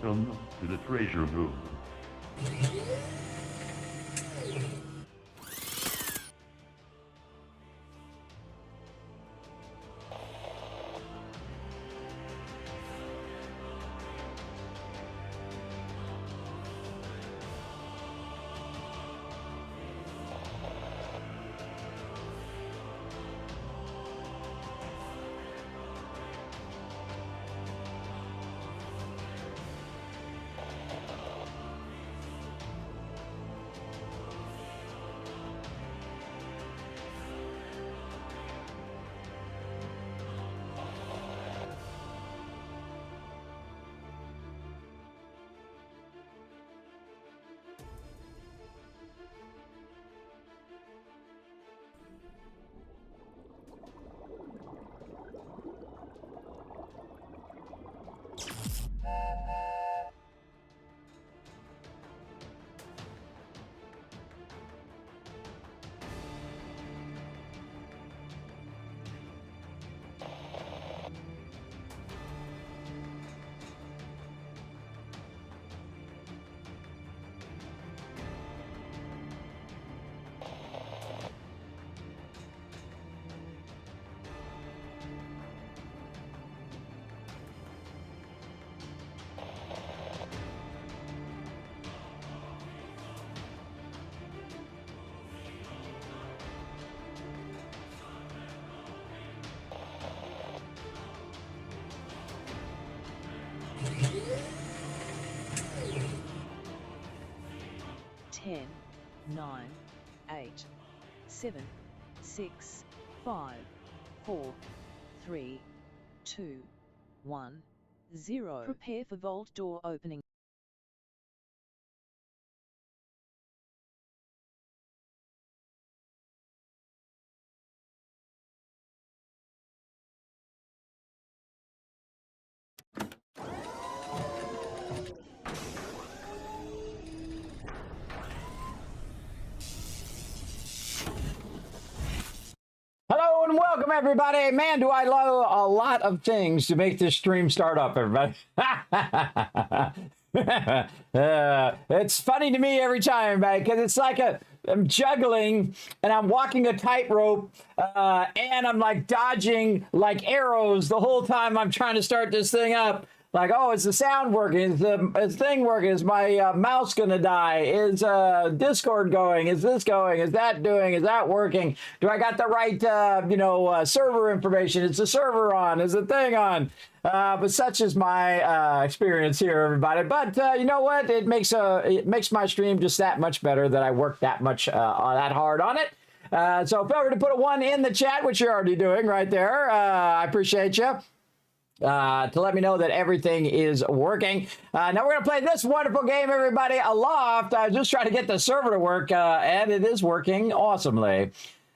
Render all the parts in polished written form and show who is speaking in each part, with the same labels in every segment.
Speaker 1: Welcome to the treasure room.
Speaker 2: Ten, 9, 8, 7, 6, 5, 4, 3, 2, 1, 0. Prepare for vault door opening.
Speaker 3: Hello and welcome, everybody. Man, do I love a lot of things to make this stream start up, everybody. It's funny to me every time, everybody, because it's like I'm juggling and I'm walking a tightrope and I'm like dodging like arrows the whole time I'm trying to start this thing up. Like, oh, is the sound working? Is the thing working? Is my mouse going to die? Is Discord going? Is this going? Is that doing? Is that working? Do I got the right, server information? Is the server on? Is the thing on? But such is my experience here, everybody. But you know what? It makes my stream just that much better that I work that much that hard on it. So feel free to put a 1 in the chat, which you're already doing right there. I appreciate you. To let me know that everything is working. Now we're going to play this wonderful game, everybody, Aloft. I was just trying to get the server to work, and it is working awesomely.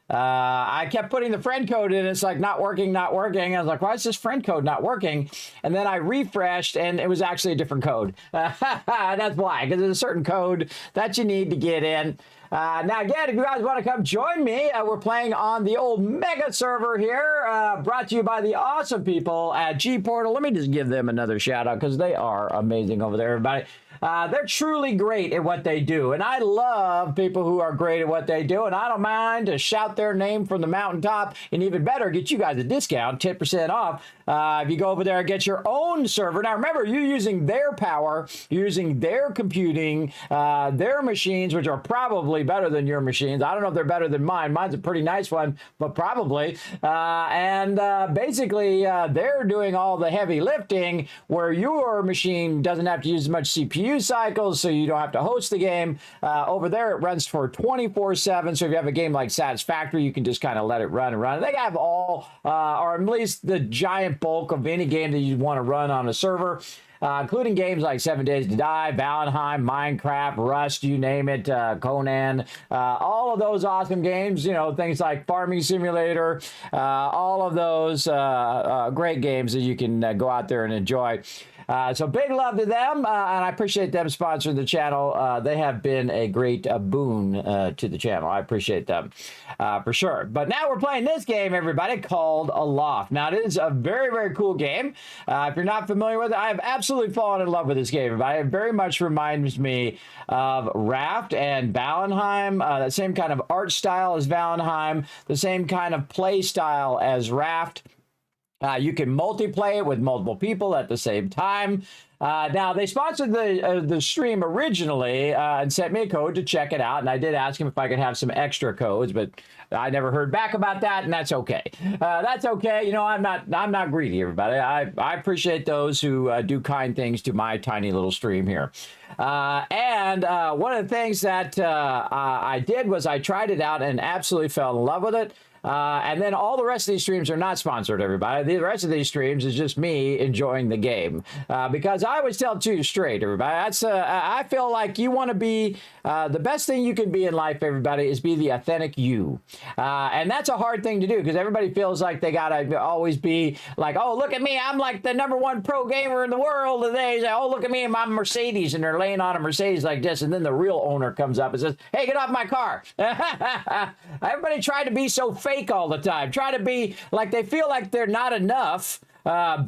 Speaker 3: I kept putting the friend code in. It's like not working, not working. I was like, why is this friend code not working? And then I refreshed, and it was actually a different code. That's why, because there's a certain code that you need to get in. Now, again, if you guys want to come join me, we're playing on the old mega server here, brought to you by the awesome people at G Portal. Let me just give them another shout out because they are amazing over there, everybody. They're truly great at what they do, and I love people who are great at what they do, and I don't mind to shout their name from the mountaintop, and even better, get you guys a discount, 10% off, if you go over there and get your own server. Now, remember, you're using their power, you're using their computing, their machines, which are probably better than your machines. I don't know if they're better than mine. Mine's a pretty nice one, but probably. Basically, they're doing all the heavy lifting where your machine doesn't have to use as much CPU cycles, so you don't have to host the game. Over there, it runs for 24/7, so if you have a game like Satisfactory, you can just kind of let it run and run. They have all, or at least the giant bulk of any game that you want to run on a server. Including games like 7 Days to Die, Valheim, Minecraft, Rust, you name it, Conan, all of those awesome games, you know, things like Farming Simulator, all of those great games that you can go out there and enjoy. So big love to them, and I appreciate them sponsoring the channel. They have been a great boon to the channel. I appreciate them for sure. But now we're playing this game, everybody, called Aloft. Now, it is a very, very cool game. If you're not familiar with it, I have absolutely fallen in love with this game, everybody. It very much reminds me of Raft and Valheim, that same kind of art style as Valheim, the same kind of play style as Raft. You can multiplayer it with multiple people at the same time. Now, they sponsored the stream originally and sent me a code to check it out, and I did ask him if I could have some extra codes, but I never heard back about that, and that's okay. That's okay. You know, I'm not greedy, everybody. I appreciate those who do kind things to my tiny little stream here. And one of the things that I did was I tried it out and absolutely fell in love with it. And then all the rest of these streams are not sponsored, everybody. The rest of these streams is just me enjoying the game. Because I always tell it to you straight, everybody. That's I feel like you want to be, the best thing you can be in life, everybody, is be the authentic you. And that's a hard thing to do because everybody feels like they got to always be like, oh, look at me. I'm like the #1 pro gamer in the world. And they say, oh, look at me and my Mercedes. And they're laying on a Mercedes like this. And then the real owner comes up and says, hey, get off my car. Everybody tried to be so fake all the time, try to be like they feel like they're not enough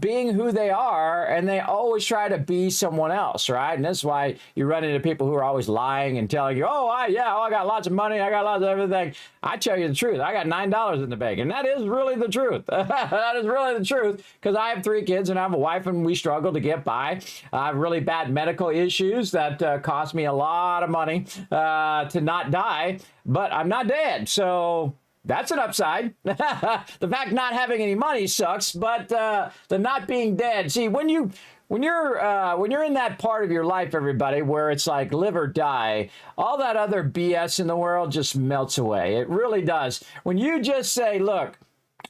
Speaker 3: being who they are, and they always try to be someone else, right? And that's why you run into people who are always lying and telling you, oh, I got lots of money, I got lots of everything. I tell you the truth, I got $9 in the bank, and that is really the truth. That is really the truth, because I have 3 kids and I have a wife, and we struggle to get by. I have really bad medical issues that cost me a lot of money to not die, but I'm not dead, so that's an upside. The fact not having any money sucks, but the not being dead. See, when you're in that part of your life, everybody, where it's like live or die, all that other BS in the world just melts away. It really does. When you just say, look,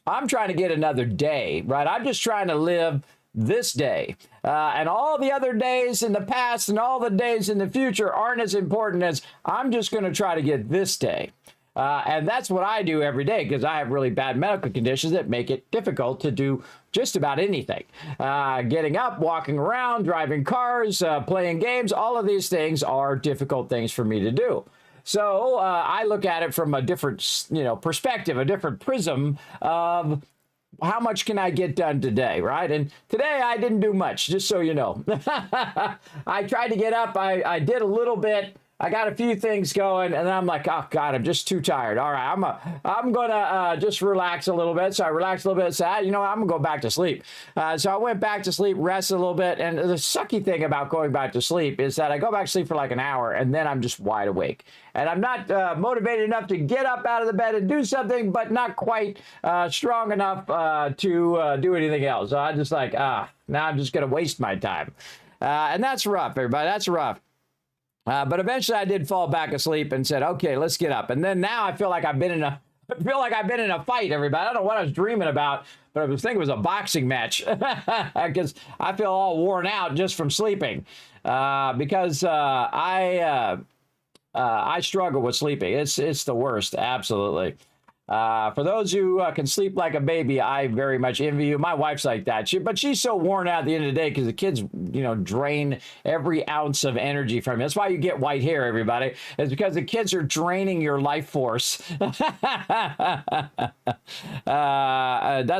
Speaker 3: I'm trying to get another day, right? I'm just trying to live this day. And all the other days in the past and all the days in the future aren't as important as I'm just going to try to get this day. And that's what I do every day because I have really bad medical conditions that make it difficult to do just about anything. Getting up, walking around, driving cars, playing games, all of these things are difficult things for me to do. So I look at it from a different, perspective, a different prism of how much can I get done today, right? And today I didn't do much, just so you know. I tried to get up. I did a little bit. I got a few things going, and I'm like, oh, God, I'm just too tired. All right, I'm going to just relax a little bit. So I relaxed a little bit. Said, I'm going to go back to sleep. So I went back to sleep, rested a little bit. And the sucky thing about going back to sleep is that I go back to sleep for like an hour, and then I'm just wide awake. And I'm not motivated enough to get up out of the bed and do something, but not quite strong enough to do anything else. So I'm just like, now I'm just going to waste my time. And that's rough, everybody. That's rough. But eventually I did fall back asleep and said, okay, let's get up. And then now I feel like I've been in a fight, everybody. I don't know what I was dreaming about, but I was thinking it was a boxing match because I feel all worn out just from sleeping because I struggle with sleeping. It's the worst. Absolutely. For those who can sleep like a baby, I very much envy you. My wife's like that, but she's so worn out at the end of the day because the kids, drain every ounce of energy from you. That's why you get white hair, everybody. It's because the kids are draining your life force. That's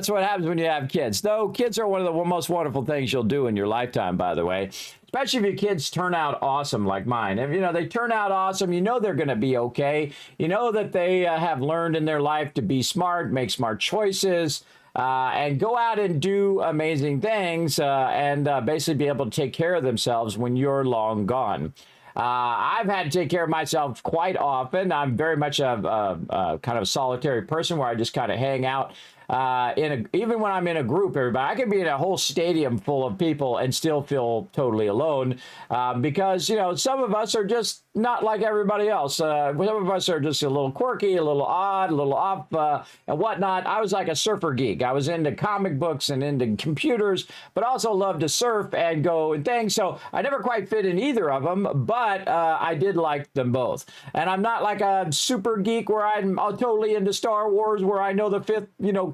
Speaker 3: what happens when you have kids. Though kids are one of the most wonderful things you'll do in your lifetime, by the way. Especially if your kids turn out awesome like mine. If, they turn out awesome, they're going to be okay. You know that they have learned in their life to be smart, make smart choices, and go out and do amazing things and basically be able to take care of themselves when you're long gone. I've had to take care of myself quite often. I'm very much a kind of solitary person where I just kind of hang out. Even when I'm in a group, everybody, I could be in a whole stadium full of people and still feel totally alone because, some of us are just not like everybody else. Some of us are just a little quirky, a little odd, a little off and whatnot. I was like a surfer geek. I was into comic books and into computers, but also loved to surf and go and things. So I never quite fit in either of them, but I did like them both. And I'm not like a super geek where I'm totally into Star Wars, where I know the fifth,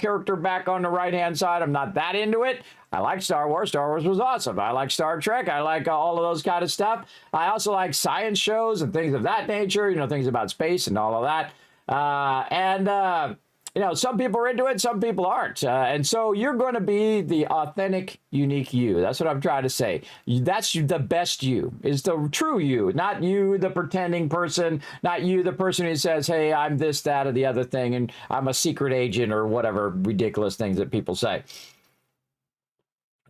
Speaker 3: character back on the right-hand side. I'm not that into it. I like Star Wars. Star Wars was awesome. I like Star Trek. I like all of those kind of stuff. I also like science shows and things of that nature, you know, things about space and all of that. You know, some people are into it, some people aren't. And so you're going to be the authentic, unique you. That's what I'm trying to say. That's the best you, is the true you, not you, the pretending person, not you, the person who says, hey, I'm this, that, or the other thing, and I'm a secret agent or whatever ridiculous things that people say.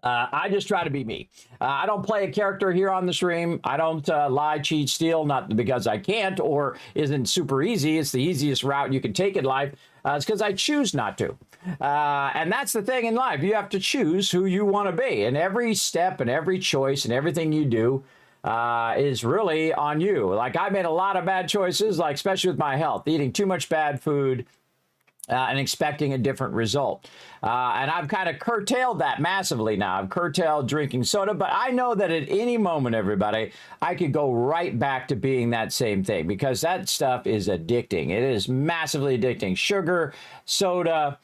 Speaker 3: I just try to be me. I don't play a character here on the stream. I don't lie, cheat, steal, not because I can't or isn't super easy. It's the easiest route you can take in life. It's because I choose not to. And that's the thing in life. You have to choose who you want to be. And every step and every choice and everything you do is really on you. Like, I made a lot of bad choices, like especially with my health, eating too much bad food, and expecting a different result. And I've kind of curtailed that massively now. I've curtailed drinking soda, but I know that at any moment, everybody, I could go right back to being that same thing, because that stuff is addicting. It is massively addicting. Sugar, soda,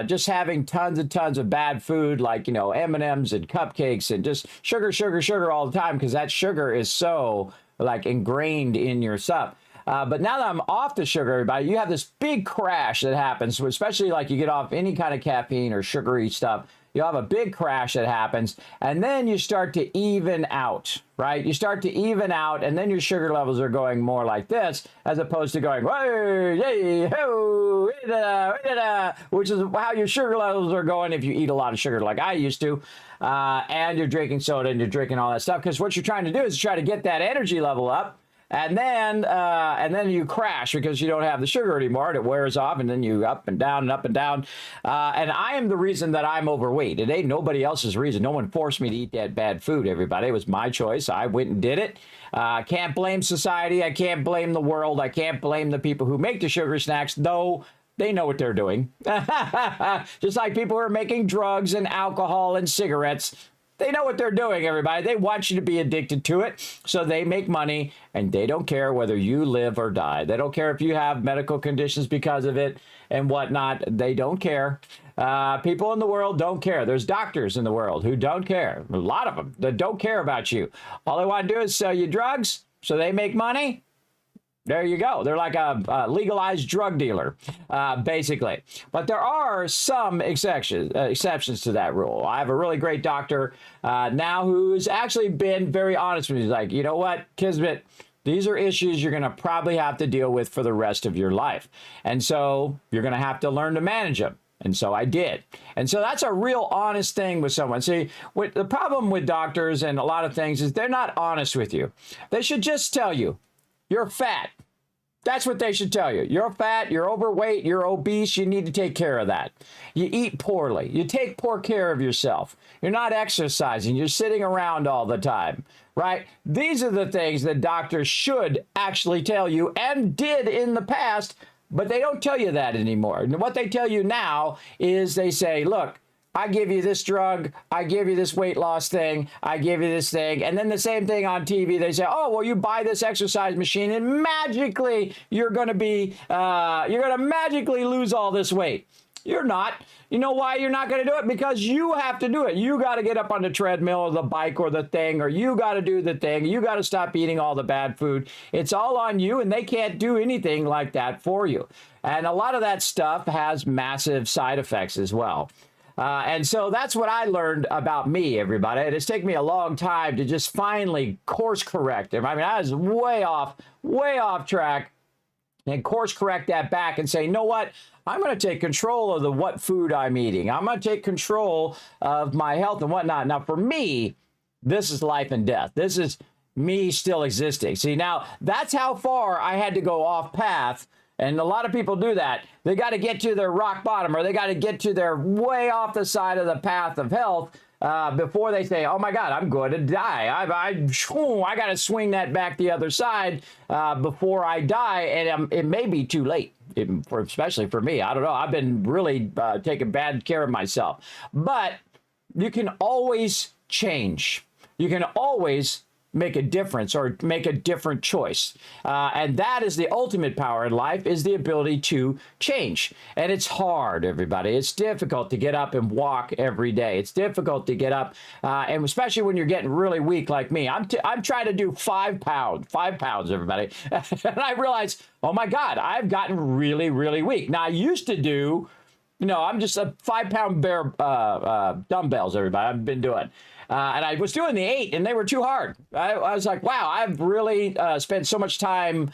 Speaker 3: just having tons and tons of bad food, like, you know, M&Ms and cupcakes and just sugar, sugar, sugar all the time, because that sugar is so, like, ingrained in your stuff. But now that I'm off the sugar, everybody, you have this big crash that happens, especially like you get off any kind of caffeine or sugary stuff. You'll have a big crash that happens, and then you start to even out, right? You start to even out, and then your sugar levels are going more like this, as opposed to going, hey, ho, which is how your sugar levels are going if you eat a lot of sugar like I used to. And you're drinking soda and you're drinking all that stuff, because what you're trying to do is try to get that energy level up. And then you crash because you don't have the sugar anymore, and it wears off, and then you up and down and up and down. And I am the reason that I'm overweight. It ain't nobody else's reason. No one forced me to eat that bad food, everybody. It was my choice. I went and did it. I can't blame society. I can't blame the world. I can't blame the people who make the sugar snacks, though they know what they're doing. Just like people who are making drugs and alcohol and cigarettes. They know what they're doing, everybody. They want you to be addicted to it, so they make money, and they don't care whether you live or die. They don't care if you have medical conditions because of it and whatnot. They don't care. People in the world don't care. There's doctors in the world who don't care. A lot of them that don't care about you. All they want to do is sell you drugs, so they make money. There you go. They're like a legalized drug dealer, basically. But there are some exceptions to that rule. I have a really great doctor now who's actually been very honest with me. He's like, you know what, Kismet, these are issues you're going to probably have to deal with for the rest of your life. And so you're going to have to learn to manage them. And so I did. And so that's a real honest thing with someone. See, the problem with doctors and a lot of things is they're not honest with you. They should just tell you, you're fat. That's what they should tell you. You're fat, you're overweight, you're obese, you need to take care of that. You eat poorly. You take poor care of yourself. You're not exercising. You're sitting around all the time, right? These are the things that doctors should actually tell you and did in the past, but they don't tell you that anymore. And what they tell you now is they say, look, I give you this drug, I give you this weight loss thing, I give you this thing, and then the same thing on TV, they say, oh, well, you buy this exercise machine and magically you're going to magically lose all this weight. You're not. You know why you're not going to do it? Because you have to do it. You got to get up on the treadmill or the bike or the thing, or you got to do the thing. You got to stop eating all the bad food. It's all on you, and they can't do anything like that for you. And a lot of that stuff has massive side effects as well. And so that's what I learned about me, everybody. And it's taken me a long time to just finally course correct. I mean, I was way off track, and course correct that back and say, you know what? I'm going to take control of what food I'm eating. I'm going to take control of my health and whatnot. Now, for me, this is life and death. This is me still existing. See, now that's how far I had to go off path. And a lot of people do that. They got to get to their rock bottom, or they got to get to their way off the side of the path of health before they say, oh my God, I'm going to die. I got to swing that back the other side before I die. And it may be too late, especially for me. I don't know. I've been really taking bad care of myself. But you can always change. You can always make a difference or make a different choice. And that is the ultimate power in life, is the ability to change. And it's hard, everybody. It's difficult to get up and walk every day. It's difficult to get up, and especially when you're getting really weak like me. I'm trying to do 5 pounds, everybody. And I realized, oh my God, I've gotten really, really weak. Now, I used to do, I'm just a 5-pound bear dumbbells, everybody. I've been doing. And I was doing the 8, and they were too hard. I was like, wow, I've really spent so much time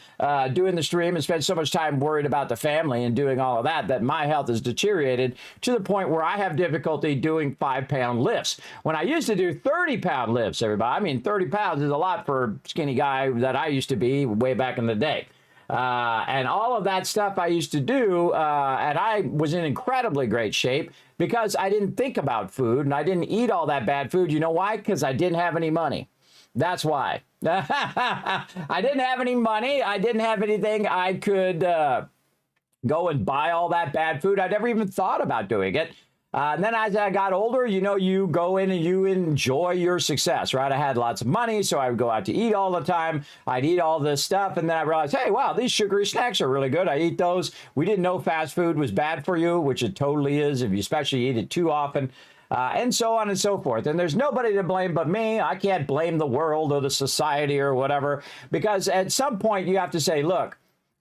Speaker 3: doing the stream and spent so much time worried about the family and doing all of that my health has deteriorated to the point where I have difficulty doing 5-pound lifts. When I used to do 30-pound lifts, everybody, I mean, 30 pounds is a lot for a skinny guy that I used to be way back in the day. And all of that stuff I used to do, and I was in incredibly great shape because I didn't think about food and I didn't eat all that bad food. You know why? Because I didn't have any money. That's why. I didn't have any money. I didn't have anything I could go and buy all that bad food. I never even thought about doing it. And then as I got older, you go in and you enjoy your success, right? I had lots of money, so I would go out to eat all the time. I'd eat all this stuff, and then I realized, hey, wow, these sugary snacks are really good. I eat those. We didn't know fast food was bad for you, which it totally is if you especially eat it too often, and so on and so forth. And there's nobody to blame but me. I can't blame the world or the society or whatever, because at some point you have to say, look,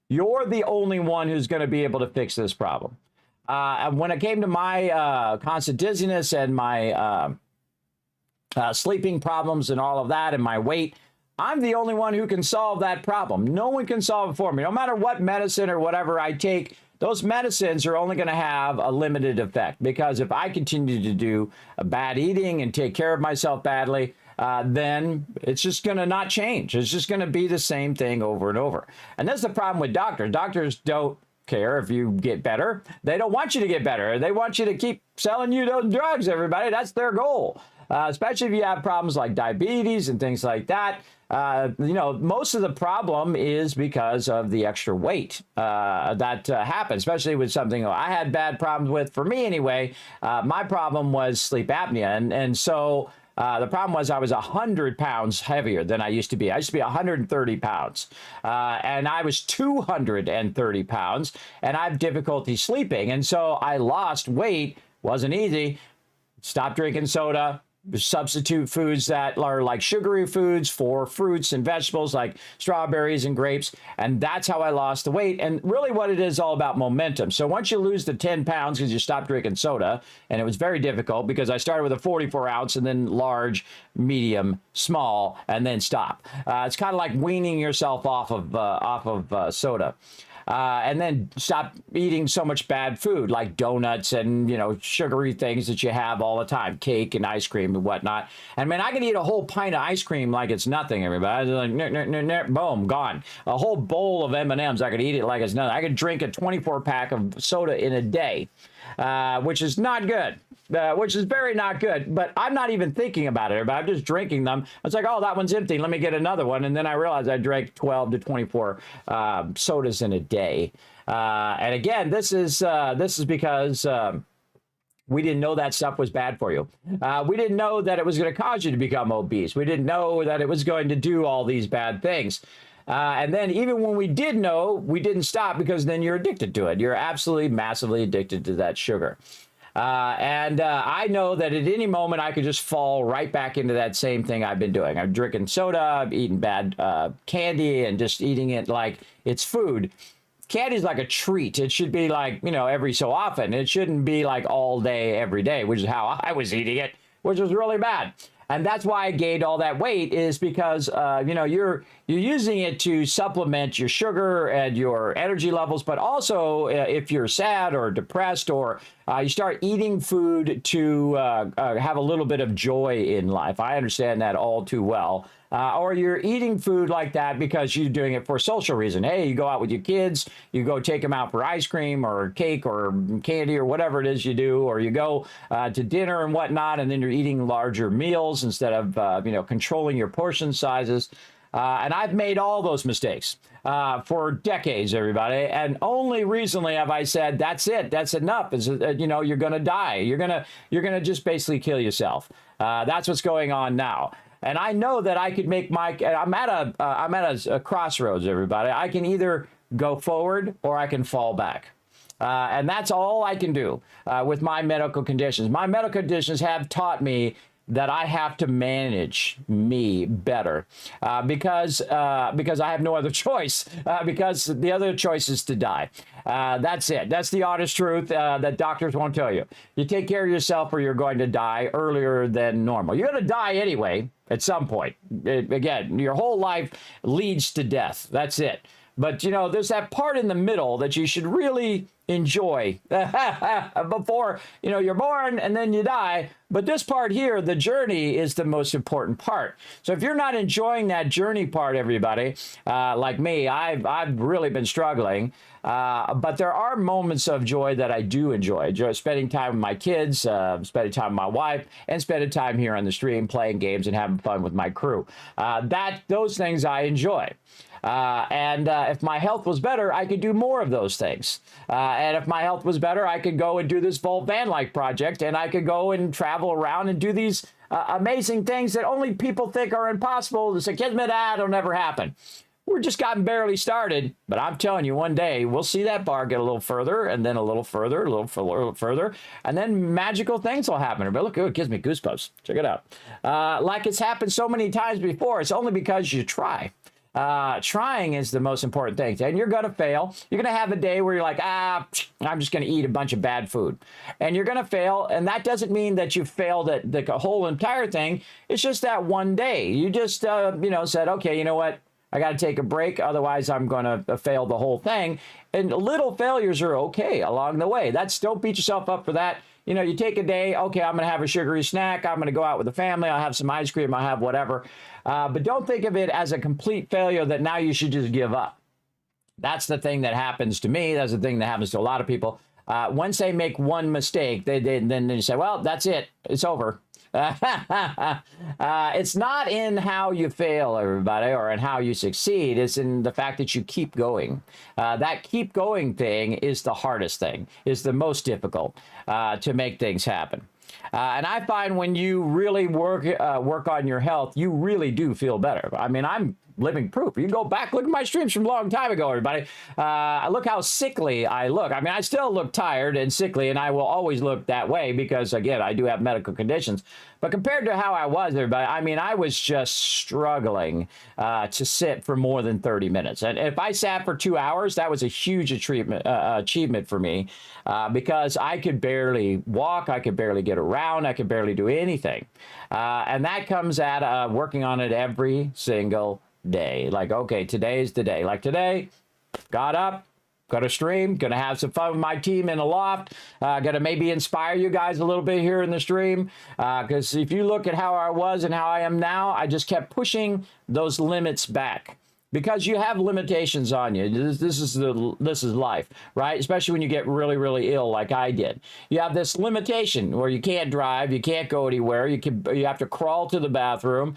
Speaker 3: you're the only one who's going to be able to fix this problem. And when it came to my constant dizziness and my sleeping problems and all of that and my weight, I'm the only one who can solve that problem. No one can solve it for me. No matter what medicine or whatever I take, those medicines are only going to have a limited effect, because if I continue to do bad eating and take care of myself badly, then it's just going to not change. It's just going to be the same thing over and over. And that's the problem with doctors. Doctors don't care if you get better. They don't want you to get better. They want you to keep selling you those drugs, everybody. That's their goal. Especially if you have problems like diabetes and things like that. Most of the problem is because of the extra weight that happens, especially with something I had bad problems with. For me anyway, my problem was sleep apnea. And so the problem was I was 100 pounds heavier than I used to be. I used to be 130 pounds, and I was 230 pounds, and I have difficulty sleeping. And so I lost weight. Wasn't easy. Stopped drinking soda. Substitute foods that are like sugary foods for fruits and vegetables like strawberries and grapes. And that's how I lost the weight. And really what it is all about momentum. So once you lose the 10 pounds because you stopped drinking soda, and it was very difficult because I started with a 44 ounce and then large, medium, small, and then stop. It's kind of like weaning yourself off of soda. And then stop eating so much bad food like donuts and, sugary things that you have all the time, cake and ice cream and whatnot. And man, I can eat a whole pint of ice cream like it's nothing, everybody. Like, boom, gone. A whole bowl of M&Ms, I could eat it like it's nothing. I could drink a 24-pack of soda in a day, which is not good. Which is very not good, but I'm not even thinking about it. I'm just drinking them. I was like, oh, that one's empty. Let me get another one. And then I realized I drank 12 to 24 sodas in a day. And again, this is because we didn't know that stuff was bad for you. We didn't know that it was going to cause you to become obese. We didn't know that it was going to do all these bad things. And then even when we did know, we didn't stop, because then you're addicted to it. You're absolutely massively addicted to that sugar. And I know that at any moment I could just fall right back into that same thing I've been doing. I'm drinking soda, I'm eating bad candy, and just eating it like it's food. Candy is like a treat. It should be like, every so often. It shouldn't be like all day, every day, which is how I was eating it, which was really bad. And that's why I gained all that weight, is because, you're using it to supplement your sugar and your energy levels. But also, if you're sad or depressed, or you start eating food to have a little bit of joy in life. I understand that all too well. Or you're eating food like that because you're doing it for a social reason. Hey, you go out with your kids, you go take them out for ice cream or cake or candy or whatever it is you do, or you go to dinner and whatnot, and then you're eating larger meals instead of, controlling your portion sizes. And I've made all those mistakes for decades, everybody. And only recently have I said, that's it. That's enough. You're going to die. You're going to just basically kill yourself. That's what's going on now. And I know that I could make I'm at a crossroads, everybody. I can either go forward or I can fall back. And that's all I can do with my medical conditions. My medical conditions have taught me that I have to manage me better because I have no other choice, because the other choice is to die. That's it. That's the honest truth that doctors won't tell you. You take care of yourself or you're going to die earlier than normal. You're going to die anyway at some point. Again, your whole life leads to death. That's it. But, you know, there's that part in the middle that you should really enjoy before, you know, you're born and then you die. But this part here, the journey, is the most important part. So if you're not enjoying that journey part, everybody, like me, I've really been struggling. But there are moments of joy that I do enjoy. Spending time with my kids, spending time with my wife, and spending time here on the stream playing games and having fun with my crew. Those things I enjoy. And if my health was better, I could do more of those things. And if my health was better, I could go and do this Volt Van Life project, and I could go and travel around and do these amazing things that only people think are impossible. It's a Kismet, it'll never happen. We're just gotten barely started, but I'm telling you, one day we'll see that bar get a little further, and then a little further, a little further, and then magical things will happen. But look, it gives me goosebumps. Check it out. Like it's happened so many times before. It's only because you try. Trying is the most important thing. And you're going to fail. You're going to have a day where you're like, I'm just going to eat a bunch of bad food. And you're going to fail. And that doesn't mean that you failed at the whole entire thing. It's just that one day. You just, said, okay, you know what? I got to take a break. Otherwise, I'm going to fail the whole thing. And little failures are okay along the way. Don't beat yourself up for that. You know, you take a day, okay, I'm going to have a sugary snack. I'm going to go out with the family. I'll have some ice cream. I'll have whatever. But don't think of it as a complete failure that now you should just give up. That's the thing that happens to me. That's the thing that happens to a lot of people. Once they make one mistake, then they say, well, that's it. It's over. It's not in how you fail, everybody, or in how you succeed. It's in the fact that you keep going. That keep going thing is the hardest thing, is the most difficult to make things happen. And I find when you really work on your health, you really do feel better. I mean, I'm living proof. You can go back, look at my streams from a long time ago, everybody. Look how sickly I look. I mean, I still look tired and sickly, and I will always look that way because, again, I do have medical conditions. But compared to how I was, everybody, I mean, I was just struggling to sit for more than 30 minutes. And if I sat for 2 hours, that was a huge achievement for me because I could barely walk. I could barely get around. I could barely do anything. And that comes at working on it every single day. Like, okay, today's the day. Like today, got up, gonna stream, gonna have some fun with my team in Aloft, gonna maybe inspire you guys a little bit here in the stream, because if you look at how I was and how I am now, I just kept pushing those limits back. Because you have limitations on you. This is life, right? Especially when you get really, really ill like I did. You have this limitation where you can't drive, you can't go anywhere, you have to crawl to the bathroom,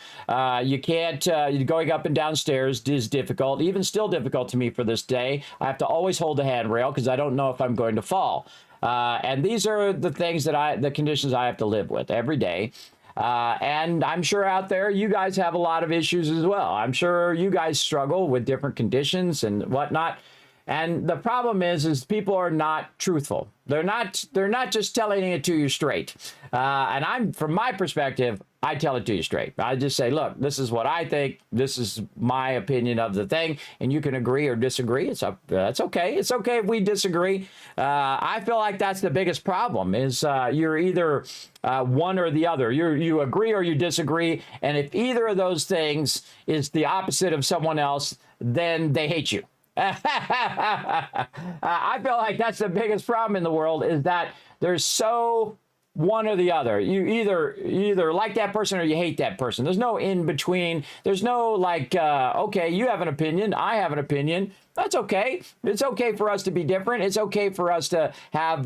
Speaker 3: you can't, going up and down stairs is difficult, even still difficult to me for this day. I have to always hold the handrail because I don't know if I'm going to fall. And these are the things the conditions I have to live with every day. And I'm sure out there, you guys have a lot of issues as well. I'm sure you guys struggle with different conditions and whatnot. And the problem is people are not truthful. They're not just telling it to you straight. And from my perspective, I tell it to you straight. I just say, look, this is what I think. This is my opinion of the thing. And you can agree or disagree. That's okay. It's okay if we disagree. I feel like that's the biggest problem is you're either one or the other. You agree or you disagree. And if either of those things is the opposite of someone else, then they hate you. I feel like that's the biggest problem in the world is that there's so one or the other. You either like that person or you hate that person. There's no in between. There's no like, okay, you have an opinion, I have an opinion. That's okay. It's okay for us to be different. It's okay for us to have,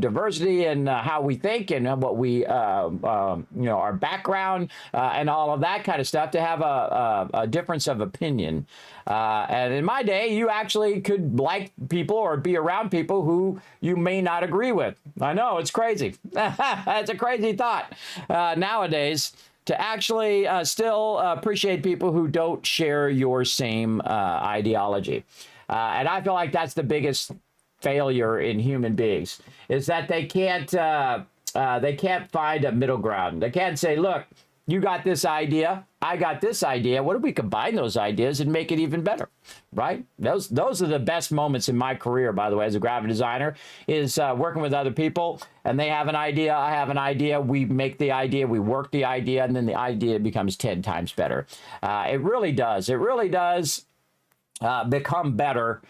Speaker 3: diversity in how we think and what we, our background and all of that kind of stuff, to have a difference of opinion. And in my day, you actually could like people or be around people who you may not agree with. I know, it's crazy. It's a crazy thought nowadays. to actually still appreciate people who don't share your same ideology. And I feel like that's the biggest failure in human beings, is that they can't find a middle ground. They can't say, look, you got this idea, I got this idea. What if we combine those ideas and make it even better, right? Those are the best moments in my career, by the way, as a graphic designer, is working with other people, and they have an idea, I have an idea, we make the idea, we work the idea, and then the idea becomes 10 times better. It really does. It really does. Become better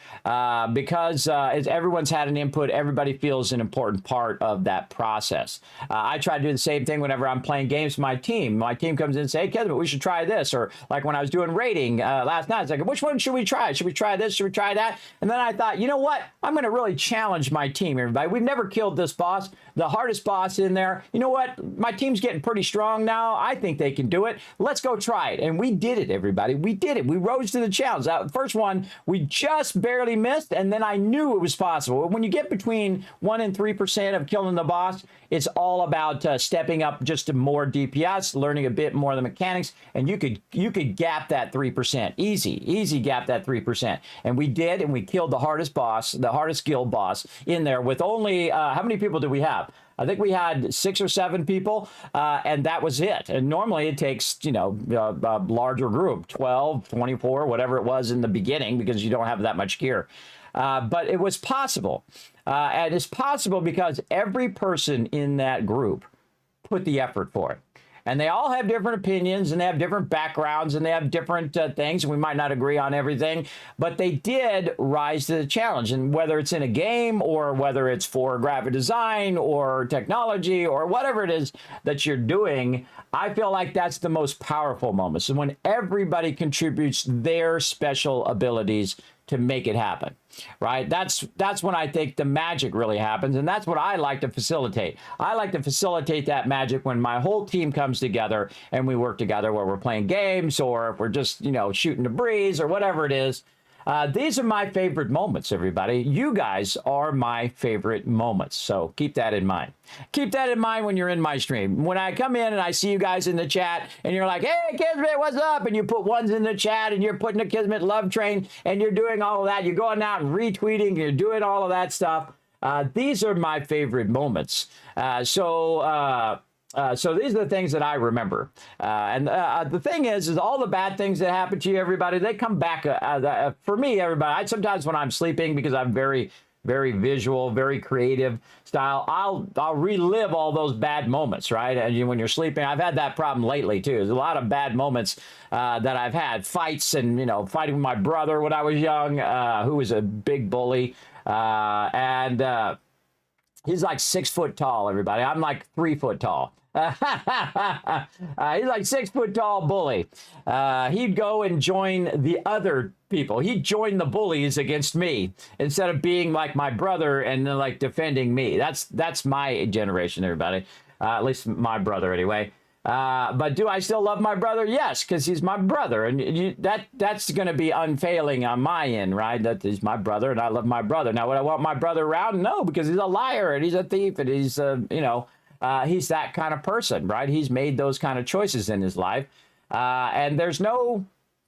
Speaker 3: because as everyone's had an input, everybody feels an important part of that process. I try to do the same thing whenever I'm playing games with my team. My team comes in and say, hey, Kismet, we should try this. Or like when I was doing rating last night, it's like, which one should we try? Should we try this? Should we try that? And then I thought, you know what? I'm going to really challenge my team, everybody. We've never killed this boss, the hardest boss in there. You know what? My team's getting pretty strong now. I think they can do it. Let's go try it. And we did it, everybody. We did it. We rose to the challenge. First one, we just barely missed, and then I knew it was possible. When you get between 1% and 3% of killing the boss, it's all about stepping up just to more DPS, learning a bit more of the mechanics, and you could gap that 3%. Easy gap that 3%. And we did, and we killed the hardest boss, the hardest guild boss in there with only, how many people did we have? I think we had 6 or 7 people, and that was it. And normally it takes, you know, a larger group, 12, 24, whatever it was in the beginning, because you don't have that much gear. But it was possible. And it's possible because every person in that group put the effort for it. And they all have different opinions, and they have different backgrounds, and they have different things, and we might not agree on everything, but they did rise to the challenge. And whether it's in a game, or whether it's for graphic design or technology or whatever it is that you're doing, I feel like that's the most powerful moments. And when everybody contributes their special abilities to make it happen, right? That's when I think the magic really happens, and that's what I like to facilitate. I like to facilitate that magic when my whole team comes together and we work together, where we're playing games, or if we're just, you know, shooting the breeze or whatever it is. These are my favorite moments, everybody. You guys are my favorite moments, so keep that in mind. Keep that in mind when you're in my stream. When I come in and I see you guys in the chat, and you're like, hey, Kismet, what's up? And you put ones in the chat, and you're putting a Kismet love train, and you're doing all of that. You're going out and retweeting, and you're doing all of that stuff. These are my favorite moments. So these are the things that I remember. And the thing is all the bad things that happen to you, everybody, they come back. For me, everybody, sometimes when I'm sleeping, because I'm very, very visual, very creative style, I'll relive all those bad moments, right? And when you're sleeping, I've had that problem lately too. There's a lot of bad moments that I've had, fights, and, you know, fighting with my brother when I was young, who was a big bully. He's like 6 foot tall, everybody. I'm like 3 foot tall. He's like 6 foot tall bully. He'd go and join the other people. He'd join the bullies against me instead of being like my brother and then like defending me. That's my generation, everybody. At least my brother, anyway. But do I still love my brother? Yes, because he's my brother, and that's going to be unfailing on my end, right? That he's my brother, and I love my brother. Now, would I want my brother around? No, because he's a liar, and he's a thief, and he's he's that kind of person, right? He's made those kind of choices in his life, and there's no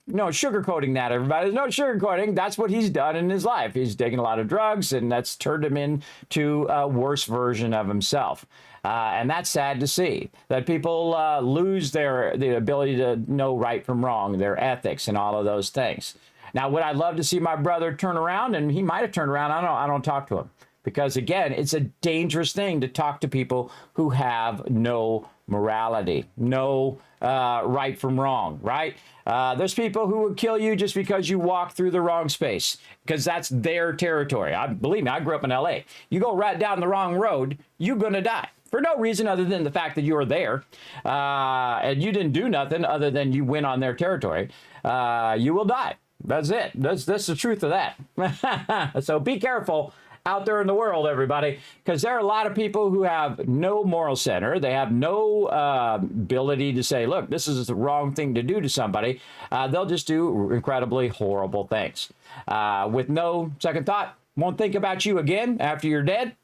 Speaker 3: sugarcoating that, everybody. There's no sugarcoating. That's what he's done in his life. He's taken a lot of drugs, and that's turned him into a worse version of himself. And that's sad to see, that people lose the ability to know right from wrong, their ethics, and all of those things. Now, would I love to see my brother turn around? And he might have turned around. I don't talk to him. Because, again, it's a dangerous thing to talk to people who have no morality, no right from wrong, right? There's people who will kill you just because you walk through the wrong space, because that's their territory. Believe me, I grew up in LA. You go right down the wrong road, you're going to die. For no reason other than the fact that you were there, and you didn't do nothing other than you went on their territory. You will die. That's it. That's the truth of that. So be careful out there in the world, everybody, because there are a lot of people who have no moral center. They have no ability to say, look, this is the wrong thing to do to somebody. They'll just do incredibly horrible things with no second thought. Won't think about you again after you're dead.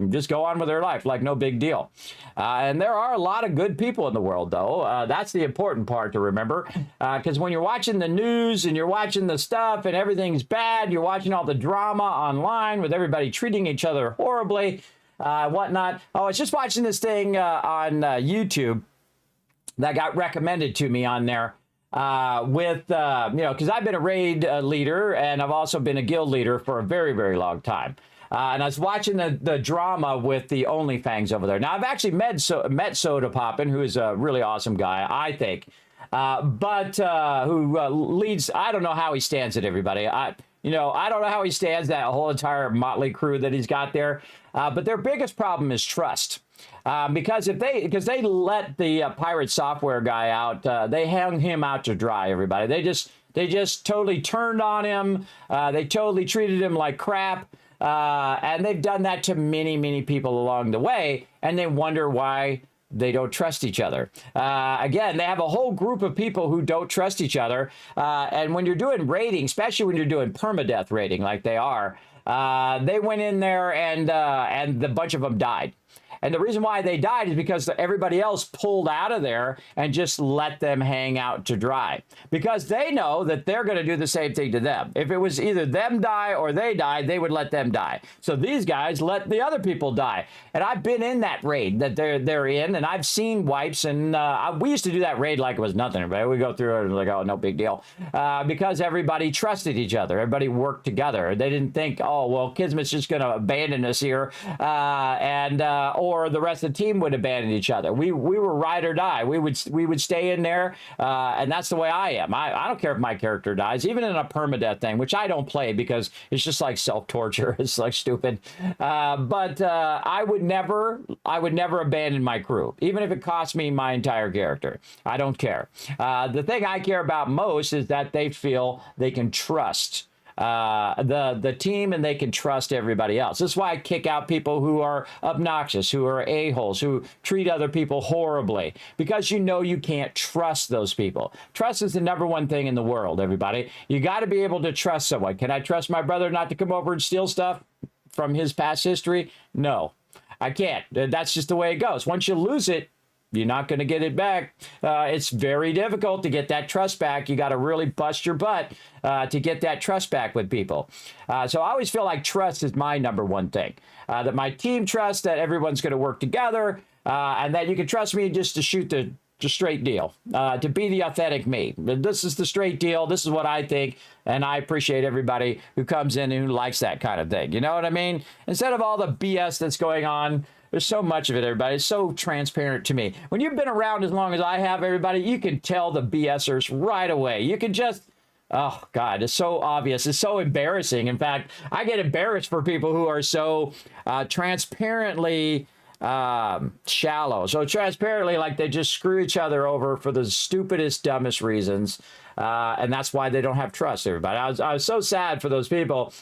Speaker 3: just go on with their life like no big deal. And there are a lot of good people in the world, though. That's the important part to remember. Because when you're watching the news and you're watching the stuff and everything's bad, you're watching all the drama online with everybody treating each other horribly, whatnot. Oh, I was just watching this thing on YouTube that got recommended to me on there. Because I've been a raid leader and I've also been a guild leader for a very, very long time. And I was watching the drama with the OnlyFans over there. Now, I've actually met Soda Poppin', who is a really awesome guy, I think, but who leads, I don't know how he stands it, everybody. I don't know how he stands that whole entire motley crew that he's got there. But their biggest problem is trust. Because they let the pirate software guy out, they hung him out to dry, everybody. They just totally turned on him. They totally treated him like crap. And they've done that to many, many people along the way, and they wonder why they don't trust each other. Again, they have a whole group of people who don't trust each other. And when you're doing raiding, especially when you're doing permadeath raiding like they are, they went in there and the bunch of them died. And the reason why they died is because everybody else pulled out of there and just let them hang out to dry. Because they know that they're going to do the same thing to them. If it was either them die or they die, they would let them die. So these guys let the other people die. And I've been in that raid that they're in, and I've seen wipes. And we used to do that raid like it was nothing. Right? We go through it and like, oh, no big deal. Because everybody trusted each other. Everybody worked together. They didn't think, oh, well, Kismet's just going to abandon us here. Or the rest of the team would abandon each other. We were ride or die. We would stay in there, and that's the way I am. I don't care if my character dies, even in a permadeath thing, which I don't play because it's just like self-torture. It's like stupid. But I would never abandon my crew, even if it cost me my entire character. I don't care. The thing I care about most is that they feel they can trust the team, and they can trust everybody else. This is why I kick out people who are obnoxious, who are a-holes, who treat other people horribly, because you can't trust those people. Trust is the number one thing in the world, everybody. You got to be able to trust someone. Can I trust my brother not to come over and steal stuff from his past history? No, I can't. That's just the way it goes. Once you lose it, you're not going to get it back. It's very difficult to get that trust back. You got to really bust your butt to get that trust back with people. So I always feel like trust is my number one thing. That my team trusts that everyone's going to work together, and that you can trust me just to shoot the straight deal, to be the authentic me. This is the straight deal. This is what I think. And I appreciate everybody who comes in and who likes that kind of thing. You know what I mean? Instead of all the BS that's going on, there's so much of it, everybody. It's so transparent to me. When you've been around as long as I have, everybody, you can tell the BSers right away. You can just, oh, God, it's so obvious. It's so embarrassing. In fact, I get embarrassed for people who are so transparently shallow. So transparently, like they just screw each other over for the stupidest, dumbest reasons. And that's why they don't have trust, everybody. I was so sad for those people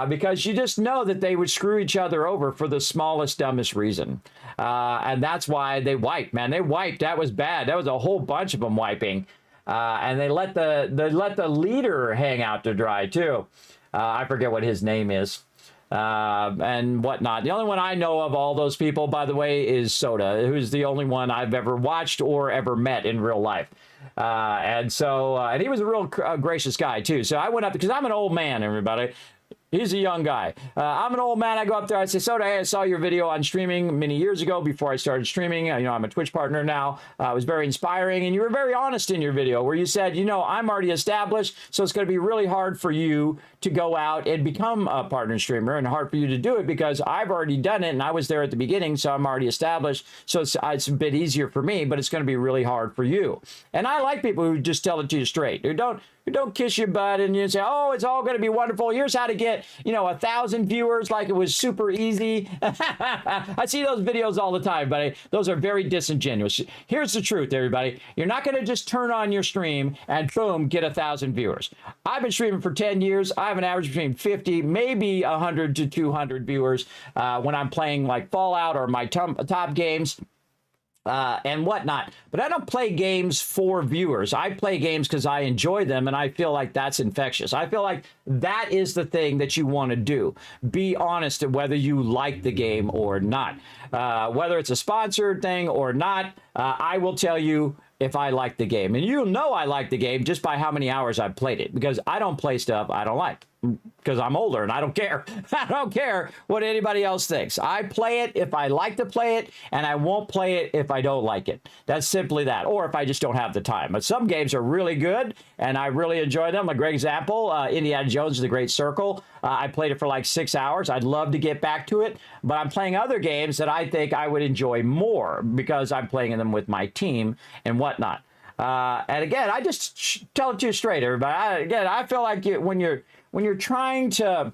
Speaker 3: because you just know that they would screw each other over for the smallest, dumbest reason. And that's why they wiped, man. They wiped. That was bad. That was a whole bunch of them wiping. And they let the leader hang out to dry, too. I forget what his name is. And whatnot. The only one I know of all those people, by the way, is Soda, who's the only one I've ever watched or ever met in real life. And he was a real gracious guy, too. So I went up because I'm an old man, everybody. He's a young guy. I'm an old man. I go up there. I say, Soda, hey, I saw your video on streaming many years ago before I started streaming. I'm a Twitch partner now. It was very inspiring. And you were very honest in your video where you said, I'm already established. So it's going to be really hard for you to go out and become a partner streamer, and hard for you to do it because I've already done it and I was there at the beginning. So I'm already established. So it's a bit easier for me, but it's going to be really hard for you. And I like people who just tell it to you straight, who don't kiss your butt and you say, oh, it's all going to be wonderful. Here's how to get, 1,000 viewers like it was super easy. I see those videos all the time, but those are very disingenuous. Here's the truth, everybody. You're not going to just turn on your stream and boom, get 1,000 viewers. I've been streaming for 10 years. I have an average between 50, maybe 100 to 200 viewers when I'm playing like Fallout or my top games. and whatnot. But I don't play games for viewers. I play games because I enjoy them, and I feel like that's infectious. I feel like that is the thing that you want to do. Be honest at whether you like the game or not. Whether it's a sponsored thing or not, I will tell you if I like the game. And you'll know I like the game just by how many hours I've played it, because I don't play stuff I don't like, because I'm older and I don't care. I don't care what anybody else thinks. I play it if I like to play it, and I won't play it if I don't like it. That's simply that, or if I just don't have the time. But some games are really good, and I really enjoy them. A great example, Indiana Jones: The Great Circle. I played it for like 6 hours. I'd love to get back to it, but I'm playing other games that I think I would enjoy more because I'm playing them with my team and whatnot. And again, I just tell it to you straight, everybody. I feel like when you're trying to,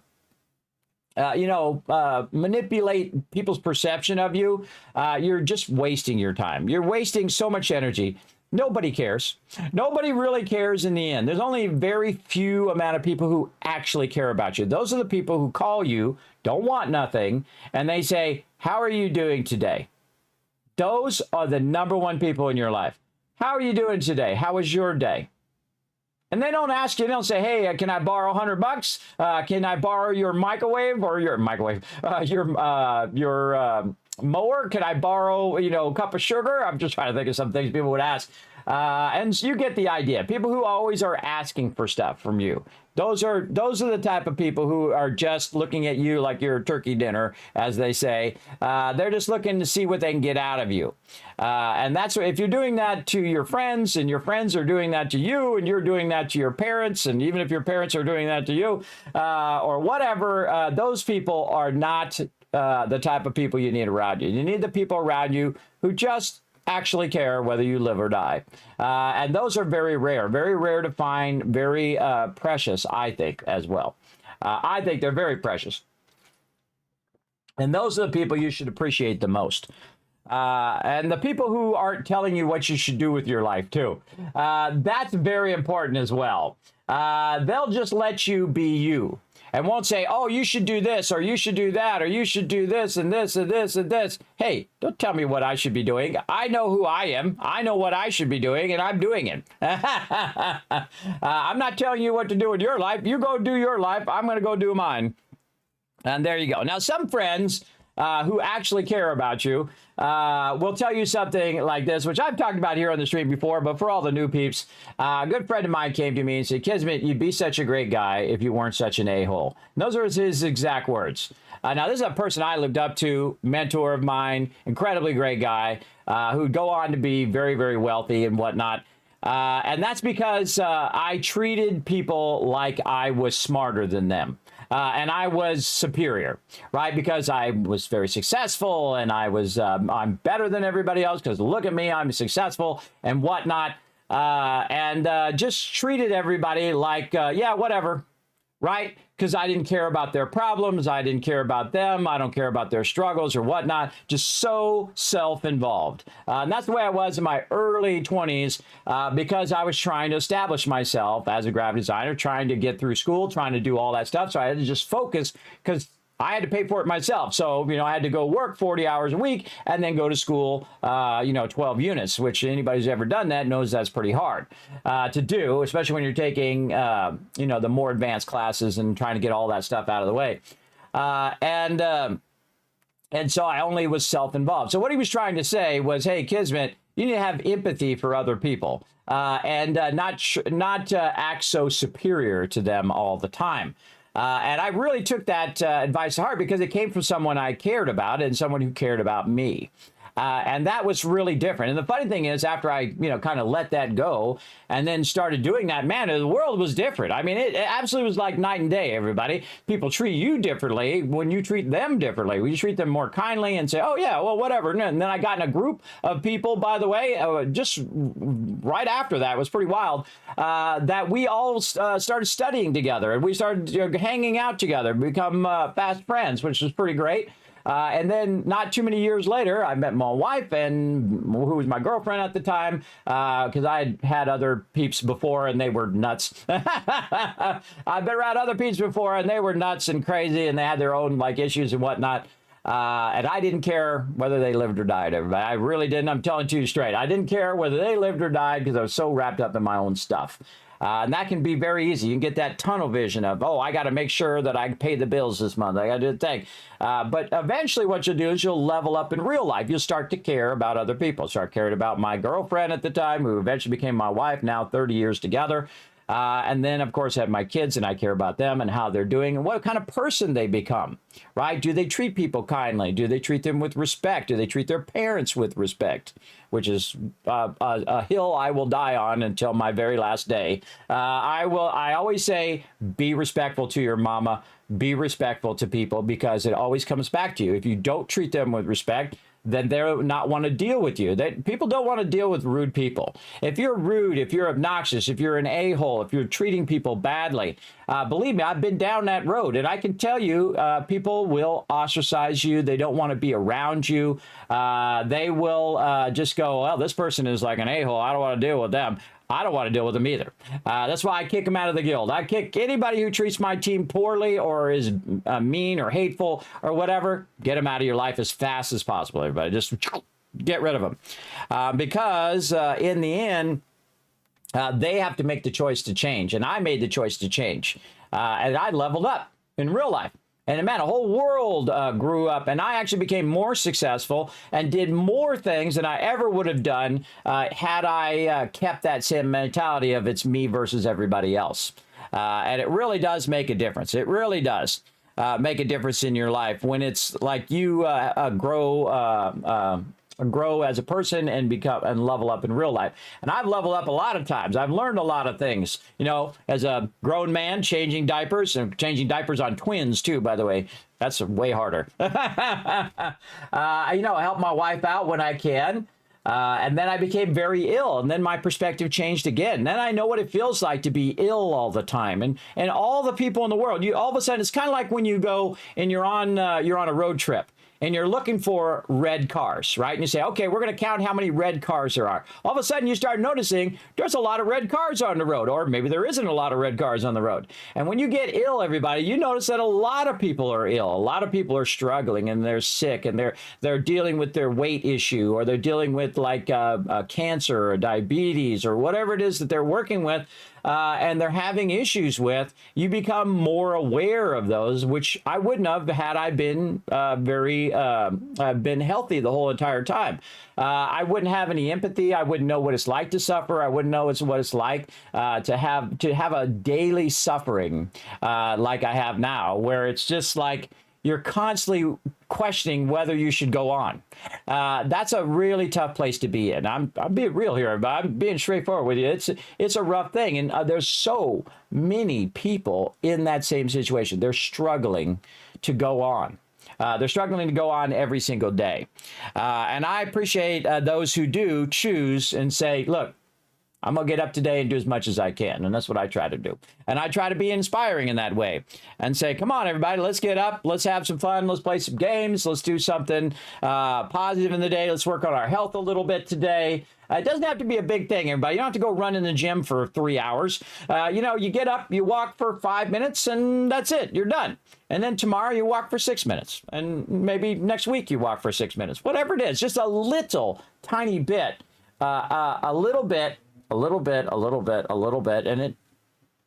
Speaker 3: manipulate people's perception of you, you're just wasting your time. You're wasting so much energy. Nobody cares. Nobody really cares in the end. There's only very few amount of people who actually care about you. Those are the people who call you, don't want nothing, and they say, "How are you doing today?" Those are the number one people in your life. How are you doing today? How was your day? And they don't ask you, they don't say, "Hey, can I borrow $100? Can I borrow your microwave or your mower? Can I borrow, a cup of sugar?" I'm just trying to think of some things people would ask. And you get the idea. People who always are asking for stuff from you. Those are the type of people who are just looking at you like you're a turkey dinner, as they say. They're just looking to see what they can get out of you. And that's if you're doing that to your friends, and your friends are doing that to you, and you're doing that to your parents, and even if your parents are doing that to you, or whatever, those people are not the type of people you need around you. You need the people around you who just actually care whether you live or die. And those are very rare to find, very precious, I think, as well. I think they're very precious. And those are the people you should appreciate the most. And the people who aren't telling you what you should do with your life, too. That's very important as well. They'll just let you be you. And won't say, "Oh, you should do this, or you should do that, or you should do this and this and this and this." Hey, don't tell me what I should be doing. I know who I am. I know what I should be doing, and I'm doing it. I'm not telling you what to do with your life. You go do your life. I'm going to go do mine. And there you go. Now, some friends who actually care about you will tell you something like this, which I've talked about here on the stream before, but for all the new peeps, a good friend of mine came to me and said, "Kismet, you'd be such a great guy if you weren't such an a-hole." And those are his exact words. Now, this is a person I looked up to, mentor of mine, incredibly great guy, who'd go on to be very, very wealthy and whatnot. And that's because I treated people like I was smarter than them. And I was superior, right? Because I was very successful, and I'm better than everybody else because look at me, I'm successful and whatnot. And just treated everybody like, yeah, whatever, right? Because I didn't care about their problems. I didn't care about them. I don't care about their struggles or whatnot. Just so self-involved. And that's the way I was in my early 20s because I was trying to establish myself as a graphic designer, trying to get through school, trying to do all that stuff. So I had to just focus because I had to pay for it myself. So, I had to go work 40 hours a week and then go to school, 12 units, which anybody who's ever done that knows that's pretty hard to do, especially when you're taking, the more advanced classes and trying to get all that stuff out of the way. And so I only was self-involved. So what he was trying to say was, "Hey, Kismet, you need to have empathy for other people and not act so superior to them all the time." And I really took that advice to heart because it came from someone I cared about and someone who cared about me. And that was really different. And the funny thing is, after I, kind of let that go and then started doing that, man, the world was different. I mean, it absolutely was like night and day, everybody. People treat you differently when you treat them differently. When you treat them more kindly and say, "Oh, yeah, well, whatever." And then I got in a group of people, by the way, just right after that, it was pretty wild, that we all started studying together. And we started hanging out together, become fast friends, which was pretty great. And then not too many years later, I met my wife, and who was my girlfriend at the time, because I had other peeps before, and they were nuts. I've been around other peeps before, and they were nuts and crazy, and they had their own issues and whatnot. And I didn't care whether they lived or died, everybody. I really didn't. I'm telling you straight. I didn't care whether they lived or died because I was so wrapped up in my own stuff. And that can be very easy. You can get that tunnel vision of, oh, I got to make sure that I pay the bills this month. I got to do the thing. But eventually what you'll do is you'll level up in real life. You'll start to care about other people. Start caring about my girlfriend at the time, who eventually became my wife, now 30 years together. And then, of course, I have my kids, and I care about them and how they're doing and what kind of person they become, right? Do they treat people kindly? Do they treat them with respect? Do they treat their parents with respect? Which is a hill I will die on until my very last day. I always say, be respectful to your mama. Be respectful to people, because it always comes back to you. If you don't treat them with respect, then they'll not want to deal with you. People don't want to deal with rude people. If you're rude, if you're obnoxious, if you're an a-hole, if you're treating people badly, believe me, I've been down that road, and I can tell you, people will ostracize you. They don't want to be around you. They will just go, well, this person is like an a-hole. I don't want to deal with them. I don't want to deal with them either. That's why I kick them out of the guild. I kick anybody who treats my team poorly or is mean or hateful or whatever. Get them out of your life as fast as possible, everybody. Just get rid of them. Because in the end, they have to make the choice to change. And I made the choice to change. And I leveled up in real life. And man, a whole world grew up, and I actually became more successful and did more things than I ever would have done had I kept that same mentality of it's me versus everybody else. And it really does make a difference. It really does make a difference in your life when it's like you grow as a person and become and level up in real life. And I've leveled up a lot of times. I've learned a lot of things, you know, as a grown man, changing diapers, and changing diapers on twins too, by the way. That's way harder. You know, I help my wife out when I can. And then I became very ill, and then my perspective changed again. Then I know what it feels like to be ill all the time, and all the people in the world. You all of a sudden, it's kind of like when you go and you're on a road trip. And you're looking for red cars, right? And you say, okay, we're going to count how many red cars there are. All of a sudden, you start noticing there's a lot of red cars on the road, or maybe there isn't a lot of red cars on the road. And when you get ill, everybody, you notice that a lot of people are ill. A lot of people are struggling, and they're sick, and they're dealing with their weight issue, or they're dealing with like cancer or diabetes or whatever it is that they're working with. And they're having issues with, you become more aware of those, which I wouldn't have had I been been healthy the whole entire time. I wouldn't have any empathy. I wouldn't know what it's like to suffer. I wouldn't know what it's like to have a daily suffering like I have now, where it's just like you're constantly questioning whether you should go on. That's a really tough place to be in. I'm being real here, but I'm being straightforward with you. It's a rough thing, and there's so many people in that same situation. They're struggling to go on. They're struggling to go on every single day. And I appreciate those who do choose and say, look, I'm going to get up today and do as much as I can. And that's what I try to do. And I try to be inspiring in that way and say, come on, everybody, let's get up. Let's have some fun. Let's play some games. Let's do something positive in the day. Let's work on our health a little bit today. It doesn't have to be a big thing, everybody. You don't have to go run in the gym for 3 hours. You know, you get up, you walk for 5 minutes, and that's it. You're done. And then tomorrow you walk for 6 minutes. And maybe next week you walk for 6 minutes. Whatever it is, just a little tiny bit, a little bit, and it,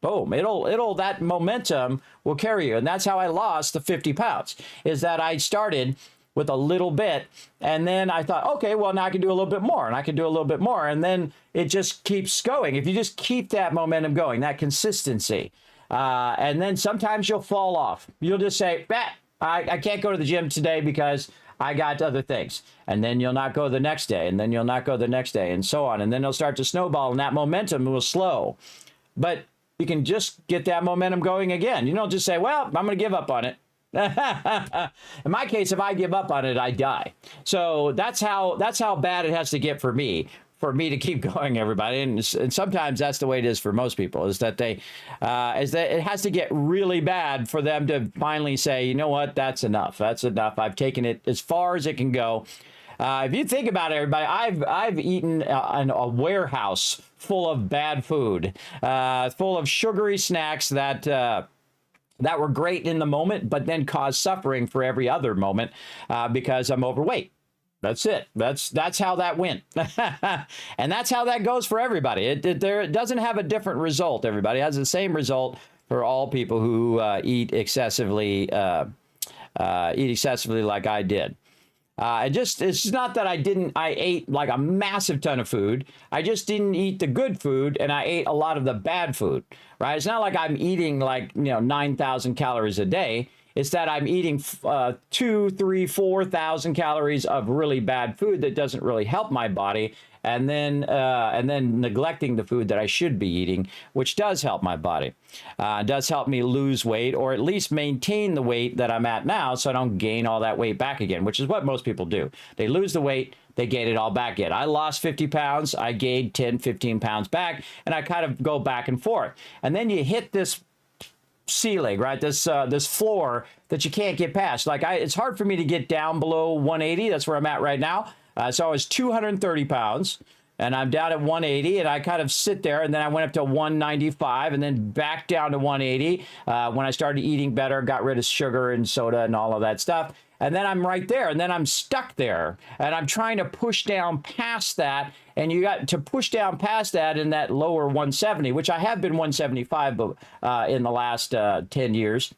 Speaker 3: boom, it'll, that momentum will carry you. And that's how I lost the 50 pounds, is that I started with a little bit, and then I thought, okay, well, now I can do a little bit more, and I can do a little bit more, and then it just keeps going. If you just keep that momentum going, that consistency, and then sometimes you'll fall off. You'll just say, I can't go to the gym today because I got other things. And then you'll not go the next day, and then you'll not go the next day, and so on. And then it'll start to snowball, and that momentum will slow. But you can just get that momentum going again. You don't just say, well, I'm going to give up on it. In my case, if I give up on it, I die. So that's how bad it has to get for me to keep going, everybody. And sometimes that's the way it is for most people, is that it has to get really bad for them to finally say, you know what, that's enough. That's enough. I've taken it as far as it can go. If you think about it, everybody, I've eaten a warehouse full of bad food, full of sugary snacks that that were great in the moment, but then cause suffering for every other moment because I'm overweight. That's it. That's how that went. And that's how that goes for everybody. It doesn't have a different result, everybody. It has the same result for all people who eat excessively like I did. It's not that I ate like a massive ton of food. I just didn't eat the good food, and I ate a lot of the bad food, right? It's not like I'm eating like, 9,000 calories a day. It's that I'm eating 2, 3, 4,000 calories of really bad food that doesn't really help my body, and then neglecting the food that I should be eating, which does help my body. Does help me lose weight, or at least maintain the weight that I'm at now, so I don't gain all that weight back again, which is what most people do. They lose the weight, they gain it all back again. I lost 50 pounds, I gained 10, 15 pounds back, and I kind of go back and forth. And then you hit this ceiling, right? This floor that you can't get past. Like it's hard for me to get down below 180. That's where I'm at right now. So I was 230 pounds, and I'm down at 180, and I kind of sit there, and then I went up to 195, and then back down to 180 when I started eating better, got rid of sugar and soda and all of that stuff. And then I'm right there, and then I'm stuck there, and I'm trying to push down past that, and you got to push down past that in that lower 170, which I have been 175 in the last 10 years.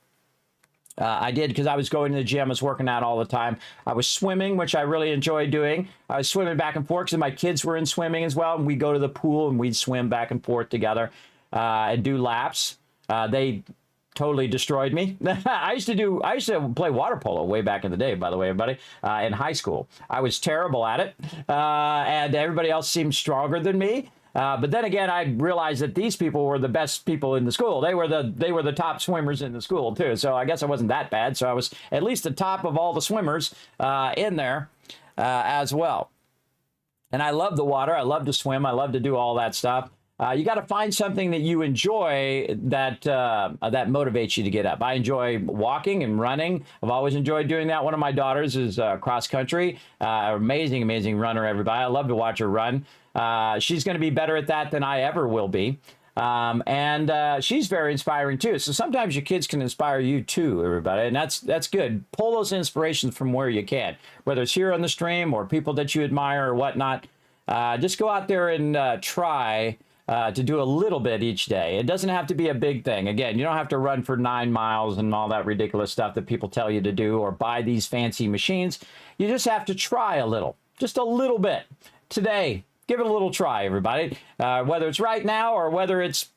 Speaker 3: I did because I was going to the gym, I was working out all the time. I was swimming, which I really enjoyed doing. I was swimming back and forth because my kids were in swimming as well, and we'd go to the pool, and we'd swim back and forth together and do laps. They totally destroyed me. I used to play water polo way back in the day, by the way, everybody, in high school. I was terrible at it, and everybody else seemed stronger than me. But then again, I realized that these people were the best people in the school. They were the top swimmers in the school too. So I guess I wasn't that bad. So I was at least the top of all the swimmers in there as well. And I love the water. I love to swim. I love to do all that stuff. You got to find something that you enjoy that motivates you to get up. I enjoy walking and running. I've always enjoyed doing that. One of my daughters is cross country, amazing runner. Everybody, I love to watch her run. She's going to be better at that than I ever will be. And she's very inspiring too. So sometimes your kids can inspire you too, everybody, and that's good. Pull those inspirations from where you can, whether it's here on the stream or people that you admire or whatnot. Just go out there and try to do a little bit each day. It doesn't have to be a big thing. Again, you don't have to run for 9 miles and all that ridiculous stuff that people tell you to do, or buy these fancy machines. You just have to try a little, just a little bit today. Give it a little try, everybody, whether it's right now or whether it's,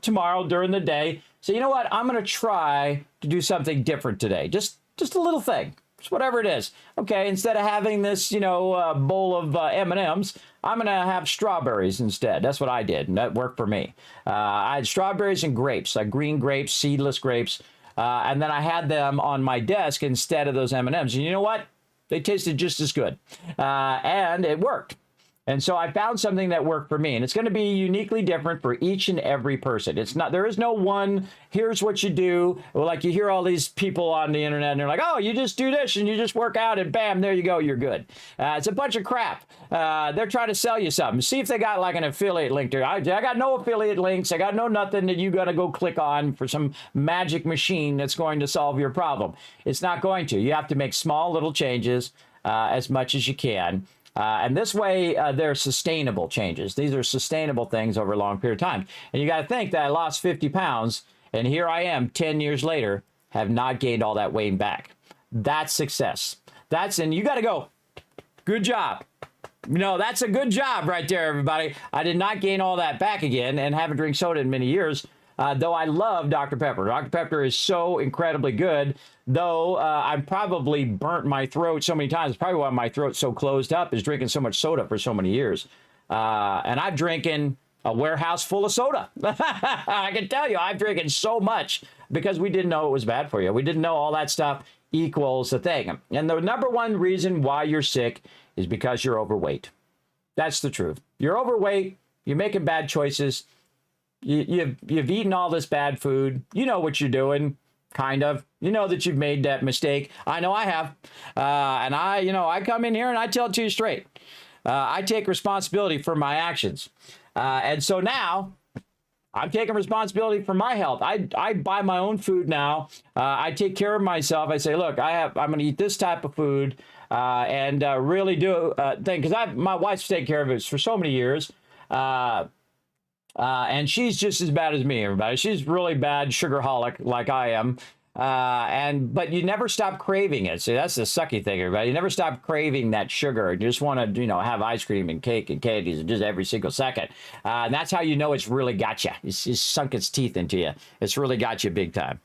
Speaker 3: tomorrow during the day. So you know what? I'm going to try to do something different today. Just a little thing. Just whatever it is. Okay, instead of having this, bowl of M&Ms, I'm going to have strawberries instead. That's what I did, and that worked for me. I had strawberries and grapes, like green grapes, seedless grapes, and then I had them on my desk instead of those M&Ms. And you know what? They tasted just as good, and it worked. And so I found something that worked for me, and it's going to be uniquely different for each and every person. There is no one, here's what you do. Well, like you hear all these people on the internet and they're like, oh, you just do this and you just work out and bam, there you go, you're good. It's a bunch of crap. They're trying to sell you something. See if they got like an affiliate link there. I got no affiliate links. I got no nothing that you got to go click on for some magic machine that's going to solve your problem. It's not going to. You have to make small little changes as much as you can. And this way, they're sustainable changes. These are sustainable things over a long period of time. And you got to think that I lost 50 pounds, and here I am 10 years later, have not gained all that weight back. That's success. And you got to go, good job. That's a good job right there, everybody. I did not gain all that back again and haven't drank soda in many years, though I love Dr. Pepper. Dr. Pepper is so incredibly good. Though I've probably burnt my throat so many times. Probably why my throat's so closed up is drinking so much soda for so many years. And I'm drinking a warehouse full of soda. I can tell you, I'm drinking so much because we didn't know it was bad for you. We didn't know all that stuff equals the thing. And the number one reason why you're sick is because you're overweight. That's the truth. You're overweight. You're making bad choices. You've eaten all this bad food. You know what you're doing. Kind of. You know that you've made that mistake. I know I have. And I come in here and I tell it to you straight. I take responsibility for my actions. And so now I'm taking responsibility for my health. I buy my own food now. I take care of myself. I say, look, I'm going to eat this type of food and really do thing, because my wife's taken care of it for so many years. And she's just as bad as me, everybody. She's really bad sugarholic like I am. But you never stop craving it. See, that's the sucky thing, everybody. You never stop craving that sugar. You just want to, have ice cream and cake and candies just every single second. And that's how you know it's really got you. It's sunk its teeth into you. It's really got you big time.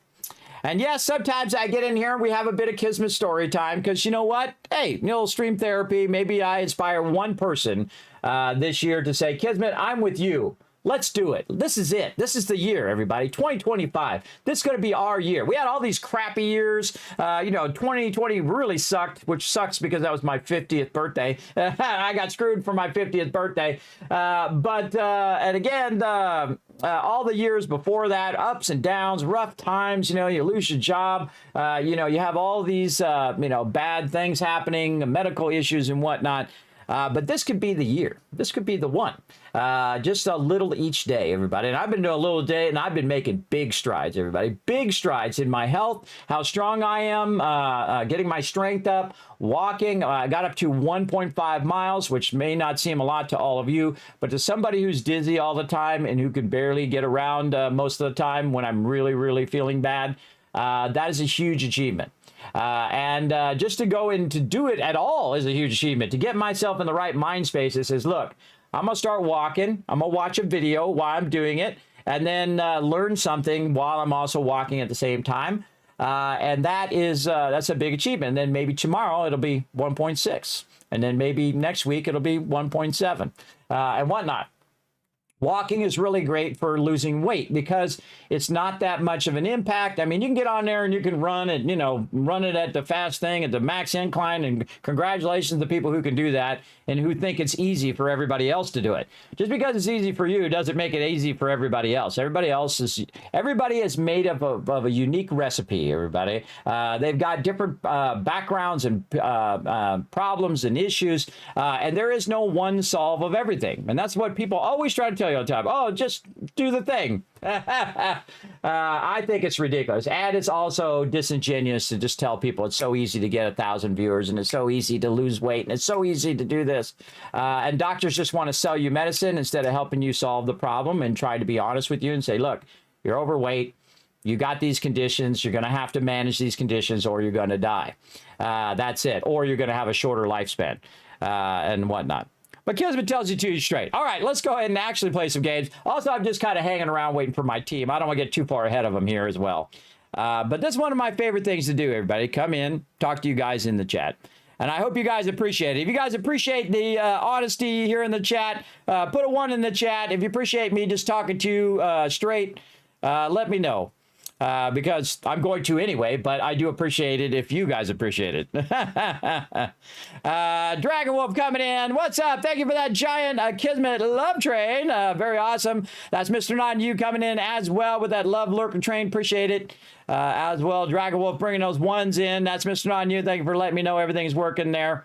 Speaker 3: And yes, sometimes I get in here and we have a bit of Kismet story time, because you know what? Hey, stream therapy. Maybe I inspire one person this year to say, Kismet, I'm with you. Let's do it. This is it. This is the year, everybody. 2025. This is going to be our year. We had all these crappy years. 2020 really sucked, which sucks because that was my 50th birthday. I got screwed for my 50th birthday. And again, all the years before that, ups and downs, rough times, you lose your job. You have all these, bad things happening, medical issues and whatnot. But this could be the year. This could be the one. Just a little each day, everybody. And I've been doing a little day, and I've been making big strides, everybody. Big strides in my health, how strong I am, getting my strength up, walking. I got up to 1.5 miles, which may not seem a lot to all of you, but to somebody who's dizzy all the time and who can barely get around most of the time when I'm really, really feeling bad, that is a huge achievement. Just to go in to do it at all is a huge achievement. To get myself in the right mind space, it says, look, I'm going to start walking. I'm going to watch a video while I'm doing it, and then learn something while I'm also walking at the same time. And that's a big achievement. And then maybe tomorrow it'll be 1.6. And then maybe next week it'll be 1.7 and whatnot. Walking is really great for losing weight because it's not that much of an impact. I mean, you can get on there and you can run it, run it at the fast thing, at the max incline, and congratulations to people who can do that and who think it's easy for everybody else to do it. Just because it's easy for you doesn't make it easy for everybody else. Everybody is made up of a unique recipe, everybody. They've got different backgrounds and problems and issues, and there is no one solve of everything. And that's what people always try to tell you all the time. Oh, just do the thing. I think it's ridiculous. And it's also disingenuous to just tell people it's so easy to get 1,000 viewers and it's so easy to lose weight and it's so easy to do this. And doctors just want to sell you medicine instead of helping you solve the problem and try to be honest with you and say, look, you're overweight. You got these conditions. You're going to have to manage these conditions or you're going to die. That's it. Or you're going to have a shorter lifespan and whatnot. But Kismet tells you 2 straight. All right, let's go ahead and actually play some games. Also, I'm just kind of hanging around waiting for my team. I don't want to get too far ahead of them here as well. But that's one of my favorite things to do, everybody. Come in, talk to you guys in the chat. And I hope you guys appreciate it. If you guys appreciate the honesty here in the chat, put a 1 in the chat. If you appreciate me just talking to you straight, let me know. Because I'm going to anyway, but I do appreciate it if you guys appreciate it. Dragon Wolf coming in. What's up? Thank you for that giant Kismet love train. Very awesome. That's Mr. Not You coming in as well with that love lurker train. Appreciate it as well. Dragon Wolf bringing those 1s in. That's Mr. Not You. Thank you for letting me know everything's working there.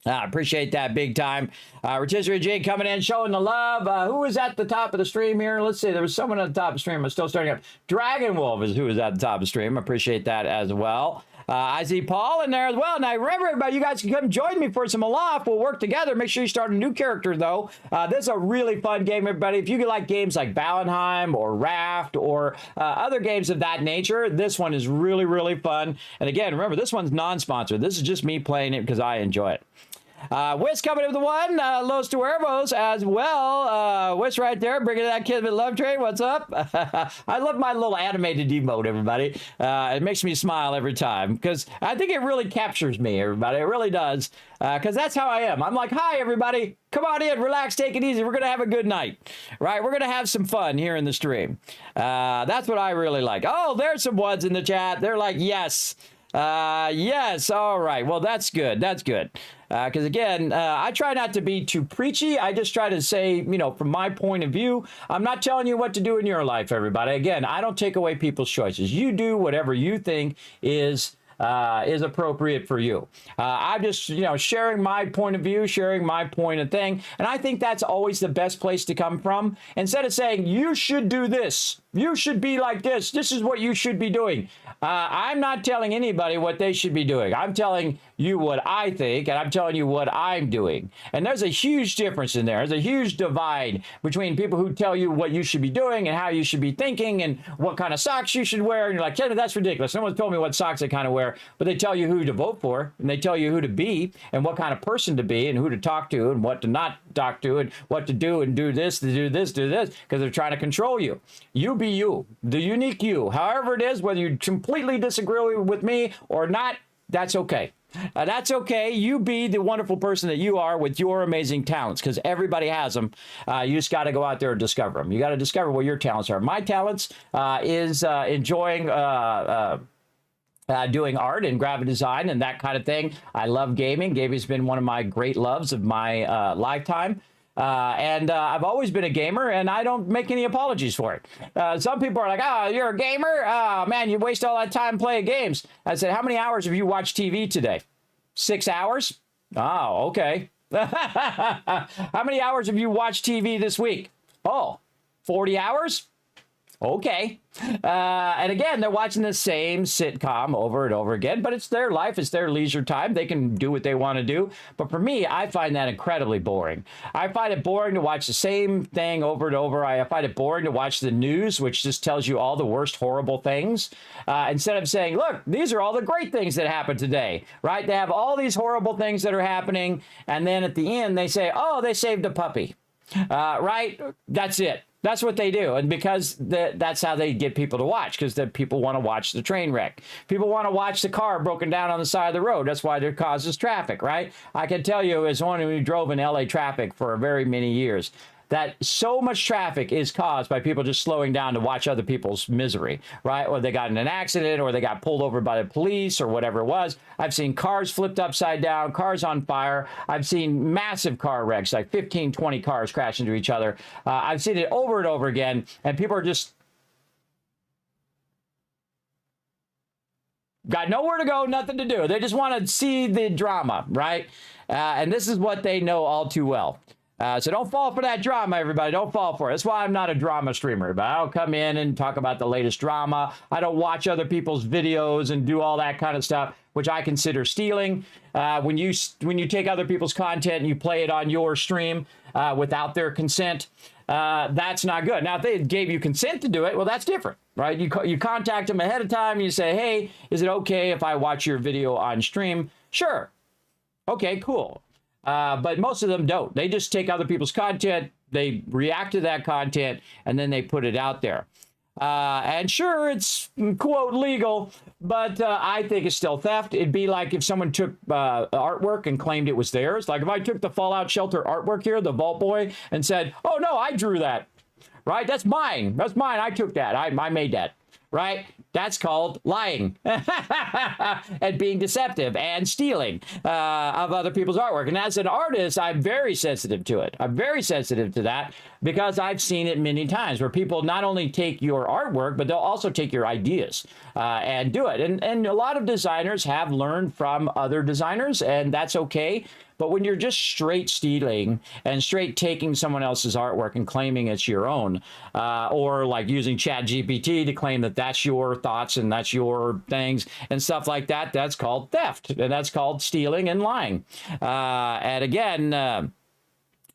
Speaker 3: I appreciate that big time. Rotisserie J coming in, showing the love. Who was at the top of the stream here? Let's see. There was someone at the top of the stream. I'm still starting up. Dragon Wolf is who was at the top of the stream. Appreciate that as well. I see Paul in there as well. Now, remember, everybody, you guys can come join me for some Aloft. We'll work together. Make sure you start a new character, though. This is a really fun game, everybody. If you like games like Valheim or Raft or other games of that nature, this one is really, really fun. And again, remember, this one's non-sponsored. This is just me playing it because I enjoy it. Wiz coming in with the 1. Los Tuervos as well. Wiz right there, bringing that Kismet love train. What's up? I love my little animated emote, everybody. It makes me smile every time because I think it really captures me, everybody. It really does because that's how I am. I'm like, hi, everybody. Come on in, relax, take it easy. We're going to have a good night, right? We're going to have some fun here in the stream. That's what I really like. Oh, there's some 1s in the chat. They're like, yes. Yes. All right. Well, that's good. That's good. Because again, I try not to be too preachy. I just try to say, from my point of view, I'm not telling you what to do in your life, everybody. Again, I don't take away people's choices. You do whatever you think is is appropriate for you. I'm just, sharing my point of view, sharing my point of thing. And I think that's always the best place to come from. Instead of saying, you should do this, you should be like this, this is what you should be doing. I'm not telling anybody what they should be doing. I'm telling you what I think, and I'm telling you what I'm doing. And there's a huge difference in there. There's a huge divide between people who tell you what you should be doing and how you should be thinking and what kind of socks you should wear. And you're like, yeah, that's ridiculous. No one's told me what socks I kind of wear, but they tell you who to vote for, and they tell you who to be and what kind of person to be and who to talk to and what to not talk to and what to do and do this, because they're trying to control you. You be you, the unique you. However it is, whether you completely disagree with me or not, that's okay. That's okay. You be the wonderful person that you are with your amazing talents, because everybody has them. You just got to go out there and discover them. You got to discover what your talents are. My talents is enjoying doing art and graphic design and that kind of thing. I love gaming. Gaming's been one of my great loves of my lifetime. And I've always been a gamer, and I don't make any apologies for it. Some people are like, oh, you're a gamer? Oh, man, you waste all that time playing games. I said, how many hours have you watched TV today? 6 hours? Oh, okay. How many hours have you watched TV this week? Oh, 40 hours? Okay. And again, they're watching the same sitcom over and over again, but it's their life. It's their leisure time. They can do what they want to do. But for me, I find that incredibly boring. I find it boring to watch the same thing over and over. I find it boring to watch the news, which just tells you all the worst, horrible things. Instead of saying, look, these are all the great things that happened today, right? They have all these horrible things that are happening. And then at the end, they say, oh, they saved a puppy, right? That's it. That's what they do. And because that's how they get people to watch, because the people want to watch the train wreck. People want to watch the car broken down on the side of the road. That's why it causes traffic, right? I can tell you, as one who drove in LA traffic for very many years, that so much traffic is caused by people just slowing down to watch other people's misery, right? Or they got in an accident, or they got pulled over by the police, or whatever it was. I've seen cars flipped upside down, cars on fire. I've seen massive car wrecks, like 15, 20 cars crash into each other. I've seen it over and over again, and people are just got nowhere to go, nothing to do. They just want to see the drama, right? And this is what they know all too well. So don't fall for that drama, everybody. Don't fall for it. That's why I'm not a drama streamer. But I don't come in and talk about the latest drama. I don't watch other people's videos and do all that kind of stuff, which I consider stealing. When you take other people's content and you play it on your stream without their consent, that's not good. Now, if they gave you consent to do it, well, that's different, right? You contact them ahead of time and you say, hey, is it okay if I watch your video on stream? Sure. Okay, cool. But most of them don't. They just take other people's content, they react to that content, and then they put it out there. And sure, it's, quote, legal, but I think it's still theft. It'd be like if someone took artwork and claimed it was theirs. Like if I took the Fallout Shelter artwork here, the Vault Boy, and said, oh, no, I drew that, right? That's mine. That's mine. I took that. I made that. Right? That's called lying and being deceptive and stealing of other people's artwork. And as an artist, I'm very sensitive to it. I'm very sensitive to that because I've seen it many times where people not only take your artwork, but they'll also take your ideas and do it. And a lot of designers have learned from other designers, and that's okay. But when you're just straight stealing and straight taking someone else's artwork and claiming it's your own, or like using ChatGPT to claim that that's your thoughts and that's your things and stuff like that, that's called theft. And that's called stealing and lying. And again,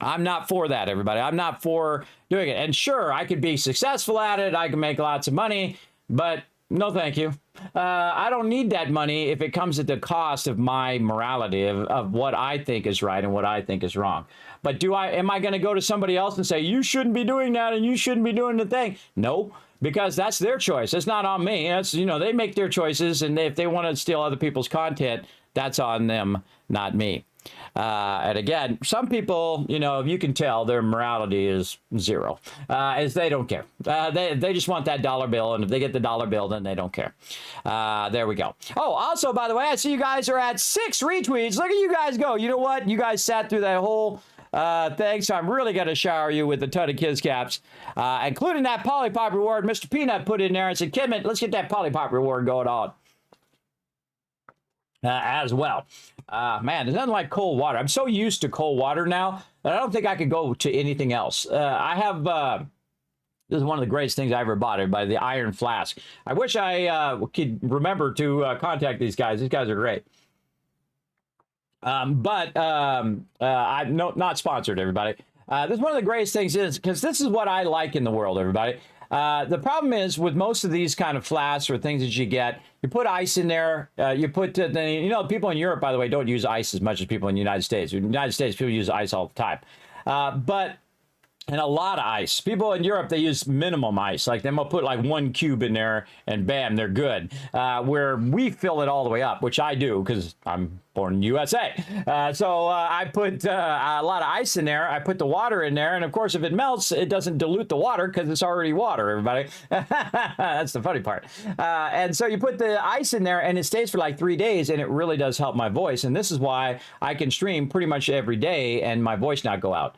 Speaker 3: I'm not for that, everybody. I'm not for doing it. And sure, I could be successful at it. I can make lots of money, but no, thank you. I don't need that money if it comes at the cost of my morality, of what I think is right and what I think is wrong. But am I going to go to somebody else and say, you shouldn't be doing that and you shouldn't be doing the thing? No, because that's their choice. It's not on me. That's, they make their choices. And if they want to steal other people's content, that's on them, not me. And again, some people, you can tell their morality is zero, as they don't care. They just want that dollar bill. And if they get the dollar bill, then they don't care. There we go. Oh, also, by the way, I see you guys are at 6 retweets. Look at you guys go. You know what? You guys sat through that whole thing. So I'm really going to shower you with a ton of kids caps, including that Polypop reward Mr. Peanut put in there and said, Kismet, let's get that Polypop reward going on. as well. Man, there's nothing like cold water. I'm so used to cold water now that I don't think I could go to anything else. I have, this is one of the greatest things I ever bought, everybody, the iron flask. I wish I could remember to contact these guys. These guys are great. I'm not sponsored, everybody. This is one of the greatest things is because this is what I like in the world, everybody. The problem is with most of these kind of flasks or things that you get, you put ice in there. You put, people in Europe, by the way, don't use ice as much as people in the United States. In the United States, people use ice all the time. And a lot of ice. People in Europe, they use minimum ice. Like they might put like 1 cube in there and bam, they're good. Where we fill it all the way up, which I do because I'm born in USA. So I put a lot of ice in there. I put the water in there. And of course, if it melts, it doesn't dilute the water because it's already water, everybody. That's the funny part. And so you put the ice in there and it stays for like 3 days and it really does help my voice. And this is why I can stream pretty much every day and my voice not go out.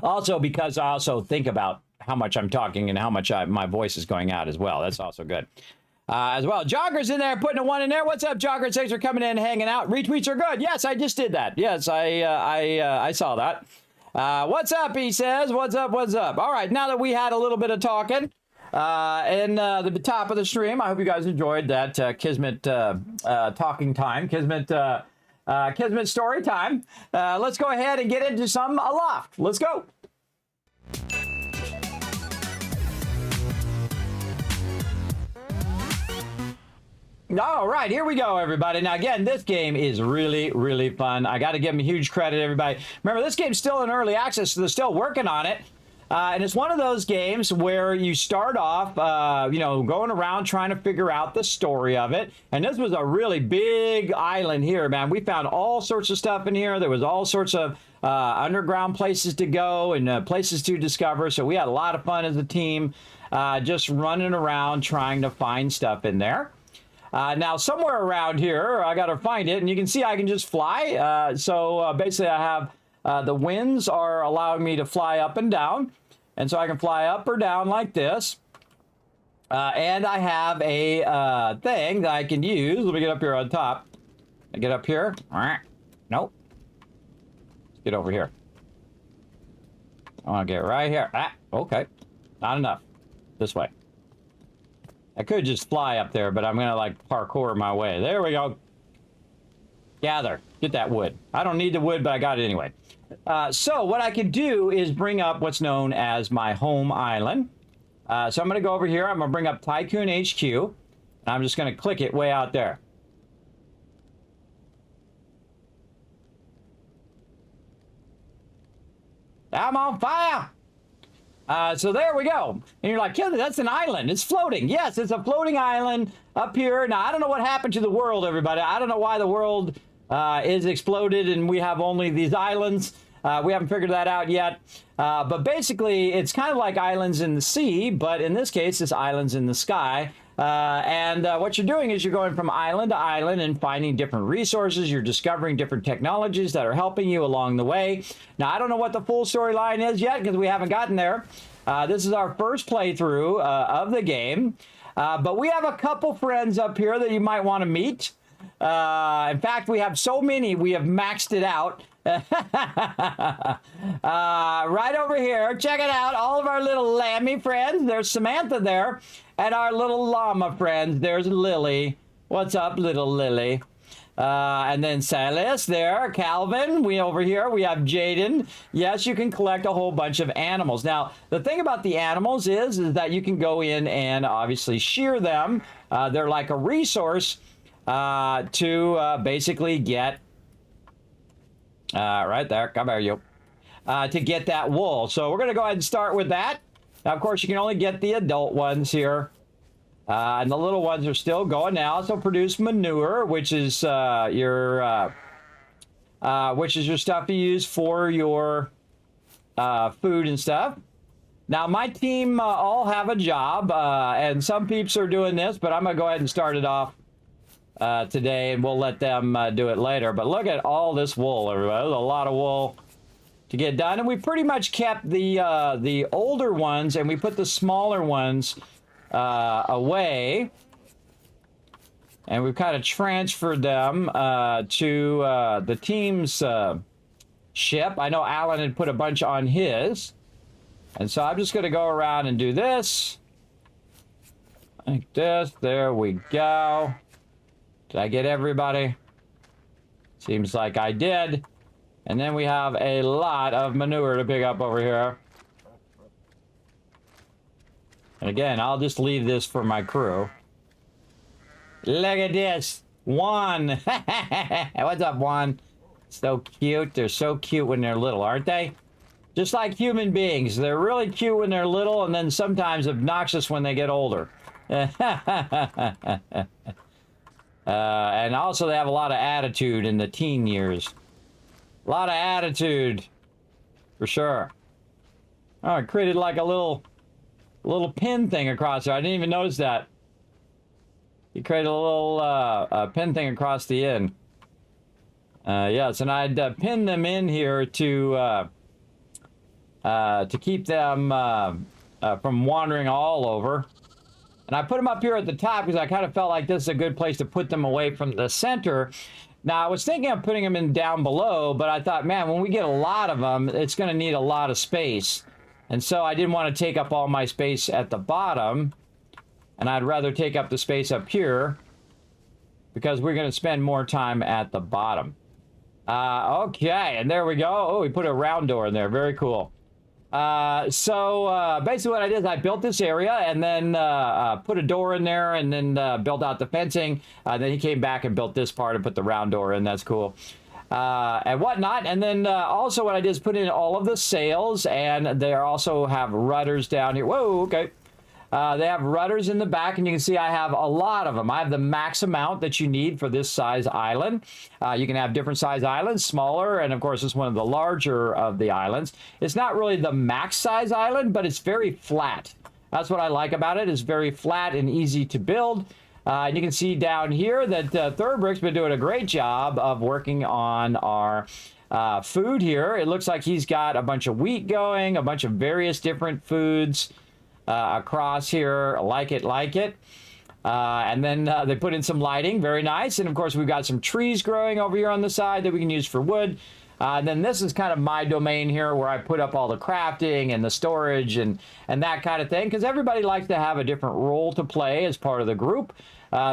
Speaker 3: Also, because I also think about how much I'm talking and how much my voice is going out as well. That's also good. As well, Jogger's in there putting a 1 in there. What's up, Jogger? Thanks for coming in and hanging out. Retweets are good. Yes, I just did that. Yes, I saw that. What's up, he says. What's up, what's up? All right, now that we had a little bit of talking in the top of the stream, I hope you guys enjoyed that Kismet talking time. Kismet story time. Let's go ahead and get into some Aloft. Let's go. All right, here we go, everybody. Now, again, this game is really, really fun. I got to give them huge credit, everybody. Remember, this game's still in early access, so they're still working on it. And it's one of those games where you start off, going around trying to figure out the story of it. And this was a really big island here, man. We found all sorts of stuff in here. There was all sorts of underground places to go and places to discover. So we had a lot of fun as a team, just running around trying to find stuff in there. Now, somewhere around here, I got to find it. And you can see I can just fly. So basically, I have the winds are allowing me to fly up and down. And so I can fly up or down like this. And I have a thing that I can use. Let me get up here on top. I get up here. Nope. Let's get over here. I want to get right here. Okay. Not enough. This way. I could just fly up there, but I'm going to like parkour my way. There we go. Gather. Get that wood. I don't need the wood, but I got it anyway. So what I can do is bring up what's known as my home island. So I'm going to go over here. I'm going to bring up Tycoon HQ. And I'm just going to click it way out there. I'm on fire. So there we go. And you're like, yeah, that's an island. It's floating. Yes, it's a floating island up here. Now, I don't know what happened to the world, everybody. I don't know why the world is exploded and we have only these islands. We haven't figured that out yet. But basically, it's kind of like islands in the sea, but in this case, it's islands in the sky. And what you're doing is you're going from island to island and finding different resources. You're discovering different technologies that are helping you along the way. Now, I don't know what the full storyline is yet because we haven't gotten there. This is our first playthrough of the game. But we have a couple friends up here that you might want to meet. In fact, we have so many, we have maxed it out. Right over here, check it out, all of our little lammy friends. There's Samantha there, and our little llama friends. There's Lily. What's up, little Lily? And then Silas there, Calvin. We over here, we have Jaden. Yes, you can collect a whole bunch of animals. Now, the thing about the animals is that you can go in and obviously shear them. They're like a resource to basically get right there, come here, you, to get that wool. So we're going to go ahead and start with that. Now, of course, you can only get the adult ones here. And the little ones are still going. They also produce manure, which is your stuff you use for your food and stuff. Now, my team all have a job, and some peeps are doing this, but I'm going to go ahead and start it off today, and we'll let them do it later. But look at all this wool, everybody. There's a lot of wool to get done, and we pretty much kept the older ones, and we put the smaller ones away. And we've kind of transferred them to the team's ship. I know Alan had put a bunch on his. And so I'm just going to go around and do this. Like this. There we go. Did I get everybody? Seems like I did. And then we have a lot of manure to pick up over here. And again, I'll just leave this for my crew. Look at this. Juan. What's up, Juan? So cute. They're so cute when they're little, aren't they? Just like human beings. They're really cute when they're little and then sometimes obnoxious when they get older. And also they have a lot of attitude in the teen years. A lot of attitude. For sure. Oh, I created like a little pin thing across there. I didn't even notice that. You created a little pin thing across the end. Yes, and I'd pin them in here to keep them from wandering all over. And I put them up here at the top because I kind of felt like this is a good place to put them away from the center. Now, I was thinking of putting them in down below, but I thought, man, when we get a lot of them, it's going to need a lot of space. And so I didn't want to take up all my space at the bottom. And I'd rather take up the space up here because we're going to spend more time at the bottom. Okay, and there we go. Oh, we put a round door in there. Very cool. So basically what I did is I built this area and then put a door in there and then built out the fencing. Then he came back and built this part and put the round door in. That's cool. And whatnot. And then also what I did is put in all of the sails, and they also have rudders down here. Whoa, okay. They have rudders in the back, and you can see I have a lot of them. I have the max amount that you need for this size island. You can have different size islands, smaller, and of course it's one of the larger of the islands. It's not really the max size island, but it's very flat. That's what I like about it. It's very flat and easy to build. And you can see down here that Thurbrick's been doing a great job of working on our food here. It looks like he's got a bunch of wheat going, a bunch of various different foods across here. Like it. And then they put in some lighting. Very nice. And of course, we've got some trees growing over here on the side that we can use for wood. And then this is kind of my domain here where I put up all the crafting and the storage and that kind of thing, because everybody likes to have a different role to play as part of the group.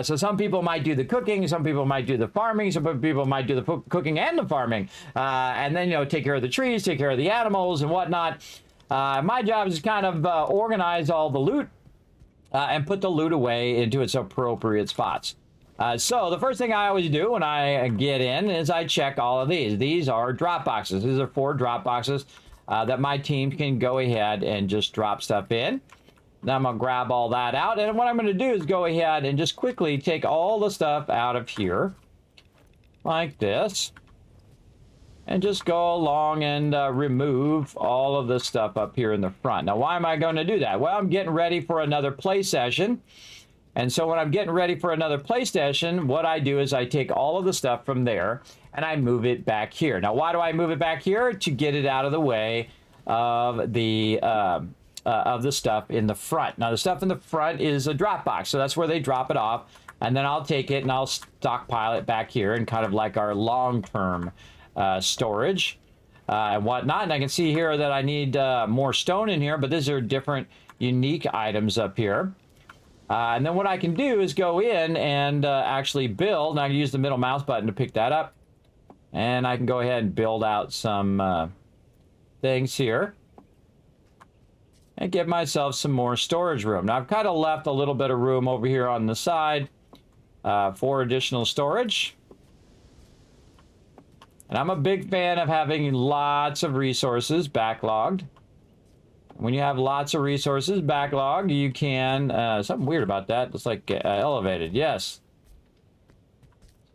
Speaker 3: So some people might do the cooking, some people might do the farming, some people might do the cooking and the farming. And then, you know, take care of the trees, take care of the animals and whatnot. My job is to kind of organize all the loot and put the loot away into its appropriate spots. So the first thing I always do when I get in is I check all of these. These are drop boxes. These are 4 drop boxes that my team can go ahead and just drop stuff in. Now I'm going to grab all that out. And what I'm going to do is go ahead and just quickly take all the stuff out of here like this. And just go along and remove all of the stuff up here in the front. Now, why am I going to do that? Well, I'm getting ready for another play session. And so when I'm getting ready for another play session, what I do is I take all of the stuff from there and I move it back here. Now, why do I move it back here? To get it out of the way of the stuff in the front. Now, the stuff in the front is a drop box, so that's where they drop it off. And then I'll take it and I'll stockpile it back here and kind of like our long-term storage and whatnot. And I can see here that I need more stone in here, but these are different unique items up here. And then what I can do is go in and actually build. And I can use the middle mouse button to pick that up. And I can go ahead and build out some things here. And get myself some more storage room. Now I've kind of left a little bit of room over here on the side for additional storage. And I'm a big fan of having lots of resources backlogged. When you have lots of resources backlogged, you can... something weird about that. It's like elevated. Yes.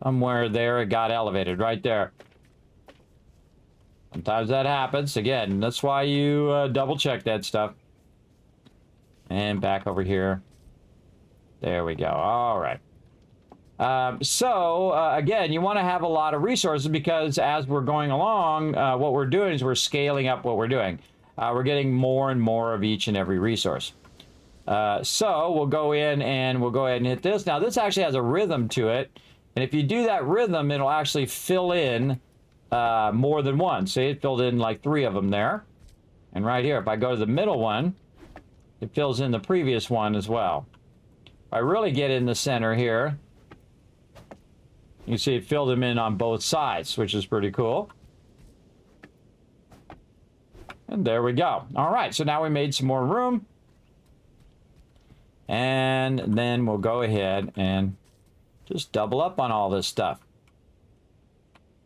Speaker 3: Somewhere there it got elevated. Right there. Sometimes that happens. Again, that's why you double check that stuff. And back over here. There we go. All right. Again, you want to have a lot of resources because as we're going along, what we're doing is we're scaling up what we're doing. We're getting more and more of each and every resource. So we'll go in and we'll go ahead and hit this. Now this actually has a rhythm to it. And if you do that rhythm, it'll actually fill in more than one. See, it filled in like 3 of them there. And right here, if I go to the middle one, it fills in the previous one as well. If I really get in the center here, you see it filled them in on both sides, which is pretty cool. And there we go. All right, so now we made some more room. And then we'll go ahead and just double up on all this stuff.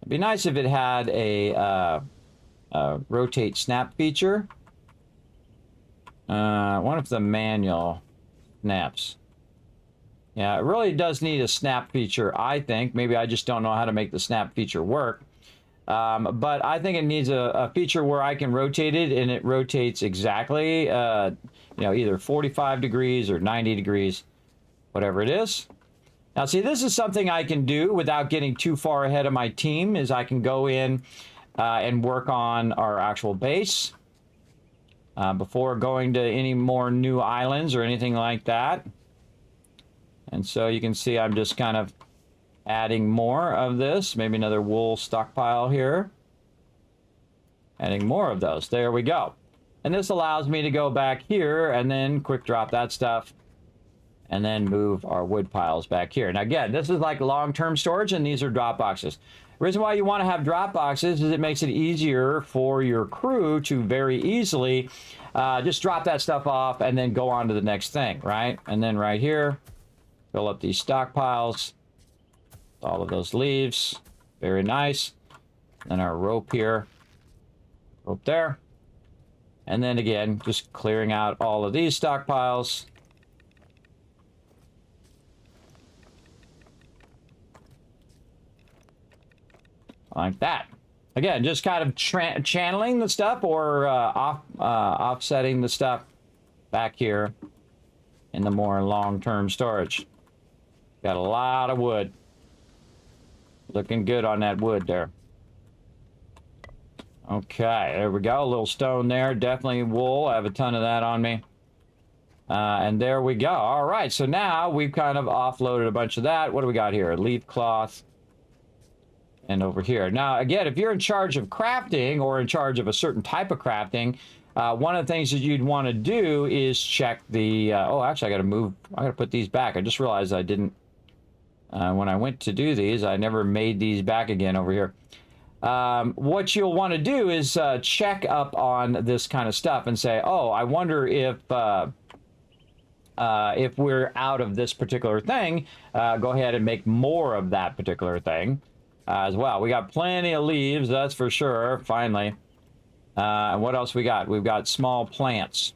Speaker 3: It'd be nice if it had a rotate snap feature. One of the manual snaps. Yeah, it really does need a snap feature, I think. Maybe I just don't know how to make the snap feature work. But I think it needs a feature where I can rotate it and it rotates exactly, you know, either 45 degrees or 90 degrees, whatever it is. Now, see, this is something I can do without getting too far ahead of my team, is I can go in and work on our actual base before going to any more new islands or anything like that. And so you can see I'm just kind of adding more of this, maybe another wool stockpile here. Adding more of those. There we go. And this allows me to go back here and then quick drop that stuff and then move our wood piles back here. And again, this is like long-term storage and these are drop boxes. The reason why you want to have drop boxes is it makes it easier for your crew to very easily just drop that stuff off and then go on to the next thing, right? And then right here, fill up these stockpiles. All of those leaves. Very nice. And our rope here. Rope there. And then again, just clearing out all of these stockpiles. Like that. Again, just kind of channeling the stuff or offsetting the stuff back here in the more long-term storage. Got a lot of wood. Looking good on that wood there. Okay, there we go. A little stone there. Definitely wool. I have a ton of that on me. And there we go. All right, so now we've kind of offloaded a bunch of that. What do we got here? A leaf cloth. And over here. Now, again, if you're in charge of crafting or in charge of a certain type of crafting, one of the things that you'd want to do is check the... oh, actually, I got to move. I got to put these back. I just realized I didn't... when I went to do these, I never made these back again over here. What you'll want to do is check up on this kind of stuff and say, oh, I wonder if we're out of this particular thing, go ahead and make more of that particular thing as well. We got plenty of leaves, that's for sure, finally. And what else we got? We've got small plants.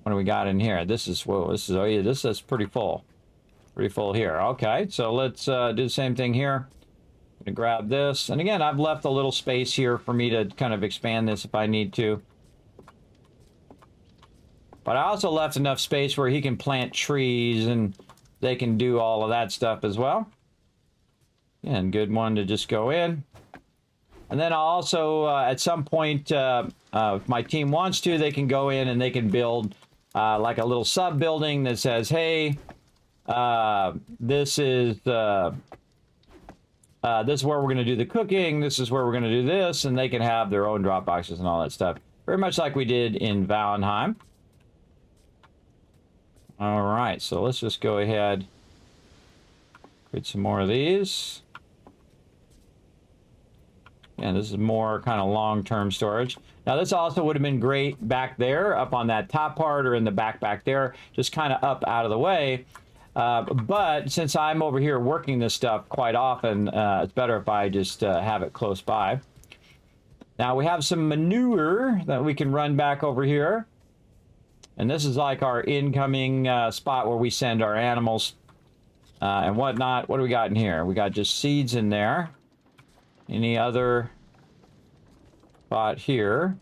Speaker 3: What do we got in here? This is, whoa, this is, oh yeah, this is pretty full. Pretty full here. Okay, so let's do the same thing here. I'm gonna grab this. And again, I've left a little space here for me to kind of expand this if I need to. But I also left enough space where he can plant trees and they can do all of that stuff as well. And good one to just go in. And then I'll also, at some point, if my team wants to, they can go in and they can build like a little sub-building that says, hey, this is where we're going to do the cooking. This is where we're going to do this. And they can have their own drop boxes and all that stuff. Very much like we did in Valheim. All right, so let's just go ahead. Create some more of these. And this is more kind of long-term storage. Now, this also would have been great back there, up on that top part or in the back there, just kind of up out of the way. But since I'm over here working this stuff quite often, it's better if I just have it close by. Now, we have some manure that we can run back over here. And this is like our incoming spot where we send our animals and whatnot. What do we got in here? We got just seeds in there. Any other spot here?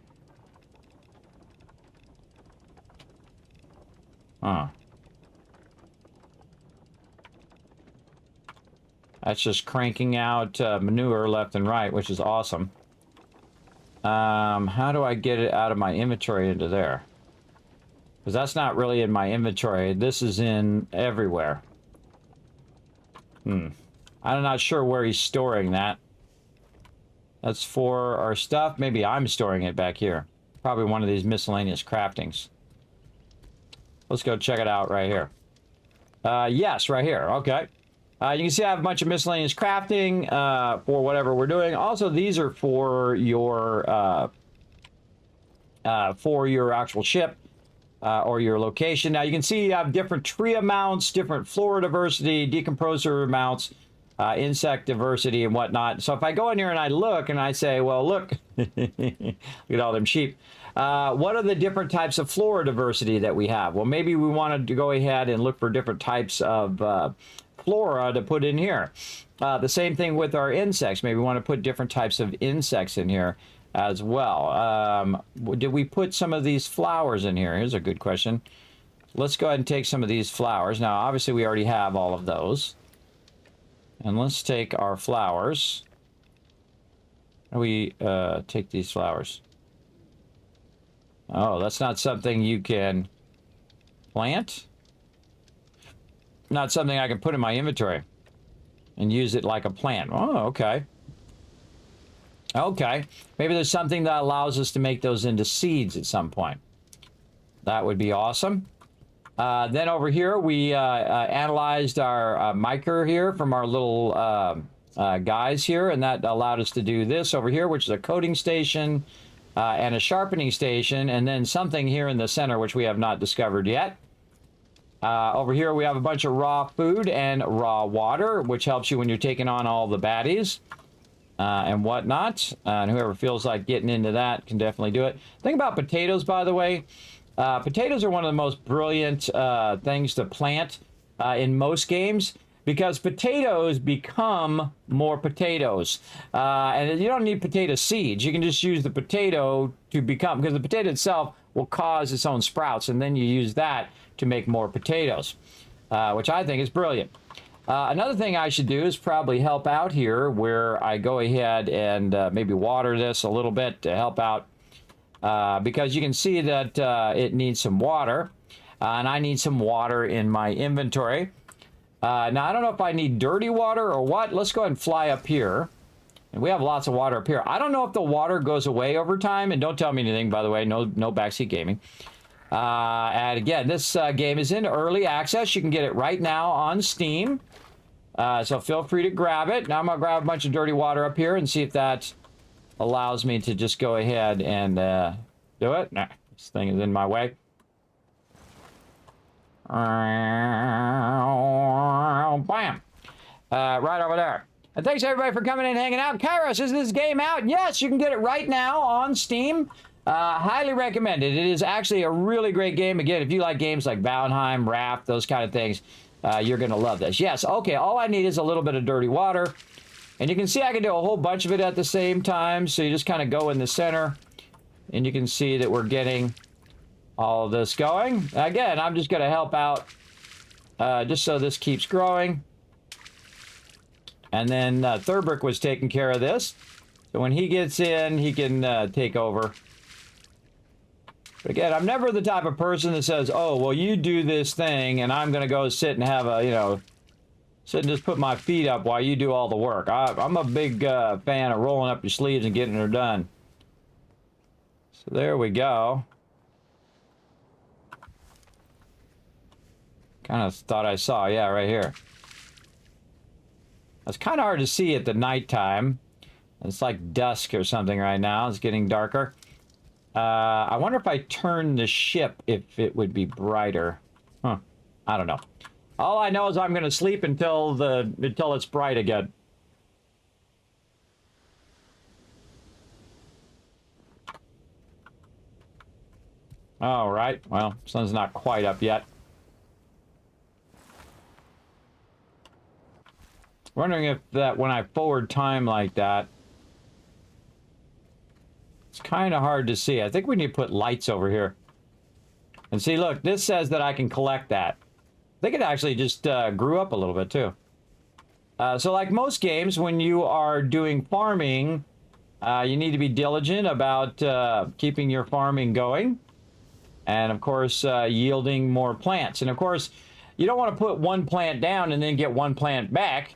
Speaker 3: Huh. That's just cranking out manure left and right, which is awesome. How do I get it out of my inventory into there? Because that's not really in my inventory. This is in everywhere. I'm not sure where he's storing that. That's for our stuff. Maybe I'm storing it back here. Probably one of these miscellaneous craftings. Let's go check it out right here. Yes, right here. Okay. You can see I have a bunch of miscellaneous crafting for whatever we're doing. Also, these are for your actual ship or your location. Now, you can see you have different tree amounts, different flora diversity, decomposer amounts, insect diversity, and whatnot. So if I go in here and I look and I say, well, look, look at all them sheep. What are the different types of flora diversity that we have? Well, maybe we wanted to go ahead and look for different types of flora to put in here. The same thing with our insects. Maybe we want to put different types of insects in here as well. Did we put some of these flowers in here? Here's a good question. Let's go ahead and take some of these flowers. Now, obviously, we already have all of those. And let's take our flowers. How do we take these flowers? Oh, that's not something you can plant? Not something I can put in my inventory and use it like a plant. Oh, okay. Okay. Maybe there's something that allows us to make those into seeds at some point. That would be awesome. Then over here, we analyzed our mica here from our little guys here, and that allowed us to do this over here, which is a coating station and a sharpening station, and then something here in the center, which we have not discovered yet. Over here, we have a bunch of raw food and raw water, which helps you when you're taking on all the baddies and whatnot. And whoever feels like getting into that can definitely do it. Think about potatoes, by the way. Potatoes are one of the most brilliant things to plant in most games because potatoes become more potatoes. And you don't need potato seeds. You can just use the potato to become, because the potato itself will cause its own sprouts, and then you use that to make more potatoes, which I think is brilliant. Another thing I should do is probably help out here where I go ahead and maybe water this a little bit to help out. Because you can see that it needs some water, and I need some water in my inventory. Now, I don't know if I need dirty water or what. Let's go ahead and fly up here. And we have lots of water up here. I don't know if the water goes away over time, and don't tell me anything, by the way. No backseat gaming. And again, this game is in early access. You can get it right now on Steam. So feel free to grab it. Now I'm going to grab a bunch of dirty water up here and see if that allows me to just go ahead and do it. Nah, this thing is in my way. Bam! Right over there. And thanks everybody for coming in and hanging out. Kairos, is this game out? Yes, you can get it right now on Steam. Highly recommended. It is actually a really great game. Again, if you like games like Valheim, Raft, those kind of things, you're going to love this. Yes, okay, all I need is a little bit of dirty water. And you can see I can do a whole bunch of it at the same time. So you just kind of go in the center. And you can see that we're getting all of this going. Again, I'm just going to help out just so this keeps growing. And then Thurbrick was taking care of this. So when he gets in, he can take over. But again, I'm never the type of person that says, oh, well, you do this thing, and I'm going to go sit and have a, you know, sit and just put my feet up while you do all the work. I'm a big fan of rolling up your sleeves and getting her done. So there we go. Kind of thought I saw, yeah, right here. It's kind of hard to see at the nighttime. It's like dusk or something right now. It's getting darker. I wonder if I turn the ship, if it would be brighter. Huh. I don't know. All I know is I'm going to sleep until it's bright again. All right. Well, sun's not quite up yet. Wondering if that when I forward time like that, it's kind of hard to see. I think we need to put lights over here. And see, look, this says that I can collect that. I think it actually just grew up a little bit too. So like most games, when you are doing farming, you need to be diligent about keeping your farming going. and of course yielding more plants. And of course, you don't want to put one plant down and then get one plant back.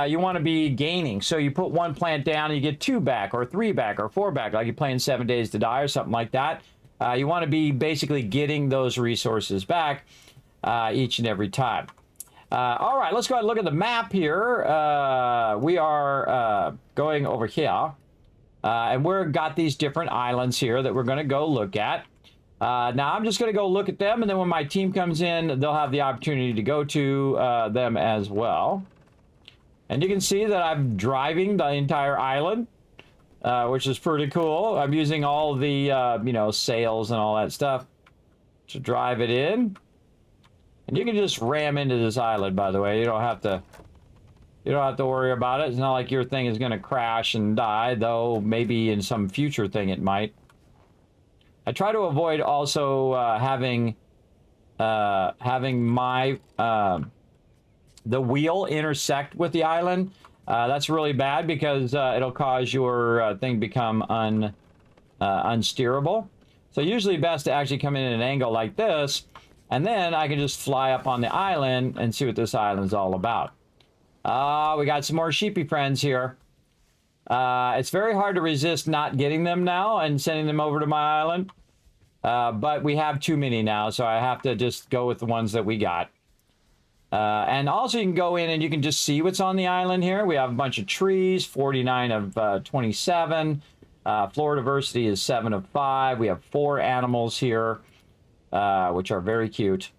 Speaker 3: You want to be gaining. So you put one plant down and you get 2 back, or 3 back, or 4 back, like you're playing 7 Days to Die or something like that. You want to be basically getting those resources back each and every time. All right, let's go ahead and look at the map here. We are going over here, and we've got these different islands here that we're going to go look at. Now, I'm just going to go look at them, and then when my team comes in, they'll have the opportunity to go to them as well. And you can see that I'm driving the entire island, which is pretty cool. I'm using all the, you know, sails and all that stuff to drive it in. And you can just ram into this island, by the way. You don't have to worry about it. It's not like your thing is going to crash and die, though maybe in some future thing it might. I try to avoid also having my the wheel intersect with the island. That's really bad because it'll cause your thing to become unsteerable. So usually best to actually come in at an angle like this, and then I can just fly up on the island and see what this island's all about. We got some more sheepy friends here. It's very hard to resist not getting them now and sending them over to my island. But we have too many now, so I have to just go with the ones that we got. And also you can go in and you can just see what's on the island here. We have a bunch of trees, 49 of 27. Flora diversity is 7 of 5. We have 4 animals here, which are very cute.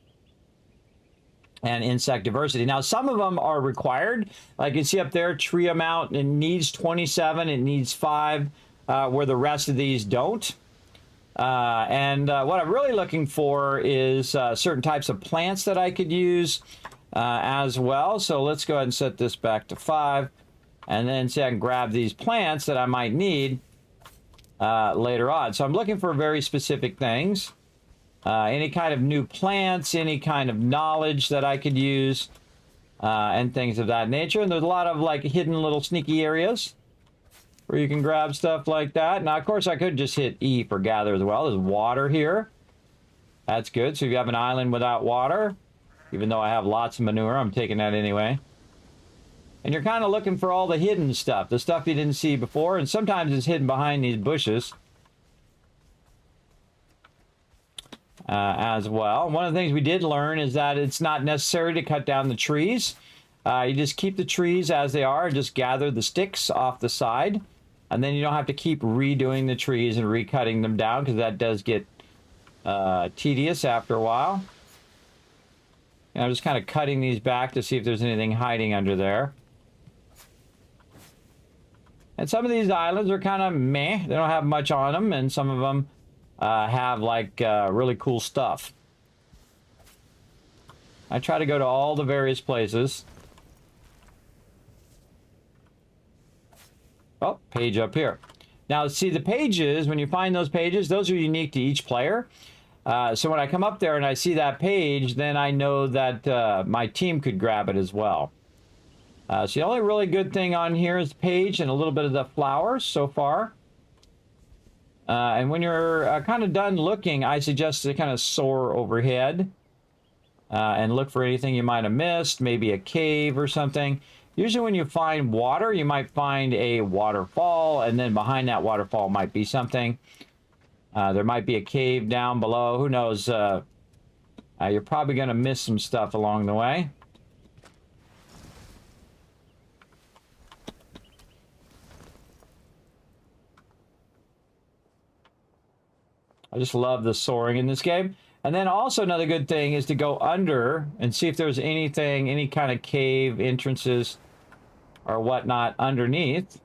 Speaker 3: And insect diversity. Now, some of them are required. Like you can see up there, tree amount, it needs 27, it needs 5, where the rest of these don't. And what I'm really looking for is certain types of plants that I could use as well. So let's go ahead and set this back to 5. And then see I can grab these plants that I might need later on. So I'm looking for very specific things. Any kind of new plants, any kind of knowledge that I could use, and things of that nature. And there's a lot of like hidden little sneaky areas where you can grab stuff like that. Now, of course, I could just hit E for gather as well. There's water here. That's good. So if you have an island without water, even though I have lots of manure, I'm taking that anyway. And you're kind of looking for all the hidden stuff, the stuff you didn't see before, and sometimes it's hidden behind these bushes. As well. One of the things we did learn is that it's not necessary to cut down the trees. You just keep the trees as they are and just gather the sticks off the side. And then you don't have to keep redoing the trees and recutting them down because that does get tedious after a while. And I'm just kind of cutting these back to see if there's anything hiding under there. And some of these islands are kind of meh. They don't have much on them, and some of them have like really cool stuff. I try to go to all the various places. Oh, page up here. Now, see the pages, when you find those pages, those are unique to each player. So when I come up there and I see that page, then I know that my team could grab it as well. So the only really good thing on here is the page and a little bit of the flowers so far. And when you're kind of done looking, I suggest to kind of soar overhead and look for anything you might have missed, maybe a cave or something. Usually when you find water, you might find a waterfall, and then behind that waterfall might be something. There might be a cave down below. Who knows? You're probably going to miss some stuff along the way. I just love the soaring in this game. And then also another good thing is to go under and see if there's anything, any kind of cave entrances or whatnot underneath.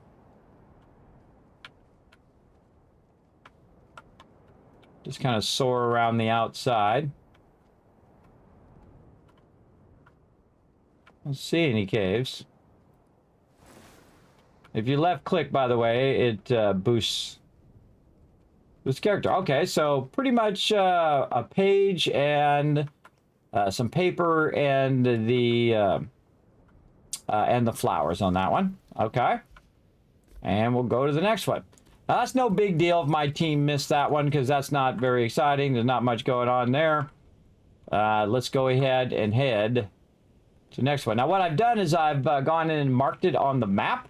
Speaker 3: Just kind of soar around the outside. I don't see any caves. If you left click, by the way, it boosts this character. Okay, so pretty much a page and some paper and the flowers on that one. Okay, and we'll go to the next one. That's no big deal if my team missed that one because that's not very exciting. There's not much going on there. Let's go ahead and head to the next one. Now, what I've done is I've gone in and marked it on the map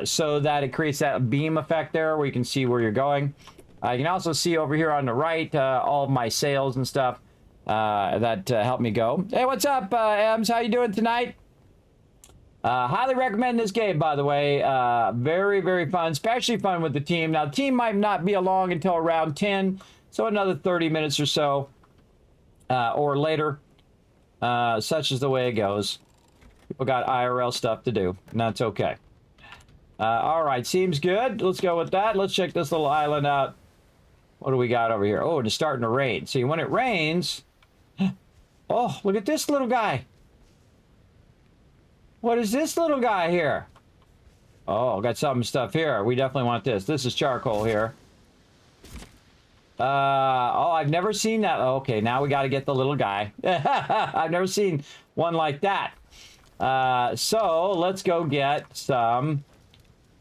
Speaker 3: so that it creates that beam effect there where you can see where you're going. You can also see over here on the right all of my sails and stuff that help me go. Hey, what's up, Ems? How you doing tonight? Highly recommend this game, by the way. Very, very fun, especially fun with the team. Now, the team might not be along until around 10, so another 30 minutes or so, or later. Such is the way it goes. People got IRL stuff to do, and that's okay. All right, seems good. Let's go with that. Let's check this little island out. What do we got over here? Oh, it's starting to rain. See, when it rains... Oh, look at this little guy. What is this little guy here? Oh, got some stuff here. We definitely want this. This is charcoal here. Oh, I've never seen that. Okay, now we got to get the little guy. I've never seen one like that. So let's go get some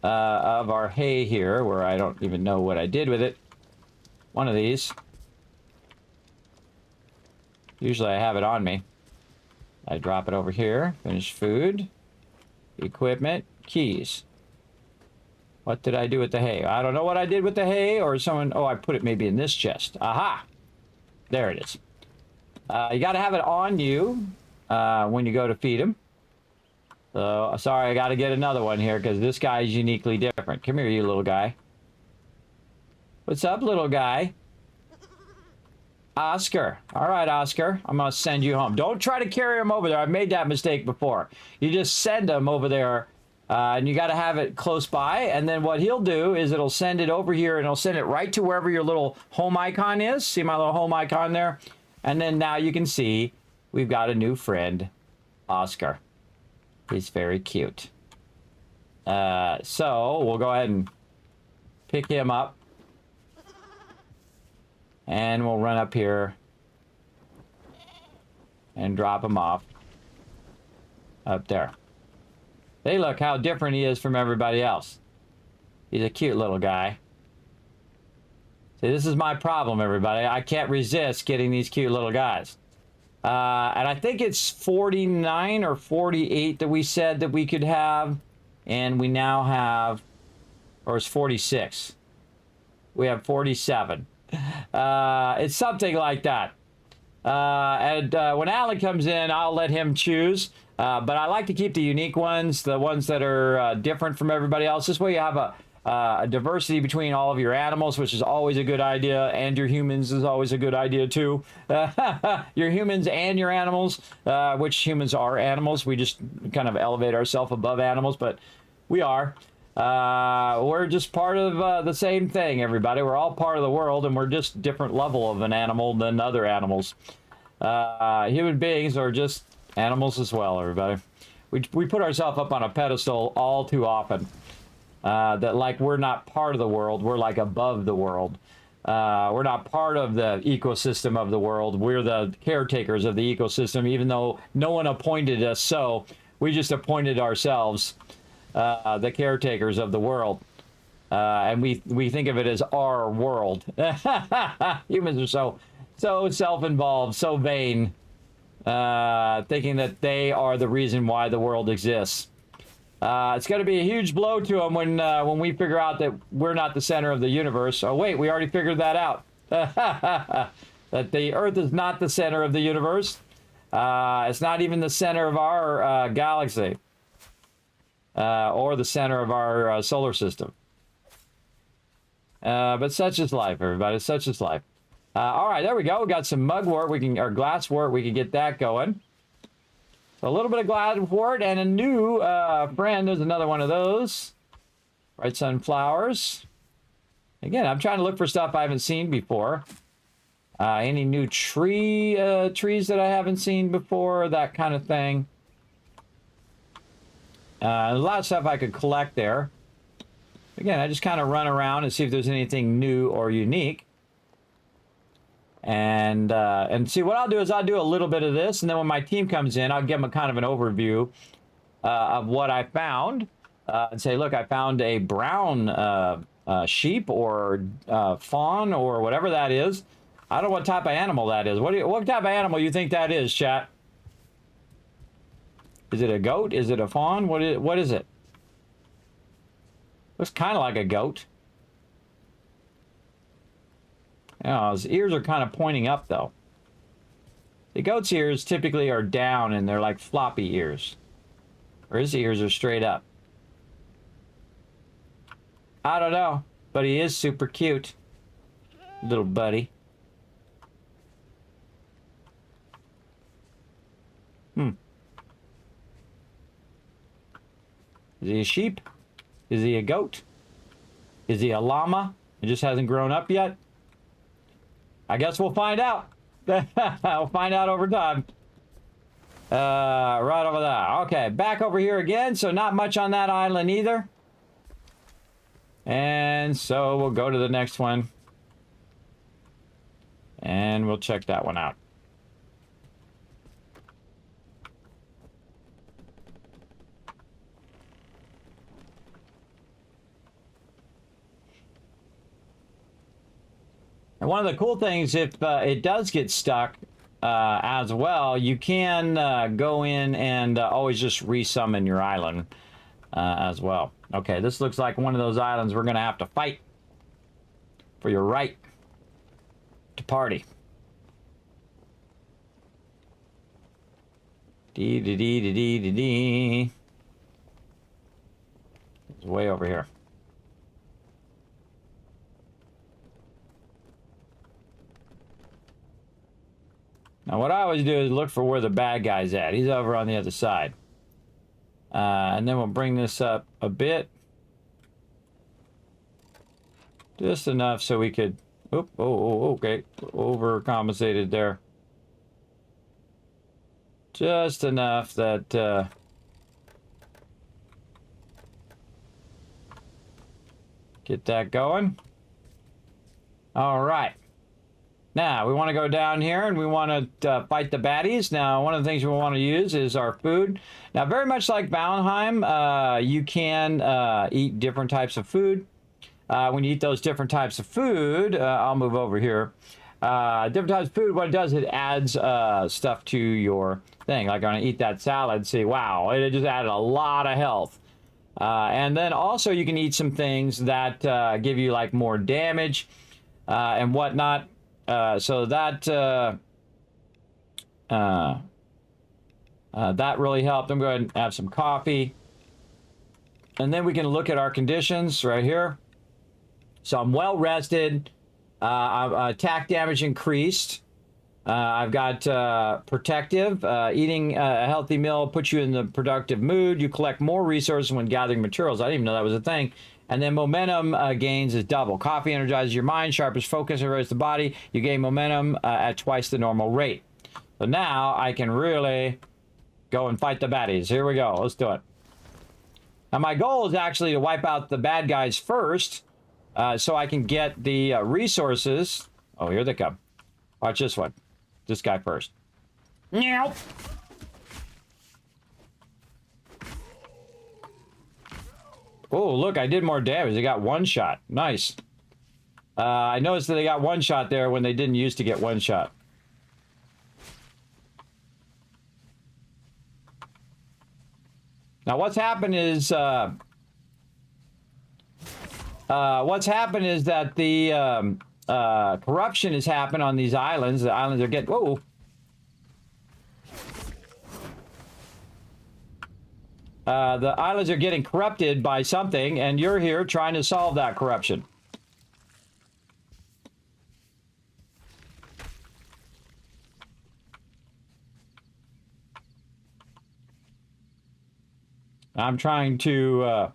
Speaker 3: of our hay here, where I don't even know what I did with it. One of these. Usually I have it on me. I drop it over here. Finish food. Equipment. Keys. What did I do with the hay? I don't know what I did with the hay, or someone... Oh, I put it maybe in this chest. Aha! There it is. You got to have it on you when you go to feed him. So, sorry, I got to get another one here because this guy is uniquely different. Come here, you little guy. What's up, little guy? Oscar. All right, Oscar. I'm going to send you home. Don't try to carry him over there. I've made that mistake before. You just send him over there, and you got to have it close by. And then what he'll do is it'll send it over here, and it'll send it right to wherever your little home icon is. See my little home icon there? And then now you can see we've got a new friend, Oscar. He's very cute. So we'll go ahead and pick him up. And we'll run up here and drop him off up there. Hey, look how different he is from everybody else. He's a cute little guy. See, this is my problem, everybody. I can't resist getting these cute little guys. And I think it's 49 or 48 that we said that we could have. And we now have, or it's 46. We have 47. It's something like that. And when Alan comes in, I'll let him choose. But I like to keep the unique ones, the ones that are different from everybody else. This way you have a diversity between all of your animals, which is always a good idea, and your humans is always a good idea too. Your humans and your animals, which humans are animals. We just kind of elevate ourselves above animals, but we are. We're just part of the same thing, everybody. We're all part of the world, and we're just different level of an animal than other animals. Human beings are just animals as well, everybody. We put ourselves up on a pedestal all too often. That like we're not part of the world, we're like above the world. We're not part of the ecosystem of the world. We're the caretakers of the ecosystem, even though no one appointed us so. We just appointed ourselves the caretakers of the world. And we think of it as our world. Humans are so self-involved, so vain, thinking that they are the reason why the world exists. It's going to be a huge blow to them when we figure out that we're not the center of the universe. Oh, wait, we already figured that out. That the Earth is not the center of the universe. It's not even the center of our galaxy. Or the center of our solar system. But such is life, everybody. Such is life. All right, there we go. We got some mugwort, or glasswort. We can get that going. So a little bit of glasswort and a new friend. There's another one of those. Bright sunflowers. Again, I'm trying to look for stuff I haven't seen before. Any new trees that I haven't seen before, that kind of thing. A lot of stuff I could collect there. Again, I just kind of run around and see if there's anything new or unique. And see, what I'll do is I'll do a little bit of this, and then when my team comes in, I'll give them a kind of an overview of what I found. And say, look, I found a brown sheep or fawn or whatever that is. I don't know what type of animal that is. What type of animal you think that is, chat? Is it a goat? Is it a fawn? What is it? Looks kind of like a goat. Yeah, his ears are kind of pointing up, though. The goat's ears typically are down, and they're like floppy ears. Or his ears are straight up. I don't know, but he is super cute. Little buddy. Is he a sheep? Is he a goat? Is he a llama? It just hasn't grown up yet? I guess we'll find out. We'll find out over time. Right over there. Okay, back over here again. So not much on that island either. And so we'll go to the next one. And we'll check that one out. And one of the cool things, if it does get stuck as well, you can go in and always just resummon your island as well. Okay, this looks like one of those islands we're going to have to fight for your right to party. Dee. It's way over here. Now, what I always do is look for where the bad guy's at. He's over on the other side. And then we'll bring this up a bit. Just enough so we could... okay. Overcompensated there. Just enough that... get that going. All right. Now, we want to go down here and we want to fight the baddies. Now, one of the things we want to use is our food. Now, very much like Valheim, you can eat different types of food. When you eat those different types of food, I'll move over here. Different types of food, what it does, it adds stuff to your thing. Like, I'm going to eat that salad, see, wow, it just added a lot of health. And then also you can eat some things that give you, like, more damage and whatnot. So that that really helped. I'm going to have some coffee. And then we can look at our conditions right here. So I'm well rested. Attack damage increased. I've got protective. Eating a healthy meal puts you in the productive mood. You collect more resources when gathering materials. I didn't even know that was a thing. And then momentum gains is double. Coffee energizes your mind, sharpens focus, and raises the body. You gain momentum at twice the normal rate. So now I can really go and fight the baddies. Here we go. Let's do it. Now my goal is actually to wipe out the bad guys first, so I can get the resources. Oh, here they come. Watch this one. This guy first. Meow. Oh, look, I did more damage. They got one shot. Nice. I noticed that they got one shot there when they didn't used to get one shot. Now, what's happened is that the corruption has happened on these islands. The islands are getting... Whoa. The islands are getting corrupted by something, and you're here trying to solve that corruption. I'm trying to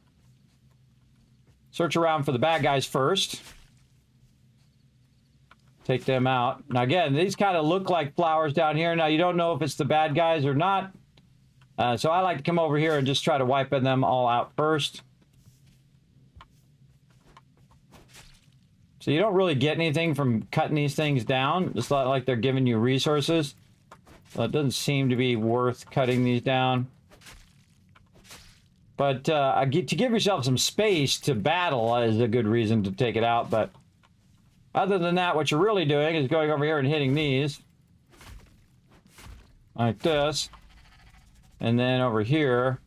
Speaker 3: search around for the bad guys first. Take them out. Now, again, these kind of look like flowers down here. Now, you don't know if it's the bad guys or not. So I like to come over here and just try to wipe them all out first. So you don't really get anything from cutting these things down. It's not like they're giving you resources. So it doesn't seem to be worth cutting these down. But to give yourself some space to battle is a good reason to take it out. But other than that, what you're really doing is going over here and hitting these. Like this. And then over here.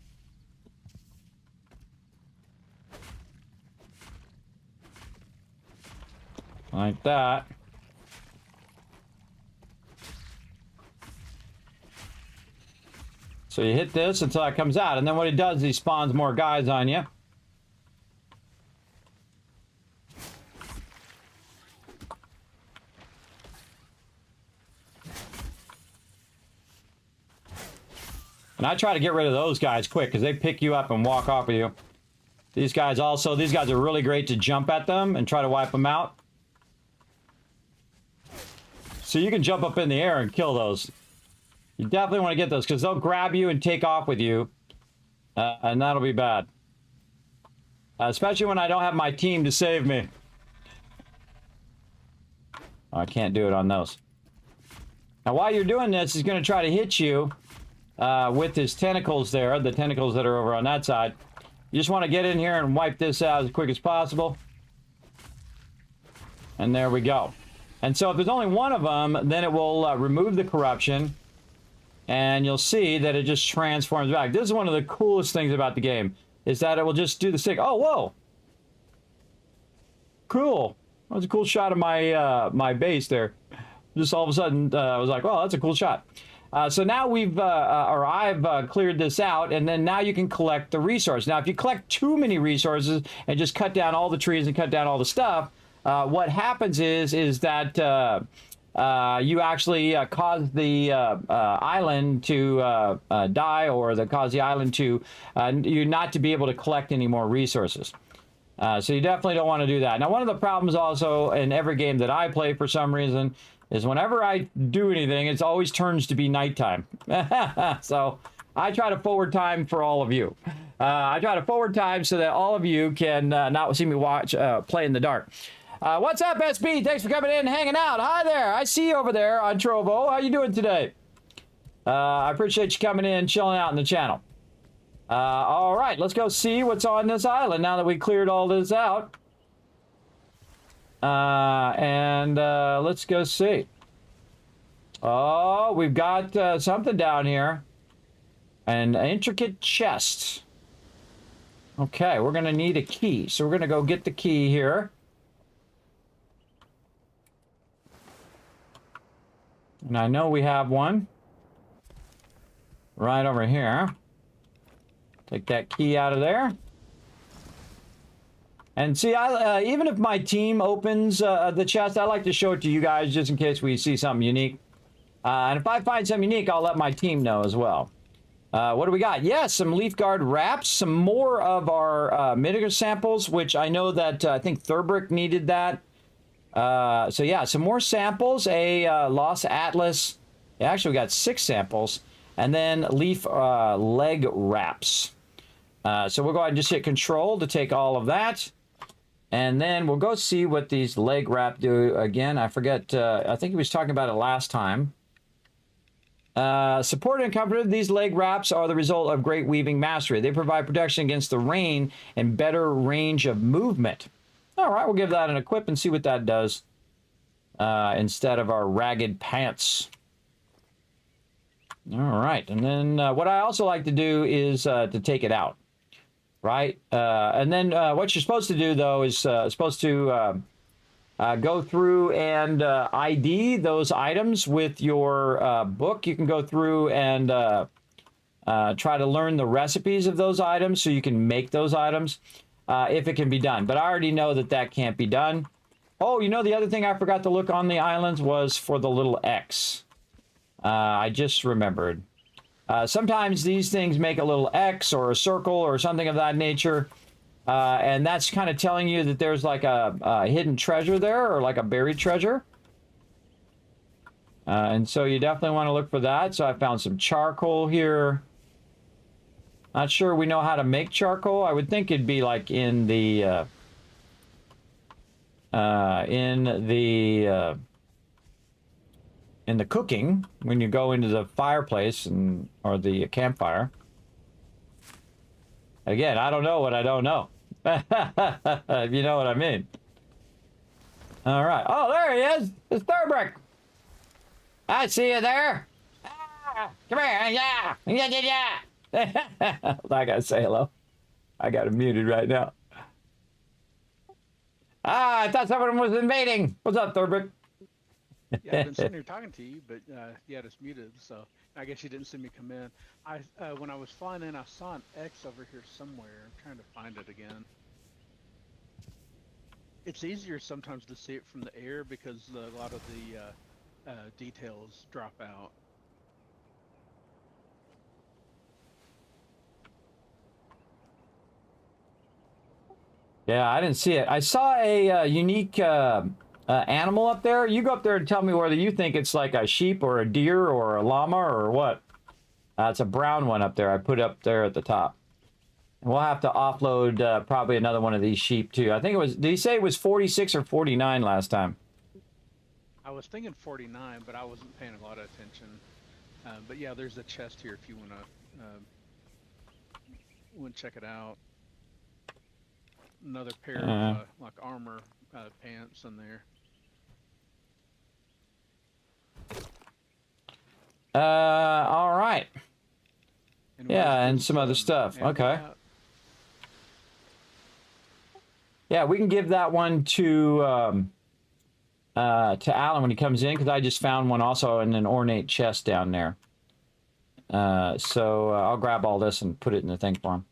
Speaker 3: Like that. So you hit this until it comes out. And then what he does is he spawns more guys on you. And I try to get rid of those guys quick because they pick you up and walk off with you. These guys are really great to jump at them and try to wipe them out. So you can jump up in the air and kill those. You definitely want to get those because they'll grab you and take off with you. And that'll be bad. Especially when I don't have my team to save me. Oh, I can't do it on those. Now while you're doing this, he's going to try to hit you with his tentacles there. The tentacles that are over on that side. You just want to get in here and wipe this out as quick as possible. And there we go. And so if there's only one of them, then it will remove the corruption. And you'll see that it just transforms back. This is one of the coolest things about the game, is that it will just do the stick. Oh, whoa. Cool. That was a cool shot of my my base there. Just all of a sudden, I was like, oh, that's a cool shot. So now I've cleared this out, and then now you can collect the resource. Now, if you collect too many resources and just cut down all the trees and cut down all the stuff, what happens is that you actually cause the island to die, or cause the island to you not to be able to collect any more resources. So you definitely don't want to do that. Now, one of the problems also in every game that I play for some reason is whenever I do anything, it always turns to be nighttime. So I try to forward time for all of you. I try to forward time so that all of you can not see me play in the dark. What's up, SB? Thanks for coming in and hanging out. Hi there. I see you over there on Trovo. How you doing today? I appreciate you coming in, chilling out in the channel. All right, let's go see what's on this island now that we cleared all this out. Let's go see. Oh, we've got something down here. An intricate chest. Okay, we're going to need a key. So we're going to go get the key here. And I know we have one. Right over here. Take that key out of there. And see, even if my team opens the chest, I like to show it to you guys just in case we see something unique. And if I find something unique, I'll let my team know as well. What do we got? Yes, some leaf guard wraps, some more of our mitigator samples, which I know that I think Thurbrick needed that. So yeah, some more samples, a Lost Atlas. Yeah, actually, we got 6 samples. And then leaf leg wraps. So we'll go ahead and just hit Control to take all of that. And then we'll go see what these leg wrap do again. I forget, I think he was talking about it last time. Supported and comforted, these leg wraps are the result of great weaving mastery. They provide protection against the rain and better range of movement. All right, we'll give that an equip and see what that does instead of our ragged pants. All right, and then what I also like to do is to take it out, right? And then what you're supposed to do, though, is supposed to go through and ID those items with your book. You can go through and try to learn the recipes of those items so you can make those items if it can be done. But I already know that that can't be done. Oh, you know, the other thing I forgot to look on the islands was for the little X. I just remembered. Sometimes these things make a little X or a circle or something of that nature. And that's kind of telling you that there's like a hidden treasure there, or like a buried treasure. And so you definitely want to look for that. So I found some charcoal here. Not sure we know how to make charcoal. I would think it'd be like in the cooking, when you go into the fireplace or the campfire. Again, I don't know what I don't know. If you know what I mean. All right. Oh, there he is. It's Thurbrick. I see you there. Ah, come here. Yeah. Yeah. I gotta say hello. I got him muted right now. Ah, I thought someone was invading. What's up, Thurbrick?
Speaker 4: Yeah, I've been sitting here talking to you, but yeah, it's muted, so I guess you didn't see me come in. When I was flying in, I saw an X over here somewhere. I'm trying to find it again. It's easier sometimes to see it from the air because a lot of the details drop out.
Speaker 3: Yeah, I didn't see it. I saw a unique animal up there. You go up there and tell me whether you think it's like a sheep or a deer or a llama or what. It's a brown one up there. I put it up there at the top. And we'll have to offload probably another one of these sheep too. I think it was, did he say it was 46 or 49 last time?
Speaker 4: I was thinking 49, but I wasn't paying a lot of attention. But yeah, there's a chest here if you want to check it out. Another pair of like armor pants in there.
Speaker 3: All right. Yeah, and some other stuff. Okay. Yeah, we can give that one to Alan when he comes in, because I just found one also in an ornate chest down there. So I'll grab all this and put it in the thing for him.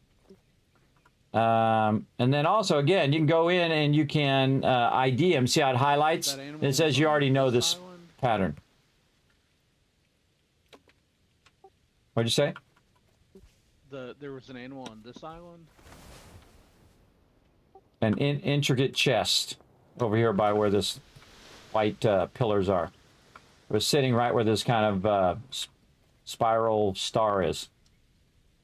Speaker 3: And then also, again, you can go in and you can ID him. See how it highlights? It says you already know this pattern. What'd you say?
Speaker 4: There was an animal on this island?
Speaker 3: An intricate chest over here by where this white pillars are. It was sitting right where this kind of spiral star is.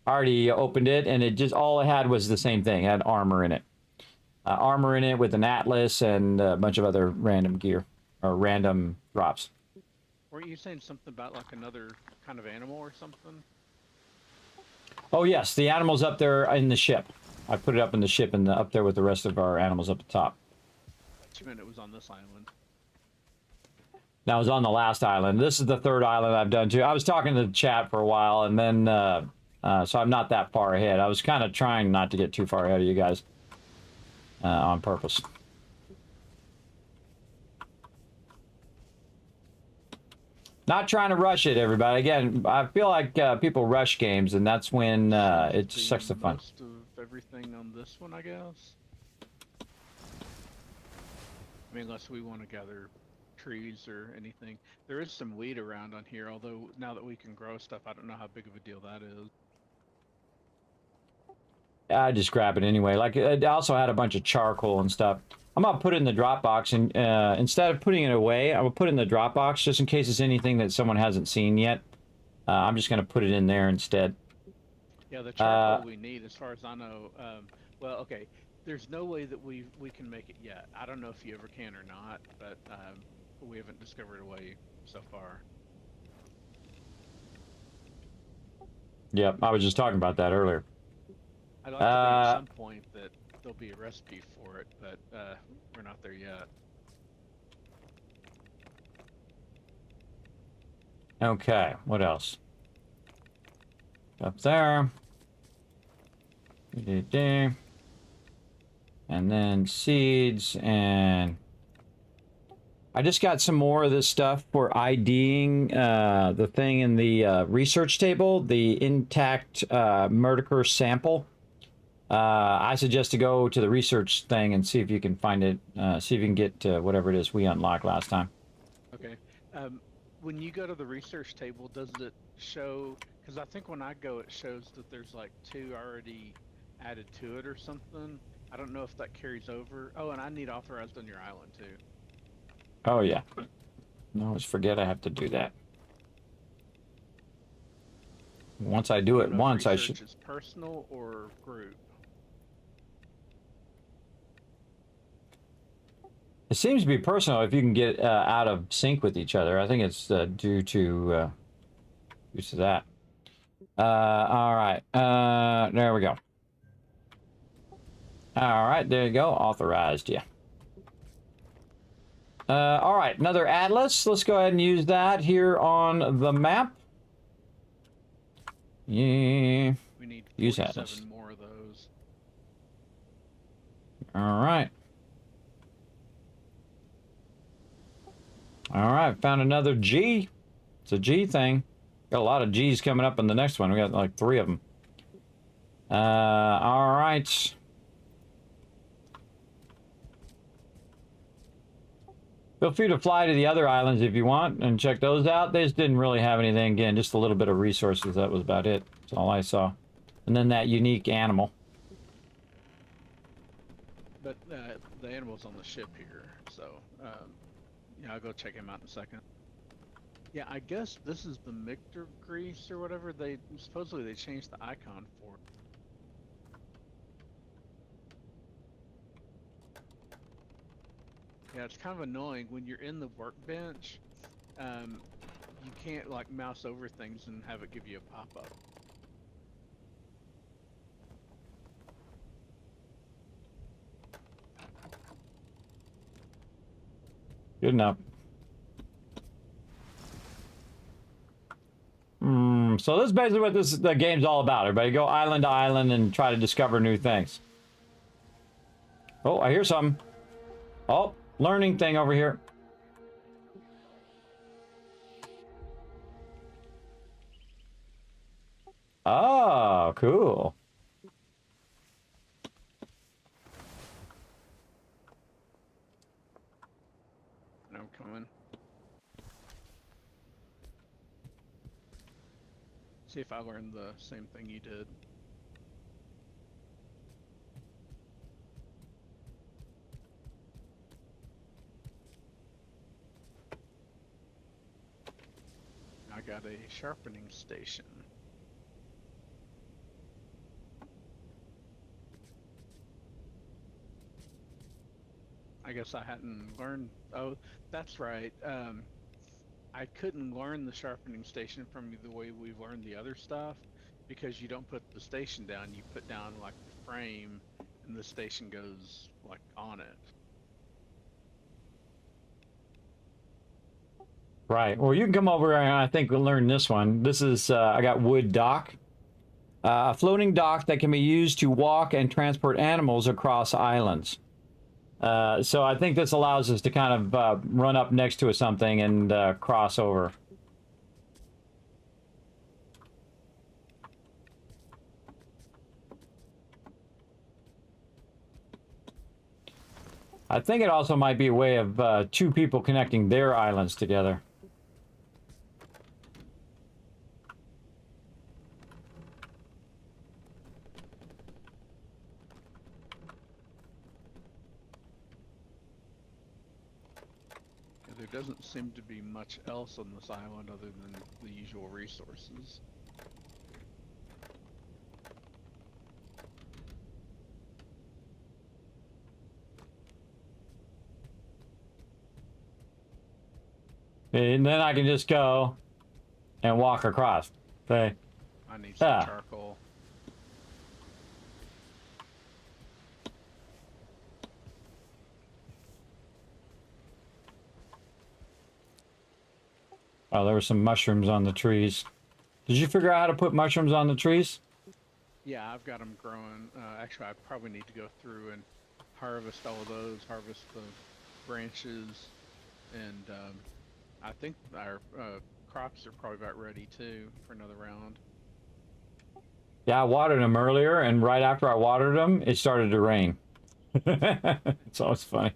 Speaker 3: I already opened it, and it just, all it had was the same thing. It had armor in it. Armor in it with an atlas and a bunch of other random gear, or random drops.
Speaker 4: Weren't you saying something about like another kind of animal or something?
Speaker 3: Oh yes, the animal's up there in the ship. I put it up in the ship and up there with the rest of our animals up the top.
Speaker 4: You meant it was on this island.
Speaker 3: That was on the last island. This is the third island I've done too. I was talking to the chat for a while, and then so I'm not that far ahead. I was kind of trying not to get too far ahead of you guys on purpose. Not trying to rush it, everybody. Again, I feel like people rush games, and that's when it sucks the fun.
Speaker 4: Most of everything on this one, I guess. I mean, unless we want to gather trees or anything. There is some weed around on here, although now that we can grow stuff, I don't know how big of a deal that is.
Speaker 3: I just grab it anyway. Like, it also had a bunch of charcoal and stuff. I'm gonna put it in the Dropbox, and instead of putting it away, I will put it in the Dropbox just in case it's anything that someone hasn't seen yet. I'm just gonna put it in there instead.
Speaker 4: Yeah, the charcoal we need, as far as I know. Well, okay, there's no way that we can make it yet. I don't know if you ever can or not, but we haven't discovered a way so far.
Speaker 3: Yep, I was just talking about that earlier.
Speaker 4: I'd like to think at some point that there'll be a recipe for it, but we're not there yet.
Speaker 3: Okay, what else? Up there. And then seeds, and I just got some more of this stuff for IDing the thing in the research table, the intact murder sample. I suggest to go to the research thing and see if you can find it, see if you can get whatever it is we unlocked last time.
Speaker 4: Okay. When you go to the research table, does it show, because I think when I go it shows that there's like 2 already added to it or something. I don't know if that carries over. Oh, and I need authorized on your island too.
Speaker 3: Oh yeah. I always forget I have to do that. Once I do it once, I should.
Speaker 4: Is personal or group?
Speaker 3: It seems to be personal if you can get out of sync with each other. I think it's due to that. All right. There we go. All right, there you go. Authorized, yeah. All right, another atlas. Let's go ahead and use that here on the map. Yeah.
Speaker 4: We need
Speaker 3: Use
Speaker 4: 47
Speaker 3: atlas.
Speaker 4: more of those.
Speaker 3: All right. All right, found another G. It's a G thing. Got a lot of G's coming up in the next one. We got like 3 of them. All right. Feel free to fly to the other islands if you want and check those out. They just didn't really have anything. Again, just a little bit of resources. That was about it. That's all I saw. And then that unique animal.
Speaker 4: But the animal's on the ship here, so yeah, I'll go check him out in a second. Yeah, I guess this is the Mictor Grease or whatever. They supposedly they changed the icon for it. Yeah, it's kind of annoying when you're in the workbench. You can't like mouse over things and have it give you a pop-up.
Speaker 3: Good enough. So this is basically what the game's all about. Everybody go island to island and try to discover new things. Oh, I hear something. Oh, learning thing over here. Oh, cool.
Speaker 4: I'm coming. See if I learned the same thing you did. I got a sharpening station. I guess I hadn't learned. Oh, that's right. I couldn't learn the sharpening station from the way we've learned the other stuff because you don't put the station down. You put down like the frame, and the station goes like on it.
Speaker 3: Right. Well, you can come over and I think we'll learn this one. This is, I got wood dock. A floating dock that can be used to walk and transport animals across islands. So I think this allows us to kind of run up next to something and cross over. I think it also might be a way of 2 people connecting their islands together.
Speaker 4: There doesn't seem to be much else on this island other than the usual resources.
Speaker 3: And then I can just go and walk across. Okay.
Speaker 4: I need some charcoal.
Speaker 3: Oh, there were some mushrooms on the trees. Did you figure out how to put mushrooms on the trees?
Speaker 4: Yeah, I've got them growing. Actually, I probably need to go through and harvest all of those, harvest the branches, and I think our crops are probably about ready too for another round.
Speaker 3: Yeah, I watered them earlier, and right after I watered them, it started to rain. It's always funny.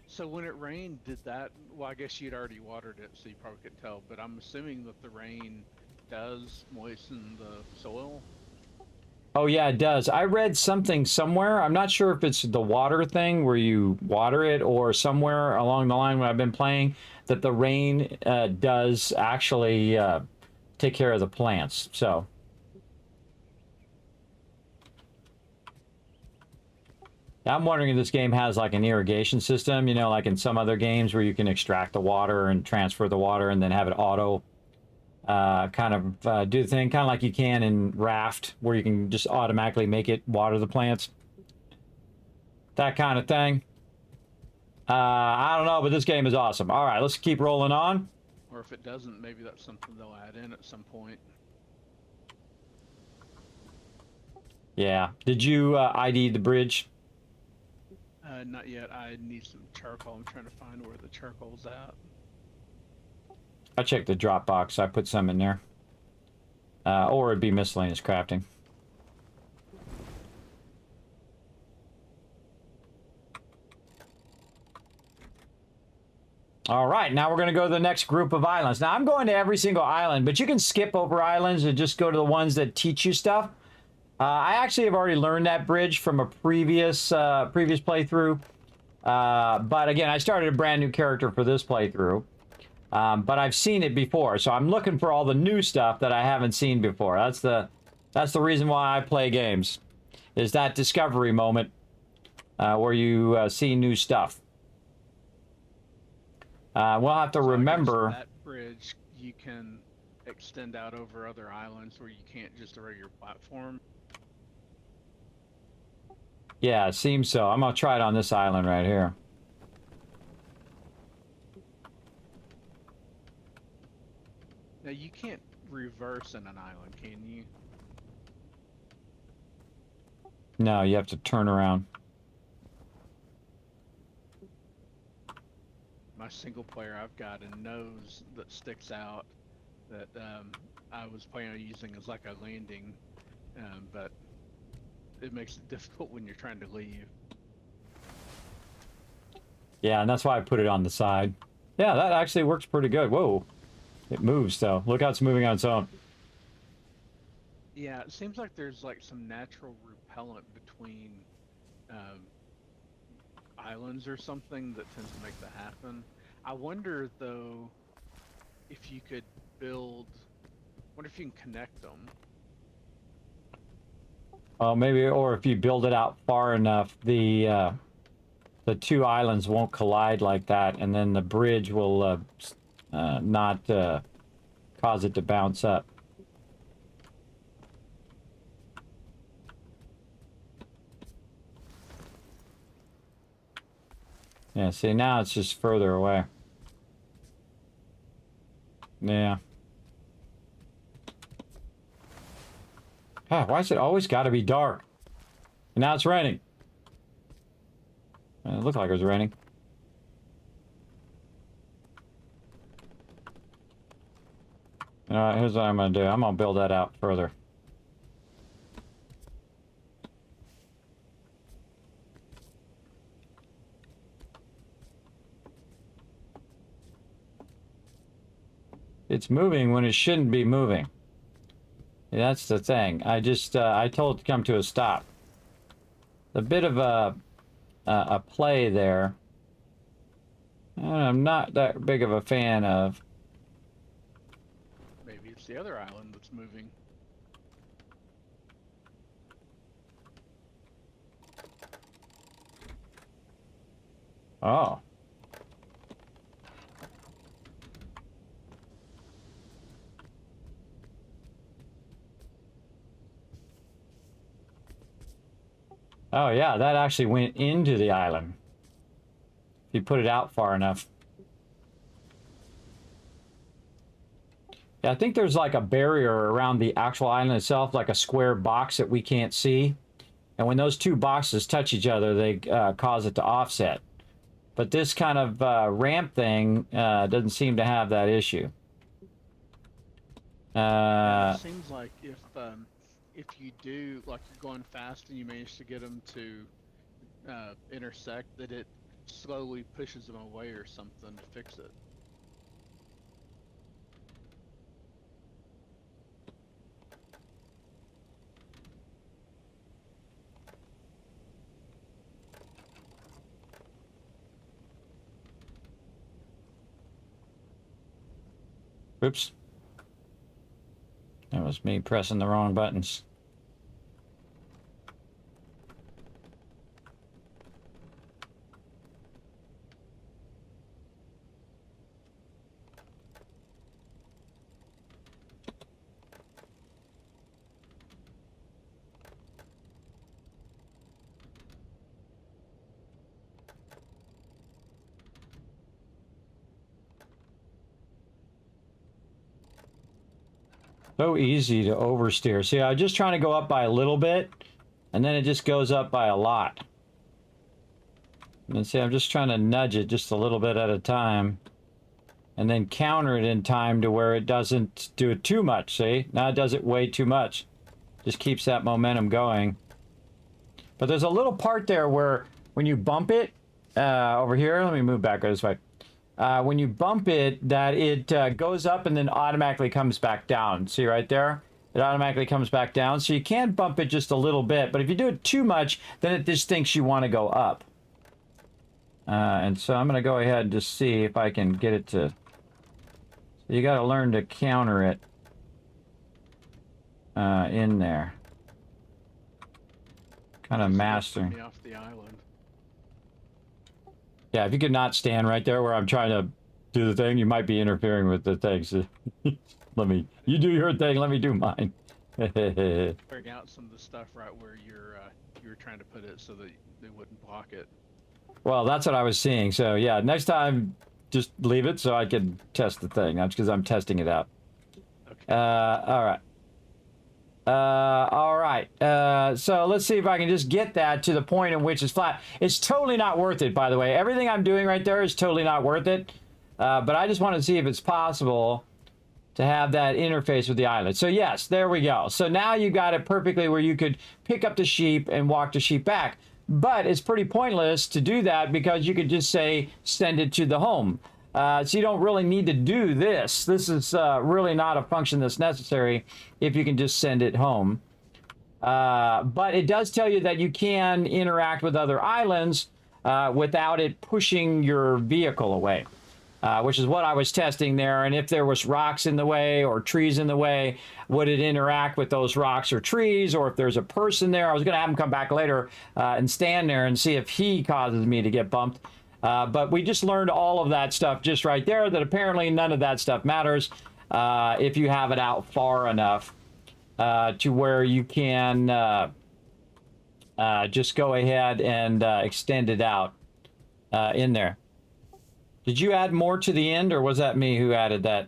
Speaker 4: So when it rained, did that? Well, I guess you'd already watered it, so you probably couldn't tell. But I'm assuming that the rain does moisten the soil.
Speaker 3: Oh yeah, it does. I read something somewhere. I'm not sure if it's the water thing where you water it or somewhere along the line when I've been playing that the rain does actually take care of the plants. So. I'm wondering if this game has like an irrigation system, you know, like in some other games where you can extract the water and transfer the water and then have it auto kind of do the thing, kind of like you can in Raft, where you can just automatically make it water the plants. that kind of thing. I don't know, but this game is awesome. All right, let's keep rolling on.
Speaker 4: Or if it doesn't, maybe that's something they'll add in at some point.
Speaker 3: Yeah. Did you ID the bridge?
Speaker 4: Not yet. I need some charcoal. I'm trying to find where the charcoal's at.
Speaker 3: I checked the drop box. I put some in there. Or it'd be miscellaneous crafting. All right, now we're going to go to the next group of islands. Now, I'm going to every single island, but you can skip over islands and just go to the ones that teach you stuff. I actually have already learned that bridge from a previous playthrough. But again, I started a brand new character for this playthrough. But I've seen it before, so I'm looking for all the new stuff that I haven't seen before. That's the reason why I play games, is that discovery moment where you see new stuff. We'll have to remember
Speaker 4: that bridge you can extend out over other islands where you can't just a regular platform.
Speaker 3: Yeah, it seems so. I'm gonna try it on this island right here.
Speaker 4: Now you can't reverse in an island, can you?
Speaker 3: No, you have to turn around.
Speaker 4: My single player, I've got a nose that sticks out that I was planning on using as like a landing, but it makes it difficult when you're trying to leave.
Speaker 3: Yeah, and that's why I put it on the side. Yeah, that actually works pretty good. Whoa. It moves, though. Look how it's moving on its own.
Speaker 4: Yeah, it seems like there's like some natural repellent between islands or something that tends to make that happen. I wonder though if you could build. Wonder if you can connect them.
Speaker 3: Maybe, or if you build it out far enough, the two islands won't collide like that, and then the bridge will not cause it to bounce up. Yeah, see, now it's just further away. Yeah. God, why is it always got to be dark? And now it's raining. It looked like it was raining. All right, here's what I'm going to do. I'm going to build that out further. It's moving when it shouldn't be moving. That's the thing. I told it to come to a stop. A bit of a play there. I'm not that big of a fan of.
Speaker 4: Maybe it's the other island that's moving.
Speaker 3: Oh. Oh yeah, that actually went into the island. If you put it out far enough. Yeah, I think there's like a barrier around the actual island itself, like a square box that we can't see. And when those two boxes touch each other, they cause it to offset. But this kind of ramp thing doesn't seem to have that issue.
Speaker 4: It seems like if you do, like you're going fast and you manage to get them to intersect, that it slowly pushes them away or something to fix it.
Speaker 3: Oops. That was me pressing the wrong buttons. So easy to oversteer. See, I was just trying to go up by a little bit, and then it just goes up by a lot. And see, I'm just trying to nudge it just a little bit at a time, and then counter it in time to where it doesn't do it too much. See, now it does it way too much. Just keeps that momentum going. But there's a little part there where when you bump it, over here, let me move back this way. When you bump it, that it goes up and then automatically comes back down. See right there? It automatically comes back down. So you can bump it just a little bit, but if you do it too much, then it just thinks you want to go up. And so I'm going to go ahead and just see if I can get it to... So you got to learn to counter it in there. Kind of mastering.
Speaker 4: Me off the island.
Speaker 3: Yeah, if you could not stand right there where I'm trying to do the thing, you might be interfering with the things. You do your thing, let me do mine.
Speaker 4: Figuring out some of the stuff right where you were trying to put it so that they wouldn't block it.
Speaker 3: Well, that's what I was seeing. So yeah, next time, just leave it so I can test the thing. That's because I'm testing it out.
Speaker 4: Okay.
Speaker 3: All right. All right. So let's see if I can just get that to the point in which it's flat. It's totally not worth it, by the way. Everything I'm doing right there is totally not worth it. But I just want to see if it's possible to have that interface with the island. So yes, there we go. So now you got it perfectly where you could pick up the sheep and walk the sheep back. But it's pretty pointless to do that because you could just say, send it to the home. So you don't really need to do this. This is really not a function that's necessary if you can just send it home. But it does tell you that you can interact with other islands without it pushing your vehicle away, which is what I was testing there. And if there was rocks in the way or trees in the way, would it interact with those rocks or trees? Or if there's a person there, I was going to have him come back later and stand there and see if he causes me to get bumped. But we just learned all of that stuff just right there, that apparently none of that stuff matters if you have it out far enough to where you can just go ahead and extend it out in there. Did you add more to the end, or was that me who added that?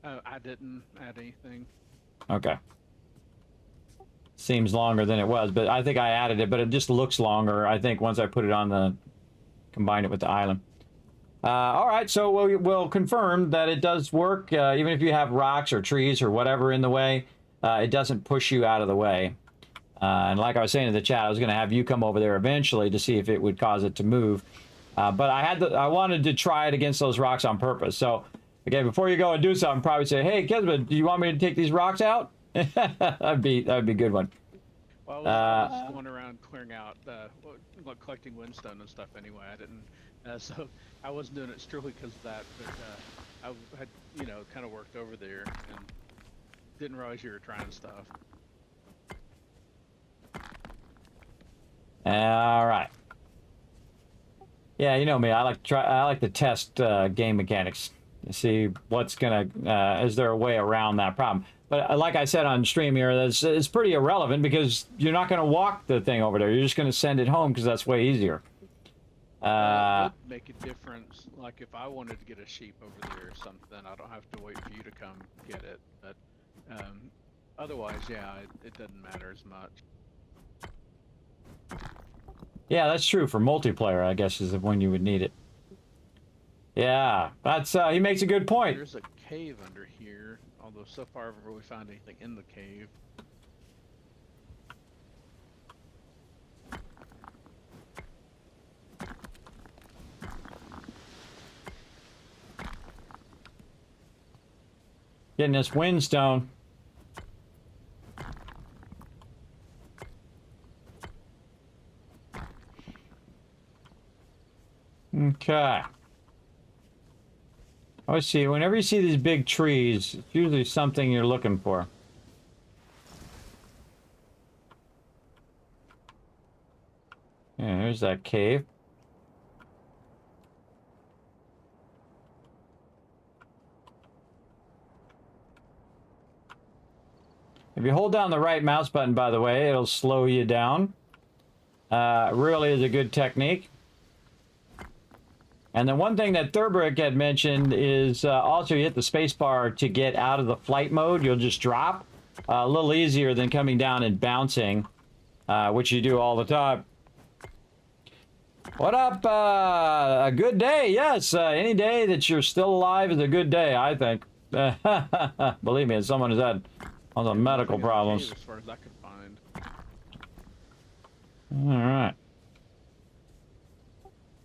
Speaker 4: I didn't add anything.
Speaker 3: Okay. Seems longer than it was, but I think I added it, but it just looks longer, I think, once I put it on the... combine it with the island. All right, so we'll confirm that it does work. Even if you have rocks or trees or whatever in the way, it doesn't push you out of the way. And like I was saying in the chat, I was going to have you come over there eventually to see if it would cause it to move. But I wanted to try it against those rocks on purpose. So, again, before you go and do something, probably say, hey, Kismet, do you want me to take these rocks out? that'd be a good one.
Speaker 4: Well, I was going around clearing out, collecting windstone and stuff anyway. I didn't, so I wasn't doing it strictly because of that, but I had, kind of worked over there and didn't realize you were trying stuff.
Speaker 3: All right. Yeah, you know me. I like to test game mechanics to see what's gonna. Is there a way around that problem? But like I said on stream here, it's pretty irrelevant because you're not going to walk the thing over there. You're just going to send it home because that's way easier.
Speaker 4: It would make a difference. Like if I wanted to get a sheep over there or something, I don't have to wait for you to come get it. But otherwise, yeah, it doesn't matter as much.
Speaker 3: Yeah, that's true for multiplayer, I guess, is when you would need it. Yeah, that's he makes a good point.
Speaker 4: There's a cave under here. Although so far I haven't really found anything in the cave.
Speaker 3: Getting this windstone. Okay. I always see, whenever you see these big trees, it's usually something you're looking for. Yeah, here's that cave. If you hold down the right mouse button, by the way, it'll slow you down. Really is a good technique. And then one thing that Thurbrick had mentioned is also you hit the space bar to get out of the flight mode. You'll just drop. A little easier than coming down and bouncing, which you do all the time. What up? A good day. Yes, any day that you're still alive is a good day, I think. Believe me, as someone who's had all the medical problems.
Speaker 4: As far as I could find.
Speaker 3: All right.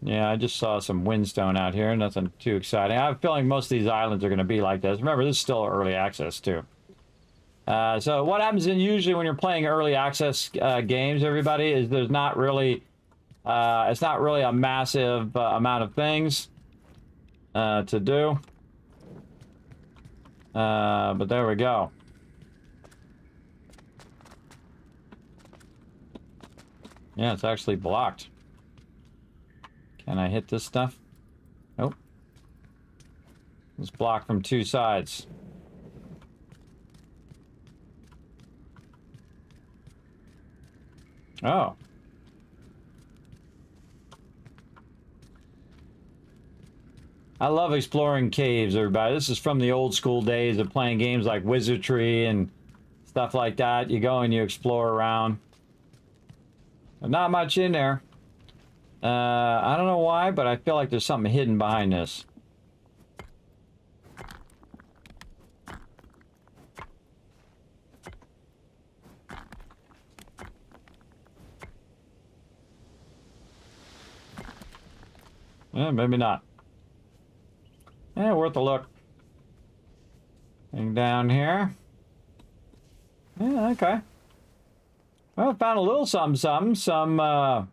Speaker 3: Yeah, I just saw some windstone out here. Nothing too exciting. I have a feeling most of these islands are going to be like this. Remember, this is still early access, too. So what happens usually when you're playing early access games, everybody, is there's not really... it's not really a massive amount of things to do. But there we go. Yeah, it's actually blocked. Can I hit this stuff? Nope. It's blocked from two sides. Oh. I love exploring caves, everybody. This is from the old school days of playing games like Wizardry and stuff like that. You go and you explore around. But not much in there. I don't know why, but I feel like there's something hidden behind this. Maybe not. Yeah, worth a look. Thing down here. Yeah, okay. Well, found a little some stuff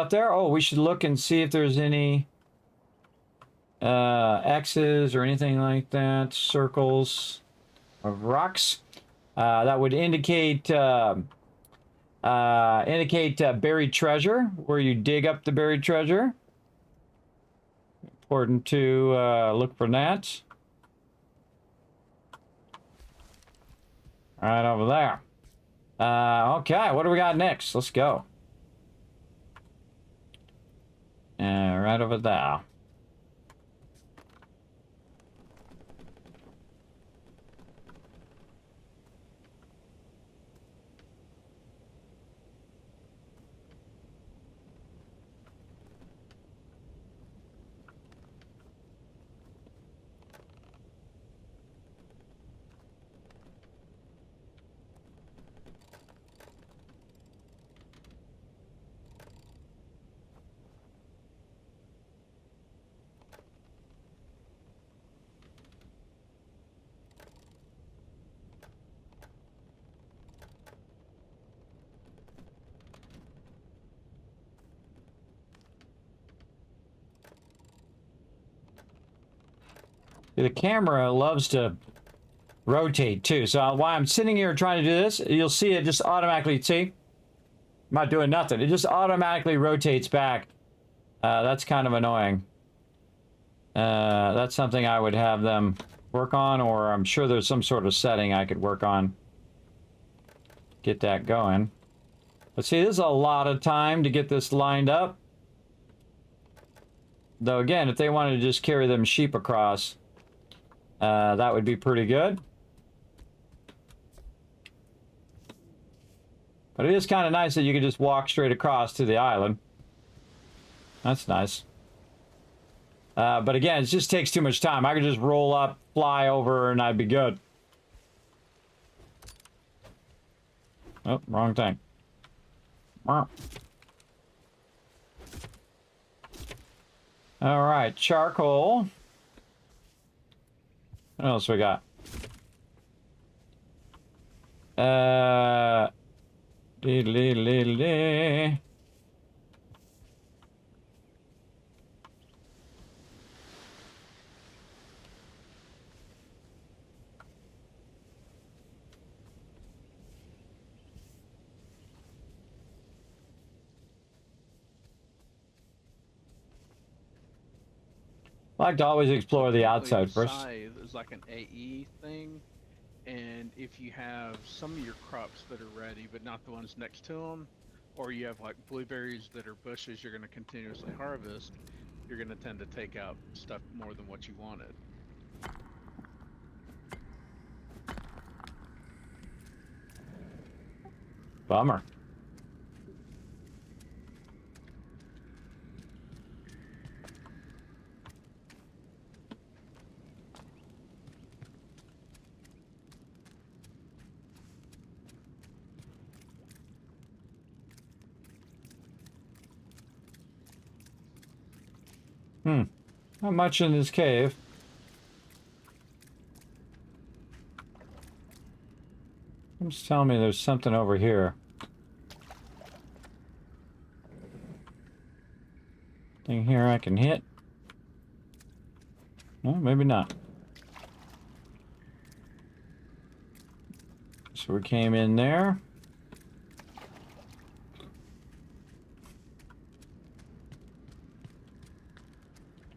Speaker 3: there. Oh, we should look and see if there's any X's or anything like that. Circles of rocks. That would indicate buried treasure, where you dig up the buried treasure. Important to look for that. Right over there. Okay, what do we got next? Let's go. Right over there. The camera loves to rotate too. So while I'm sitting here trying to do this, you'll see it just automatically, see? I'm not doing nothing. It just automatically rotates back. That's kind of annoying. That's something I would have them work on, or I'm sure there's some sort of setting I could work on. Get that going. But see, this is a lot of time to get this lined up. Though again, if they wanted to just carry them sheep across, that would be pretty good. But it is kind of nice that you can just walk straight across to the island. That's nice. But again, it just takes too much time. I could just roll up, fly over, and I'd be good. Oh, wrong thing. All right, charcoal. What else we got? Dee. I like to always explore the outside first.
Speaker 4: Scythe is like an AE thing, and if you have some of your crops that are ready, but not the ones next to them, or you have like blueberries that are bushes you're going to continuously harvest, you're going to tend to take out stuff more than what you wanted.
Speaker 3: Bummer. Not much in this cave. It's telling me there's something over here. Thing here I can hit? Well, maybe not. So we came in there.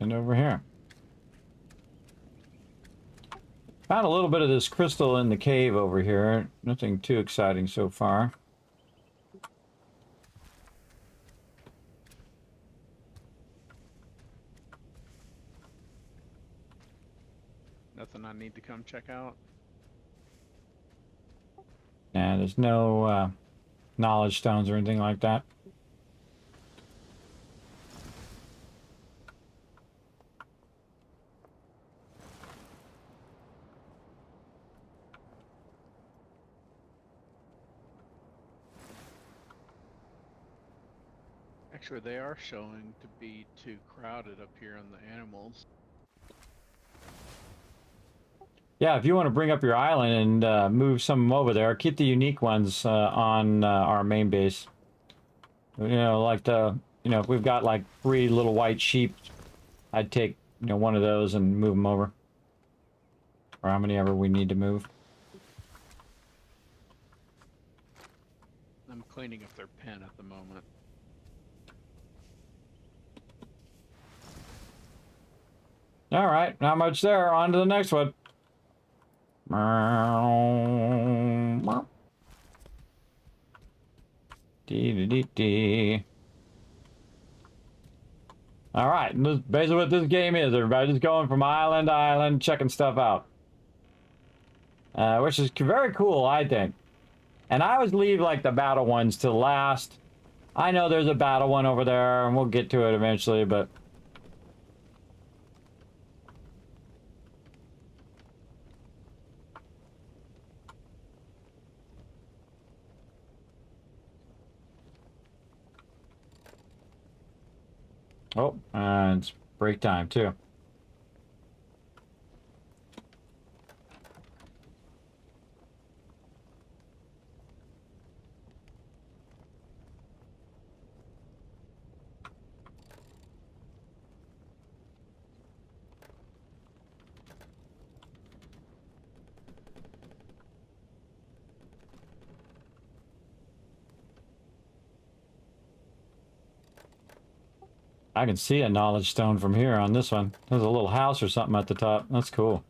Speaker 3: And over here. Found a little bit of this crystal in the cave over here. Nothing too exciting so far.
Speaker 4: Nothing I need to come check out.
Speaker 3: Nah, there's no knowledge stones or anything like that.
Speaker 4: Actually, they are showing to be too crowded up here on the animals.
Speaker 3: Yeah, if you want to bring up your island and move some of them over there, keep the unique ones on our main base. You know, like if we've got like 3 little white sheep, I'd take, one of those and move them over. Or how many ever we need to move.
Speaker 4: I'm cleaning up their pen at the moment.
Speaker 3: All right, not much there. On to the next one. Dee. All right, this is basically what this game is. Everybody just going from island to island, checking stuff out. Which is very cool, I think. And I always leave, like, the battle ones to last. I know there's a battle one over there, and we'll get to it eventually, but... Oh, and it's break time, too. I can see a knowledge stone from here on this one. There's a little house or something at the top. That's cool.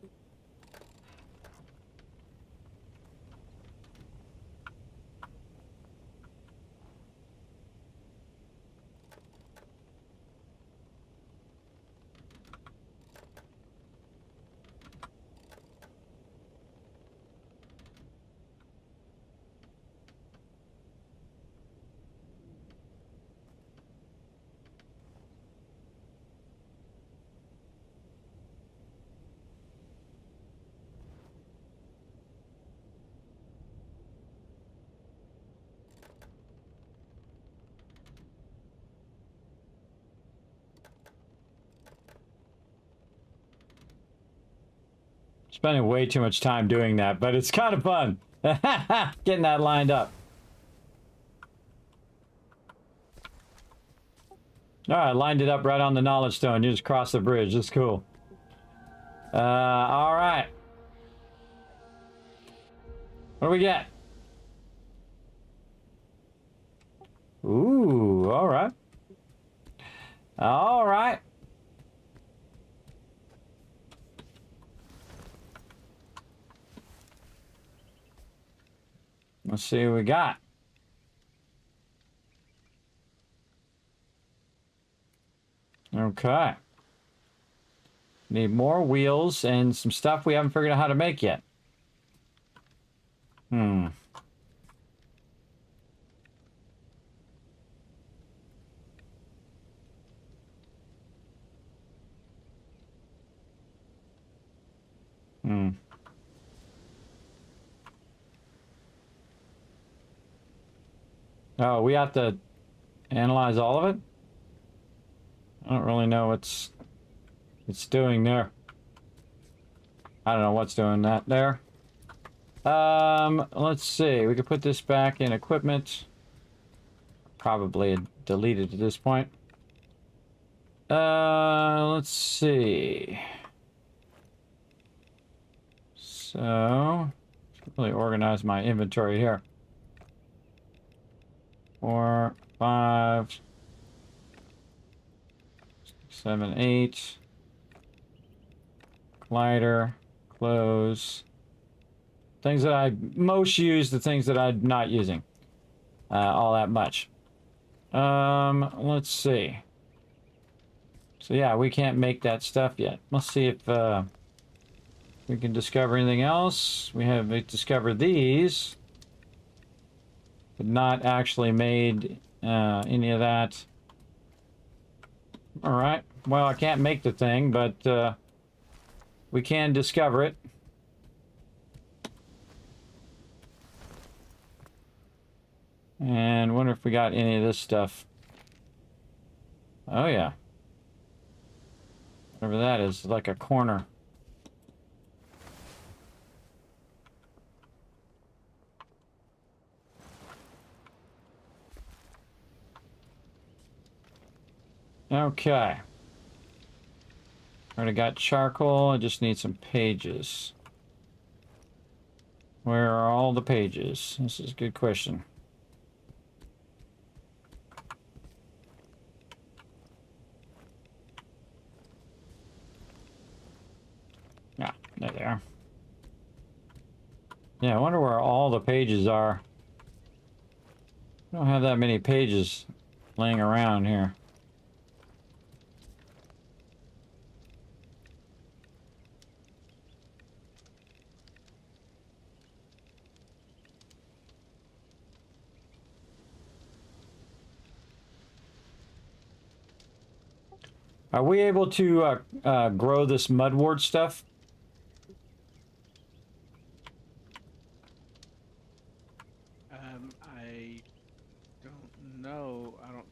Speaker 3: Spending way too much time doing that, but it's kind of fun. Getting that lined up. All right, lined it up right on the knowledge stone. You just cross the bridge. That's cool. All right. What do we get? Ooh, all right. All right. Let's see what we got. Okay. Need more wheels and some stuff we haven't figured out how to make yet. Hmm. Hmm. Oh, we have to analyze all of it? I don't really know what's it's doing there. I don't know what's doing that there. Let's see. We could put this back in equipment. Probably delete it at this point. Let's see. So, really organize my inventory here. 4, 5, 6, 7, 8. Glider, clothes. Things that I most use, the things that I'm not using all that much. Let's see. So yeah, we can't make that stuff yet. Let's see if we can discover anything else. We have discovered these, but not actually made any of that. All right. Well, I can't make the thing, but we can discover it. And wonder if we got any of this stuff. Oh yeah. Whatever that is, like a corner. Okay. Already got charcoal, I just need some pages. Where are all the pages? This is a good question. Yeah, there they are. Yeah, I wonder where all the pages are. I don't have that many pages laying around here. Are we able to grow this mudwort stuff?
Speaker 4: I don't know. I don't.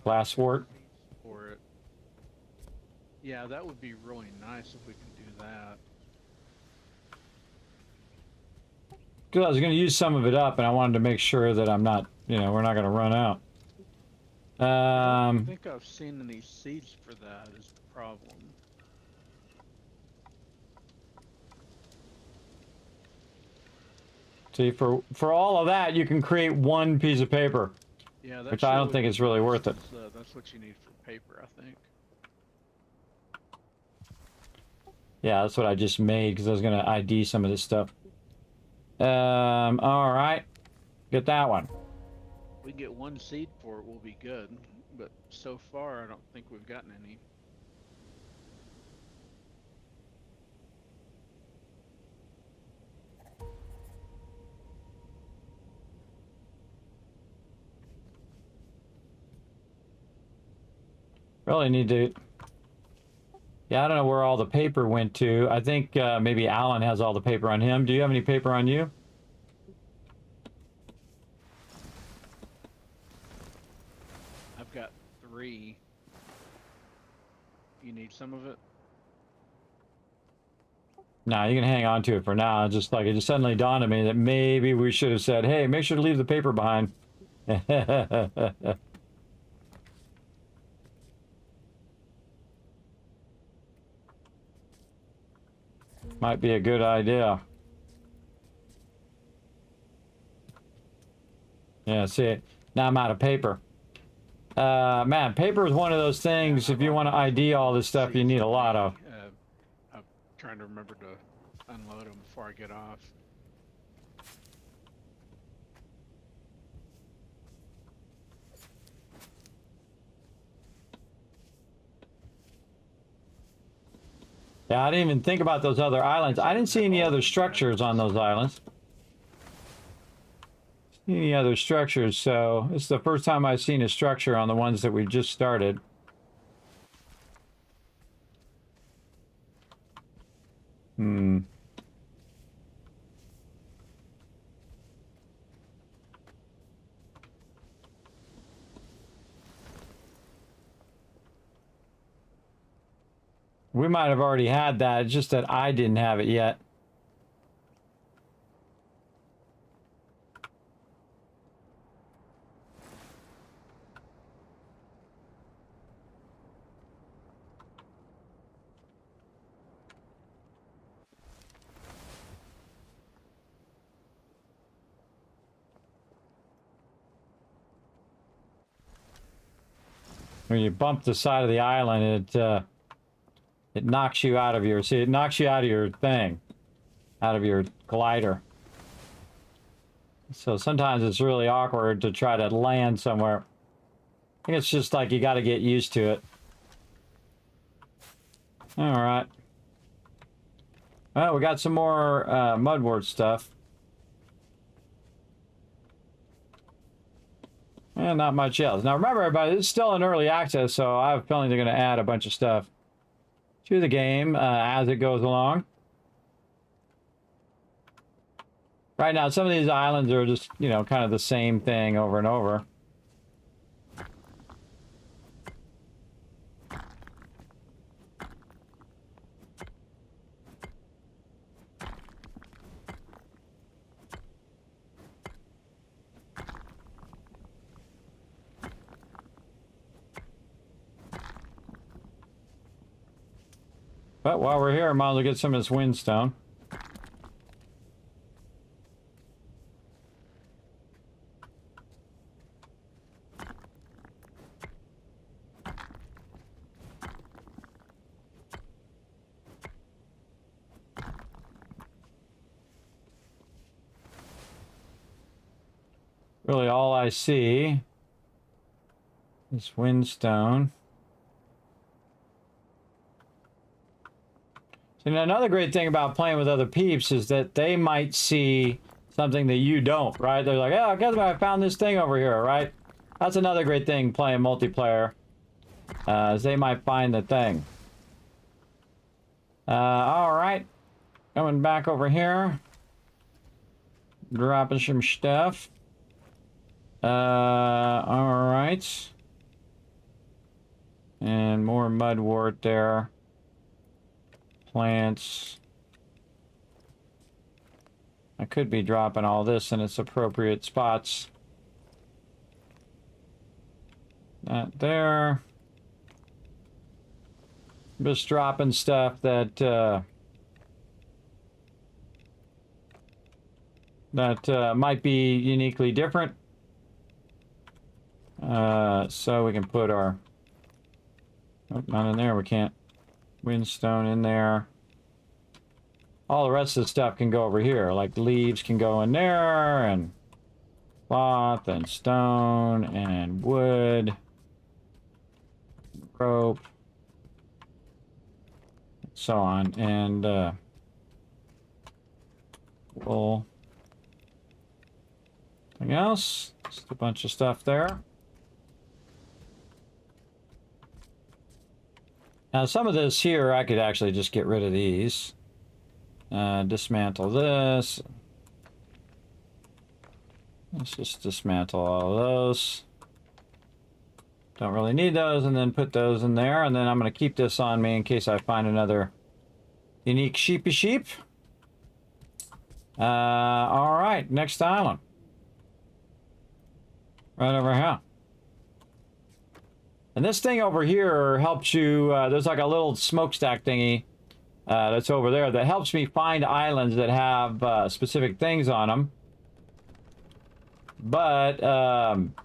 Speaker 3: Glasswort?
Speaker 4: For it. Yeah, that would be really nice if we can do that.
Speaker 3: Because I was going to use some of it up, and I wanted to make sure that I'm not, you know, we're not going to run out.
Speaker 4: I don't think I've seen any seeds for that is the problem.
Speaker 3: See, for all of that, you can create one piece of paper.
Speaker 4: Yeah,
Speaker 3: which I don't think is really worth it.
Speaker 4: That's what you need for paper, I think.
Speaker 3: Yeah, that's what I just made because I was going to ID some of this stuff. All right. Get that one.
Speaker 4: We get one seed for it, we'll be good. But so far, I don't think we've gotten any.
Speaker 3: Really need to... Yeah, I don't know where all the paper went to. I think maybe Alan has all the paper on him. Do you have any paper on you?
Speaker 4: I've got 3. You need some of it?
Speaker 3: No, you can hang on to it for now. Just like it just suddenly dawned on me that maybe we should have said, hey, make sure to leave the paper behind. Might be a good idea. Yeah, see, now I'm out of paper. Man, paper is one of those things, if you want to ID all this stuff, you need a lot of.
Speaker 4: I'm trying to remember to unload them before I get off.
Speaker 3: Yeah, I didn't even think about those other islands. I didn't see any other structures on those islands. Any other structures, so it's the first time I've seen a structure on the ones that we just started. Hmm. We might have already had that, it's just that I didn't have it yet. When you bump the side of the island, it knocks you out of your, see, it knocks you out of your thing, out of your glider. So sometimes it's really awkward to try to land somewhere. I think it's just like you got to get used to it. All right. Well, we got some more mudwort stuff. And not much else. Now remember, everybody, it's still in early access, so I have a feeling they're going to add a bunch of stuff to the game as it goes along. Right now, some of these islands are just, you know, kind of the same thing over and over. But while we're here, I might as well get some of this windstone. Really, all I see is windstone. And another great thing about playing with other peeps is that they might see something that you don't, right? They're like, oh, guess what? I found this thing over here, right? That's another great thing playing multiplayer, is they might find the thing. All right. Coming back over here. Dropping some stuff. All right. And more mudwort there. Plants. I could be dropping all this in its appropriate spots. That there. Just dropping stuff that might be uniquely different. So we can put our, oh, not in there, we can't. Windstone in there. All the rest of the stuff can go over here. Like leaves can go in there, and cloth, and stone, and wood, rope, so on, and wool. Anything else? Just a bunch of stuff there. Now, some of this here, I could actually just get rid of these. Dismantle this. Let's just dismantle all of those. Don't really need those, and then put those in there. And then I'm going to keep this on me in case I find another unique sheepy sheep. All right, next island. Right over here. And this thing over here helps you, there's like a little smokestack thingy that's over there that helps me find islands that have specific things on them. But I'm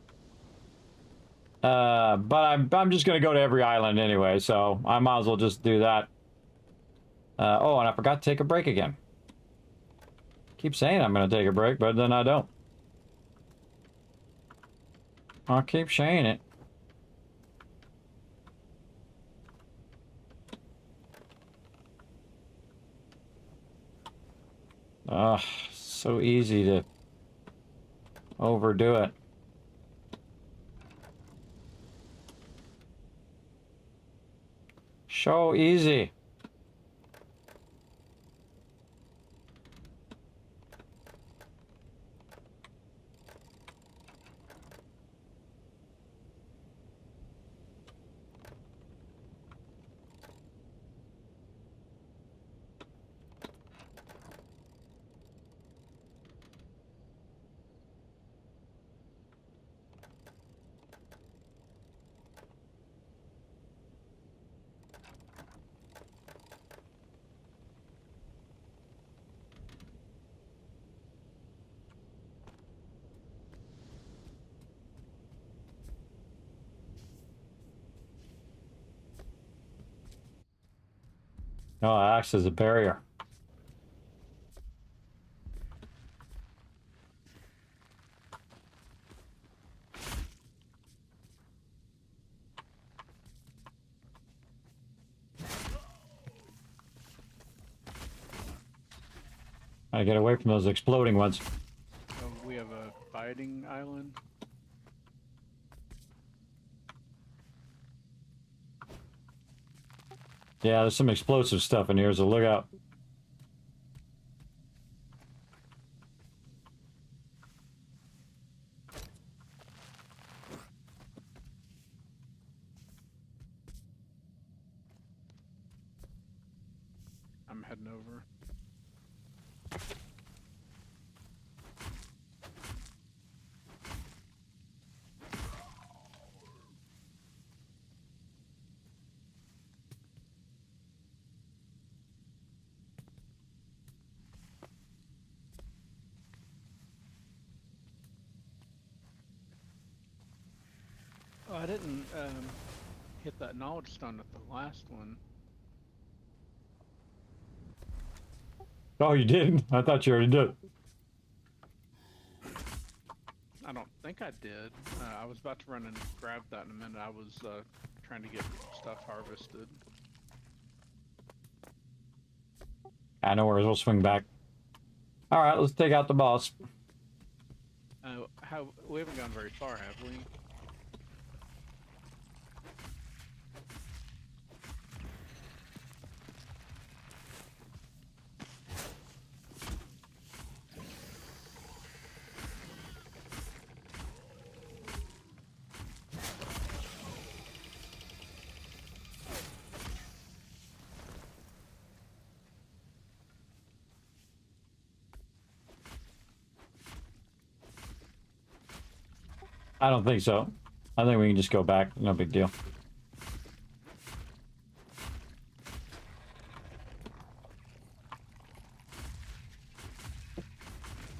Speaker 3: just going to go to every island anyway, so I might as well just do that. Oh, and I forgot to take a break again. Keep saying I'm going to take a break, but then I don't. I'll keep saying it. Ugh, so easy to overdo it. So easy. No, it acts as a barrier. I get away from those exploding ones.
Speaker 4: We have a fighting island.
Speaker 3: Yeah, there's some explosive stuff in here, so look out.
Speaker 4: I'm heading over. Oh, I didn't hit that knowledge stone at the last one.
Speaker 3: Oh, you didn't? I thought you already did.
Speaker 4: I don't think I did. I was about to run and grab that in a minute. I was trying to get stuff harvested.
Speaker 3: I know where we'll swing back. All right, let's take out the boss.
Speaker 4: We haven't gone very far, have we?
Speaker 3: I don't think so. I think we can just go back. No big deal.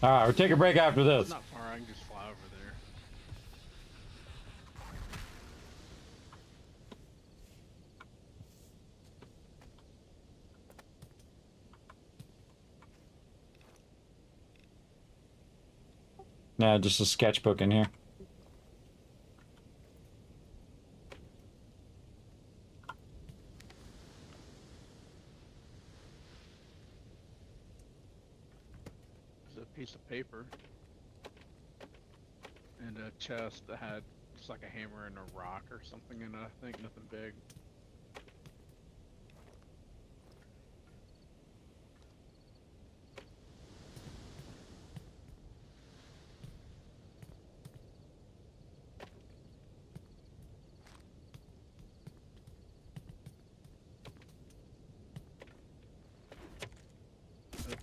Speaker 3: All right, we'll take a break after this.
Speaker 4: It's not far. I can just fly over there.
Speaker 3: Nah, just a sketchbook in here.
Speaker 4: There's a piece of paper and a chest that had just like a hammer and a rock or something in it. I think nothing big.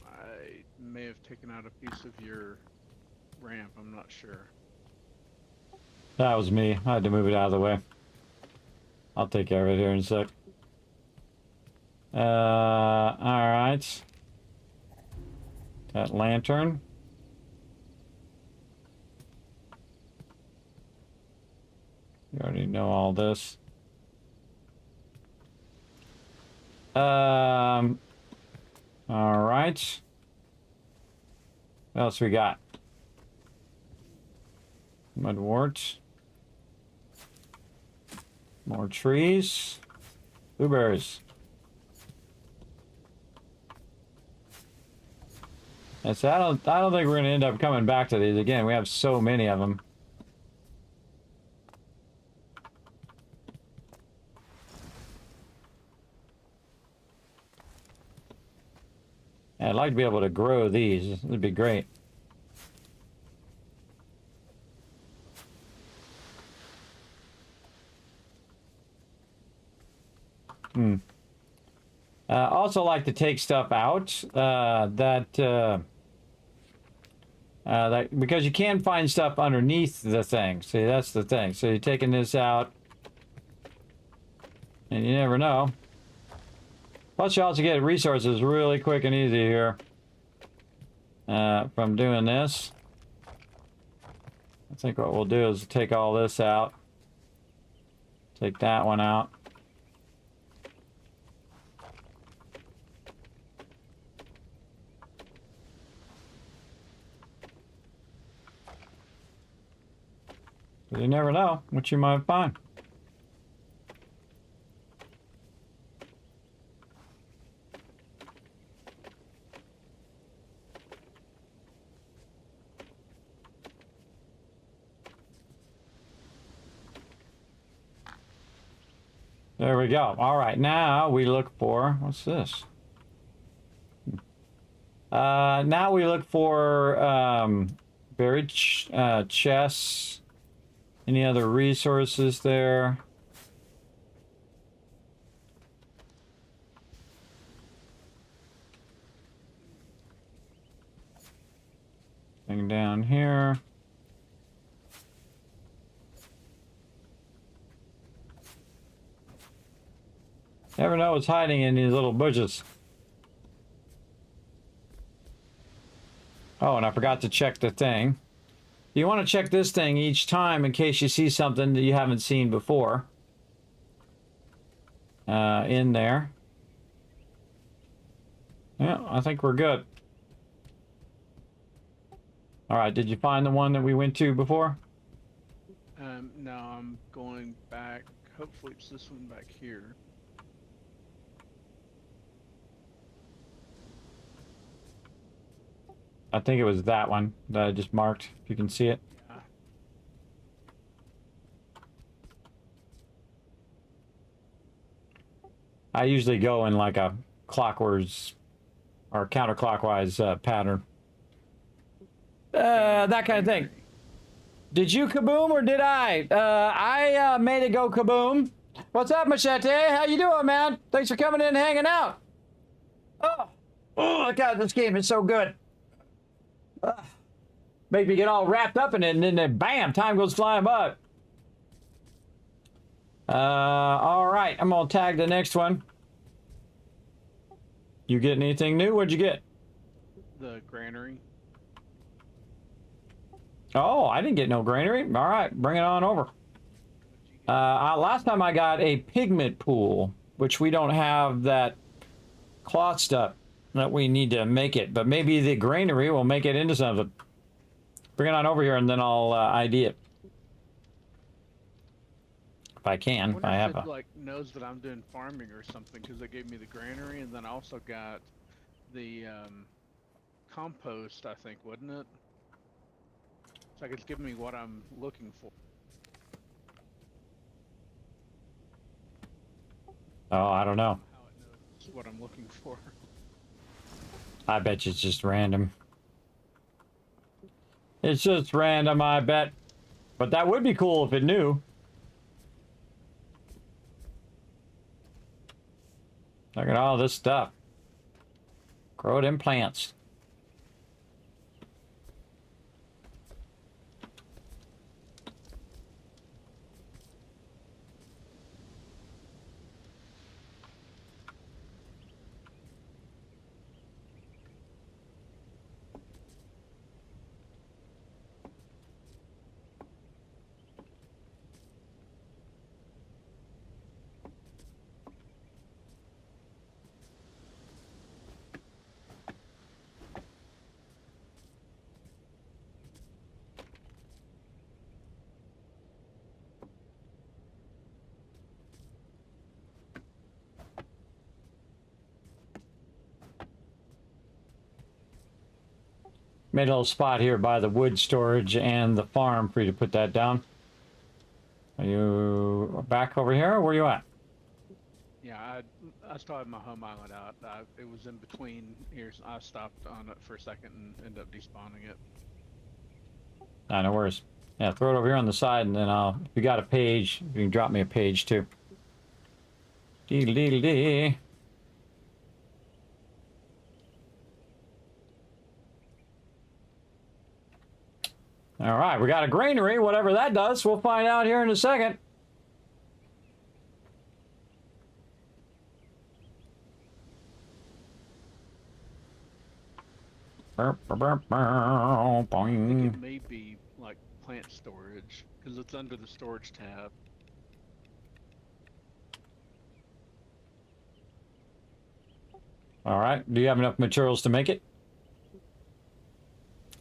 Speaker 4: I may have taken out a piece of your ramp. I'm not sure.
Speaker 3: That was me. I had to move it out of the way. I'll take care of it here in a sec. Alright. That lantern. You already know all this. Alright. What else we got? Mudwort. More trees. Blueberries. And so I don't think we're gonna end up coming back to these again. We have so many of them. And I'd like to be able to grow these. It'd be great. Also like to take stuff out that because you can find stuff underneath the thing. See, that's the thing. So you're taking this out, and you never know. Plus, you also get resources really quick and easy here from doing this. I think what we'll do is take all this out. Take that one out. You never know what you might find. There we go. All right, now we look for, what's this? Now we look for buried chests. Any other resources there? Thing down here. Never know what's hiding in these little bushes. Oh, and I forgot to check the thing. You want to check this thing each time in case you see something that you haven't seen before. In there. Yeah, I think we're good. All right, did you find the one that we went to before?
Speaker 4: No, I'm going back. Hopefully it's this one back here.
Speaker 3: I think it was that one that I just marked, if you can see it.
Speaker 4: Yeah.
Speaker 3: I usually go in like a clockwise or counterclockwise pattern. That kind of thing. Did you kaboom or did I? I made it go kaboom. What's up, Machete? How you doing, man? Thanks for coming in and hanging out. Oh, God, this game is so good. Make me get all wrapped up in it, and then bam, time goes flying by. All right, I'm gonna tag the next one. You getting anything new? What'd you get?
Speaker 4: The granary.
Speaker 3: Oh, I didn't get no granary. All right, bring it on over. Last time I got a pigment pool, which we don't have that cloth stuff that we need to make it, but maybe the granary will make it into something. Bring it on over here and then I'll ID it. If I can, if I have
Speaker 4: it, like, knows that I'm doing farming or something, because they gave me the granary and then I also got the compost, I think, wouldn't it? So it's giving me what I'm looking for.
Speaker 3: Oh, I don't know.
Speaker 4: How it knows what I'm looking for.
Speaker 3: I bet you it's just random. It's just random, I bet. But that would be cool if it knew. Look at all this stuff. Grow them plants. Made a little spot here by the wood storage and the farm for you to put that down. Are you back over here, or where you at?
Speaker 4: Yeah, I still have my home island out. It was in between here, so I stopped on it for a second and ended up despawning it.
Speaker 3: Ah, no worries. Yeah, throw it over here on the side, and then if you got a page, you can drop me a page too. Dee-dee-dee-dee. All right, we got a granary, whatever that does. We'll find out here in a second.
Speaker 4: I think it may be like plant storage because it's under the storage tab.
Speaker 3: All right, do you have enough materials to make it?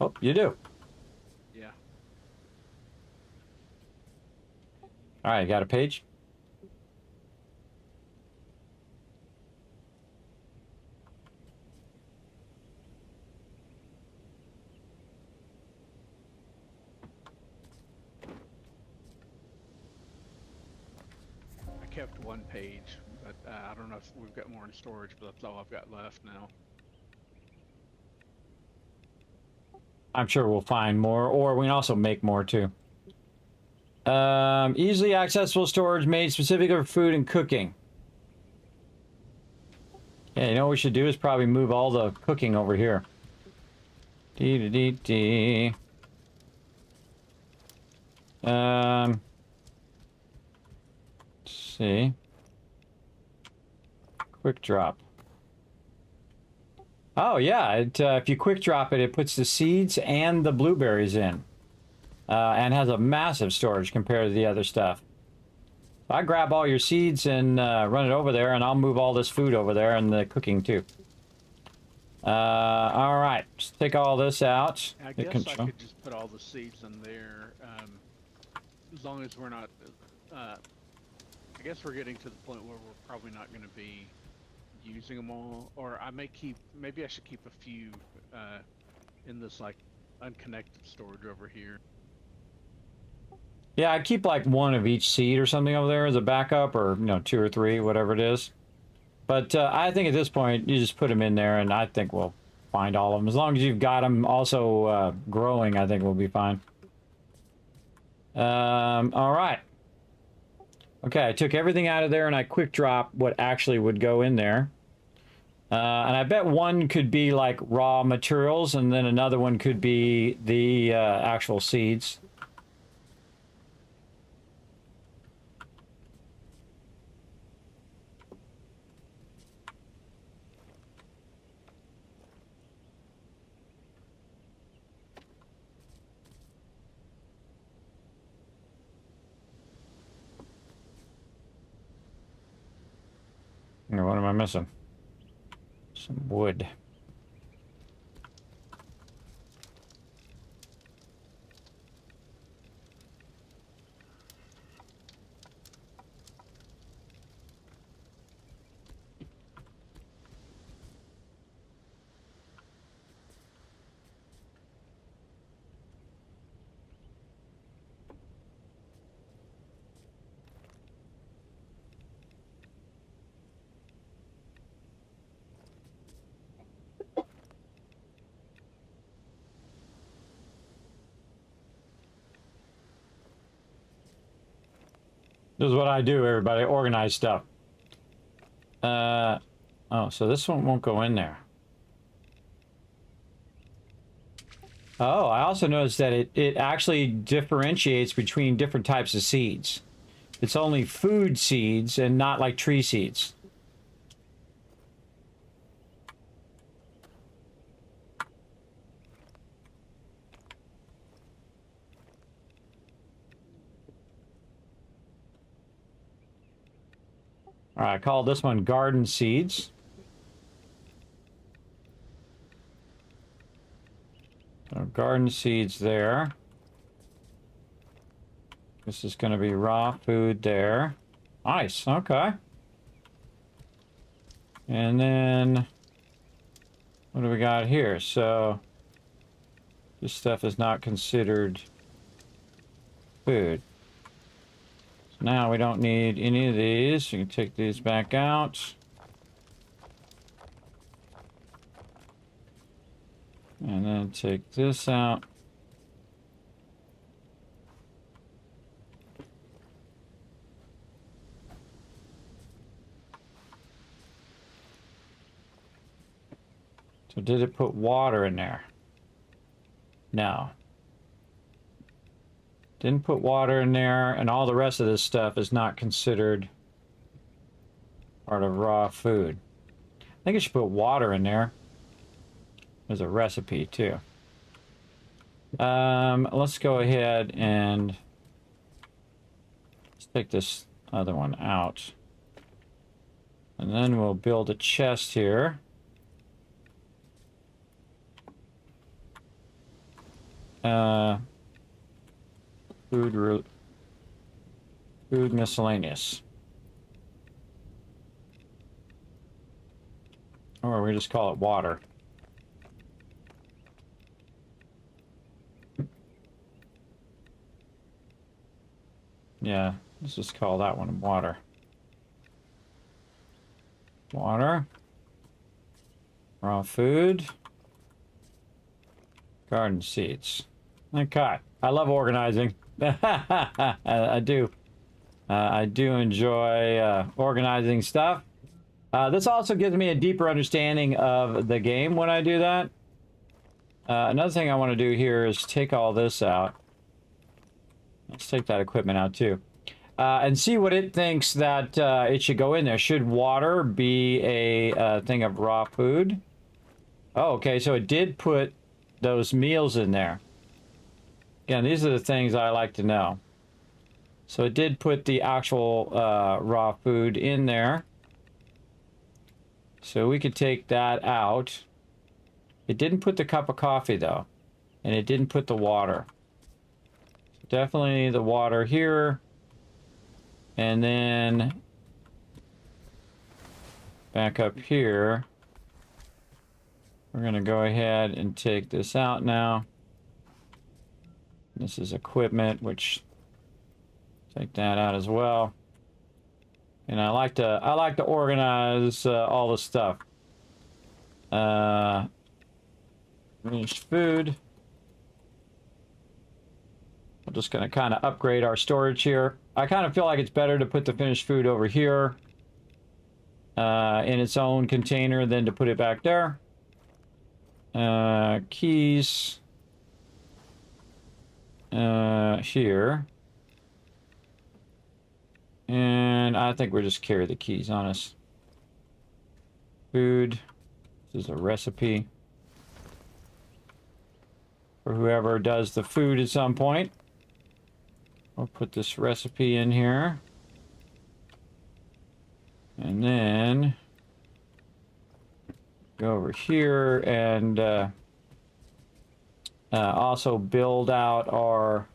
Speaker 3: Oh, you do.
Speaker 4: Yeah.
Speaker 3: All right, got a page?
Speaker 4: I kept one page, but I don't know if we've got more in storage, but that's all I've got left now.
Speaker 3: I'm sure we'll find more, or we can also make more too. Easily accessible storage made specifically for food and cooking. Yeah, you know what we should do is probably move all the cooking over here. Dee-dee-dee-dee. Let's see. Quick drop. Oh yeah, if you quick drop it, it puts the seeds and the blueberries in. And has a massive storage compared to the other stuff. I grab all your seeds and run it over there, and I'll move all this food over there and the cooking too. All right, just take all this out.
Speaker 4: I guess I could just put all the seeds in there, as long as we're not. I guess we're getting to the point where we're probably not going to be using them all, or maybe I should keep a few in this like unconnected storage over here.
Speaker 3: Yeah, I'd keep like one of each seed or something over there as a backup, or two or three, whatever it is. But I think at this point you just put them in there, and I think we'll find all of them as long as you've got them also growing. I think we'll be fine. All right. Okay, I took everything out of there and I quick drop what actually would go in there. And I bet one could be like raw materials, and then another one could be the actual seeds. What am I missing? Some wood. This is what I do, everybody. Organize stuff. Oh, so this one won't go in there. Oh, I also noticed that it actually differentiates between different types of seeds. It's only food seeds and not like tree seeds. All right, I call this one garden seeds. So garden seeds there. This is going to be raw food there. Nice, okay. And then, what do we got here? So, This stuff is not considered food. So now we don't need any of these. You can take these back out. And then take this out. So did it put water in there? No. Didn't put water in there, and all the rest of this stuff is not considered part of raw food. I think it should put water in there. There's a recipe too. Let's go ahead and let's take this other one out. And then we'll build a chest here. Food miscellaneous. Or we just call it water. Yeah, let's just call that one water. Water. Raw food. Garden seeds. Okay. I love organizing. I do. I do enjoy organizing stuff. This also gives me a deeper understanding of the game when I do that. Another thing I want to do here is take all this out. Let's take that equipment out too. And see what it thinks that it should go in there. Should water be a thing of raw food? Oh, okay, so it did put those meals in there. Again, these are the things I like to know. So it did put the actual raw food in there. So we could take that out. It didn't put the cup of coffee though. And it didn't put the water. Definitely the water here. And then back up here. We're going to go ahead and take this out now. This is equipment, which take that out as well. And I like to organize all the stuff. Finished food. We're just going to kind of upgrade our storage here. I kind of feel like it's better to put the finished food over here in its own container than to put it back there. Keys. Here. And I think we'll just carry the keys on us. Food. This is a recipe for whoever does the food at some point. We'll put this recipe in here. And then go over here and also build out our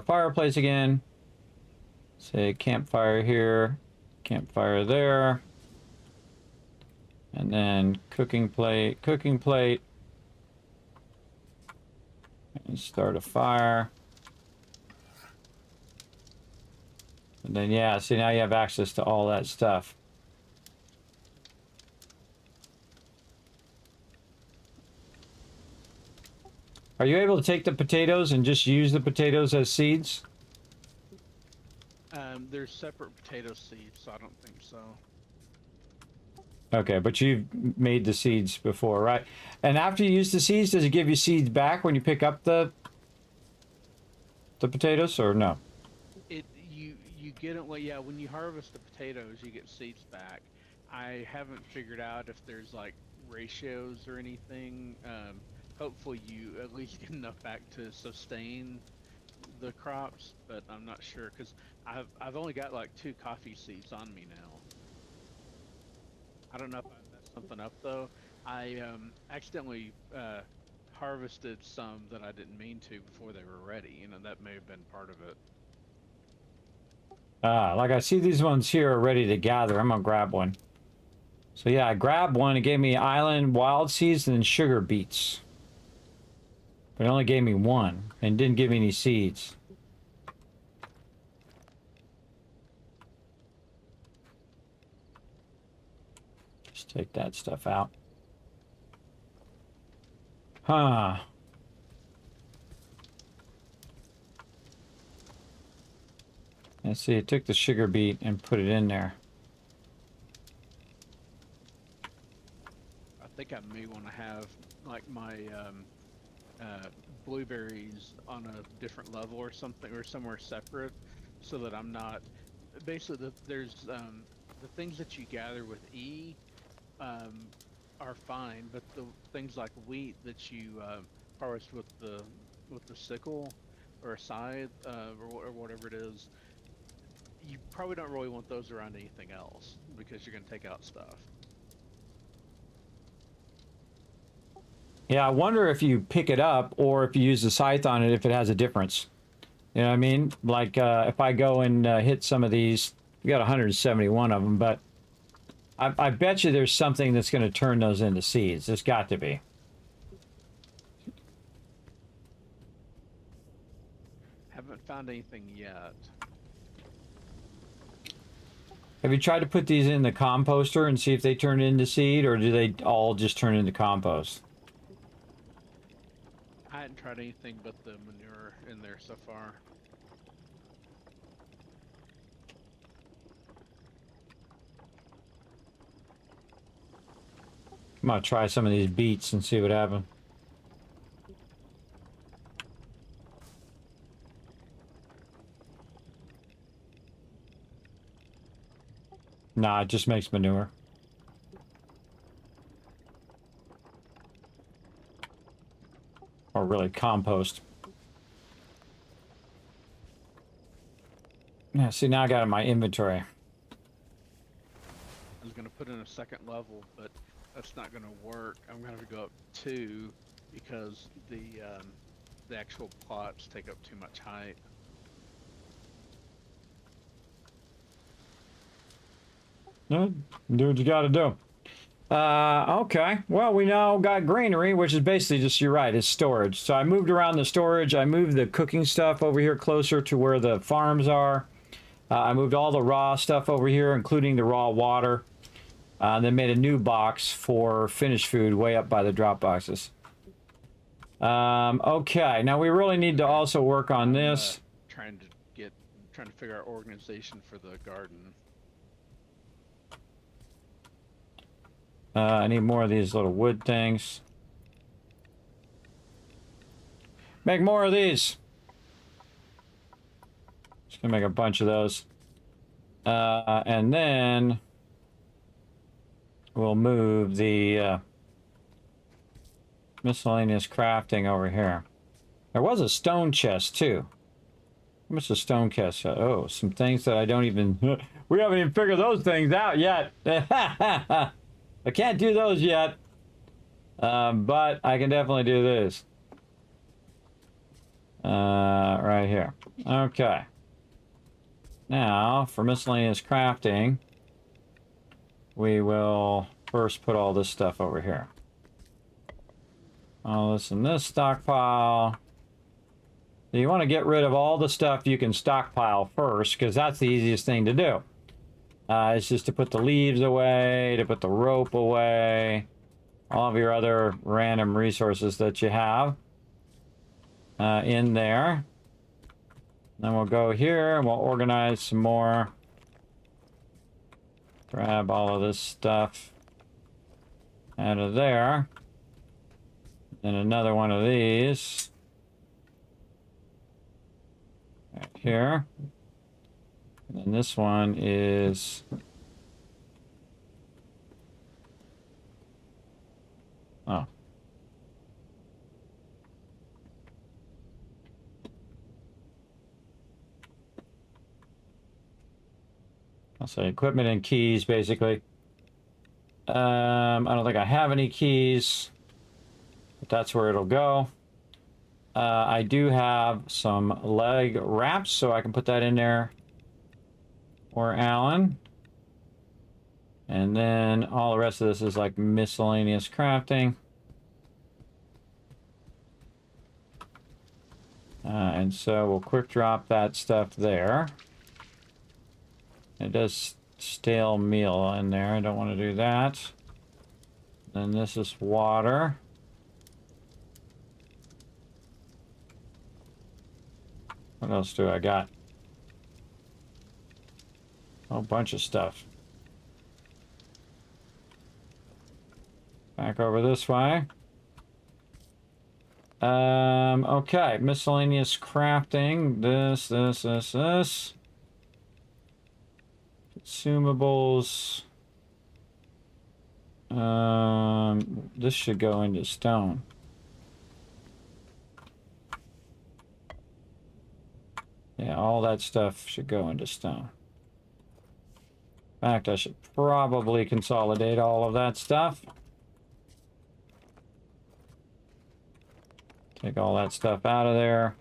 Speaker 3: fireplace again. Say campfire here, campfire there, and then cooking plate, and start a fire. And then yeah, see now you have access to all that stuff. Are you able to take the potatoes and just use the potatoes as seeds?
Speaker 4: There's separate potato seeds, so I don't think so.
Speaker 3: Okay, but you've made the seeds before, right? And after you use the seeds, does it give you seeds back when you pick up the potatoes, or no?
Speaker 4: You get it. Well, yeah. When you harvest the potatoes, you get seeds back. I haven't figured out if there's like ratios or anything. Hopefully, you at least get enough back to sustain the crops, but I'm not sure because I've only got like 2 coffee seeds on me now. I don't know if I messed something up though. I accidentally harvested some that I didn't mean to before they were ready. You know, that may have been part of it.
Speaker 3: Like I see these ones here are ready to gather. I'm gonna grab one. So yeah, I grabbed one. It gave me island wild seeds and then sugar beets. But it only gave me one and didn't give me any seeds. Just take that stuff out. Huh. Let's see, it took the sugar beet and put it in there.
Speaker 4: I think I may want to have like my blueberries on a different level or something, or somewhere separate, so that I'm not. Basically, there's the things that you gather with E are fine, but the things like wheat that you harvest with the sickle or a scythe or whatever it is, you probably don't really want those around anything else because you're going to take out stuff.
Speaker 3: Yeah, I wonder if you pick it up or if you use the scythe on it, if it has a difference. You know what I mean? Like if I go and hit some of these, we got 171 of them, but I bet you there's something that's going to turn those into seeds. There's got to be.
Speaker 4: Haven't found anything yet.
Speaker 3: Have you tried to put these in the composter and see if they turn into seed, or do they all just turn into compost?
Speaker 4: I hadn't tried anything but the manure in there so far.
Speaker 3: I'm gonna try some of these beets and see what happens. Nah, it just makes manure. Or really compost. Yeah, see, now I got it in my inventory.
Speaker 4: I was going to put in a second level, but that's not going to work. I'm going to have to go up 2 because the actual plots take up too much height.
Speaker 3: No, do what you gotta do. Okay. Well, we now got greenery, which is basically just, you're right, it's storage. So I moved around the storage. I moved the cooking stuff over here closer to where the farms are. I moved all the raw stuff over here, including the raw water. Then made a new box for finished food way up by the drop boxes. Okay. Now we really need to also work on this.
Speaker 4: Trying to figure out organization for the garden.
Speaker 3: I need more of these little wood things. Make more of these. Just gonna make a bunch of those. And then we'll move the miscellaneous crafting over here. There was a stone chest too. How much is a stone chest? Oh, some things that I don't even... we haven't even figured those things out yet. I can't do those yet, but I can definitely do this. Right here. Okay. Now, for miscellaneous crafting, we will first put all this stuff over here. All this in this stockpile. You want to get rid of all the stuff you can stockpile first, because that's the easiest thing to do. It's just to put the leaves away, to put the rope away, all of your other random resources that you have in there. Then we'll go here and we'll organize some more. Grab all of this stuff out of there. And another one of these. Right here. And this one is oh. I'll say equipment and keys, basically. I don't think I have any keys, but that's where it'll go. I do have some leg wraps, so I can put that in there. Or Alan. And then all the rest of this is like miscellaneous crafting. And so we'll quick drop that stuff there. It does stale meal in there. I don't want to do that. Then this is water. What else do I got? A whole bunch of stuff. Back over this way. Okay, miscellaneous crafting. This. Consumables. This should go into stone. Yeah, all that stuff should go into stone. In fact, I should probably consolidate all of that stuff. Take all that stuff out of there.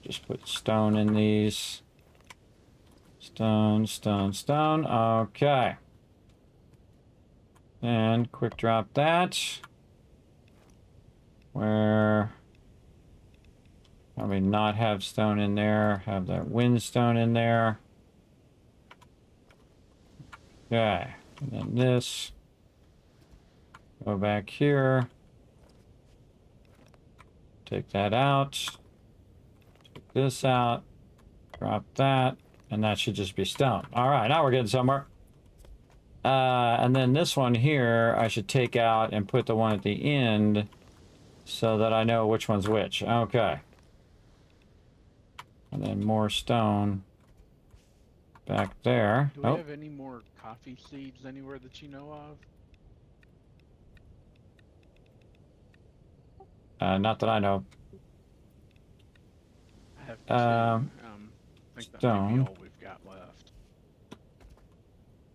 Speaker 3: Just put stone in these. Stone. Okay. And quick drop that. Where... probably not have stone in there. Have that windstone in there. Okay. And then this. Go back here. Take that out. Take this out. Drop that. And that should just be stone. Alright, now we're getting somewhere. And then this one here, I should take out and put the one at the end so that I know which one's which. Okay. And then more stone back there.
Speaker 4: Do we have any more coffee seeds anywhere that you know of?
Speaker 3: Not that I know.
Speaker 4: I have two. I think that might be
Speaker 3: Stone.
Speaker 4: all we've got left.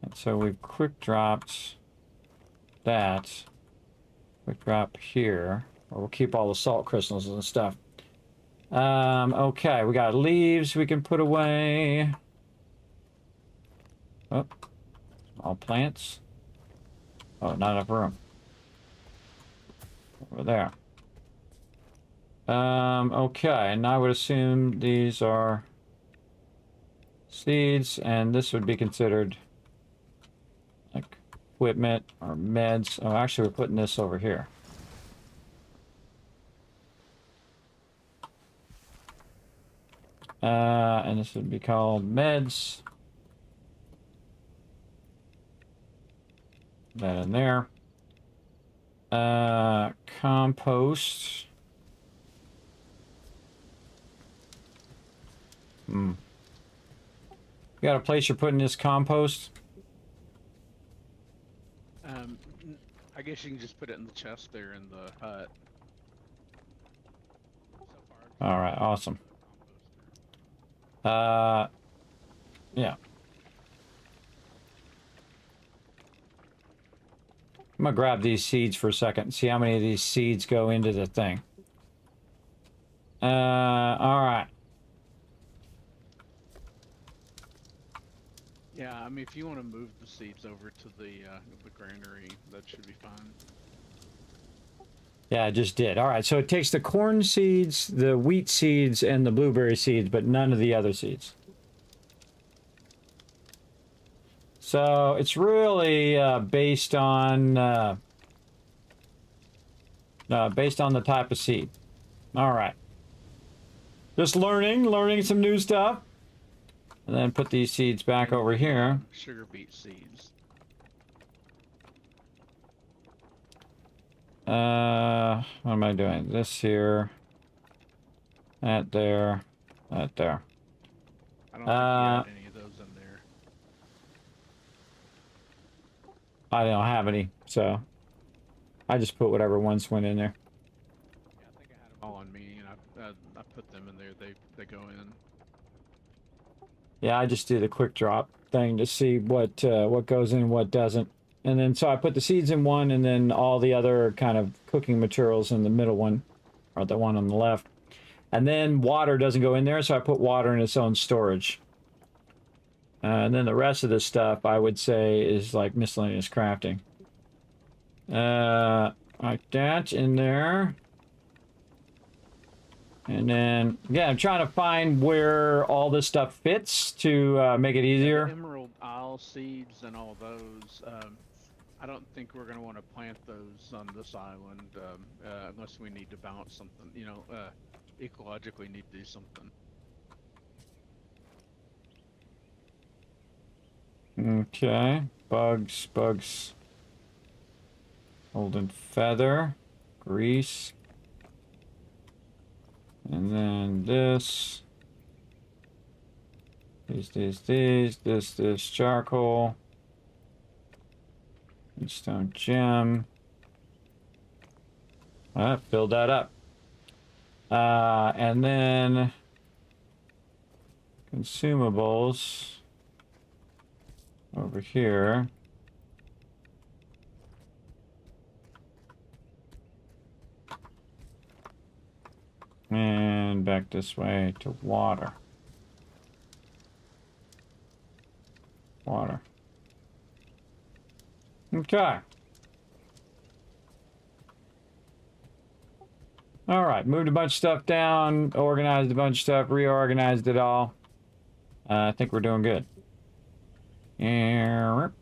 Speaker 3: And so we've quick dropped that. Quick drop here. Or we'll keep all the salt crystals and stuff. Okay, we got leaves we can put away. Oh, all plants. Oh, not enough room. Over there. Okay, and I would assume these are seeds, and this would be considered like equipment or meds. Oh, actually, we're putting this over here. And this would be called meds. That in there. Compost. You got a place you're putting this compost?
Speaker 4: I guess you can just put it in the chest there in the hut. So far,
Speaker 3: All right, awesome. Yeah. I'm gonna grab these seeds for a second and see how many of these seeds go into the thing. All right.
Speaker 4: Yeah, I mean, if you want to move the seeds over to the granary, that should be fine.
Speaker 3: Yeah, I just did. All right, so it takes the corn seeds, the wheat seeds, and the blueberry seeds, but none of the other seeds. So it's really based on the type of seed. All right. Just learning some new stuff. And then put these seeds back over here.
Speaker 4: Sugar beet seeds.
Speaker 3: What am I doing? This here. That there. That there.
Speaker 4: I don't think you had any of those in there.
Speaker 3: I don't have any, so I just put whatever ones went in there.
Speaker 4: Yeah, I think I had them all on me, and I put them in there. They go in.
Speaker 3: Yeah, I just do the quick drop thing to see what goes in, what doesn't. And then so I put the seeds in one, and then all the other kind of cooking materials in the middle one, or the one on the left. And then water doesn't go in there, so I put water in its own storage. And then the rest of this stuff, I would say, is like miscellaneous crafting. Like that in there. And then, yeah, I'm trying to find where all this stuff fits to make it easier.
Speaker 4: The Emerald Isle seeds and all those. I don't think we're going to want to plant those on this island unless we need to balance something. You know, ecologically need to do something.
Speaker 3: Okay, bugs. Golden feather, grease. And then this. This charcoal. And stone gem. Filled that up. And then consumables over here. And back this way to water. Okay. All right, moved a bunch of stuff down, organized a bunch of stuff, reorganized it all. I think we're doing good. Don't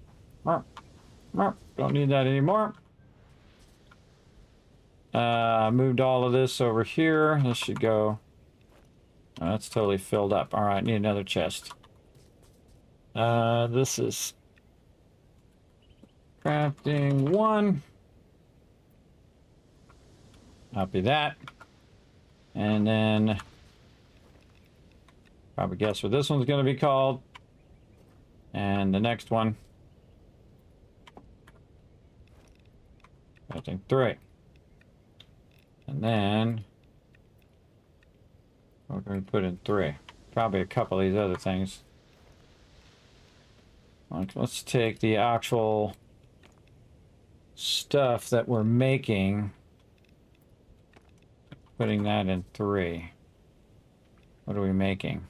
Speaker 3: need that anymore. Moved all of this over here. This should go. That's totally filled up. All right, need another chest. This is crafting 1. Copy that. And then probably guess what this one's going to be called. And the next one. Crafting 3. And then what can we put in 3? Probably a couple of these other things. Let's take the actual stuff that we're making, putting that in 3. What are we making?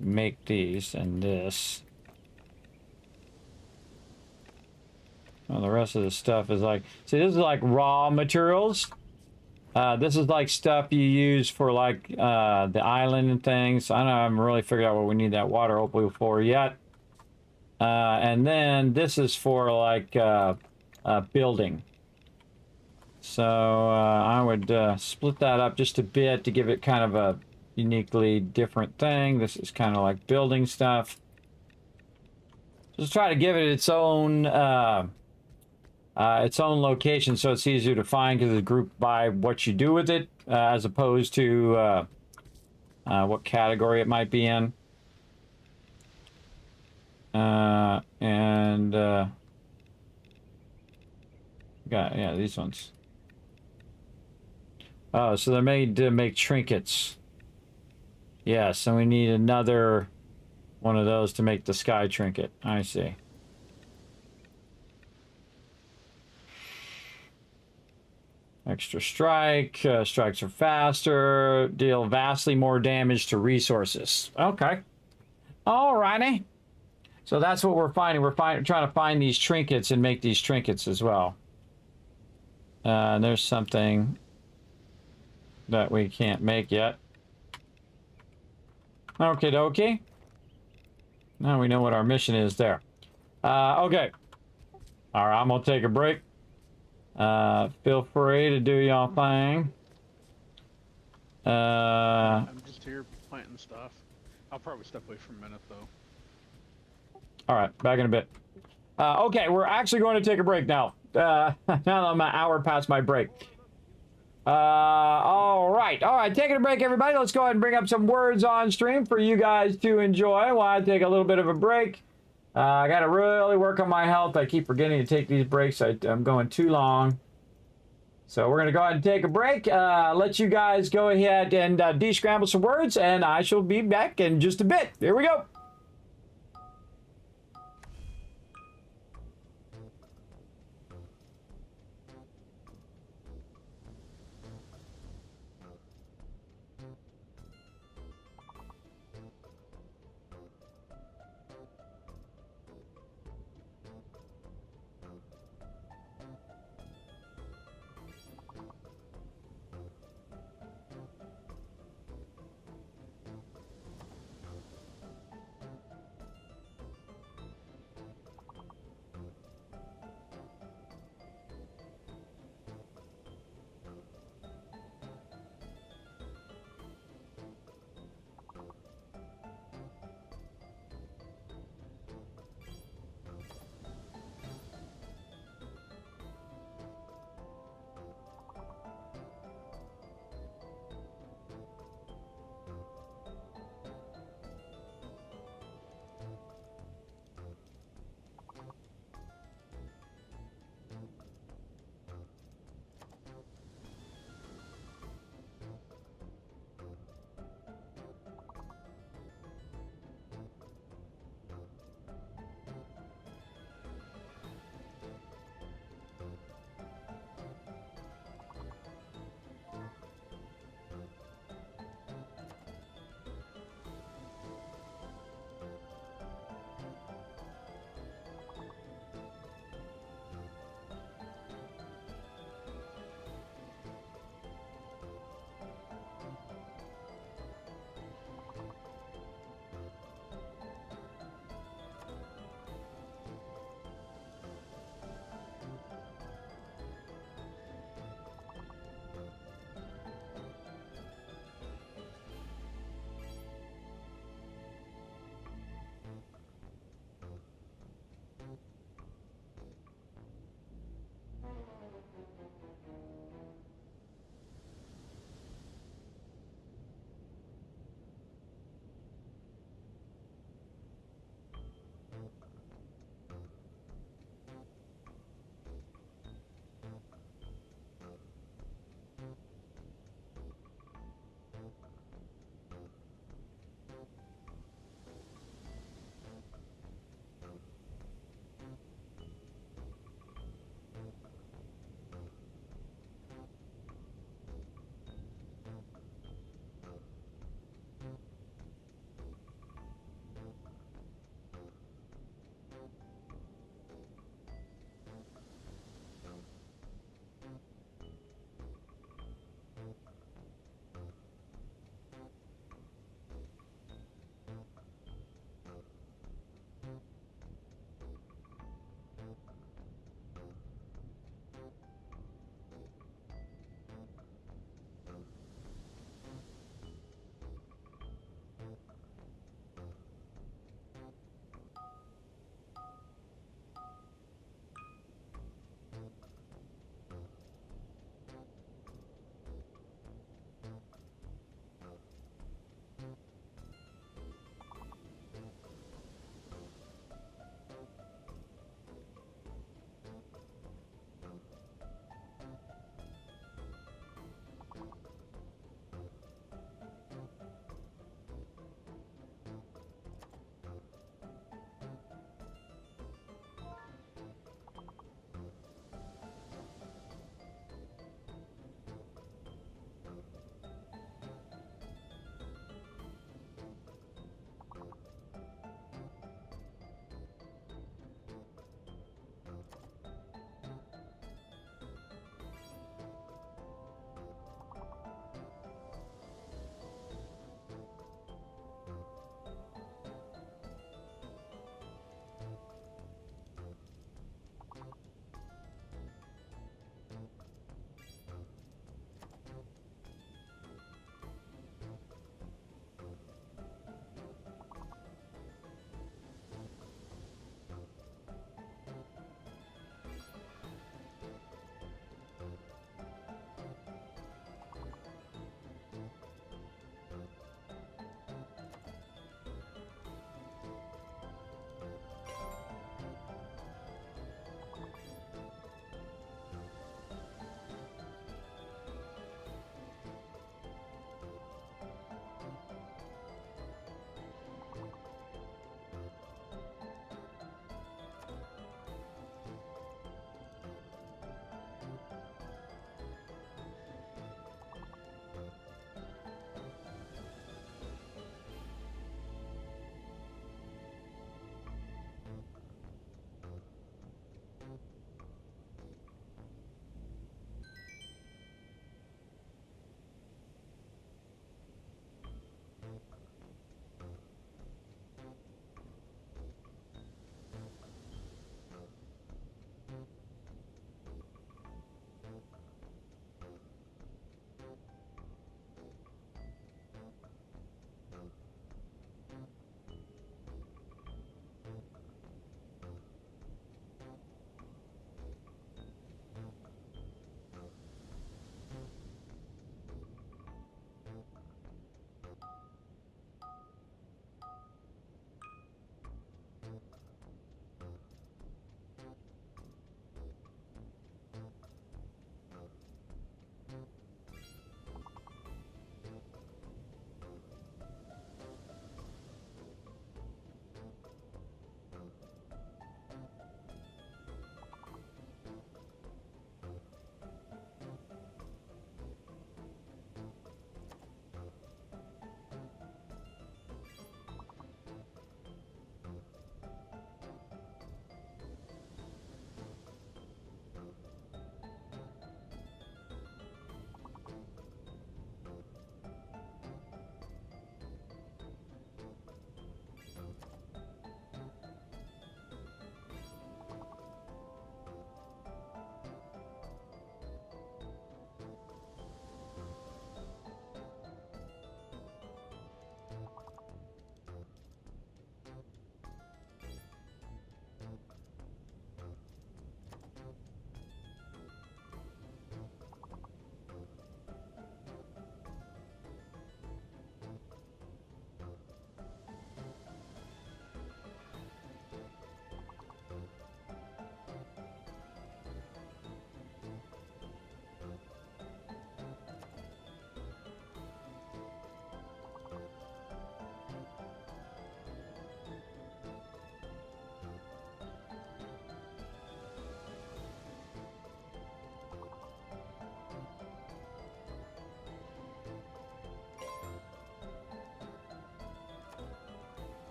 Speaker 3: Make these and this. Well, the rest of the stuff is like, see, this is like raw materials. This is like stuff you use for like the island and things. I haven't really figured out what we need that water opal for yet. And then this is for like building. So I would split that up just a bit to give it kind of a uniquely different thing. This is kind of like building stuff. Just try to give it its own location so it's easier to find because it's grouped by what you do with it as opposed to what category it might be in. Yeah, these ones. Oh, so they're made to make trinkets. Yeah, so we need another one of those to make the sky trinket. I see. Extra strike. Strikes are faster. Deal vastly more damage to resources. Okay. Alrighty. So that's what we're finding. We're trying to find these trinkets and make these trinkets as well. There's something that we can't make yet. Okie dokie. Now we know what our mission is there. Okay. All right, I'm gonna take a break. Feel free to do y'all thing.
Speaker 4: I'm just here planting stuff. I'll probably step away for a minute though.
Speaker 3: All right, back in a bit. Okay, we're actually going to take a break now. Now that I'm an hour past my break. All right, taking a break, everybody. Let's go ahead and bring up some words on stream for you guys to enjoy while I take a little bit of a break. I got to really work on my health. I keep forgetting to take these breaks. I'm going too long. So we're going to go ahead and take a break. Let you guys go ahead and de-scramble some words, and I shall be back in just a bit. Here we go.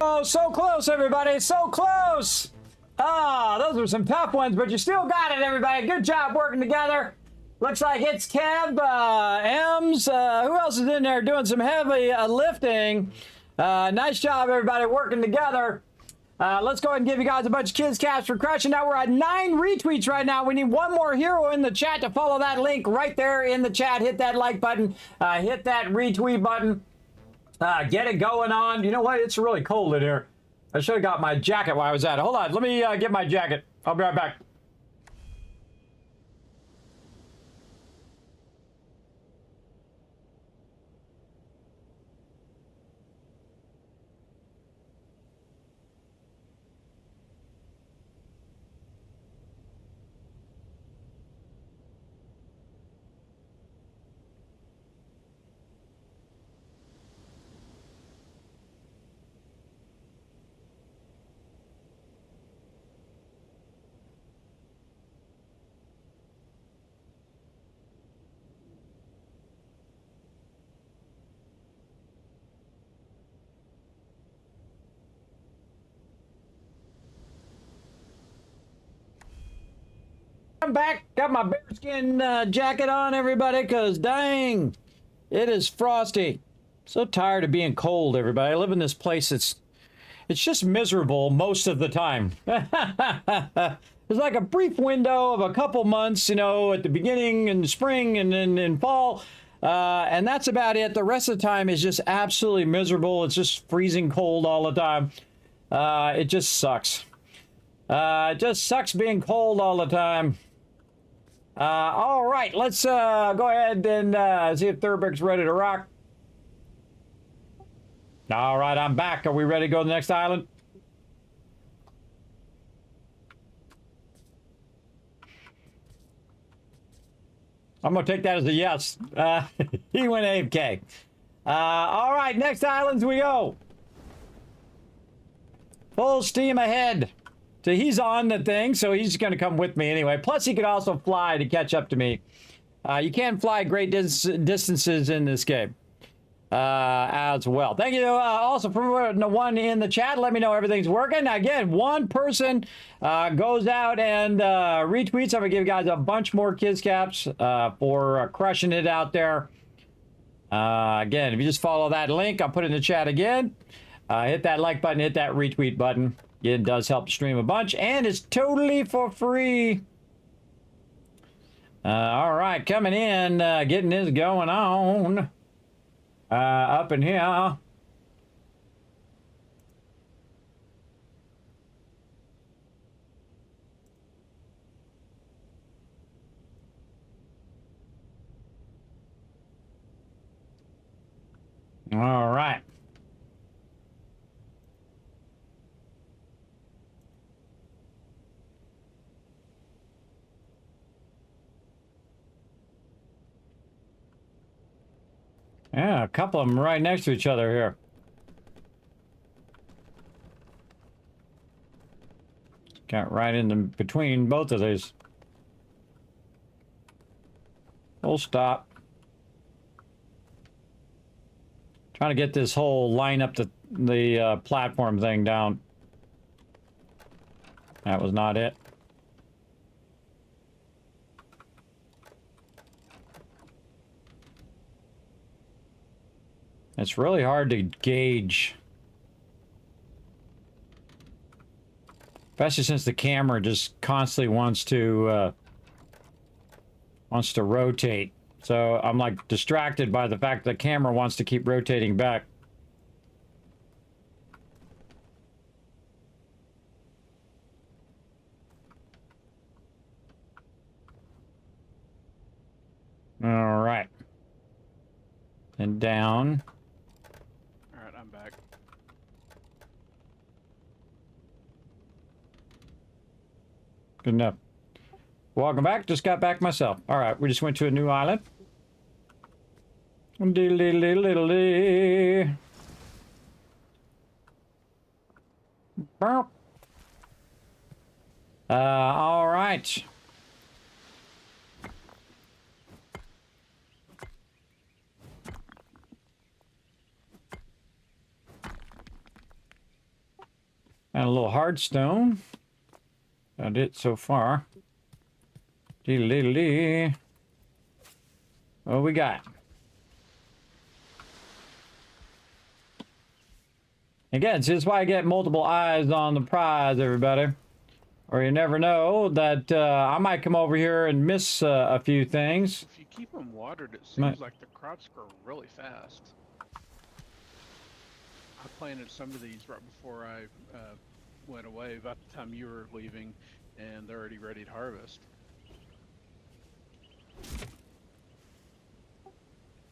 Speaker 3: Oh, so close, everybody. So close. Ah, those were some tough ones, but you still got it, everybody. Good job working together. Looks like it's Kev, Ems, who else is in there doing some heavy lifting? Nice job, everybody, working together. Let's go ahead and give you guys a bunch of kids caps for crushing. Now we're at 9 retweets right now. We need one more hero in the chat to follow that link right there in the chat. Hit that like button. Hit that retweet button. Get it going on. You know what? It's really cold in here. I should have got my jacket while I was at it. Hold on. Let me get my jacket. I'll be right back. I'm back. Got my bearskin jacket on, everybody, because dang, it is frosty. So tired of being cold, everybody. I live in this place it's just miserable most of the time. There's like a brief window of a couple months, you know, at the beginning in the spring and then in fall. And that's about it. The rest of the time is just absolutely miserable. It's just freezing cold all the time. It just sucks. It just sucks being cold all the time. All right, let's go ahead and see if Thurberg's ready to rock. All right, I'm back. Are we ready to go to the next island? I'm going to take that as a yes. He went AFK. All right, next islands we go. Full steam ahead. So he's on the thing, so he's going to come with me anyway. Plus, he could also fly to catch up to me. You can fly great distances in this game as well. Thank you also for the one in the chat. Let me know everything's working. Again, one person goes out and retweets. I'm going to give you guys a bunch more kids caps for crushing it out there. Again, if you just follow that link, I'll put it in the chat again. Hit that like button, hit that retweet button. It does help the stream a bunch, and it's totally for free. All right, coming in, getting this going on. Up in here. All right. Yeah, a couple of them right next to each other here. Got right in the between both of these. Full stop. Trying to get this whole line up the platform thing down. That was not it. It's really hard to gauge. Especially since the camera just constantly wants to rotate. So I'm like distracted by the fact that the camera wants to keep rotating back. All right. And down.
Speaker 4: I'm back.
Speaker 3: Good enough. Welcome back. Just got back myself. All right, we just went to a new island. Diddly-diddly-diddly. All right. And a little hard stone. Got it so far. Dee. What we got? Again, this is why I get multiple eyes on the prize, everybody. Or you never know that I might come over here and miss a few things.
Speaker 4: If you keep them watered, it seems like the crops grow really fast. I planted some of these right before I went away, about the time you were leaving, and they're already ready to harvest.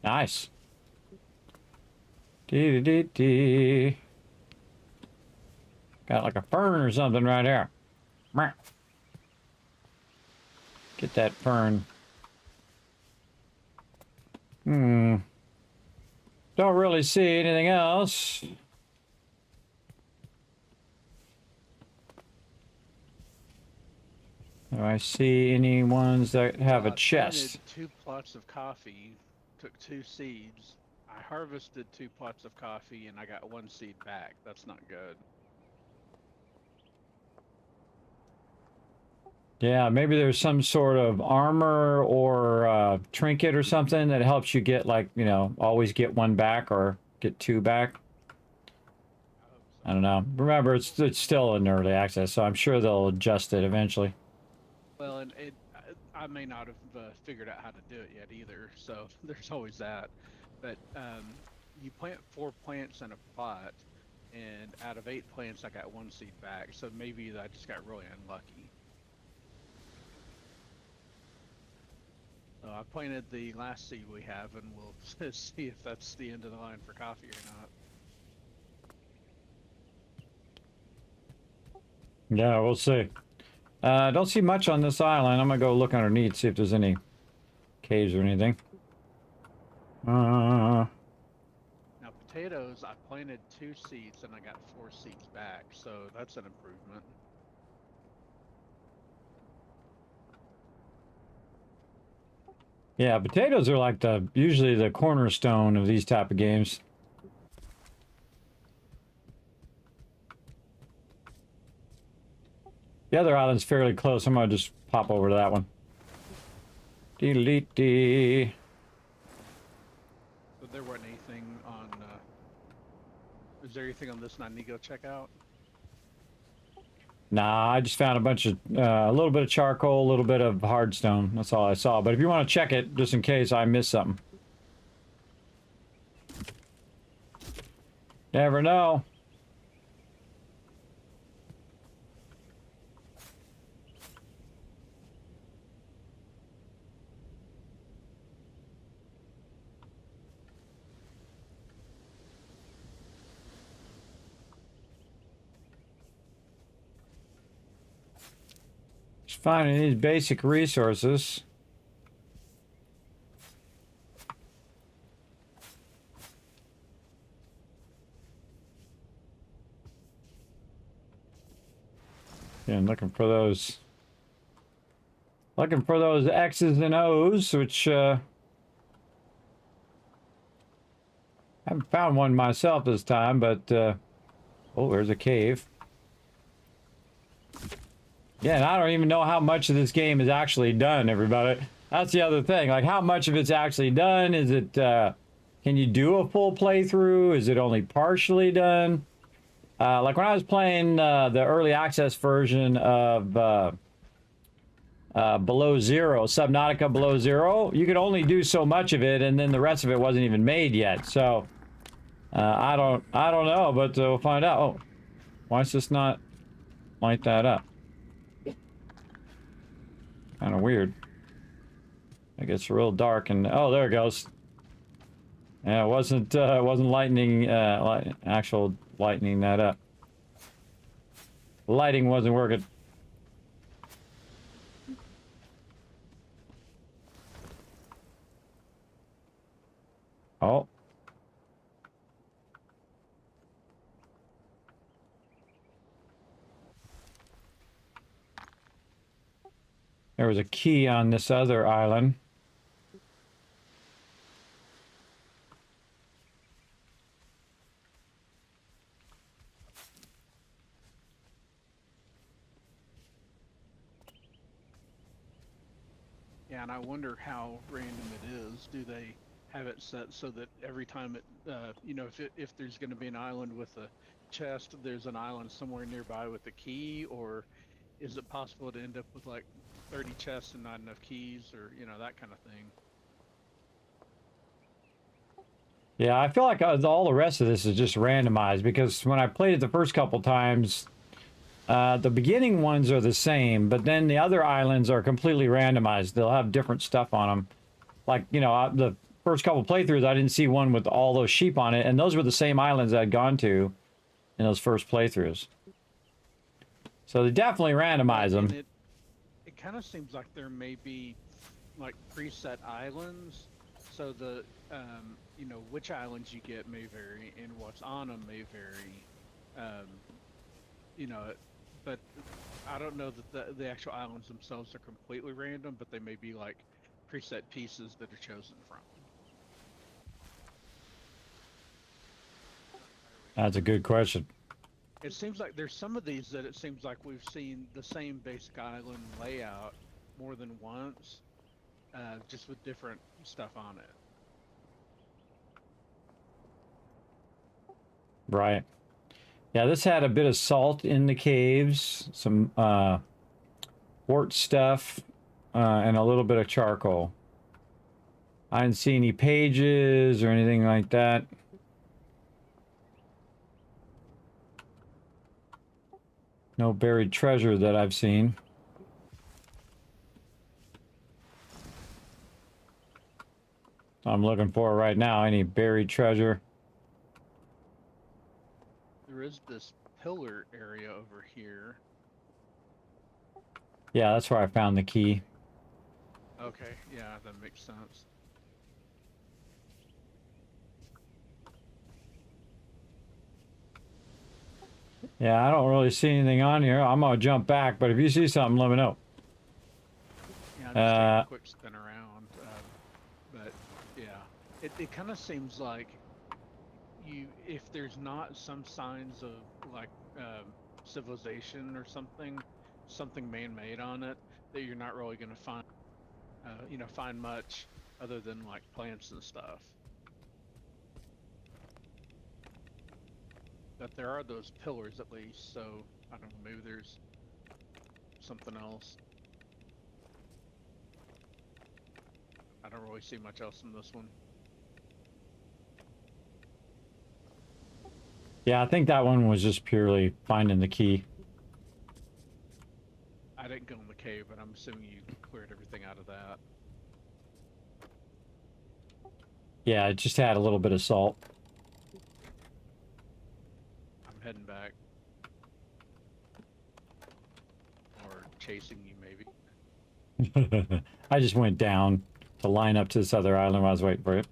Speaker 3: Nice. Dee. Got like a fern or something right there. Get that fern. Don't really see anything else. Do I see any ones that have a chest?
Speaker 4: I planted 2 plots of coffee, took 2 seeds. I harvested 2 plots of coffee and I got 1 seed back. That's not good.
Speaker 3: Yeah, maybe there's some sort of armor or trinket or something that helps you get, like, you know, always get 1 back or get 2 back. I don't know. Remember, it's still in early access, so I'm sure they'll adjust it eventually.
Speaker 4: Well, and I may not have figured out how to do it yet either, so there's always that. But you plant 4 plants in a plot, and out of 8 plants, I got 1 seed back. So maybe I just got really unlucky. So I planted the last seed we have, and we'll see if that's the end of the line for coffee or not.
Speaker 3: Yeah, we'll see. Don't see much on this island. I'm gonna go look underneath, see if there's any caves or anything.
Speaker 4: Now potatoes, I planted 2 seeds and I got 4 seeds back, so that's an improvement.
Speaker 3: Yeah, potatoes are like usually the cornerstone of these type of games. The other island's fairly close. I'm gonna just pop over to that one. Delete.
Speaker 4: But there wasn't anything on. Is there anything on this I need to go check out?
Speaker 3: Nah, I just found a bunch of a little bit of charcoal, a little bit of hardstone. That's all I saw. But if you want to check it, just in case I missed something. Never know. Just finding these basic resources. And looking for those X's and O's, which I haven't found one myself this time, but oh, there's a cave. Yeah, and I don't even know how much of this game is actually done, everybody. That's the other thing. Like, how much of it's actually done? Is it, can you do a full playthrough? Is it only partially done? Like when I was playing the early access version of Below Zero, Subnautica Below Zero, you could only do so much of it, and then the rest of it wasn't even made yet. So I don't know, but we'll find out. Oh, why is this not light that up? Kind of weird. It gets real dark, and oh, there it goes. Yeah, it wasn't lightning, actual lightening that up. Lighting wasn't working. Oh. There was a key on this other island.
Speaker 4: and I wonder how random it is. Do they have it set so that every time it, you know, if there's going to be an island with a chest, there's an island somewhere nearby with a key, or is it possible to end up with like 30 chests and not enough keys, or you know, that kind of thing?
Speaker 3: Yeah, I feel like all the rest of this is just randomized because when I played it the first couple times, the beginning ones are the same, but then the other islands are completely randomized. They'll have different stuff on them. Like, you know, the first couple playthroughs, I didn't see one with all those sheep on it, and those were the same islands I'd gone to in those first playthroughs. So they definitely randomize them.
Speaker 4: It kind of seems like there may be like preset islands, so the you know, which islands you get may vary, and what's on them may vary. You know, but I don't know that the actual islands themselves are completely random, but they may be like preset pieces that are chosen from.
Speaker 3: That's a good question.
Speaker 4: It seems like there's some of these that it seems like we've seen the same basic island layout more than once, just with different stuff on it.
Speaker 3: Right. Yeah, this had a bit of salt in the caves, some wart stuff, and a little bit of charcoal. I didn't see any pages or anything like that. No buried treasure that I've seen. I'm looking for right now, any buried treasure.
Speaker 4: There is this pillar area over here.
Speaker 3: Yeah, that's where I found the key.
Speaker 4: Okay, yeah, that makes sense.
Speaker 3: Yeah, I don't really see anything on here. I'm gonna jump back, but if you see something, let me know.
Speaker 4: Yeah, I'm just taking a quick spin around, but yeah, it kind of seems like if there's not some signs of like civilization or something man-made on it, that you're not really going to find, you know, find much other than like plants and stuff. But there are those pillars at least, so I don't know, maybe there's something else. I don't really see much else in this one.
Speaker 3: Yeah, I think that one was just purely finding the key.
Speaker 4: I didn't go in the cave, but I'm assuming you cleared everything out of that.
Speaker 3: Yeah, it just had a little bit of salt.
Speaker 4: I'm heading back. Or chasing you, maybe.
Speaker 3: I just went down to line up to this other island while I was waiting for it.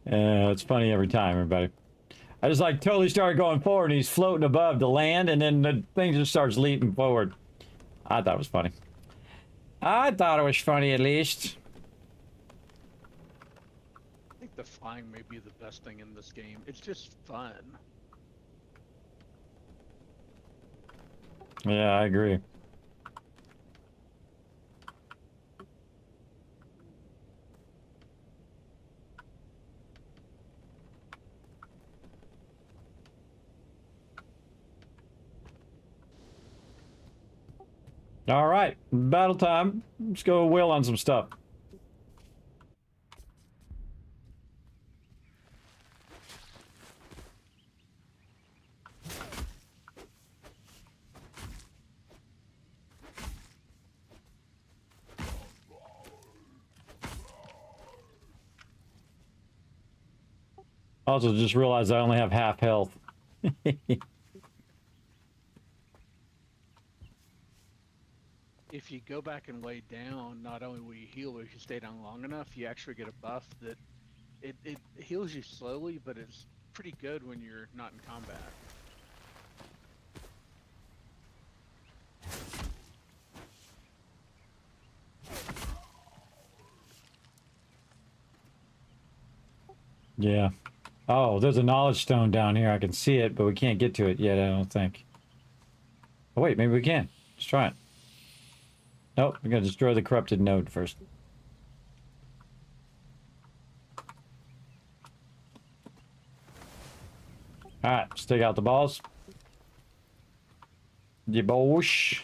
Speaker 3: It's funny every time, everybody. I just like totally started going forward and he's floating above the land and then the thing just starts leaping forward. I thought it was funny. I thought it was funny at least.
Speaker 4: I think the flying may be the best thing in this game. It's just fun.
Speaker 3: Yeah, I agree. All right, battle time. Let's go wheel on some stuff. Also, just realized I only have half health.
Speaker 4: If you go back and lay down, not only will you heal, but if you stay down long enough, you actually get a buff that it heals you slowly, but it's pretty good when you're not in combat.
Speaker 3: Yeah. Oh, there's a knowledge stone down here. I can see it, but we can't get to it yet, I don't think. Oh, wait, maybe we can. Let's try it. Nope, we're going to destroy the corrupted node first. Alright, let's take out the balls. Debauch.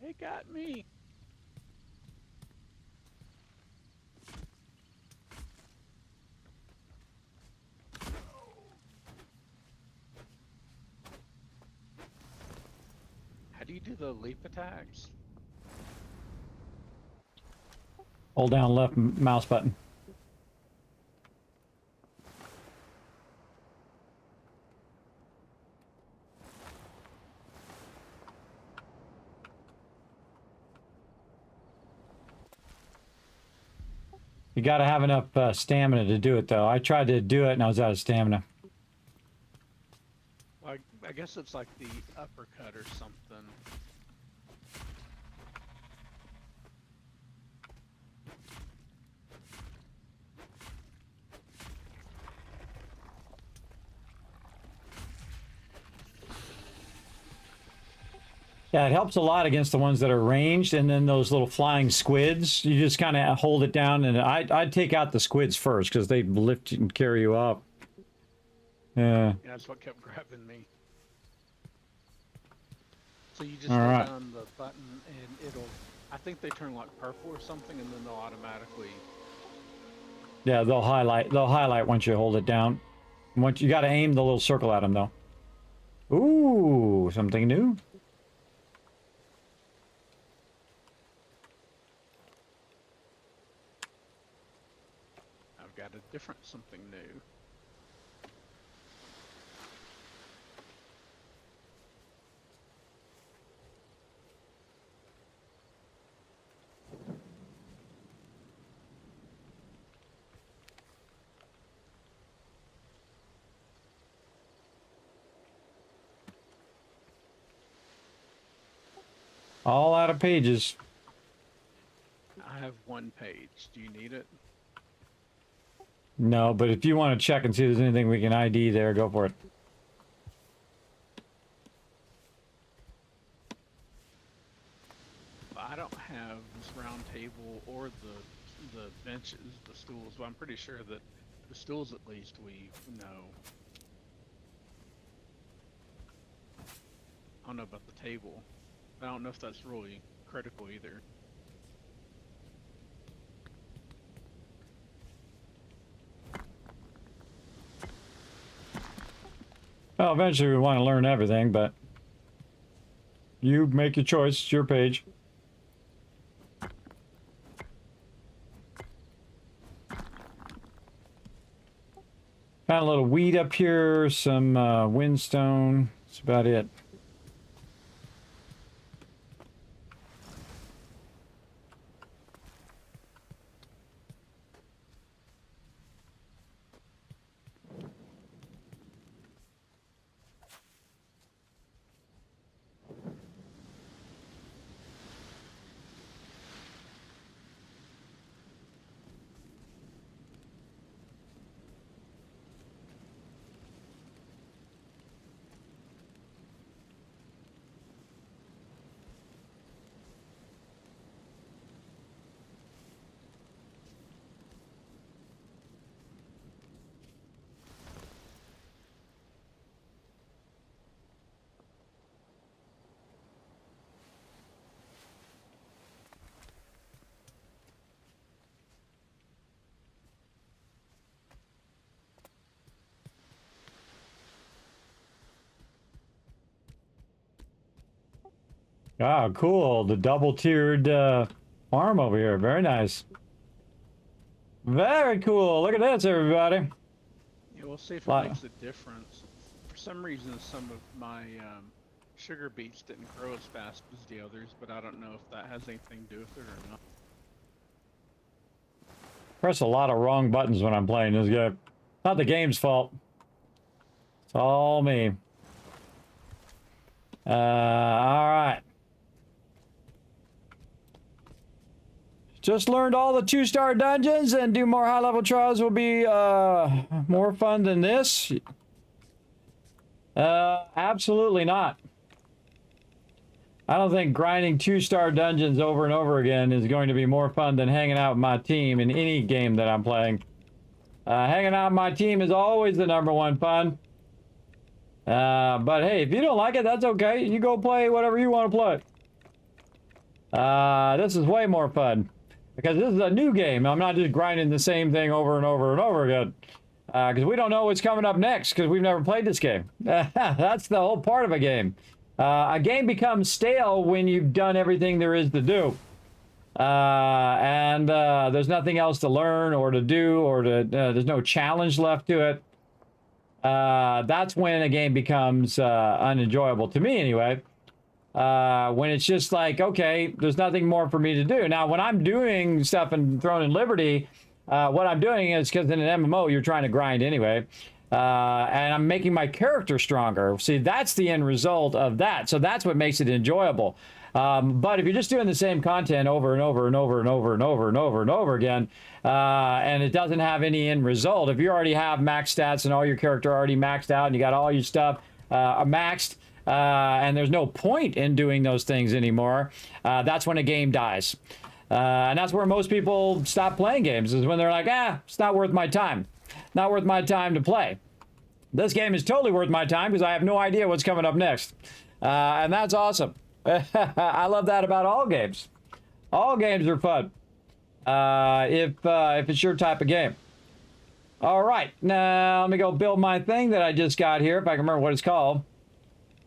Speaker 4: It got me. How do you do the leap attacks?
Speaker 3: Hold down left mouse button. You gotta have enough stamina to do it, though. I tried to do it and I was out of stamina.
Speaker 4: Well, I guess it's like the uppercut or something.
Speaker 3: Yeah, it helps a lot against the ones that are ranged, and then those little flying squids. You just kind of hold it down, and I'd take out the squids first because they lift and carry you up. Yeah.
Speaker 4: Yeah, that's what kept grabbing me. So you just
Speaker 3: All
Speaker 4: hold
Speaker 3: right.
Speaker 4: down the button and it'll, I think they turn like purple or something, and then they'll automatically.
Speaker 3: Yeah, they'll highlight. They'll highlight once you hold it down. Once you got to aim the little circle at them, though. Ooh, something new.
Speaker 4: I've got a different something new.
Speaker 3: All out of pages.
Speaker 4: I have one page. Do you need it?
Speaker 3: No, but if you want to check and see if there's anything we can ID there, go for it.
Speaker 4: I don't have this round table or the benches, the stools, but I'm pretty sure that the stools at least we know. I don't know about the table. I don't know if that's really critical either.
Speaker 3: Well, eventually we want to learn everything, but you make your choice. It's your page. Found a little weed up here, some windstone. That's about it. Oh, cool. The double-tiered farm over here. Very nice. Very cool. Look at this, everybody.
Speaker 4: Yeah, we'll see if it makes a difference. For some reason, some of my sugar beets didn't grow as fast as the others, but I don't know if that has anything to do with it or not.
Speaker 3: Press a lot of wrong buttons when I'm playing this game. Not the game's fault. It's all me. All right. Just learned all the 2-star dungeons, and do more high-level trials will be more fun than this. Absolutely not. I don't think grinding 2-star dungeons over and over again is going to be more fun than hanging out with my team in any game that I'm playing. Hanging out with my team is always the #1 fun. But hey, if you don't like it, that's okay. You go play whatever you want to play. This is way more fun. Because this is a new game. I'm not just grinding the same thing over and over and over again. Because we don't know what's coming up next, because we've never played this game. That's the whole part of a game. A game becomes stale when you've done everything there is to do. And there's nothing else to learn or to do, or there's no challenge left to it. That's when a game becomes unenjoyable, to me anyway. When it's just like, okay, there's nothing more for me to do. Now, when I'm doing stuff in Throne and Liberty, what I'm doing is, because in an MMO, you're trying to grind anyway. And I'm making my character stronger. See, that's the end result of that. So that's what makes it enjoyable. But if you're just doing the same content over and over and over and over and over and over and over again, and it doesn't have any end result, if you already have max stats and all your character already maxed out and you got all your stuff maxed, and there's no point in doing those things anymore, that's when a game dies. And that's where most people stop playing games, is when they're like, it's not worth my time. Not worth my time to play. This game is totally worth my time because I have no idea what's coming up next. And that's awesome. I love that about all games. All games are fun. If it's your type of game. All right. Now, let me go build my thing that I just got here, if I can remember what it's called.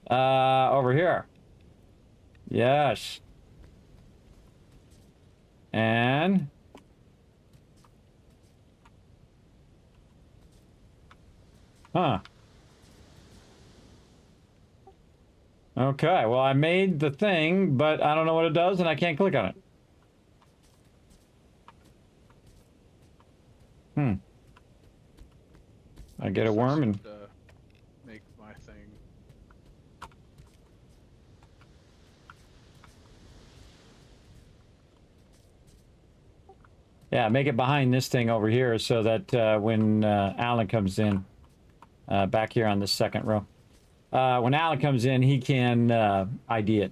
Speaker 3: Over here. Yes. And... huh. Okay, well, I made the thing, but I don't know what it does, and I can't click on it. I get a worm and...
Speaker 4: make my thing.
Speaker 3: Yeah, make it behind this thing over here so that when Alan comes in, back here on the second row, when Alan comes in, he can ID it.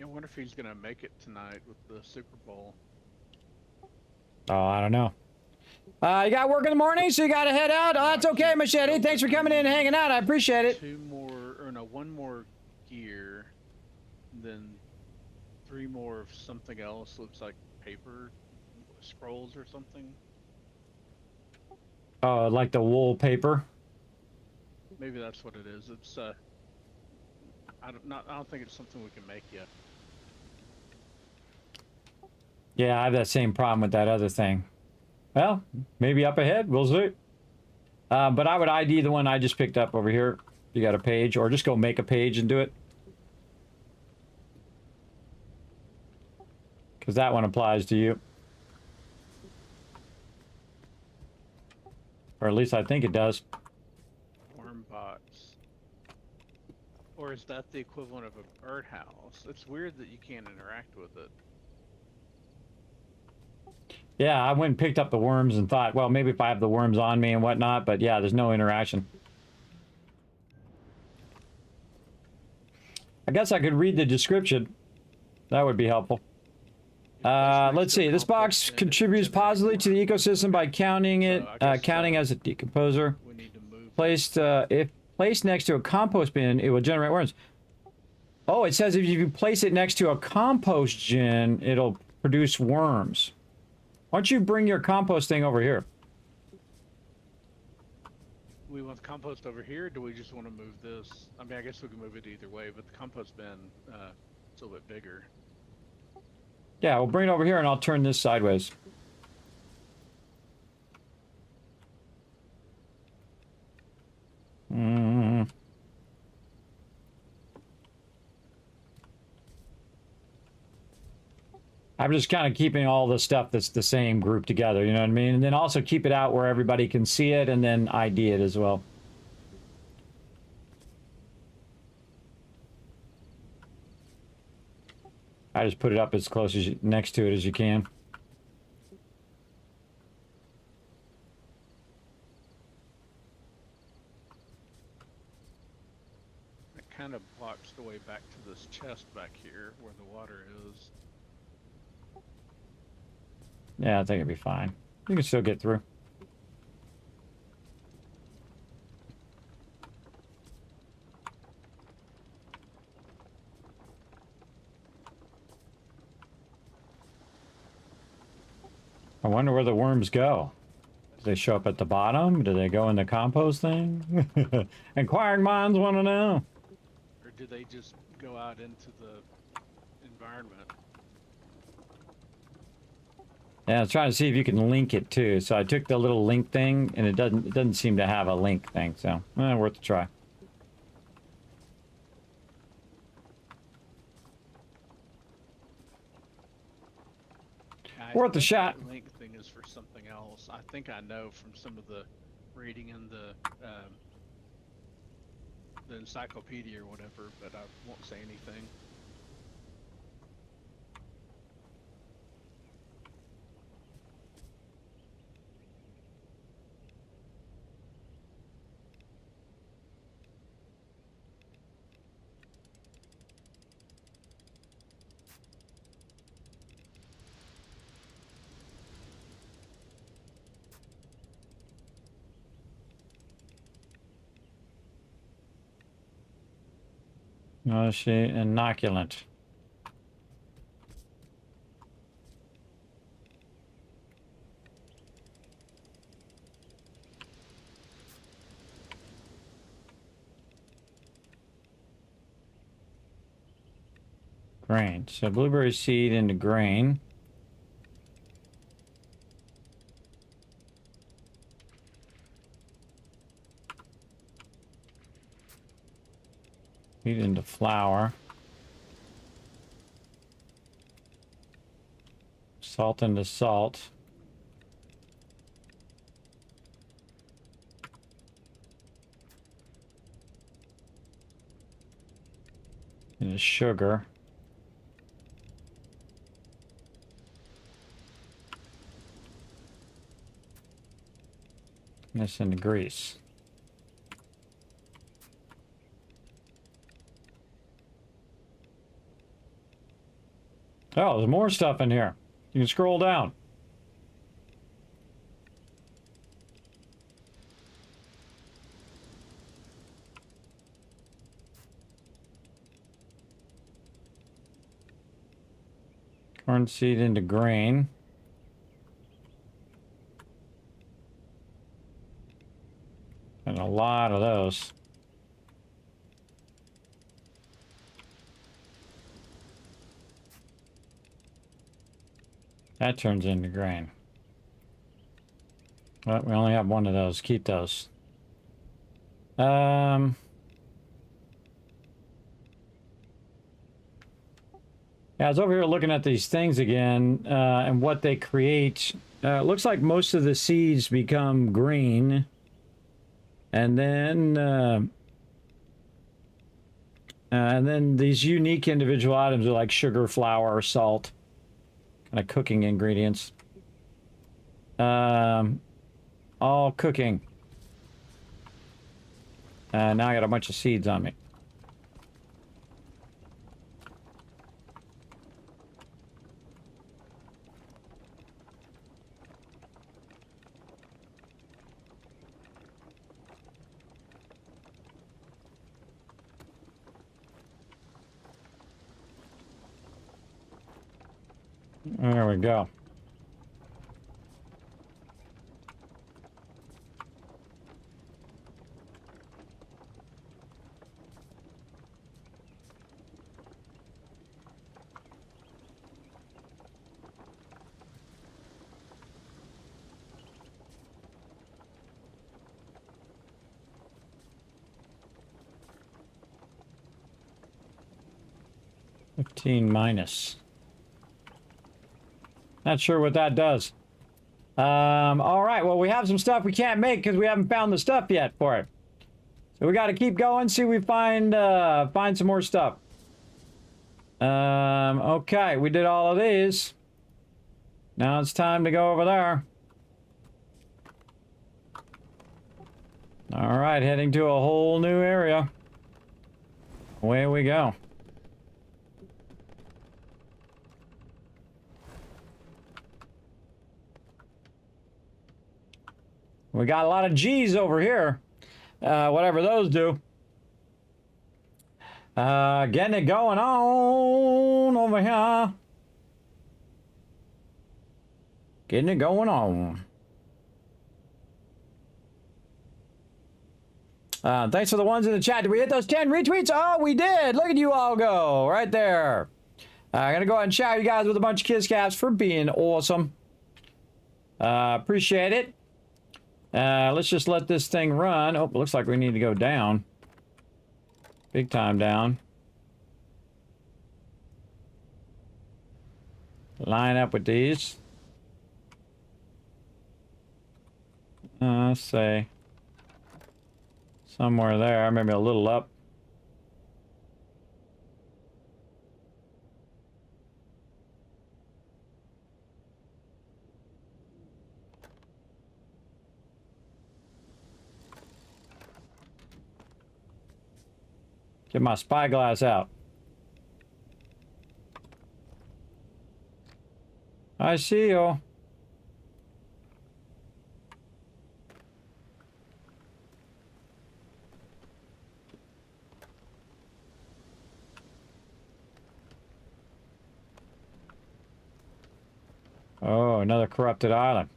Speaker 3: I
Speaker 4: wonder if he's gonna make it tonight with the Super Bowl.
Speaker 3: Oh, I don't know. You got work in the morning, so you got to head out. Oh, that's okay, Machete. Thanks for coming in and hanging out. I appreciate it.
Speaker 4: One more gear, then 3 more of something else. Looks like paper scrolls or something.
Speaker 3: Oh, like the wool paper.
Speaker 4: Maybe that's what it is. It's I don't think it's something we can make yet.
Speaker 3: Yeah, I have that same problem with that other thing. Well, maybe up ahead. We'll see. But I would ID the one I just picked up over here. You got a page, or just go make a page and do it. Because that one applies to you. Or at least I think it does.
Speaker 4: Worm box. Or is that the equivalent of a birdhouse? It's weird that you can't interact with it.
Speaker 3: Yeah, I went and picked up the worms and thought, well, maybe if I have the worms on me and whatnot, but yeah, there's no interaction. I guess I could read the description. That would be helpful. Let's see. This box contributes positively to the ecosystem by counting as a decomposer.
Speaker 4: We need to move.
Speaker 3: If placed next to a compost bin, it will generate worms. Oh, it says if you place it next to a compost gin, it'll produce worms. Why don't you bring your compost thing over here?
Speaker 4: We want the compost over here, or do we just want to move this? I mean, I guess we can move it either way, but the compost bin, it's a little bit bigger.
Speaker 3: Yeah, we'll bring it over here and I'll turn this sideways. Mm. I'm just kind of keeping all the stuff that's the same group together, you know what I mean? And then also keep it out where everybody can see it and then ID it as well. I just put it up as close as next to it as you can.
Speaker 4: It kind of blocks the way back to this chest back here where the water is.
Speaker 3: Yeah, I think it'd be fine. You can still get through. I wonder where the worms go. Do they show up at the bottom? Do they go in the compost thing? Inquiring minds want to know.
Speaker 4: Or do they just go out into the environment?
Speaker 3: Yeah, I was trying to see if you can link it too. So I took the little link thing, and it doesn't seem to have a link thing. So worth a try. Worth a shot.
Speaker 4: The link thing is for something else. I think I know from some of the reading in the encyclopedia or whatever, but I won't say anything.
Speaker 3: Oh, she inoculant. Grain. So blueberry seed into grain. Feed into flour. Salt into salt. Into sugar. And this into grease. Oh, there's more stuff in here. You can scroll down. Corn seed into grain. And a lot of those. That turns into grain. Well, we only have one of those. Keep those. Yeah, I was over here looking at these things again, and what they create. It looks like most of the seeds become green. And then these unique individual items are like sugar, flour, salt. Kind of cooking ingredients. All cooking. Now I got a bunch of seeds on me. There we go. -15. Not sure what that does. All right. Well, we have some stuff we can't make because we haven't found the stuff yet for it. So we got to keep going. See if we find some more stuff. Okay. We did all of these. Now it's time to go over there. All right. Heading to a whole new area. Away we go. We got a lot of G's over here. Whatever those do. Getting it going on over here. Getting it going on. Thanks for the ones in the chat. Did we hit those 10 retweets? Oh, we did. Look at you all go. Right there. I'm going to go ahead and shout you guys with a bunch of kiss caps for being awesome. Appreciate it. Let's just let this thing run. Oh, it looks like we need to go down. Big time down. Line up with these. Let's say somewhere there, maybe a little up. Get my spyglass out. I see you. Oh, another corrupted island.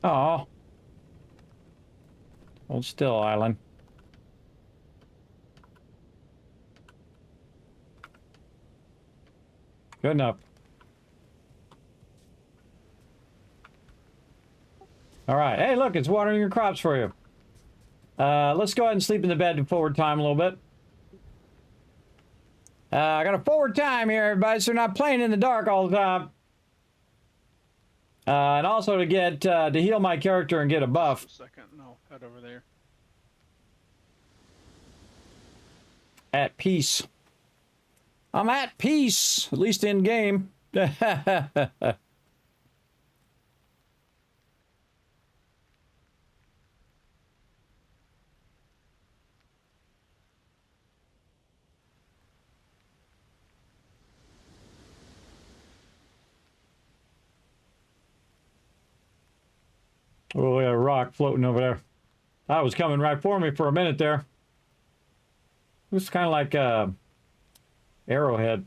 Speaker 3: Oh. Hold still, island. Good enough. All right. Hey, look, it's watering your crops for you. Let's go ahead and sleep in the bed to forward time a little bit. I got a forward time here, everybody, so we're not playing in the dark all the time. And also to get to heal my character and get a buff.
Speaker 4: Just a second, and I'll head over there.
Speaker 3: At peace. I'm at peace, at least in game. Oh, yeah, a rock floating over there. That was coming right for me for a minute there. It was kind of like arrowhead.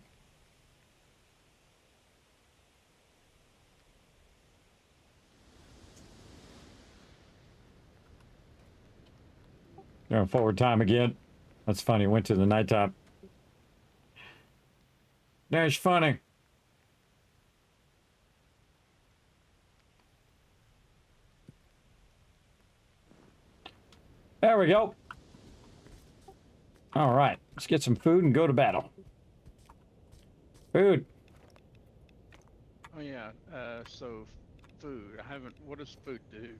Speaker 3: Going forward time again. That's funny. Went to the nighttime. That's funny. There we go. All right. Let's get some food and go to battle. Food.
Speaker 4: Oh yeah. So food. I haven't. What does food do?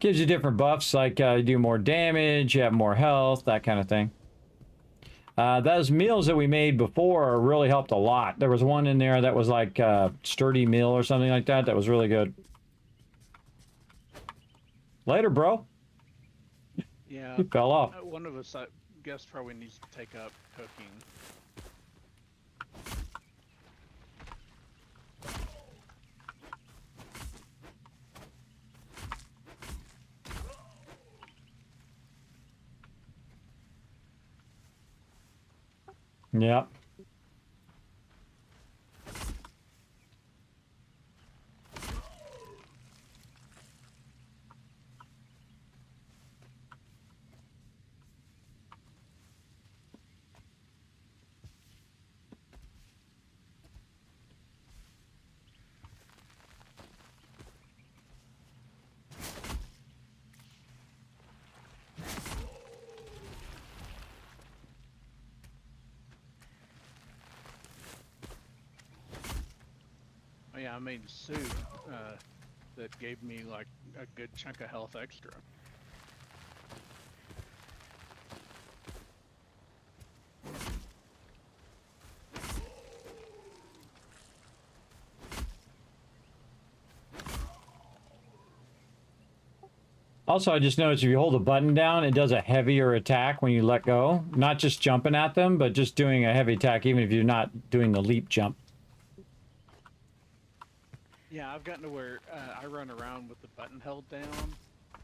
Speaker 3: Gives you different buffs, like you do more damage, you have more health, that kind of thing. Those meals that we made before really helped a lot. There was one in there that was like sturdy meal or something like that. That was really good. Later, bro.
Speaker 4: Yeah.
Speaker 3: You fell off.
Speaker 4: One of us, I guess, probably needs to take up cooking.
Speaker 3: Yep.
Speaker 4: Oh yeah, I made soup that gave me like a good chunk of health extra.
Speaker 3: Also, I just noticed if you hold the button down, it does a heavier attack when you let go. Not just jumping at them, but just doing a heavy attack, even if you're not doing the leap jump.
Speaker 4: Yeah, I've gotten to where I run around with the button held down,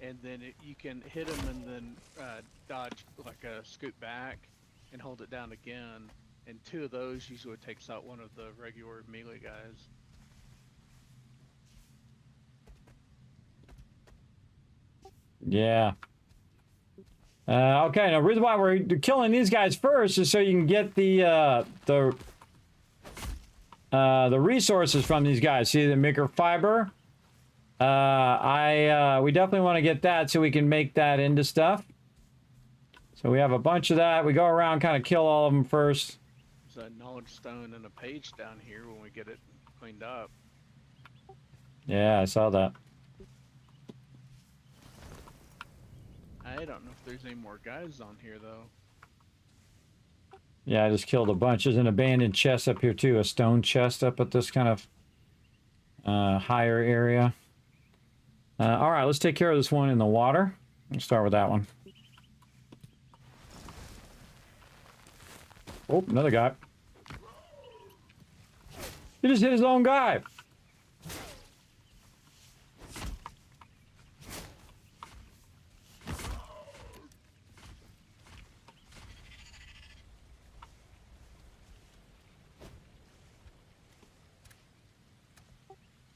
Speaker 4: and then you can hit them and then dodge, like scoot back and hold it down again. And 2 of those usually takes out one of the regular melee guys.
Speaker 3: Yeah. Okay, now the reason why we're killing these guys first is so you can get the resources from these guys. See the microfiber? We definitely want to get that so we can make that into stuff. So we have a bunch of that. We go around, kind of kill all of them first.
Speaker 4: There's a knowledge stone and a page down here when we get it cleaned up.
Speaker 3: Yeah, I saw that.
Speaker 4: I don't know if there's any more guys on here though.
Speaker 3: Yeah, I just killed a bunch. There's an abandoned chest up here too, a stone chest up at this kind of higher area. All right, let's take care of this one in the water. Let's start with that one. Oh, another guy. He just hit his own guy.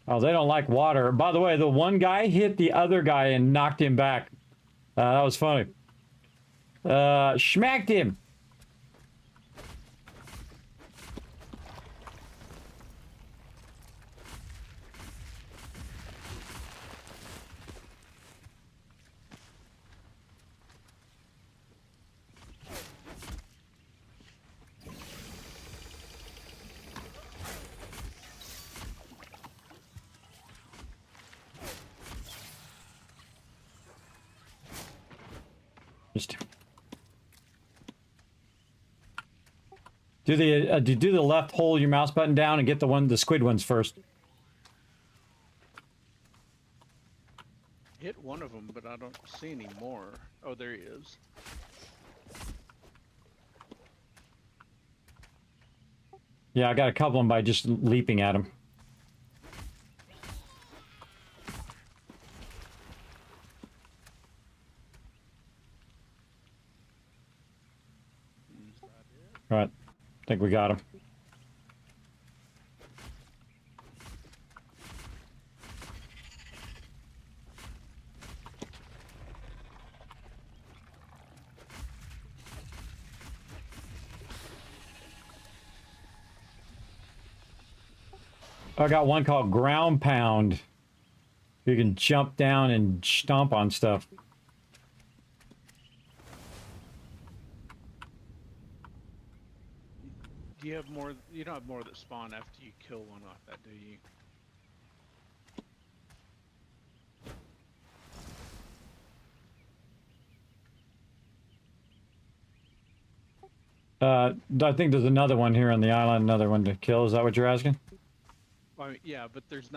Speaker 3: Oh, they don't like water. By the way, the one guy hit the other guy and knocked him back. That was funny. Smacked him. Just do the left, hold your mouse button down and get the squid ones first.
Speaker 4: Hit one of them, but I don't see any more. Oh, there he is.
Speaker 3: Yeah, I got a couple of them by just leaping at him. Right. I think we got him. I got one called Ground Pound. You can jump down and stomp on stuff.
Speaker 4: Do you have more? You don't have more that spawn after you kill one like that, do you?
Speaker 3: I think there's another one here on the island, another one to kill. Is that what you're asking?
Speaker 4: Well, I mean, yeah, but there's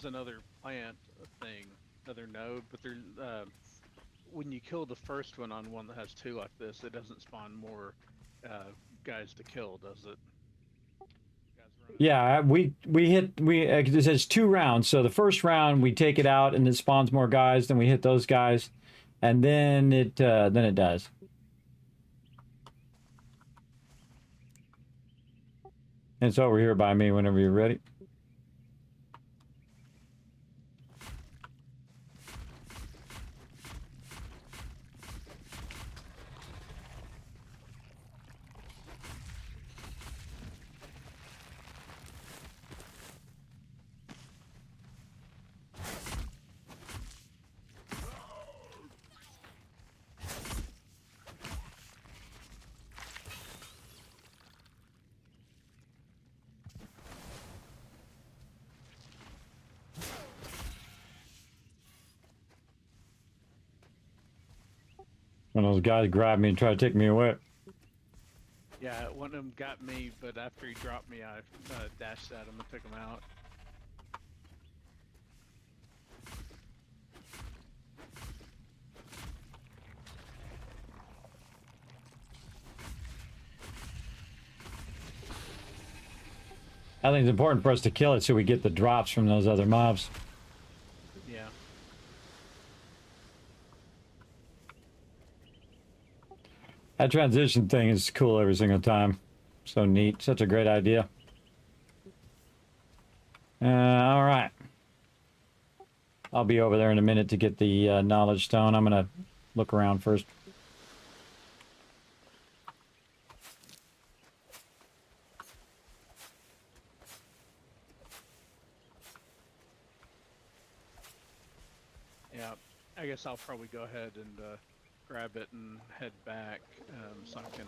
Speaker 4: another plant thing, another node, but there's when you kill the first one on one that has two like this, it doesn't spawn more guys to kill, does it?
Speaker 3: Yeah, it says 2 rounds. So the first round we take it out and it spawns more guys. Then we hit those guys, and then it does. And it's over here by me whenever you're ready. One of those guys grabbed me and tried to take me away.
Speaker 4: Yeah, one of them got me, but after he dropped me, I dashed at him and took him out.
Speaker 3: I think it's important for us to kill it so we get the drops from those other mobs.
Speaker 4: Yeah.
Speaker 3: That transition thing is cool every single time. So neat. Such a great idea. All right. I'll be over there in a minute to get the knowledge stone. I'm going to look around first.
Speaker 4: Yeah, I guess I'll probably go ahead and grab it and head back so I can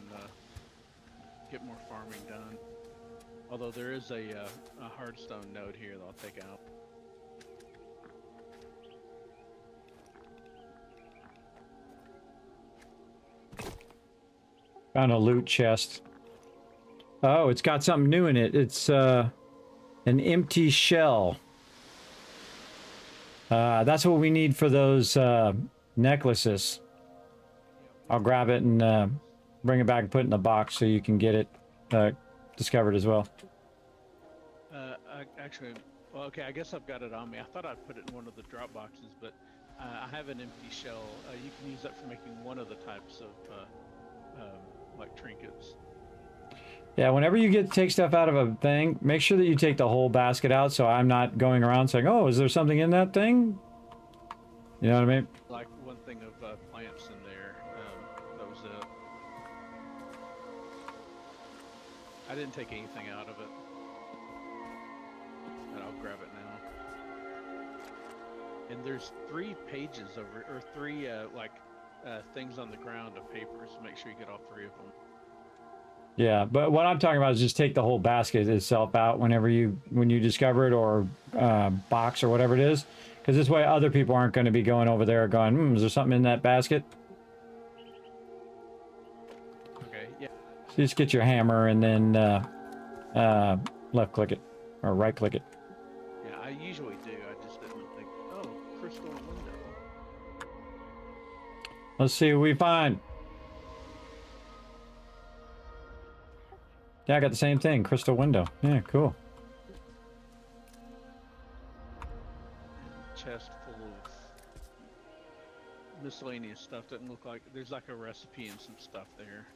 Speaker 4: get more farming done. Although there is a hardstone node here that I'll take out.
Speaker 3: Found a loot chest. Oh, it's got something new in it. It's an empty shell. That's what we need for those necklaces. I'll grab it and bring it back and put it in the box so you can get it discovered as well.
Speaker 4: Actually, well, okay, I guess I've got it on me. I thought I'd put it in one of the drop boxes, but I have an empty shell. You can use that for making one of the types of like trinkets.
Speaker 3: Yeah, whenever you take stuff out of a thing, make sure that you take the whole basket out so I'm not going around saying, oh, is there something in that thing? You know what I mean?
Speaker 4: Like one thing of plants in there. That was it. I didn't take anything out of it. But I'll grab it now. And there's 3 pages over, or 3 things on the ground of papers. Make sure you get all 3 of them.
Speaker 3: Yeah, but what I'm talking about is just take the whole basket itself out when you discover it, or box or whatever it is, because this way other people aren't going to be going over there going, is there something in that basket?
Speaker 4: Okay, yeah.
Speaker 3: So just get your hammer and then left click it or right click it.
Speaker 4: Yeah, I usually do. I just didn't think, oh, crystal window.
Speaker 3: Let's see what we find. Yeah, I got the same thing. Crystal window. Yeah, cool.
Speaker 4: Chest full of miscellaneous stuff. Doesn't look like there's like a recipe and some stuff there.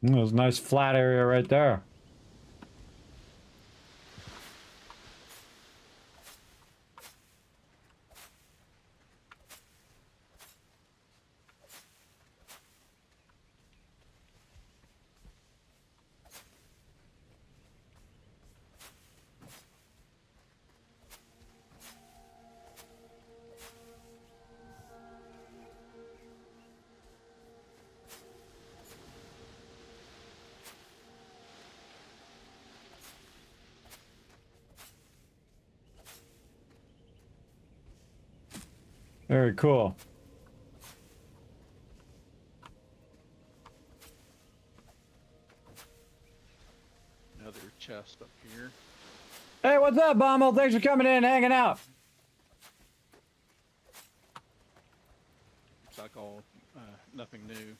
Speaker 3: There's a nice flat area right there. Very cool.
Speaker 4: Another chest up here.
Speaker 3: Hey, what's up, Bommel? Thanks for coming in and hanging out.
Speaker 4: Looks like all nothing new.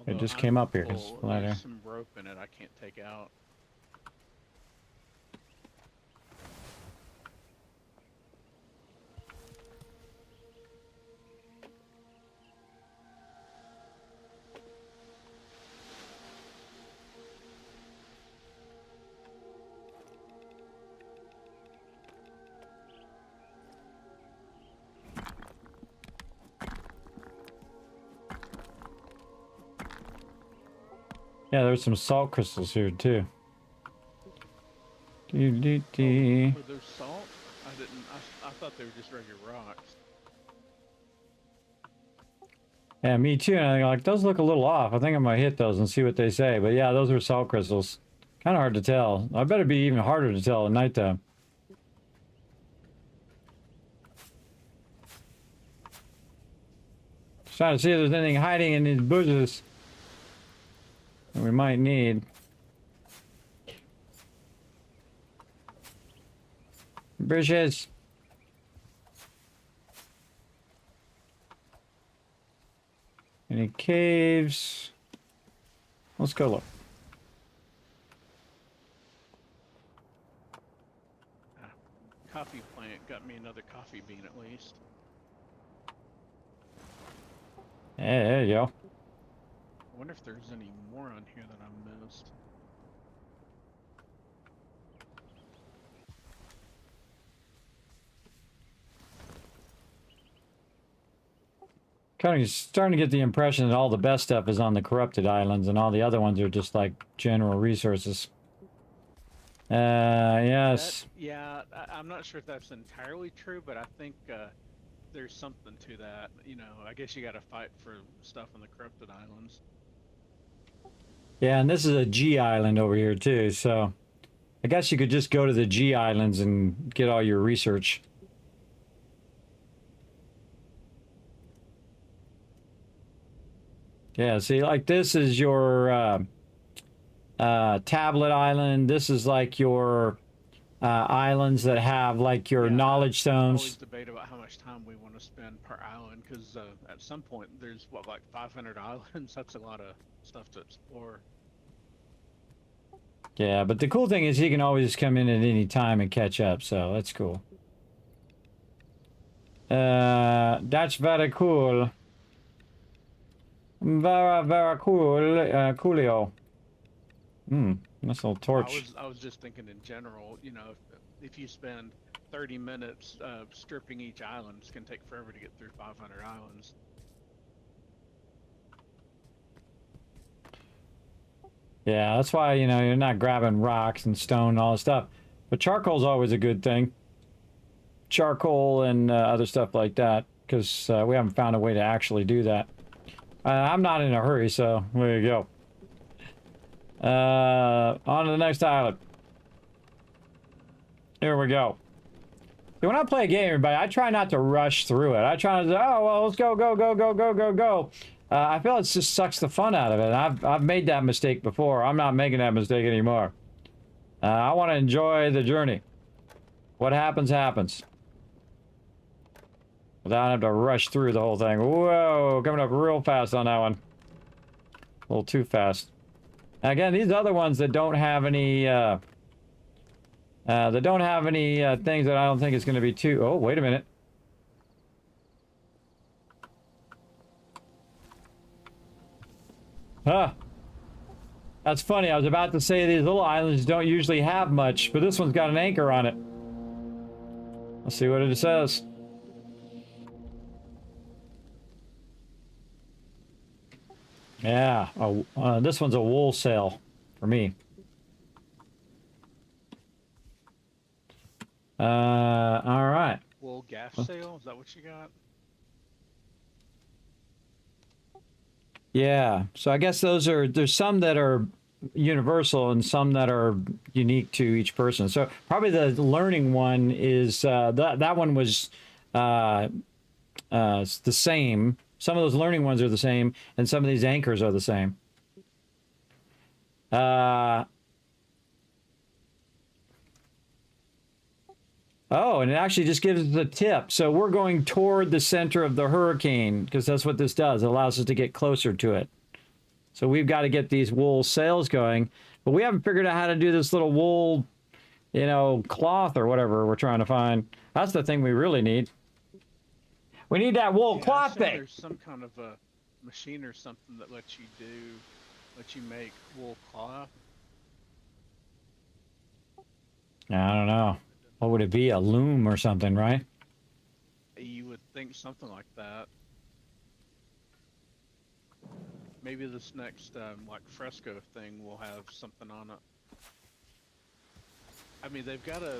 Speaker 3: It just
Speaker 4: Although
Speaker 3: came
Speaker 4: I'm
Speaker 3: up here. This
Speaker 4: full,
Speaker 3: ladder.
Speaker 4: there's some rope in it I can't take out.
Speaker 3: Yeah, there's some salt crystals here too.
Speaker 4: Oh, were those salt? I thought they were just regular rocks.
Speaker 3: Yeah, me too. And I'm like, those look a little off. I think I'm gonna hit those and see what they say. But yeah, those are salt crystals. Kind of hard to tell. I bet it'd be even harder to tell at nighttime. Just trying to see if there's anything hiding in these bushes that we might need. Bushes. Any caves? Let's go look.
Speaker 4: Coffee plant got me another coffee bean at least.
Speaker 3: Yeah, there you go.
Speaker 4: I wonder if there's any more on here that I missed.
Speaker 3: Kind of starting to get the impression that all the best stuff is on the corrupted islands and all the other ones are just like general resources. Yes.
Speaker 4: I'm not sure if that's entirely true, but I think there's something to that. You know, I guess you got to fight for stuff on the corrupted islands.
Speaker 3: Yeah, and this is a G island over here too, so I guess you could just go to the G islands and get all your research. Yeah, see, like this is your tablet island. This is like your islands that have like your knowledge stones.
Speaker 4: Always debate about how much time we want to spend per island, because at some point there's what, like 500 islands. That's a lot of stuff to explore.
Speaker 3: Yeah, but the cool thing is you can always come in at any time and catch up, so that's cool. That's very cool. Very, very cool, coolio. Nice little torch.
Speaker 4: I was just thinking in general, you know, if you spend 30 minutes stripping each island, it's going to take forever to get through 500 islands.
Speaker 3: Yeah, that's why, you know, you're not grabbing rocks and stone and all this stuff. But charcoal's always a good thing. Charcoal and other stuff like that, because we haven't found a way to actually do that. I'm not in a hurry, so there you go. On to the next island. Here we go. See, when I play a game, everybody, I try not to rush through it. I try to say, oh, well, let's go, go, go, go, go, go, go. I feel it just sucks the fun out of it. I've made that mistake before. I'm not making that mistake anymore. I want to enjoy the journey. What happens, happens. Without having to rush through the whole thing. Whoa, coming up real fast on that one. A little too fast. Again, these other ones that don't have any, things that I don't think is going to be too... Oh, wait a minute. Huh. That's funny. I was about to say these little islands don't usually have much, but this one's got an anchor on it. Let's see what it says. Yeah, this one's a wool sail for me. All right.
Speaker 4: Wool gas sail, is that what you got?
Speaker 3: Yeah. So I guess there's some that are universal and some that are unique to each person. So probably the learning one is that one was the same. Some of those learning ones are the same, and some of these anchors are the same. Oh, and it actually just gives us a tip. So we're going toward the center of the hurricane because that's what this does. It allows us to get closer to it. So we've got to get these wool sails going, but we haven't figured out how to do this little wool, cloth or whatever we're trying to find. That's the thing we really need. We need that wool cloth thing.
Speaker 4: There's some kind of a machine or something that lets you make wool cloth.
Speaker 3: I don't know. What would it be? A loom or something, right?
Speaker 4: You would think something like that. Maybe this next like fresco thing will have something on it. I mean, they've got to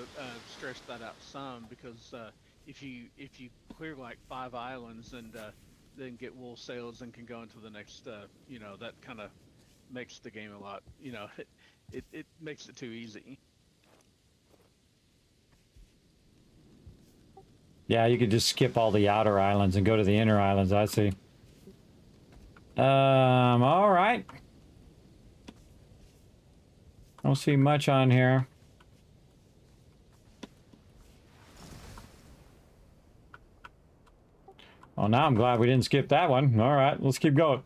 Speaker 4: stretch that out some because if you clear like 5 islands and then get wool sails and can go into the next, that kind of makes the game a lot. It makes it too easy.
Speaker 3: Yeah, you could just skip all the outer islands and go to the inner islands. I see. All right. Don't see much on here. Well, now I'm glad we didn't skip that one. All right, let's keep going.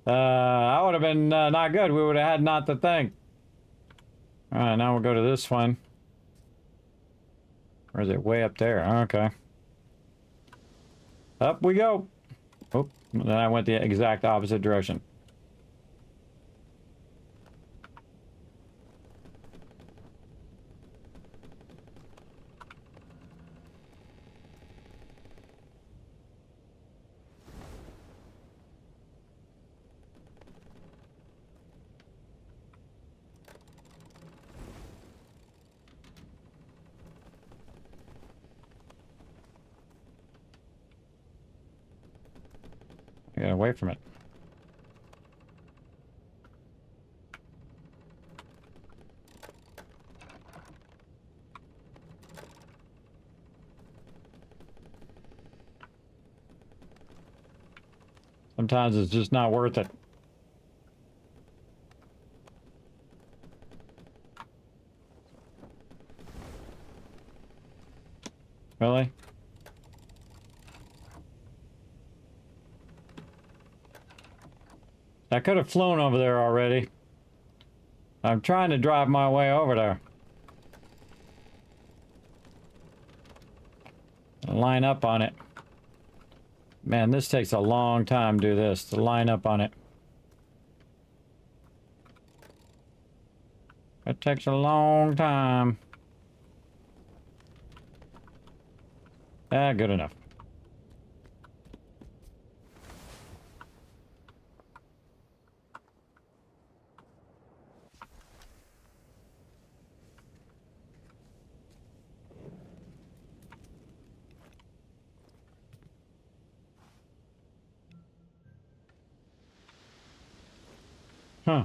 Speaker 3: That would have been not good. We would have had not the thing. All right, now we'll go to this one. Or is it way up there? Okay. Up we go. Oh, then I went the exact opposite direction. Get away from it. Sometimes it's just not worth it. Really? I could have flown over there already. I'm trying to drive my way over there. Line up on it. Man, this takes a long time to do this, to line up on it. It takes a long time. Good enough. Huh.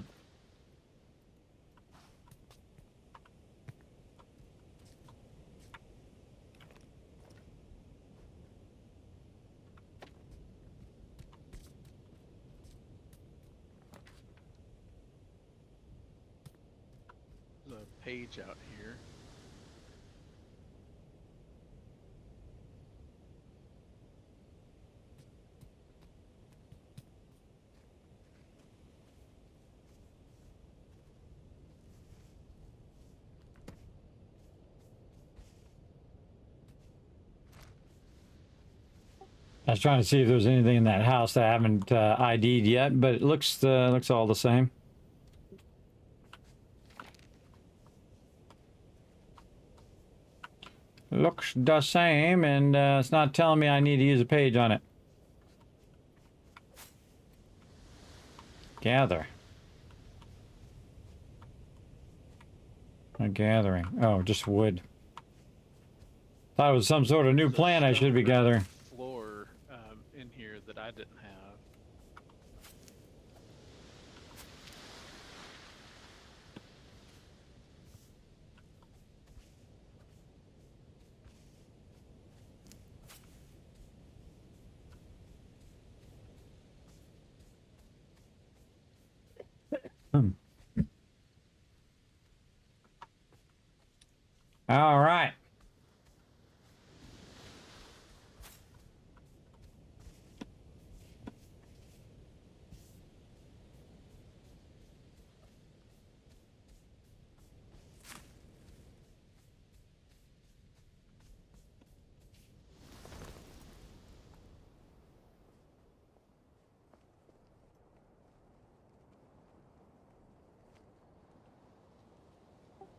Speaker 4: There's a page out here.
Speaker 3: I was trying to see if there's anything in that house that I haven't ID'd yet, but it looks all the same. Looks the same, and it's not telling me I need to use a page on it. Gather. A gathering. Oh, just wood. Thought it was some sort of new plant I should be gathering.
Speaker 4: Floor in here that I didn't have.
Speaker 3: All right.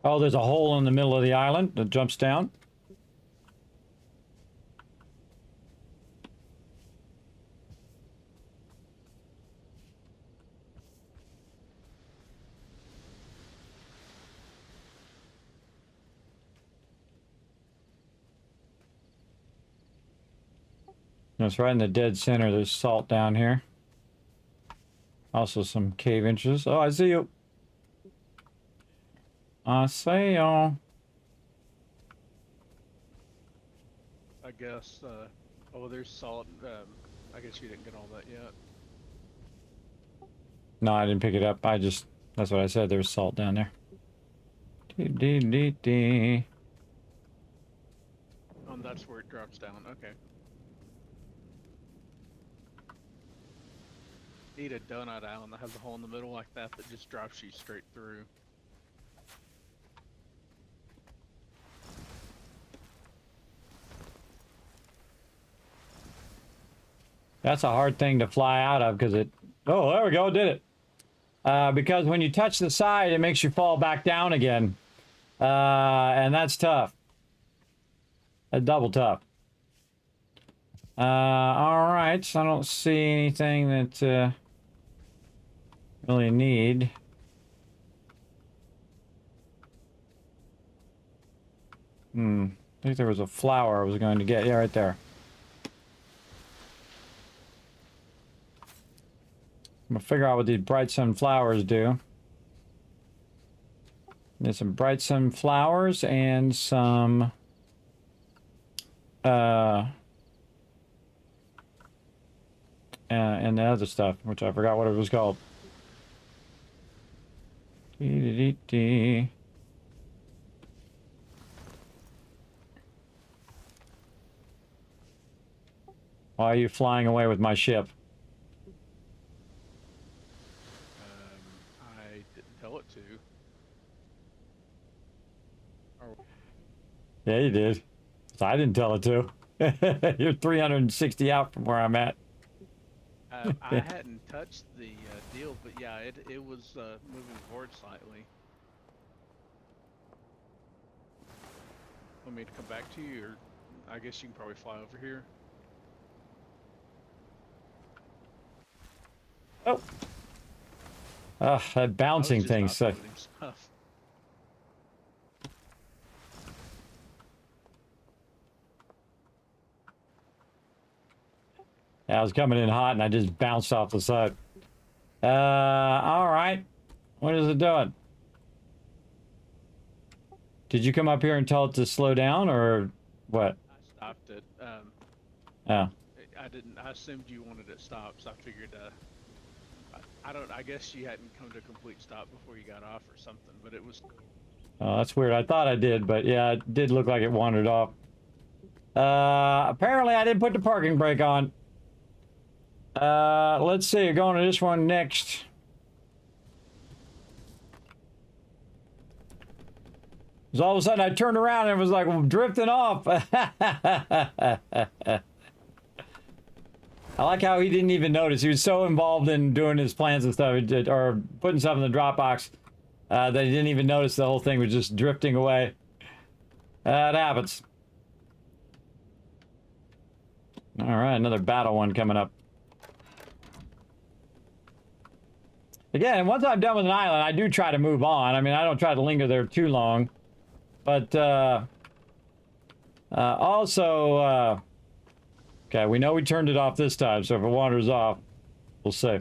Speaker 3: Oh, there's a hole in the middle of the island that jumps down. That's right in the dead center. There's salt down here. Also some cave inches. Oh, I see you. I see you.
Speaker 4: I guess, oh, there's salt. I guess you didn't get all that yet.
Speaker 3: No, I didn't pick it up. That's what I said. There's salt down there. Dee.
Speaker 4: And that's where it drops down. Okay. Need a donut island that has a hole in the middle like that that just drops you straight through.
Speaker 3: That's a hard thing to fly out of because it... Oh, there we go. Did it. Because when you touch the side, it makes you fall back down again. And that's tough. That's double tough. All right. So I don't see anything that really need. I think there was a flower I was going to get. Yeah, right there. I'm gonna figure out what these bright sunflowers do. There's some bright sunflowers and some and the other stuff, which I forgot what it was called. Dee. Why are you flying away with my ship?
Speaker 4: I didn't tell it to. Or,
Speaker 3: Yeah, you did. I didn't tell it to. You're 360 out from where I'm at.
Speaker 4: I hadn't touched the deal, but yeah, it was moving forward slightly. Want me to come back to you, or I guess you can probably fly over here.
Speaker 3: Oh. That bouncing thing. So.
Speaker 4: Stuff.
Speaker 3: Yeah, I was coming in hot and I just bounced off the side. All right. What is it doing? Did you come up here and tell it to slow down or what?
Speaker 4: I stopped it.
Speaker 3: Yeah.
Speaker 4: I didn't. I assumed you wanted it stopped, so I figured. I guess you hadn't come to a complete stop before you got off or something, but it was.
Speaker 3: Oh, that's weird. I thought I did, but yeah, it did look like it wandered off. Apparently I didn't put the parking brake on. Let's see. Going to this one next. So all of a sudden I turned around and it was like drifting off. I like how he didn't even notice. He was so involved in doing his plans and stuff, or putting stuff in the Dropbox, that he didn't even notice the whole thing was just drifting away. It happens. All right, another battle one coming up. Again, once I'm done with an island, I do try to move on. I mean, I don't try to linger there too long. But also, okay, we know we turned it off this time, so if it wanders off, we'll see.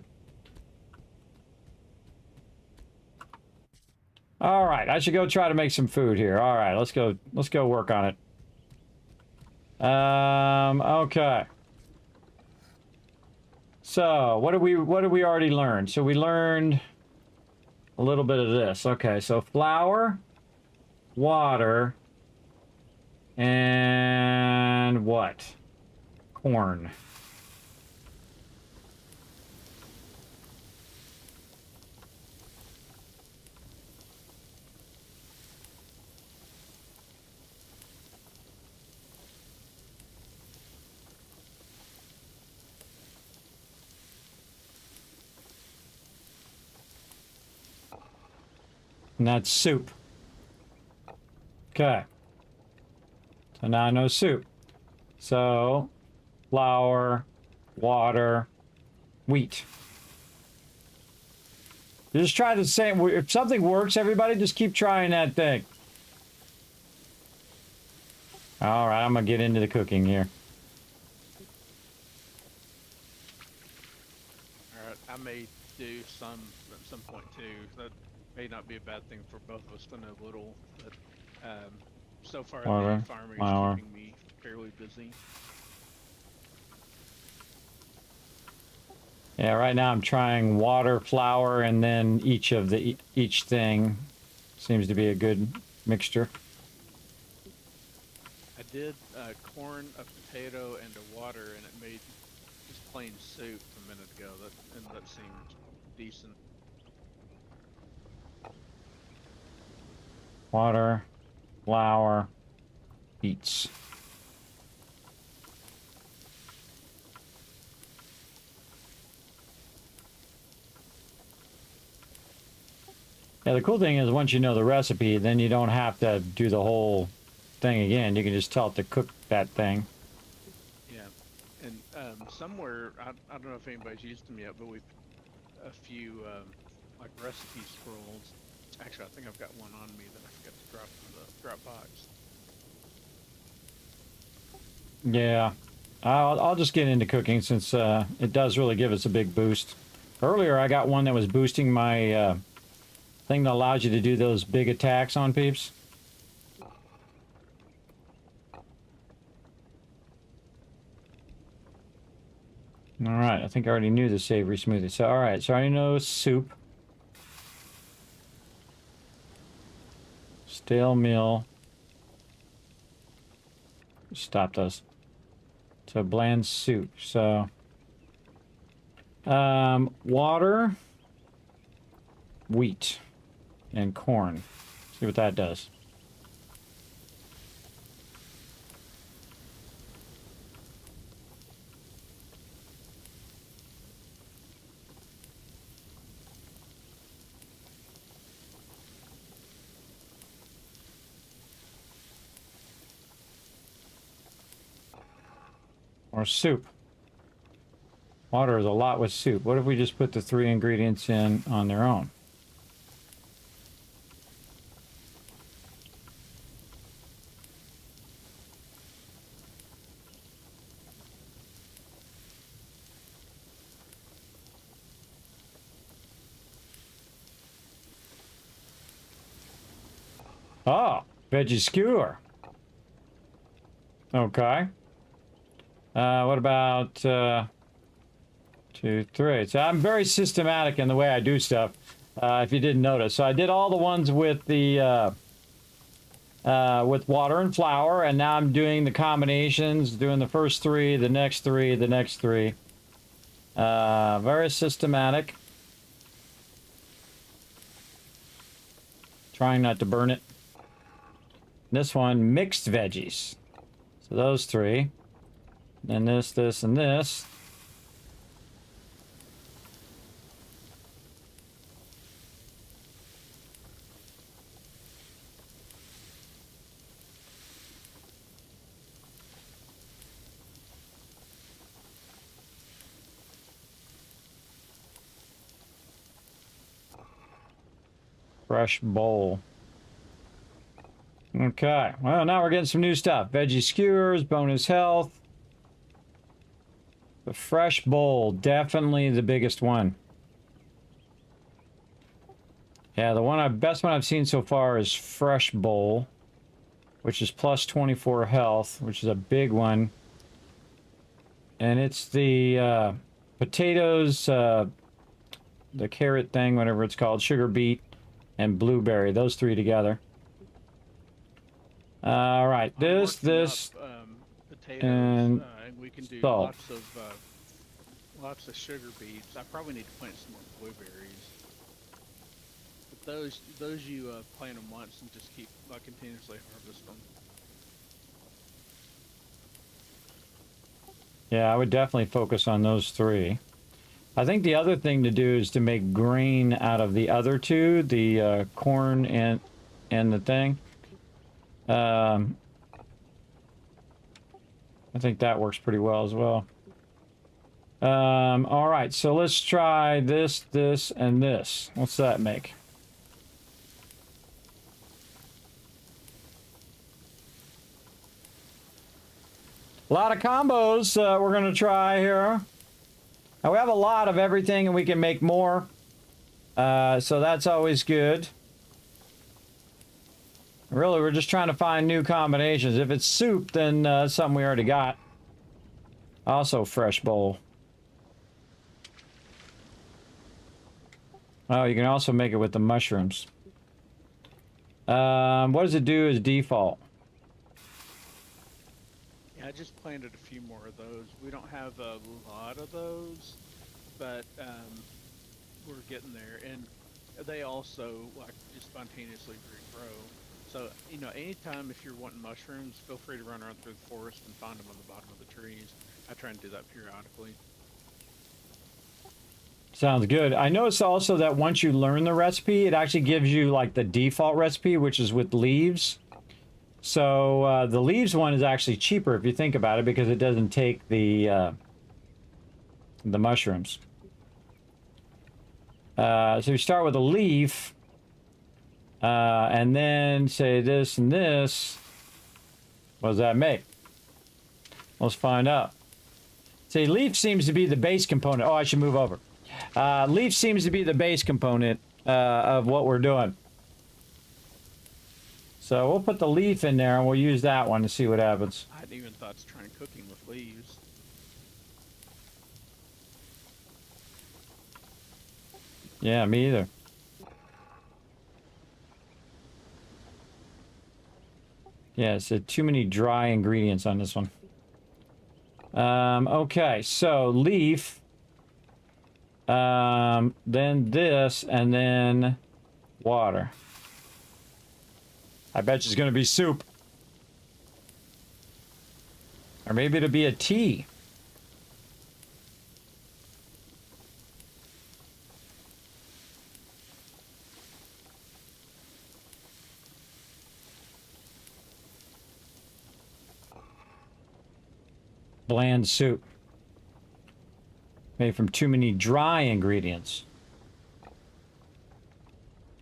Speaker 3: All right, I should go try to make some food here. All right, let's go work on it. Okay. So, what did we already learn? So we learned a little bit of this. Okay, so flour, water, and what? Corn. And that's soup. Okay. So now I know soup. So, flour, water, wheat. Just try the same. If something works, everybody, just keep trying that thing. All right, I'm going to get into the cooking here.
Speaker 4: All right, I may do some at some point too. That may not be a bad thing for both of us to know little, but so far
Speaker 3: Water,
Speaker 4: the farming
Speaker 3: flour.
Speaker 4: is keeping me fairly busy.
Speaker 3: Yeah, right now I'm trying water, flour, and then each thing seems to be a good mixture.
Speaker 4: I did corn, a potato, and a water, and it made just plain soup a minute ago. That seemed decent.
Speaker 3: Water, flour, beets. Yeah, the cool thing is once you know the recipe, then you don't have to do the whole thing again. You can just tell it to cook that thing.
Speaker 4: Yeah, and somewhere I don't know if anybody's used them yet, but we've a few like recipe scrolls. Actually, I think I've got one on me that I forgot to drop in the Dropbox.
Speaker 3: Yeah, I'll just get into cooking since it does really give us a big boost. Earlier, I got one that was boosting my thing that allows you to do those big attacks on peeps. All right, I think I already knew the savory smoothie. So, all right, so I already know soup. Stale meal. Stop those. So, bland soup. So, water, wheat, and corn. See what that does. Or soup. Water is a lot with soup. What if we just put the 3 ingredients in on their own? Oh, veggie skewer. Okay. What about 2, 3? So I'm very systematic in the way I do stuff. If you didn't notice, so I did all the ones with the with water and flour, and now I'm doing the combinations, doing the first 3, the next 3, the next 3. Very systematic. Trying not to burn it. This one, mixed veggies. So those 3. Then this, this, and this. Fresh bowl. Okay, well, now we're getting some new stuff. Veggie skewers, bonus health. The fresh bowl, definitely the biggest one. Yeah, the best one I've seen so far is fresh bowl, which is plus 24 health, which is a big one. And it's the potatoes, the carrot thing, whatever it's called, sugar beet, and blueberry. Those three together. All right,
Speaker 4: I'm
Speaker 3: this,
Speaker 4: working
Speaker 3: this,
Speaker 4: up, potatoes,
Speaker 3: and
Speaker 4: and we can do
Speaker 3: salt.
Speaker 4: lots of sugar beets. I probably need to plant some more blueberries. But those you plant them once and just keep continuously harvest them.
Speaker 3: Yeah, I would definitely focus on those three. I think the other thing to do is to make grain out of the other two, the corn and the thing. I think that works pretty well as well. All right, so let's try this, this, and this. What's that make? A lot of combos we're going to try here. Now, we have a lot of everything, and we can make more. So that's always good. Really, we're just trying to find new combinations. If it's soup, then it's something we already got. Also, fresh bowl. Oh, you can also make it with the mushrooms. What does it do as default?
Speaker 4: Yeah, I just planted a few more of those. We don't have a lot of those, but we're getting there. And they also just spontaneously regrow. So, you know, anytime if you're wanting mushrooms, feel free to run around through the forest and find them on the bottom of the trees. I try and do that periodically.
Speaker 3: Sounds good. I noticed also that once you learn the recipe, it actually gives you like the default recipe, which is with leaves. So the leaves one is actually cheaper if you think about it, because it doesn't take the mushrooms. So you start with a leaf, and then say this and this. What does that make? Let's find out. See, leaf seems to be the base component. Oh, I should move over. Leaf seems to be the base component of what we're doing. So we'll put the leaf in there and we'll use that one to see what happens.
Speaker 4: I hadn't even thought to try cooking with leaves.
Speaker 3: Yeah, me either. Yeah, it's too many dry ingredients on this one. Okay, so leaf. Then this, and then water. I bet you it's going to be soup. Or maybe it'll be a tea. Bland soup. Made from too many dry ingredients.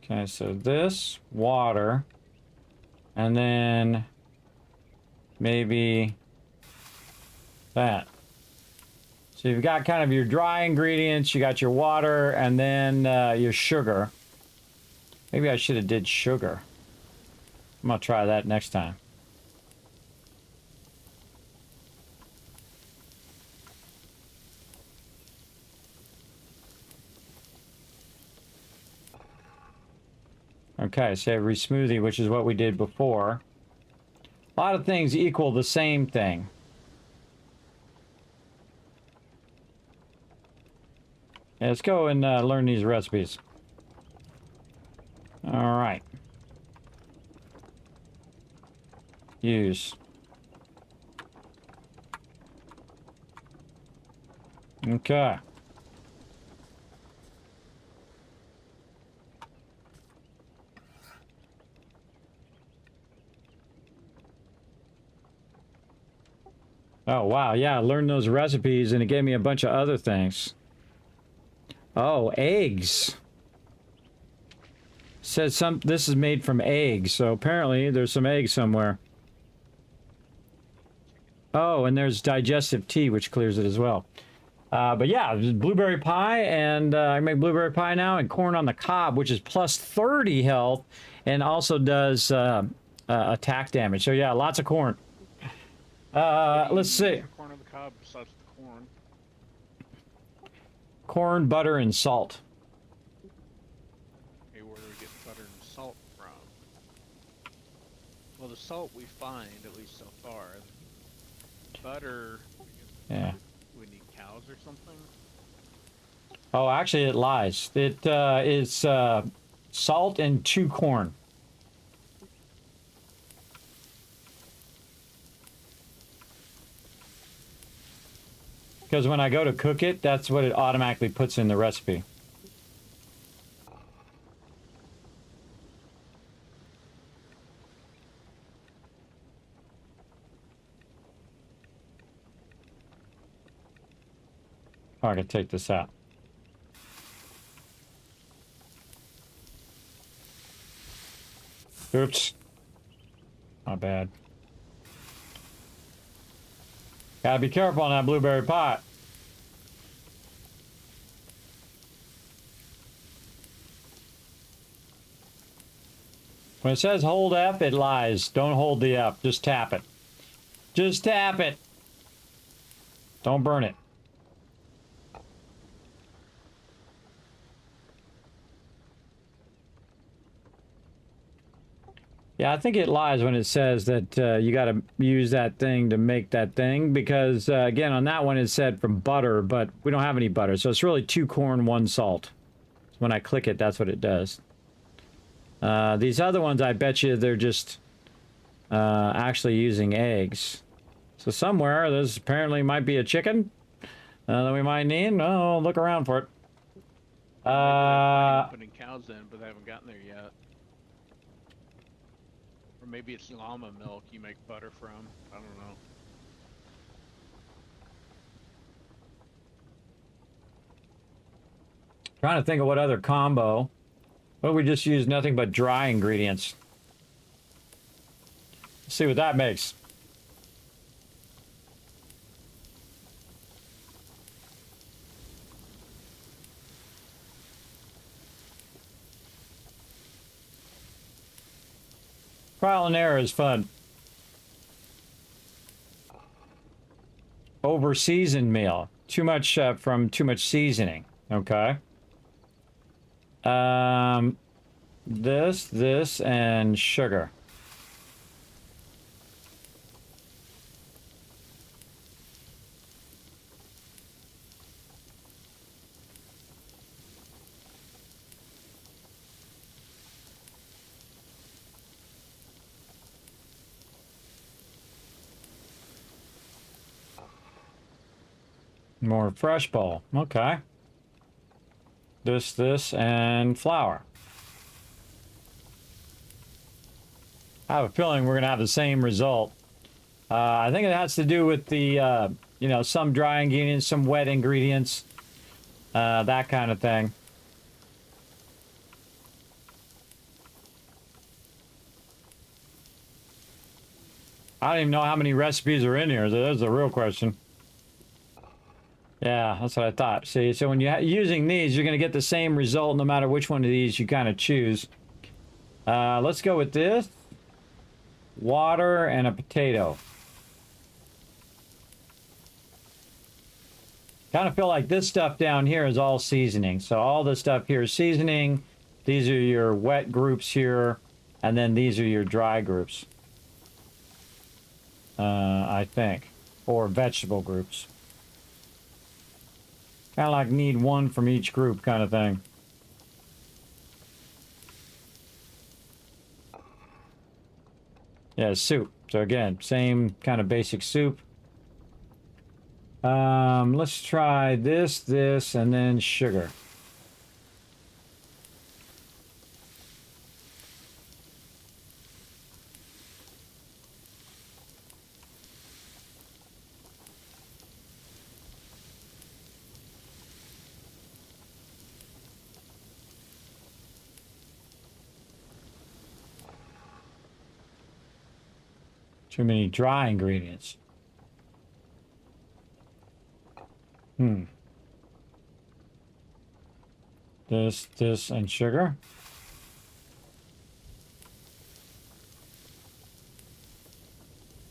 Speaker 3: Okay, so this, water, and then maybe that. So you've got kind of your dry ingredients, you got your water, and then your sugar. Maybe I should have did sugar. I'm gonna try that next time. Okay, savory smoothie, which is what we did before. A lot of things equal the same thing. Yeah, let's go and learn these recipes. All right. Use. Okay. Oh, wow. Yeah, I learned those recipes and it gave me a bunch of other things. Oh, eggs. Says this is made from eggs, so apparently there's some eggs somewhere. Oh, and there's digestive tea, which clears it as well. But yeah, blueberry pie, and I make blueberry pie now, and corn on the cob, which is plus 30 health, and also does attack damage. So yeah, lots of corn. Let's see.
Speaker 4: Corn on the cob besides the corn.
Speaker 3: Corn, butter, and salt.
Speaker 4: Hey, where do we get butter and Well, the salt we find, at least so far. Butter,
Speaker 3: Yeah.
Speaker 4: we need cows or something.
Speaker 3: Oh, actually, it lies. It is salt and 2 corn. Because when I go to cook it, that's what it automatically puts in the recipe. Oh, I can take this out. Oops. Not bad. Gotta be careful on that blueberry pot. When it says hold F, it lies. Don't hold the F. Just tap it. Just tap it. Don't burn it. Yeah, I think it lies when it says that you got to use that thing to make that thing because, again, on that one it said from butter, but we don't have any butter. So it's really 2 corn, 1 salt. When I click it, that's what it does. These other ones, I bet you they're just actually using eggs. So somewhere, there's apparently might be a chicken that we might need. Oh, look around for it.
Speaker 4: Maybe they're planning on putting cows in, but they haven't gotten there yet. Or maybe it's llama milk you make butter from. I don't know.
Speaker 3: Trying to think of what other combo. Well, we just use nothing but dry ingredients. Let's see what that makes. Trial and error is fun. Over seasoned meal. Too much from too much seasoning. Okay. This, and sugar. More fresh bowl. Okay. This, and flour. I have a feeling we're going to have the same result. I think it has to do with the, you know, some dry ingredients, some wet ingredients, that kind of thing. I don't even know how many recipes are in here. So that's the real question. Yeah, that's what I thought. See, so when you're using these, you're going to get the same result no matter which one of these you kind of choose. Let's go with this. Water and a potato. Kind of feel like this stuff down here is all seasoning. So all this stuff here is seasoning. These are your wet groups here. And then these are your dry groups. I think. Or vegetable groups. Kind of like need one from each group kind of thing. Yeah, soup. So again, same kind of basic soup. Let's try this, and then sugar. Too many dry ingredients. This, and sugar.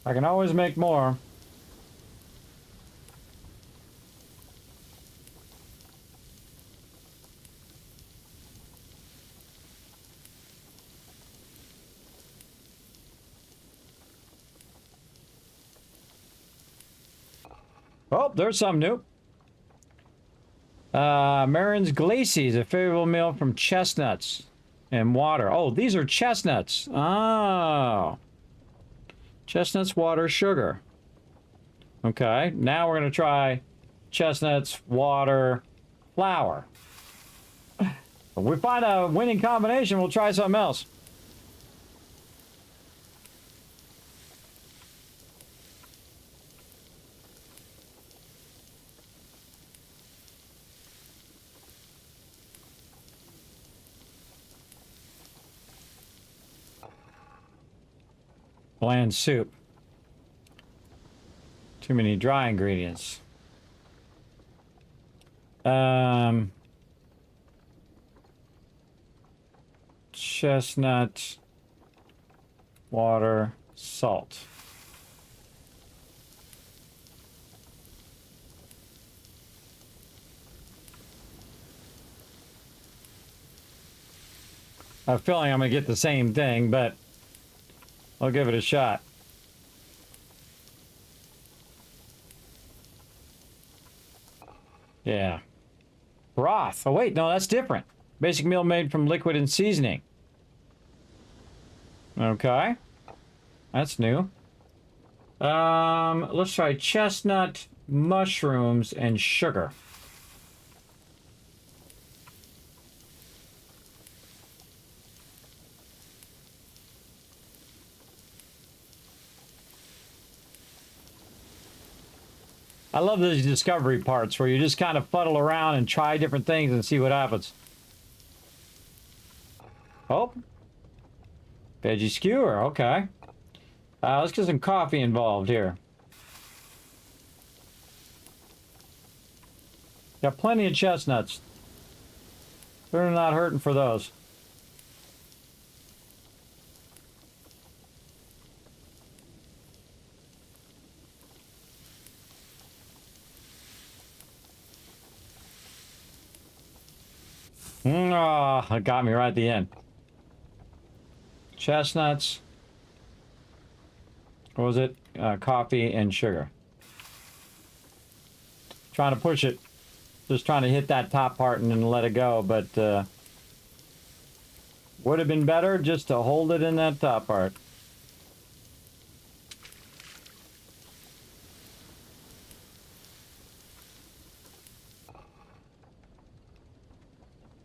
Speaker 3: I can always make more. Oh, there's something new. Marin's Glacies, a favorable meal from chestnuts and water. Oh, these are chestnuts. Oh. Chestnuts, water, sugar. Okay, now we're going to try chestnuts, water, flour. If we find a winning combination, we'll try something else. Bland soup. Too many dry ingredients. Chestnut, water, salt. I have a feeling I'm going to get the same thing, but I'll give it a shot. Yeah. Broth. Oh, wait. No, that's different. Basic meal made from liquid and seasoning. Okay. That's new. Let's try chestnut, mushrooms, and sugar. I love these discovery parts where you just kind of fuddle around and try different things and see what happens. Oh. Veggie skewer, okay. Let's get some coffee involved here. Got plenty of chestnuts. They're not hurting for those. Oh, it got me right at the end. Chestnuts. What was it? Coffee and sugar. Trying to push it. Just trying to hit that top part and then let it go, but would have been better just to hold it in that top part.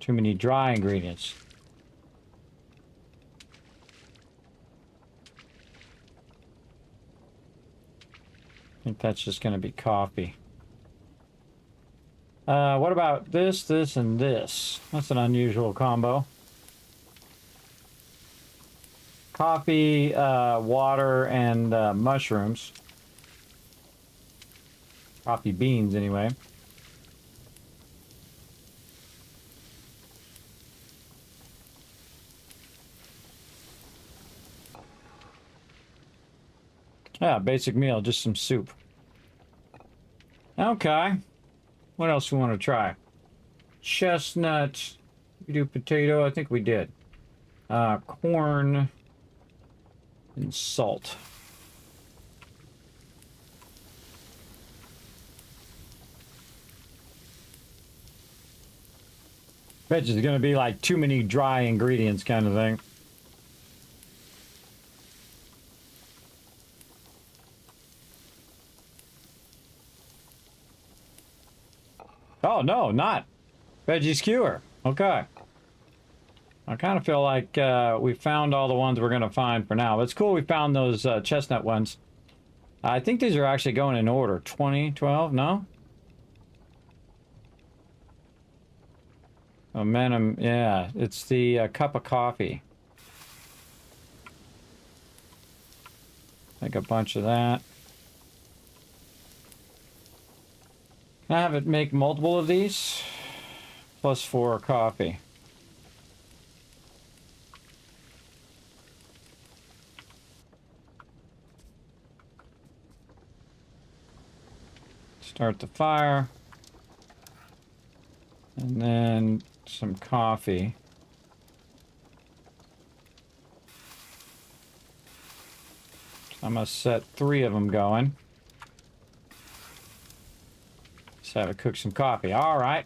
Speaker 3: Too many dry ingredients. I think that's just going to be coffee. What about this, this, and this? That's an unusual combo. Coffee, water, and mushrooms. Coffee beans, anyway. Yeah, basic meal, just some soup. Okay. What else do we want to try? Chestnut. We do potato. I think we did. Corn and salt. Bet it's going to be like too many dry ingredients kind of thing. Oh, no, not. Veggie skewer. Okay. I kind of feel like we found all the ones we're going to find for now. It's cool we found those chestnut ones. I think these are actually going in order. 20, 12, no? Momentum, yeah. It's the cup of coffee. Make a bunch of that. Can I have it make multiple of these? Plus 4 coffee. Start the fire. And then some coffee. I'm gonna set 3 of them going. Let's have to cook some coffee. All right.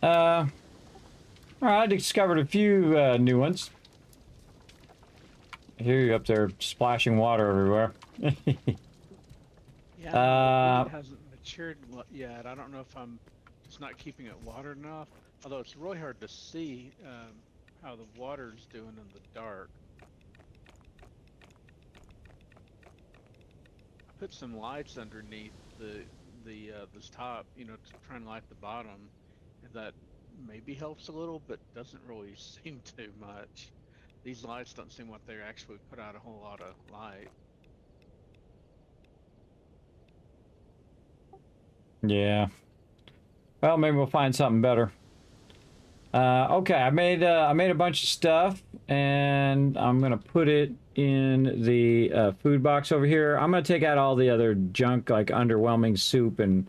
Speaker 3: All right, I discovered a few new ones. I hear you up there splashing water everywhere.
Speaker 4: Yeah, the wheat hasn't matured yet. I don't know if I'm just not keeping it watered enough. Although it's really hard to see how the water's doing in the dark. I put some lights underneath this top, you know, to try and light the bottom, and that maybe helps a little, but doesn't really seem to much. These lights don't seem like they actually put out a whole lot of light.
Speaker 3: Yeah. Well, maybe we'll find something better. Okay, I made a bunch of stuff, and I'm gonna put it in the food box over here. I'm gonna take out all the other junk like underwhelming soup and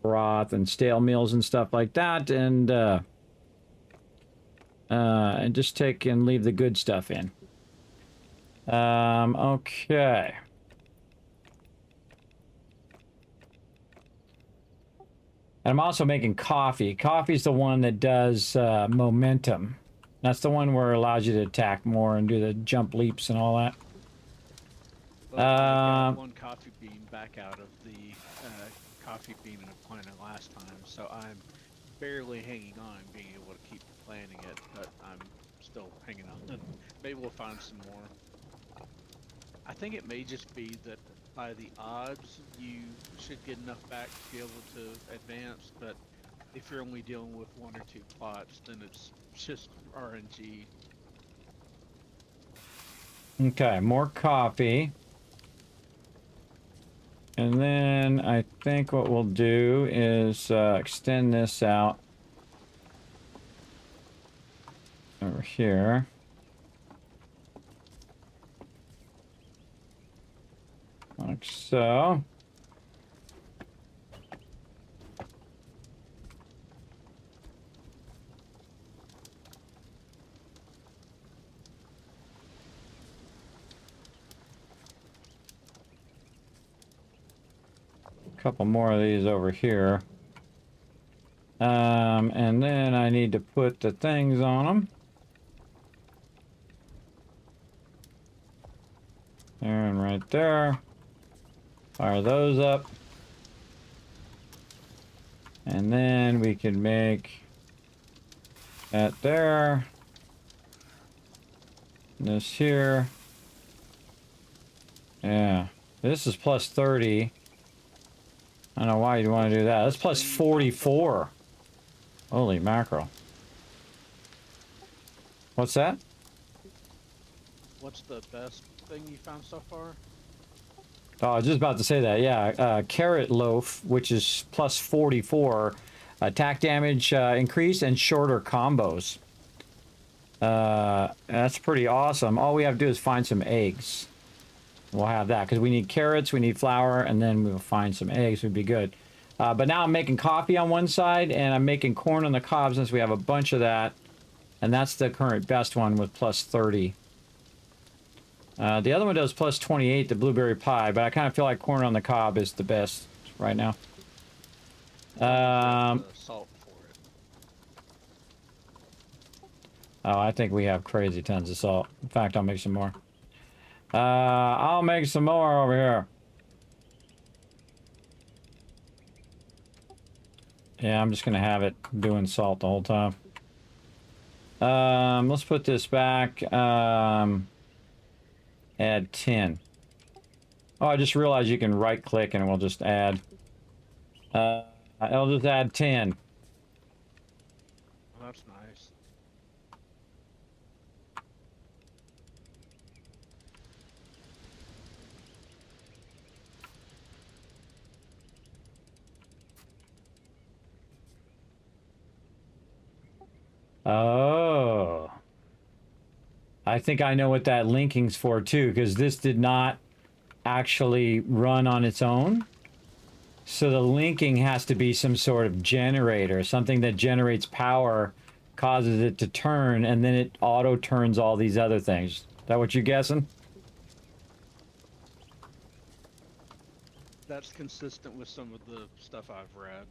Speaker 3: broth and stale meals and stuff like that, and just take and leave the good stuff in. Okay. And I'm also making coffee. Coffee's the one that does momentum. That's the one where it allows you to attack more and do the jump leaps and all that.
Speaker 4: Well, I got one coffee bean back out of the coffee bean in a planet last time, so I'm barely hanging on, being able to keep planting it, but I'm still hanging on. Maybe we'll find some more. I think it may just be that by the odds, you should get enough back to be able to advance, but if you're only dealing with 1 or 2 plots, then it's just RNG.
Speaker 3: Okay, more coffee. And then I think what we'll do is extend this out over here. Like so. A couple more of these over here. And then I need to put the things on them. There and right there. Fire those up. And then we can make that there. This here. Yeah. This is plus 30. I don't know why you'd want to do that. That's plus 44. Holy mackerel. What's that?
Speaker 4: What's the best thing you found so far?
Speaker 3: Oh, I was just about to say that. Yeah, carrot loaf, which is plus 44, attack damage increase and shorter combos. That's pretty awesome. All we have to do is find some eggs. We'll have that because we need carrots, we need flour, and then we'll find some eggs. Would be good. But now I'm making coffee on one side, and I'm making corn on the cob since we have a bunch of that, and that's the current best one with plus 30. The other one does plus 28, the blueberry pie, but I kind of feel like corn on the cob is the best right now.
Speaker 4: Salt for it.
Speaker 3: Oh, I think we have crazy tons of salt. In fact, I'll make some more. I'll make some more over here. Yeah, I'm just gonna have it doing salt the whole time. Let's put this back. Add 10. Oh, I just realized you can right click and we'll just add. I'll just add 10.
Speaker 4: Well, that's nice.
Speaker 3: Oh. I think I know what that linking's for too, because this did not actually run on its own. So the linking has to be some sort of generator, something that generates power, causes it to turn, and then it auto turns all these other things. Is that what you're guessing?
Speaker 4: that's consistent with some of the stuff I've read.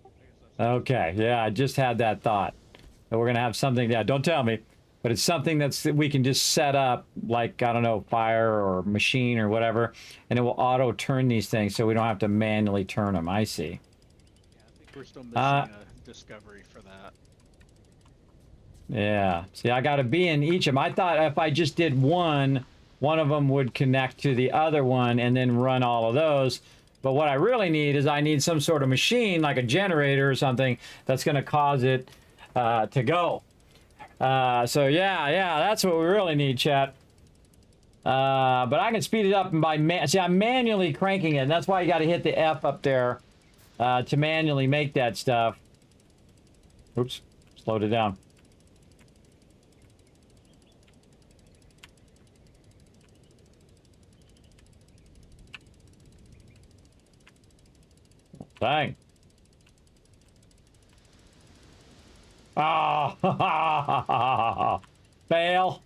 Speaker 4: I guess that's
Speaker 3: Okay, yeah, I just had that thought. That we're gonna have something, yeah, don't tell me. But it's something that we can just set up, like, I don't know, fire or machine or whatever, and it will auto turn these things so we don't have to manually turn them. I see.
Speaker 4: yeah, I think we're still missing
Speaker 3: Uh,
Speaker 4: a discovery for that.
Speaker 3: Yeah. See, I got to be in each of them. I thought if I just did one of them would connect to the other one and then run all of those. But what I really need is I need some sort of machine, like a generator or something, that's going to cause it to go. So yeah, that's what we really need, chat. But I can speed it up by see, I'm manually cranking it. And that's why you got to hit the F up there to manually make that stuff. Oops, slowed it down. Dang. Oh, fail.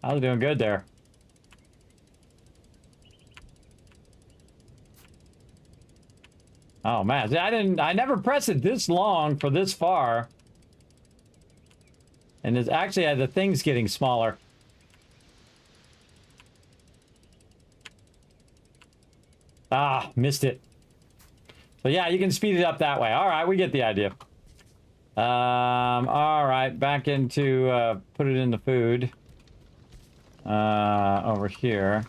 Speaker 3: I was doing good there. Oh man, see, I never pressed it this long for this far. And it's actually the thing's getting smaller. Ah, missed it. So yeah, you can speed it up that way. All right, we get the idea. All right, back into put it in the food. Over here.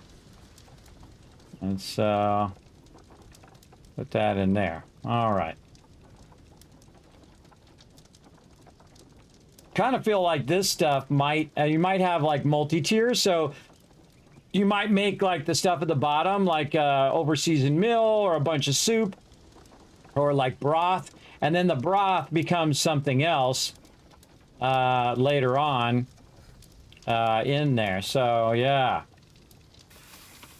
Speaker 3: Let's put that in there. All right. Kind of feel like this stuff might you might have like multi-tiers, so you might make like the stuff at the bottom like over-seasoned meal or a bunch of soup or like broth, and then the broth becomes something else later on in there. So yeah,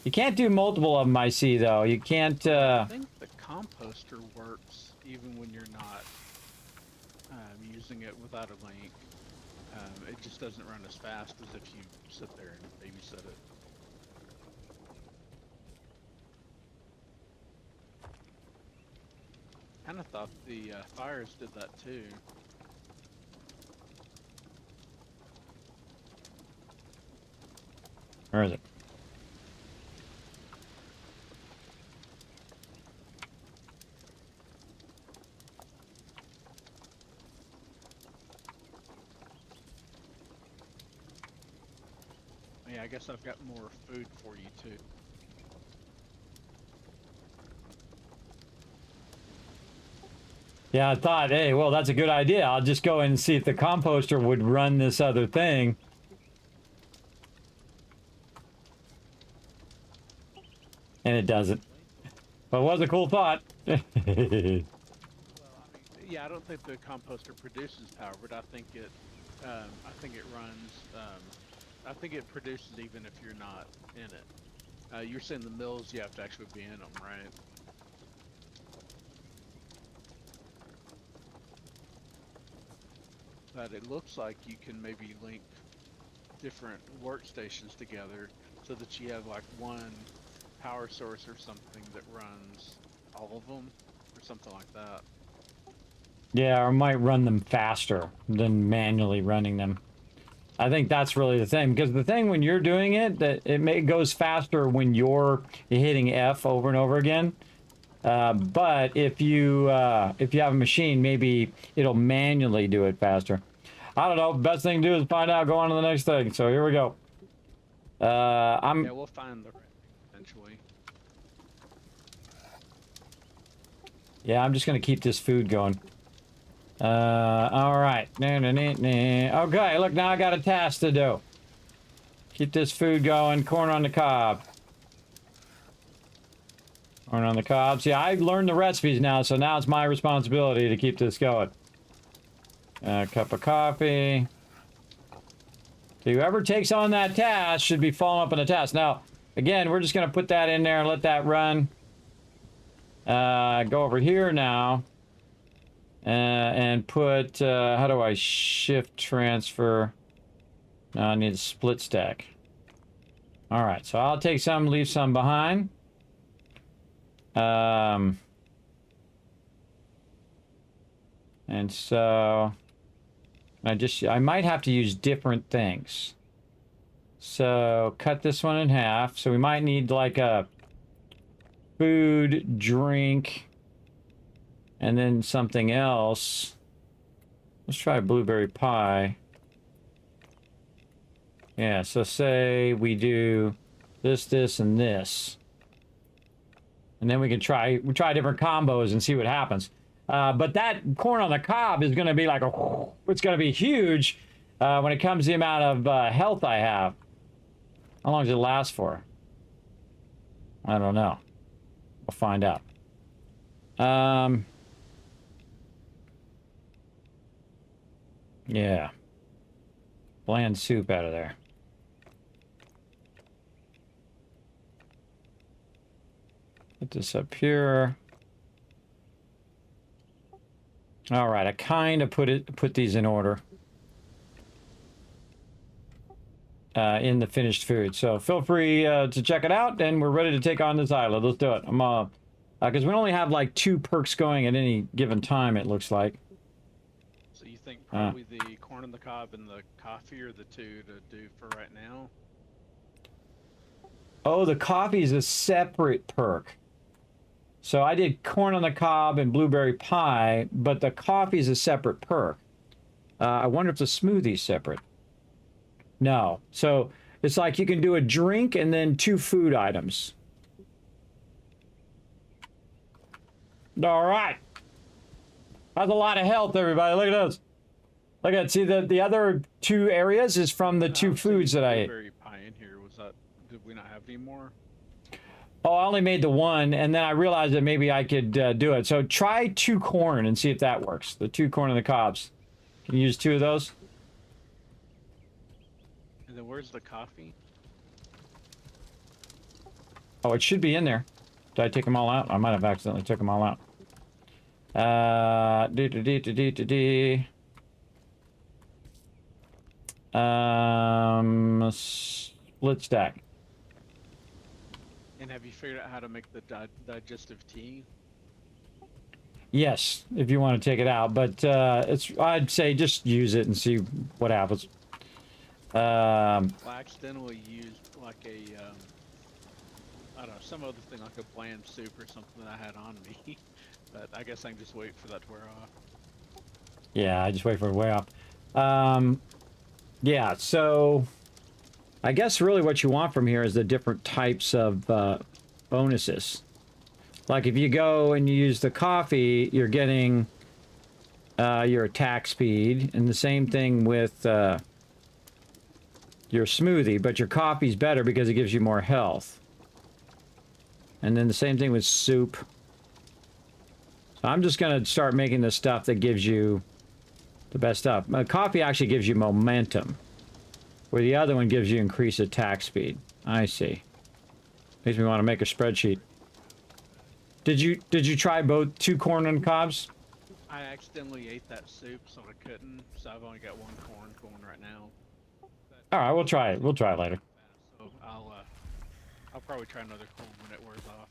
Speaker 3: you can't do multiple of them. I see though. You can't.
Speaker 4: I think the composter works even when you're not using it without a link. It just doesn't run as fast as if you sit there and babysit it. Kind of thought the fires did that too.
Speaker 3: Where is it?
Speaker 4: Yeah, I guess I've got more food for you too.
Speaker 3: Yeah, I thought, hey, well, that's a good idea. I'll just go in and see if the composter would run this other thing. And it doesn't. But it was a cool thought.
Speaker 4: Well, I mean, yeah, I don't think the composter produces power, but I think it runs. I think it produces even if you're not in it. You're saying the mills, you have to actually be in them, right? But it looks like you can maybe link different workstations together so that you have like one power source or something that runs all of them or something like that.
Speaker 3: Yeah, or might run them faster than manually running them. I think that's really the thing, because the thing when you're doing it, that it goes faster when you're hitting F over and over again. But if you have a machine, maybe it'll manually do it faster. I don't know. Best thing to do is find out. Go on to the next thing. So here we go.
Speaker 4: Yeah, we'll find the rest eventually.
Speaker 3: Yeah, I'm just gonna keep this food going. All right. Okay, look, now I got a task to do. Keep this food going. Corn on the cob. Corn on the cob. See, I've learned the recipes now, so now it's my responsibility to keep this going. A cup of coffee. So whoever takes on that task should be following up on the task. Now, again, we're just going to put that in there and let that run. Go over here now. And put, how do I shift transfer? No, I need a split stack. All right, so I'll take some, leave some behind. And so I might have to use different things. So cut this one in half. So we might need like a food, drink, and then something else. Let's try blueberry pie. Yeah, so say we do this, this, and this. And then we can try different combos and see what happens. But that corn on the cob is going to be like it's going to be huge when it comes to the amount of health I have. How long does it last for? I don't know. We'll find out. Yeah. Bland soup out of there. Put this up here. All right, I kind of put these in order in the finished food. So feel free to check it out, and we're ready to take on this island. Let's do it. I'm because we only have like 2 perks going at any given time. It looks like.
Speaker 4: So you think probably the corn on the cob and the coffee are the 2 to do for right now?
Speaker 3: Oh, the coffee is a separate perk. So I did corn on the cob and blueberry pie, but the coffee is a separate perk. I wonder if the smoothie's separate. No. So it's like you can do a drink and then 2 food items. All right. That's a lot of health, everybody. Look at this. Look at, see, the other 2 areas is from the 2 foods that I ate.
Speaker 4: Blueberry pie in here, was that, did we not have any more?
Speaker 3: Oh, I only made the 1, and then I realized that maybe I could do it. So try 2 corn and see if that works. The 2 corn on the cobs. Can you use 2 of those?
Speaker 4: And then where's the coffee?
Speaker 3: Oh, it should be in there. Did I take them all out? I might have accidentally took them all out. Split stack.
Speaker 4: And have you figured out how to make the digestive tea?
Speaker 3: Yes, if you want to take it out, but I'd say just use it and see what happens.
Speaker 4: Well, I accidentally used like a, I don't know, some other thing like a bland soup or something that I had on me. But I guess I can just wait for that to wear off.
Speaker 3: Yeah, I just wait for it to wear off. Yeah, so I guess really what you want from here is the different types of bonuses. Like if you go and you use the coffee, you're getting your attack speed, and the same thing with your smoothie, but your coffee's better because it gives you more health. And then the same thing with soup. So I'm just going to start making the stuff that gives you the best stuff. Coffee actually gives you momentum, where the other one gives you increased attack speed. I see. Makes me want to make a spreadsheet. Did you try both 2 corn and cobs?
Speaker 4: I accidentally ate that soup, so I couldn't. So I've only got 1 corn going right now.
Speaker 3: All right, we'll try it. We'll try it later.
Speaker 4: So I'll probably try another corn when it wears off.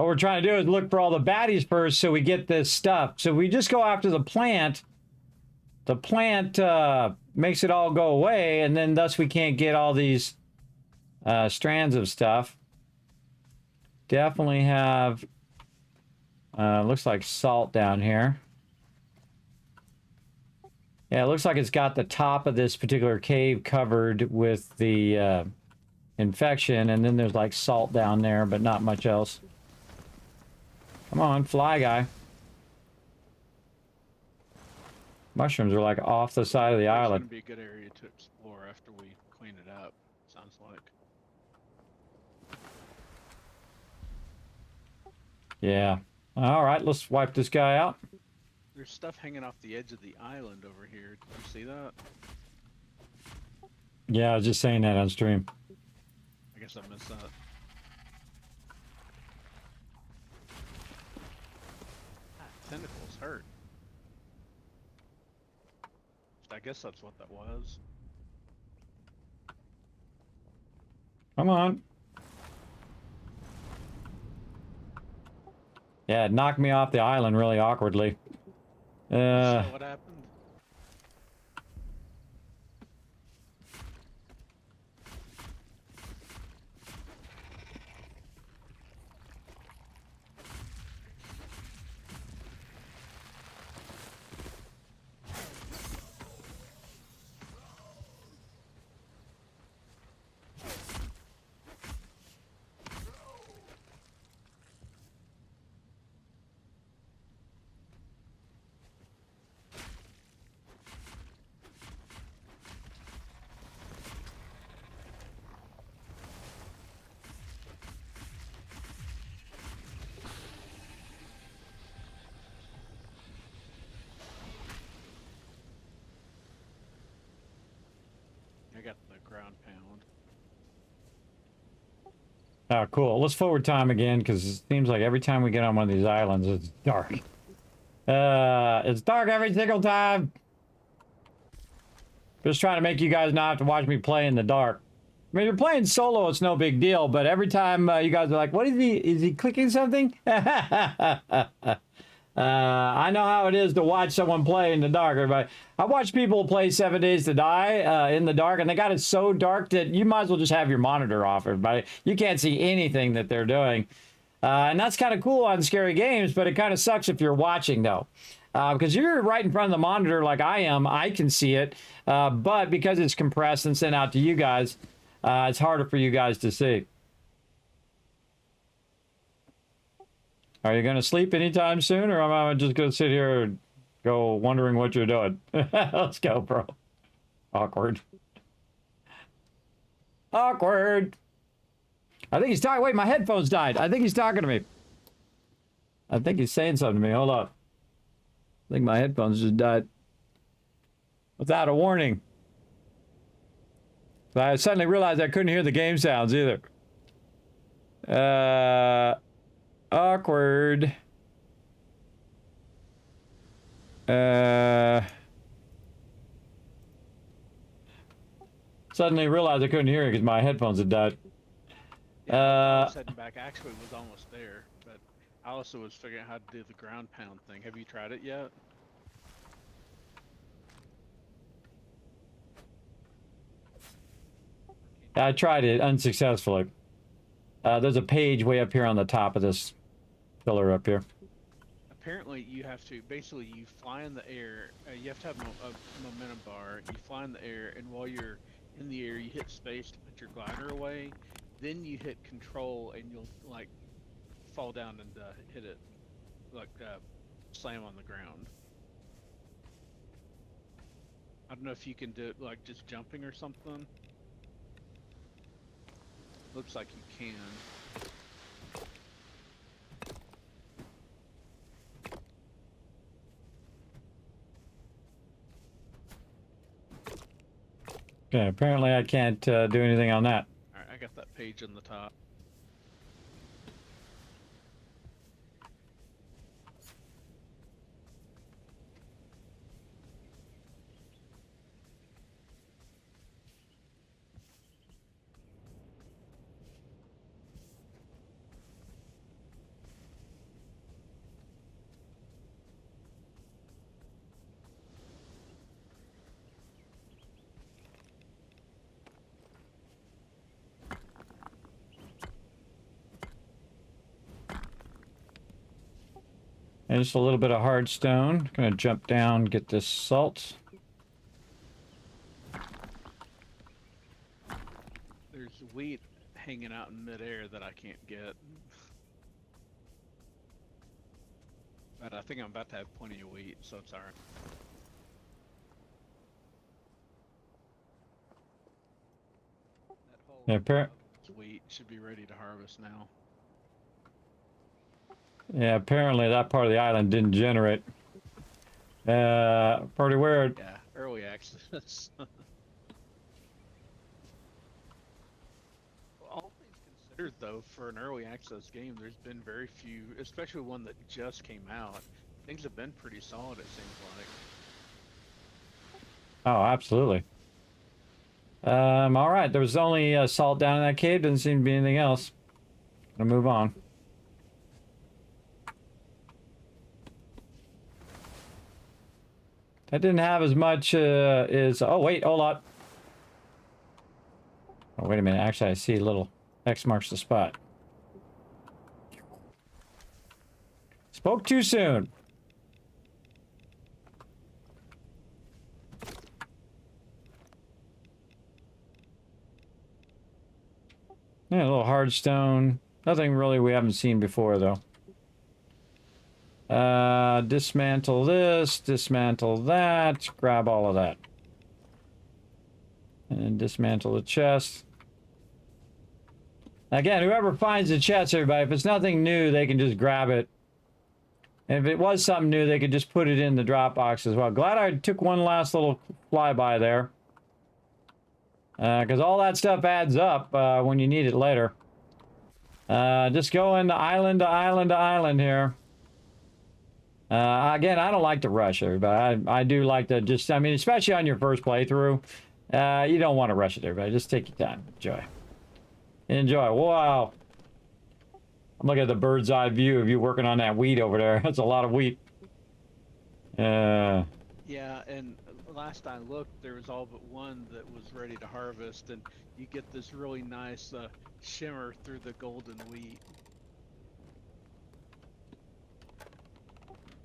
Speaker 3: what we're trying to do is look for all the baddies first so we get this stuff. So we just go after the plant makes it all go away, and then thus we can't get all these strands of stuff. Definitely have, looks like salt down here. Yeah, it looks like it's got the top of this particular cave covered with the infection, and then there's like salt down there, but not much else. Come on, fly guy. Mushrooms are like off the side of the island.
Speaker 4: It's going to be a good area to explore after we clean it up, sounds like.
Speaker 3: Yeah. All right, let's wipe this guy out.
Speaker 4: There's stuff hanging off the edge of the island over here. Did you see that?
Speaker 3: Yeah, I was just saying that on stream.
Speaker 4: I guess I missed that. Tentacles hurt. I guess that's what that was.
Speaker 3: Come on. Yeah, it knocked me off the island really awkwardly.
Speaker 4: So what happened? I got the ground pound.
Speaker 3: Oh, cool. Let's forward time again, because it seems like every time we get on one of these islands, it's dark. It's dark every single time. Just trying to make you guys not have to watch me play in the dark. I mean, you're playing solo, it's no big deal, but every time you guys are like, what is he? Is he clicking something? I know how it is to watch someone play in the dark, everybody. I watch people play 7 Days to Die in the dark, and they got it so dark that you might as well just have your monitor off, everybody. You can't see anything that they're doing. And that's kind of cool on scary games, but it kind of sucks if you're watching, though. Because you're right in front of the monitor like I am, I can see it. But because it's compressed and sent out to you guys, it's harder for you guys to see. Are you going to sleep anytime soon, or am I just going to sit here and go wondering what you're doing? Let's go, bro. Awkward. Awkward. I think he's talking. Wait, my headphones died. I think he's talking to me. I think he's saying something to me. Hold up. I think my headphones just died. Without a warning. So I suddenly realized I couldn't hear the game sounds either. Awkward. Suddenly realized I couldn't hear it because my headphones had died.
Speaker 4: Yeah, I was heading back. Actually, it was almost there, but I also was figuring out how to do the ground pound thing. Have you tried it yet?
Speaker 3: I tried it unsuccessfully. There's a page way up here on the top of this pillar up here.
Speaker 4: Apparently, you have to, basically, you fly in the air, you have to have a momentum bar, you fly in the air, and while you're in the air, you hit space to put your glider away, then you hit control, and you'll, like, fall down and hit it, like, slam on the ground. I don't know if you can do it, like, just jumping or something. Looks like you can.
Speaker 3: Okay, apparently I can't do anything on that.
Speaker 4: Alright, I got that page on the top.
Speaker 3: And just a little bit of hard stone. Gonna jump down, get this salt.
Speaker 4: There's wheat hanging out in midair that I can't get. But I think I'm about to have plenty of wheat, so it's alright. That whole
Speaker 3: Yeah,
Speaker 4: wheat should be ready to harvest now.
Speaker 3: yeah, apparently that part of the island didn't generate. Pretty weird.
Speaker 4: Yeah, early access. All things considered, though, for an early access game, there's been very few, especially one that just came out. Things have been pretty solid, it seems like.
Speaker 3: Oh, absolutely. All right. There was only salt down in that cave. Doesn't seem to be anything else. Gonna move on. That didn't have as much as... Oh, wait. Hold on. Oh, wait a minute. Actually, I see a little X marks the spot. Spoke too soon. Yeah, a little hard stone. Nothing really we haven't seen before, though. Dismantle this, dismantle that, grab all of that. And dismantle the chest. Again, whoever finds the chest, everybody, if it's nothing new, they can just grab it. And if it was something new, they could just put it in the drop box as well. Glad I took one last little flyby there. Because all that stuff adds up when you need it later. Just going island to island to island here. Again, I don't like to rush everybody. I do like to just, I mean, especially on your first playthrough, you don't want to rush it, everybody. Just take your time. Enjoy. Enjoy. Wow. I'm looking at the bird's eye view of you working on that wheat over there. That's a lot of wheat.
Speaker 4: Yeah, and last I looked, there was all but one that was ready to harvest, and you get this really nice shimmer through the golden wheat.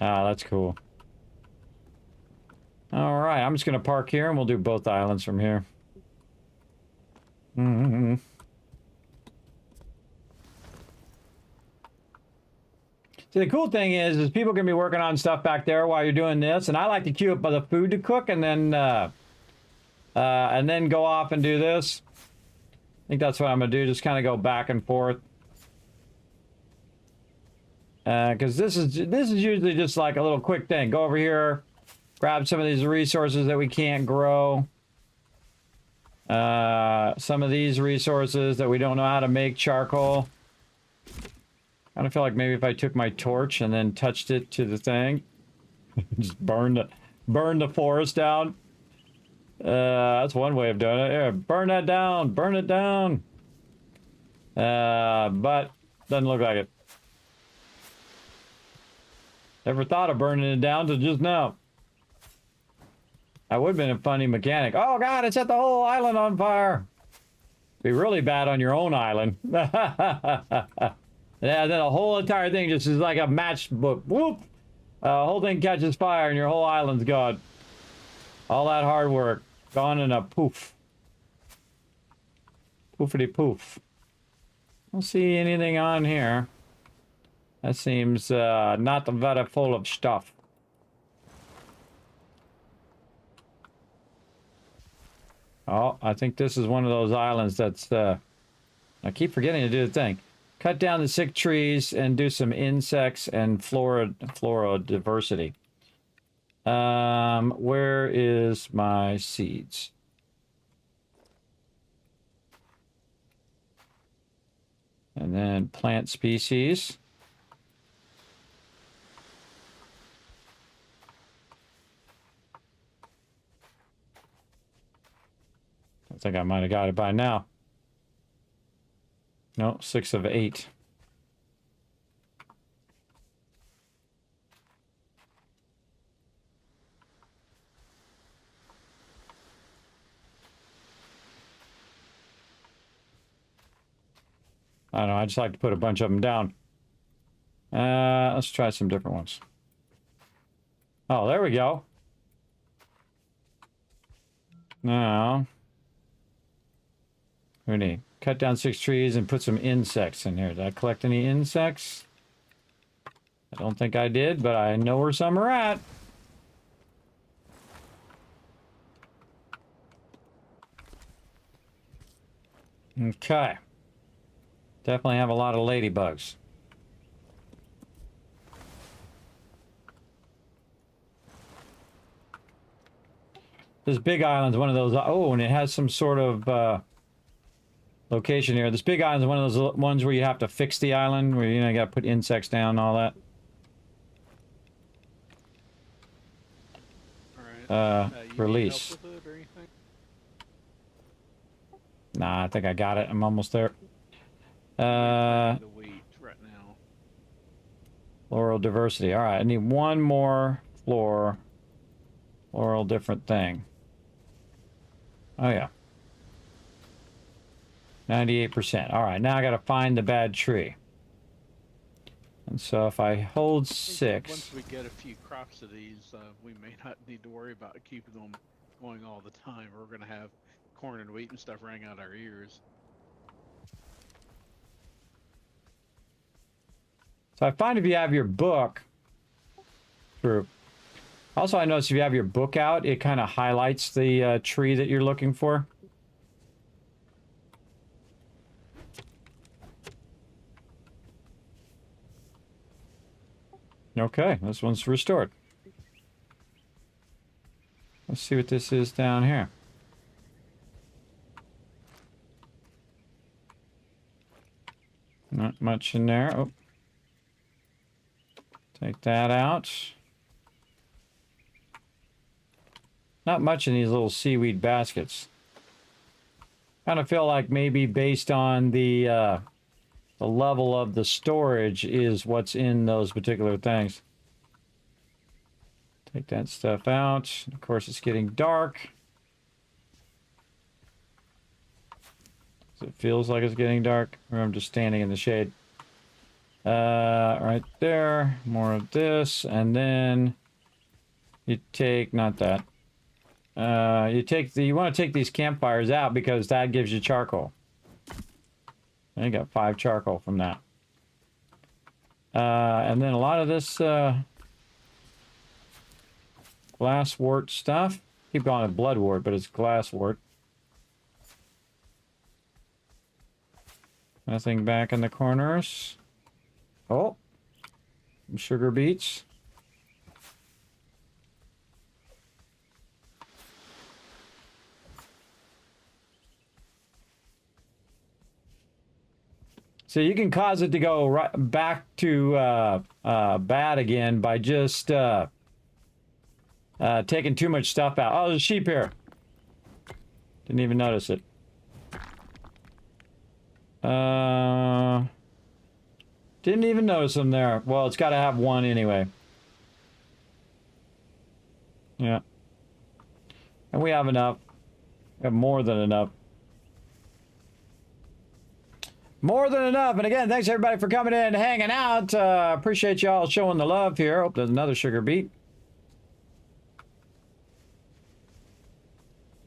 Speaker 3: Ah, that's cool. All right, I'm just going to park here, and we'll do both islands from here. Mm-hmm. See, the cool thing is people can be working on stuff back there while you're doing this, and I like to queue up by the food to cook, and then go off and do this. I think that's what I'm gonna do. Just kind of go back and forth, because this is usually just like a little quick thing. Go over here, grab some of these resources that we can't grow. Some of these resources that we don't know how to make charcoal. I don't feel like maybe if I took my torch and then touched it to the thing, just burn the forest down. That's one way of doing it. Yeah, burn that down, burn it down. But doesn't look like it. Never thought of burning it down till just now. That would have been a funny mechanic. Oh God, it set the whole island on fire. Be really bad on your own island. Yeah, then a whole entire thing just is like a matchbook. Whoop! Whole thing catches fire and your whole island's gone. All that hard work gone in a poof. Poofity poof. Don't see anything on here. That seems not very full of stuff. Oh, I think this is one of those islands that's... I keep forgetting to do the thing. Cut down the sick trees and do some insects and flora diversity. Where is my seeds? And then plant species. I think I might have got it by now. No, 6 of 8. I don't know, I just like to put a bunch of them down. Let's try some different ones. Oh, there we go. Now, we need cut down 6 trees and put some insects in here. Did I collect any insects? I don't think I did, but I know where some are at. Okay. Definitely have a lot of ladybugs. This big island's one of those. Oh, and it has some sort of location here. This big island's one of those ones where you have to fix the island, where you got to put insects down and all that.
Speaker 4: All right. You
Speaker 3: Release.
Speaker 4: need help with it or anything?
Speaker 3: Nah, I think I got it. I'm almost there.
Speaker 4: The wheat right now.
Speaker 3: Floral diversity. All right, I need one more floral different thing. Oh yeah. 98%. All right, now I got to find the bad tree. And so if I hold
Speaker 4: I think
Speaker 3: 6.
Speaker 4: Once we get a few crops of these, we may not need to worry about keeping them going all the time. We're going to have corn and wheat and stuff ring out our ears.
Speaker 3: So I find if you have your book through. Also, I notice if you have your book out, it kind of highlights the tree that you're looking for. Okay, this one's restored. Let's see what this is down here. Not much in there. Oh. Take that out. Not much in these little seaweed baskets. Kind of feel like maybe based on the level of the storage is what's in those particular things. Take that stuff out. Of course, it's getting dark. It feels like it's getting dark, or I'm just standing in the shade. Right there. More of this, and then you take not that. You want to take these campfires out because that gives you charcoal. And you got 5 charcoal from that. And then a lot of this glasswort stuff. Keep calling it bloodwort, but it's glasswort. Nothing back in the corners. Oh, some sugar beets. So you can cause it to go right back to bad again by just taking too much stuff out. Oh, there's a sheep here. Didn't even notice it. Didn't even notice them there. Well, it's got to have one anyway. Yeah. And we have enough. We have more than enough. More than enough. And again, thanks everybody for coming in and hanging out. Appreciate y'all showing the love here. Oh, there's another sugar beet.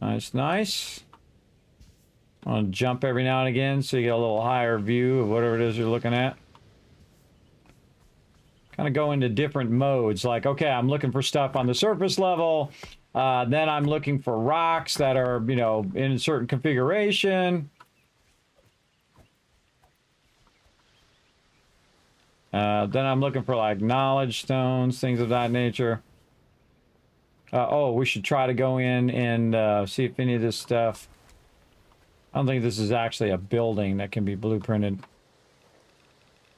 Speaker 3: Nice, nice. I want to jump every now and again so you get a little higher view of whatever it is you're looking at. Kind of go into different modes. Like, okay, I'm looking for stuff on the surface level. Then I'm looking for rocks that are, you know, in a certain configuration. Then I'm looking for like knowledge stones, things of that nature. Oh, we should try to go in and see if any of this stuff. I don't think this is actually a building that can be blueprinted.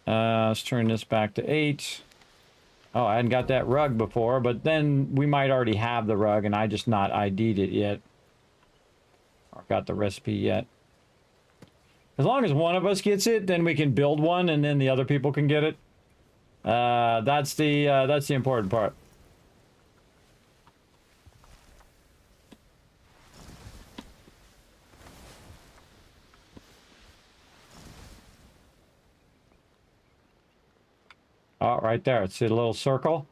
Speaker 3: Let's turn this back to 8. Oh, I hadn't got that rug before, but then we might already have the rug and I just not ID'd it yet. Or got the recipe yet. As long as one of us gets it, then we can build one and then the other people can get it. That's the important part. Oh, right there. See the little circle?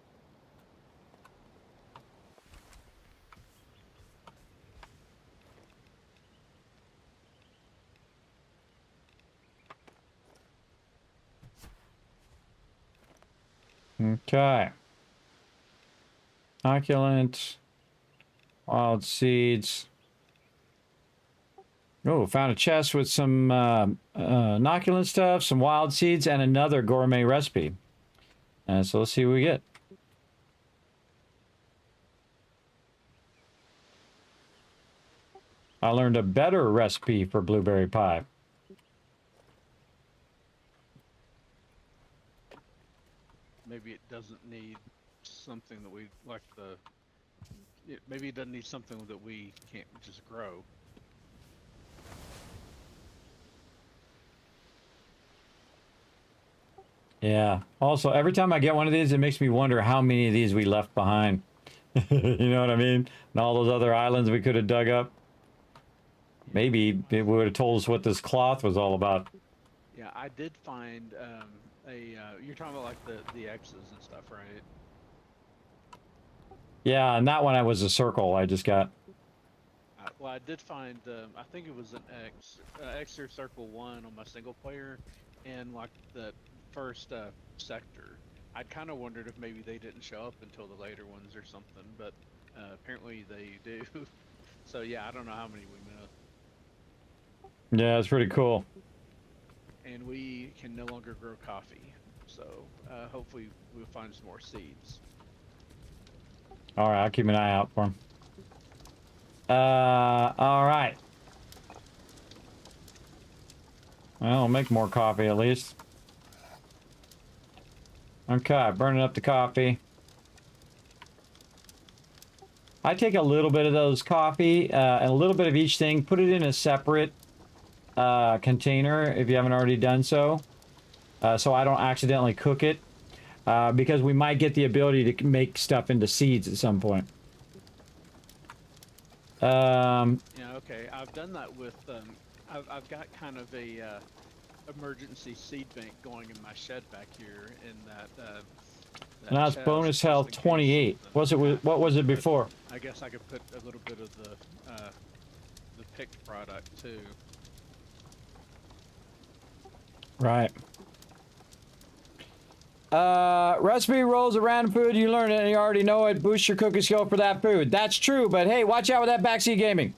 Speaker 3: Okay. Inoculant. Wild seeds. Oh, found a chest with some inoculant stuff, some wild seeds, and another gourmet recipe. So let's see what we get. I learned a better recipe for blueberry pie.
Speaker 4: Maybe it doesn't need something that we like the. Maybe it doesn't need something that we can't just grow.
Speaker 3: Yeah. Also, every time I get one of these, it makes me wonder how many of these we left behind. You know what I mean? And all those other islands we could have dug up. Maybe it would have told us what this cloth was all about.
Speaker 4: Yeah, I did find you're talking about like the X's and stuff, right?
Speaker 3: Yeah, and that one I was a circle I just got.
Speaker 4: Well, I did find I think it was an X or circle 1 on my single player, and like the first sector. I'd kind of wondered if maybe they didn't show up until the later ones or something, but apparently they do. So yeah, I don't know how many we missed.
Speaker 3: Yeah, it's pretty cool.
Speaker 4: And we can no longer grow coffee, so hopefully we'll find some more seeds.
Speaker 3: All right, I'll keep an eye out for them. All right. Well, I'll make more coffee at least. Okay, burning up the coffee. I take a little bit of those coffee and a little bit of each thing, put it in a separate container if you haven't already done so, so I don't accidentally cook it, because we might get the ability to make stuff into seeds at some point.
Speaker 4: Yeah, okay. I've done that with. I've got kind of a emergency seed bank going in my shed back here. In that
Speaker 3: Now it's bonus health 28. Was it? What was it before?
Speaker 4: I guess I could put a little bit of the picked product too.
Speaker 3: Right. Recipe rolls of random food. You learn it and you already know it. Boost your cooking skill for that food. That's true, but hey, watch out with that backseat gaming.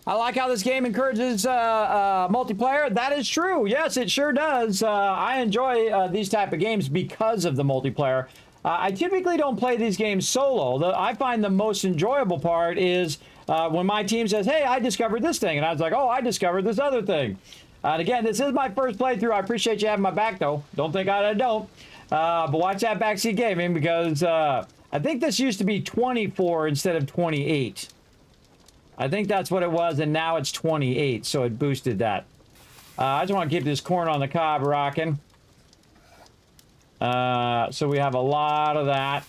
Speaker 3: I like how this game encourages multiplayer. That is true. Yes, it sure does. I enjoy these type of games because of the multiplayer. I typically don't play these games solo. I find the most enjoyable part is when my team says, hey, I discovered this thing. And I was like, oh, I discovered this other thing. And again, this is my first playthrough. I appreciate you having my back, though. Don't think I don't. But watch that backseat gaming because I think this used to be 24 instead of 28. I think that's what it was, and now it's 28, so it boosted that. I just want to keep this corn on the cob rocking. So we have a lot of that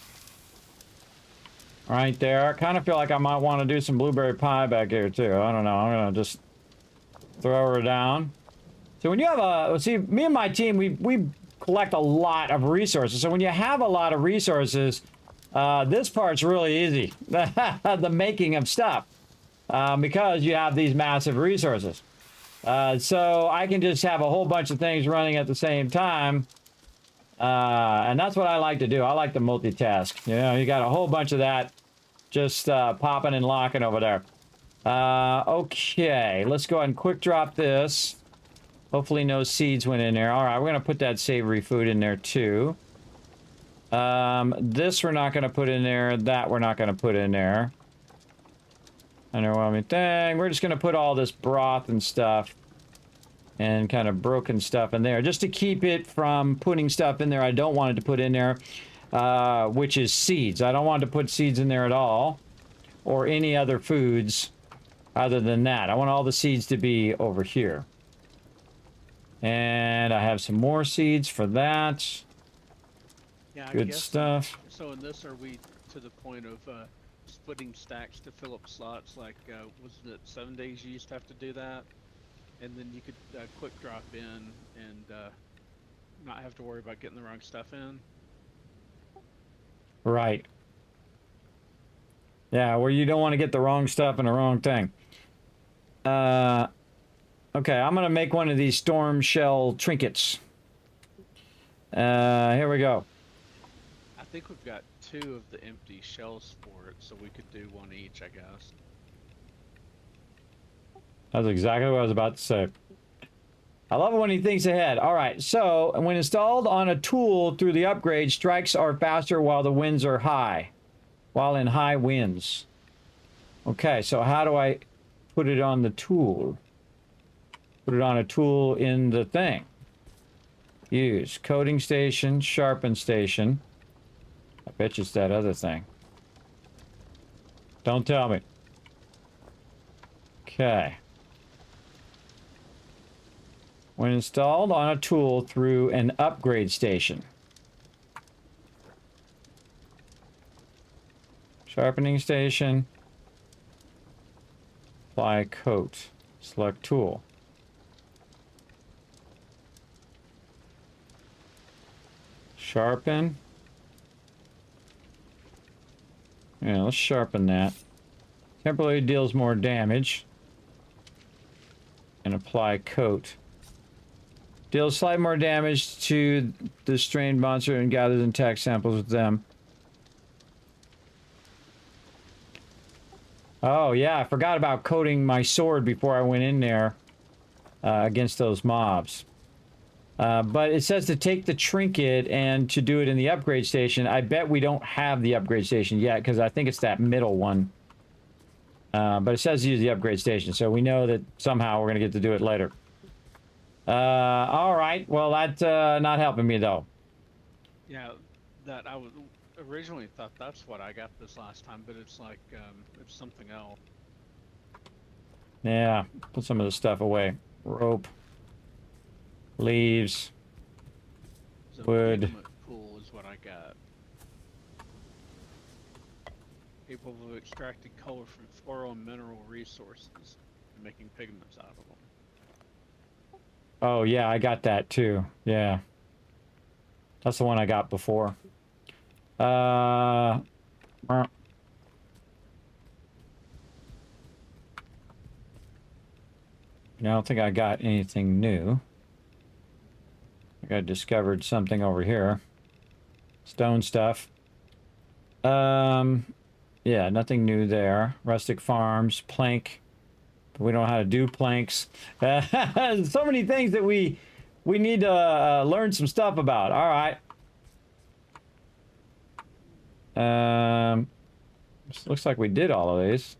Speaker 3: right there. I kind of feel like I might want to do some blueberry pie back here, too. I don't know. I'm going to just throw her down. So when you have a... See, me and my team, we collect a lot of resources. So when you have a lot of resources, this part's really easy. The making of stuff. Because you have these massive resources. So I can just have a whole bunch of things running at the same time. And that's what I like to do. I like to multitask. You know, you got a whole bunch of that just popping and locking over there. Okay, let's go ahead and quick drop this. Hopefully no seeds went in there. All right, we're going to put that savory food in there too. This we're not going to put in there. That we're not going to put in there. Underwhelming thing. We're just going to put all this broth and stuff and kind of broken stuff in there just to keep it from putting stuff in there I don't want it to put in there, which is seeds. I don't want to put seeds in there at all or any other foods other than that. I want all the seeds to be over here. And I have some more seeds for that.
Speaker 4: Yeah,
Speaker 3: good stuff.
Speaker 4: So in this, are we to the point of splitting stacks to fill up slots? Like, wasn't it 7 days you used to have to do that? And then you could quick drop in and not have to worry about getting the wrong stuff in?
Speaker 3: Right. Yeah, where you don't want to get the wrong stuff in the wrong thing. Okay, I'm going to make one of these storm shell trinkets. Here we go.
Speaker 4: think we've got 2 of the empty shells for it, so we could do 1 each, I guess.
Speaker 3: That's exactly what I was about to say. I love it when he thinks ahead. All right, so when installed on a tool through the upgrade, strikes are faster while the winds are high. While in high winds. Okay, so how do I put it on the tool? Put it on a tool in the thing. Use coating station, sharpen station. I bet you it's that other thing. Don't tell me. Okay. When installed on a tool through an upgrade station. Sharpening station. Apply coat. Select tool. Sharpen. Yeah, let's sharpen that. Temporarily deals more damage. And apply coat. Deals slightly more damage to the strained monster and gathers intact samples with them. Oh, yeah, I forgot about coating my sword before I went in there against those mobs. But it says to take the trinket and to do it in the upgrade station. I bet we don't have the upgrade station yet because I think it's that middle one. But it says to use the upgrade station, so we know that somehow we're going to get to do it later. All right, well, that's not helping me, though.
Speaker 4: Yeah, that I was originally thought that's what I got this last time, but it's like, it's something else.
Speaker 3: Yeah, put some of the stuff away. Rope. Leaves.
Speaker 4: So
Speaker 3: Wood.
Speaker 4: pigment pool is what I got. Capable of extracting color from floral and mineral resources and making pigments out of them.
Speaker 3: Oh, yeah, I got that, too. Yeah. That's the one I got before. I don't think I got anything new. I think I discovered something over here. Stone stuff. Yeah, nothing new there. Rustic farms, plank. But we don't know how to do planks. So many things that we need to learn some stuff about. All right. Looks like we did all of these.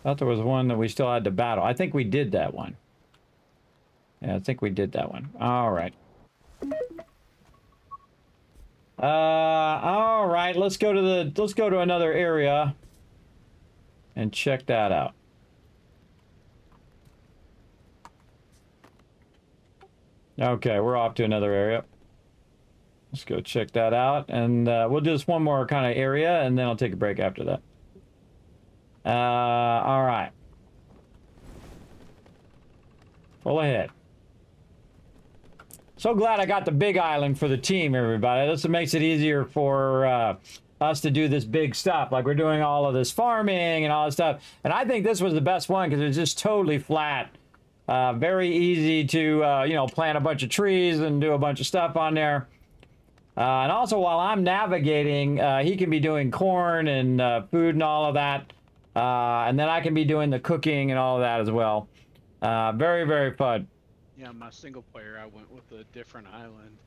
Speaker 3: Thought there was one that we still had to battle. I think we did that one. Yeah, I think we did that one. All right. All right. Let's go to another area and check that out. Okay, we're off to another area. Let's go check that out, and we'll do this one more kind of area, and then I'll take a break after that. All right. Full ahead. So glad I got the big island for the team, everybody. This makes it easier for us to do this big stuff. Like we're doing all of this farming and all this stuff. And I think this was the best one because it's just totally flat. Very easy to, you know, plant a bunch of trees and do a bunch of stuff on there. And also while I'm navigating, he can be doing corn and food and all of that. And then I can be doing the cooking and all of that as well. Very, very fun.
Speaker 4: Yeah, my single player, I went with a different island.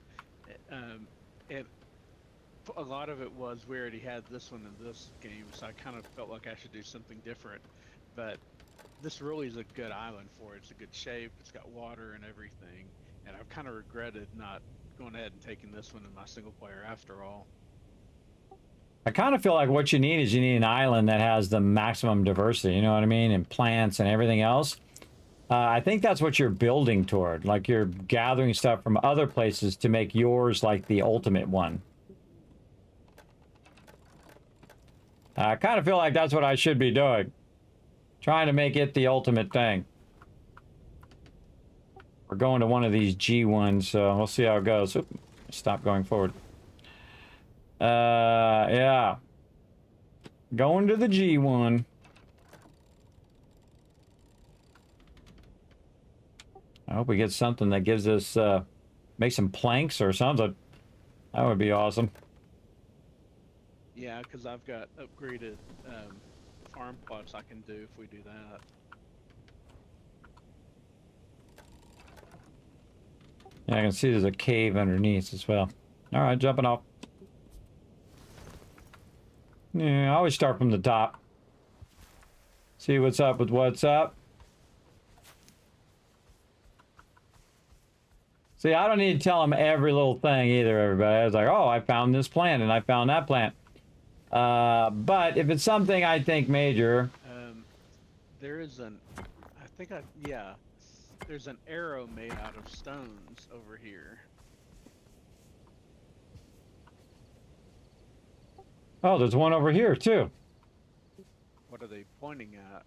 Speaker 4: A lot of it was we already had this one in this game, so I kind of felt like I should do something different. But this really is a good island for it. It's a good shape. It's got water and everything. And I've kind of regretted not going ahead and taking this one in my single player after all.
Speaker 3: I kind of feel like what you need is you need an island that has the maximum diversity, you know what I mean? And plants and everything else. I think that's what you're building toward. Like you're gathering stuff from other places to make yours like the ultimate one. I kind of feel like that's what I should be doing. Trying to make it the ultimate thing. We're going to one of these G ones, so we'll see how it goes. Oop, stop going forward. Yeah. Going to the G one. I hope we get something that gives us, make some planks or something. That would be awesome.
Speaker 4: Yeah, because I've got upgraded farm plots I can do if we do that.
Speaker 3: Yeah, I can see there's a cave underneath as well. All right, jumping off. Yeah, I always start from the top. See what's up with what's up. See, I don't need to tell them every little thing either, everybody. I was like, oh, I found this plant and I found that plant. But if it's something I think major...
Speaker 4: There is an... yeah. There's an arrow made out of stones over here.
Speaker 3: Oh, there's one over here, too.
Speaker 4: What are they pointing at?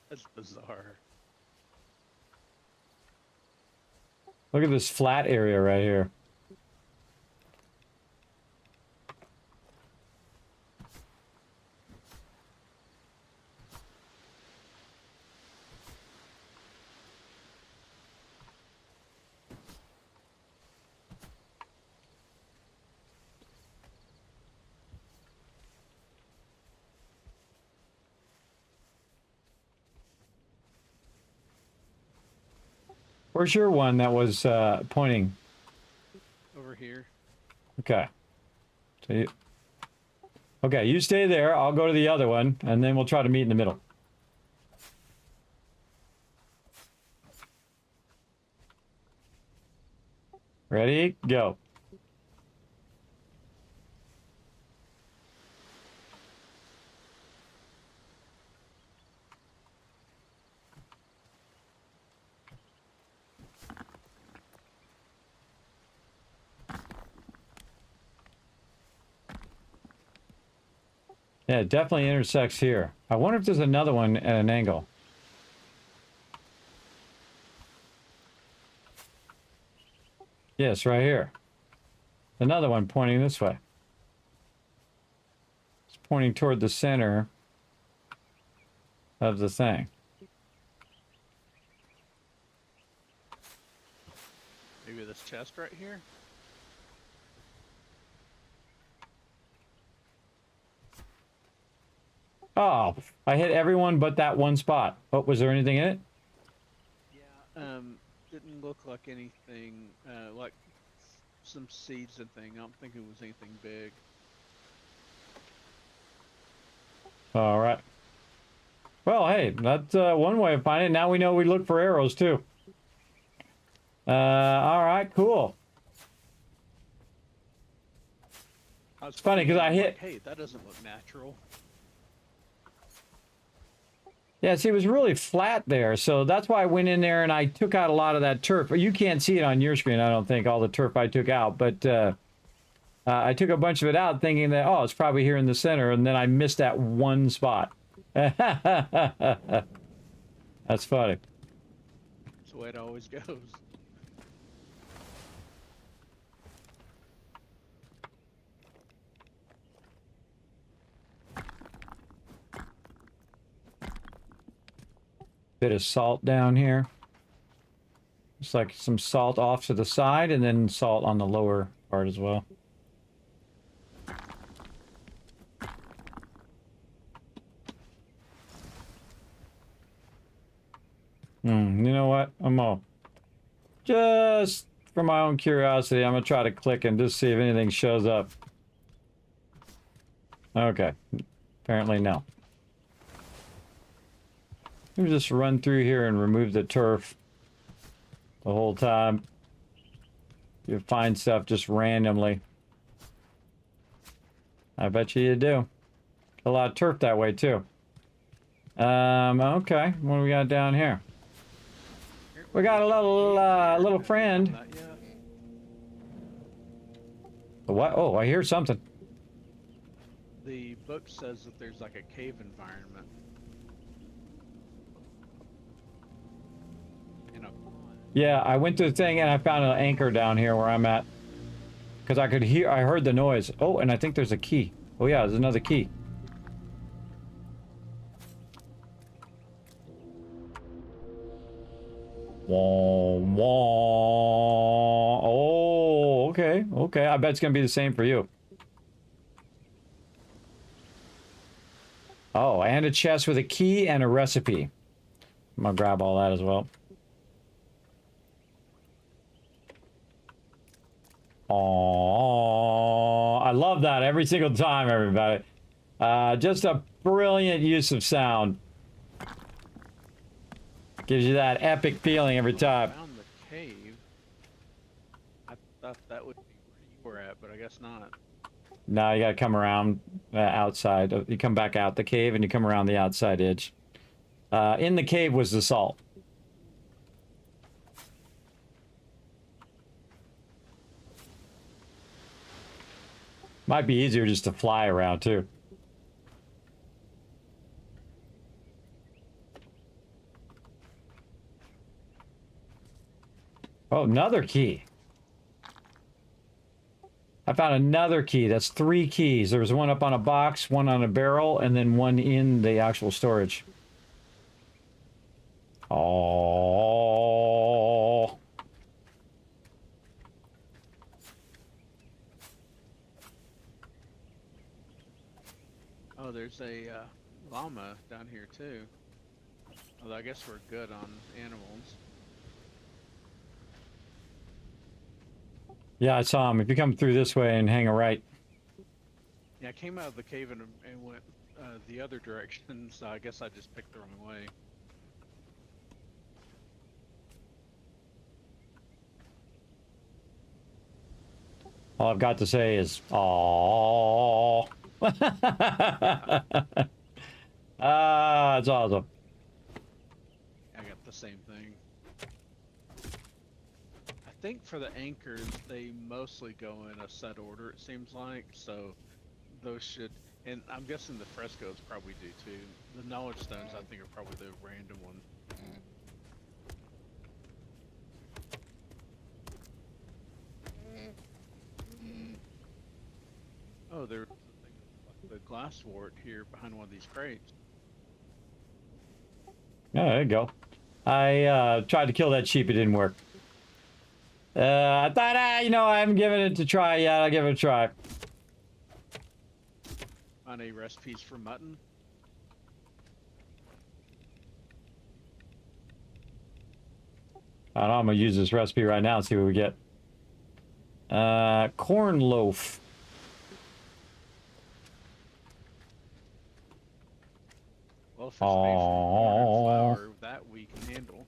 Speaker 4: That's bizarre.
Speaker 3: Look at this flat area right here. Where's your one that was pointing?
Speaker 4: Over here.
Speaker 3: Okay. So okay, you stay there. I'll go to the other one, and then we'll try to meet in the middle. Ready? Go. Yeah, it definitely intersects here. I wonder if there's another one at an angle. Yes, right here. Another one pointing this way. It's pointing toward the center of the thing.
Speaker 4: Maybe this chest right here?
Speaker 3: Oh, I hit everyone but that one spot. Oh, was there anything in it?
Speaker 4: Yeah, didn't look like anything, like some seeds and thing. I don't think it was anything big.
Speaker 3: All right. Well, hey, that's one way of finding it. Now we know we look for arrows, too. All right, cool.
Speaker 4: It's
Speaker 3: funny 'cause I hit-
Speaker 4: Like, hey, that doesn't look natural.
Speaker 3: Yeah, see, it was really flat there, so that's why I went in there and I took out a lot of that turf. You can't see it on your screen, I don't think, all the turf I took out, but I took a bunch of it out thinking that, oh, it's probably here in the center, and then I missed that one spot. That's funny.
Speaker 4: That's the way it always goes.
Speaker 3: Bit of salt down here. Just like some salt off to the side, and then salt on the lower part as well. You know what? Just for my own curiosity, I'm gonna try to click and just see if anything shows up. Okay. Apparently no. Let me just run through here and remove the turf the whole time. You find stuff just randomly. I bet you do. A lot of turf that way too. Okay. What do we got down here? We got a little friend.
Speaker 4: Not yet.
Speaker 3: What? Oh, I hear something.
Speaker 4: The book says that there's like a cave environment. In a pond.
Speaker 3: Yeah, I went to the thing and I found an anchor down here where I'm at. Because I heard the noise. Oh, and I think there's a key. Oh yeah, there's another key. Wah, wah. Oh, okay, okay. I bet it's gonna be the same for you. Oh, and a chest with a key and a recipe. I'm gonna grab all that as well. Oh, I love that every single time, everybody. Just a brilliant use of sound. Gives you that epic feeling every time.
Speaker 4: I found the cave. I thought that would be where you were at, but I guess not.
Speaker 3: Now you gotta come around outside. You come back out the cave and you come around the outside edge. In the cave was the salt. Might be easier just to fly around too. Oh, another key. I found another key. That's 3 keys. There was one up on a box, one on a barrel, and then one in the actual storage. Oh.
Speaker 4: Oh, there's a llama down here too. Although I guess we're good on animals.
Speaker 3: Yeah, I saw him. If you come through this way and hang a right.
Speaker 4: Yeah, I came out of the cave and went the other direction, so I guess I just picked the wrong way.
Speaker 3: All I've got to say is, aww. Ah, it's awesome.
Speaker 4: I got the same thing. I think for the anchors, they mostly go in a set order, it seems like, so those should, and I'm guessing the frescoes probably do too. The knowledge stones, I think, are probably the random one. Oh, there's the glass wart here behind one of these crates.
Speaker 3: Yeah, there you go. I tried to kill that sheep. It didn't work. I thought, you know, I haven't given it a try yet. I'll give it a try.
Speaker 4: On a recipes for mutton.
Speaker 3: I don't know, I'm going to use this recipe right now and see what we get. Corn loaf.
Speaker 4: Well, if it's made from corn and flour, that we can handle.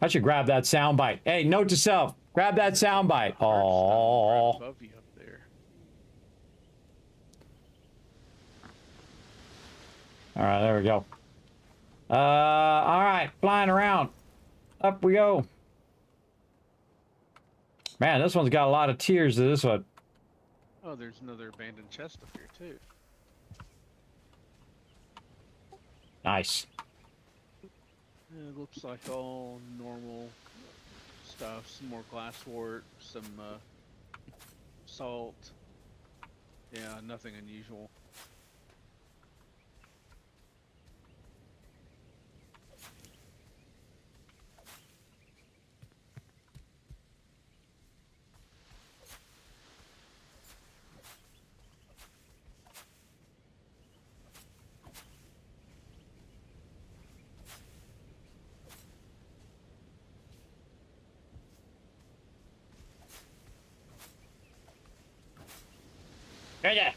Speaker 3: I should grab that soundbite. Hey, note to self. Grab that soundbite.
Speaker 4: Right
Speaker 3: Oh.
Speaker 4: above you up there.
Speaker 3: All right, there we go. All right, flying around. Up we go. Man, this one's got a lot of tears to this one.
Speaker 4: Oh, there's another abandoned chest up here too.
Speaker 3: Nice.
Speaker 4: It looks like all normal stuff. Some more glass wart, some salt. Yeah, nothing unusual.
Speaker 3: Yeah.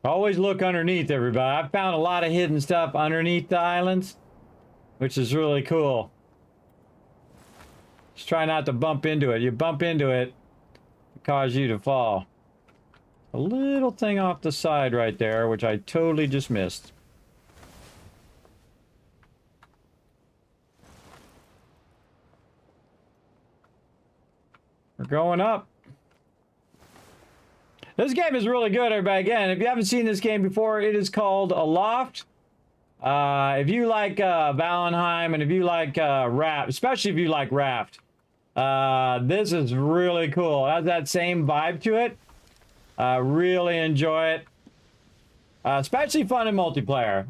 Speaker 3: Always look underneath, everybody. I've found a lot of hidden stuff underneath the islands, which is really cool. Just try not to bump into it. You bump into it, it causes you to fall. A little thing off the side right there, which I totally just missed. We're going up. This game is really good, everybody. Again, if you haven't seen this game before, it is called Aloft. If you like Valheim and if you like Raft, especially if you like Raft, this is really cool. It has that same vibe to it. Really enjoy it. Especially fun in multiplayer.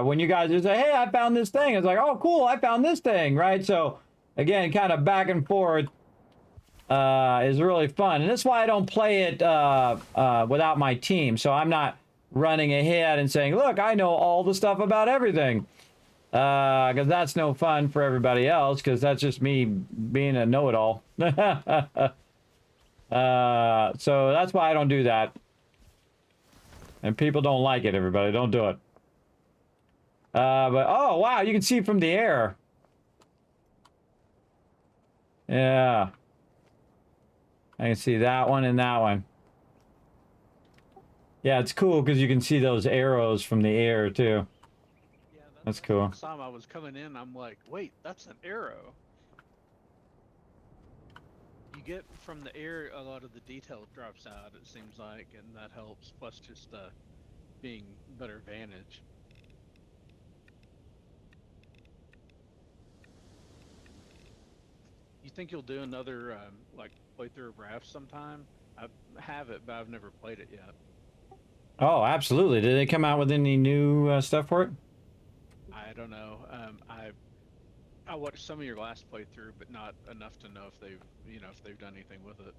Speaker 3: When you guys just say, hey, I found this thing. It's like, oh, cool, I found this thing, right? So, again, kind of back and forth is really fun. And that's why I don't play it without my team. So I'm not running ahead and saying, look, I know all the stuff about everything. Because that's no fun for everybody else, because that's just me being a know-it-all. So that's why I don't do that. And people don't like it, everybody. Don't do it. But, oh, wow, you can see from the air. Yeah. I can see that one and that one. Yeah, it's cool because you can see those arrows from the air, too.
Speaker 4: Yeah,
Speaker 3: That's cool.
Speaker 4: The time I was coming in, I'm like, wait, that's an arrow. You get from the air, a lot of the detail drops out, it seems like, and that helps, plus just being better vantage. You think you'll do another, like, playthrough of Raft sometime? I have it, but I've never played it yet.
Speaker 3: Oh, absolutely. Did they come out with any new stuff for it?
Speaker 4: I don't know. I watched some of your last playthrough, but not enough to know if they've, if they've done anything with it.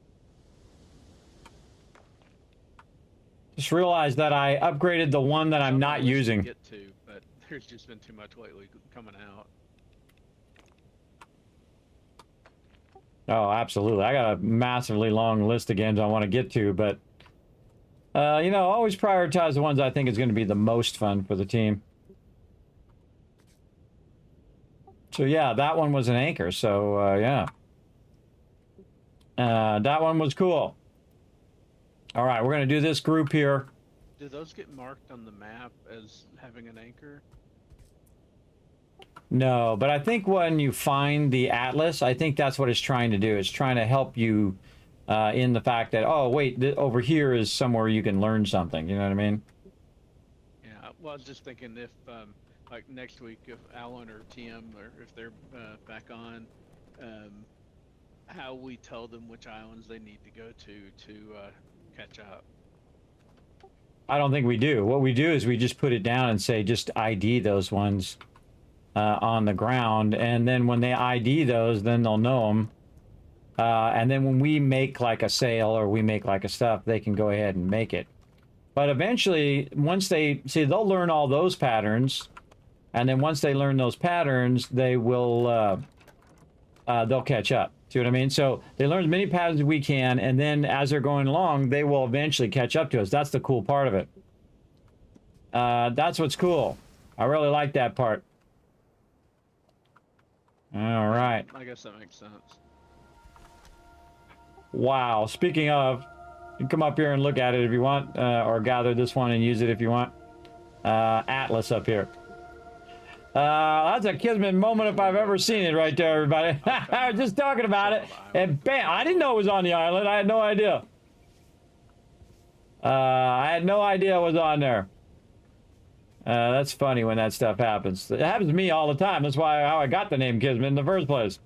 Speaker 3: Just realized that I upgraded the one that I'm not using.
Speaker 4: Get to, but there's just been too much lately coming out.
Speaker 3: Oh, absolutely. I got a massively long list of games I want to get to, but always prioritize the ones I think is going to be the most fun for the team. So yeah, that one was an anchor. So yeah, that one was cool. All right, we're gonna do this group here.
Speaker 4: Do those get marked on the map as having an anchor?
Speaker 3: No, but I think when you find the atlas, I think that's what it's trying to do. It's trying to help you in the fact that, oh wait, over here is somewhere you can learn something. You know what I mean?
Speaker 4: Yeah. Well, I was just thinking if. Like next week, if Alan or TM, or if they're back on, how we tell them which islands they need to go to catch up.
Speaker 3: I don't think we do. What we do is we just put it down and say just ID those ones on the ground, and then when they ID those, then they'll know them. And then when we make like a sale or we make like a stuff, they can go ahead and make it. But eventually, once they see, they'll learn all those patterns. And then once they learn those patterns, they will, they'll catch up. See what I mean? So they learn as many patterns as we can, and then as they're going along, they will eventually catch up to us. That's the cool part of it. That's what's cool. I really like that part. All right.
Speaker 4: I guess that makes sense.
Speaker 3: Wow. Speaking of, you can come up here and look at it if you want, or gather this one and use it if you want. Atlas up here. That's a Kismet moment if I've ever seen it right there, everybody. I was just talking about it, and bam, I didn't know it was on the island. I had no idea. I had no idea it was on there. That's funny when that stuff happens. It happens to me all the time. That's how I got the name Kismet in the first place.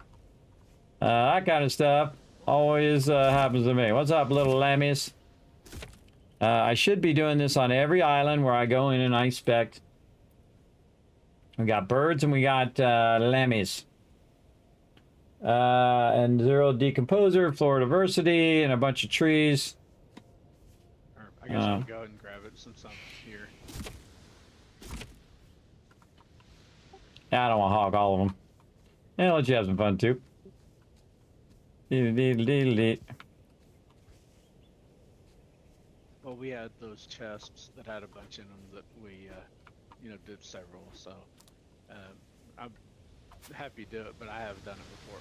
Speaker 3: That kind of stuff always happens to me. What's up, little lammies? I should be doing this on every island where I go in and I inspect. We got birds and we got lammies. And zero decomposer, floor diversity, and a bunch of trees.
Speaker 4: I guess I'll go ahead and grab it since I'm here.
Speaker 3: I don't want to hog all of them. Yeah, let you have some fun too.
Speaker 4: Well, we had those chests that had a bunch in them that we, did several, so I'm happy to do it, but I have done it before.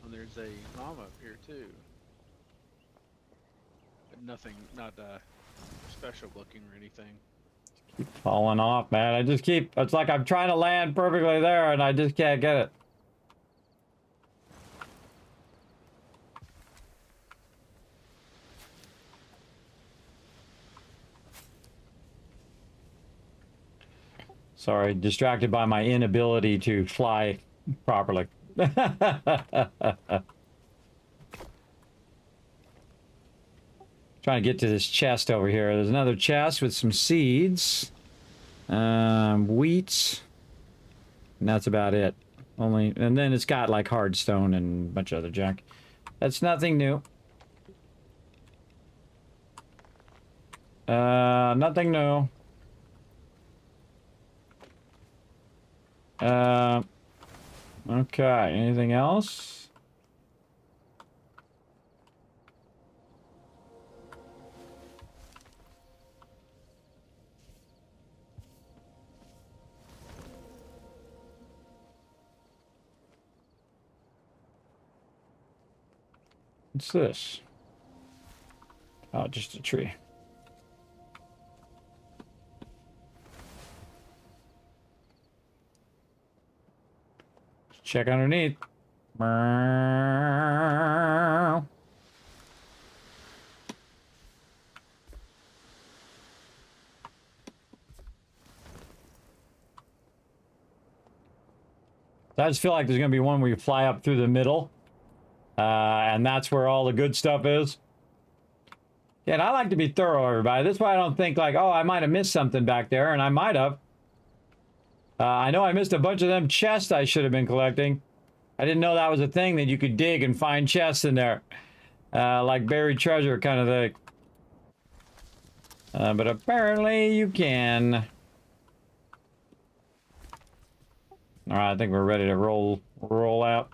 Speaker 4: And there's a llama up here too. But nothing, not special looking or anything.
Speaker 3: Keep falling off, man. It's like I'm trying to land perfectly there and I just can't get it. Sorry, distracted by my inability to fly properly. Trying to get to this chest over here. There's another chest with some seeds. Wheat. And that's about it. And then it's got like hard stone and a bunch of other junk. That's nothing new. Nothing new. Okay, anything else? What's this? Oh, just a tree. Check underneath. I just feel like there's going to be one where you fly up through the middle. And that's where all the good stuff is. Yeah, and I like to be thorough, everybody. That's why I don't think like, oh, I might have missed something back there, and I might have. I know I missed a bunch of them chests I should have been collecting. I didn't know that was a thing that you could dig and find chests in there. Like buried treasure kind of thing. But apparently you can. Alright, I think we're ready to roll out.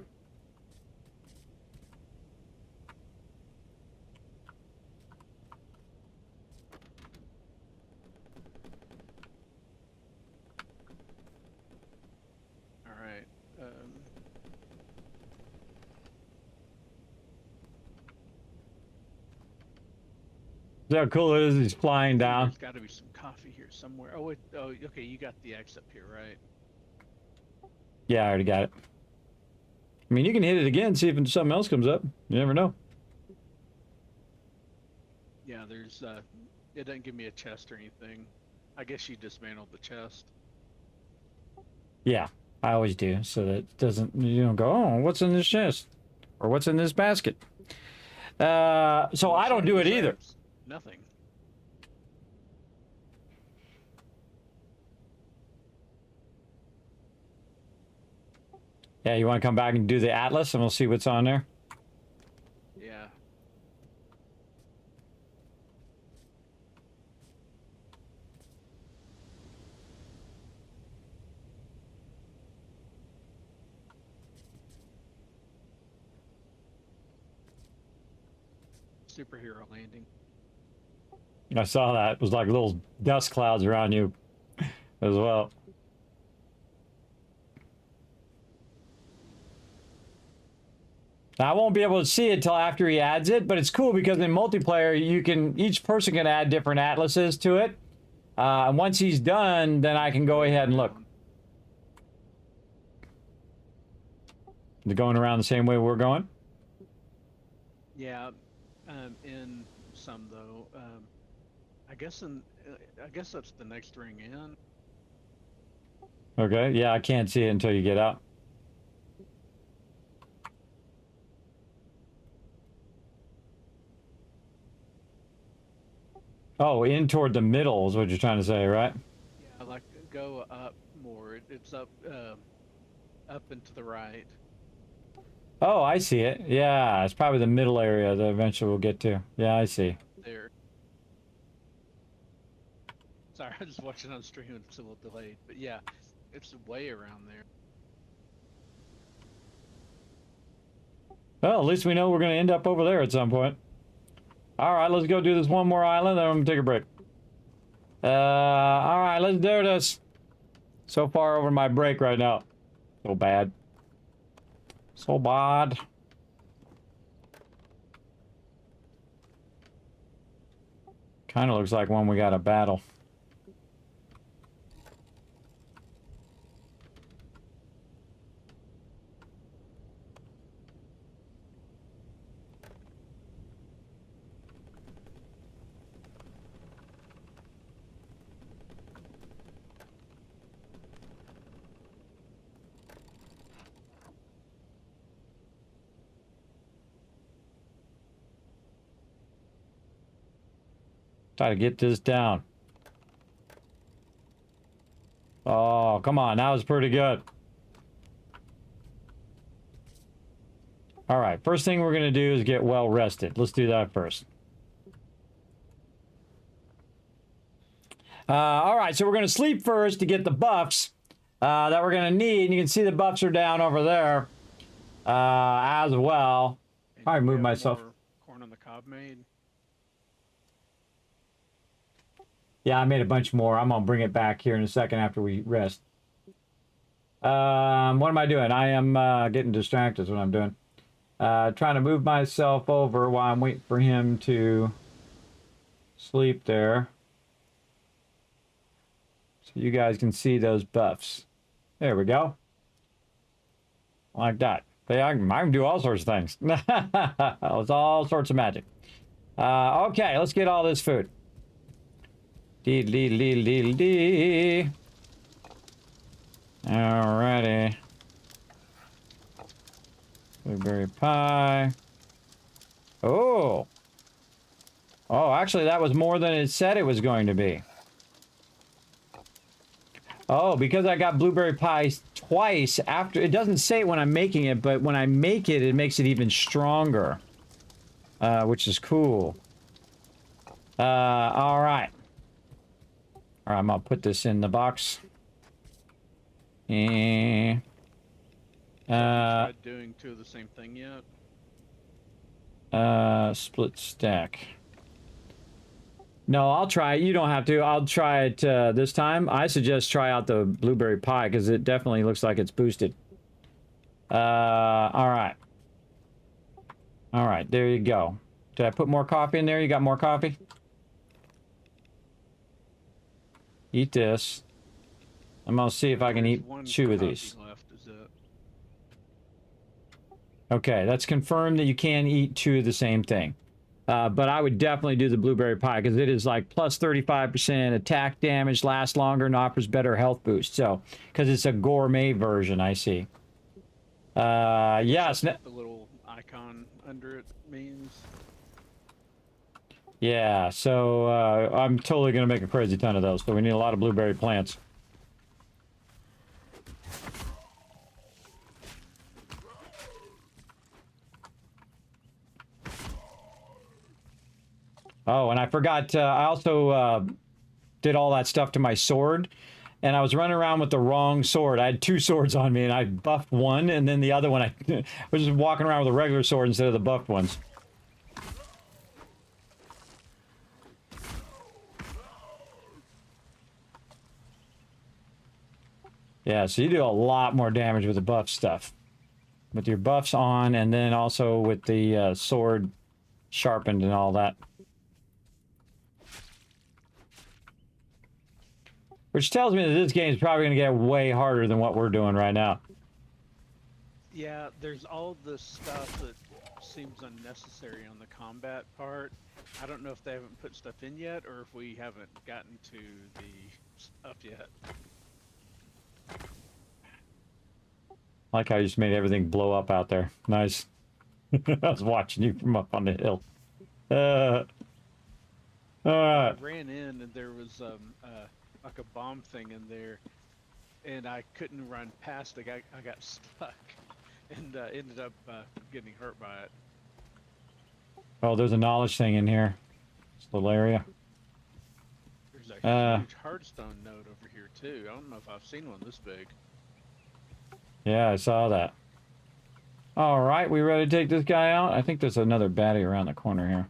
Speaker 3: See how cool it is? He's flying down.
Speaker 4: There's got to be some coffee here somewhere. Oh, wait. Oh, okay. You got the X up here, right?
Speaker 3: Yeah, I already got it. I mean, you can hit it again, see if something else comes up. You never know.
Speaker 4: Yeah, there's, it doesn't give me a chest or anything. I guess you dismantled the chest.
Speaker 3: Yeah, I always do, so that it doesn't, you don't go, oh, what's in this chest? Or what's in this basket? So I don't do it either.
Speaker 4: Nothing.
Speaker 3: Yeah, you want to come back and do the atlas and we'll see what's on there?
Speaker 4: Yeah. Superhero landing.
Speaker 3: I saw that. It was like little dust clouds around you as well. Now, I won't be able to see it till after he adds it, but it's cool because in multiplayer, each person can add different atlases to it. And once he's done, then I can go ahead and look. They're going around the same way we're going?
Speaker 4: Yeah, in some though. I guess that's the next ring in.
Speaker 3: Okay, yeah, I can't see it until you get out. Oh, in toward the middle is what you're trying to say, right?
Speaker 4: Yeah, like go up more. It's up, up and to the right.
Speaker 3: Oh, I see it. Yeah, it's probably the middle area that eventually we'll get to. Yeah, I see.
Speaker 4: There. Sorry, I was just watching on stream and it's a little delayed, but yeah, it's way around there.
Speaker 3: Well, at least we know we're going to end up over there at some point. All right, let's go do this one more island, then I'm going to take a break. All right, let's do this. So far over my break right now. So bad. So bad. Kind of looks like one we got a battle. Try to get this down. Oh, come on. That was pretty good. All right. First thing we're going to do is get well rested. Let's do that first. All right. So we're going to sleep first to get the buffs that we're going to need. And you can see the buffs are down over there as well. All right. Move myself.
Speaker 4: Corn on the cob made.
Speaker 3: Yeah, I made a bunch more. I'm going to bring it back here in a second after we rest. What am I doing? I am getting distracted is what I'm doing. Trying to move myself over while I'm waiting for him to sleep there. So you guys can see those buffs. There we go. Like that. Yeah, I can do all sorts of things. It's all sorts of magic. Okay, let's get all this food. Dee. Alrighty. Blueberry pie. Oh. Oh, actually, that was more than it said it was going to be. Oh, because I got blueberry pie twice after. It doesn't say it when I'm making it, but when I make it, it makes it even stronger. Which is cool. All right. All right, I'm going to put this in the box. And...
Speaker 4: tried doing two of the same thing yet?
Speaker 3: Split stack. No, I'll try it. You don't have to. I'll try it this time. I suggest try out the blueberry pie because it definitely looks like it's boosted. All right. All right, there you go. Did I put more coffee in there? You got more coffee? Eat this. I'm gonna see if I can eat two of these.
Speaker 4: Left, is it?
Speaker 3: Okay, that's confirmed that you can eat two of the same thing. But I would definitely do the blueberry pie because it is like plus 35% attack damage, lasts longer, and offers better health boost. So, because it's a gourmet version, I see. Yes.
Speaker 4: The little icon under it means.
Speaker 3: Yeah, so I'm totally going to make a crazy ton of those. So we need a lot of blueberry plants. Oh, and I forgot, I also did all that stuff to my sword. And I was running around with the wrong sword. I had two swords on me, and I buffed one, and then the other one, I was just walking around with a regular sword instead of the buffed ones. Yeah, so you do a lot more damage with the buff stuff. With your buffs on, and then also with the sword sharpened and all that. Which tells me that this game is probably going to get way harder than what we're doing right now.
Speaker 4: Yeah, there's all this stuff that seems unnecessary on the combat part. I don't know if they haven't put stuff in yet, or if we haven't gotten to the stuff yet.
Speaker 3: Like how you just made everything blow up out there. Nice. I was watching you from up on the hill.
Speaker 4: I ran in and there was like a bomb thing in there, and I couldn't run past it. I got stuck and ended up getting hurt by it.
Speaker 3: Oh, there's a knowledge thing in here. This little area.
Speaker 4: There's a huge hardstone node over here too. I don't know if I've seen one this big.
Speaker 3: Yeah, I saw that. All right, we ready to take this guy out? I think there's another baddie around the corner here.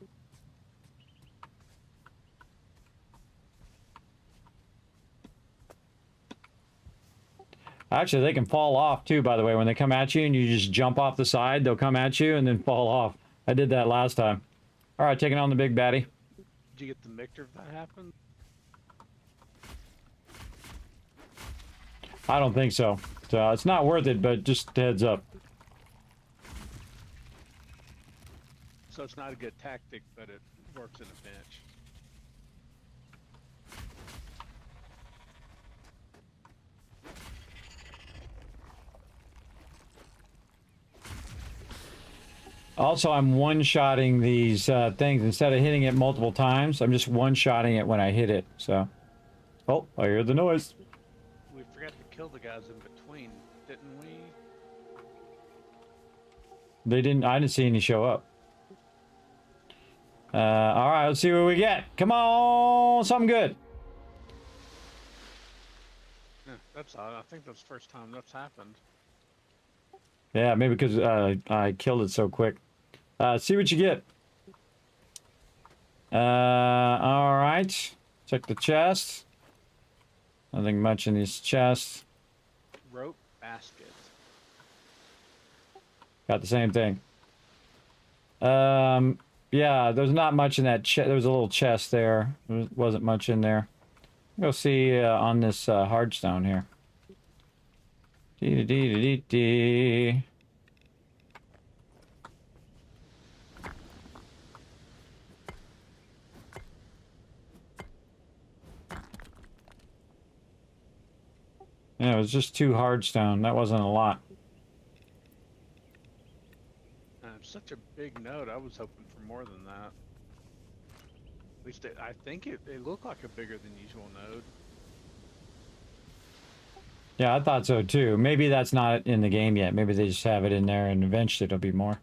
Speaker 3: Actually, they can fall off too, by the way. When they come at you and you just jump off the side, they'll come at you and then fall off. I did that last time. All right, taking on the big baddie.
Speaker 4: Did you get the Mictor if that happened?
Speaker 3: I don't think so. So it's not worth it, but just heads up.
Speaker 4: So it's not a good tactic, but it works in a pinch.
Speaker 3: Also, I'm one-shotting these things. Instead of hitting it multiple times, I'm just one-shotting it when I hit it. So, oh, I hear the noise.
Speaker 4: We forgot to kill the guys in between, didn't we?
Speaker 3: They didn't. I didn't see any show up. All right, let's see what we get. Come on, something good.
Speaker 4: Yeah, that's odd. I think that's the first time that's happened.
Speaker 3: Yeah, maybe because I killed it so quick. See what you get. All right. Check the chest. Nothing much in these chests.
Speaker 4: Rope basket.
Speaker 3: Got the same thing. Yeah, there's not much in that chest. There was a little chest there. There wasn't much in there. Go see on this hardstone here. Dee dee dee dee dee. Yeah, it was just 2 hardstone. That wasn't a lot.
Speaker 4: Such a big node. I was hoping for more than that. At least I think it looked like a bigger than usual node.
Speaker 3: Yeah, I thought so too. Maybe that's not in the game yet. Maybe they just have it in there and eventually it'll be more.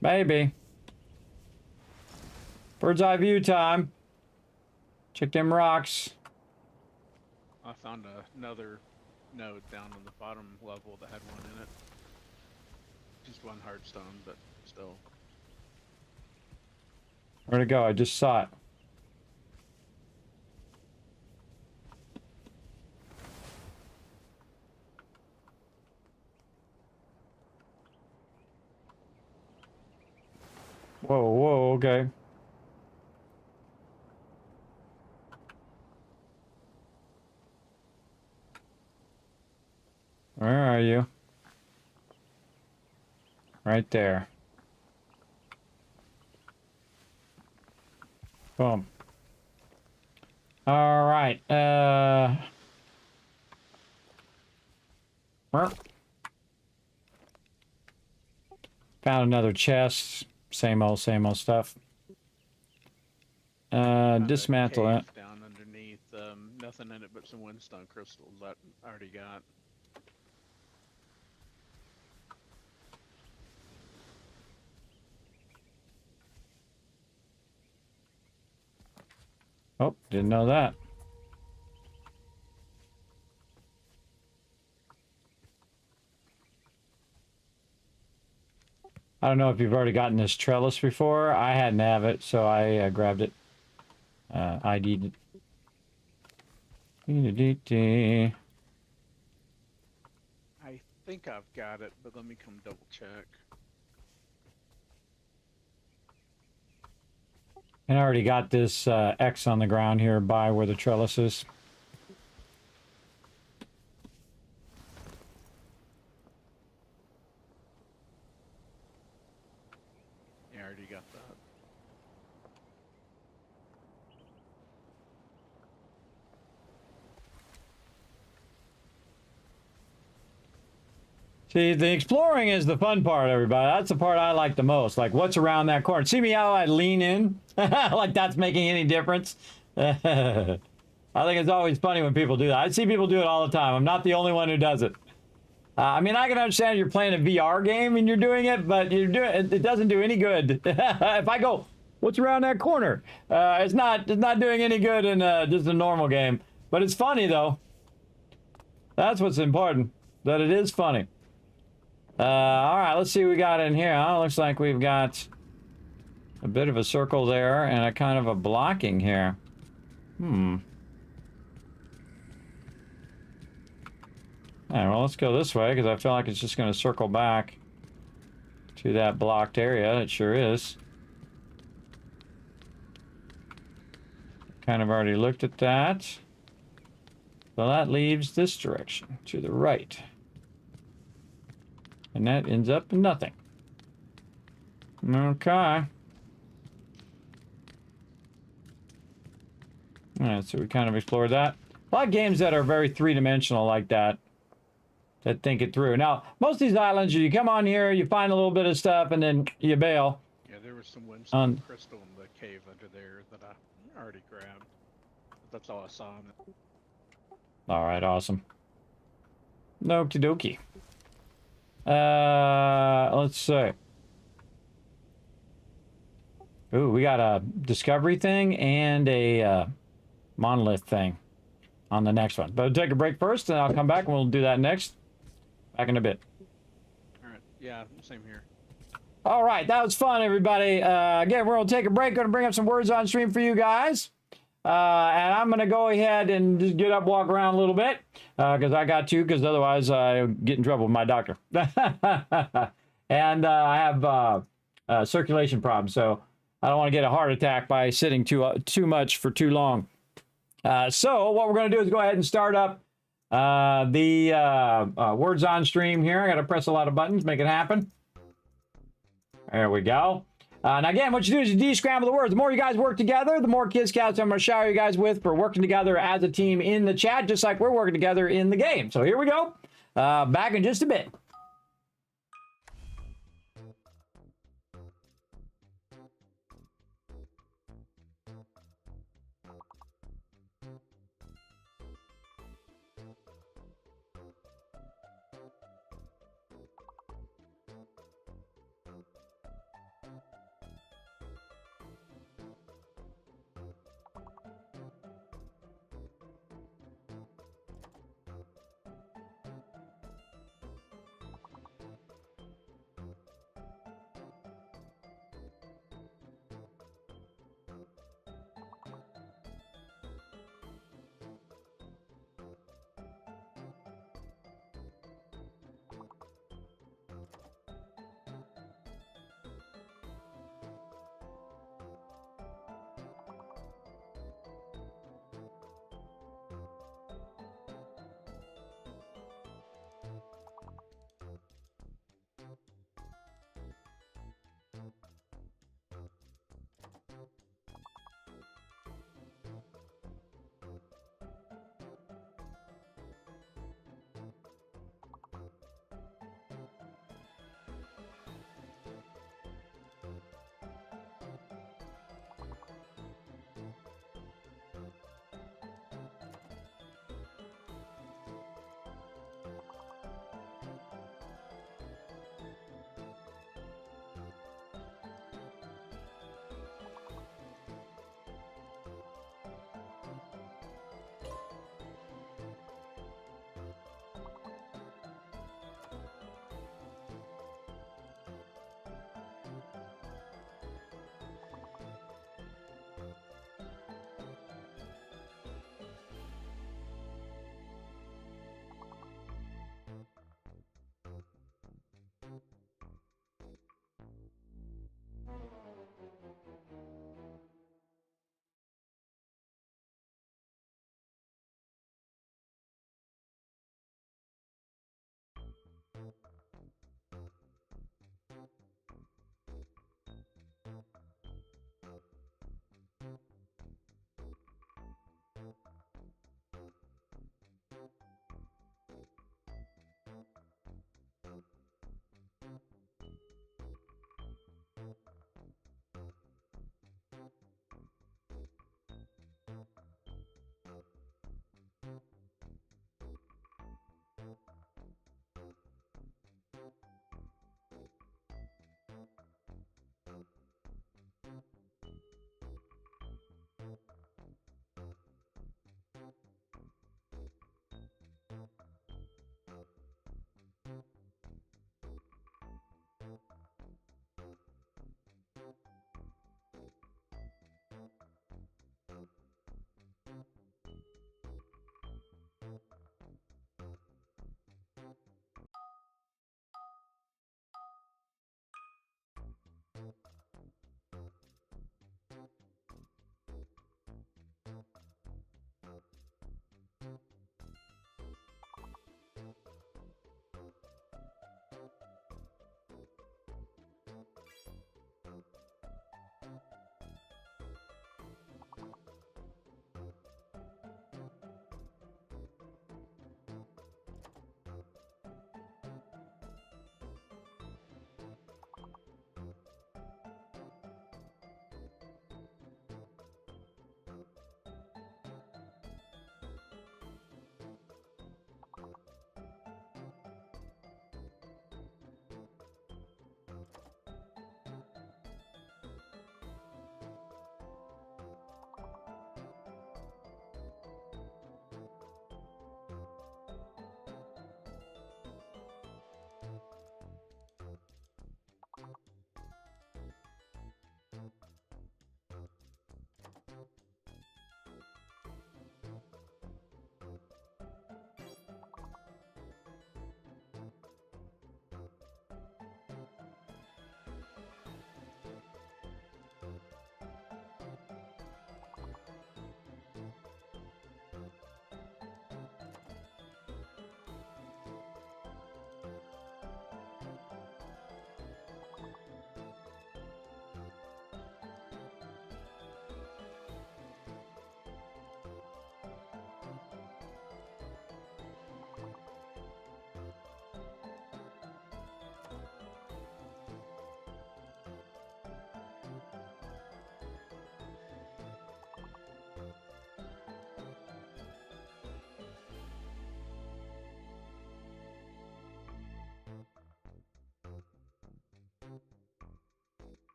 Speaker 3: Maybe. Bird's eye view time. Check them rocks.
Speaker 4: I found another node down on the bottom level that had one in it. Just one hardstone, but still.
Speaker 3: Where'd it go? I just saw it. Whoa, whoa, okay. Where are you? Right there. Boom. All right. Found another chest. Same old stuff.
Speaker 4: Found a
Speaker 3: Dismantle it.
Speaker 4: cave down underneath. Nothing in it but some windstone crystals that I already got.
Speaker 3: Oh, didn't know that. I don't know if you've already gotten this trellis before. I hadn't have it, so I grabbed it. ID'd it.
Speaker 4: I think I've got it, but let me come double check.
Speaker 3: And I already got this X on the ground here by where the trellis is.
Speaker 4: Yeah, I already got that.
Speaker 3: See, the exploring is the fun part, everybody. That's the part I like the most. Like, what's around that corner? See me how I lean in? Like that's making any difference? I think it's always funny when people do that. I see people do it all the time. I'm not the only one who does it. I mean, I can understand you're playing a VR game and you're doing it, but you're doing it doesn't do any good. If I go, what's around that corner? It's not doing any good in just a normal game. But it's funny, though. That's what's important, that it is funny. All right, let's see what we got in here. Oh, looks like we've got a bit of a circle there and a kind of a blocking here. All right, well, let's go this way because I feel like it's just going to circle back to that blocked area. It sure is. Kind of already looked at that. So that leaves this direction to the right. And that ends up in nothing. Okay. Alright, so we kind of explored that. A lot of games that are very three-dimensional like that to think it through. Now, most of these islands, you come on here, you find a little bit of stuff, and then you bail.
Speaker 4: Yeah, there was some windstone crystal in the cave under there that I already grabbed. But that's all I saw in it.
Speaker 3: All right, awesome. Okie dokie. Let's see. Ooh, we got a discovery thing and a monolith thing on the next one. But we'll take a break first, and I'll come back and we'll do that next. Back in a bit.
Speaker 4: All right. Yeah, same here.
Speaker 3: All right, that was fun, everybody. Again, we're going to take a break. Going to bring up some words on stream for you guys. And I'm going to go ahead and just get up, walk around a little bit, because I got to, because otherwise I get in trouble with my doctor. And I have circulation problems, so I don't want to get a heart attack by sitting too much for too long. So what we're going to do is go ahead and start up the words on stream here. I got to press a lot of buttons, make it happen. There we go. And again, what you do is you de-scramble the words. The more you guys work together, the more kids scouts I'm going to shower you guys with for working together as a team in the chat, just like we're working together in the game. So here we go. Back in just a bit.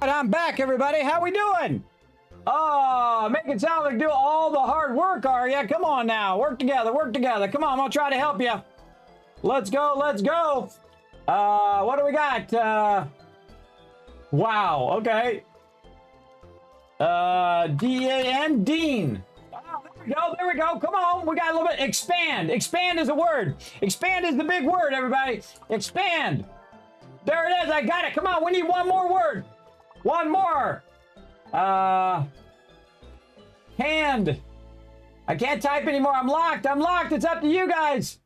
Speaker 3: I'm back, everybody. How we doing? Oh, make it sound like do all the hard work, are ya? Come on now. Work together, work together. Come on, I'll try to help you. Let's go, let's go. What do we got? Wow, okay. D-A-N, Dean. Oh, there we go, there we go. Come on, we got a little bit. Expand. Expand is a word. Expand is the big word, everybody. Expand. There it is, I got it. Come on, we need one more word. One more. Hand. I can't type anymore. I'm locked. I'm locked. It's up to you guys.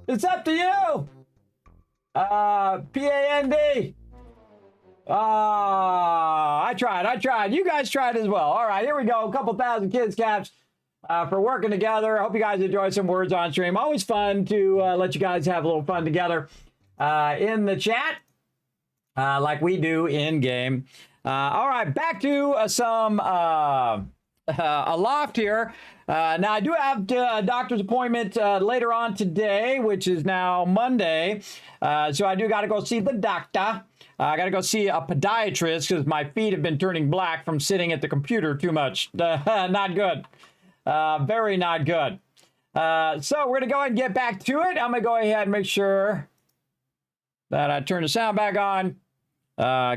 Speaker 3: It's up to you. P-A-N-D. I tried. You guys tried as well. All right, here we go. A couple thousand kids caps for working together. I hope you guys enjoy some words on stream. Always fun to let you guys have a little fun together in the chat like we do in game. All right, back to some Aloft here. Now, I do have a doctor's appointment later on today, which is now Monday. So I do got to go see the doctor. I got to go see a podiatrist because my feet have been turning black from sitting at the computer too much. Not good. Very not good. So we're going to go ahead and get back to it. I'm going to go ahead and make sure that I turn the sound back on.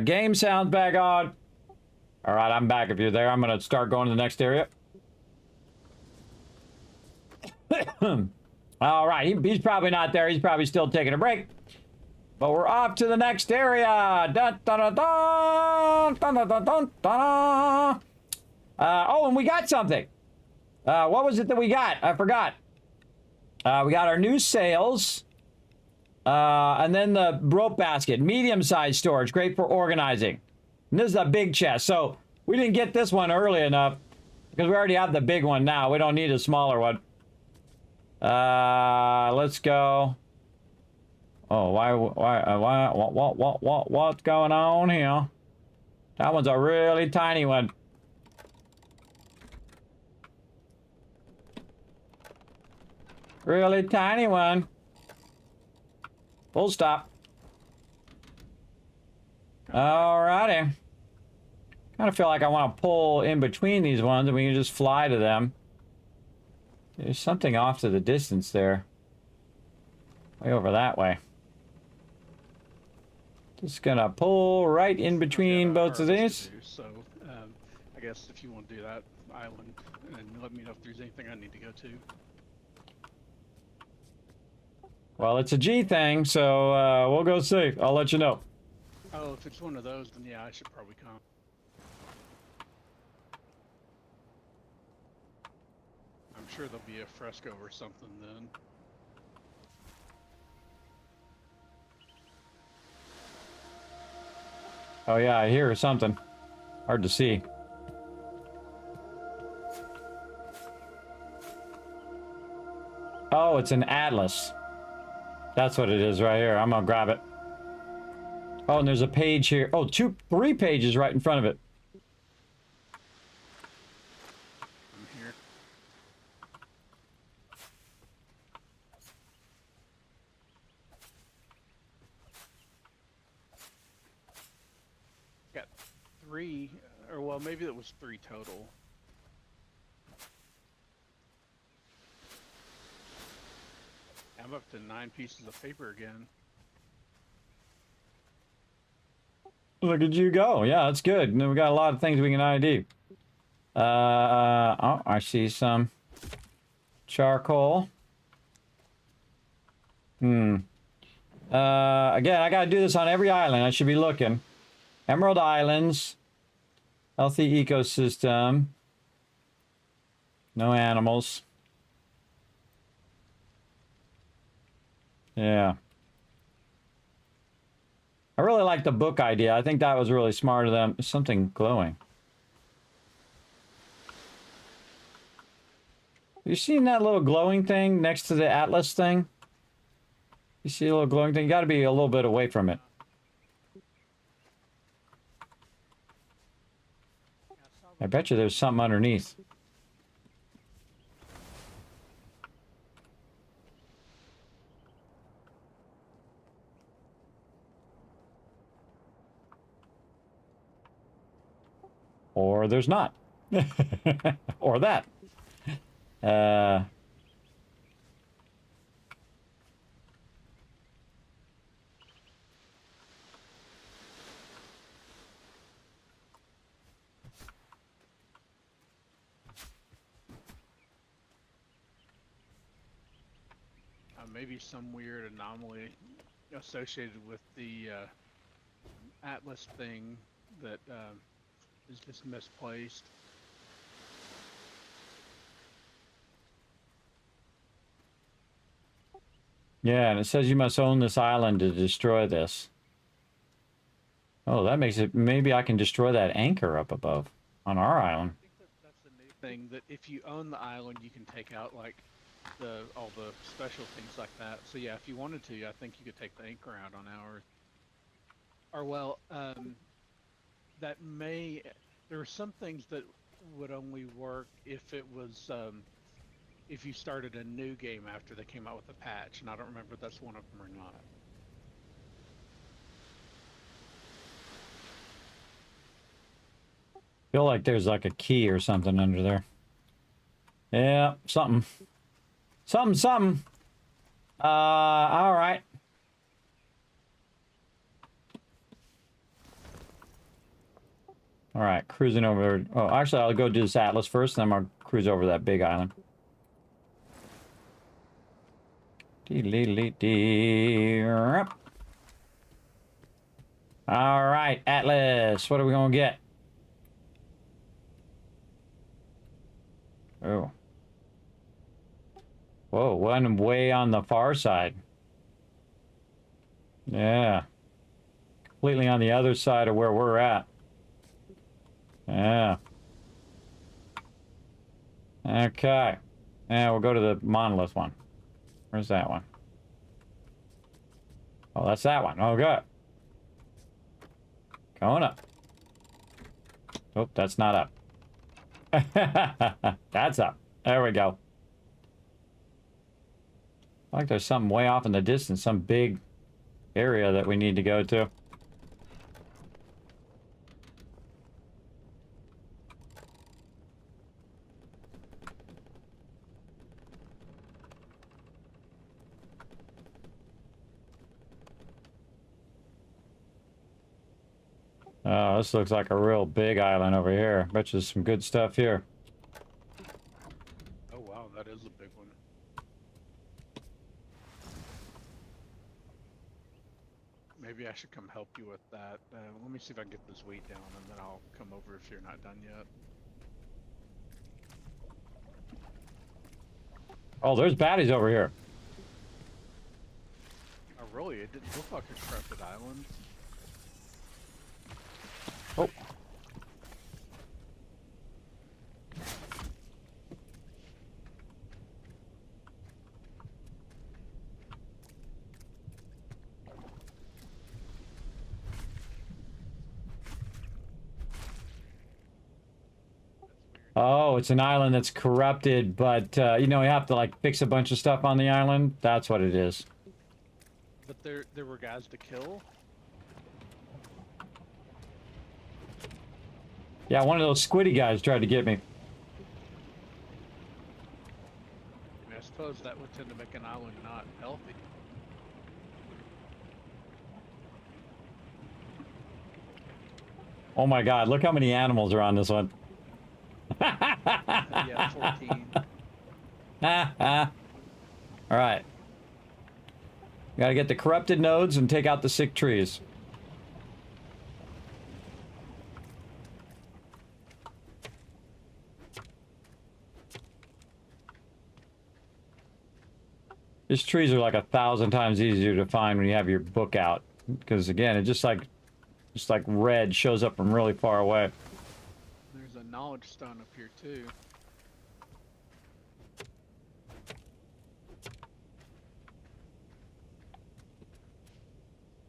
Speaker 3: Game sounds back on. All right, I'm back. If you're there, I'm going to start going to the next area. All right, he's probably not there. He's probably still taking a break. But we're off to the next area. Dun, dun, dun, dun, dun, dun, dun, dun, dun. Oh, and we got something. What was it that we got? I forgot. We got our new sales. And then the rope basket. Medium-sized storage. Great for organizing. And this is a big chest. So we didn't get this one early enough. Because we already have the big one now. We don't need a smaller one. Let's go. Oh, what's going on here? That one's a really tiny one. Really tiny one. Full stop. Alrighty. Kind of feel like I want to pull in between these ones and we can just fly to them. There's something off to the distance there. Way over that way. Just gonna pull right in between both of these.
Speaker 4: So, I guess if you want to do that island, and let me know if there's anything I need to go to.
Speaker 3: Well, it's a G thing, so we'll go see. I'll let you know.
Speaker 4: Oh, if it's one of those, then yeah, I should probably come. I'm sure there'll be a fresco or something then.
Speaker 3: Oh yeah, I hear something. Hard to see. Oh, it's an atlas. That's what it is right here. I'm gonna grab it. Oh, and there's a page here. Oh, three pages right in front of it.
Speaker 4: I'm here. Got 3, or well, maybe it was 3 total. I'm up to 9 pieces of paper again.
Speaker 3: Look at you go. Yeah, that's good. And then we got a lot of things we can ID. Oh, I see some charcoal. Again, I gotta do this on every island. I should be looking. Emerald Islands. Healthy ecosystem. No animals. Yeah. I really like the book idea. I think that was really smart of them. Something glowing. You seen that little glowing thing next to the Atlas thing? You see a little glowing thing? You gotta be a little bit away from it. I bet you there's something underneath. or there's not. Or that.
Speaker 4: Maybe some weird anomaly associated with the Atlas thing that is just misplaced.
Speaker 3: Yeah, and it says you must own this island to destroy this. Oh, that makes it... Maybe I can destroy that anchor up above on our island.
Speaker 4: I think that's the new thing, that if you own the island, you can take out, like, all the special things like that. So yeah, if you wanted to, I think you could take the anchor out on ours. Or well, that may... There are some things that would only work if it was... if you started a new game after they came out with a patch, and I don't remember if that's one of them or not.
Speaker 3: Feel like there's like a key or something under there. Yeah, something. Something. All right. All right, cruising over. Oh, actually, I'll go do this Atlas first, and then I'll cruise over that big island. All right, Atlas. What are we gonna get? Oh. Whoa, one way on the far side. Yeah. Completely on the other side of where we're at. Yeah. Okay. Yeah, we'll go to the monolith one. Where's that one? Oh, that's that one. Oh, good. Going up. Oh, that's not up. That's up. There we go. Like there's something way off in the distance, some big area that we need to go to. Oh, this looks like a real big island over here. Bet you there's some good stuff here.
Speaker 4: Oh wow, that is a big one. Maybe I should come help you with that. Let me see if I can get this wheat down, and then I'll come over if you're not done yet.
Speaker 3: Oh, there's baddies over here.
Speaker 4: Oh really? It didn't look like a corrupted island.
Speaker 3: Oh. Oh, it's an island that's corrupted, but, you know, you have to, like, fix a bunch of stuff on the island. That's what it is.
Speaker 4: But there were guys to kill?
Speaker 3: Yeah, one of those squiddy guys tried to get me.
Speaker 4: I mean, I suppose that would tend to make an island not healthy.
Speaker 3: Oh my god, look how many animals are on this one.
Speaker 4: Yeah, 14.
Speaker 3: Alright. Gotta get the corrupted nodes and take out the sick trees. These trees are like 1,000 times easier to find when you have your book out. Because again, it just like red shows up from really far away.
Speaker 4: There's a knowledge stone up here too.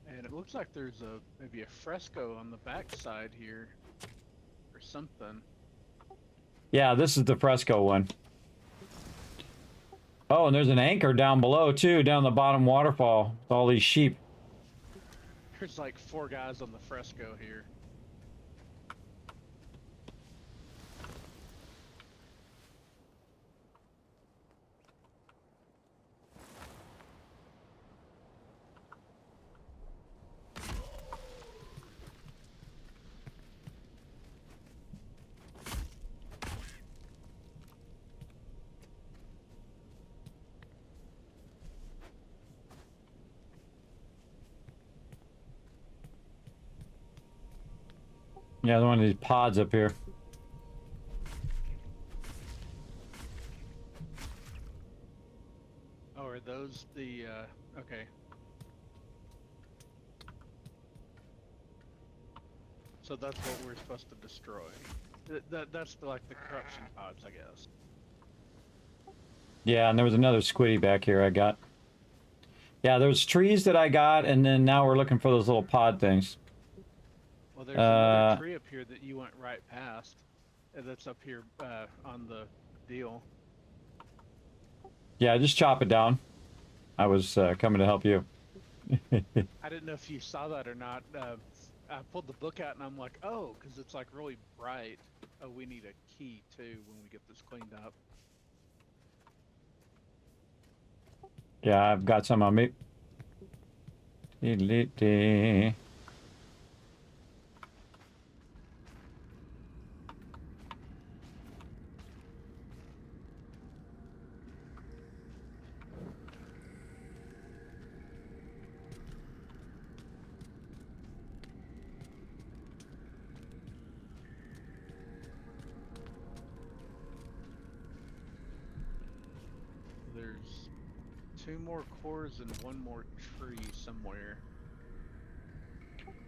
Speaker 4: And it looks like there's maybe a fresco on the back side here or something.
Speaker 3: Yeah, this is the fresco one. Oh, and there's an anchor down below too, down the bottom waterfall with all these sheep.
Speaker 4: There's like 4 guys on the fresco here.
Speaker 3: Yeah, one of these pods up here.
Speaker 4: Oh, are those the, okay. So that's what we're supposed to destroy. That's like the corruption pods, I guess.
Speaker 3: Yeah, and there was another squiddy back here I got. Yeah, there's trees that I got, and then now we're looking for those little pod things.
Speaker 4: Well, there's another tree up here that you went right past. That's up here on the deal.
Speaker 3: Yeah, just chop it down. I was coming to help you.
Speaker 4: I didn't know if you saw that or not. I pulled the book out and I'm like, oh, because it's like really bright. Oh, we need a key too when we get this cleaned up.
Speaker 3: Yeah, I've got some on me.
Speaker 4: There's 2 more cores and 1 more tree somewhere.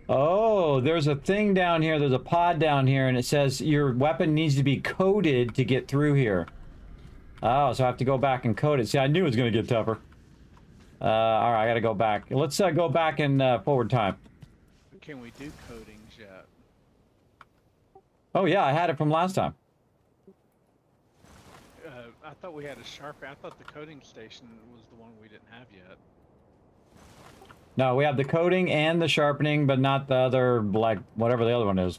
Speaker 3: Oh, there's a thing down here. There's a pod down here, and it says your weapon needs to be coded to get through here. Oh, so I have to go back and code it. See, I knew it was going to get tougher. All right, I got to go back. Let's go back in forward time.
Speaker 4: Can we do codings yet?
Speaker 3: Oh, yeah, I had it from last time.
Speaker 4: I thought we had a sharp. I thought the coding station was the one we didn't have yet.
Speaker 3: No, we have the coding and the sharpening, but not the other, like, whatever the other one is.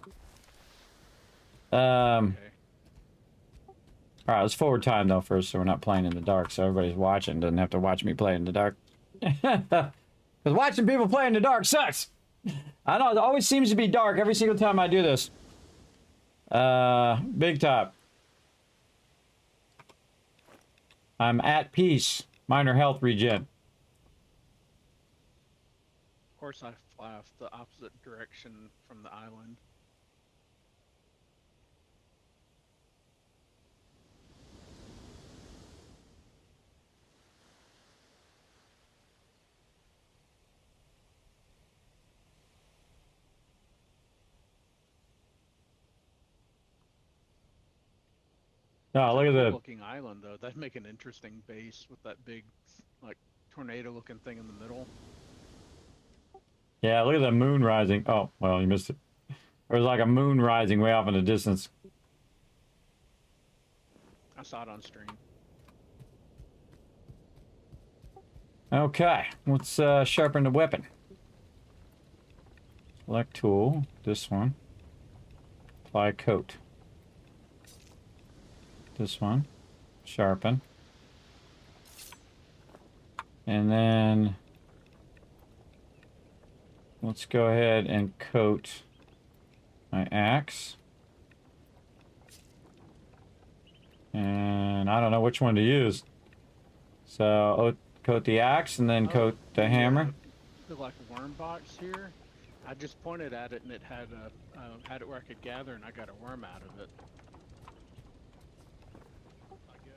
Speaker 4: Okay.
Speaker 3: All right, let's forward time, though, first, so we're not playing in the dark, so everybody's watching doesn't have to watch me play in the dark. Because watching people play in the dark sucks! I know, it always seems to be dark every single time I do this. Big top. I'm at peace. Minor health regen.
Speaker 4: Of course, I fly off the opposite direction from the island.
Speaker 3: Oh, look at that.
Speaker 4: Looking island though. That'd make an interesting base with that big, like, tornado-looking thing in the middle.
Speaker 3: Yeah, look at the moon rising. Oh, well, you missed it. There's like a moon rising way off in the distance.
Speaker 4: I saw it on stream.
Speaker 3: Okay, let's sharpen the weapon. Select tool, this one. Apply coat. This one. Sharpen. And then let's go ahead and coat my axe. And I don't know which one to use. So coat the axe and then coat the hammer.
Speaker 4: The like worm box here. I just pointed at it and it had it where I could gather and I got a worm out of it.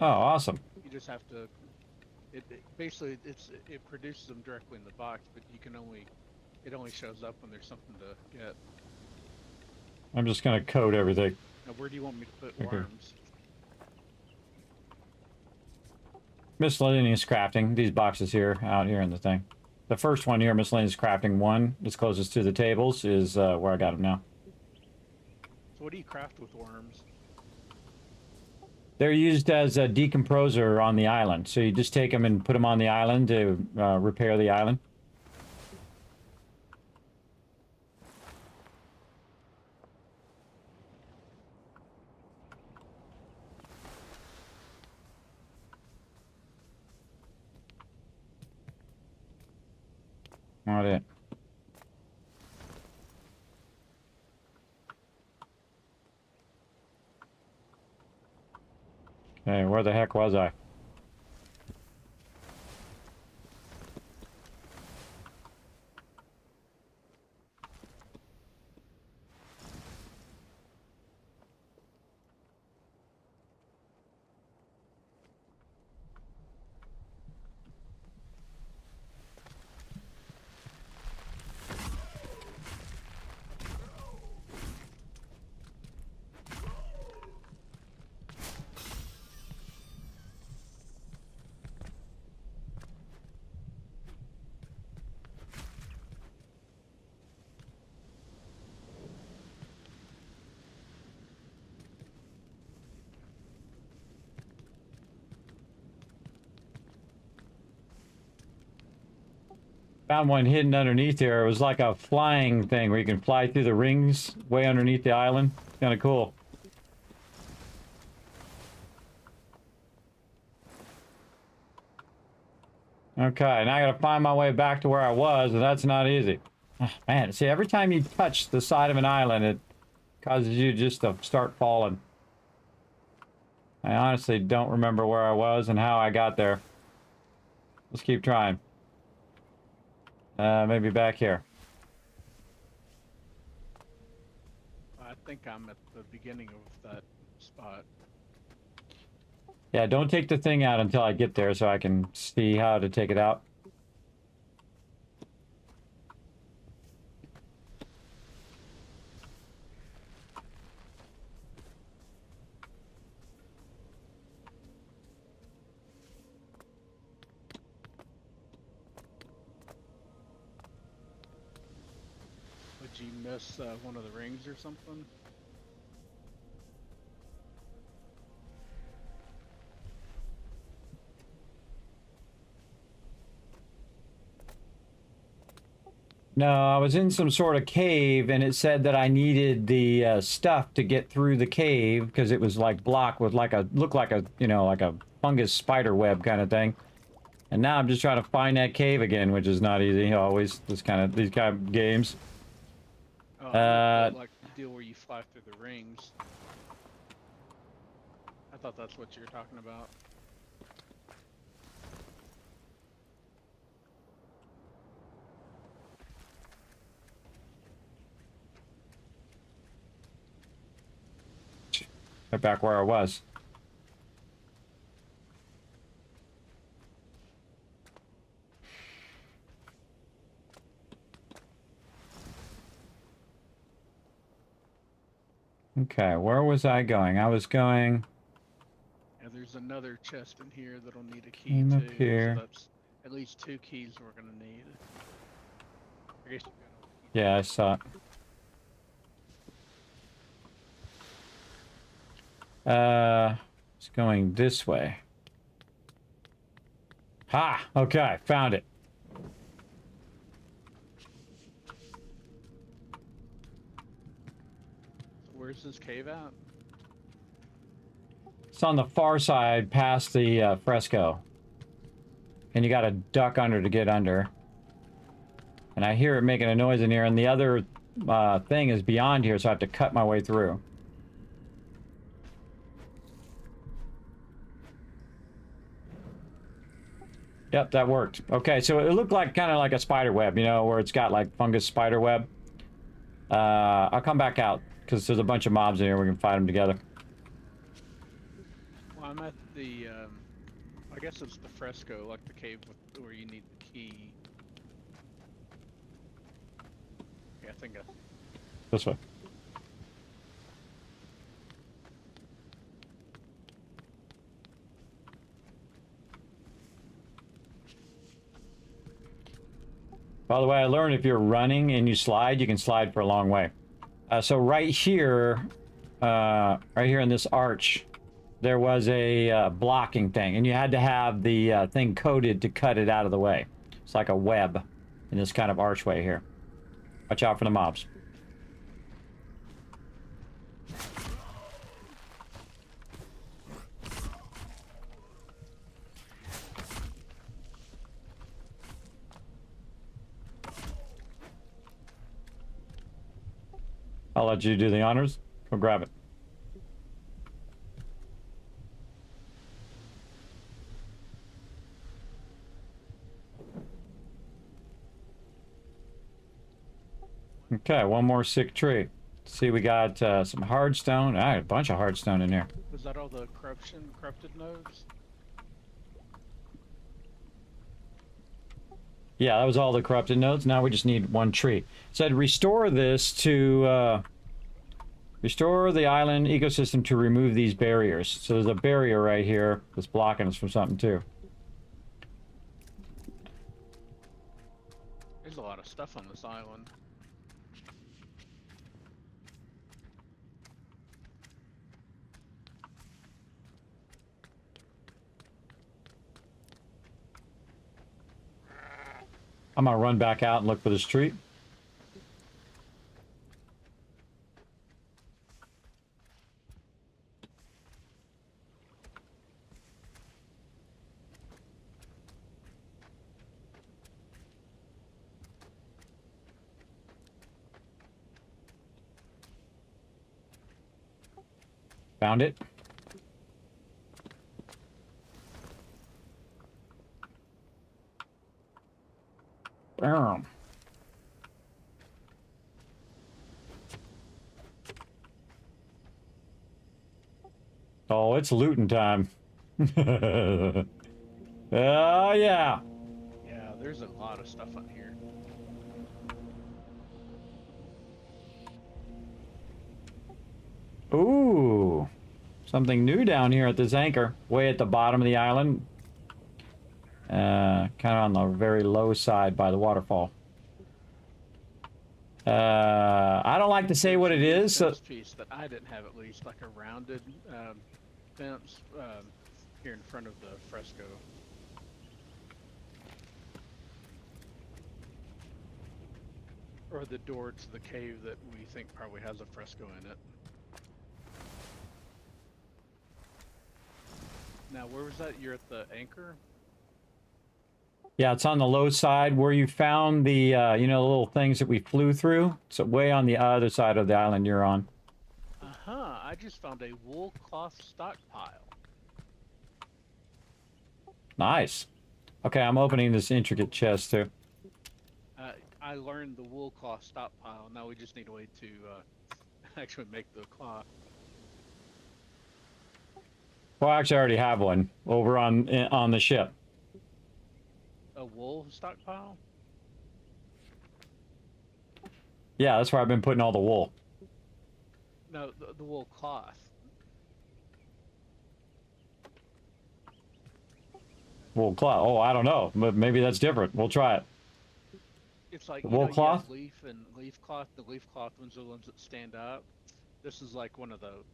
Speaker 3: Oh, awesome.
Speaker 4: You just have to. Basically it produces them directly in the box, but you can only. It only shows up when there's something to get.
Speaker 3: I'm just gonna coat everything.
Speaker 4: Now, where do you want me to put worms?
Speaker 3: Miscellaneous crafting. These boxes here, out here in the thing. The first one here, miscellaneous crafting 1, that's closest to the tables, is where I got them now.
Speaker 4: So what do you craft with worms?
Speaker 3: They're used as a decomposer on the island. So you just take them and put them on the island to repair the island. Not it. Okay, where the heck was I? Found one hidden underneath here. It was like a flying thing where you can fly through the rings way underneath the island. It's kind of cool. Okay, now I gotta find my way back to where I was, and that's not easy. Man, see, every time you touch the side of an island, it causes you just to start falling. I honestly don't remember where I was and how I got there. Let's keep trying. Maybe back here.
Speaker 4: I think I'm at the beginning of that spot.
Speaker 3: Yeah, don't take the thing out until I get there so I can see how to take it out.
Speaker 4: Would you miss one of the rings or something?
Speaker 3: No, I was in some sort of cave, and it said that I needed the stuff to get through the cave because it was like blocked with like a looked like a like a fungus spider web kind of thing. And now I'm just trying to find that cave again, which is not easy. Always these kind of games.
Speaker 4: Oh, I like the deal where you fly through the rings. I thought that's what you were talking about.
Speaker 3: Right back where I was. Okay, where was I going? I was going...
Speaker 4: Yeah, there's another chest in here that'll need a key
Speaker 3: Came up
Speaker 4: too.
Speaker 3: here.
Speaker 4: So that's at least 2 keys we're gonna need. I guess you got all the keys.
Speaker 3: Yeah, I saw it. It's going this way. Ha! Okay, found it.
Speaker 4: So where's this cave at?
Speaker 3: It's on the far side past the fresco. And you gotta duck under to get under. And I hear it making a noise in here, and the other thing is beyond here, so I have to cut my way through. Yep, that worked. Okay, so it looked like kind of like a spider web, you know, where it's got like fungus spider web. I'll come back out because there's a bunch of mobs in here. We can fight them together.
Speaker 4: Well, I'm at the, I guess it's the fresco, like the cave where you need the key. Yeah, I think
Speaker 3: This way. By the way, I learned if you're running and you slide, you can slide for a long way. So right here in this arch, there was a blocking thing, and you had to have the thing coated to cut it out of the way. It's like a web in this kind of archway here. Watch out for the mobs. I'll let you do the honors. Go grab it. Okay, one more sick tree. See, we got some hardstone. A bunch of hardstone in here.
Speaker 4: was that all the corrupted nodes?
Speaker 3: Yeah, that was all the corrupted nodes. Now we just need one tree. It said restore this to restore the island ecosystem to remove these barriers. So there's a barrier right here that's blocking us from something too.
Speaker 4: There's a lot of stuff on this island.
Speaker 3: I'm gonna run back out and look for this tree. Found it. Bam. Oh, it's looting time. Oh, yeah.
Speaker 4: Yeah, there's a lot of stuff on here.
Speaker 3: Ooh. Something new down here at this anchor. Way at the bottom of the island. Kind of on the very low side by the waterfall. I don't like to say what it is. So...
Speaker 4: Fence piece that I didn't have, at least, like a rounded fence here in front of the fresco. Or the door to the cave that we think probably has a fresco in it. Now, where was that? You're at the anchor?
Speaker 3: Yeah, it's on the low side where you found the, you know, the little things that we flew through. It's way on the other side of the island you're on.
Speaker 4: Uh-huh, I just found a wool cloth stockpile.
Speaker 3: Nice. Okay, I'm opening this intricate chest too.
Speaker 4: I learned the wool cloth stockpile. Now we just need a way to actually make the cloth.
Speaker 3: Well, actually, I already have one over on the ship.
Speaker 4: A wool stockpile?
Speaker 3: Yeah, that's where I've been putting all the wool.
Speaker 4: No, the wool cloth.
Speaker 3: Wool cloth. Oh, I don't know. Maybe that's different. We'll try it.
Speaker 4: It's like
Speaker 3: wool cloth?
Speaker 4: You have leaf and leaf cloth. The leaf cloth ones are the ones that stand up. This is like one of those.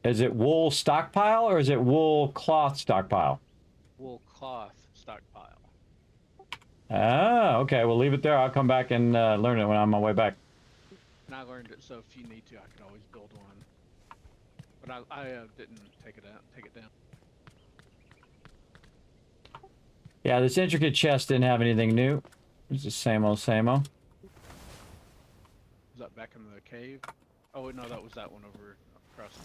Speaker 3: Is it wool stockpile or is it wool cloth stockpile?
Speaker 4: Wool cloth stockpile.
Speaker 3: Ah, okay. We'll leave it there. I'll come back and learn it when I'm on my way back.
Speaker 4: And I learned it, so if you need to, I can always build one. But I didn't take it out. Take it down.
Speaker 3: Yeah, this intricate chest didn't have anything new. It's the same old, same old.
Speaker 4: Was that back in the cave? Oh no, that was that one over across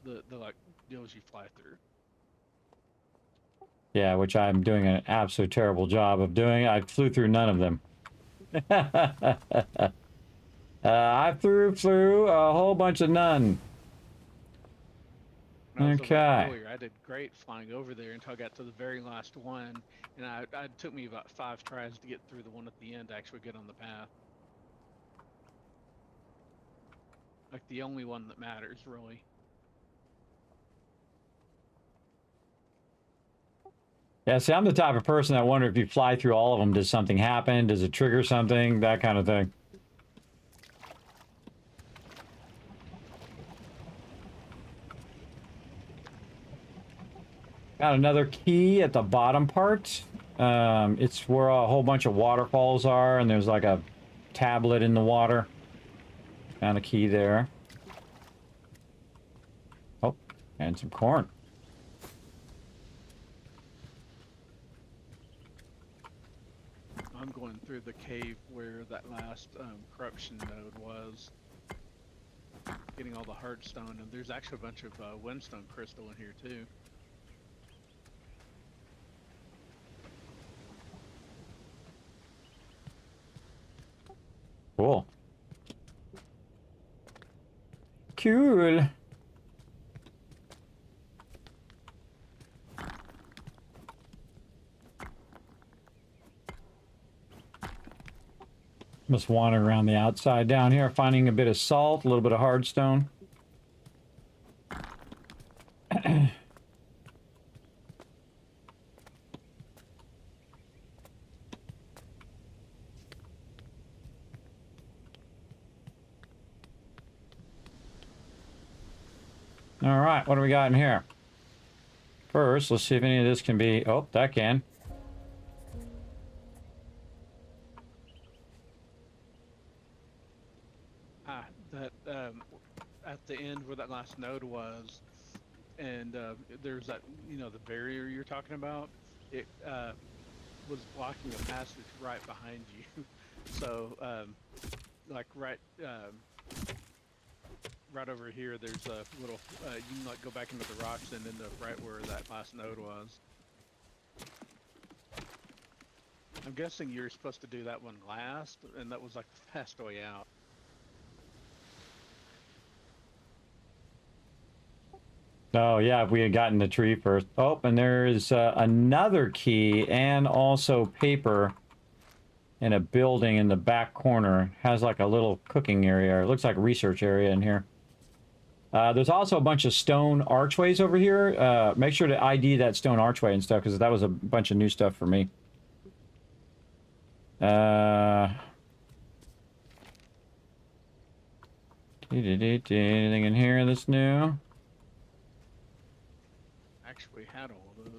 Speaker 4: the like deals you fly through.
Speaker 3: Yeah, which I'm doing an absolute terrible job of doing. I flew through none of them. I flew a whole bunch of none. Okay.
Speaker 4: Earlier, I did great flying over there until I got to the very last one, and it took me about 5 tries to get through the one at the end to actually get on the path. Like the only one that matters, really.
Speaker 3: Yeah, see, I'm the type of person that wonder if you fly through all of them, does something happen? Does it trigger something? That kind of thing. Got another key at the bottom part. It's where a whole bunch of waterfalls are, and there's like a tablet in the water. Found a key there. Oh, and some corn.
Speaker 4: I'm going through the cave where that last corruption node was. Getting all the hardstone, and there's actually a bunch of windstone crystal in here too.
Speaker 3: Cool. Cool. Just wandering around the outside down here, finding a bit of salt, a little bit of hardstone. All right, what do we got in here? First, let's see if any of this can be... Oh, that can.
Speaker 4: at the end where that last node was, and there's that, the barrier you're talking about. It was blocking a passage right behind you. So, like right over here, there's a little. You can like go back into the rocks and end up right where that last node was. I'm guessing you're supposed to do that one last, and that was like the fast way out.
Speaker 3: Oh, yeah, if we had gotten the tree first. Oh, and there's another key and also paper in a building in the back corner. Has like a little cooking area. It looks like a research area in here. There's also a bunch of stone archways over here. Make sure to ID that stone archway and stuff, because that was a bunch of new stuff for me. Anything in here that's new?
Speaker 4: Actually, had all of those.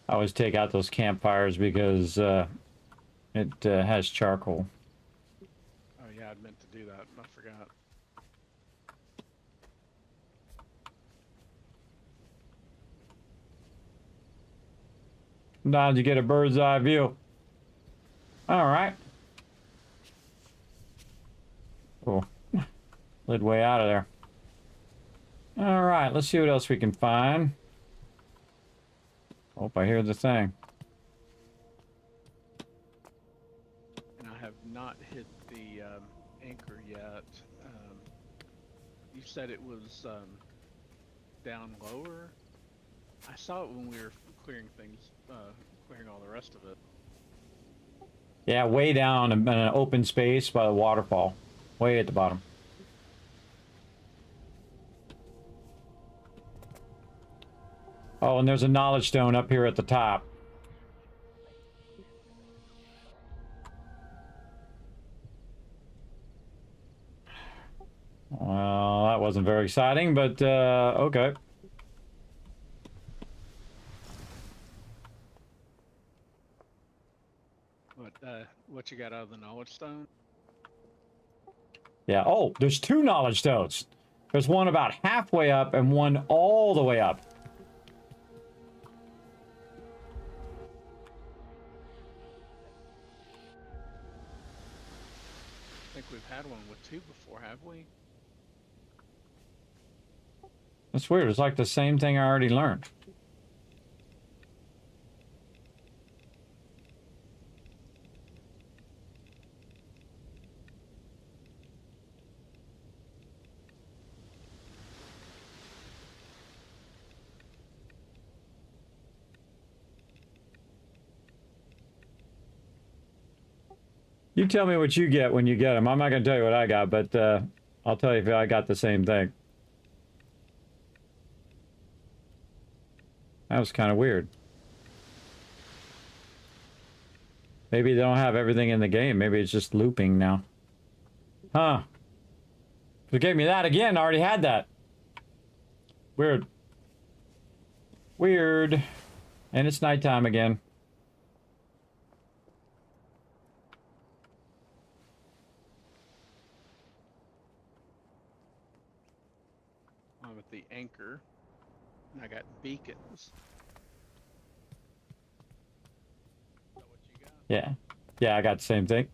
Speaker 3: I always take out those campfires because it has charcoal.
Speaker 4: Oh yeah, I meant to do that. I forgot.
Speaker 3: Now you get a bird's eye view. All right. Cool. Lid way out of there. All right, let's see what else we can find. Hope I hear the thing.
Speaker 4: And I have not hit the anchor yet. You said it was down lower. I saw it when we were clearing things, clearing all the rest of it.
Speaker 3: Yeah, way down in an open space by the waterfall. Way at the bottom. Oh, and there's a knowledge stone up here at the top. Well, that wasn't very exciting, but okay.
Speaker 4: What you got out of the knowledge stone?
Speaker 3: Yeah. Oh, there's two knowledge stones. There's one about halfway up and one all the way up.
Speaker 4: I think we've had one with two before, have we?
Speaker 3: That's weird. It's like the same thing I already learned. You tell me what you get when you get them. I'm not going to tell you what I got, but I'll tell you if I got the same thing. That was kind of weird. Maybe they don't have everything in the game. Maybe it's just looping now. Huh. If it gave me that again, I already had that. Weird. Weird. And it's nighttime again.
Speaker 4: I'm at the anchor. And I got beacons. Is that what you got?
Speaker 3: Yeah. Yeah, I got the same thing.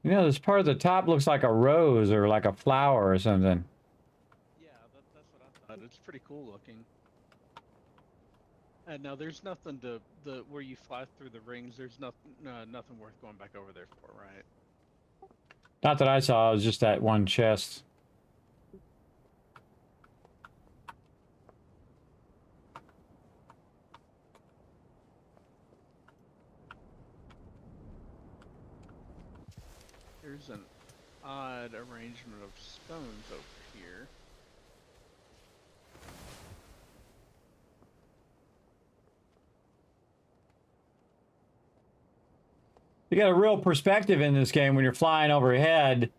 Speaker 3: You know, this part of the top looks like a rose or like a flower or something.
Speaker 4: Yeah, that's what I thought. It's pretty cool looking. And now there's nothing to where you fly through the rings. There's nothing worth going back over there for, right?
Speaker 3: Not that I saw, it was just that one chest.
Speaker 4: There's an odd arrangement of stones over here.
Speaker 3: You got a real perspective in this game when you're flying overhead.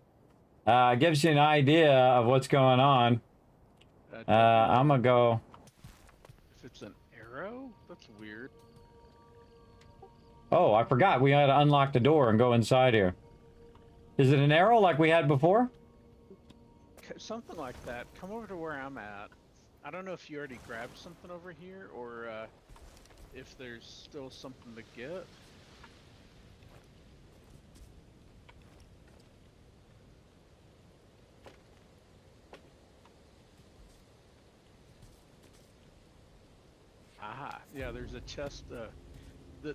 Speaker 3: Gives you an idea of what's going on. I'm gonna go.
Speaker 4: If it's an arrow, that's weird.
Speaker 3: Oh, I forgot. We had to unlock the door and go inside here. Is it an arrow like we had before?
Speaker 4: Something like that. Come over to where I'm at. I don't know if you already grabbed something over here or if there's still something to get. Aha, yeah, there's a chest.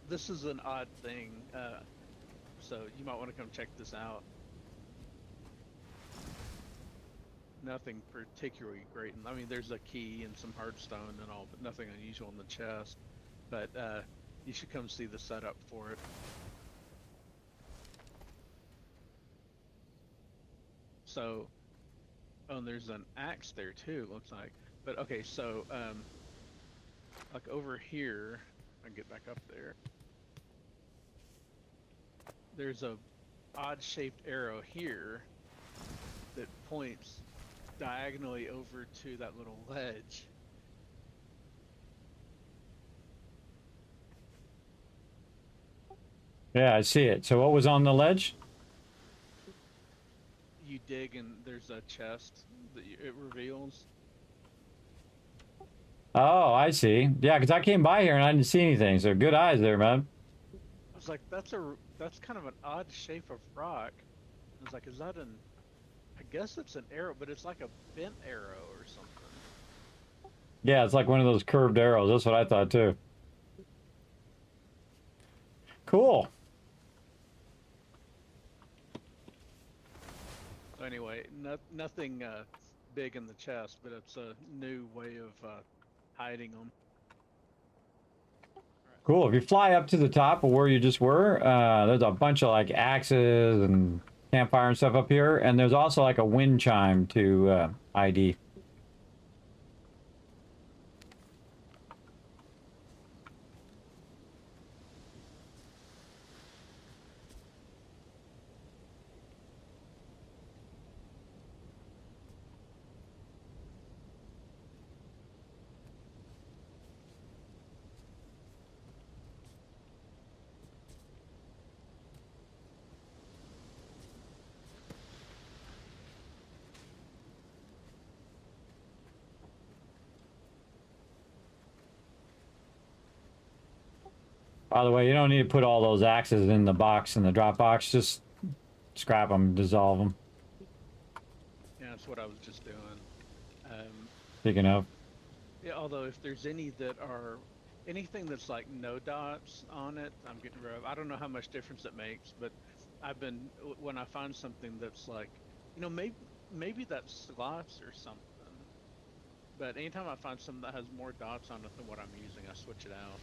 Speaker 4: This is an odd thing, so you might want to come check this out. Nothing particularly great. I mean, there's a key and some hardstone and all, but nothing unusual in the chest. But you should come see the setup for it. So, oh, and there's an axe there too, looks like. But okay, so like over here, I can get back up there. There's a odd-shaped arrow here that points diagonally over to that little ledge.
Speaker 3: Yeah, I see it. So what was on the ledge?
Speaker 4: You dig and there's a chest that it reveals.
Speaker 3: Oh, I see. Yeah, because I came by here and I didn't see anything. So good eyes there, man.
Speaker 4: I was like, that's kind of an odd shape of rock. I was like, is that an? I guess it's an arrow, but it's like a bent arrow or something.
Speaker 3: Yeah, it's like one of those curved arrows. That's what I thought too. Cool.
Speaker 4: So anyway, nothing big in the chest, but it's a new way of hiding them.
Speaker 3: Cool. If you fly up to the top of where you just were, there's a bunch of like axes and campfire and stuff up here, and there's also like a wind chime to ID. By the way, you don't need to put all those axes in the box, in the drop box. Just scrap them, dissolve them.
Speaker 4: Yeah, that's what I was just doing.
Speaker 3: Speaking of.
Speaker 4: Yeah, although if there's any that are anything that's like no dots on it, I'm getting rid of. I don't know how much difference it makes, but I've been when I find something that's like, maybe that's slots or something. But anytime I find something that has more dots on it than what I'm using, I switch it out.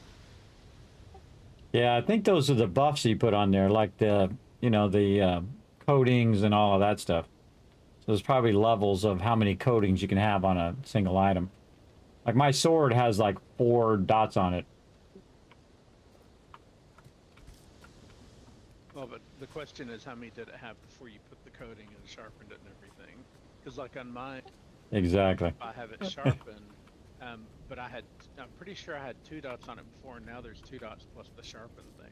Speaker 3: Yeah, I think those are the buffs you put on there, like the, the coatings and all of that stuff. So there's probably levels of how many coatings you can have on a single item. Like my sword has like 4 dots on it.
Speaker 4: Well, but the question is, how many did it have before you put the coating and sharpened it and everything? Because like on mine,
Speaker 3: Exactly.
Speaker 4: I have it sharpened, but I'm pretty sure I had 2 dots on it before, and now there's 2 dots plus the sharpen thing.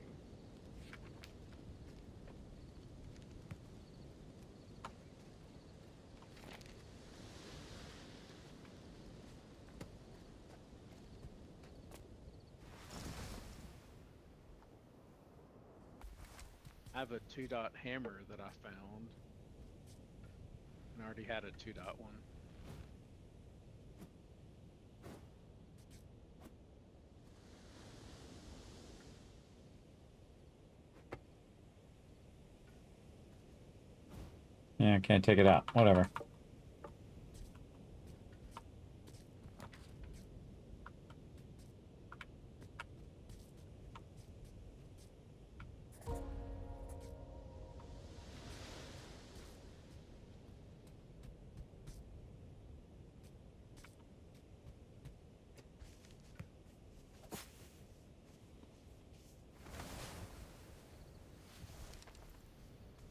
Speaker 4: I have a 2-dot hammer that I found, and I already had a 2-dot one.
Speaker 3: Yeah, can't take it out. Whatever.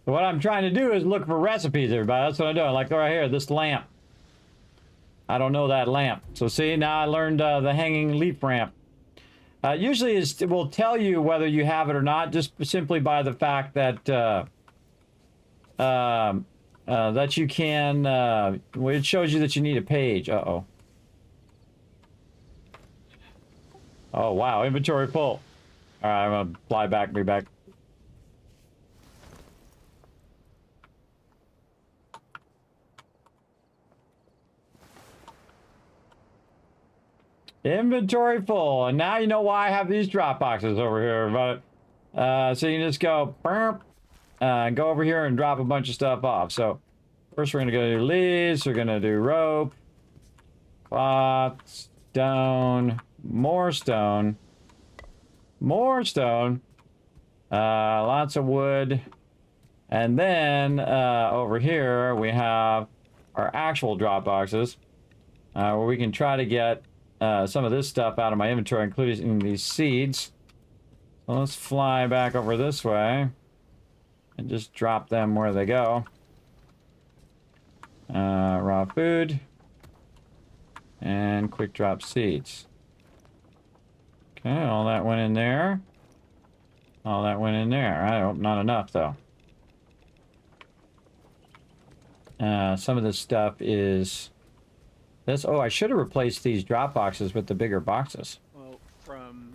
Speaker 3: What I'm trying to do is look for recipes, everybody. That's what I'm doing. Like right here, this lamp. I don't know that lamp. So see, now I learned the hanging leaf ramp. Usually it will tell you whether you have it or not, just simply by the fact that that you can. Well, it shows you that you need a page. Uh-oh. Oh wow, inventory full. All right, I'm gonna fly back. Be back. Inventory full, and now you know why I have these drop boxes over here. But so you can just go, go over here and drop a bunch of stuff off. So first we're gonna go do leaves. We're gonna do rope, cloth, stone, more stone, more stone, lots of wood, and then over here we have our actual drop boxes where we can try to get some of this stuff out of my inventory, including these seeds. So let's fly back over this way and just drop them where they go. Raw food and quick drop seeds. Okay, all that went in there. All that went in there. I hope not enough though. Some of this stuff is this. Oh, I should have replaced these drop boxes with the bigger boxes.
Speaker 4: Well, from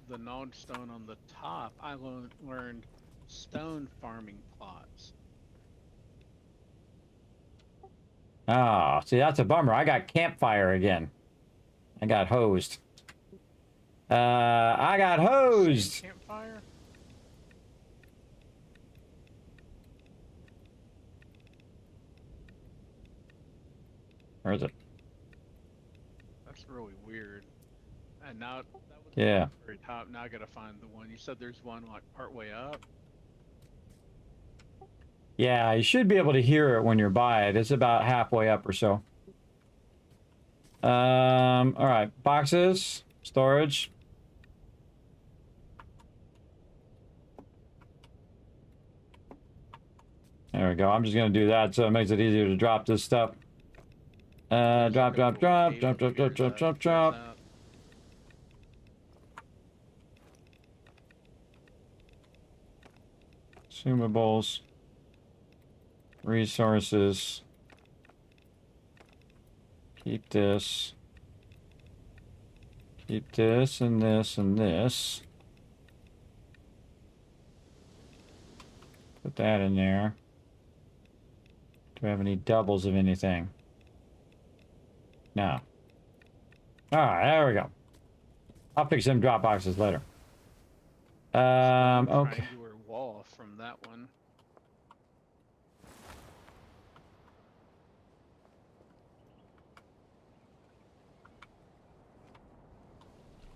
Speaker 4: the gnawed stone on the top, I learned stone farming plots.
Speaker 3: Oh, see, that's a bummer. I got campfire again. I got hosed. I got hosed.
Speaker 4: Campfire?
Speaker 3: Where is it?
Speaker 4: That's really weird. And now that was
Speaker 3: Yeah.
Speaker 4: at the very top. Now I gotta find the one. You said there's one like part way up.
Speaker 3: Yeah, you should be able to hear it when you're by it. It's about halfway up or so. All right, boxes, storage. There we go. I'm just gonna do that so it makes it easier to drop this stuff. Drop. Consumables. Resources. Keep this. Keep this and this and this. Put that in there. Do we have any doubles of anything? No. Alright, there we go. I'll fix them drop boxes later. Okay.
Speaker 4: Triangular wall from that one.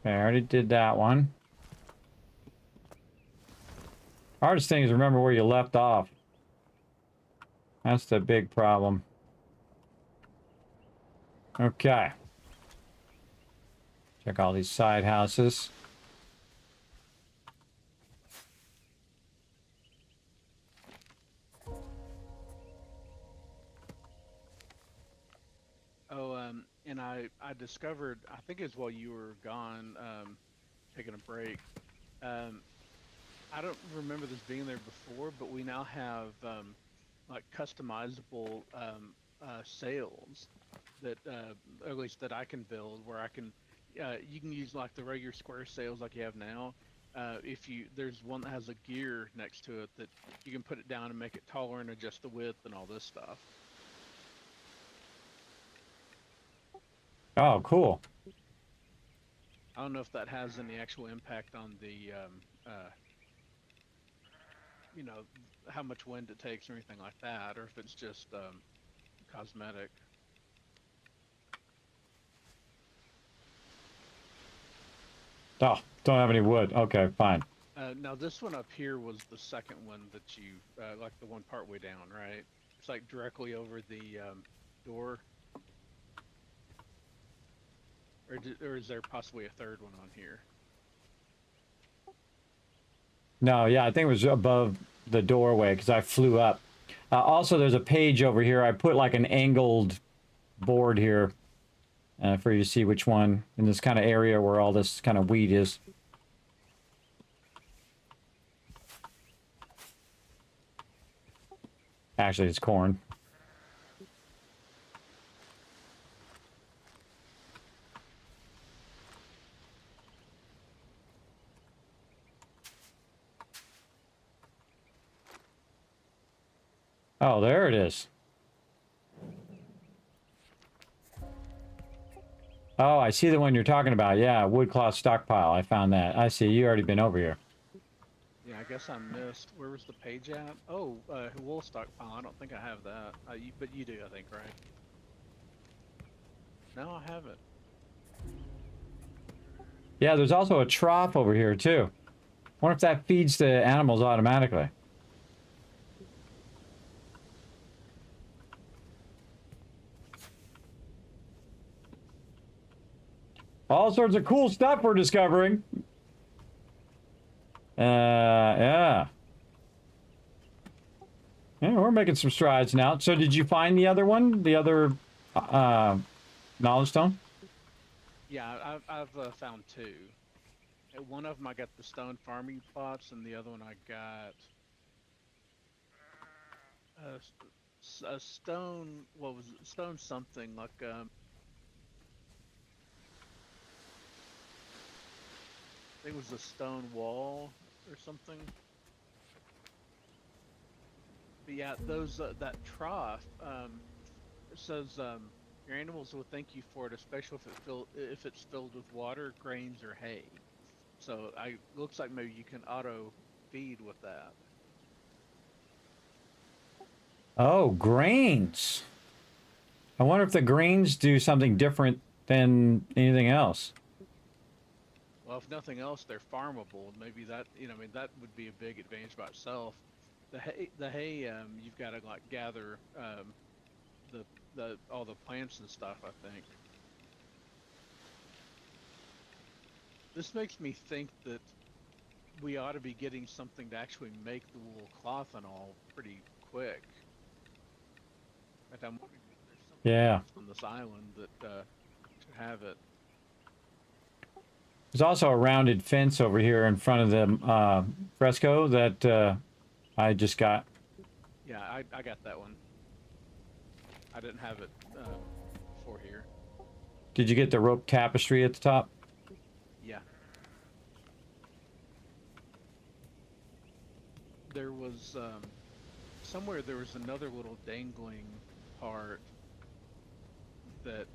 Speaker 3: Okay, I already did that one. Hardest thing is remember where you left off. That's the big problem. Okay. Check all these side houses.
Speaker 4: Oh, and I discovered, I think it's while you were gone, taking a break. I don't remember this being there before, but we now have like customizable sails that, at least that I can build, where I can, you can use like the regular square sails like you have now. There's one that has a gear next to it that you can put it down and make it taller and adjust the width and all this stuff.
Speaker 3: Oh, cool.
Speaker 4: I don't know if that has any actual impact on the, you know, how much wind it takes or anything like that, or if it's just cosmetic.
Speaker 3: Oh, don't have any wood. Okay, fine.
Speaker 4: Now this one up here was the second one that you, like the one part way down, right? It's like directly over the door. Or is there possibly a third one on here?
Speaker 3: No, yeah, I think it was above the doorway because I flew up. Also, there's a page over here. I put like an angled board here for you to see which one in this kind of area where all this kind of wheat is. Actually, it's corn. Oh, there it is. Oh, I see the one you're talking about. Yeah, wood cloth stockpile. I found that. I see. You already been over here.
Speaker 4: Yeah, I guess I missed. Where was the page at? Oh, wool stockpile. I don't think I have that. But you do, I think, right? No, I haven't.
Speaker 3: Yeah, there's also a trough over here, too. Wonder if that feeds the animals automatically. All sorts of cool stuff we're discovering. Yeah. Yeah, we're making some strides now. So did you find the other one? The other knowledge stone?
Speaker 4: Yeah, I've found two. One of them I got the stone farming plots, and the other one I got a stone. What was it? Stone something like I think it was a stone wall or something. But yeah, those that trough it says your animals will thank you for it, especially if it's filled with water, grains, or hay. So looks like maybe you can auto feed with that.
Speaker 3: Oh, grains. I wonder if the grains do something different than anything else.
Speaker 4: Well, if nothing else, they're farmable. Maybe that, I mean, that would be a big advantage by itself. The hay, you've got to like gather all the plants and stuff. I think this makes me think that we ought to be getting something to actually make the wool cloth and all pretty quick. But I'm wondering if there's something else on this island that should have it.
Speaker 3: There's also a rounded fence over here in front of the fresco that I just got.
Speaker 4: Yeah, I got that one. I didn't have it before here.
Speaker 3: Did you get the rope tapestry at the top?
Speaker 4: Yeah. There was somewhere there was another little dangling part that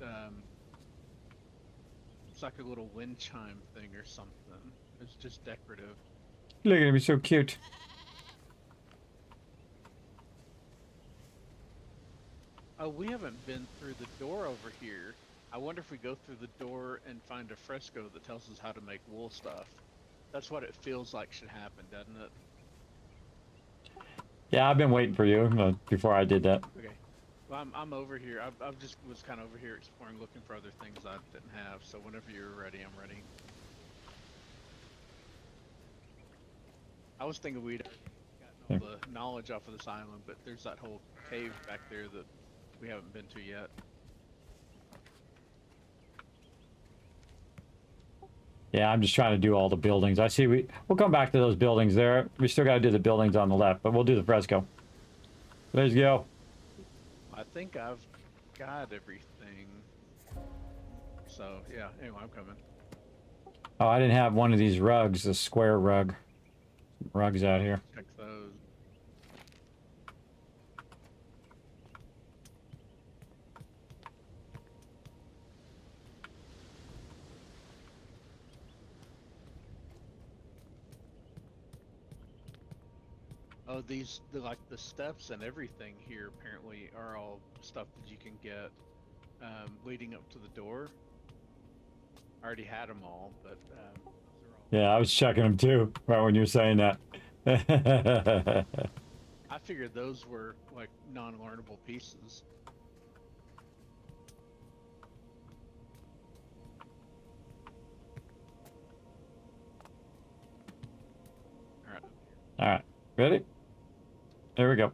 Speaker 4: it's like a little wind chime thing or something. It's just decorative.
Speaker 3: Look at him, he's so cute.
Speaker 4: Oh, we haven't been through the door over here. I wonder if we go through the door and find a fresco that tells us how to make wool stuff. That's what it feels like should happen, doesn't it?
Speaker 3: Yeah, I've been waiting for you before I did that.
Speaker 4: Okay. Well, I'm over here. I've just was kind of over here exploring, looking for other things I didn't have. So whenever you're ready, I'm ready. I was thinking we'd gotten all the knowledge off of this island, but there's that whole cave back there that we haven't been to yet.
Speaker 3: Yeah, I'm just trying to do all the buildings. I see we'll come back to those buildings there. We still got to do the buildings on the left, but we'll do the fresco. Let's go.
Speaker 4: I think I've got everything. So yeah, anyway, I'm coming.
Speaker 3: Oh, I didn't have one of these rugs, the square rug. Rugs out here.
Speaker 4: Check those. Oh, like the steps and everything here apparently are all stuff that you can get leading up to the door. I already had them all, but those are all.
Speaker 3: Yeah, I was checking them too, right when you were saying that.
Speaker 4: I figured those were like non-learnable pieces. All right.
Speaker 3: All right, ready? There we go.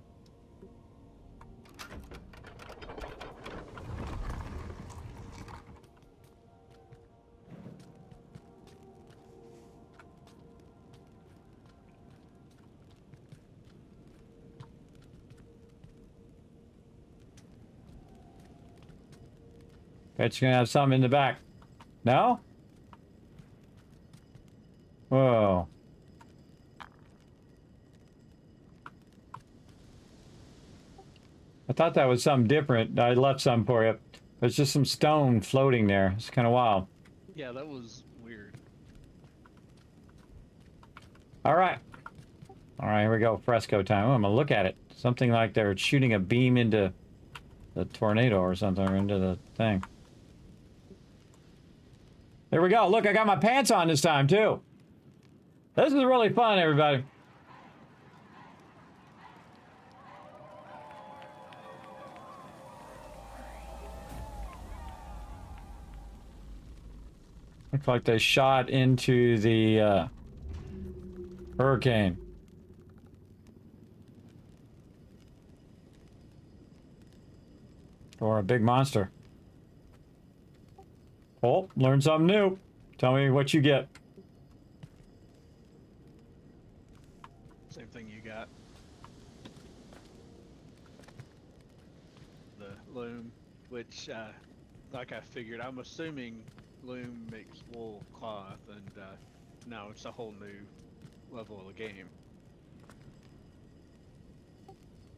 Speaker 3: Bet you're gonna have something in the back. No? Whoa. I thought that was something different. I left some for you. There's just some stone floating there. It's kind of wild.
Speaker 4: Yeah, that was weird.
Speaker 3: All right. All right, here we go. Fresco time. Oh, I'm gonna look at it. Something like they're shooting a beam into the tornado or something, or into the thing. There we go. Look, I got my pants on this time, too. This is really fun, everybody. Looks like they shot into the hurricane. Or a big monster. Oh, learn something new. Tell me what you get.
Speaker 4: Same thing you got. The loom, which, like I figured, I'm assuming loom makes wool cloth, and now it's a whole new level of the game.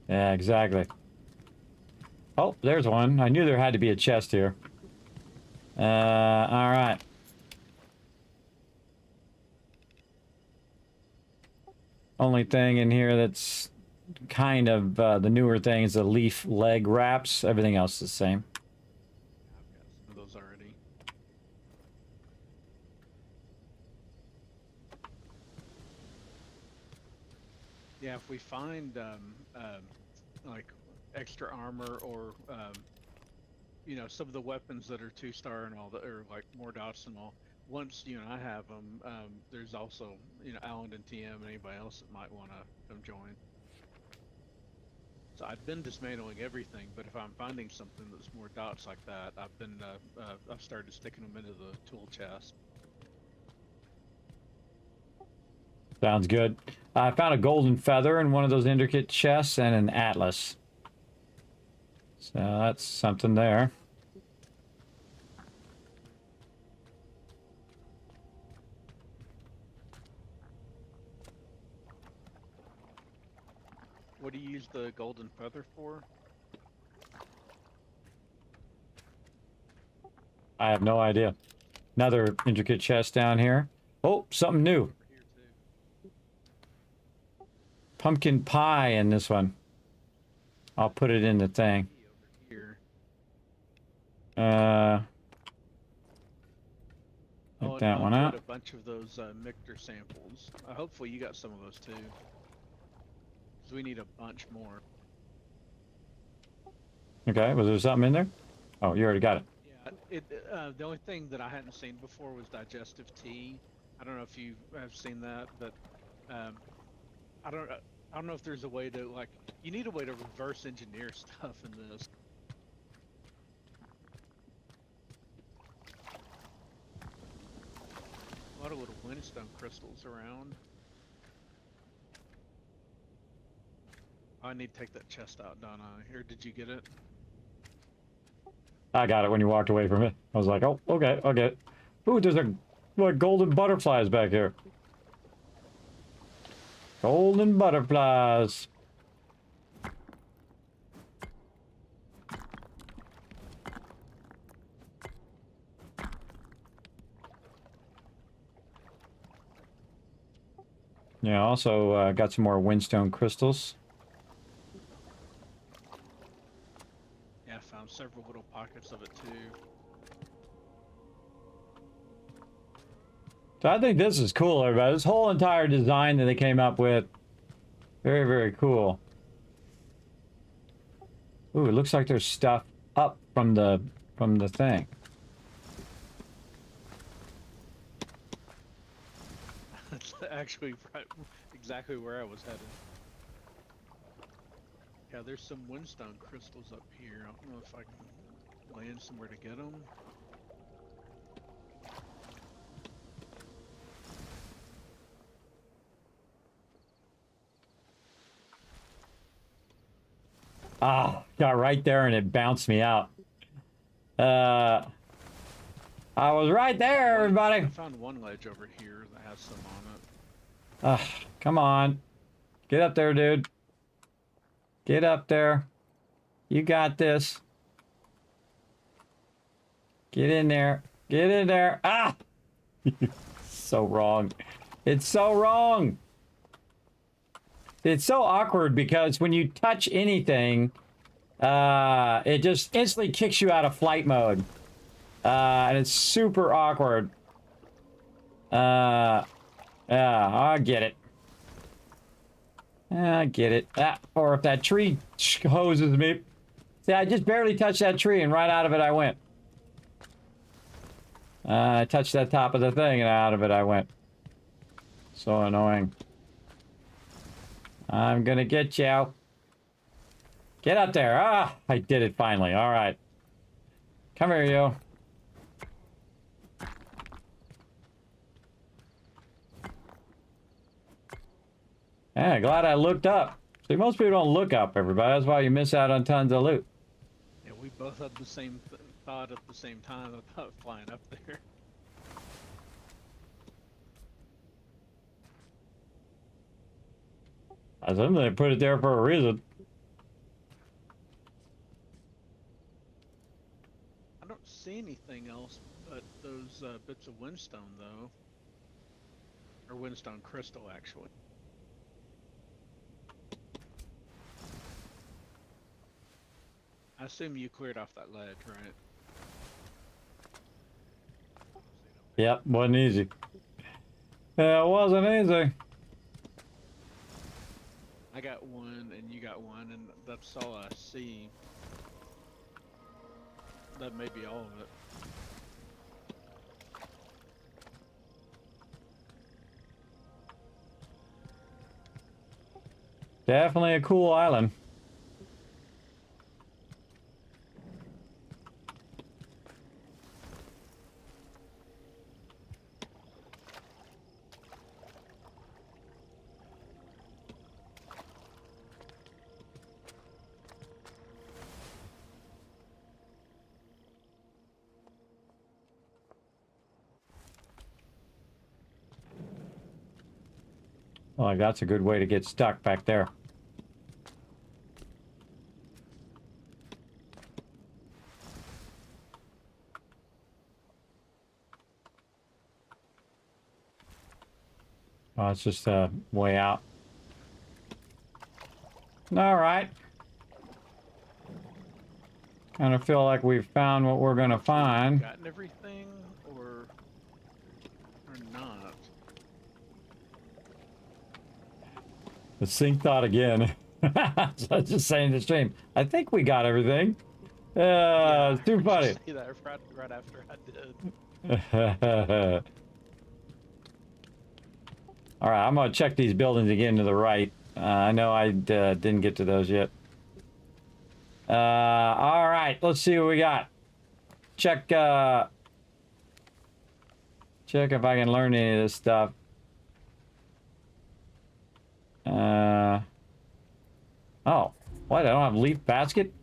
Speaker 3: Yeah, exactly. Oh, there's one. I knew there had to be a chest here. All right. Only thing in here that's kind of the newer thing is the leaf leg wraps. Everything else is the same.
Speaker 4: I've got some of those already. Yeah, if we find like extra armor or you know, some of the weapons that are 2-star and all that, or like more dots and all. Once you and I have them, there's also, you know, Alan and TM and anybody else that might want to come join. So I've been dismantling everything, but if I'm finding something that's more dots like that, I've started sticking them into the tool chest.
Speaker 3: Sounds good. I found a golden feather in one of those intricate chests and an atlas. So that's something there.
Speaker 4: What do you use the golden feather for?
Speaker 3: I have no idea. Another intricate chest down here. Oh, something new.
Speaker 4: Over here too.
Speaker 3: Pumpkin pie in this one. I'll put it in the thing.
Speaker 4: Over here.
Speaker 3: Take that one out.
Speaker 4: A bunch of those Mictor samples. Hopefully you got some of those too. Because we need a bunch more.
Speaker 3: Okay, was there something in there? Oh, you already got it.
Speaker 4: Yeah, the only thing that I hadn't seen before was digestive tea. I don't know if you have seen that, but I don't know if there's a way to, like, you need a way to reverse engineer stuff in this. A lot of little whinstone crystals around. I need to take that chest out, don't I? Or did you get it?
Speaker 3: I got it when you walked away from it. I was like, oh, okay, okay. Ooh, there's a like golden butterflies back here. Golden butterflies. Yeah, also got some more whinstone crystals.
Speaker 4: Yeah, I found several little pockets of it too.
Speaker 3: So I think this is cool, everybody. This whole entire design that they came up with, very, very cool. Ooh, it looks like there's stuff up from the thing.
Speaker 4: That's actually right, exactly where I was headed. Yeah, there's some windstone crystals up here. I don't know if I can land somewhere to get them.
Speaker 3: Ah, got right there and it bounced me out. I was right there, everybody.
Speaker 4: I found one ledge over here that has some on it.
Speaker 3: Come on. Get up there, dude. Get up there. You got this. Get in there. Get in there. Ah! So wrong. It's so wrong. It's so awkward because when you touch anything, it just instantly kicks you out of flight mode. And it's super awkward. Yeah, I get it. I get it. Or if that tree hoses me. See, I just barely touched that tree and right out of it I went. I touched that top of the thing and out of it I went. So annoying. I'm gonna get you. Get up there. Ah, I did it finally. All right. Come here, you. Yeah, glad I looked up. See, most people don't look up, everybody. That's why you miss out on tons of loot.
Speaker 4: Yeah, we both had the same thought at the same time about flying up there.
Speaker 3: I think they put it there for a reason.
Speaker 4: I don't see anything else but those bits of windstone, though. Or windstone crystal, actually. I assume you cleared off that ledge, right?
Speaker 3: Yep, wasn't easy. Yeah, it wasn't easy.
Speaker 4: I got one, and you got one, and that's all I see. That may be all of it.
Speaker 3: Definitely a cool island. Oh, that's a good way to get stuck back there. Oh, it's just a way out. All right. Kind of feel like we've found what we're gonna find.
Speaker 4: Gotten everything, or not?
Speaker 3: The sync thought again. So I was just saying the stream. I think we got everything.
Speaker 4: Yeah,
Speaker 3: It's too
Speaker 4: I
Speaker 3: funny.
Speaker 4: just say that right after I did.
Speaker 3: All right, I'm gonna check these buildings again to the right. I know I didn't get to those yet. All right, let's see what we got. Check if I can learn any of this stuff. Oh, what? I don't have leaf basket?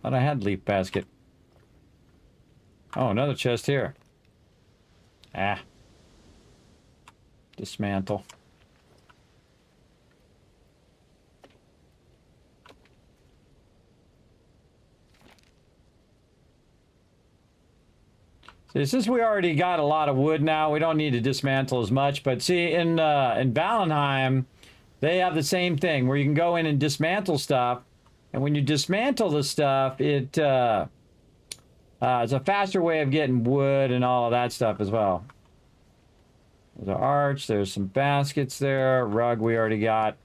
Speaker 3: Thought I had leaf basket. Oh, another chest here. Ah. Dismantle. See, since we already got a lot of wood now, we don't need to dismantle as much. But see, in Valheim, they have the same thing where you can go in and dismantle stuff. And when you dismantle the stuff, it's a faster way of getting wood and all of that stuff as well. There's an arch. There's some baskets there. Rug we already got.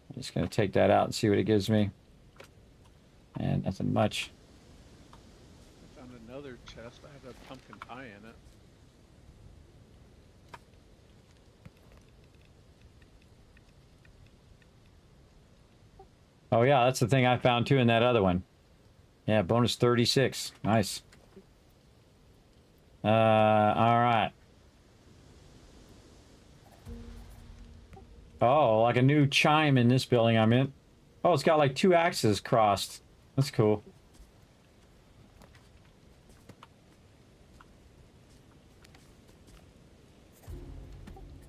Speaker 3: I'm just going to take that out and see what it gives me. And nothing much.
Speaker 4: I found another chest. I have a pumpkin pie in it.
Speaker 3: Oh yeah, that's the thing I found too in that other one. Yeah, bonus 36. Nice. All right. Oh, like a new chime in this building I'm in. Oh, it's got like 2 axes crossed. That's cool.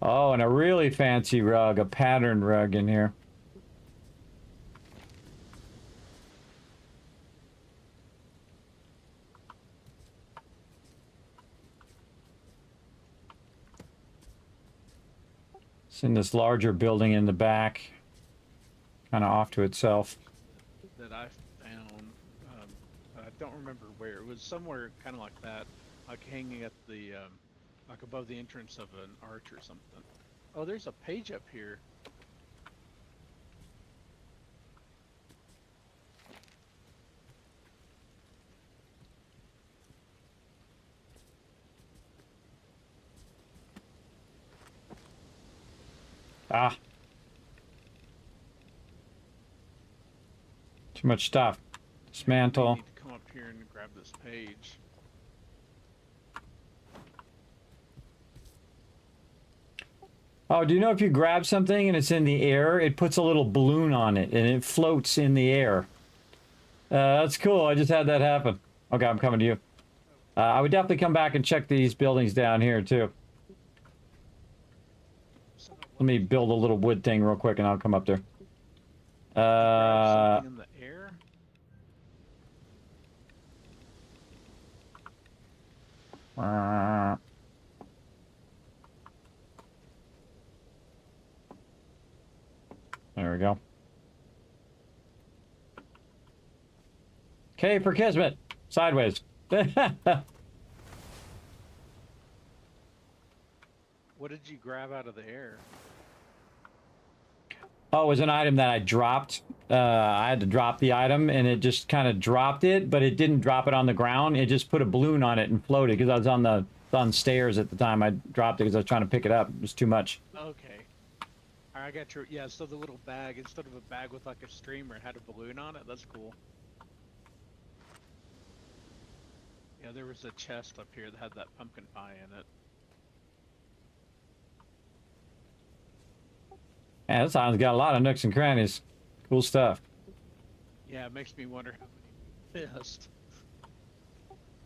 Speaker 3: Oh, and a really fancy rug, a patterned rug in here. It's in this larger building in the back, kind of off to itself.
Speaker 4: That I found. I don't remember where. It was somewhere kind of like that, like hanging at the, like above the entrance of an arch or something. Oh, there's a page up here.
Speaker 3: Ah. Too much stuff.
Speaker 4: You
Speaker 3: Dismantle.
Speaker 4: need to come up here and grab this page.
Speaker 3: Oh, do you know if you grab something and it's in the air, it puts a little balloon on it and it floats in the air. That's cool. I just had that happen. Okay, I'm coming to you. I would definitely come back and check these buildings down here too. Let me build a little wood thing real quick and I'll come up there.
Speaker 4: Grab something in the air.
Speaker 3: There we go. K for Kismet. Sideways.
Speaker 4: What did you grab out of the air?
Speaker 3: Oh, it was an item that I dropped. I had to drop the item, and it just kind of dropped it, but it didn't drop it on the ground. It just put a balloon on it and floated because I was on stairs at the time. I dropped it because I was trying to pick it up. It was too much.
Speaker 4: Okay. I got your, yeah, so the little bag, instead of a bag with like a streamer, it had a balloon on it. That's cool. Yeah, there was a chest up here that had that pumpkin pie in it.
Speaker 3: Yeah, this island's got a lot of nooks and crannies. Cool stuff.
Speaker 4: Yeah, it makes me wonder how many missed.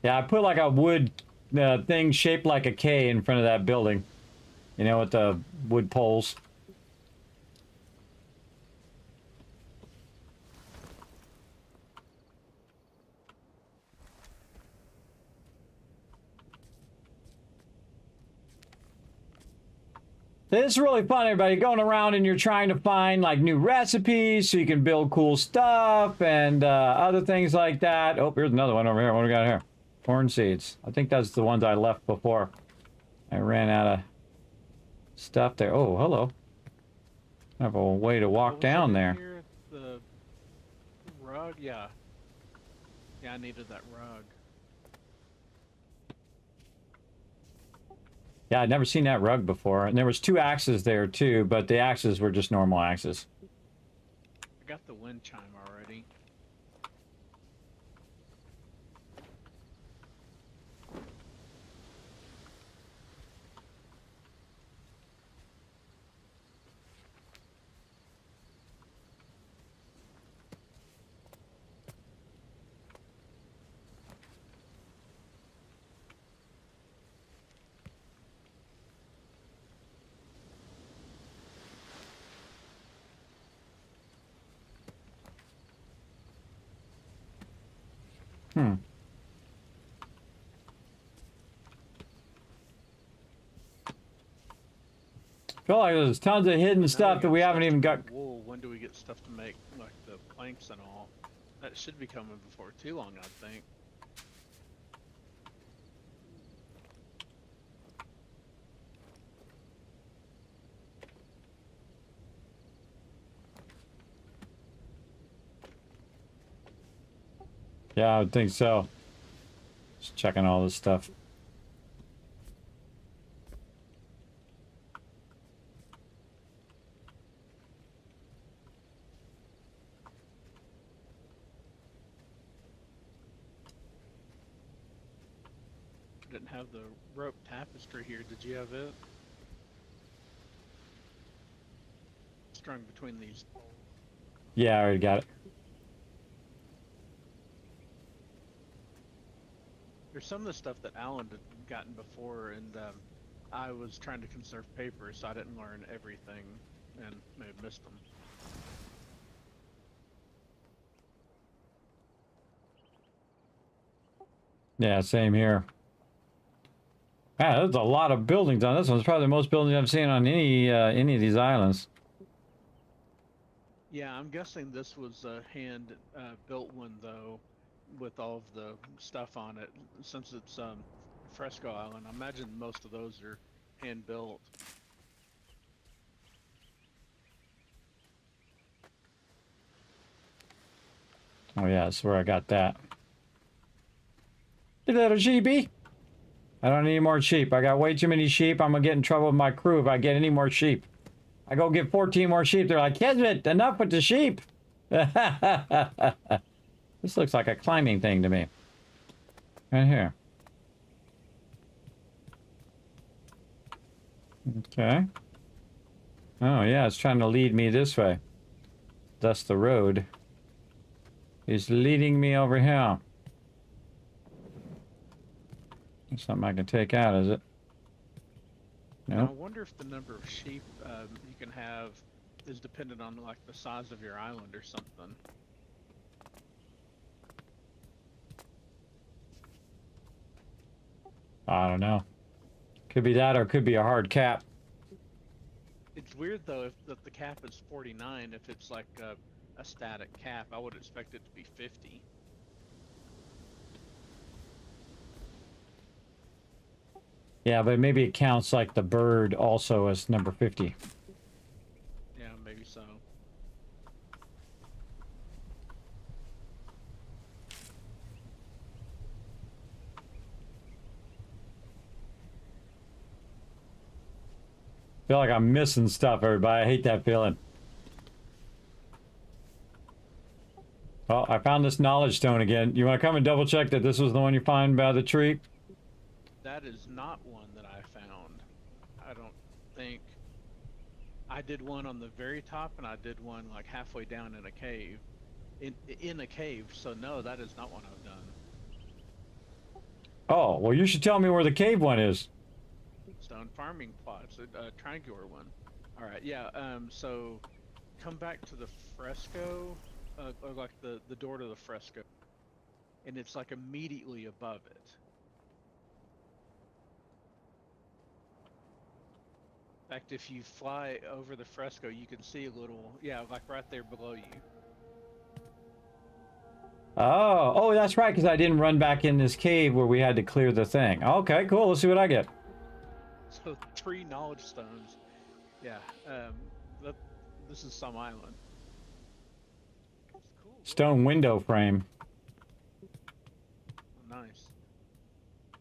Speaker 3: Yeah, I put like a wood thing shaped like a K in front of that building. You know, with the wood poles. It's really fun, everybody, going around and you're trying to find like new recipes so you can build cool stuff and other things like that. Oh, here's another one over here. What do we got here? Corn seeds. I think that's the ones I left before. I ran out of stuff there. Oh, hello. I have a way to walk down there.
Speaker 4: Here? The rug? Yeah. Yeah, I needed that rug.
Speaker 3: Yeah, I'd never seen that rug before. And there was 2 axes there too, but the axes were just normal axes.
Speaker 4: I got the wind chime already.
Speaker 3: Hmm. Feel like there's tons of hidden stuff that we haven't even got.
Speaker 4: Wool. When do we get stuff to make like the planks and all? That should be coming before too long, I think.
Speaker 3: Yeah, I would think so. Just checking all this stuff.
Speaker 4: didn't have the rope tapestry here. Did you have it? Strung between these poles.
Speaker 3: Yeah, I already got it.
Speaker 4: There's some of the stuff that Alan had gotten before, and I was trying to conserve paper, so I didn't learn everything, and may have missed them.
Speaker 3: Yeah, same here. Ah, there's a lot of buildings on this one. It's probably the most buildings I've seen on any of these islands.
Speaker 4: Yeah, I'm guessing this was a hand built one though, with all of the stuff on it, since it's Fresco Island. I imagine most of those are hand built.
Speaker 3: Oh yeah, that's where I got that. You little sheepy. I don't need any more sheep. I got way too many sheep. I'm gonna get in trouble with my crew if I get any more sheep. I go get 14 more sheep. They're like, Kismet, enough with the sheep. This looks like a climbing thing to me. Right here. Okay. Oh yeah, it's trying to lead me this way. Thus the road is leading me over here. Something I can take out, is it? No.
Speaker 4: Now, I wonder if the number of sheep you can have is dependent on like the size of your island or something.
Speaker 3: I don't know. Could be that, or it could be a hard cap.
Speaker 4: It's weird though if the cap is 49. If it's like a static cap, I would expect it to be 50.
Speaker 3: Yeah, but maybe it counts like the bird also as number 50.
Speaker 4: Yeah, maybe so.
Speaker 3: Feel like I'm missing stuff, everybody. I hate that feeling. Well, I found this knowledge stone again. You want to come and double check that this was the one you find by the tree?
Speaker 4: That is not one that I found. I don't think. I did one on the very top, and I did one like halfway down in a cave. In a cave, so no, that is not one I've done.
Speaker 3: Oh, well, you should tell me where the cave one is.
Speaker 4: Stone farming plots, a triangular one. All right, yeah. So come back to the fresco, or like the door to the fresco, and it's like immediately above it. In fact, if you fly over the fresco, you can see a little, yeah, like right there below you.
Speaker 3: Oh, that's right, because I didn't run back in this cave where we had to clear the thing. Okay, cool. Let's see what I get.
Speaker 4: So 3 knowledge stones. Yeah, this is some island. Cool.
Speaker 3: Stone window frame.
Speaker 4: Nice.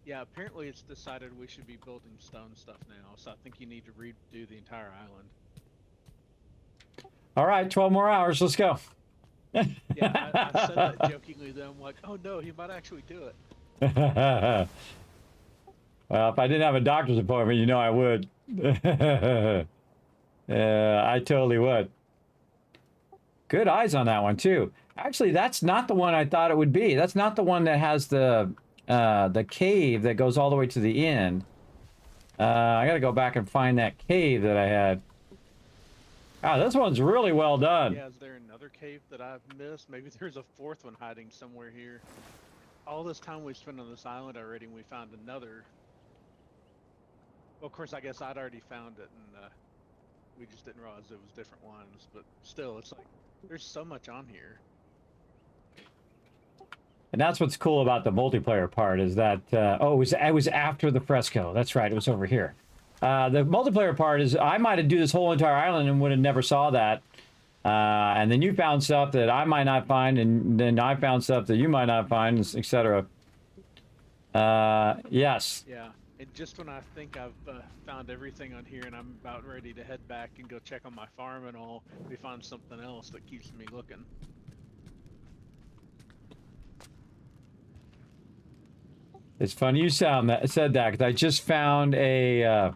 Speaker 4: Yeah, apparently it's decided we should be building stone stuff now, so I think you need to redo the entire island.
Speaker 3: All right, 12 more hours. Let's go.
Speaker 4: Yeah, I said that jokingly, then I'm like, oh no, he might actually do it.
Speaker 3: Well, if I didn't have a doctor's appointment, you know I would. I totally would. Good eyes on that one, too. Actually, that's not the one I thought it would be. That's not the one that has the cave that goes all the way to the end. I gotta go back and find that cave that I had. Ah, this one's really well done.
Speaker 4: Yeah, is there another cave that I've missed? Maybe there's a 4th one hiding somewhere here. All this time we spent on this island already, and we found another. Well, of course, I guess I'd already found it, and we just didn't realize it was different ones. But still, it's like, there's so much on here.
Speaker 3: And that's what's cool about the multiplayer part is that, oh, it was after the fresco. That's right, it was over here. The multiplayer part is I might have do this whole entire island and would have never saw that. And then you found stuff that I might not find, and then I found stuff that you might not find, etc. Yes.
Speaker 4: Yeah, and just when I think I've found everything on here and I'm about ready to head back and go check on my farm and all, we find something else that keeps me looking.
Speaker 3: It's funny you said that because I just found a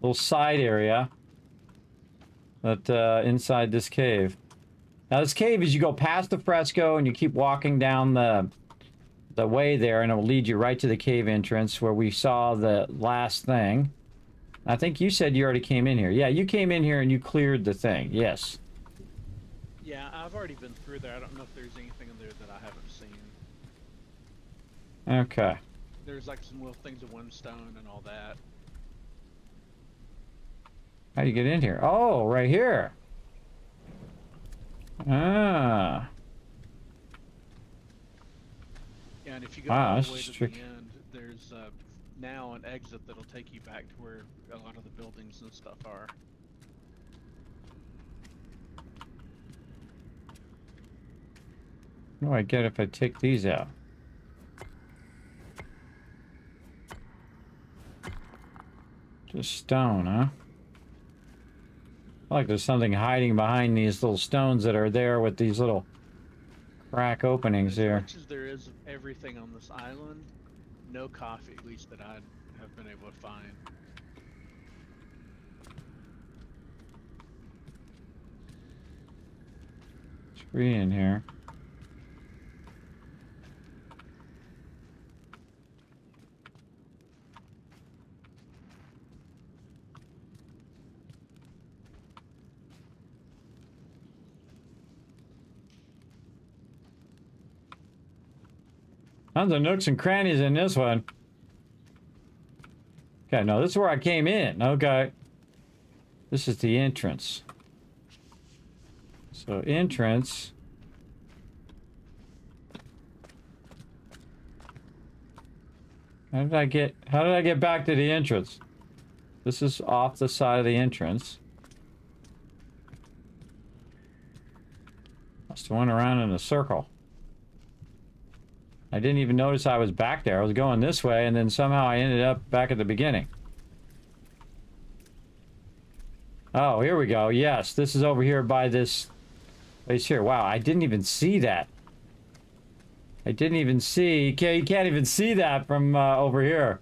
Speaker 3: little side area that inside this cave. Now this cave is you go past the fresco and you keep walking down the way there, and it will lead you right to the cave entrance where we saw the last thing. I think you said you already came in here. Yeah, you came in here and you cleared the thing. Yes.
Speaker 4: Yeah, I've already been through there. I don't know if there's anything in there that I haven't seen.
Speaker 3: Okay.
Speaker 4: There's like some little things of one stone and all that.
Speaker 3: How do you get in here? Oh, right here. Ah.
Speaker 4: Yeah, and if you go
Speaker 3: Wow,
Speaker 4: all
Speaker 3: that's
Speaker 4: the way to
Speaker 3: tricky.
Speaker 4: the end, there's now an exit that'll take you back to where a lot of the buildings and stuff are.
Speaker 3: What do I get if I take these out? Just stone, huh? Like there's something hiding behind these little stones that are there with these little crack openings here.
Speaker 4: As much as there is of everything on this island, no coffee, at least that I have been able to find.
Speaker 3: Tree in here. Tons of nooks and crannies in this one. Okay, no, this is where I came in. Okay. This is the entrance. So, entrance. How did I get back to the entrance? This is off the side of the entrance. Must have went around in a circle. I didn't even notice I was back there. I was going this way, and then somehow I ended up back at the beginning. Oh, here we go. Yes, this is over here by this place here. Wow, I didn't even see that. I didn't even see... You can't even see that from over here.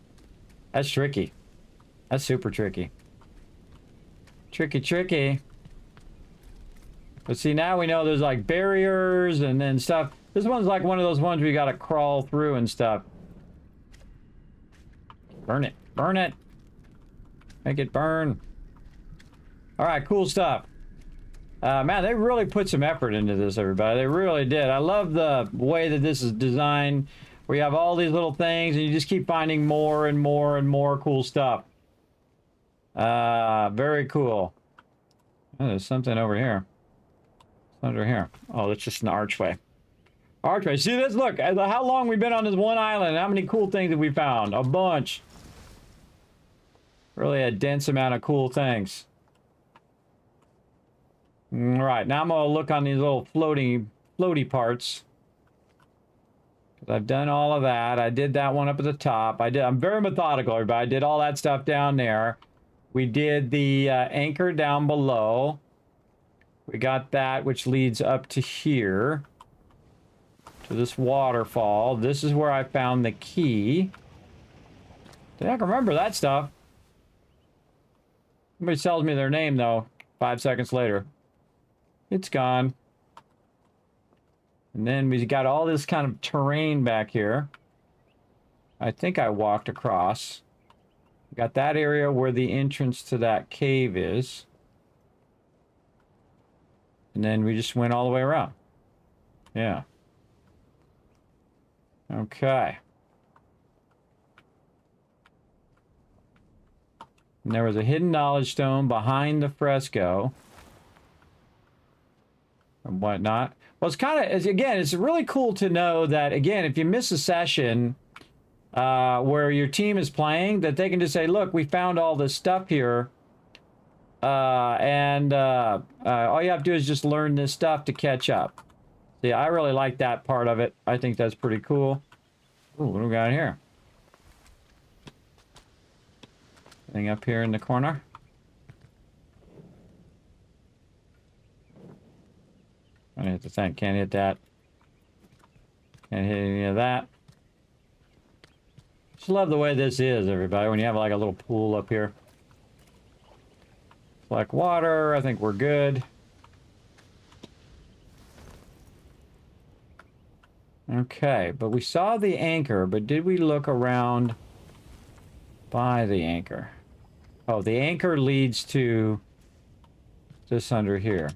Speaker 3: That's tricky. That's super tricky. Tricky, tricky. But see, now we know there's like barriers and then stuff. This one's like one of those ones where you gotta crawl through and stuff. Burn it. Burn it. Make it burn. Alright, cool stuff. Man, they really put some effort into this, everybody. They really did. I love the way that this is designed, where you have all these little things and you just keep finding more and more and more cool stuff. Very cool. Oh, there's something over here. Under here. Oh, that's just an archway. Archway. See this? Look, how long we've been on this one island. How many cool things have we found? A bunch. Really a dense amount of cool things. Alright, now I'm going to look on these little floaty parts. I've done all of that. I did that one up at the top. I'm very methodical, everybody. I did all that stuff down there. We did the anchor down below. We got that, which leads up to here. To this waterfall. This is where I found the key. I can remember that stuff. Somebody tells me their name, though. 5 seconds later. It's gone. And then we got all this kind of terrain back here. I think I walked across. Got that area where the entrance to that cave is. And then we just went all the way around. Yeah. Okay. And there was a hidden knowledge stone behind the fresco. And whatnot. Well, it's kind of, again, it's really cool to know that, again, if you miss a session where your team is playing, that they can just say, look, we found all this stuff here. All you have to do is just learn this stuff to catch up. See, I really like that part of it. I think that's pretty cool. Ooh, what do we got here? Anything up here in the corner? I hit the thing. Can't hit that. Can't hit any of that. Just love the way this is, everybody, when you have like a little pool up here. Collect water, I think we're good. Okay, but we saw the anchor, but did we look around by the anchor? Oh, the anchor leads to this under here.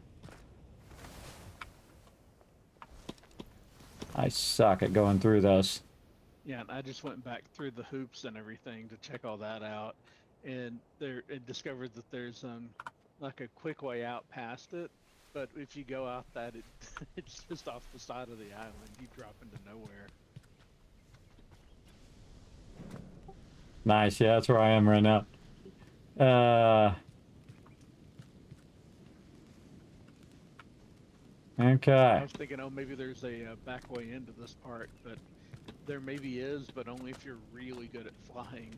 Speaker 3: I suck at going through those.
Speaker 4: Yeah, and I just went back through the hoops and everything to check all that out, and it discovered that there's like a quick way out past it, but if you go out that, it's just off the side of the island. You drop into nowhere.
Speaker 3: Nice, yeah, that's where I am right now.
Speaker 4: I
Speaker 3: Okay.
Speaker 4: was thinking, oh, maybe there's a back way into this part, but there maybe is, but only if you're really good at flying.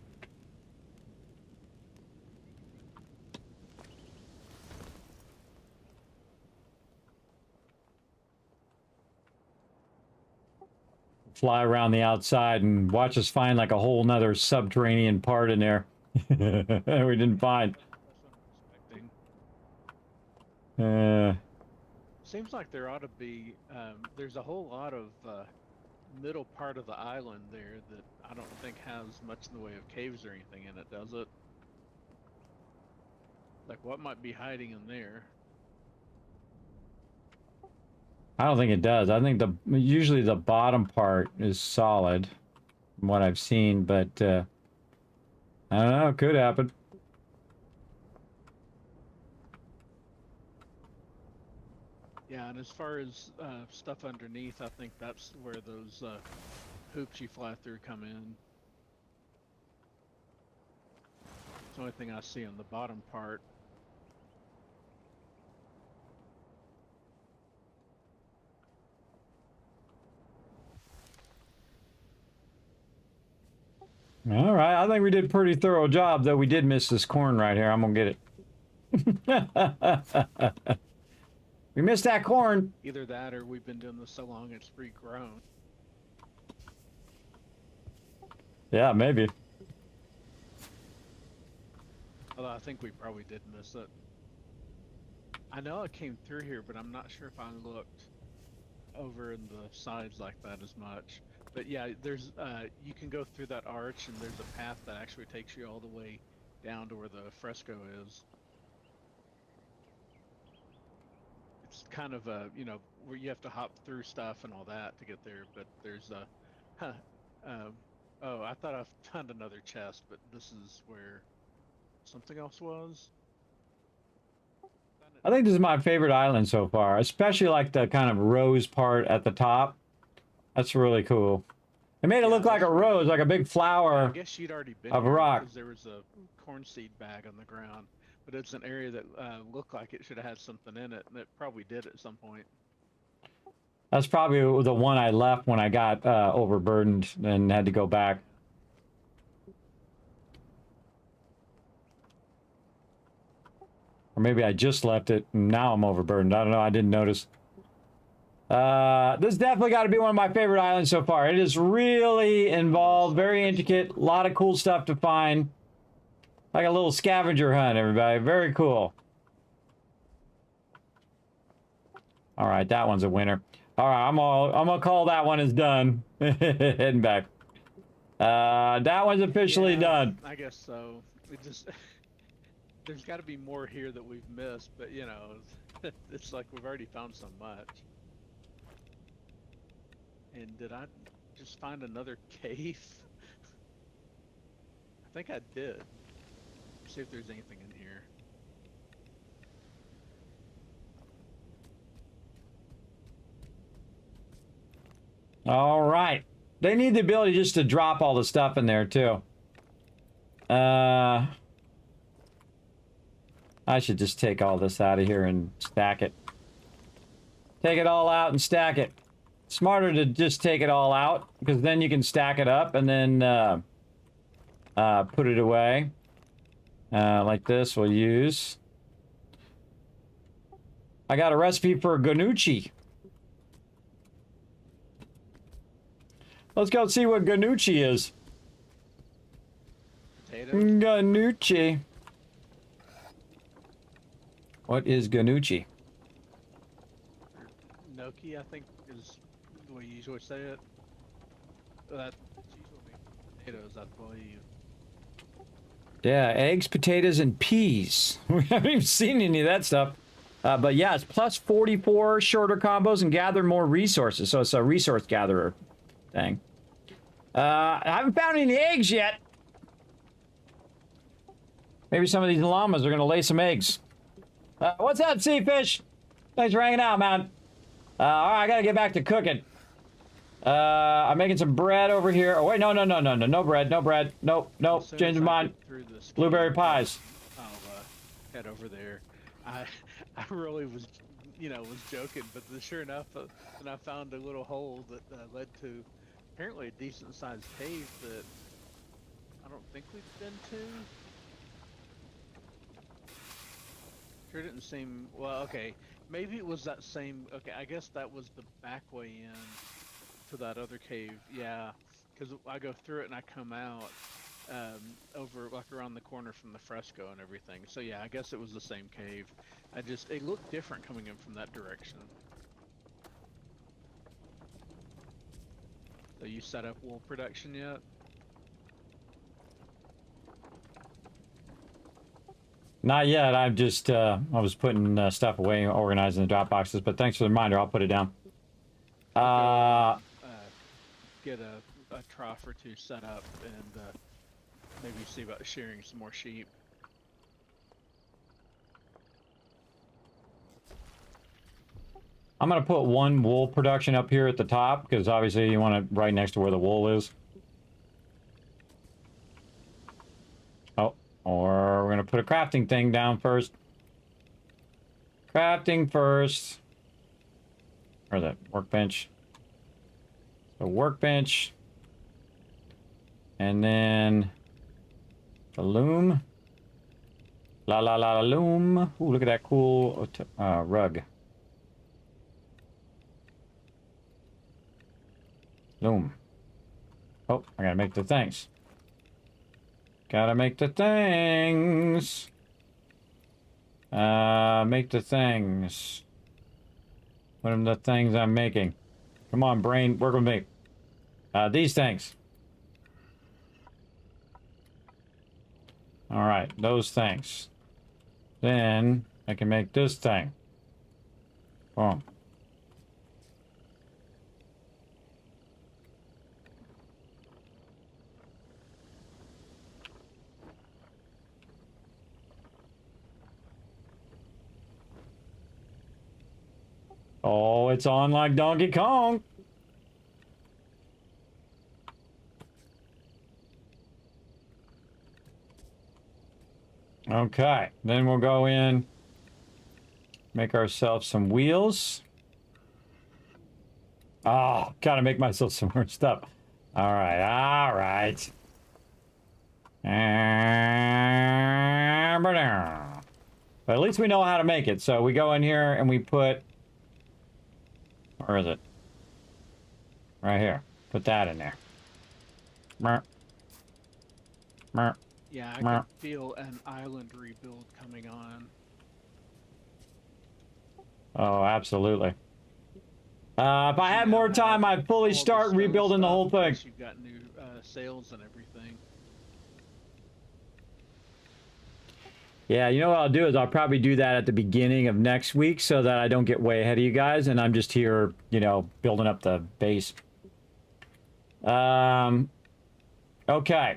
Speaker 3: Fly around the outside and watch us find like a whole nother subterranean part in there. We didn't find.
Speaker 4: That's what I'm expecting. Seems like there ought to be, there's a whole lot of middle part of the island there that I don't think has much in the way of caves or anything in it, does it? Like, what might be hiding in there?
Speaker 3: I don't think it does. I think usually the bottom part is solid, from what I've seen, but I don't know. It could happen.
Speaker 4: Yeah, and as far as stuff underneath, I think that's where those hoops you fly through come in. It's the only thing I see on the bottom part.
Speaker 3: All right, I think we did a pretty thorough job, though we did miss this corn right here. I'm gonna get it. We missed that corn.
Speaker 4: Either that or we've been doing this so long it's regrown.
Speaker 3: Yeah, maybe.
Speaker 4: Although I think we probably did miss it. I know I came through here, but I'm not sure if I looked over in the sides like that as much. But yeah, there's you can go through that arch, and there's a path that actually takes you all the way down to where the fresco is. It's kind of a, you know, where you have to hop through stuff and all that to get there, but there's a, oh, I thought I found another chest, but this is where something else was.
Speaker 3: I think this is my favorite island so far, especially like the kind of rose part at the top. That's really cool. It made it look like a rose, like a big flower.
Speaker 4: I guess you'd already been
Speaker 3: of
Speaker 4: here
Speaker 3: rock.
Speaker 4: because there was a corn seed bag on the ground, but it's an area that looked like it should have had something in it, and it probably did at some point.
Speaker 3: That's probably the one I left when I got overburdened and had to go back. Or maybe I just left it and now I'm overburdened. I don't know. I didn't notice. This definitely got to be one of my favorite islands so far. It is really involved, very intricate, a lot of cool stuff to find. Like a little scavenger hunt, everybody. Very cool. All right, that one's a winner. All right, I'm gonna call that one as done. Heading back. That one's officially done.
Speaker 4: I guess so. It just there's got to be more here that we've missed, but you know, it's like we've already found so much. And did I just find another cave? I think I did. See if there's anything in here.
Speaker 3: All right. They need the ability just to drop all the stuff in there, too. I should just take all this out of here and stack it. Take it all out and stack it. Smarter to just take it all out, because then you can stack it up and then put it away. Like this, we'll use. I got a recipe for Ganucci. Let's go see what Ganucci is. Ganucci. What is Ganucci?
Speaker 4: Gnocchi, I think, is the way you usually say it. That's usually potatoes, I believe.
Speaker 3: Yeah, eggs, potatoes, and peas. We haven't even seen any of that stuff. But yeah, it's plus 44 shorter combos and gather more resources. So it's a resource gatherer thing. I haven't found any eggs yet. Maybe some of these llamas are going to lay some eggs. What's up, Sea Fish? Thanks for hanging out, man. All right, I got to get back to cooking. I'm making some bread over here. Oh, wait, no bread, no bread. Nope, change my mind. Blueberry pies.
Speaker 4: I'll head over there. I really was, was joking, but sure enough, then I found a little hole that led to apparently a decent-sized cave that I don't think we've been to. Sure didn't seem, well, okay, maybe it was that same, okay, I guess that was the back way in to that other cave, yeah, because I go through it and I come out over, like, around the corner from the fresco and everything, so yeah, I guess it was the same cave. It looked different coming in from that direction. So you set up wool production yet?
Speaker 3: Not yet. I'm just, I was putting stuff away, organizing the drop boxes, but thanks for the reminder. I'll put it down.
Speaker 4: Get a trough or two set up and maybe see about shearing some more sheep.
Speaker 3: I'm going to put one wool production up here at the top, because obviously you want it right next to where the wool is. Oh, or we're going to put a crafting thing down first. Crafting first. Where's that? Workbench. So workbench. And then the loom. La la la loom. Ooh, look at that cool rug. Loom. Oh, I gotta make the things. Gotta make the things. Make the things. What are the things I'm making? Come on, brain, work with me. These things. All right, those things. Then I can make this thing. Boom. Oh, it's on like Donkey Kong. Okay, then we'll go in, make ourselves some wheels. Oh, gotta make myself some more stuff. All right, all right. But at least we know how to make it. So we go in here and we put, where is it? Right here. Put that in there. Merp. Merp.
Speaker 4: Yeah, I can feel an island rebuild coming on.
Speaker 3: Oh, absolutely. If I had more time, I'd fully start rebuilding the whole thing.
Speaker 4: You've got new sails and everything.
Speaker 3: Yeah, you know what I'll do is I'll probably do that at the beginning of next week so that I don't get way ahead of you guys and I'm just here, you know, building up the base. Okay,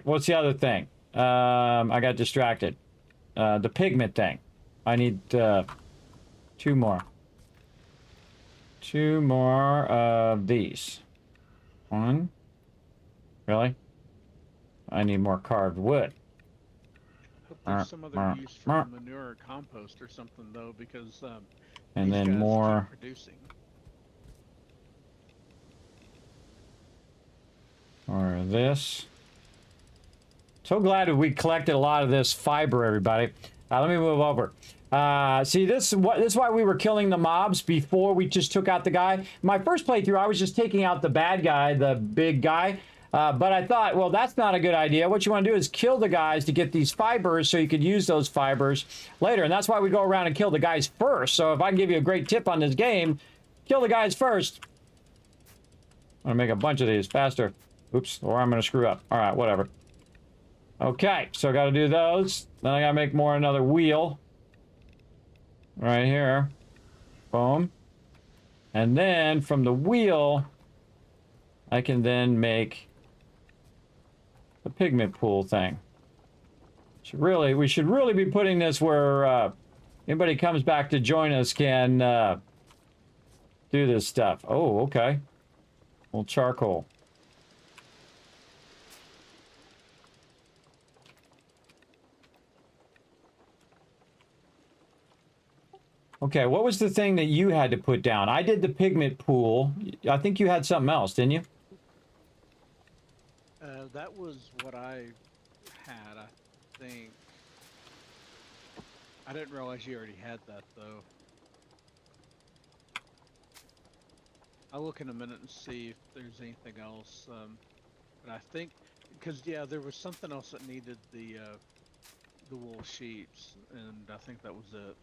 Speaker 3: what's the other thing? I got distracted. The pigment thing. I need 2 more. 2 more of these. 1. Really? I need more carved wood.
Speaker 4: Hope there's some other use for manure or compost or something though, because
Speaker 3: and
Speaker 4: these
Speaker 3: then
Speaker 4: guys
Speaker 3: more
Speaker 4: keep producing.
Speaker 3: or this. So glad that we collected a lot of this fiber, everybody. Let me move over. See, this is why we were killing the mobs before we just took out the guy. My first playthrough, I was just taking out the bad guy, the big guy. But I thought, well, that's not a good idea. What you want to do is kill the guys to get these fibers so you could use those fibers later. And that's why we go around and kill the guys first. So if I can give you a great tip on this game, kill the guys first. I'm going to make a bunch of these faster. Oops, or I'm going to screw up. All right, whatever. Okay, so I got to do those. Then I got to make more another wheel. Right here. Boom. And then from the wheel, I can then make the pigment pool thing. We should really be putting this where anybody comes back to join us can do this stuff. Oh, okay. Well, charcoal. Okay, what was the thing that you had to put down? I did the pigment pool. I think you had something else, didn't you?
Speaker 4: That was what I had, I think. I didn't realize you already had that, though. I'll look in a minute and see if there's anything else. But I think, because, yeah, there was something else that needed the wool sheets, and I think that was it.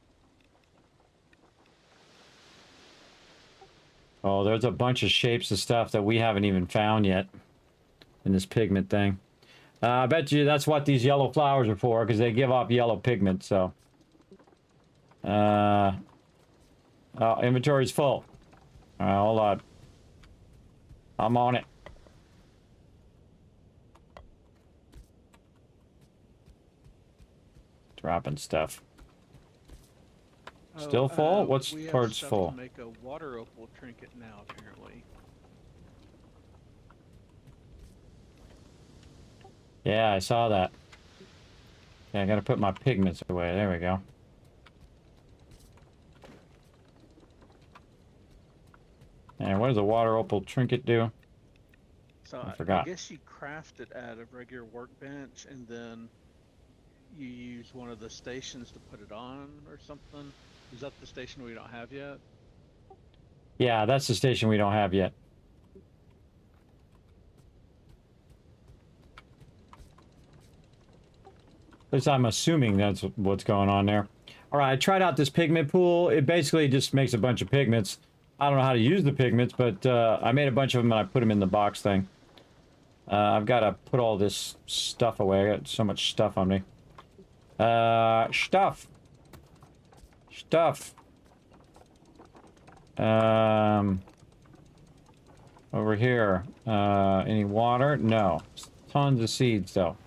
Speaker 3: Oh, there's a bunch of shapes of stuff that we haven't even found yet in this pigment thing. I bet you that's what these yellow flowers are for, because they give off yellow pigment, so. Oh, inventory's full. All right, hold on. I'm on it. Dropping stuff. Still full? What's parts full?
Speaker 4: To make a water opal trinket now, apparently.
Speaker 3: Yeah, I saw that. Yeah, I gotta put my pigments away. There we go. And what does a water opal trinket do?
Speaker 4: So
Speaker 3: I forgot.
Speaker 4: I guess you craft it at a regular workbench, and then you use one of the stations to put it on or something. Is that the station we don't have yet?
Speaker 3: Yeah, that's the station we don't have yet. At least I'm assuming that's what's going on there. All right, I tried out this pigment pool. It basically just makes a bunch of pigments. I don't know how to use the pigments, but I made a bunch of them and I put them in the box thing. I've got to put all this stuff away. I got so much stuff on me. Stuff. Over here. Any water? No. Tons of seeds, though.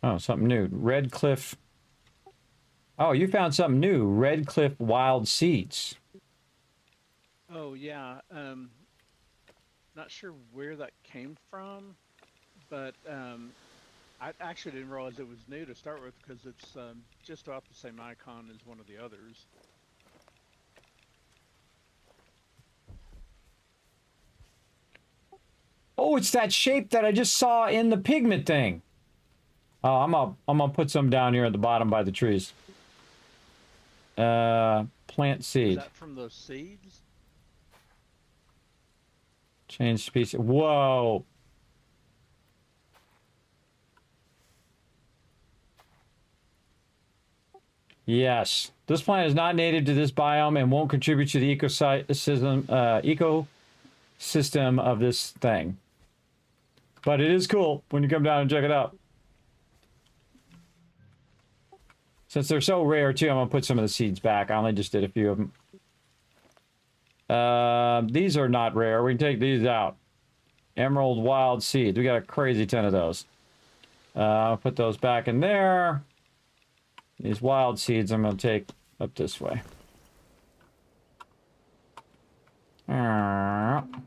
Speaker 3: Oh, something new. Red Cliff. Oh, you found something new. Red Cliff Wild Seeds.
Speaker 4: Oh, yeah. Not sure where that came from, but I actually didn't realize it was new to start with because it's just about the same icon as one of the others.
Speaker 3: Oh, it's that shape that I just saw in the pigment thing. Oh, I'm gonna put some down here at the bottom by the trees. Plant seed.
Speaker 4: Is that from those seeds?
Speaker 3: Change species. Whoa. Yes. This plant is not native to this biome and won't contribute to the ecosystem of this thing. But it is cool when you come down and check it out. Since they're so rare, too, I'm going to put some of the seeds back. I only just did a few of them. These are not rare. We can take these out. Emerald wild seeds. We got a crazy ton of those. I'll put those back in there. These wild seeds I'm going to take up this way. I'm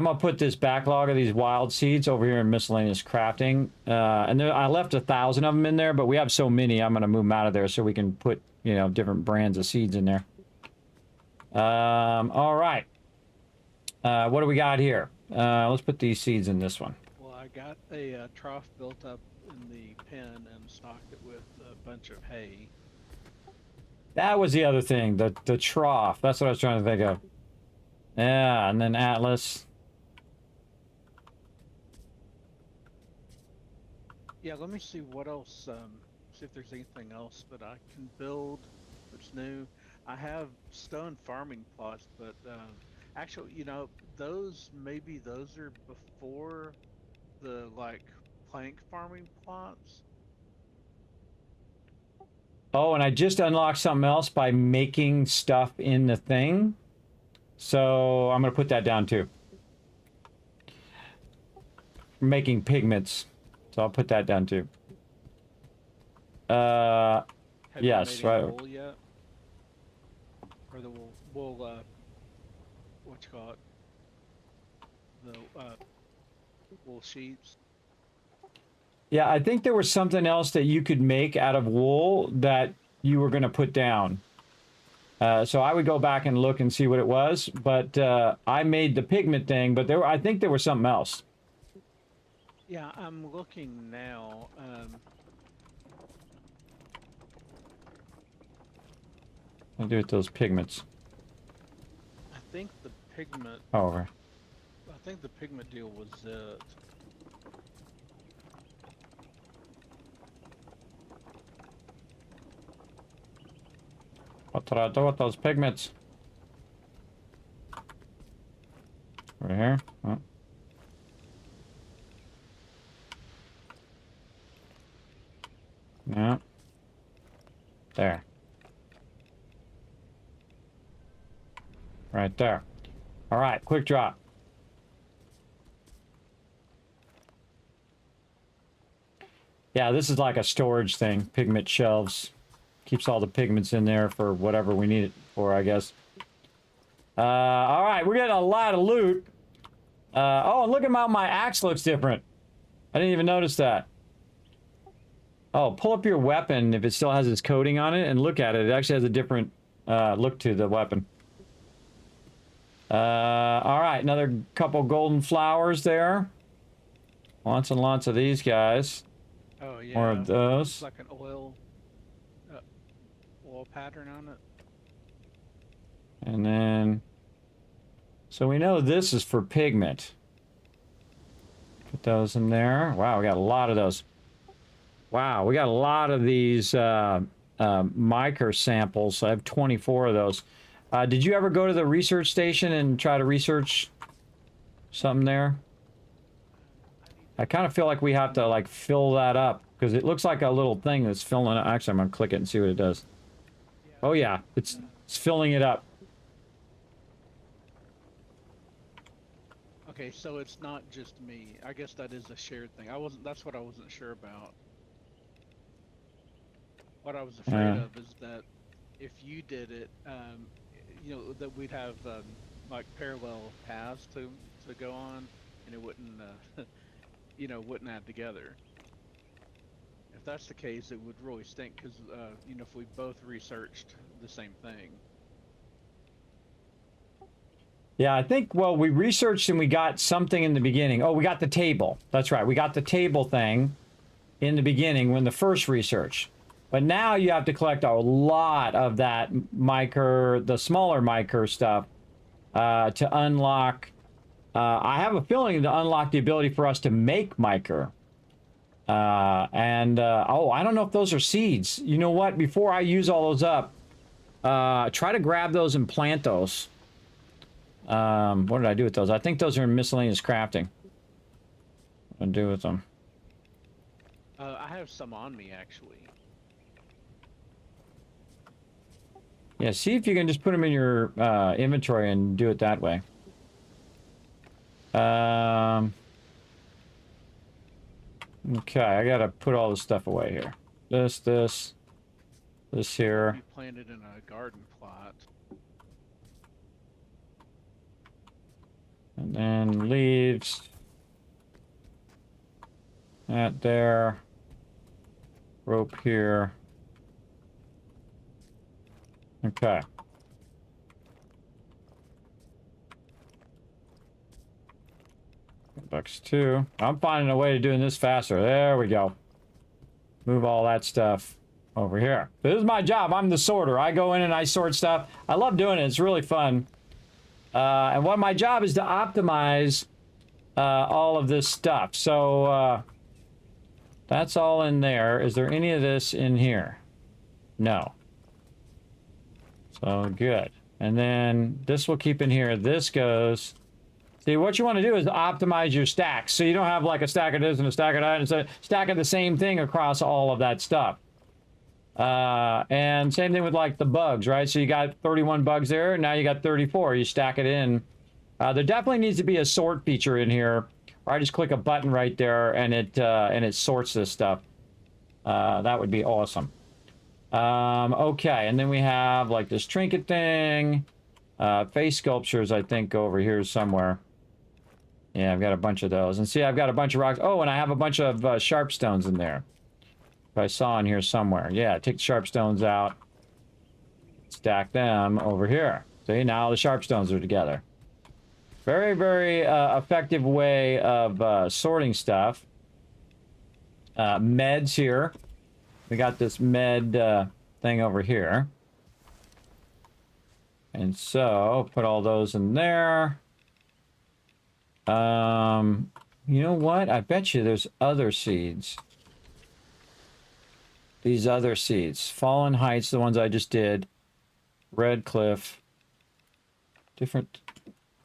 Speaker 3: going to put this backlog of these wild seeds over here in miscellaneous crafting. And there, I left 1,000 of them in there, but we have so many, I'm going to move them out of there so we can put, you know, different brands of seeds in there. All right. What do we got here? Let's put these seeds in this one.
Speaker 4: Well, I got a trough built up in the pen and stocked it with a bunch of hay.
Speaker 3: That was the other thing, the trough. That's what I was trying to think of. Yeah, and then Atlas.
Speaker 4: Yeah, let me see what else. See if there's anything else that I can build that's new. I have stone farming plots, but actually, maybe those are before the like plank farming plots.
Speaker 3: Oh, and I just unlocked something else by making stuff in the thing. So I'm gonna put that down too. Making pigments. So I'll put that down too.
Speaker 4: Have
Speaker 3: Yes,
Speaker 4: you made any
Speaker 3: right.
Speaker 4: wool yet? Or the wool what you call it? The wool sheets.
Speaker 3: Yeah, I think there was something else that you could make out of wool that you were gonna put down. So I would go back and look and see what it was, but I made the pigment thing, but I think there was something else.
Speaker 4: Yeah, I'm looking now.
Speaker 3: I'll do with those pigments.
Speaker 4: I think the pigment.
Speaker 3: Oh, okay.
Speaker 4: I think the pigment deal was it.
Speaker 3: What did I do with those pigments? Right here. Oh. Yeah. There. Right there. All right, quick drop. Yeah, this is like a storage thing. Pigment shelves. Keeps all the pigments in there for whatever we need it for, I guess. All right, we're getting a lot of loot. Oh, and look at how my axe looks different. I didn't even notice that. Oh, pull up your weapon if it still has its coating on it and look at it. It actually has a different look to the weapon. All right, another couple golden flowers there. Lots and lots of these guys.
Speaker 4: Oh yeah.
Speaker 3: More of those.
Speaker 4: It's like an oil pattern on it.
Speaker 3: And then, so we know this is for pigment. Put those in there. Wow, we got a lot of those. Wow, we got a lot of these mica samples. I have 24 of those. Did you ever go to the research station and try to research something there? I kind of feel like we have to like fill that up because it looks like a little thing that's filling it. Actually, I'm gonna click it and see what it does. Oh yeah, it's filling it up.
Speaker 4: Okay, so it's not just me. I guess that is a shared thing. That's what I wasn't sure about. What I was afraid of is that if you did it, that we'd have like parallel paths to go on, and it wouldn't, wouldn't add together. If that's the case, it would really stink because, if we both researched the same thing.
Speaker 3: Yeah, I think, well, we researched and we got something in the beginning. Oh, we got the table. That's right. We got the table thing in the beginning when the first research. But now you have to collect a lot of that mica, the smaller mica stuff, to unlock. I have a feeling to unlock the ability for us to make mica. Oh, I don't know if those are seeds. You know what? Before I use all those up, try to grab those and plant those. What did I do with those? I think those are in miscellaneous crafting. What do I do with them?
Speaker 4: I have some on me, actually.
Speaker 3: Yeah, see if you can just put them in your inventory and do it that way. Okay, I gotta put all this stuff away here. This here.
Speaker 4: You planted in a garden plot.
Speaker 3: And then leaves. That there. Rope here. Okay. $2. I'm finding a way to doing this faster. There we go. Move all that stuff. over here. This is my job. I'm the sorter. I go in and I sort stuff. I love doing it. It's really fun. And what my job is to optimize all of this stuff. So that's all in there. Is there any of this in here? No. So good. And then this will keep in here. This goes. See, what you want to do is optimize your stacks. So you don't have like a stack of this and a stack of that. And so stack of the same thing across all of that stuff. And same thing with like the bugs, right? So you got 31 bugs there. Now you got 34. You stack it in. There definitely needs to be a sort feature in here. Or I just click a button right there and it sorts this stuff. That would be awesome. Okay, and then we have like this trinket thing. Face sculptures, I think, go over here somewhere. Yeah, I've got a bunch of those. And see, I've got a bunch of rocks. Oh, and I have a bunch of sharp stones in there. If I saw in here somewhere. Yeah, take the sharp stones out. Stack them over here. See, now the sharp stones are together. Very, very effective way of sorting stuff. Meds here. We got this med thing over here. And so, put all those in there. You know what? I bet you there's other seeds. These other seeds. Fallen Heights, the ones I just did. Red Cliff. Different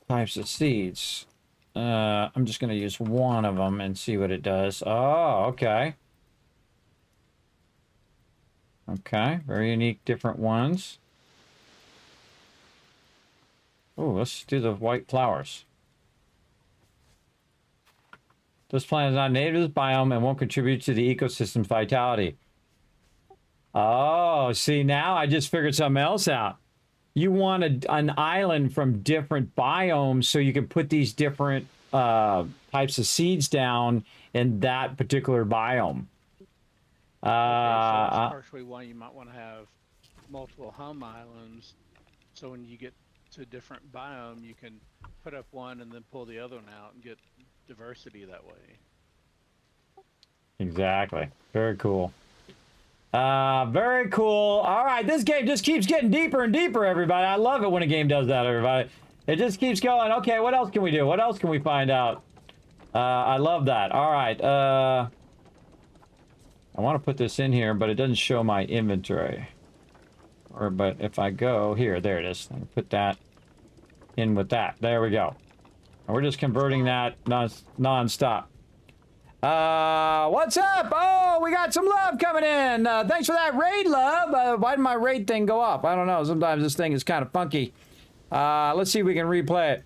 Speaker 3: types of seeds. I'm just going to use one of them and see what it does. Oh, okay. Okay, very unique, different ones. Oh, let's do the white flowers. This plant is not native to this biome and won't contribute to the ecosystem's vitality. Oh, see, now I just figured something else out. You want an island from different biomes so you can put these different types of seeds down in that particular biome.
Speaker 4: Okay, so that's partially why you might want to have multiple home islands. So when you get to a different biome, you can put up one and then pull the other one out and get diversity that way.
Speaker 3: Exactly. Very cool. Very cool. All right, this game just keeps getting deeper and deeper, everybody. I love it when a game does that, everybody. It just keeps going. Okay, what else can we do? What else can we find out? I love that. All right. I want to put this in here, but it doesn't show my inventory. But if I go here, there it is. I can put that in with that. There we go. And we're just converting that non-stop. What's up? Oh, we got some love coming in. Thanks for that raid, love. Why did my raid thing go off? I don't know. Sometimes this thing is kind of funky. Let's see if we can replay it.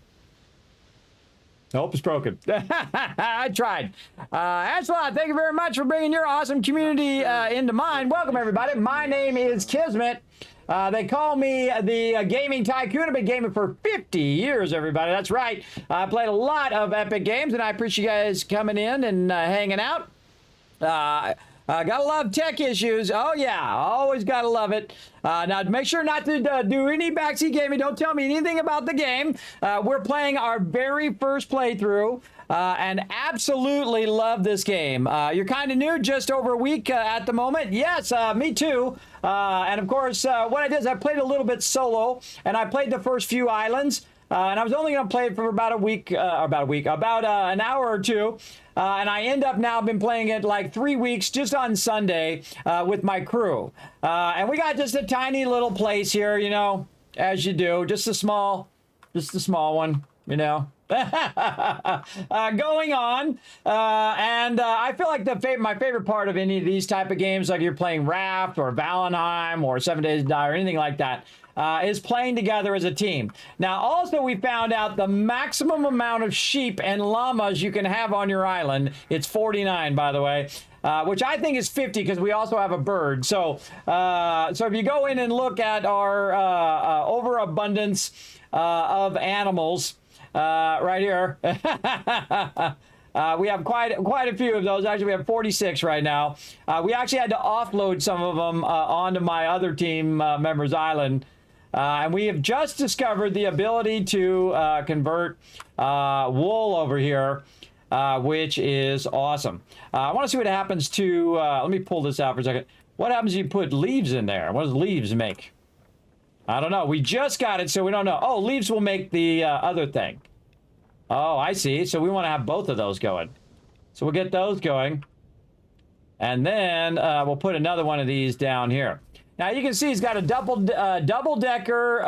Speaker 3: Nope, it's broken. I tried. Angela, thank you very much for bringing your awesome community into mine. Welcome, everybody. My name is Kismet. They call me the gaming tycoon. I've been gaming for 50 years, everybody. That's right. I played a lot of epic games, and I appreciate you guys coming in and hanging out. Gotta love tech issues. Oh, yeah. Always gotta love it. Now, make sure not to do any backseat gaming. Don't tell me anything about the game. We're playing our very first playthrough. And absolutely love this game. You're kind of new, just over a week at the moment. Yes, me too. And of course, what I did is I played a little bit solo, and I played the first few islands. And I was only going to play it for about an hour or two. And I end up now been playing it like 3 weeks just on Sunday with my crew. And we got just a tiny little place here, you know, as you do. Just a small one, you know. Going on, and I feel like my favorite part of any of these type of games, like you're playing Raft or Valheim or 7 Days to Die or anything like that, is playing together as a team. Now, also, we found out the maximum amount of sheep and llamas you can have on your island. It's 49, by the way. Which I think is 50 because we also have a bird. So if you go in and look at our overabundance of animals, right here. We have quite a few of those. Actually, we have 46 right now. We actually had to offload some of them onto my other team member's island. And we have just discovered the ability to convert wool over here, which is awesome. I want to see what happens to... let me pull this out for a second. What happens if you put leaves in there? What does leaves make? I don't know. We just got it, so we don't know. Oh, leaves will make the other thing. Oh, I see. So we want to have both of those going. So we'll get those going. And then we'll put another one of these down here. Now you can see he's got a double-decker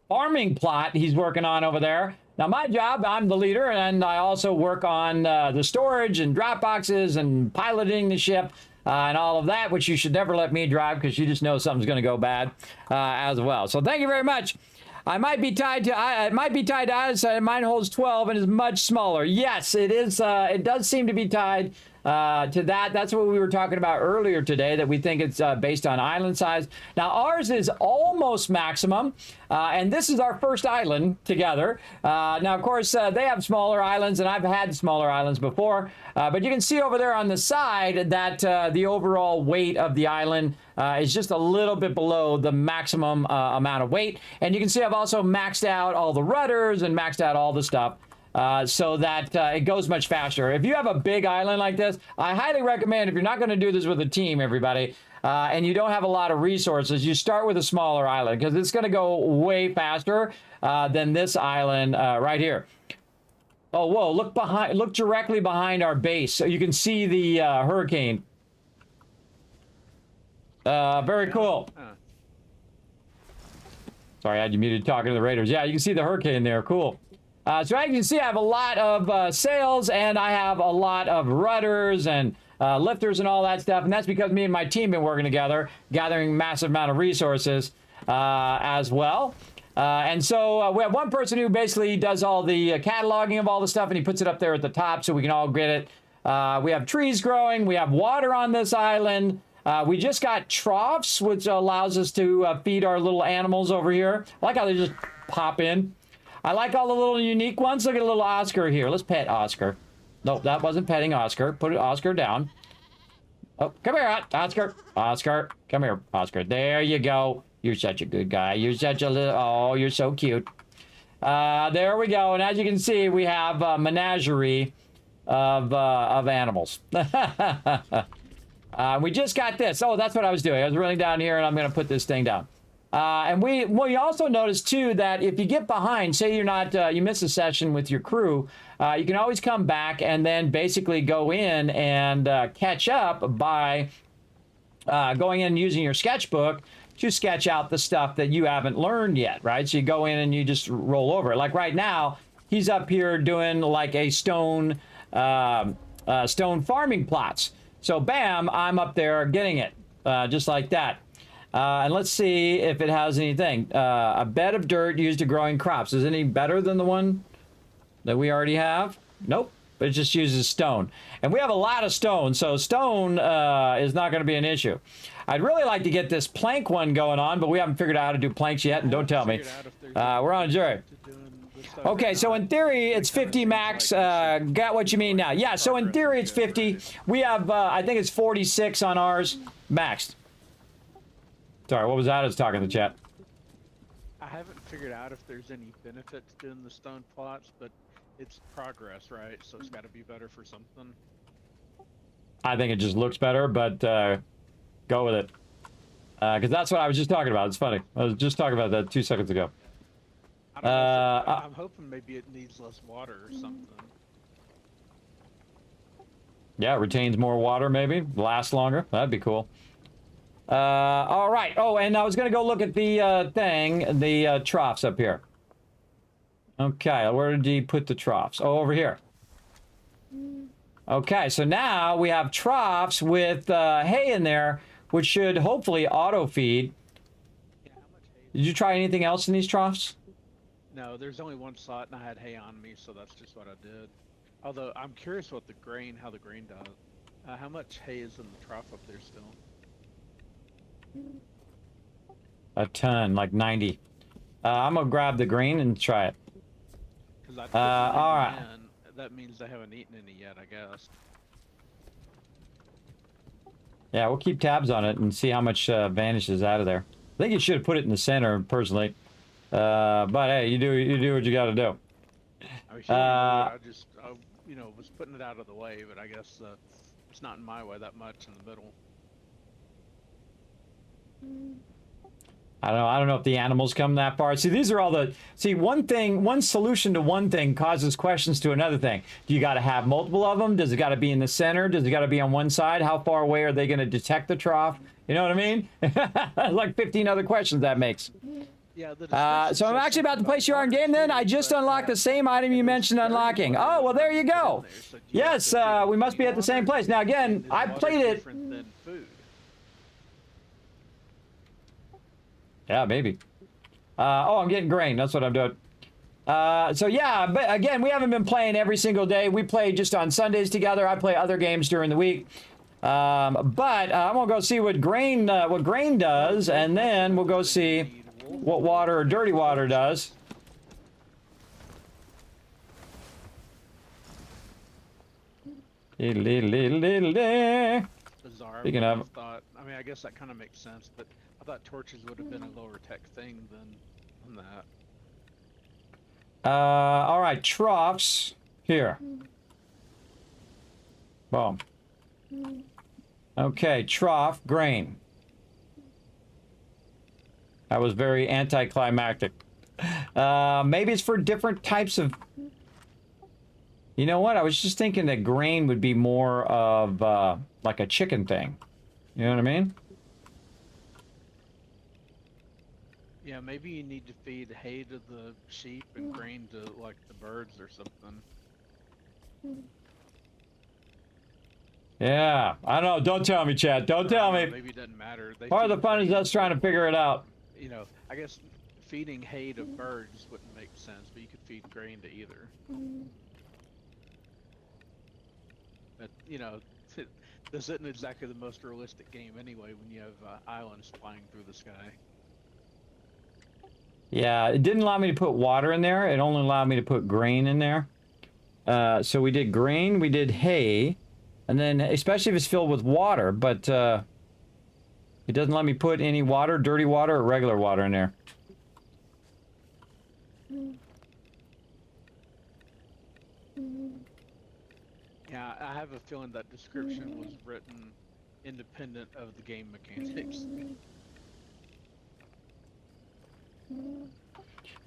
Speaker 3: farming plot he's working on over there. Now my job, I'm the leader, and I also work on the storage and drop boxes and piloting the ship and all of that, which you should never let me drive because you just know something's going to go bad as well. So thank you very much. I might be tied to. It might be tied to either side. Mine holds 12 and is much smaller. Yes, it is. It does seem to be tied to that. That's what we were talking about earlier today, that we think it's based on island size. Now ours is almost maximum, and this is our first island together. Now of course they have smaller islands, and I've had smaller islands before, but you can see over there on the side that the overall weight of the island is just a little bit below the maximum amount of weight. And you can see I've also maxed out all the rudders and maxed out all the stuff so that it goes much faster. If you have a big island like this, I highly recommend, if you're not going to do this with a team, everybody, and you don't have a lot of resources, you start with a smaller island because it's going to go way faster than this island right here. Oh, whoa, look behind, look directly behind our base so you can see the hurricane. Very cool. Sorry, I had you muted talking to the Raiders. Yeah, you can see the hurricane there. Cool. So as you can see, I have a lot of sails, and I have a lot of rudders and lifters and all that stuff. And that's because me and my team have been working together, gathering a massive amount of resources as well. And so we have one person who basically does all the cataloging of all the stuff, and he puts it up there at the top so we can all get it. We have trees growing. We have water on this island. We just got troughs, which allows us to feed our little animals over here. I like how they just pop in. I like all the little unique ones. Look at little Oscar here. Let's pet Oscar. Nope, that wasn't petting Oscar. Put Oscar down. Oh, come here, Oscar. Oscar, come here, Oscar. There you go. You're such a good guy. You're such a little... Oh, you're so cute. There we go. And as you can see, we have a menagerie of animals. We just got this. Oh, that's what I was doing. I was running down here, and I'm going to put this thing down. And we also noticed, too, that if you get behind, say you're not, you miss a session with your crew, you can always come back and then basically go in and catch up by going in and using your sketchbook to sketch out the stuff that you haven't learned yet, right? So you go in and you just roll over it. Like right now, he's up here doing like a stone farming plots. So bam, I'm up there getting it, just like that. And let's see if it has anything. A bed of dirt used to growing crops. Is it any better than the one that we already have? Nope, but it just uses stone. And we have a lot of stone, so stone is not going to be an issue. I'd really like to get this plank one going on, but we haven't figured out how to do planks yet, and don't tell me. We're on a journey. Okay, so in theory, it's 50 max. Got what you mean now. Yeah, so in theory, it's 50. We have, I think it's 46 on ours, maxed. Sorry, what was that? I was talking to the chat.
Speaker 4: I haven't figured out if there's any benefit to doing the stone plots, but it's progress, right? So it's got to be better for something.
Speaker 3: I think it just looks better, but go with it. Because that's what I was just talking about. It's funny. I was just talking about that 2 seconds ago.
Speaker 4: I don't know, I'm hoping maybe it needs less water or something.
Speaker 3: Yeah, it retains more water, maybe. Lasts longer. That'd be cool. All right. Oh, and I was going to go look at the thing, the troughs up here. Okay, where did he put the troughs? Oh, over here. Okay, so now we have troughs with hay in there, which should hopefully auto-feed.
Speaker 4: Yeah, how much hay?
Speaker 3: Did you try anything else in these troughs?
Speaker 4: No, there's only one slot, and I had hay on me, so that's just what I did. Although, I'm curious what the grain, how the grain does. How much hay is in the trough up there still?
Speaker 3: A ton, like 90. I'm gonna grab the green and try it.
Speaker 4: All
Speaker 3: right.
Speaker 4: That means they haven't eaten any yet, I guess.
Speaker 3: Yeah, we'll keep tabs on it and see how much vanishes out of there. I think you should have put it in the center, personally. But hey, you do what you got to do.
Speaker 4: I just, you know, was putting it out of the way, but I guess it's not in my way that much in the middle.
Speaker 3: I don't know if the animals come that far. See, these are all the... See, one solution to one thing causes questions to another thing. Do you got to have multiple of them? Does it got to be in the center? Does it got to be on one side? How far away are they going to detect the trough? You know what I mean? Like 15 other questions that makes.
Speaker 4: Yeah,
Speaker 3: So I'm actually about to place you on game then. I just unlocked the same item you mentioned unlocking. Oh, well, there you go. Yes, we must be at the same place. Now, again, I played it... Yeah, maybe. Oh, I'm getting grain. That's what I'm doing. So, yeah, but again, we haven't been playing every single day. We play just on Sundays together. I play other games during the week. But I'm going to go see what grain does, and then we'll go see what water or dirty water does.
Speaker 4: Bizarre.
Speaker 3: Speaking of...
Speaker 4: I mean, I guess that kind of makes sense, but I thought torches would have been a lower tech thing than that.
Speaker 3: All right, troughs here. Boom. Okay, trough, grain. That was very anticlimactic. Maybe it's for different types of... You know what? I was just thinking that grain would be more of like a chicken thing. You know what I mean?
Speaker 4: Yeah, maybe you need to feed hay to the sheep and grain to, like, the birds or something.
Speaker 3: Yeah, I don't know. Don't tell me, Chad. Don't tell me.
Speaker 4: Maybe it doesn't matter.
Speaker 3: Part of the fun is us trying to figure it out.
Speaker 4: You know, I guess feeding hay to birds wouldn't make sense, but you could feed grain to either. But, you know, this isn't exactly the most realistic game anyway when you have islands flying through the sky.
Speaker 3: Yeah, it didn't allow me to put water in there. It only allowed me to put grain in there. So we did grain, we did hay, and then especially if it's filled with water, but it doesn't let me put any water, dirty water, or regular water in there.
Speaker 4: Yeah, I have a feeling that description was written independent of the game mechanics.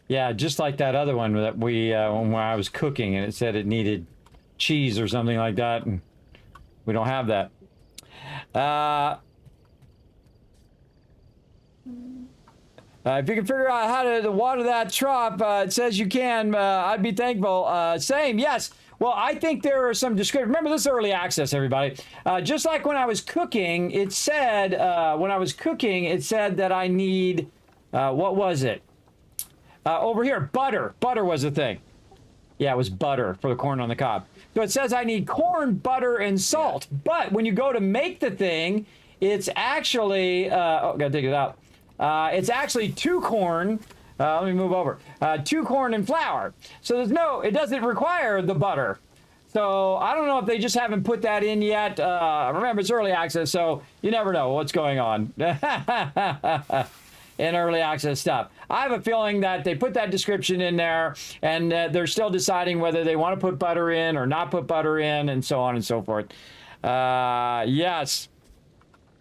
Speaker 3: Yeah, just like that other one that we when I was cooking and it said it needed cheese or something like that, and we don't have that. If you can figure out how to water that trough, it says you can. I'd be thankful. Same, yes. Well, I think there are some descriptions. Remember, this is early access, everybody. Just like when I was cooking, it said that I need. What was it? Over here, butter. Butter was the thing. Yeah, it was butter for the corn on the cob. So it says I need corn, butter, and salt. But when you go to make the thing, it's actually... oh, gotta dig it out. It's actually 2 corn... let me move over. 2 corn and flour. So there's no... It doesn't require the butter. So I don't know if they just haven't put that in yet. Remember, it's early access, so you never know what's going on. In early access stuff. I have a feeling that they put that description in there and they're still deciding whether they want to put butter in or not put butter in and so on and so forth. Yes.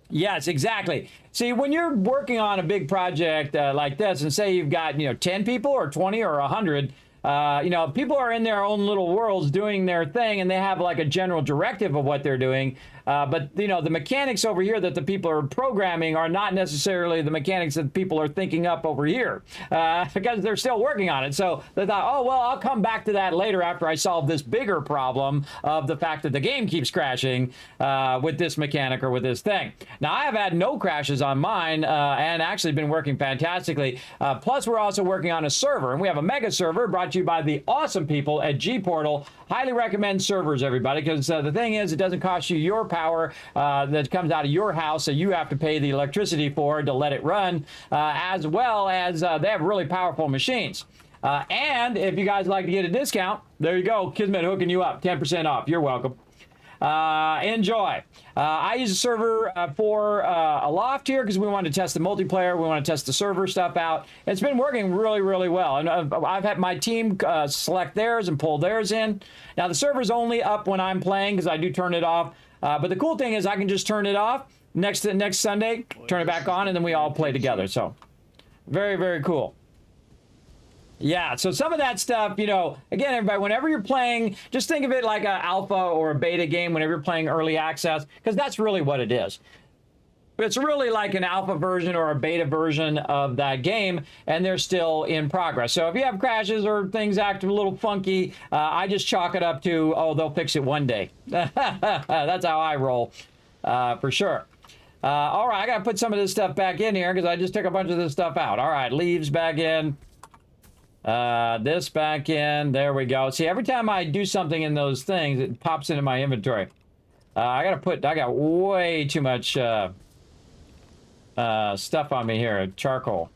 Speaker 3: Yes, exactly. See, when you're working on a big project like this and say you've got, 10 people or 20 or 100, people are in their own little worlds doing their thing and they have like a general directive of what they're doing. But the mechanics over here that the people are programming are not necessarily the mechanics that people are thinking up over here because they're still working on it. So they thought, oh, well, I'll come back to that later after I solve this bigger problem of the fact that the game keeps crashing with this mechanic or with this thing. Now, I have had no crashes on mine and actually been working fantastically. Plus, we're also working on a server, and we have a mega server brought to you by the awesome people at G-Portal. Highly recommend servers, everybody, because the thing is, it doesn't cost you your power that comes out of your house, so you have to pay the electricity for to let it run, as well as they have really powerful machines. And if you guys like to get a discount, there you go, Kismet hooking you up, 10% off. You're welcome. Enjoy. I use a server for Aloft here because we want to test the multiplayer. We want to test the server stuff out. It's been working really, really well. And I've had my team select theirs and pull theirs in. Now, the server's only up when I'm playing because I do turn it off. But the cool thing is I can just turn it off next Sunday, turn it back on, and then we all play together. So Very, very cool. Yeah, so some of that stuff, you know, again, everybody, whenever you're playing, just think of it like an alpha or a beta game whenever you're playing early access, because that's really what it is. It's really like an alpha version or a beta version of that game, and they're still in progress. So if you have crashes or things act a little funky, I just chalk it up to, oh, they'll fix it one day. That's how I roll, for sure. All right, I got to put some of this stuff back in here because I just took a bunch of this stuff out. All right, leaves back in. This back in. There we go. See, every time I do something in those things, it pops into my inventory. I got way too much stuff on me here. Charcoal.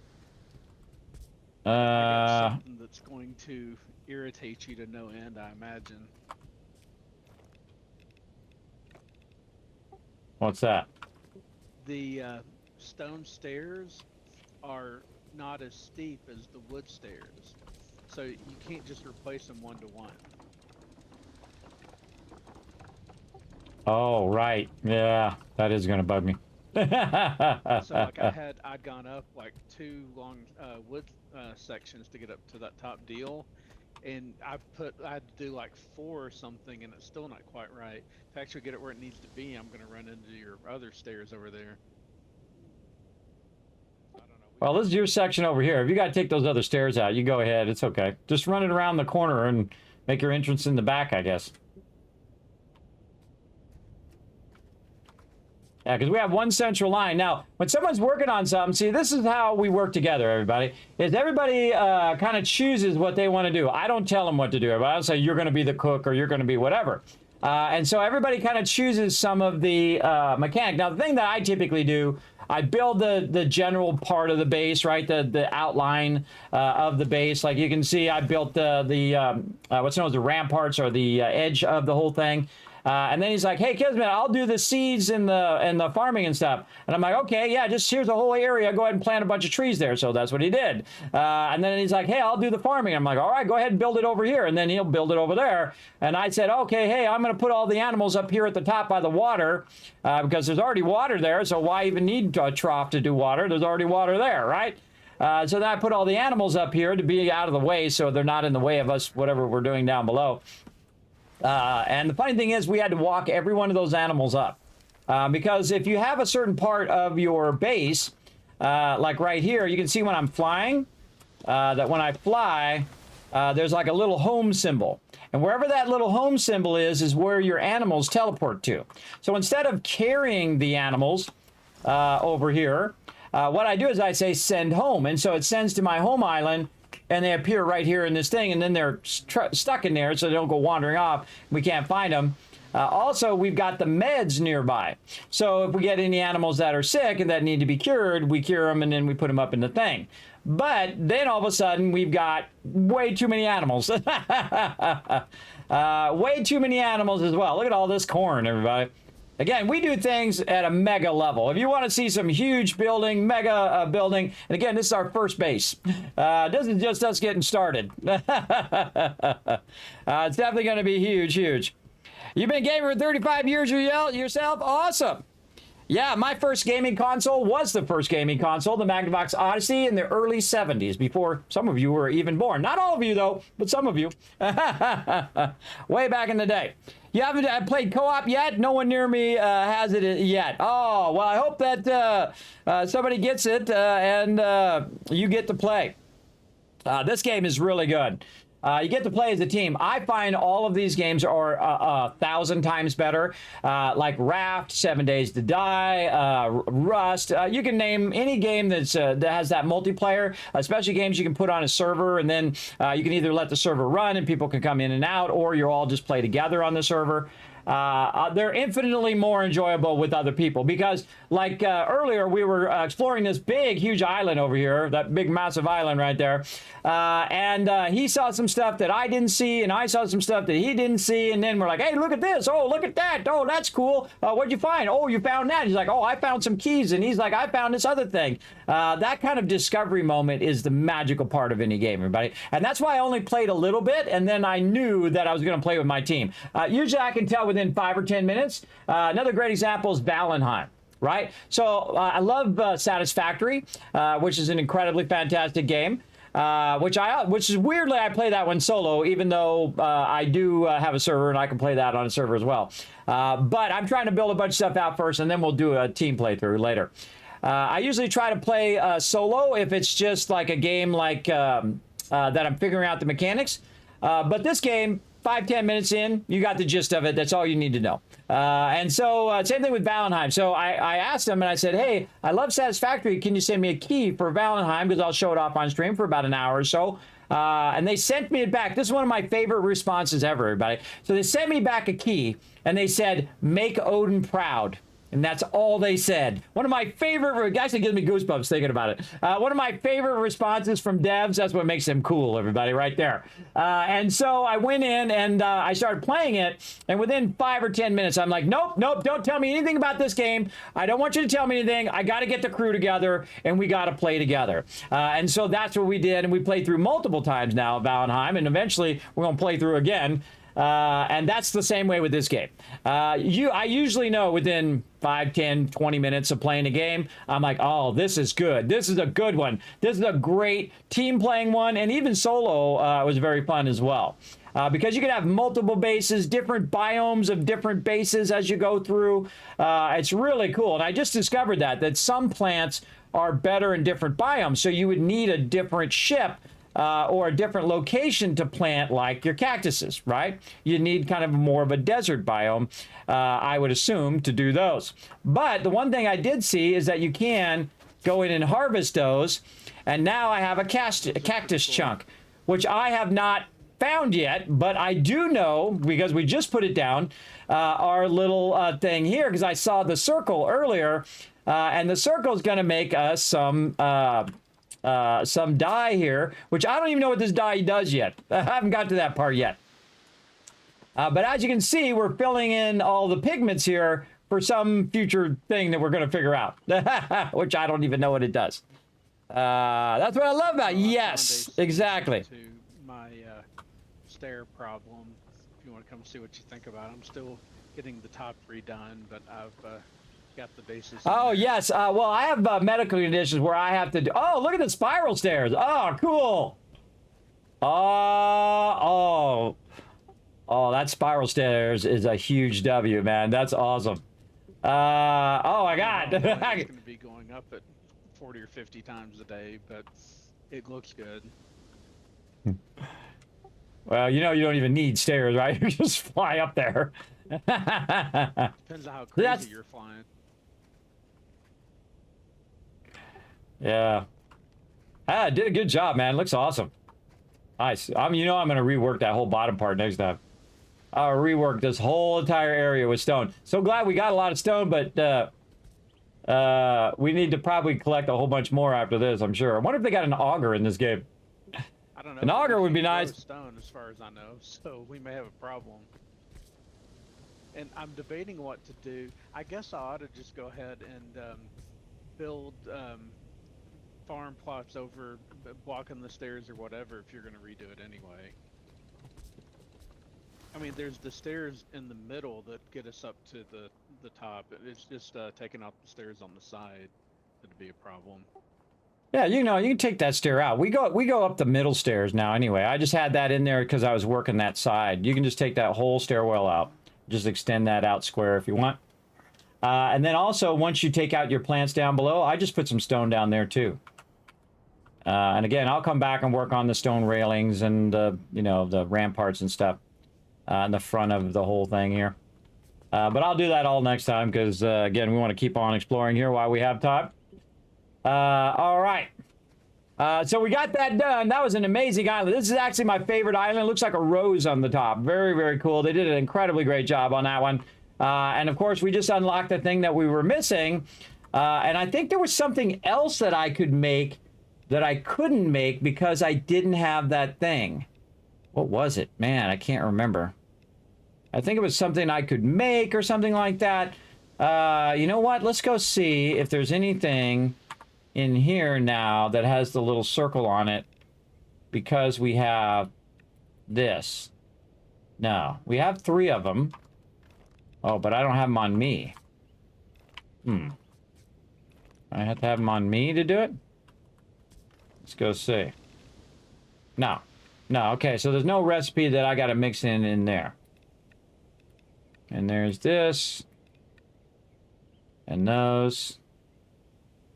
Speaker 4: I got something that's going to irritate you to no end, I imagine.
Speaker 3: What's that?
Speaker 4: The stone stairs are not as steep as the wood stairs, so you can't just replace them one to one.
Speaker 3: Oh, right. Yeah, that is gonna bug me.
Speaker 4: So like I'd gone up like 2 long wood sections to get up to that top deal, and I had to do like 4 or something, and it's still not quite right. To actually get it where it needs to be, I'm gonna run into your other stairs over there.
Speaker 3: Well, this is your section over here. If you got to take those other stairs out, you go ahead. It's okay. Just run it around the corner and make your entrance in the back, I guess. Yeah, because we have one central line. Now, when someone's working on something, see, this is how we work together, everybody. Is everybody kind of chooses what they want to do. I don't tell them what to do. I don't say, you're going to be the cook or you're going to be whatever. And so everybody kind of chooses some of the mechanic. Now, the thing that I typically do, I build the general part of the base, right? The outline of the base. Like you can see, I built the what's known as the ramparts or the edge of the whole thing. And then he's like, hey, Kismet, I'll do the seeds and the farming and stuff. And I'm like, okay, yeah, just here's a whole area. Go ahead and plant a bunch of trees there. So that's what he did. And then he's like, hey, I'll do the farming. I'm like, all right, go ahead and build it over here. And then he'll build it over there. And I said, okay, hey, I'm going to put all the animals up here at the top by the water because there's already water there. So why even need a trough to do water? There's already water there, right? So then I put all the animals up here to be out of the way so they're not in the way of us, whatever we're doing down below. And the funny thing is we had to walk every one of those animals up because if you have a certain part of your base, like right here, you can see when I'm flying, that when I fly, there's like a little home symbol. And wherever that little home symbol is where your animals teleport to. So instead of carrying the animals over here, what I do is I say send home. And so it sends to my home island. And they appear right here in this thing, and then they're stuck in there so they don't go wandering off. We can't find them. Also, we've got the meds nearby. So if we get any animals that are sick and that need to be cured, we cure them and then we put them up in the thing. But then all of a sudden, we've got way too many animals. Way too many animals as well. Look at all this corn, everybody. Again, we do things at a mega level. If you want to see some huge building, mega building, and again, this is our first base. This is just us getting started. It's definitely going to be huge, huge. You've been gaming for 35 years yourself? Awesome. Yeah, my first gaming console was the first gaming console, the Magnavox Odyssey, in the early 70s, before some of you were even born. Not all of you, though, but some of you. Way back in the day. You haven't played co-op yet? No one near me has it yet. Oh, well, I hope that somebody gets it and you get to play. This game is really good. You get to play as a team. I find all of these games are 1,000 times better. Like Raft, 7 Days to Die, Rust. You can name any game that has that multiplayer, especially games you can put on a server, and then you can either let the server run and people can come in and out, or you all just play together on the server. They're infinitely more enjoyable with other people because, like earlier, we were exploring this big, huge island over here, that big, massive island right there. And he saw some stuff that I didn't see, and I saw some stuff that he didn't see. And then we're like, hey, look at this. Oh, look at that. Oh, that's cool. What'd you find? Oh, you found that. He's like, oh, I found some keys. And he's like, I found this other thing. That kind of discovery moment is the magical part of any game, everybody. And that's why I only played a little bit, and then I knew that I was going to play with my team. Usually I can tell within 5 or 10 minutes. Another great example is Valheim. right? So I love Satisfactory, which is an incredibly fantastic game. Which is weirdly, I play that one solo, even though I do have a server and I can play that on a server as well. But I'm trying to build a bunch of stuff out first, and then we'll do a team playthrough later. I usually try to play solo if it's just like a game like that I'm figuring out the mechanics. But this game, 5-10 minutes in, you got the gist of it. That's all you need to know. And so same thing with Valheim. So I asked them and I said, hey, I love Satisfactory. Can you send me a key for Valheim? Because I'll show it off on stream for about an hour or so. And they sent me it back. This is one of my favorite responses ever, everybody. So they sent me back a key and they said, make Odin proud. And that's all they said. One of my favorite, actually gives me goosebumps thinking about it. One of my favorite responses from devs, that's what makes them cool, everybody, right there. And so I went in and I started playing it. And within 5 or 10 minutes, I'm like, nope, don't tell me anything about this game. I don't want you to tell me anything. I got to get the crew together and we got to play together. And so that's what we did. And we played through multiple times now at Valheim. And eventually we're going to play through again. And that's the same way with this game. I usually know within 5, 10, 20 minutes of playing a game, I'm like, oh, this is good. This is a good one. This is a great team playing one. And even solo was very fun as well. Because you can have multiple bases, different biomes of different bases as you go through. It's really cool. And I just discovered that some plants are better in different biomes. So you would need a different ship or a different location to plant, like your cactuses, right? You need kind of more of a desert biome, I would assume, to do those. But the one thing I did see is that you can go in and harvest those, and now I have a cactus chunk, which I have not found yet, but I do know, because we just put it down, our little thing here, because I saw the circle earlier, and the circle is going to make us some dye here, which I don't even know what this dye does yet. I haven't got to that part yet. But as you can see, we're filling in all the pigments here for some future thing that we're going to figure out, which I don't even know what it does. That's what I love about it. Yes, exactly.
Speaker 4: To my stair problem, if you want to come see what you think about it. I'm still getting the top redone, but I've got the bases.
Speaker 3: Oh, yes. Well, I have medical conditions where I have to do... Oh, look at the spiral stairs. Oh, cool. Oh, that spiral stairs is a huge W, man. That's awesome. Oh, my God.
Speaker 4: It's going to be going up at 40 or 50 times a day, but it looks good.
Speaker 3: Well, you know, you don't even need stairs, right? You just fly up there.
Speaker 4: Depends on how crazy you're flying.
Speaker 3: Yeah. Did a good job, man. Looks awesome. Nice. I'm going to rework that whole bottom part next time. I'll rework this whole entire area with stone. So glad we got a lot of stone, but we need to probably collect a whole bunch more after this, I'm sure. I wonder if they got an auger in this game.
Speaker 4: I don't know.
Speaker 3: An auger would be nice.
Speaker 4: Stone, as far as I know, so we may have a problem. And I'm debating what to do. I guess I ought to just go ahead and build farm plots over blocking the stairs or whatever if you're going to redo it anyway. I mean, there's the stairs in the middle that get us up to the top. It's just taking out the stairs on the side that'd be a problem.
Speaker 3: Yeah, you can take that stair out. We go up the middle stairs now anyway. I just had that in there because I was working that side. You can just take that whole stairwell out. Just extend that out square if you want. And then also, once you take out your plants down below, I just put some stone down there too. And again, I'll come back and work on the stone railings and the ramparts and stuff in the front of the whole thing here. But I'll do that all next time because again, we want to keep on exploring here while we have time. All right. So we got that done. That was an amazing island. This is actually my favorite island. It looks like a rose on the top. Very, very cool. They did an incredibly great job on that one. And of course, we just unlocked the thing that we were missing. And I think there was something else that I could make that I couldn't make because I didn't have that thing. What was it? Man, I can't remember. I think it was something I could make or something like that. You know what? Let's go see if there's anything in here now that has the little circle on it because we have this. No, we have 3 of them. Oh, but I don't have them on me. I have to have them on me to do it? Let's go see. No. No, okay, so there's no recipe that I gotta mix in there. And there's this. And those.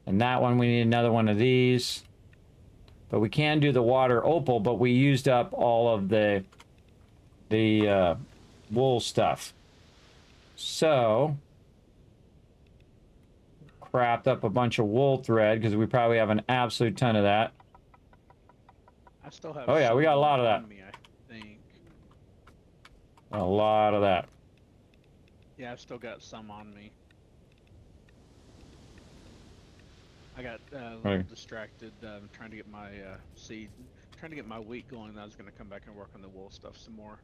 Speaker 3: And that one, we need another one of these. But we can do the water opal, but we used up all of the wool stuff. So, craft up a bunch of wool thread, because we probably have an absolute ton of that.
Speaker 4: I still have.
Speaker 3: Oh yeah, we got a lot of that.
Speaker 4: on me, I think.
Speaker 3: A lot of that.
Speaker 4: Yeah, I've still got some on me. I got a little distracted trying to get my seed, trying to get my wheat going. And I was going to come back and work on the wool stuff some more.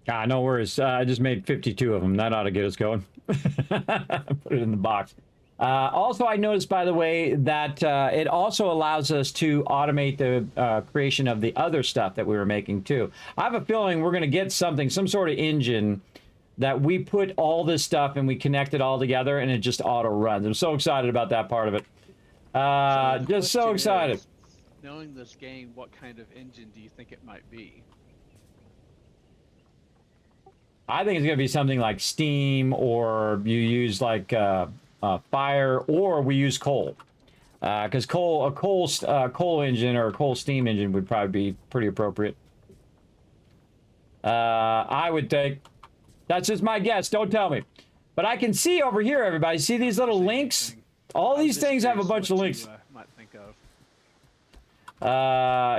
Speaker 3: Ah, no worries. I just made 52 of them. That ought to get us going. Put it in the box. Also, I noticed, by the way, that it also allows us to automate the creation of the other stuff that we were making, too. I have a feeling we're going to get something, some sort of engine that we put all this stuff and we connect it all together and it just auto runs. I'm so excited about that part of it. Just so excited.
Speaker 4: Knowing this game, what kind of engine do you think it might be?
Speaker 3: I think it's going to be something like steam, or you use like fire, or we use coal. Because a coal engine or a coal steam engine would probably be pretty appropriate. I would think. That's just my guess. Don't tell me. But I can see over here, everybody. See these little links? All these things have a bunch of links.
Speaker 4: Might think of.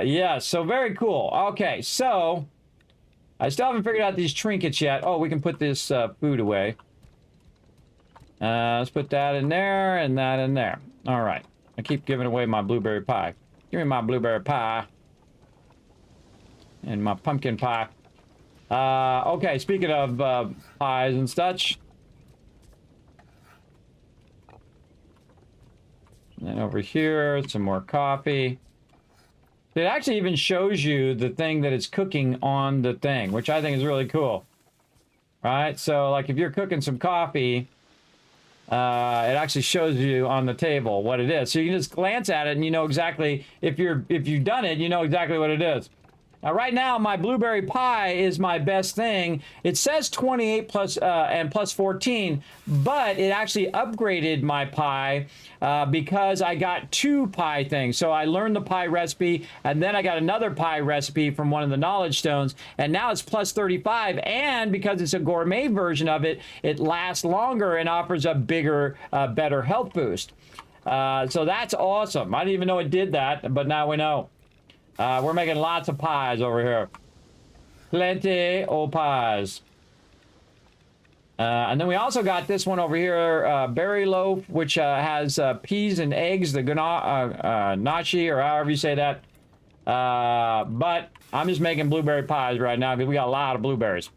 Speaker 3: Yeah, so very cool. Okay, so I still haven't figured out these trinkets yet. Oh, we can put this food away. Let's put that in there and that in there. All right. I keep giving away my blueberry pie. Give me my blueberry pie. And my pumpkin pie. Okay, speaking of pies and such. And then over here, some more coffee. It actually even shows you the thing that it's cooking on the thing, which I think is really cool. Right? So, like, if you're cooking some coffee, it actually shows you on the table what it is. So you can just glance at it and you know exactly, if you've done it, you know exactly what it is. Now, right now, my blueberry pie is my best thing. It says 28 plus, and plus 14, but it actually upgraded my pie because I got 2 pie things. So I learned the pie recipe, and then I got another pie recipe from one of the knowledge stones, and now it's plus 35, and because it's a gourmet version of it, it lasts longer and offers a bigger, better health boost. So that's awesome. I didn't even know it did that, but now we know. We're making lots of pies over here. Plenty of pies. And then we also got this one over here, berry loaf, which has peas and eggs, the ganache, or however you say that. But I'm just making blueberry pies right now because we got a lot of blueberries.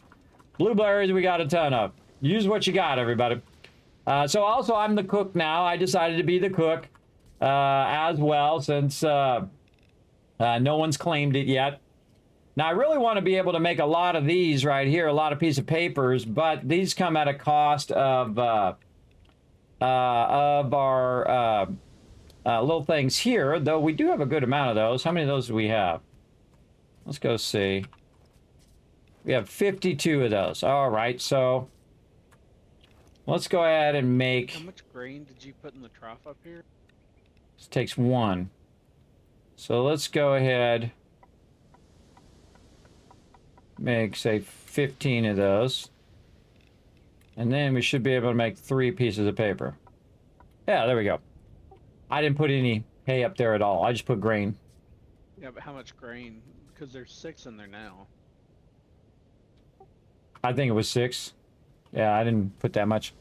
Speaker 3: Blueberries we got a ton of. Use what you got, everybody. So also I'm the cook now. I decided to be the cook as well, since no one's claimed it yet. Now, I really want to be able to make a lot of these right here, a lot of piece of papers, but these come at a cost of our little things here, though we do have a good amount of those. How many of those do we have? Let's go see. We have 52 of those. All right, so let's go ahead and make...
Speaker 4: How much grain did you put in the trough up here?
Speaker 3: This takes 1. So let's go ahead, make, say, 15 of those. And then we should be able to make 3 pieces of paper. Yeah, there we go. I didn't put any hay up there at all. I just put grain.
Speaker 4: Yeah, but how much grain? Because there's 6 in there now.
Speaker 3: I think it was 6. Yeah, I didn't put that much.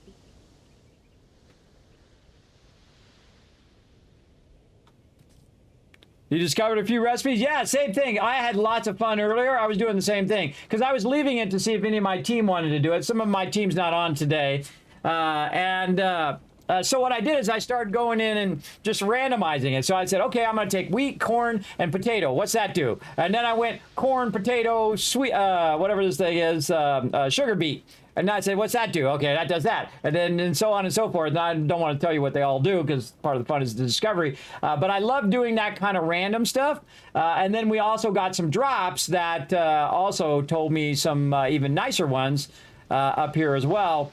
Speaker 3: You discovered a few recipes? Yeah, same thing. I had lots of fun earlier. I was doing the same thing because I was leaving it to see if any of my team wanted to do it. Some of my team's not on today. So what I did is I started going in and just randomizing it. So I said, okay, I'm going to take wheat, corn, and potato. What's that do? And then I went corn, potato, sweet, whatever this thing is, sugar beet. And I say, what's that do? Okay, that does that. And so on and so forth. And I don't want to tell you what they all do because part of the fun is the discovery. But I love doing that kind of random stuff. And then we also got some drops that also told me some even nicer ones up here as well.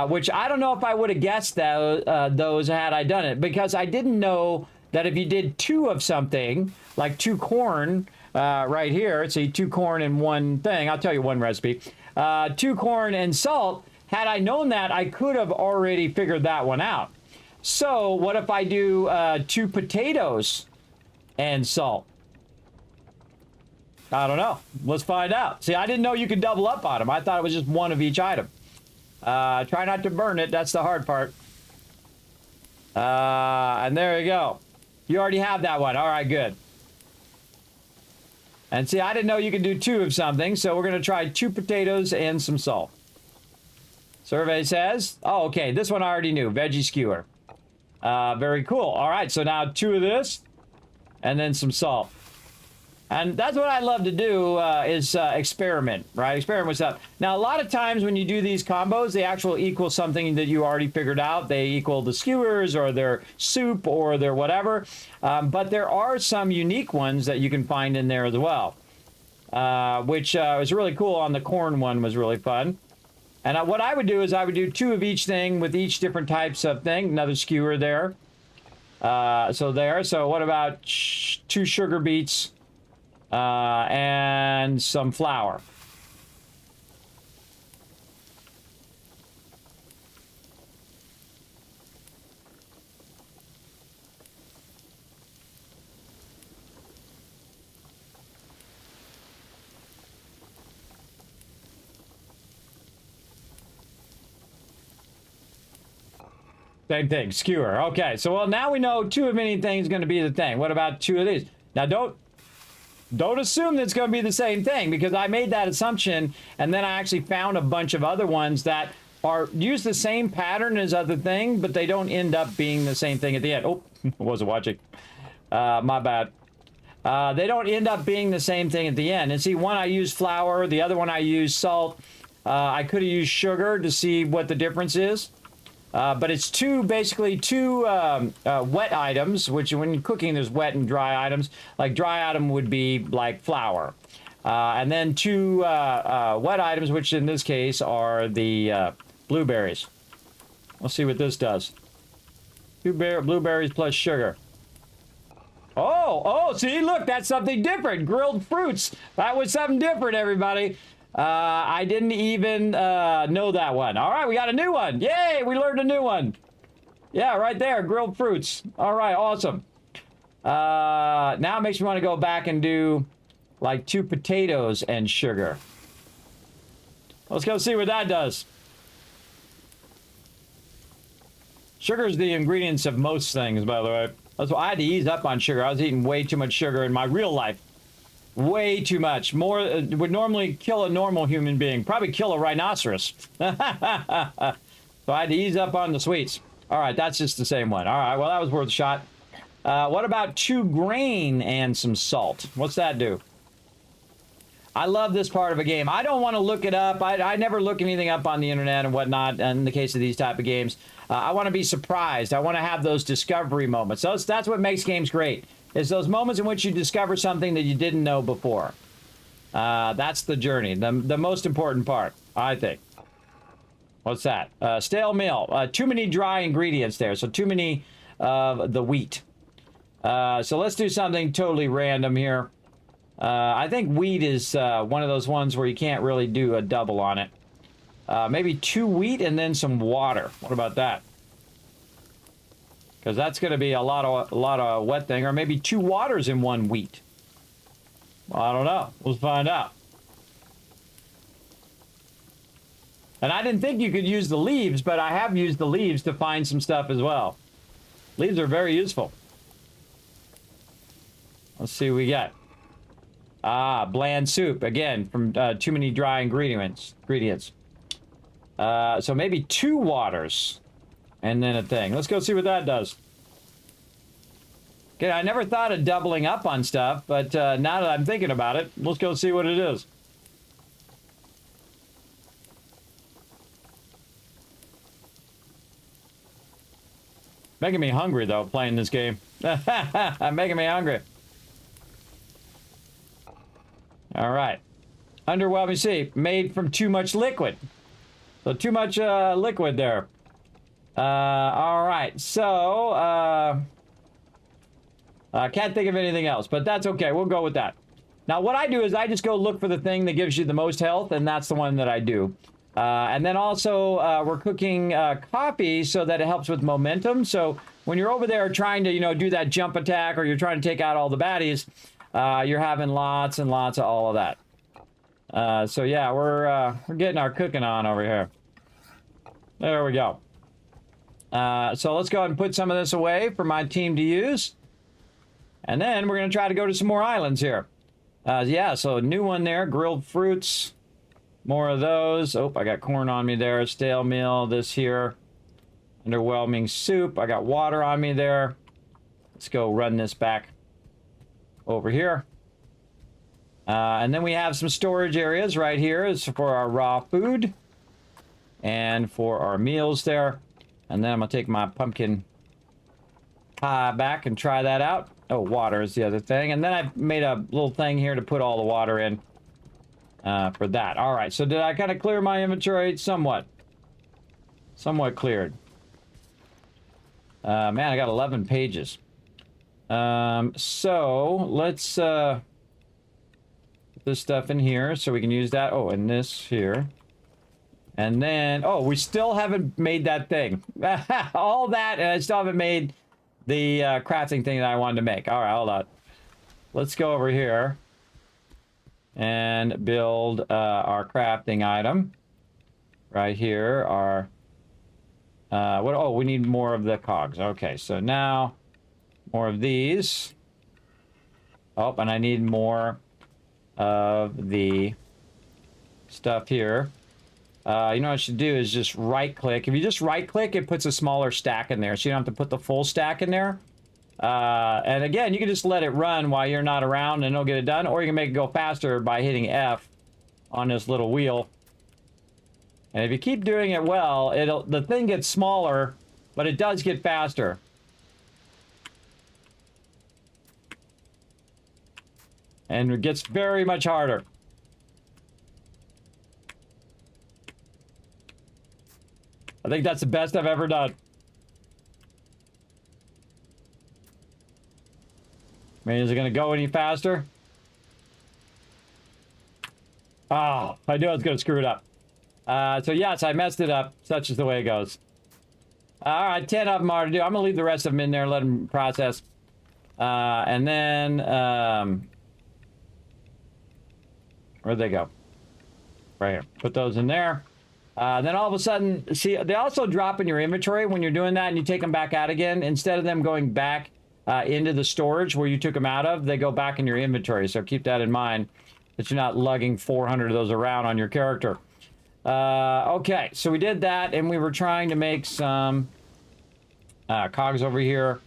Speaker 3: Which I don't know if I would have guessed those had I done it. Because I didn't know that if you did 2 of something, like 2 corn right here. See, 2 corn and 1 thing. I'll tell you one recipe. 2 corn and salt. Had I known that, I could have already figured that one out. So what if I do 2 potatoes and salt? I don't know. Let's find out. See, I didn't know you could double up on them. I thought it was just 1 of each item. Try not to burn it. That's the hard part. And there you go. You already have that one. All right, good. And see, I didn't know you could do 2 of something, so we're going to try 2 potatoes and some salt. Survey says, oh, okay, this one I already knew, veggie skewer. Very cool. All right, so now 2 of this, and then some salt. And that's what I love to do is experiment, right? Experiment with stuff. Now, a lot of times when you do these combos, they actually equal something that you already figured out. They equal the skewers or their soup or their whatever. But there are some unique ones that you can find in there as well, which was really cool. On the corn one was really fun. And what I would do is I would do 2 of each thing with each different types of thing. Another skewer there. So what about 2 sugar beets? And some flour. Same thing, skewer. Okay, so well now we know 2 of anything is going to be the thing. What about 2 of these? Now don't assume that it's going to be the same thing, because I made that assumption and then I actually found a bunch of other ones that use the same pattern as other thing, but they don't end up being the same thing at the end. Oh, I wasn't watching. My bad. They don't end up being the same thing at the end. And see, one I used flour, the other one I used salt. I could have used sugar to see what the difference is. But it's basically two wet items, which when you're cooking, there's wet and dry items. Like dry item would be like flour. And then 2 wet items, which in this case are the blueberries. Let's see what this does. 2 blueberries plus sugar. Oh, see, look, that's something different. Grilled fruits. That was something different, everybody. I didn't even know that one. All right, we got a new one. Yay, we learned a new one. Yeah, right there, grilled fruits. All right, awesome. Now it makes me want to go back and do like 2 potatoes and sugar. Let's go see what that does. Sugar is the ingredients of most things, by the way. That's why I had to ease up on sugar. I was eating way too much sugar in my real life. Way too much. More would normally kill a normal human being. Probably kill a rhinoceros. So I had to ease up on the sweets. All right, that's just the same one. All right, well, that was worth a shot. What about 2 grain and some salt? What's that do? I love this part of a game. I don't want to look it up. I never look anything up on the internet and whatnot in the case of these type of games. I want to be surprised. I want to have those discovery moments. That's what makes games great. Is those moments in which you discover something that you didn't know before. That's the journey, the most important part, I think. What's that? Stale meal. Too many dry ingredients there, so too many of the wheat. So let's do something totally random here. I think wheat is one of those ones where you can't really do a double on it. Maybe 2 wheat and then some water. What about that? Because that's going to be a lot of wet thing, or maybe 2 waters in 1 wheat. Well, I don't know. We'll find out. And I didn't think you could use the leaves, but I have used the leaves to find some stuff as well. Leaves are very useful. Let's see what we got. Bland soup again from too many dry ingredients. So maybe 2 waters. And then a thing. Let's go see what that does. Okay, I never thought of doubling up on stuff, but now that I'm thinking about it, let's go see what it is. Making me hungry, though, playing this game. Making me hungry. All right. Underwhelming sea. Made from too much liquid. So too much liquid there. All right. So, I can't think of anything else, but that's okay. We'll go with that. Now, what I do is I just go look for the thing that gives you the most health, and that's the one that I do. And then also, we're cooking coffee so that it helps with momentum. So when you're over there trying to, you know, do that jump attack, or you're trying to take out all the baddies, you're having lots and lots of all of that. So yeah, we're getting our cooking on over here. There we go. So let's go ahead and put some of this away for my team to use. And then we're going to try to go to some more islands here. Yeah, so a new one there, grilled fruits. More of those. Oh, I got corn on me there. Stale meal, this here. Underwhelming soup. I got water on me there. Let's go run this back over here. And then we have some storage areas right here. It's for our raw food. And for our meals there. And then I'm going to take my pumpkin pie back and try that out. Oh, water is the other thing. And then I've made a little thing here to put all the water in. For that. All right, so did I kind of clear my inventory? Somewhat. Somewhat cleared. Man, I got 11 pages. So, let's put this stuff in here so we can use that. Oh, and this here. And then, oh, we still haven't made that thing. All that, and I still haven't made the crafting thing that I wanted to make. All right, hold on. Let's go over here and build our crafting item right here. Our what? Oh, we need more of the cogs. Okay, so now more of these. Oh, and I need more of the stuff here. You know what I should do is just right click. If you just right click, it puts a smaller stack in there, so you don't have to put the full stack in there. And again, you can just let it run while you're not around and it'll get it done, or you can make it go faster by hitting F on this little wheel. And if you keep doing it well, the thing gets smaller, but it does get faster. And it gets very much harder. I think that's the best I've ever done. I mean, is it going to go any faster? Oh, I knew I was going to screw it up. So yes, I messed it up. Such is the way it goes. All right, 10 of them are to do. I'm going to leave the rest of them in there, let them process. And then, where'd they go? Right here. Put those in there. Then all of a sudden, see, they also drop in your inventory when you're doing that and you take them back out again. Instead of them going back into the storage where you took them out of, they go back in your inventory. So keep that in mind, that you're not lugging 400 of those around on your character. Okay, so we did that, and we were trying to make some cogs over here.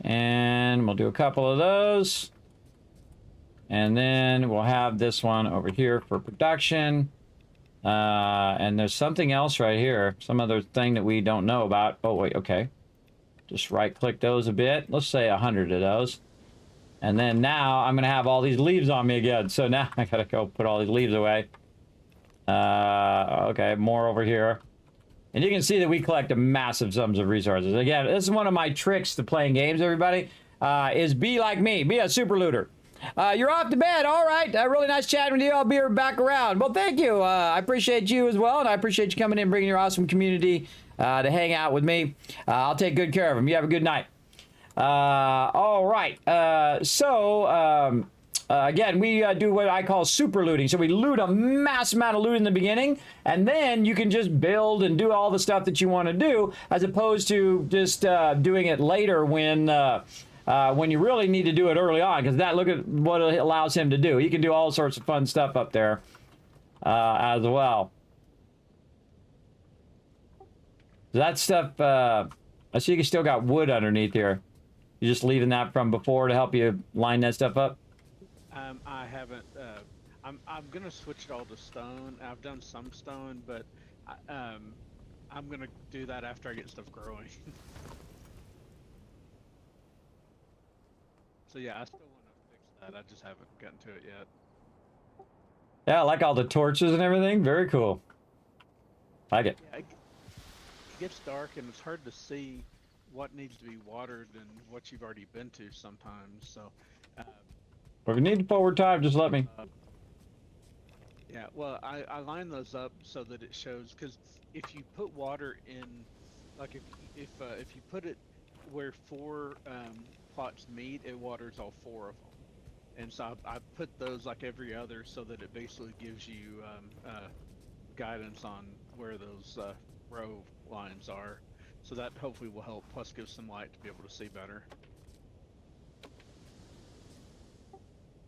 Speaker 3: And we'll do a couple of those. And then we'll have this one over here for production. And there's something else right here. Some other thing that we don't know about. Oh, wait, okay. Just right-click those a bit. Let's say 100 of those. And then now I'm going to have all these leaves on me again. So now I got to go put all these leaves away. Okay, more over here. And you can see that we collect a massive sums of resources. Again, this is one of my tricks to playing games, everybody, is be like me. Be a super looter. You're off to bed. All right. Really nice chatting with you. I'll be back around. Well, thank you. I appreciate you as well, and I appreciate you coming in, bringing your awesome community to hang out with me. I'll take good care of them. You have a good night. All right. Again, we do what I call super looting. So we loot a mass amount of loot in the beginning, and then you can just build and do all the stuff that you want to do, as opposed to just doing it later when you really need to do it early on, because look at what it allows him to do. He can do all sorts of fun stuff up there as well. That stuff, I see you still got wood underneath here. You just leaving that from before to help you line that stuff up?
Speaker 4: I haven't. I'm gonna switch it all to stone. I've done some stone, but I'm gonna do that after I get stuff growing. So yeah, I still want to fix that. I just haven't gotten to it yet.
Speaker 3: Yeah, I like all the torches and everything. Very cool. Like it.
Speaker 4: Yeah, it gets dark and it's hard to see what needs to be watered and what you've already been to sometimes. So,
Speaker 3: If you need forward time, just let me.
Speaker 4: yeah, well, I line those up so that it shows, because if you put water in, like if you put it where four plots meet, it waters all four of them. And so I put those like every other so that it basically gives you guidance on where those row lines are. So that hopefully will help, plus give some light to be able to see better.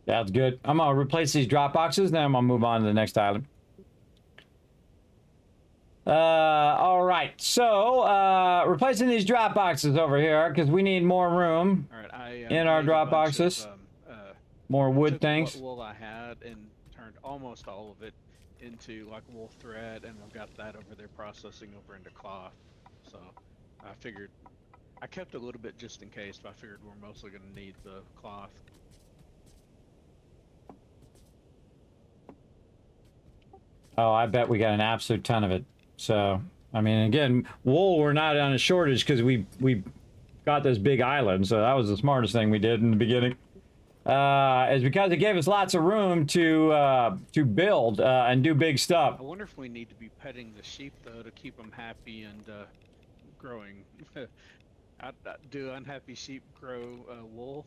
Speaker 3: That's good. I'm gonna replace these drop boxes, then I'm gonna move on to the next island. All right. So replacing these drop boxes over here because we need more room
Speaker 4: All right, I
Speaker 3: in our
Speaker 4: made a
Speaker 3: drop
Speaker 4: bunch
Speaker 3: boxes.
Speaker 4: of,
Speaker 3: More wood
Speaker 4: took
Speaker 3: things.
Speaker 4: what wool I had and turned almost all of it into like wool thread, and I've got that over there processing over into cloth. So I figured I kept a little bit just in case, but I figured we're mostly going to need the cloth.
Speaker 3: Oh, I bet we got an absolute ton of it. So, I mean, again, wool, we're not on a shortage because we got this big island. So that was the smartest thing we did in the beginning. Is because it gave us lots of room to build and do big stuff.
Speaker 4: I wonder if we need to be petting the sheep though to keep them happy and growing. Do unhappy sheep grow wool?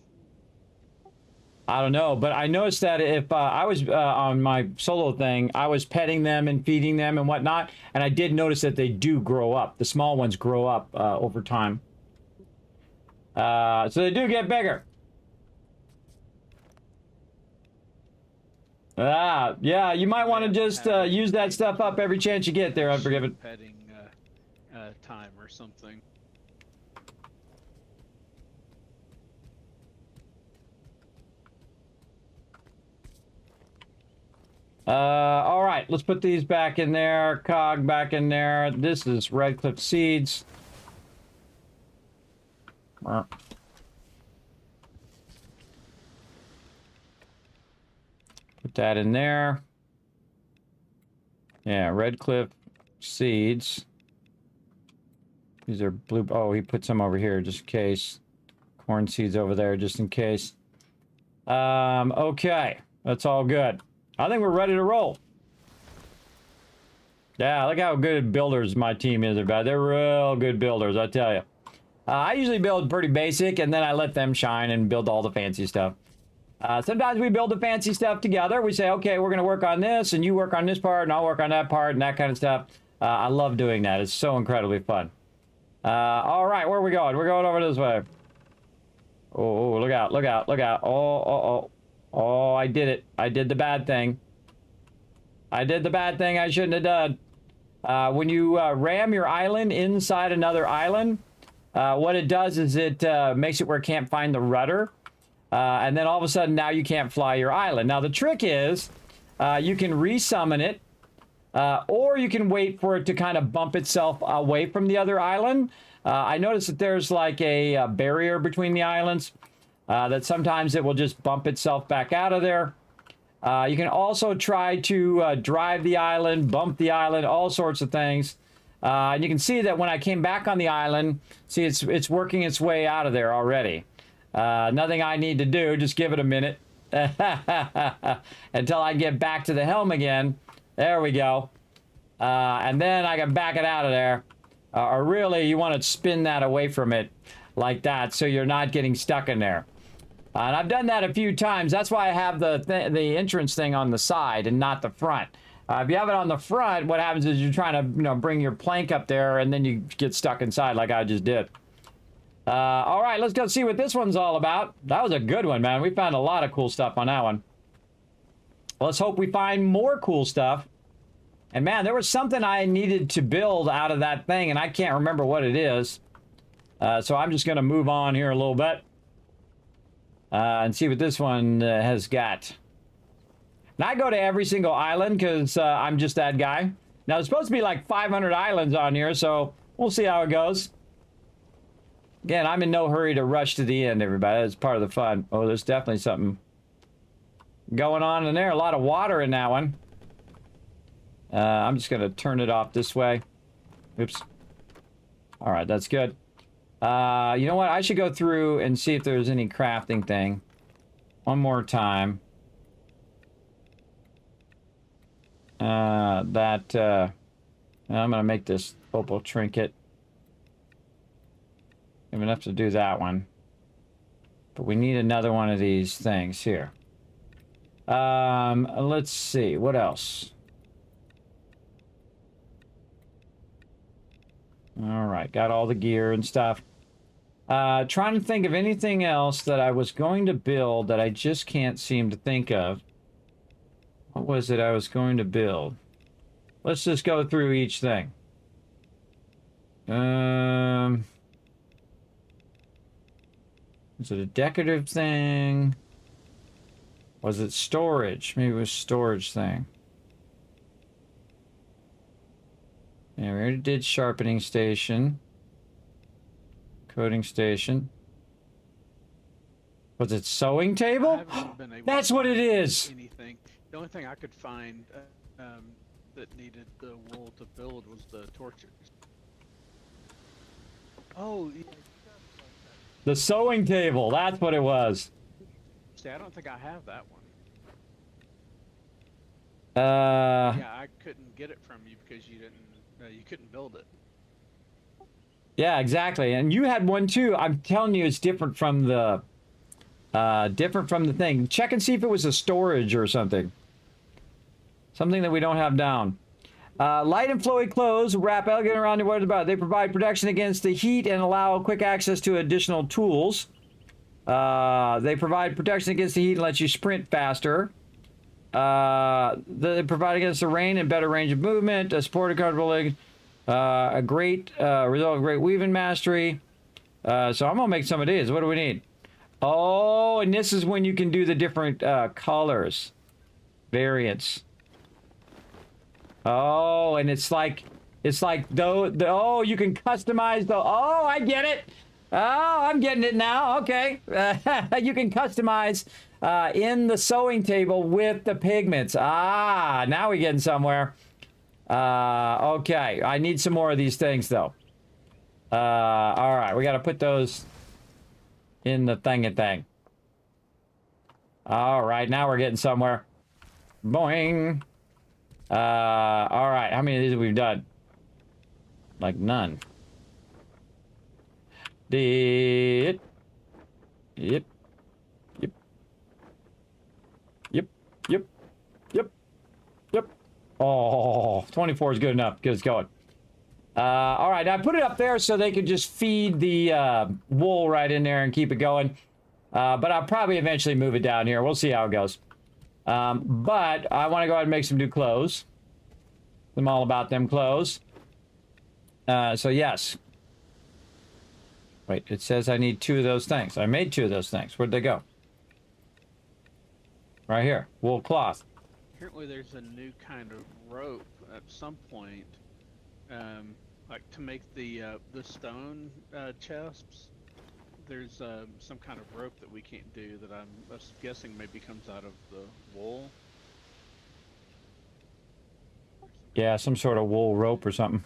Speaker 3: I don't know, but I noticed that if I was on my solo thing, I was petting them and feeding them and whatnot, and I did notice that they do grow up. The small ones grow up over time. So they do get bigger. Yeah, you might want to just use that stuff up every chance you get there, Unforgiven.
Speaker 4: Petting time or something.
Speaker 3: All right, let's put these back in there. Cog back in there. This is Redcliffe seeds. Put that in there. Yeah, Redcliffe seeds. These are blue. Oh, he put some over here just in case. Corn seeds over there just in case. Okay, that's all good. I think we're ready to roll. Yeah, look how good builders my team is. They're real good builders, I tell you. I usually build pretty basic, and then I let them shine and build all the fancy stuff. Sometimes we build the fancy stuff together. We say, okay, we're going to work on this, and you work on this part, and I'll work on that part, and that kind of stuff. I love doing that. It's so incredibly fun. All right, where are we going? We're going over this way. Oh, look out, look out, look out. Oh, I did it. I did the bad thing. I did the bad thing I shouldn't have done. When you ram your island inside another island, what it does is it makes it where it can't find the rudder. And then all of a sudden now you can't fly your island. Now the trick is you can resummon it, or you can wait for it to kind of bump itself away from the other island. I noticed that there's like a barrier between the islands. That sometimes it will just bump itself back out of there. You can also try to drive the island, bump the island, all sorts of things. And you can see that when I came back on the island, see it's working its way out of there already. Nothing I need to do, just give it a minute until I get back to the helm again. There we go. And then I can back it out of there. Or really, you want to spin that away from it like that so you're not getting stuck in there. And I've done that a few times. That's why I have the entrance thing on the side and not the front. If you have it on the front, what happens is you're trying to, bring your plank up there and then you get stuck inside like I just did. All right, let's go see what this one's all about. That was a good one, man. We found a lot of cool stuff on that one. Let's hope we find more cool stuff. And man, there was something I needed to build out of that thing, and I can't remember what it is. So I'm just going to move on here a little bit. And see what this one has got. And I go to every single island because I'm just that guy. Now, there's supposed to be like 500 islands on here, so we'll see how it goes. Again, I'm in no hurry to rush to the end, everybody. That's part of the fun. Oh, there's definitely something going on in there. A lot of water in that one. I'm just going to turn it off this way. Oops. All right, that's good. You know what? I should go through and see if there's any crafting thing. One more time. I'm going to make this opal trinket. I have enough to do that one. But we need another one of these things here. Let's see. What else? All right. Got all the gear and stuff. Trying to think of anything else that I was going to build that I just can't seem to think of. What was it I was going to build? Let's just go through each thing. Is it a decorative thing? Was it storage? Maybe it was storage thing. Yeah, we already did sharpening station. Coating station. Was it sewing table? That's what it is!
Speaker 4: Anything. The only thing I could find that needed the wool to build was the torches. Oh, yeah.
Speaker 3: The sewing table, that's what it was.
Speaker 4: See, I don't think I have that one.
Speaker 3: Yeah,
Speaker 4: I couldn't get it from you because you didn't. You couldn't build it.
Speaker 3: Yeah, exactly. And you had one too. I'm telling you, it's different from the thing. Check and see if it was a storage or something. Something that we don't have down. Light and flowy clothes wrap elegant around your body. They provide protection against the heat and allow quick access to additional tools. They provide protection against the heat and let you sprint faster. They provide against the rain and better range of movement. Support a comfortable leg. A great result of great weaving mastery. So I'm gonna make some of these. What do we need? Oh, and this is when you can do the different colors, variants. Oh, and it's like oh, you can customize the. Oh, I get it. Oh, I'm getting it now. Okay, you can customize in the sewing table with the pigments. Ah, now we're getting somewhere. Okay, I need some more of these things though. All right, we got to put those in the thing. All right, now we're getting somewhere. Boing. All right, how many of these have we done? Like none. Yep. Yep. Yep. Yep. Yep. Yep. Oh, 24 is good enough. Get us going. All right, I put it up there so they could just feed the wool right in there and keep it going. But I'll probably eventually move it down here. We'll see how it goes. But I want to go ahead and make some new clothes. I'm all about them clothes. So yes. Wait, it says I need 2 of those things. I made 2 of those things. Where'd they go? Right here. Wool cloth.
Speaker 4: Apparently there's a new kind of rope at some point. Like to make the stone chests. There's some kind of rope that we can't do that I'm guessing maybe comes out of the wool.
Speaker 3: Yeah, some sort of wool rope or something.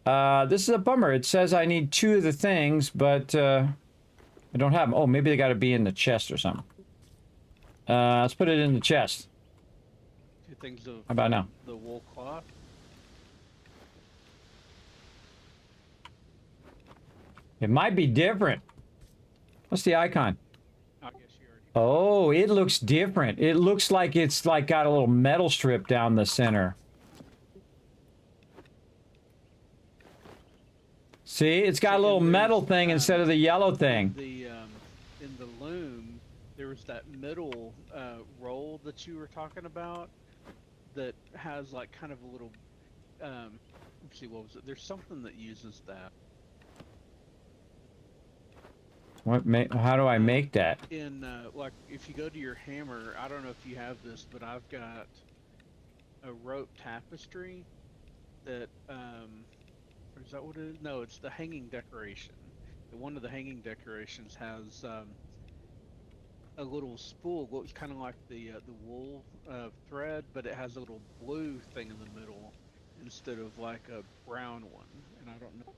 Speaker 3: This is a bummer. It says I need 2 of the things, but I don't have them. Oh, maybe they got to be in the chest or something. Let's put it in the chest.
Speaker 4: 2 things of
Speaker 3: how about now?
Speaker 4: The wool cloth.
Speaker 3: It might be different. What's the icon?
Speaker 4: I guess you already.
Speaker 3: Oh, it looks different. It looks like it's like got a little metal strip down the center. See, it's got a little metal thing instead of the yellow thing.
Speaker 4: In the loom, there was that middle roll that you were talking about that has like kind of a little. Let's see, what was it? There's something that uses that.
Speaker 3: How do I make that?
Speaker 4: In like, if you go to your hammer, I don't know if you have this, but I've got a rope tapestry that. Or is that what it is? No, it's the hanging decoration one of the hanging decorations has a little spool, looks kind of like the wool thread, but it has a little blue thing in the middle instead of like a brown one. And I don't know.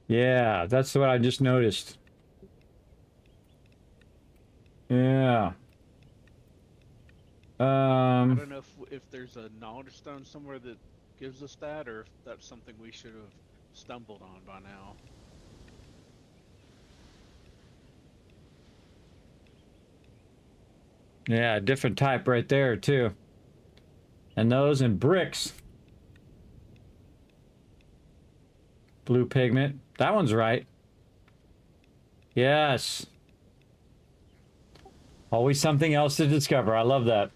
Speaker 3: Yeah, that's what I just noticed. Yeah.
Speaker 4: I don't know if there's a knowledge stone somewhere that gives us that, or if that's something we should have stumbled on by now.
Speaker 3: Yeah, different type right there too. And those in bricks. Blue pigment. That one's right. Yes. Always something else to discover. I love that.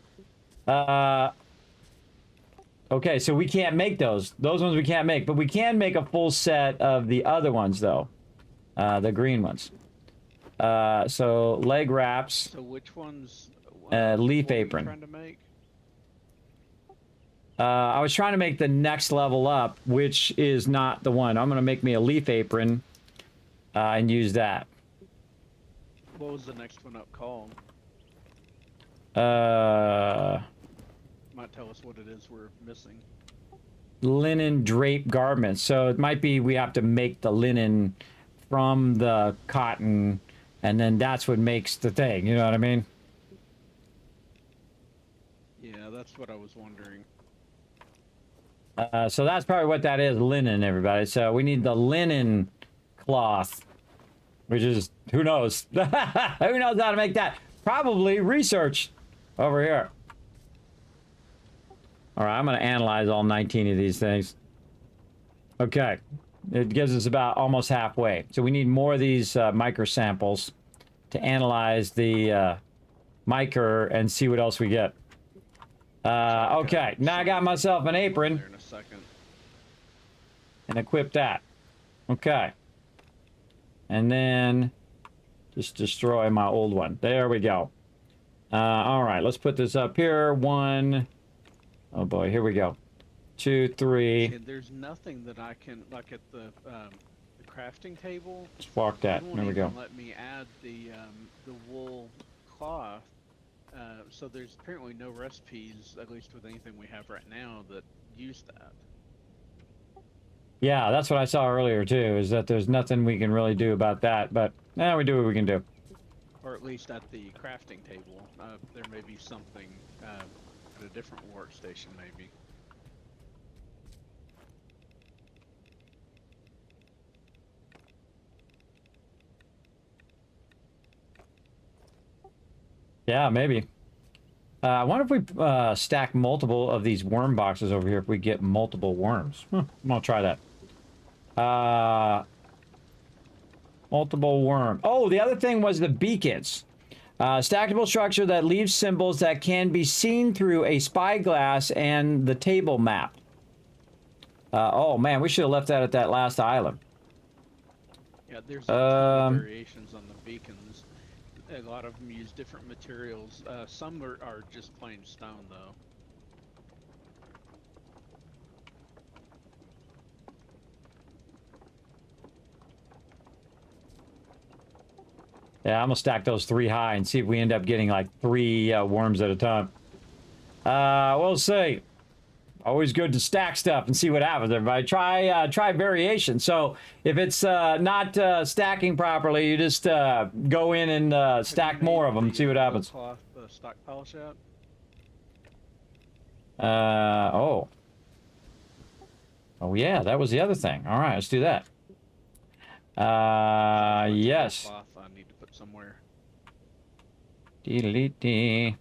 Speaker 3: Okay, so we can't make those. Those ones we can't make, but we can make a full set of the other ones though. The green ones. So leg wraps.
Speaker 4: So which ones?
Speaker 3: Leaf
Speaker 4: what were you
Speaker 3: apron.
Speaker 4: trying to make?
Speaker 3: I was trying to make the next level up, which is not the one. I'm going to make me a leaf apron and use that.
Speaker 4: What was the next one up called? Might tell us what it is we're missing.
Speaker 3: Linen drape garments. So it might be we have to make the linen from the cotton, and then that's what makes the thing. You know what I mean?
Speaker 4: Yeah, that's what I was wondering.
Speaker 3: So that's probably what that is, linen, everybody. So we need the linen cloth, which is, who knows? Who knows how to make that? Probably research over here. All right, I'm going to analyze all 19 of these things. Okay, it gives us about almost halfway. So we need more of these micro samples to analyze the micro and see what else we get. Okay, now I got myself an apron.
Speaker 4: There in a second.
Speaker 3: And equip that. Okay. And then just destroy my old one. There we go. All right, let's put this up here. 1. Oh boy, here we go. 2, 3.
Speaker 4: And there's nothing that I can, like at the crafting table.
Speaker 3: Just walk that.
Speaker 4: It won't
Speaker 3: There we go.
Speaker 4: even let me add the wool cloth. So there's apparently no recipes, at least with anything we have right now, that use that.
Speaker 3: Yeah, that's what I saw earlier too, is that there's nothing we can really do about that, but we do what we can do.
Speaker 4: Or at least at the crafting table. There may be something at a different workstation, maybe.
Speaker 3: Yeah, maybe. I wonder if we stack multiple of these worm boxes over here, if we get multiple worms. I'm gonna try that. Multiple worm. Oh, the other thing was the beacons. Stackable structure that leaves symbols that can be seen through a spyglass and the table map. Oh man, we should have left that at that last island.
Speaker 4: Yeah, there's a ton of variations on the beacons. A lot of them use different materials. Some are just plain stone, though.
Speaker 3: Yeah, I'm gonna stack those 3 high and see if we end up getting like 3 worms at a time. We'll see. Always good to stack stuff and see what happens, everybody. Try variation. So if it's not stacking properly, you just go in and stack more of them and see what happens.
Speaker 4: Cloth stockpile shop?
Speaker 3: Oh. Oh yeah, that was the other thing. All right, let's do that. Yes.
Speaker 4: Cloth I need to put somewhere.
Speaker 3: Dee.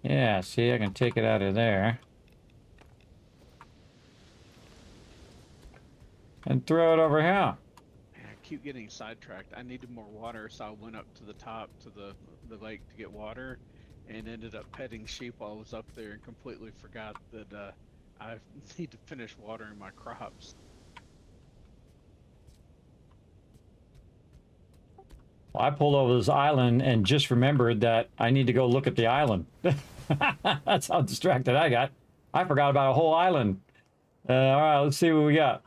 Speaker 3: Yeah, see, I can take it out of there. And throw it over here.
Speaker 4: Man, I keep getting sidetracked. I needed more water, so I went up to the top to the lake to get water, and ended up petting sheep while I was up there and completely forgot that I need to finish watering my crops.
Speaker 3: Well, I pulled over this island and just remembered that I need to go look at the island. That's how distracted I got. I forgot about a whole island. All right, let's see what we got.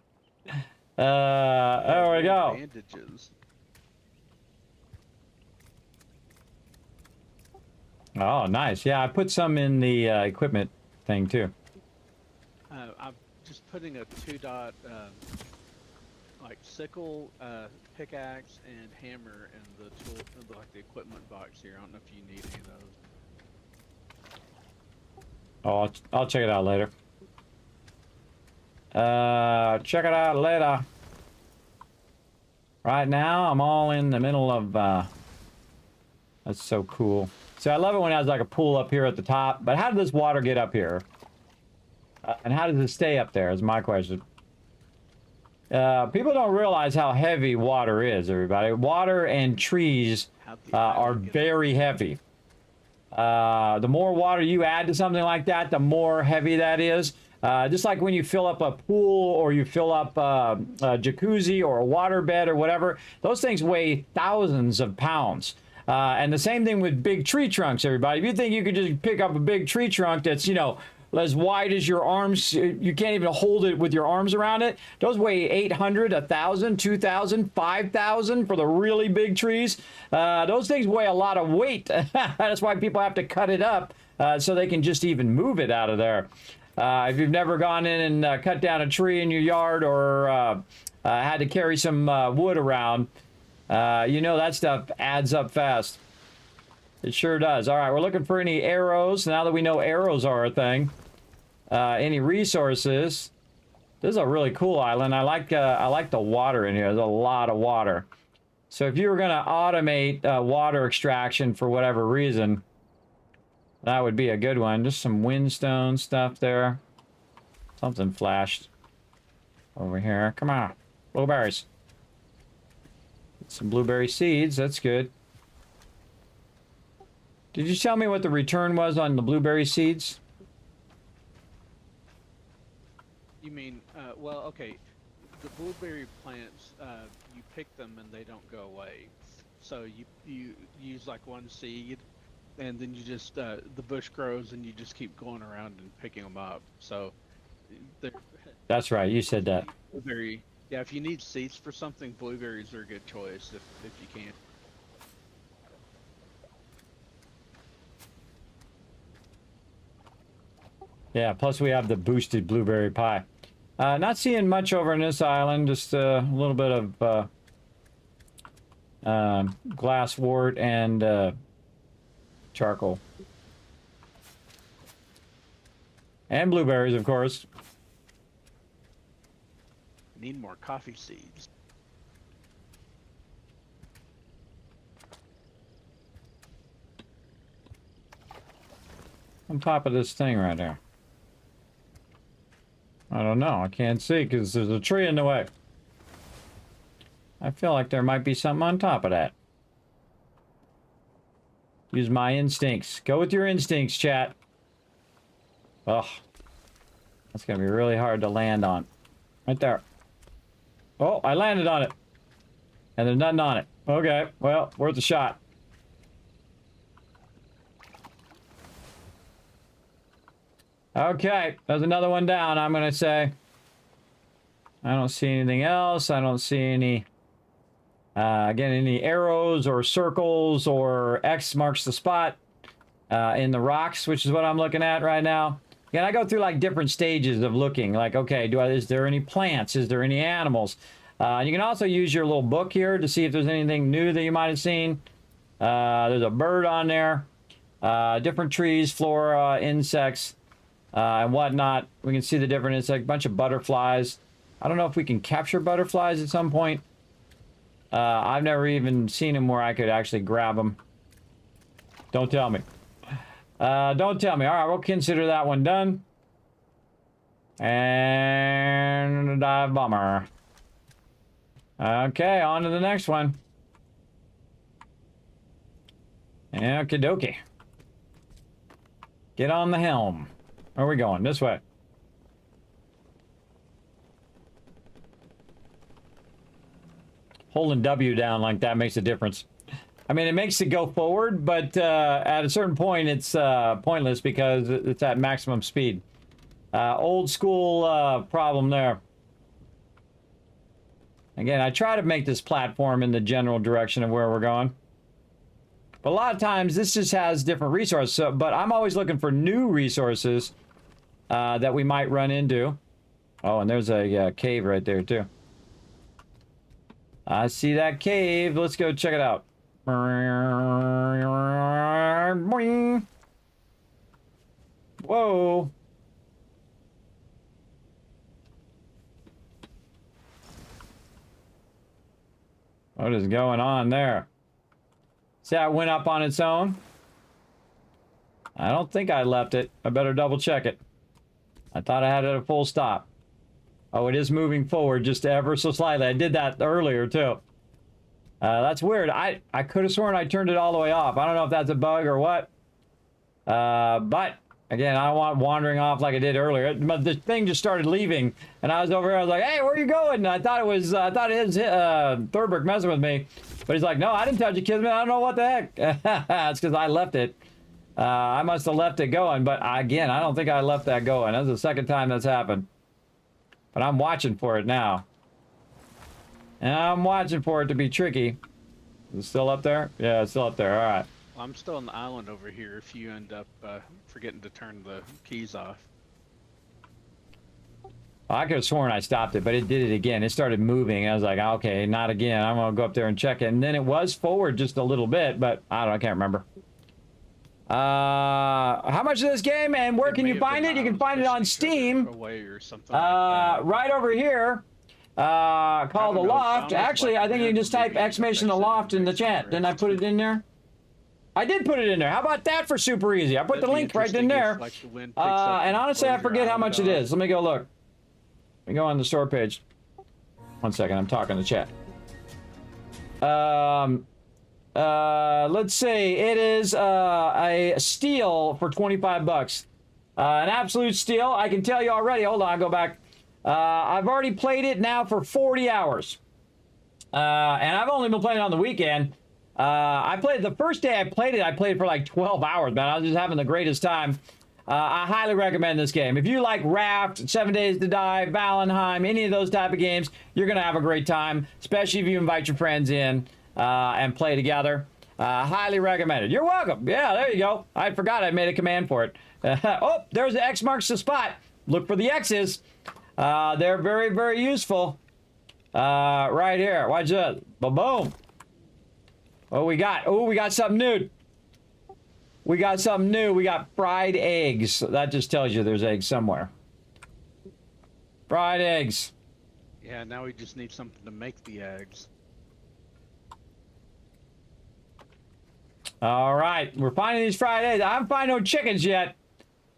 Speaker 3: There we go.
Speaker 4: Bandages.
Speaker 3: Oh, nice. Yeah, I put some in the equipment thing too.
Speaker 4: I'm just putting a 2-dot like sickle, pickaxe, and hammer in the tool, like the equipment box here. I don't know if you need any of those.
Speaker 3: Oh, I'll check it out later. Check it out later. Right now, I'm all in the middle of. That's so cool. So I love it when it has like a pool up here at the top. But how did this water get up here? And how does it stay up there? Is my question. People don't realize how heavy water is, everybody. Water and trees are very heavy. The more water you add to something like that, the more heavy that is. Just like when you fill up a pool or you fill up a jacuzzi or a water bed or whatever, those things weigh thousands of pounds. And the same thing with big tree trunks, everybody. If you think you could just pick up a big tree trunk that's, you know, as wide as your arms, you can't even hold it with your arms around it. Those weigh 800, 1,000, 2,000, 5,000 for the really big trees. Those things weigh a lot of weight. That's why people have to cut it up so they can just even move it out of there. If you've never gone in and cut down a tree in your yard or had to carry some wood around, you know that stuff adds up fast. It sure does. All right, we're looking for any arrows. Now that we know arrows are a thing. Any resources. This is a really cool island. I like the water in here. There's a lot of water. So if you were going to automate water extraction for whatever reason, that would be a good one. Just some windstone stuff there. Something flashed over here. Come on. Blueberries. Some blueberry seeds. That's good. Did you tell me what the return was on the blueberry seeds?
Speaker 4: You mean, well, okay, the blueberry plants, you pick them and they don't go away. So you use like one seed, and then you just, the bush grows and you just keep going around and picking them up. So
Speaker 3: that's right, you said that.
Speaker 4: Blueberry, yeah, if you need seeds for something, blueberries are a good choice if you can.
Speaker 3: Yeah, plus we have the boosted blueberry pie. Not seeing much over on this island, just a little bit of glasswort and charcoal. And blueberries, of course.
Speaker 4: Need more coffee seeds.
Speaker 3: On top of this thing right there. I don't know. I can't see because there's a tree in the way. I feel like there might be something on top of that. Use my instincts. Go with your instincts, chat. Ugh. That's going to be really hard to land on. Right there. Oh, I landed on it. And there's nothing on it. Okay, well, worth a shot. Okay, there's another one down, I'm going to say. I don't see anything else. I don't see any, again, any arrows or circles or X marks the spot in the rocks, which is what I'm looking at right now. Again, I go through like different stages of looking. Like, okay, is there any plants? Is there any animals? You can also use your little book here to see if there's anything new that you might have seen. There's a bird on there. Different trees, flora, insects. And whatnot. We can see the different insects, a bunch of butterflies. I don't know if we can capture butterflies at some point. I've never even seen them where I could actually grab them. Don't tell me. Don't tell me. All right, we'll consider that one done. And a dive bomber. Okay, on to the next one. Okie dokie. Get on the helm. Where are we going? This way. Holding W down like that makes a difference. I mean, it makes it go forward, but at a certain point, it's pointless because it's at maximum speed. Old school problem there. Again, I try to make this platform in the general direction of where we're going. But a lot of times, this just has different resources. So, but I'm always looking for new resources that we might run into. Oh, and there's a cave right there, too. I see that cave. Let's go check it out. Boing. Whoa. What is going on there? See how it went up on its own? I don't think I left it. I better double check it. I thought I had it at a full stop. Oh, it is moving forward just ever so slightly. I did that earlier, too. That's weird. I could have sworn I turned it all the way off. I don't know if that's a bug or what. But, again, I don't want wandering off like I did earlier. But the thing just started leaving. And I was over here. I was like, hey, where are you going? And I thought it was Thurberg messing with me. But he's like, no, I didn't touch it, Kismet. I don't know what the heck. It's because I left it. I must have left it going. But, again, I don't think I left that going. That's the second time that's happened. But I'm watching for it now. And I'm watching for it to be tricky. Is it still up there? Yeah, it's still up there. All right.
Speaker 4: Well, I'm still on the island over here if you end up forgetting to turn the keys off.
Speaker 3: I could have sworn I stopped it, but it did it again. It started moving. And I was like, okay, not again. I'm going to go up there and check it. And then it was forward just a little bit, but I don't know. I can't remember. How much is this game and where can you find it? You can find it on Steam.
Speaker 4: Away or something like that.
Speaker 3: Right over here. Called Aloft. Actually, I think you can just type exclamation Aloft in the chat. Didn't I put it in there? I did put it in there. How about that for super easy? I put the link right in there. And honestly, I forget how much it is. Let me go look. Let me go on the store page. 1 second, I'm talking to chat. Let's see. It is a steal for 25 bucks. An absolute steal. I can tell you already. Hold on, I'll go back. I've already played it now for 40 hours. And I've only been playing it on the weekend. I played the first day I played it for like 12 hours, man. I was just having the greatest time. I highly recommend this game. If you like Raft, 7 Days to Die, Valheim, any of those type of games, you're going to have a great time, especially if you invite your friends in and play together. Highly recommended. You're welcome. Yeah, there you go. I forgot I made a command for it. Oh, there's the X marks the spot. Look for the X's. They're very, very useful. Right here. Watch that. Boom. What we got? Oh, we got something new. We got something new. We got fried eggs. That just tells you there's eggs somewhere. Fried eggs.
Speaker 4: Yeah, now we just need something to make the eggs.
Speaker 3: All right. We're finding these fried eggs. I haven't found no chickens yet.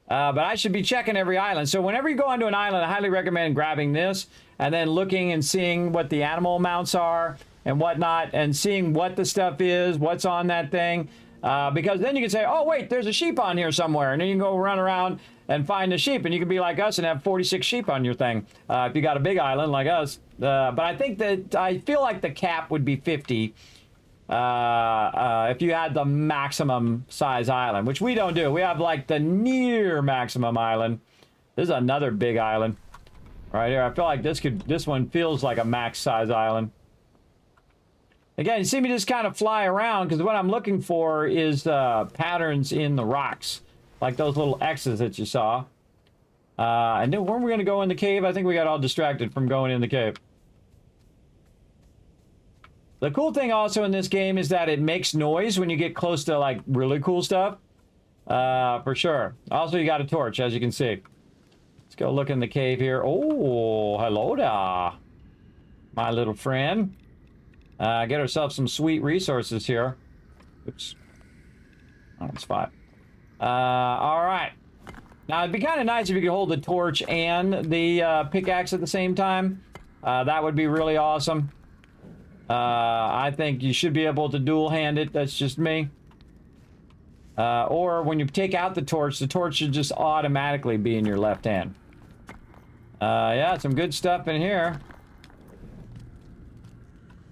Speaker 3: But I should be checking every island. So whenever you go onto an island, I highly recommend grabbing this and then looking and seeing what the animal amounts are and whatnot and seeing what the stuff is, what's on that thing. Because then you can say, oh, wait, there's a sheep on here somewhere. And then you can go run around and find the sheep. And you can be like us and have 46 sheep on your thing if you got a big island like us. But I think that I feel like the cap would be 50 if you had the maximum size island, which we don't do. We have like the near maximum island. This is another big island right here. I feel like this one feels like a max size island. Again, you see me just kind of fly around because what I'm looking for is patterns in the rocks, like those little X's that you saw. And then weren't we going to go in the cave? I think we got all distracted from going in the cave. The cool thing also in this game is that it makes noise when you get close to like really cool stuff. For sure. Also, you got a torch, as you can see. Let's go look in the cave here. Oh, hello there, my little friend. Get ourselves some sweet resources here. Oops. Oh, it's fine. All right. Now, it'd be kind of nice if you could hold the torch and the pickaxe at the same time. That would be really awesome. I think you should be able to dual-hand it. That's just me. Or when you take out the torch should just automatically be in your left hand. Yeah, some good stuff in here.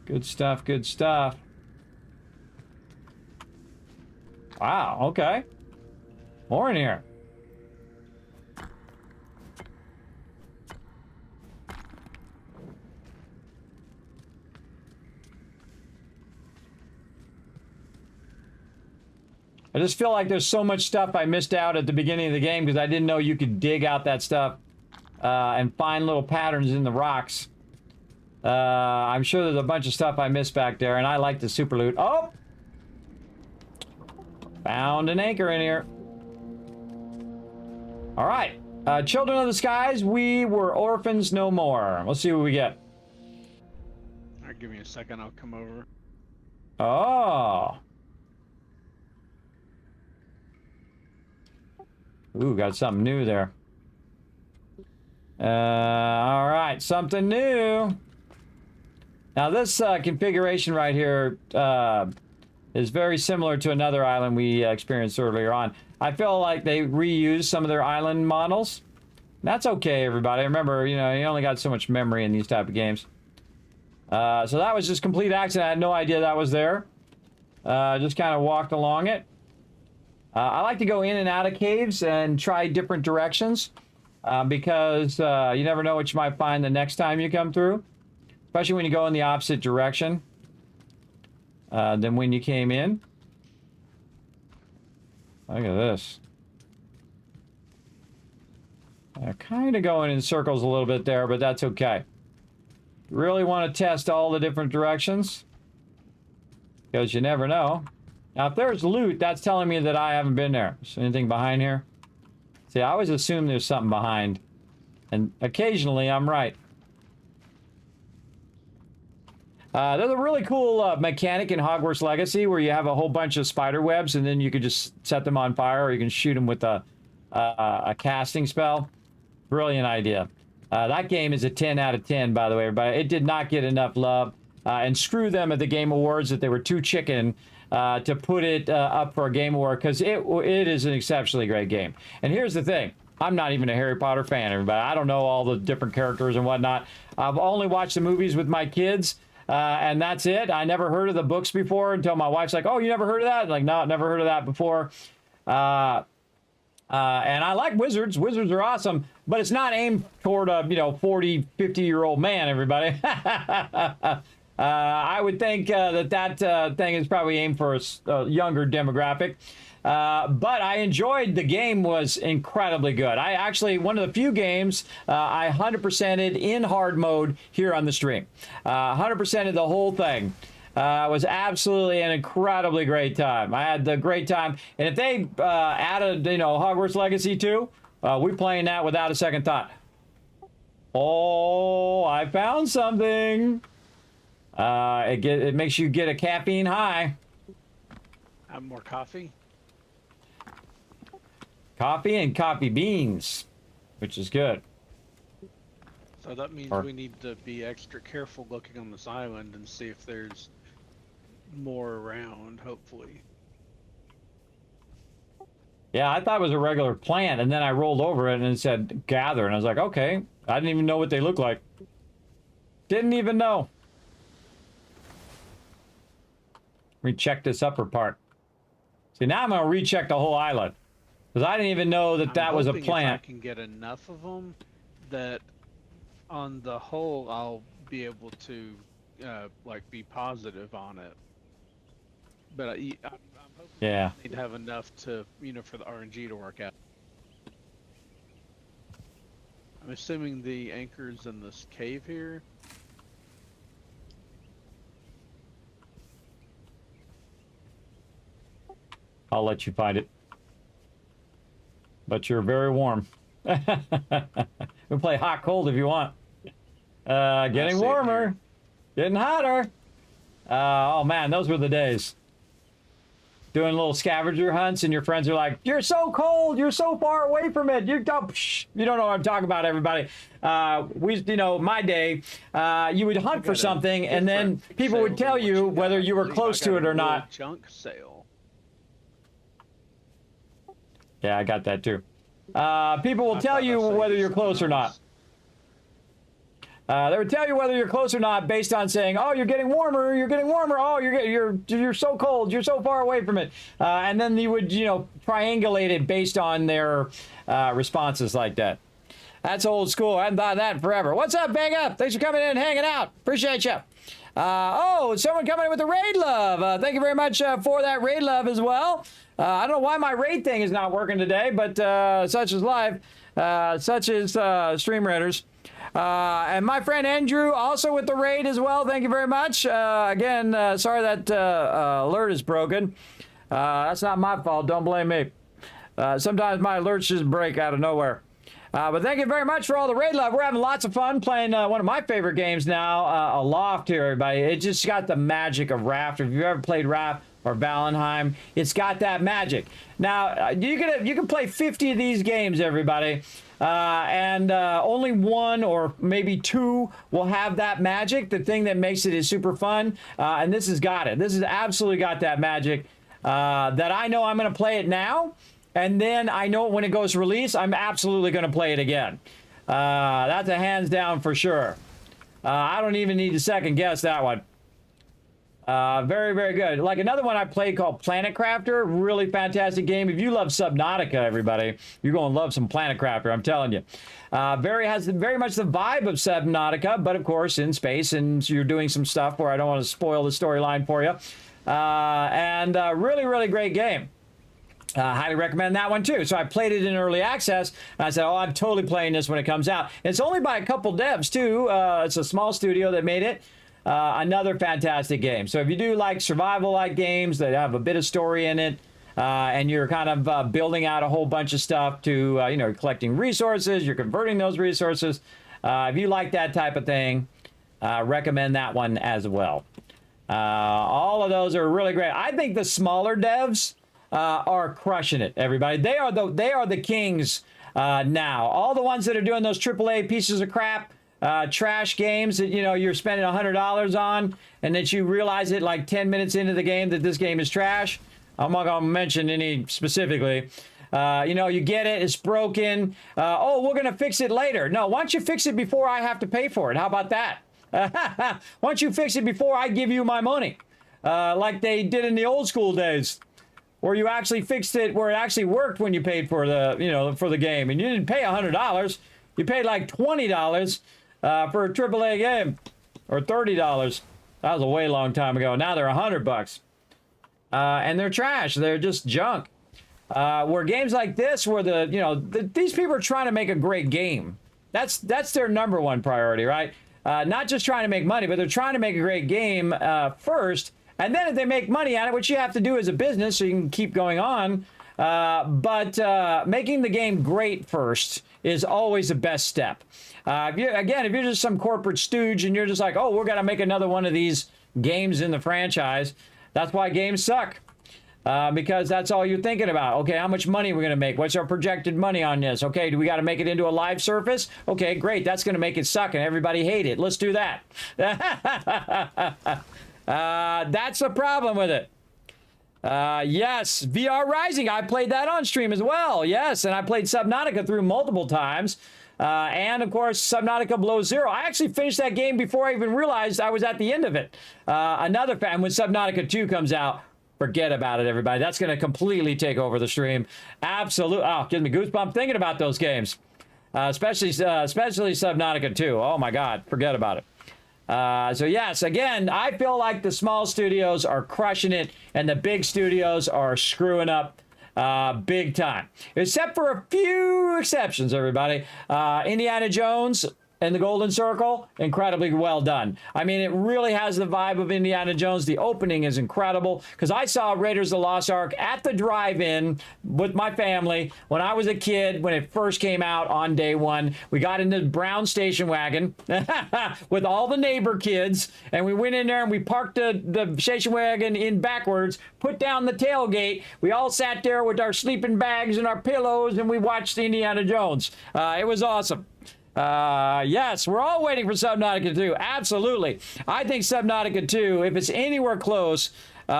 Speaker 3: Good stuff, good stuff. Wow, okay. More in here. I just feel like there's so much stuff I missed out at the beginning of the game because I didn't know you could dig out that stuff and find little patterns in the rocks. I'm sure there's a bunch of stuff I missed back there, and I like the super loot. Oh! Found an anchor in here. All right. Children of the Skies, we were orphans no more. Let's see what we get.
Speaker 4: All right, give me a second. I'll come over.
Speaker 3: Oh. Ooh, got something new there. All right, something new. Now this configuration right here is very similar to another island we experienced earlier on. I feel like they reused some of their island models. That's okay, everybody. Remember, you know, you only got so much memory in these type of games. So that was just complete accident. I had no idea that was there. Just kind of walked along it. I like to go in and out of caves and try different directions because you never know what you might find the next time you come through, especially when you go in the opposite direction than when you came in. Look at this. Kind of going in circles a little bit there, but that's okay. Really want to test all the different directions because you never know. Now, if there's loot, that's telling me that I haven't been there. Is anything behind here? See, I always assume there's something behind, and occasionally I'm right. There's a really cool mechanic in Hogwarts Legacy where you have a whole bunch of spider webs, and then you can just set them on fire, or you can shoot them with a casting spell. Brilliant idea. That game is a 10 out of 10, by the way, everybody. It did not get enough love, and screw them at the Game Awards that they were too chicken to put it up for a Game Award, because it is an exceptionally great game. And here's the thing. I'm not even a Harry Potter fan, everybody. I don't know all the different characters and whatnot. I've only watched the movies with my kids, and that's it. I never heard of the books before until my wife's like, oh, you never heard of that? I'm like, no, never heard of that before. And I like wizards. Wizards are awesome, but it's not aimed toward a, 40, 50-year-old man, everybody. I would think that thing is probably aimed for a younger demographic. But I enjoyed the game. Was incredibly good. I actually, one of the few games I 100%ed in hard mode here on the stream. 100%ed the whole thing. Was absolutely an incredibly great time. I had the great time. And if they added, Hogwarts Legacy 2, we're playing that without a second thought. Oh, I found something. It makes you get a caffeine high.
Speaker 4: Have more coffee?
Speaker 3: Coffee and coffee beans, which is good.
Speaker 4: So that means we need to be extra careful looking on this island and see if there's more around, hopefully.
Speaker 3: Yeah, I thought it was a regular plant, and then I rolled over it and it said gather, and I was like, okay. I didn't even know what they look like. Didn't even know. Recheck this upper part. See, now I'm going to recheck the whole island. Because I didn't even know that that was a plant.
Speaker 4: If I can get enough of them, that on the whole, I'll be able to, be positive on it. But I'm hoping I need to have enough to, for the RNG to work out. I'm assuming the anchor's in this cave here.
Speaker 3: I'll let you find it. But you're very warm. We'll play hot cold if you want. Getting warmer. Getting hotter. Oh man, those were the days. Doing little scavenger hunts and your friends are like, you're so cold, you're so far away from it. You don't know what I'm talking about, everybody. My day, you would hunt for something and then people would tell you whether you were close to it or not.
Speaker 4: Junk sale.
Speaker 3: Yeah, I got that too. People will tell you whether you're close or not. They would tell you whether you're close or not based on saying, "Oh, you're getting warmer. You're getting warmer. Oh, you're so cold. You're so far away from it." And then you would, triangulate it based on their responses like that. That's old school. I haven't thought of that in forever. What's up, Bang Up? Thanks for coming in and hanging out. Appreciate you. Someone coming in with a raid love. Thank you very much for that raid love as well. I don't know why my raid thing is not working today, but such is life. Such is Stream Raiders. And my friend Andrew also with the raid as well. Thank you very much. Again, sorry that alert is broken. That's not my fault. Don't blame me. Sometimes my alerts just break out of nowhere. But thank you very much for all the raid love. We're having lots of fun playing one of my favorite games now, Aloft here, everybody. It just got the magic of Raft. If you've ever played Raft or Valheim, it's got that magic. Now, you can play 50 of these games, everybody, and only one or maybe two will have that magic. The thing that makes it is super fun, and this has got it. This has absolutely got that magic that I know I'm going to play it now. And then I know when it goes release, I'm absolutely going to play it again. That's a hands down for sure. I don't even need to second guess that one. Very, very good. Like another one I played called Planet Crafter. Really fantastic game. If you love Subnautica, everybody, you're going to love some Planet Crafter, I'm telling you. Has very much the vibe of Subnautica, but of course in space, and you're doing some stuff where I don't want to spoil the storyline for you. Really, really great game. Highly recommend that one too. So I played it in early access. And I said, oh, I'm totally playing this when it comes out. It's only by a couple devs too. It's a small studio that made it. Another fantastic game. So if you do like survival-like games that have a bit of story in it, and you're kind of building out a whole bunch of stuff to, collecting resources, you're converting those resources. If you like that type of thing, recommend that one as well. All of those are really great. I think the smaller devs are crushing it, everybody. They are the kings now. All the ones that are doing those AAA pieces of crap, trash games that you're spending $100 on, and that you realize it like 10 minutes into the game that this game is trash. I'm not gonna mention any specifically. You get it, it's broken. Oh, we're gonna fix it later. No, why don't you fix it before I have to pay for it? How about that? Why don't you fix it before I give you my money, like they did in the old school days, where you actually fixed it where it actually worked when you paid for the for the game, and you didn't pay $100, you paid like $20 for a AAA game, or $30. That was a way long time ago. Now they're $100, and they're trash. They're just junk. Where games like this, where these people are trying to make a great game. That's their number one priority, right? Not just trying to make money, but they're trying to make a great game first. And then if they make money on it, which you have to do as a business so you can keep going on, but making the game great first is always the best step. If you're just some corporate stooge and you're just like, oh, we're going to make another one of these games in the franchise, that's why games suck. Because that's all you're thinking about. Okay, how much money are we going to make? What's our projected money on this? Okay, do we got to make it into a live service? Okay, great. That's going to make it suck and everybody hate it. Let's do that. That's the problem with it. Yes, VR Rising. I played that on stream as well. Yes, and I played Subnautica through multiple times. And of course, Subnautica Below Zero. I actually finished that game before I even realized I was at the end of it. Another fan, when Subnautica 2 comes out, forget about it, everybody. That's going to completely take over the stream. Absolutely. Oh, gives me goosebumps thinking about those games. Especially Subnautica 2. Oh my God, forget about it. So yes, again, I feel like the small studios are crushing it and the big studios are screwing up big time. Except for a few exceptions, everybody. Indiana Jones and the Golden Circle, incredibly well done. I mean, it really has the vibe of Indiana Jones. The opening is incredible, because I saw Raiders of the Lost Ark at the drive-in with my family when I was a kid, when it first came out on day one. We got in the brown station wagon with all the neighbor kids, and we went in there and we parked the station wagon in backwards, put down the tailgate. We all sat there with our sleeping bags and our pillows, and we watched Indiana Jones. It was awesome. Yes, we're all waiting for Subnautica 2. Absolutely. I think Subnautica 2, if it's anywhere close to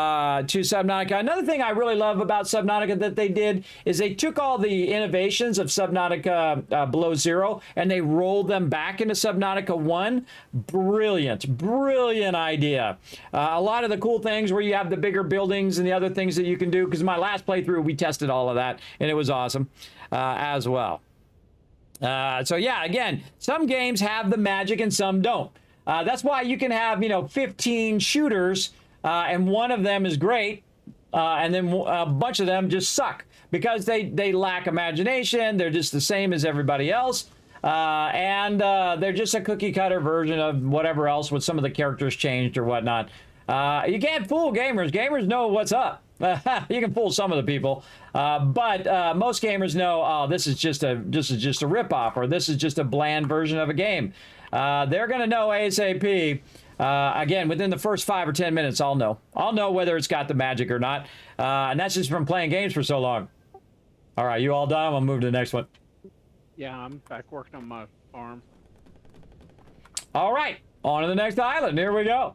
Speaker 3: Subnautica. Another thing I really love about Subnautica that they did is they took all the innovations of Subnautica Below Zero and they rolled them back into Subnautica 1. Brilliant, brilliant idea. A lot of the cool things where you have the bigger buildings and the other things that you can do, because my last playthrough, we tested all of that and it was awesome as well. So yeah, again, some games have the magic and some don't. That's why you can have, 15 shooters and one of them is great, and then a bunch of them just suck because they lack imagination. They're just the same as everybody else. And they're just a cookie cutter version of whatever else with some of the characters changed or whatnot. You can't fool gamers. Gamers know what's up. You can fool some of the people, but most gamers know, oh, this is just a ripoff, or this is just a bland version of a game. They're going to know ASAP. Again, within the first 5 or 10 minutes, I'll know. I'll know whether it's got the magic or not. And that's just from playing games for so long. All right, you all done? I'm going to move to the next one.
Speaker 4: Yeah, I'm back working on my farm.
Speaker 3: All right, on to the next island. Here we go.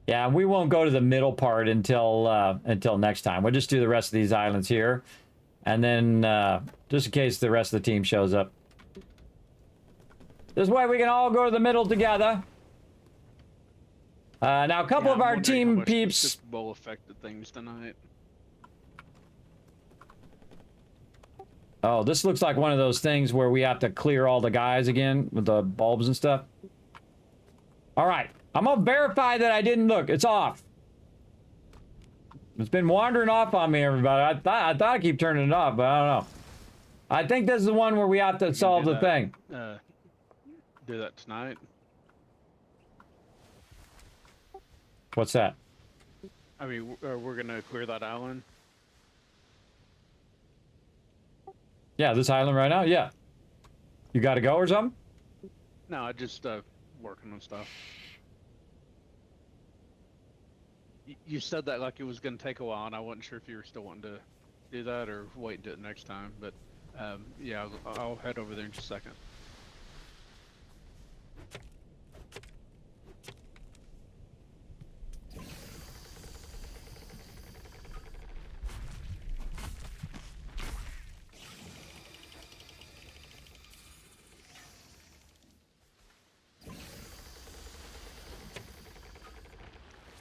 Speaker 3: Yeah, we won't go to the middle part until next time. We'll just do the rest of these islands here. And then, just in case the rest of the team shows up. This way we can all go to the middle together. Now, a couple of our team peeps...
Speaker 4: Super Bowl affected things tonight.
Speaker 3: Oh, this looks like one of those things where we have to clear all the guys again with the bulbs and stuff. All right. I'm going to verify that I didn't look. It's off. It's been wandering off on me, everybody. I thought I keep turning it off, but I don't know. I think this is the one where we have to solve the thing.
Speaker 4: Do that tonight.
Speaker 3: What's that?
Speaker 4: I mean, we're going to clear that island.
Speaker 3: Yeah, this island right now? Yeah. You got to go or something?
Speaker 4: No, I just working on stuff. You said that like it was going to take a while, and I wasn't sure if you were still wanting to do that or wait and do it next time. But yeah, I'll head over there in just a second.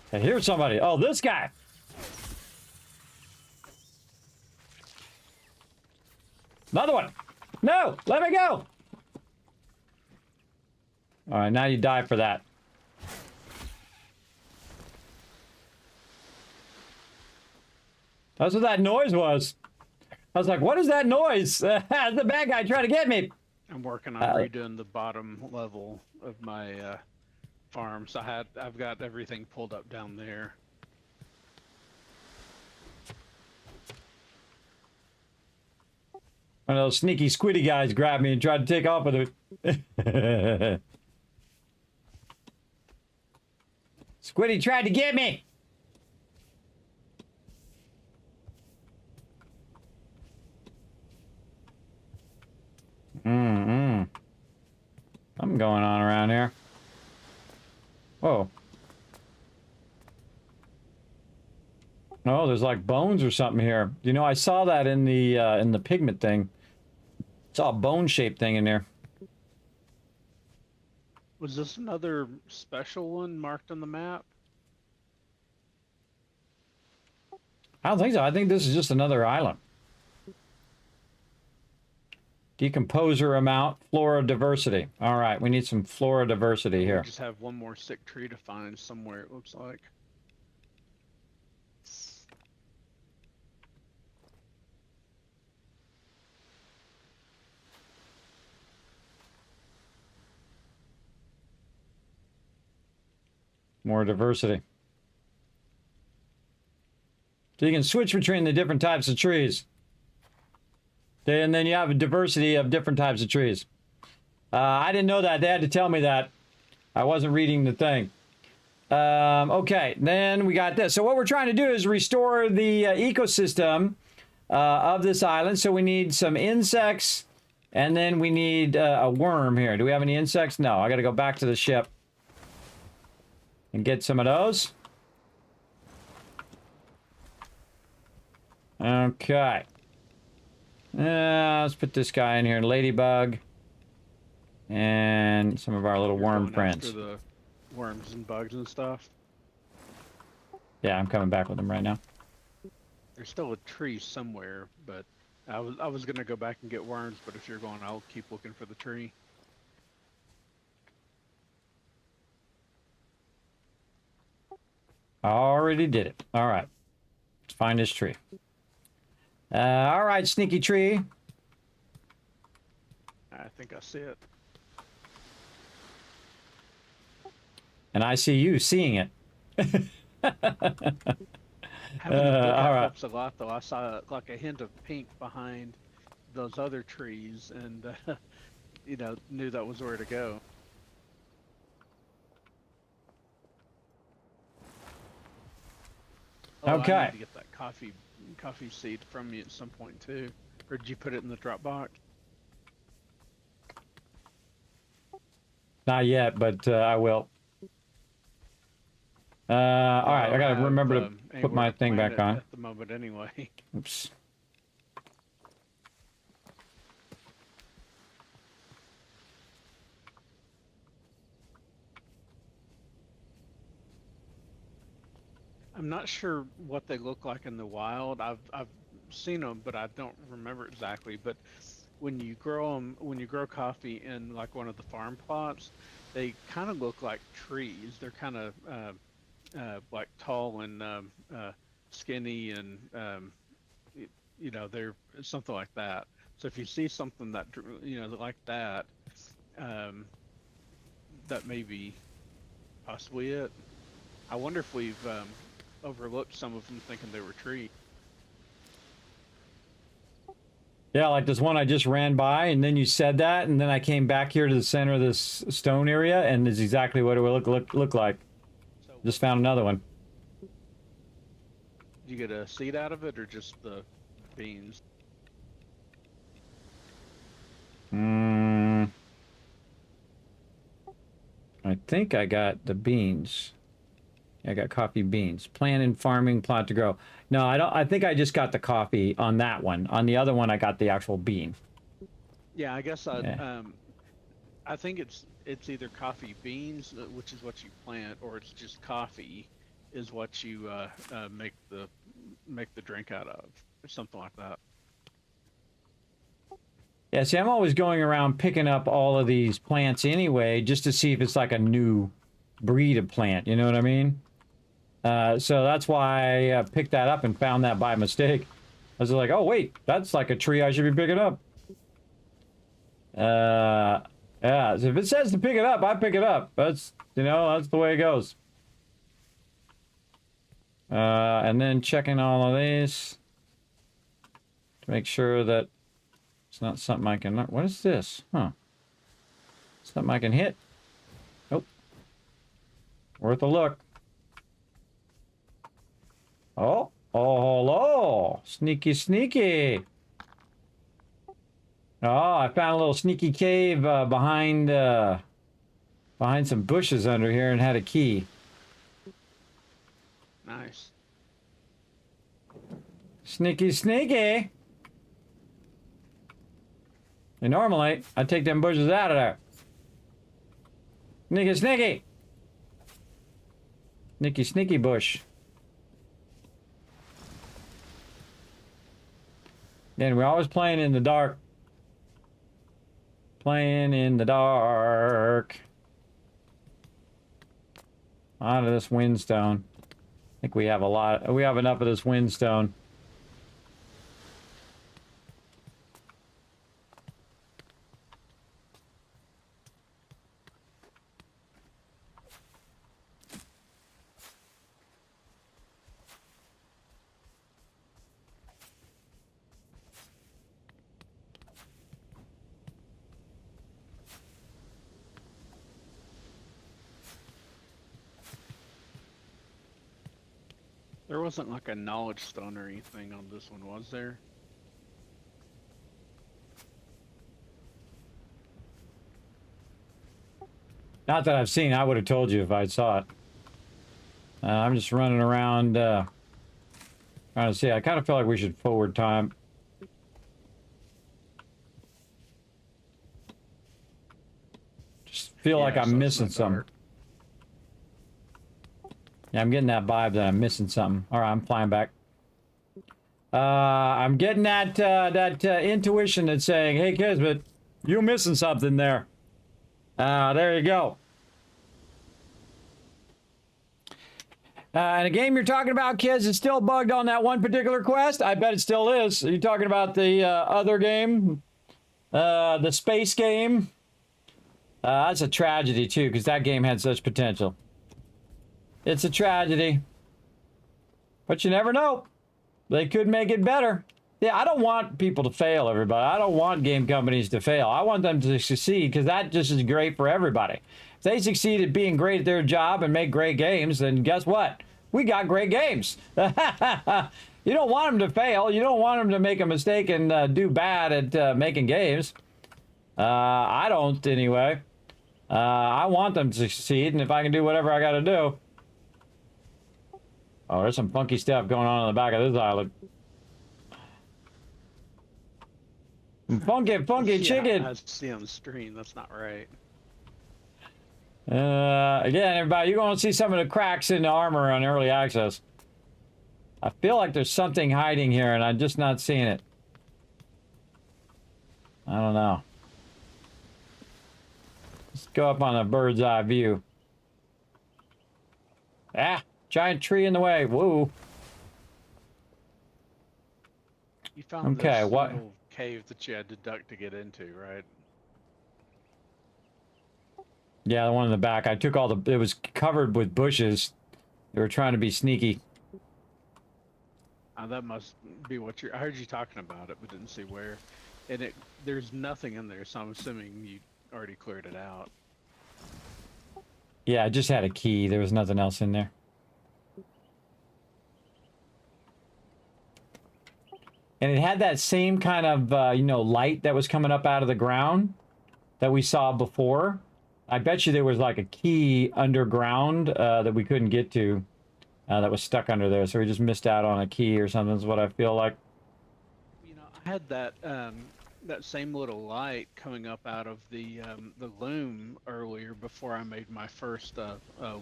Speaker 3: Hey, here's somebody. Oh, this guy. Another one. No, let me go. All right, now you die for that. That's what that noise was. I was like, what is that noise? The bad guy trying to get me.
Speaker 4: I'm working on redoing the bottom level of my farm, so I've got everything pulled up down there.
Speaker 3: One of those sneaky squiddy guys grabbed me and tried to take off with it. Squiddy tried to get me. Something going on around here. Whoa. Oh, there's like bones or something here. You know, I saw that in the pigment thing. Saw a bone-shaped thing in there.
Speaker 4: Was this another special one marked on the map?
Speaker 3: I don't think so. I think this is just another island. Decomposer amount, flora diversity. All right, we need some flora diversity here.
Speaker 4: We just have one more sick tree to find somewhere, it looks like.
Speaker 3: More diversity. So you can switch between the different types of trees. And then you have a diversity of different types of trees. I didn't know that. They had to tell me that. I wasn't reading the thing. Okay, then we got this. So what we're trying to do is restore the ecosystem of this island. So we need some insects, and then we need a worm here. Do we have any insects? No, I got to go back to the ship and get some of those. Okay. Let's put this guy in here. Ladybug. And some of our little worm friends.
Speaker 4: After the worms and bugs and stuff.
Speaker 3: Yeah, I'm coming back with them right now.
Speaker 4: There's still a tree somewhere, but I was gonna go back and get worms, but if you're going, I'll keep looking for the tree.
Speaker 3: Already did it. All right. Let's find this tree. All right, sneaky tree.
Speaker 4: I think I see it.
Speaker 3: And I see you seeing it.
Speaker 4: Having a book
Speaker 3: all
Speaker 4: out
Speaker 3: right.
Speaker 4: helps a lot, though. I saw like a hint of pink behind those other trees, and you know, knew that was where to go. Oh, I
Speaker 3: Okay.
Speaker 4: need to get that coffee seed from you at some point too. Or did you put it in the Dropbox?
Speaker 3: Not yet, but I will. All right, I gotta remember to put my thing back on.
Speaker 4: At the moment, anyway.
Speaker 3: Oops.
Speaker 4: I'm not sure what they look like in the wild. I've seen them, but I don't remember exactly. But when you grow them, when you grow coffee in like one of the farm plots, they kind of look like trees. They're kind of like tall and skinny, and you know, they're something like that. So if you see something that you know like that, that may be possibly it. I wonder if we've overlooked some of them thinking they were trees.
Speaker 3: Yeah, like this one I just ran by, and then you said that, and then I came back here to the center of this stone area, and it's exactly what it would look like.
Speaker 4: So
Speaker 3: Just found another one.
Speaker 4: did you get a seed out of it, or just the beans?
Speaker 3: I think I got the beans. I got coffee beans. Plant and farming, plot to grow. No, I don't. I think I just got the coffee on that one. On the other one, I got the actual bean.
Speaker 4: Yeah, I guess
Speaker 3: Yeah.
Speaker 4: I think it's either coffee beans, which is what you plant, or it's just coffee, is what you make the drink out of, or something like that.
Speaker 3: Yeah, see, I'm always going around picking up all of these plants anyway, just to see if it's like a new breed of plant. You know what I mean? So that's why I picked that up and found that by mistake. I was like, oh, wait, that's like a tree I should be picking up. Yeah, so if it says to pick it up, I pick it up. That's, you know, that's the way it goes. And then checking all of these to make sure that it's not something I can... What is this? Huh. Something I can hit? Nope. Worth a look. Oh, hello. Sneaky, sneaky. Oh, I found a little sneaky cave behind some bushes under here and had a key.
Speaker 4: Nice.
Speaker 3: Sneaky, sneaky. And normally, I take them bushes out of there. Sneaky, sneaky. Sneaky, sneaky bush. And we're always playing in the dark. Playing in the dark. Out of this windstone. I think we have we have enough of this windstone.
Speaker 4: There wasn't like a knowledge stone or anything on this one, was there?
Speaker 3: Not that I've seen. I would have told you if I saw it. I'm just running around trying to see. I kind of feel like we should forward time. Just feel like
Speaker 4: Yeah, so
Speaker 3: I'm
Speaker 4: it's
Speaker 3: missing
Speaker 4: not
Speaker 3: something.
Speaker 4: dark.
Speaker 3: Yeah, I'm getting that vibe that I'm missing something. All right, I'm flying back. I'm getting that intuition that's saying, "Hey, Kismet, you're missing something there." There you go. And a game you're talking about, kids, is still bugged on that one particular quest? I bet it still is. Are you talking about the other game? The space game? That's a tragedy, too, because that game had such potential. It's a tragedy. But you never know. They could make it better. Yeah, I don't want people to fail, everybody. I don't want game companies to fail. I want them to succeed because that just is great for everybody. If they succeed at being great at their job and make great games, then guess what? We got great games. You don't want them to fail. You don't want them to make a mistake and do bad at making games. I don't, anyway. I want them to succeed, and if I can do whatever I got to do. Oh, there's some funky stuff going on in the back of this island. Funky
Speaker 4: Yeah,
Speaker 3: chicken.
Speaker 4: I see on the screen. That's not right.
Speaker 3: Again, everybody, you're going to see some of the cracks in the armor on early access. I feel like there's something hiding here, and I'm just not seeing it. I don't know. Let's go up on a bird's eye view. Ah, giant tree in the way. Whoa.
Speaker 4: You found
Speaker 3: Okay,
Speaker 4: this
Speaker 3: what?
Speaker 4: little cave that you had to duck to get into, right?
Speaker 3: Yeah, the one in the back. I took all the... It was covered with bushes. They were trying to be sneaky.
Speaker 4: That must be what you're... I heard you talking about it, but didn't see where. And there's nothing in there, so I'm assuming you already cleared it out.
Speaker 3: Yeah, I just had a key. There was nothing else in there. And it had that same kind of, you know, light that was coming up out of the ground that we saw before. I bet you there was like a key underground that we couldn't get to that was stuck under there. So we just missed out on a key or something is what I feel like.
Speaker 4: You know, I had that that same little light coming up out of the loom earlier before I made my first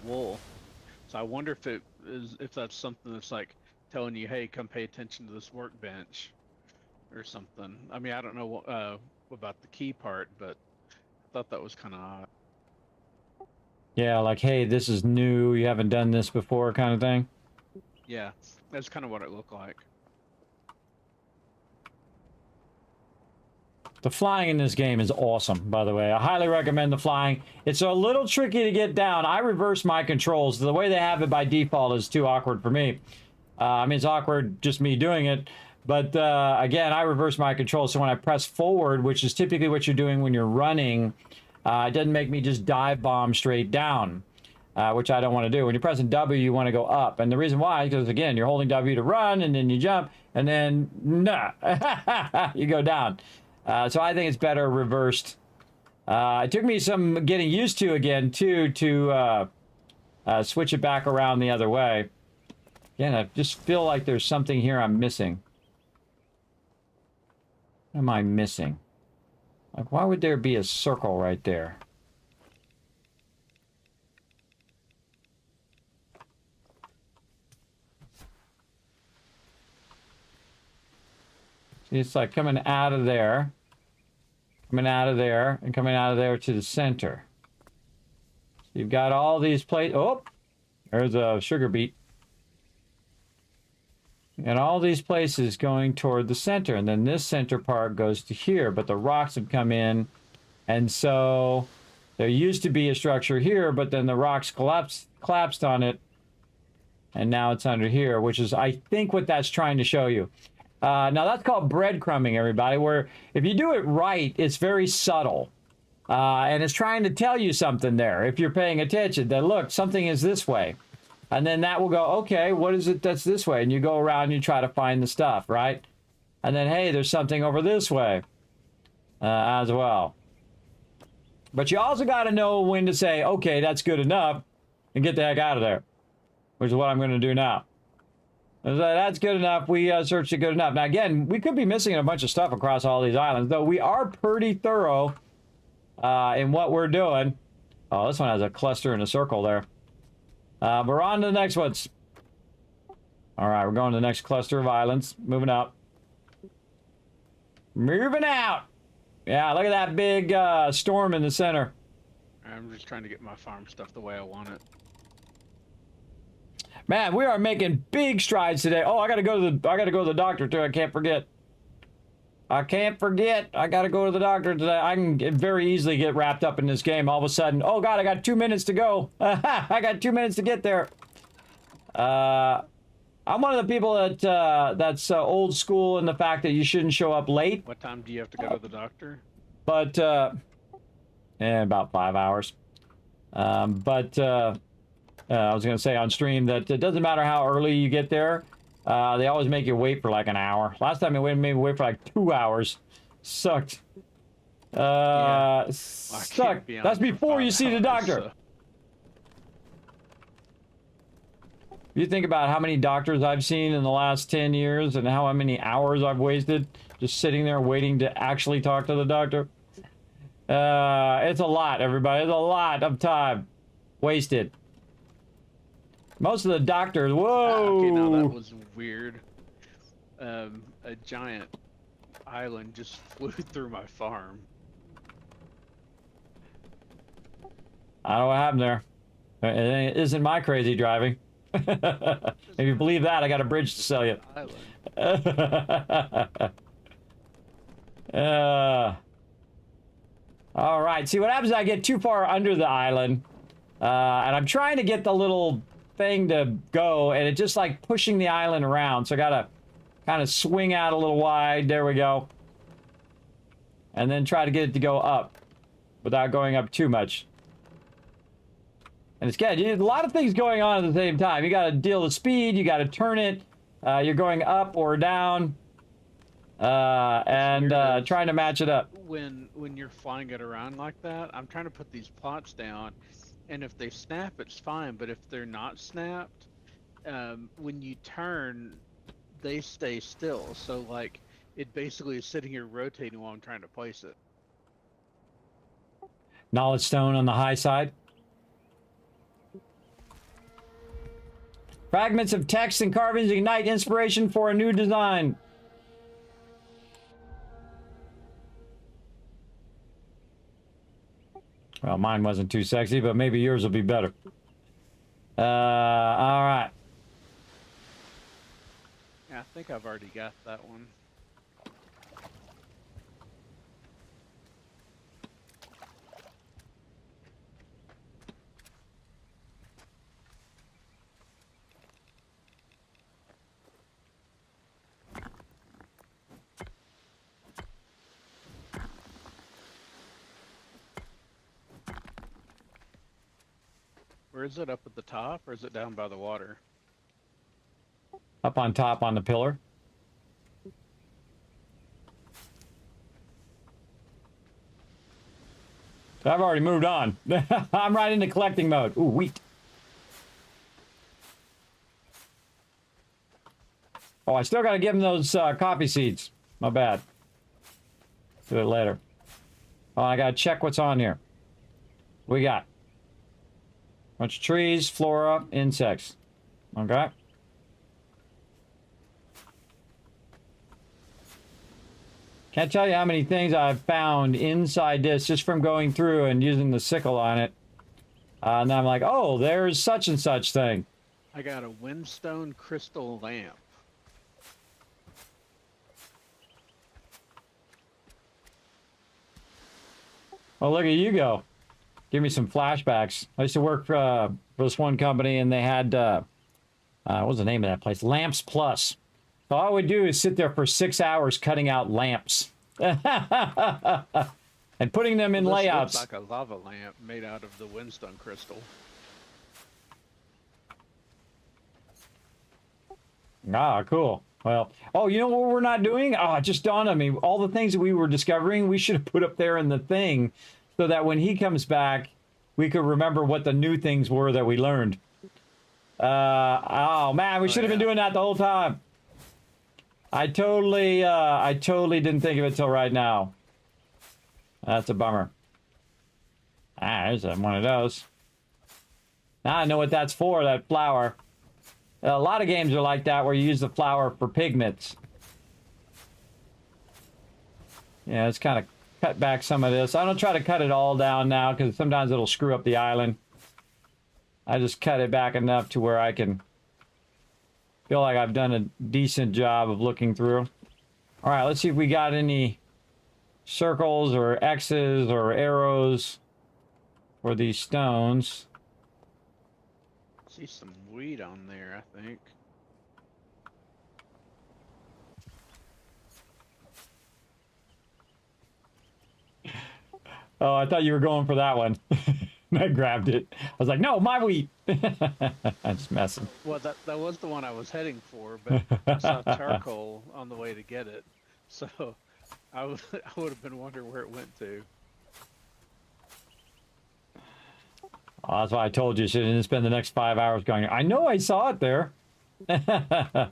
Speaker 4: wool. So I wonder if that's something that's like telling you, hey, come pay attention to this workbench or something. I mean, I don't know about the key part, but I thought that was kind of odd.
Speaker 3: Yeah, like, hey, this is new. You haven't done this before kind of thing.
Speaker 4: Yeah, that's kind of what it looked like.
Speaker 3: The flying in this game is awesome, by the way. I highly recommend the flying. It's a little tricky to get down. I reversed my controls. The way they have it by default is too awkward for me. I mean, it's awkward just me doing it. But again, I reversed my controls. So when I press forward, which is typically what you're doing when you're running, it doesn't make me just dive bomb straight down, which I don't want to do. When you're pressing W, you want to go up. And the reason why, because again, you're holding W to run, and then you jump, and then, nah, you go down. So I think it's better reversed. It took me some getting used to again, too, to switch it back around the other way. Again, I just feel like there's something here I'm missing. What am I missing? Like, why would there be a circle right there? See, it's like coming out of there, coming out of there, and coming out of there to the center. So you've got all these places. Oh, there's a sugar beet. And all these places going toward the center. And then this center part goes to here. But the rocks have come in. And so there used to be a structure here, but then the rocks collapsed on it. And now it's under here, which is, I think, what that's trying to show you. Now, that's called breadcrumbing, everybody, where if you do it right, it's very subtle. And it's trying to tell you something there, if you're paying attention, that, look, something is this way. And then that will go, okay, what is it that's this way? And you go around and you try to find the stuff, right? And then, hey, there's something over this way as well. But you also got to know when to say, okay, that's good enough, and get the heck out of there, which is what I'm going to do now. That's good enough. We searched it good enough. Now, again, we could be missing a bunch of stuff across all these islands, though we are pretty thorough in what we're doing. Oh, this one has a cluster and a circle there. We're on to the next ones. All right, we're going to the next cluster of islands. Moving up. Moving out. Yeah, look at that big storm in the center.
Speaker 4: I'm just trying to get my farm stuff the way I want it.
Speaker 3: Man, we are making big strides today. Oh, I gotta go to the doctor too. I can't forget. I gotta go to the doctor today. I can very easily get wrapped up in this game. All of a sudden, oh god, I got 2 minutes to go. I got 2 minutes to get there. I'm one of the people that's old school in the fact that you shouldn't show up late.
Speaker 4: What time do you have to go to the doctor?
Speaker 3: But about 5 hours. I was gonna say on stream that it doesn't matter how early you get there. They always make you wait for like an hour. Last time they made me wait for like 2 hours. Sucked.
Speaker 4: Yeah.
Speaker 3: Sucked. That's before you see the doctor.
Speaker 4: So.
Speaker 3: You think about how many doctors I've seen in the last 10 years and how many hours I've wasted just sitting there waiting to actually talk to the doctor. It's a lot, everybody. It's a lot of time wasted. Most of the doctors, whoa!
Speaker 4: Okay, now that was weird. A giant island just flew through my farm.
Speaker 3: I don't know what happened there. It isn't my crazy driving. If you believe that, I got a bridge to sell you. All right. See, what happens is I get too far under the island, and I'm trying to get the little thing to go, and it just like pushing the island around. So I gotta kind of swing out a little wide. There we go. And then try to get it to go up without going up too much. And it's good. You need a lot of things going on at the same time. You got to deal with speed. You got to turn it. You're going up or down, and trying to match it up.
Speaker 4: When you're flying it around like that, I'm trying to put these plots down, and if they snap, it's fine. But if they're not snapped, when you turn, they stay still. So like, it basically is sitting here rotating while I'm trying to place it.
Speaker 3: Knowledge stone on the high side. Fragments of text and carvings ignite inspiration for a new design. Well, mine wasn't too sexy, but maybe yours will be better. All right.
Speaker 4: Yeah, I think I've already got that one. Where is it? Up at the top, or is it down by the water?
Speaker 3: Up on top on the pillar. I've already moved on. I'm right into collecting mode. Ooh, wheat. Oh, I still got to give him those coffee seeds. My bad. Do it later. Oh, I got to check what's on here. What we got? Bunch of trees, flora, insects. Okay. Can't tell you how many things I've found inside this just from going through and using the sickle on it. And I'm like, oh, there's such and such thing.
Speaker 4: I got a windstone crystal lamp.
Speaker 3: Oh, look at you go. Give me some flashbacks. I used to work for this one company, and they had, what was the name of that place? Lamps Plus. So all I would do is sit there for 6 hours cutting out lamps. And putting them in
Speaker 4: This
Speaker 3: layouts.
Speaker 4: looks like a lava lamp made out of the windstone crystal.
Speaker 3: Ah, cool. Well, oh, you know what we're not doing? Oh, it just dawned on me. All the things that we were discovering, we should have put up there in the thing so that when he comes back, we could remember what the new things were that we learned. Oh, man, we should have been doing that the whole time. I totally didn't think of it till right now. That's a bummer. Ah, there's one of those. Now I know what that's for, that flower. A lot of games are like that where you use the flower for pigments. Yeah, let's kind of cut back some of this. I don't try to cut it all down now because sometimes it'll screw up the island. I just cut it back enough to where I can Feel like I've done a decent job of looking through. All right, let's see if we got any circles or X's or arrows for these stones.
Speaker 4: See some weed on there, I think.
Speaker 3: Oh, I thought you were going for that one. I grabbed it. I was like, no, my wheat. I'm just messing.
Speaker 4: Well, that was the one I was heading for, but I saw charcoal on the way to get it, so I would have been wondering where it went to.
Speaker 3: Oh, that's why I told you didn't spend the next 5 hours going, I know I saw it there.
Speaker 4: I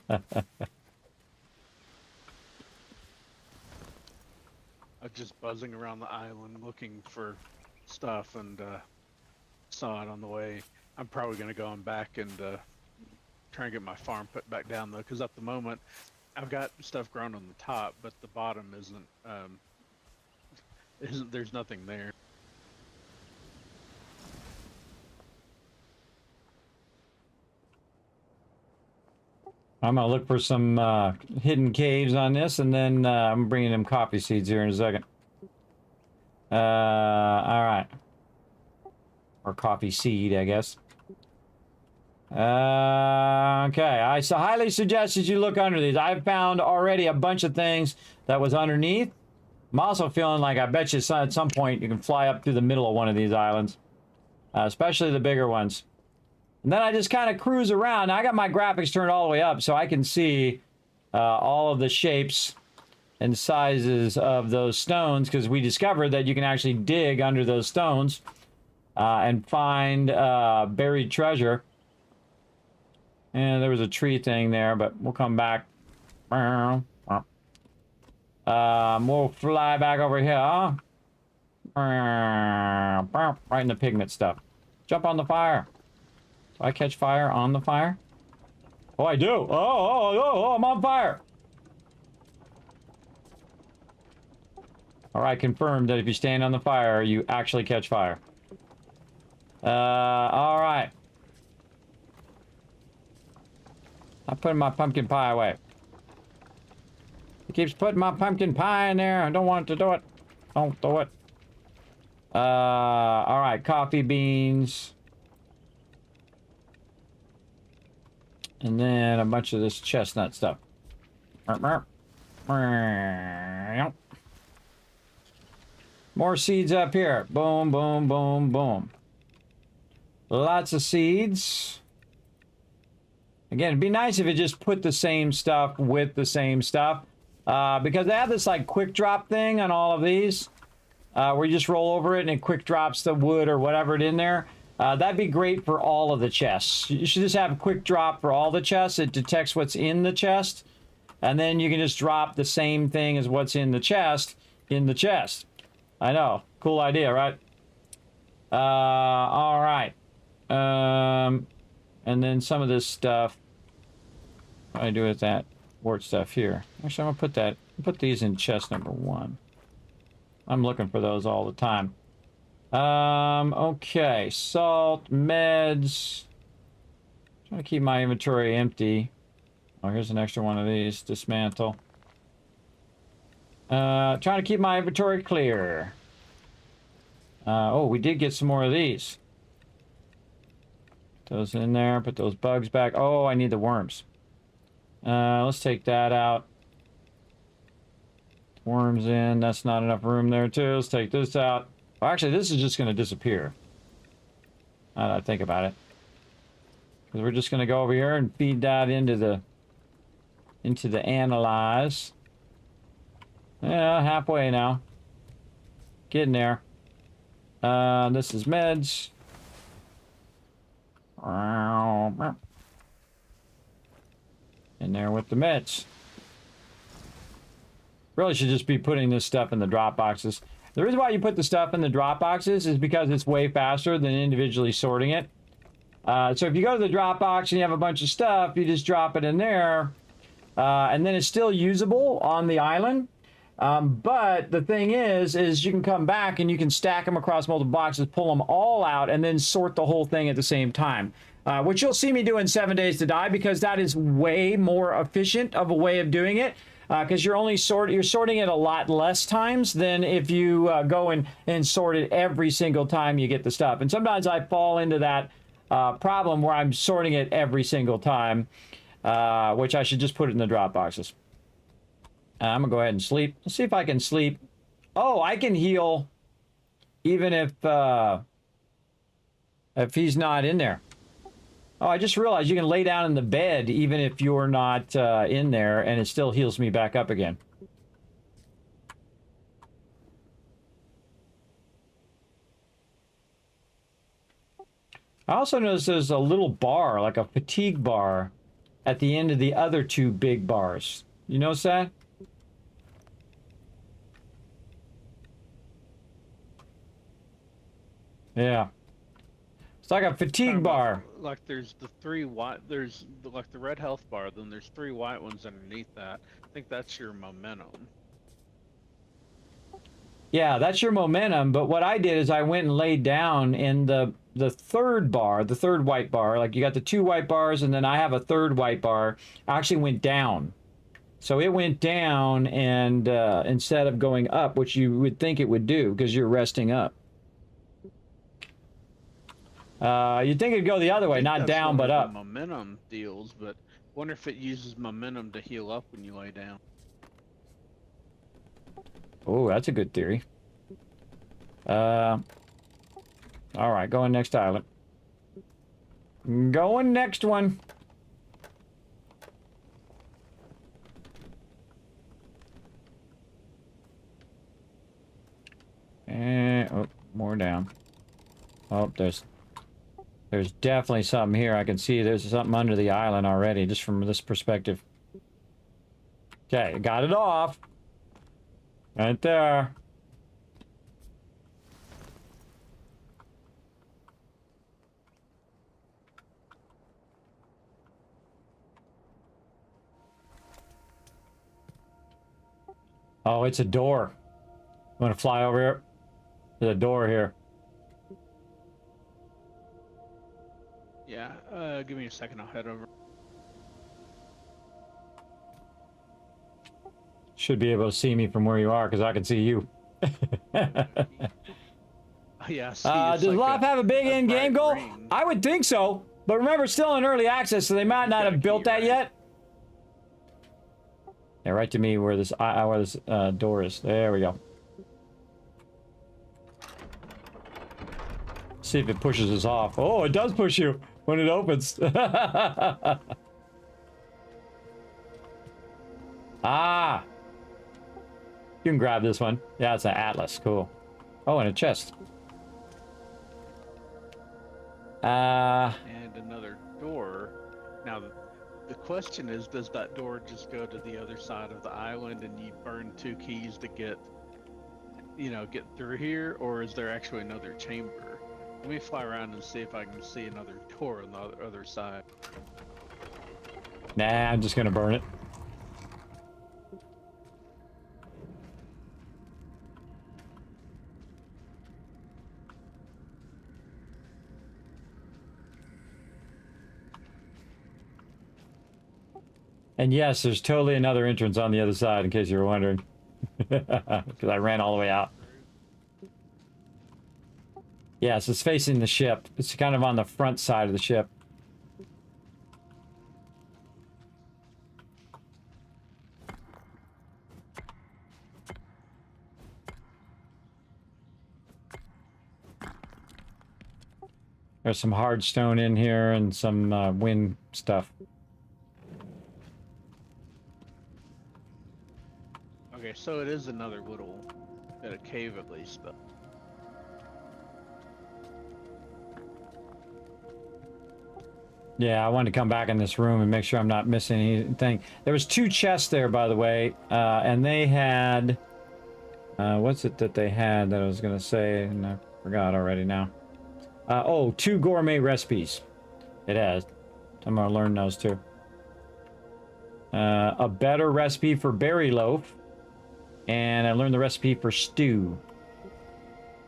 Speaker 4: was just buzzing around the island looking for stuff and saw it on the way. I'm probably going to go on back and try and get my farm put back down though, because at the moment I've got stuff grown on the top, but the bottom isn't. There's nothing there.
Speaker 3: I'm gonna look for some hidden caves on this, and then I'm bringing them coffee seeds here in a second. All right, or coffee seed, I guess. Okay, I highly suggest that you look under these. I've found already a bunch of things that was underneath. I'm also feeling like I bet you at some point you can fly up through the middle of one of these islands, especially the bigger ones. And then I just kind of cruise around. Now, I got my graphics turned all the way up so I can see all of the shapes and sizes of those stones, because we discovered that you can actually dig under those stones and find buried treasure. And there was a tree thing there, but we'll come back. We'll fly back over here. Right in the pigment stuff. Jump on the fire. Do I catch fire on the fire? Oh, I do. Oh, I'm on fire. All right, confirmed that if you stand on the fire, you actually catch fire. All right. I'm putting my pumpkin pie away. He keeps putting my pumpkin pie in there. I don't want to do it. Don't do it. All right, coffee beans. And then a bunch of this chestnut stuff. More seeds up here. Boom, boom, boom, boom. Lots of seeds. Again, it'd be nice if it just put the same stuff with the same stuff. Because they have this like quick drop thing on all of these. Where you just roll over it and it quick drops the wood or whatever it in there. That'd be great for all of the chests. You should just have a quick drop for all the chests. It detects what's in the chest. And then you can just drop the same thing as what's in the chest in the chest. I know. Cool idea, right? All right. And then some of this stuff. What do I do with that wart stuff here? Actually, I'm going to put these in chest number 1. I'm looking for those all the time. Okay, salt, meds. Trying to keep my inventory empty. Oh, here's an extra one of these. Dismantle. Trying to keep my inventory clear. Oh, we did get some more of these. Put those in there. Put those bugs back. Oh, I need the worms. Let's take that out. Worms in. That's not enough room there, too. Let's take this out. Well, actually, this is just going to disappear. Now that I think about it. Because we're just going to go over here and feed that into the analyze. Yeah, halfway now. Getting there. This is meds. In there with the meds. Really should just be putting this stuff in the drop boxes. The reason why you put the stuff in the drop boxes is because it's way faster than individually sorting it. So if you go to the drop box and you have a bunch of stuff, you just drop it in there. And then it's still usable on the island. But the thing is you can come back and you can stack them across multiple boxes, pull them all out, and then sort the whole thing at the same time. which you'll see me doing 7 days to die because that is way more efficient of a way of doing it. Because you're sorting it a lot less times than if you go and sort it every single time you get the stuff. And sometimes I fall into that problem where I'm sorting it every single time, which I should just put it in the drop boxes. I'm gonna go ahead and sleep. Let's see if I can sleep. Oh, I can heal even if he's not in there. Oh, I just realized you can lay down in the bed even if you're not in there, and it still heals me back up again. I also noticed there's a little bar, like a fatigue bar, at the end of the other two big bars. You notice that? Yeah. It's like a fatigue bar.
Speaker 4: Like there's the three white, there's like the red health bar, then there's three white ones underneath that. I think that's your momentum.
Speaker 3: Yeah, that's your momentum, but what I did is I went and laid down in the third bar, the third white bar. Like you got the two white bars and then I have a third white bar. I actually went down. So it went down and instead of going up, which you would think it would do because you're resting up. You'd think it'd go the other way, not down, but up.
Speaker 4: Momentum deals, but wonder if it uses momentum to heal up when you lay down.
Speaker 3: Oh, that's a good theory. All right, going next island. Going next one. And oh, more down. Oh, there's definitely something here. I can see there's something under the island already, just from this perspective. Okay, got it off. Right there. Oh, it's a door. You want to fly over here? There's a door here.
Speaker 4: Yeah, give me a second, I'll head over.
Speaker 3: Should be able to see me from where you are, because I can see you.
Speaker 4: Yeah, see,
Speaker 3: does
Speaker 4: like
Speaker 3: Aloft have a big in-game goal?
Speaker 4: ring.
Speaker 3: I would think so. But remember, it's still in early access, so they might not have built that yet. Yeah, right to me where this door is. There we go. See if it pushes us off. Oh, it does push you when it opens. Ah! You can grab this one. Yeah, it's an atlas. Cool. Oh, and a chest.
Speaker 4: And another door. Now, the question is, does that door just go to the other side of the island and you burn 2 keys to get, you know, get through here? Or is there actually another chamber? Let me fly around and see if I can see another door on the other side.
Speaker 3: Nah, I'm just gonna burn it. And yes, there's totally another entrance on the other side, in case you were wondering. Because I ran all the way out. Yes, it's facing the ship. It's kind of on the front side of the ship. There's some hard stone in here and some wind stuff.
Speaker 4: Okay, so it is another little bit of cave at least, though.
Speaker 3: Yeah, I wanted to come back in this room and make sure I'm not missing anything. There was 2 chests there, by the way, and they had... what's it that they had that I was going to say, and I forgot already now. Oh, 2 gourmet recipes. It has. I'm going to learn those too. A better recipe for berry loaf, and I learned the recipe for stew.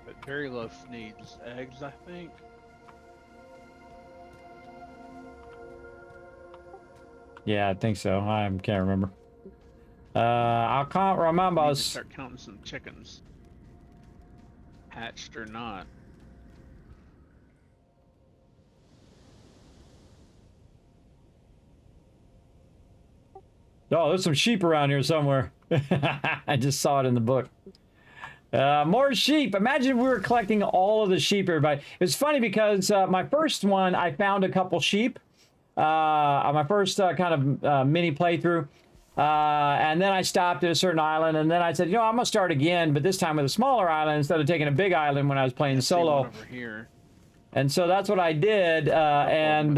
Speaker 4: But berry loaf needs eggs, I think.
Speaker 3: Yeah, I think so. I can't remember. I can't remember.
Speaker 4: Need to start counting some chickens, hatched or not.
Speaker 3: Oh, there's some sheep around here somewhere. I just saw it in the book. More sheep. Imagine if we were collecting all of the sheep, everybody. It's funny because my first one, I found a couple sheep. On my first kind of mini playthrough. And then I stopped at a certain island, and then I said, you know, I'm going to start again, but this time with a smaller island instead of taking a big island when I was playing solo.
Speaker 4: Over here.
Speaker 3: And so that's what I did. And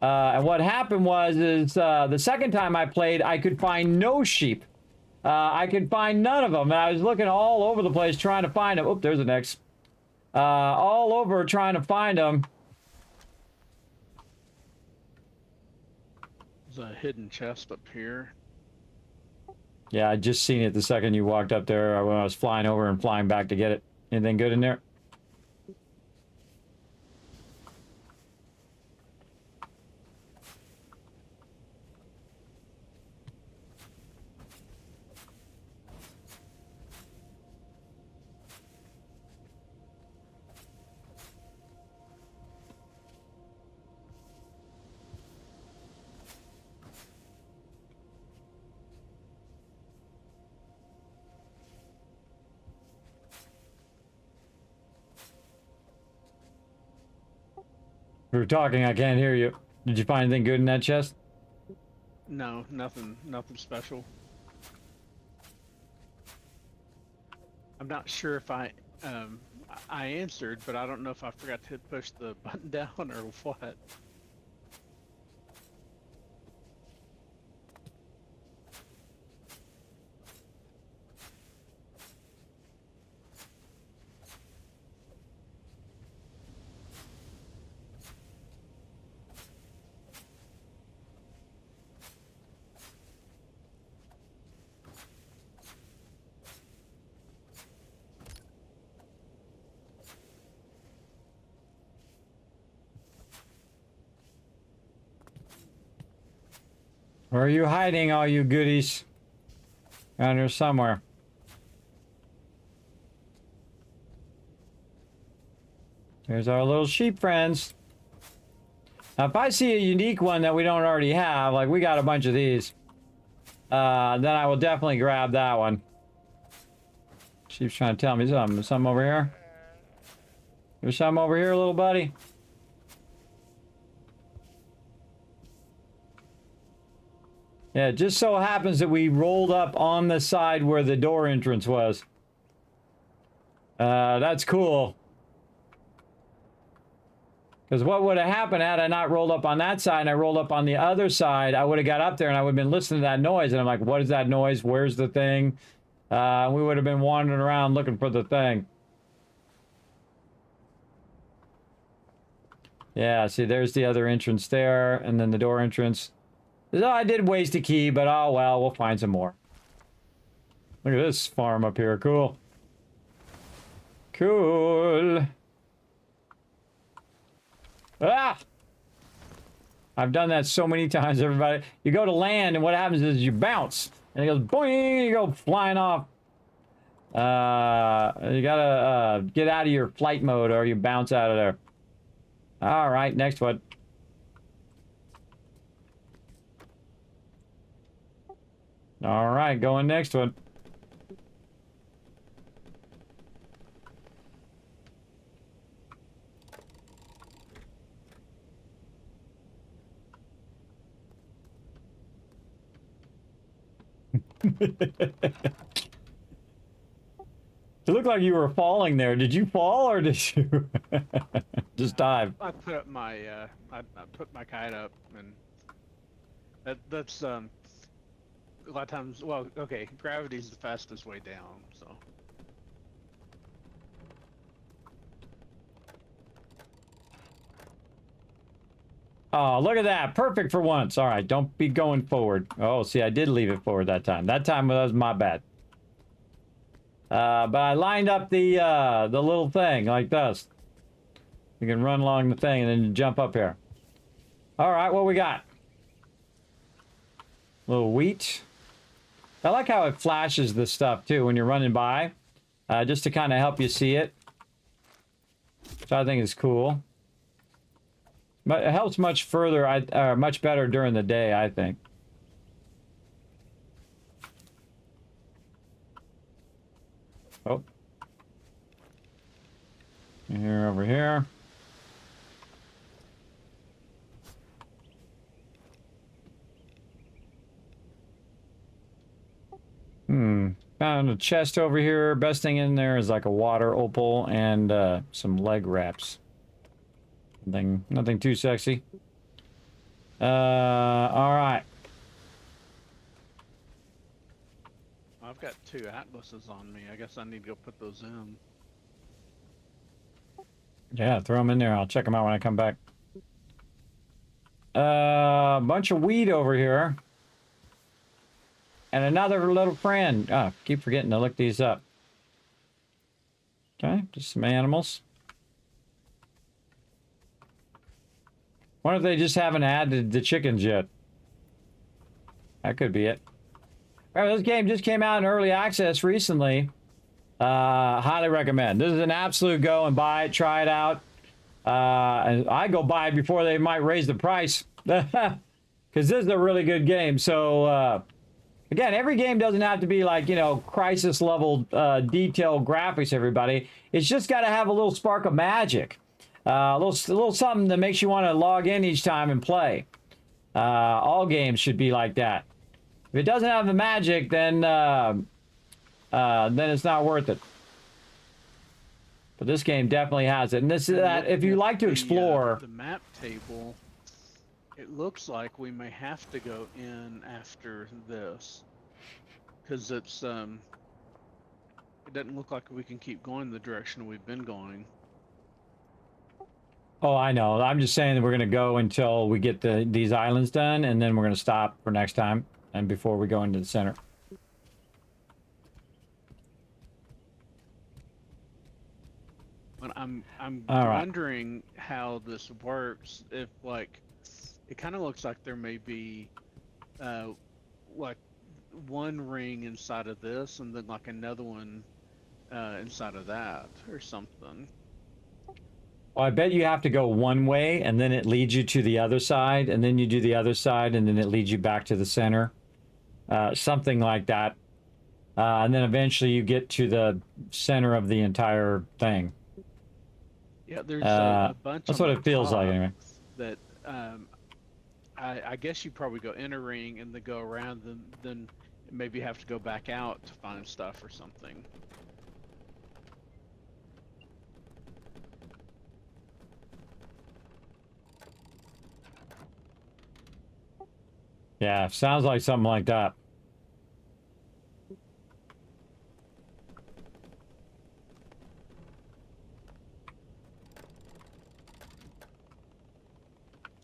Speaker 3: what happened was the second time I played, I could find no sheep. I could find none of them. And I was looking all over the place trying to find them. Oop, there's the next. All over trying to find them.
Speaker 4: There's a hidden chest up here.
Speaker 3: Yeah, I just seen it the second you walked up there when I was flying over and flying back to get it. Anything good in there? We were talking, I can't hear you. Did you find anything good in that chest?
Speaker 4: No, nothing special. I'm not sure if I answered, but I don't know if I forgot to push the button down or what.
Speaker 3: Where are you hiding, all you goodies? Around here somewhere. There's our little sheep friends. Now, if I see a unique one that we don't already have, like we got a bunch of these, then I will definitely grab that one. Sheep's trying to tell me something. Something over here? There's something over here, little buddy? Yeah, it just so happens that we rolled up on the side where the door entrance was. That's cool. Because what would have happened had I not rolled up on that side and I rolled up on the other side, I would have got up there and I would have been listening to that noise. And I'm like, what is that noise? Where's the thing? We would have been wandering around looking for the thing. Yeah, see, there's the other entrance there. And then the door entrance. So I did waste a key, but oh well, we'll find some more. Look at this farm up here. Cool. Cool. Ah! I've done that so many times, everybody. You go to land, and what happens is you bounce. And it goes boing, you go flying off. You gotta get out of your flight mode, or you bounce out of there. All right, next one. All right, going next one. It looked like you were falling there. Did you fall or did you just dive?
Speaker 4: I put up my I put my kite up, and that's a lot of times. Well, okay, gravity's the fastest way down, so.
Speaker 3: Oh, look at that. Perfect for once. All right, don't be going forward. Oh, see, I did leave it forward that time. That time was my bad. But I lined up the little thing like this. You can run along the thing and then jump up here. All right, what we got? Little wheat. I like how it flashes the stuff too when you're running by, just to kind of help you see it. Which I think is cool. But it helps much further, much better during the day, I think. Oh. Here, over here. Found a chest over here. Best thing in there is like a water opal and some leg wraps. Nothing too sexy. All right.
Speaker 4: I've got 2 atlases on me. I guess I need to go put those in.
Speaker 3: Yeah, throw them in there. I'll check them out when I come back. Bunch of weed over here. And another little friend. Oh, keep forgetting to look these up. Okay, just some animals. Wonder if they just haven't added the chickens yet. That could be it. All right, this game just came out in early access recently. Highly recommend. This is an absolute go and buy it, try it out. And I go buy it before they might raise the price. Because this is a really good game. So, again, every game doesn't have to be like, you know, crisis level detailed graphics, everybody. It's just got to have a little spark of magic. A little something that makes you want to log in each time and play. All games should be like that. If it doesn't have the magic, then it's not worth it. But this game definitely has it. And this is that if you like to explore
Speaker 4: the map table, it looks like we may have to go in after this because it's it doesn't look like we can keep going the direction we've been going.
Speaker 3: Oh, I know. I'm just saying that we're going to go until we get these islands done, and then we're going to stop for next time and before we go into the center.
Speaker 4: But I'm
Speaker 3: right.
Speaker 4: wondering how this works. If like it kind of looks like there may be like one ring inside of this and then like another one inside of that or something.
Speaker 3: Well, I bet you have to go one way, and then it leads you to the other side, and then you do the other side, and then it leads you back to the center. Something like that. And then eventually you get to the center of the entire thing.
Speaker 4: Yeah, there's a bunch.
Speaker 3: That's what it feels like, anyway.
Speaker 4: That I guess you probably go in a ring and then go around, then maybe have to go back out to find stuff or something.
Speaker 3: Yeah, sounds like something like that.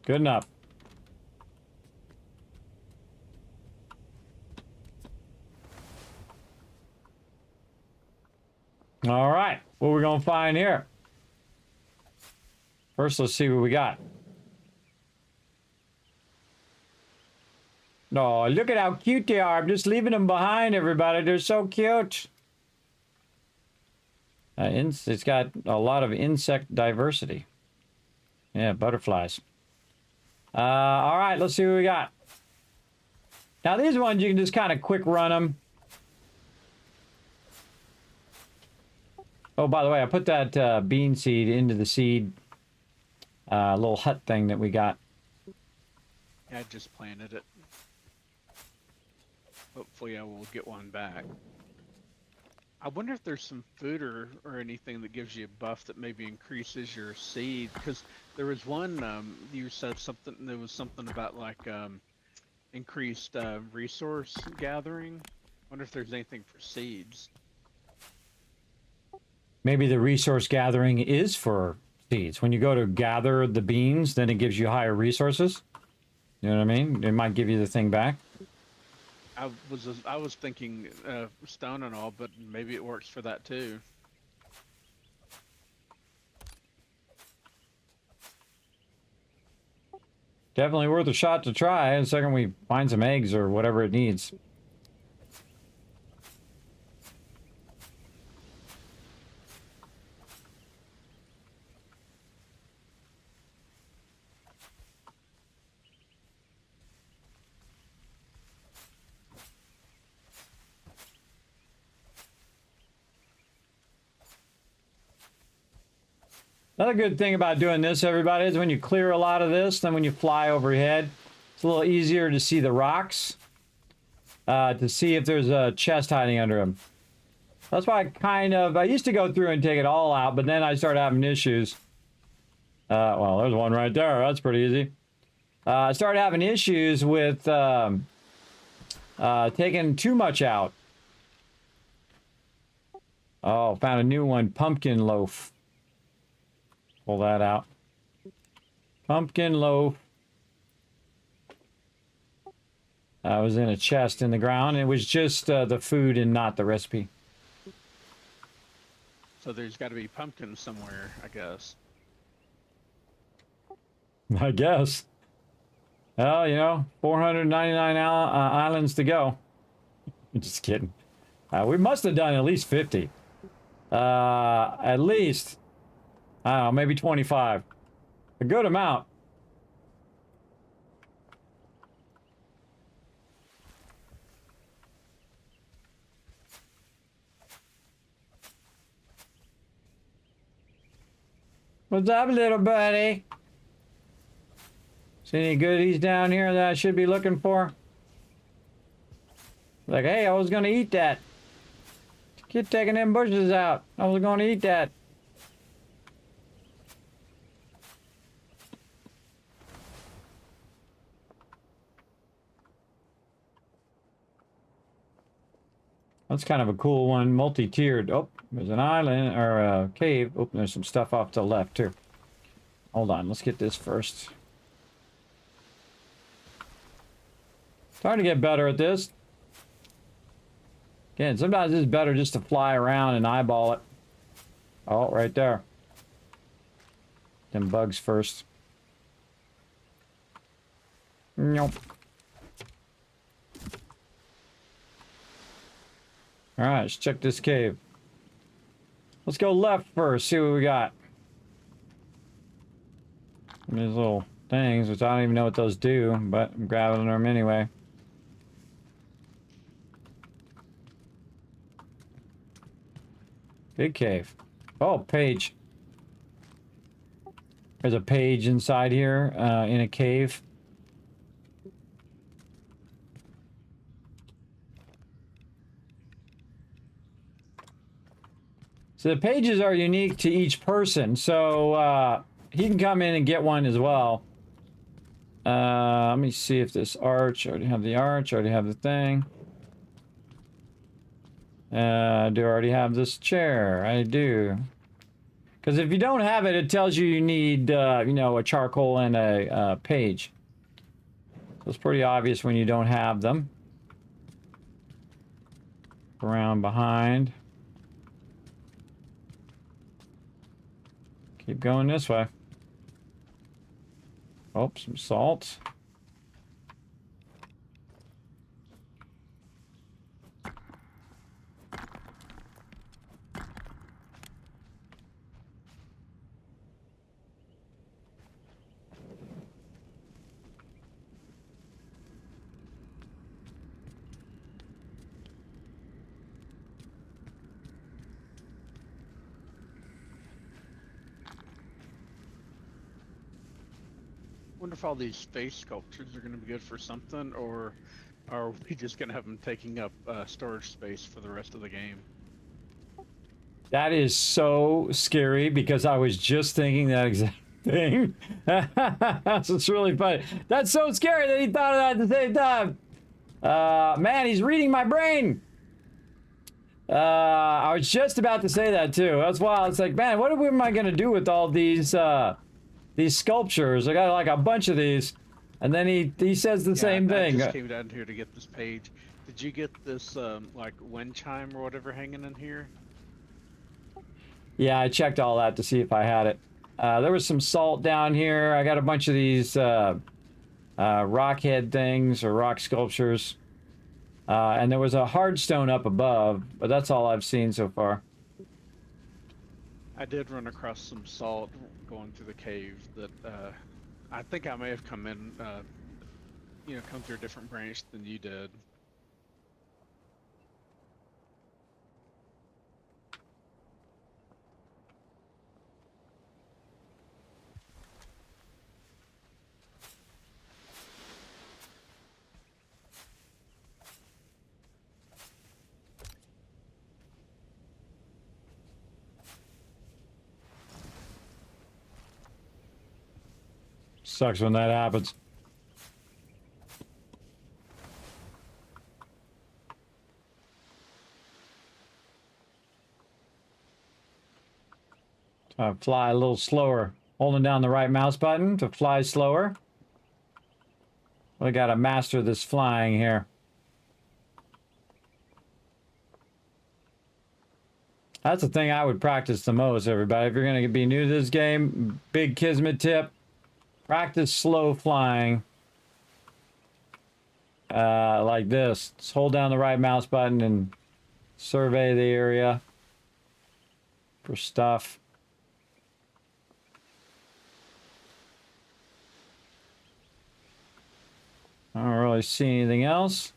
Speaker 3: Good enough. All right, what are we gonna find here? First, let's see what we got. Oh, look at how cute they are. I'm just leaving them behind, everybody. They're so cute. It's got a lot of insect diversity. Yeah, butterflies. All right, let's see what we got. Now, these ones, you can just kind of quick run them. Oh, by the way, I put that bean seed into the seed little hut thing that we got.
Speaker 4: Yeah, I just planted it. Hopefully I will get one back. I wonder if there's some food or anything that gives you a buff that maybe increases your seed, because there was one you said something, there was something about like increased resource gathering. Wonder if there's anything for seeds.
Speaker 3: Maybe the resource gathering is for seeds. When you go to gather the beans, then it gives you higher resources. You know what I mean? It might give you the thing back.
Speaker 4: I was thinking stone and all, but maybe it works for that too.
Speaker 3: Definitely worth a shot to try. The second we find some eggs or whatever it needs. Another good thing about doing this, everybody, is when you clear a lot of this, then when you fly overhead, it's a little easier to see the rocks, to see if there's a chest hiding under them. That's why I used to go through and take it all out, but then I started having issues. Well, there's one right there. That's pretty easy. I started having issues with taking too much out. Oh, found a new one, pumpkin loaf. Pull that out. Pumpkin loaf. I was in a chest in the ground. It was just the food and not the recipe.
Speaker 4: So there's got to be pumpkin somewhere, I guess.
Speaker 3: I guess. Well, you know, 499 islands to go. Just kidding. We must have done at least 50. At least. I don't know, maybe 25. A good amount. What's up, little buddy? See any goodies down here that I should be looking for? Like, hey, I was gonna eat that. Keep taking them bushes out. I was gonna eat that. That's kind of a cool one, multi-tiered. Oh, there's an island, or a cave. Oh, there's some stuff off to the left, too. Hold on, let's get this first. Trying to get better at this. Again, sometimes it's better just to fly around and eyeball it. Oh, right there. Them bugs first. Nope. Alright, let's check this cave. Let's go left first, see what we got. These little things, which I don't even know what those do, but I'm grabbing them anyway. Big cave. Oh, page. There's a page inside here, in a cave. So the pages are unique to each person, so he can come in and get one as well. Let me see if this arch, I already have the arch, I already have the thing. Do I already have this chair? I do. Because if you don't have it, it tells you need, you know, a charcoal and a page. So it's pretty obvious when you don't have them. Around behind. Keep going this way. Oh, some salt.
Speaker 4: Wonder if all these face sculptures are going to be good for something, or are we just going to have them taking up storage space for the rest of the game?
Speaker 3: That is so scary because I was just thinking that exact thing. It's really funny. That's so scary that he thought of that at the same time. Man, he's reading my brain. I was just about to say that too. That's why it's like, man, what am I going to do with all these sculptures? I got like a bunch of these. And then he says the same thing.
Speaker 4: I just came down here to get this page. Did you get this like wind chime or whatever hanging in here?
Speaker 3: Yeah, I checked all that to see if I had it. There was some salt down here. I got a bunch of these rock head things or rock sculptures. And there was a hard stone up above, but that's all I've seen so far.
Speaker 4: I did run across some salt going through the cave that I think I may have come in, come through a different branch than you did.
Speaker 3: Sucks when that happens. Fly a little slower. Holding down the right mouse button to fly slower. We gotta master this flying here. That's the thing I would practice the most, everybody. If you're gonna be new to this game, big Kismet tip. Practice slow flying. Like this. Just hold down the right mouse button and survey the area for stuff. I don't really see anything else.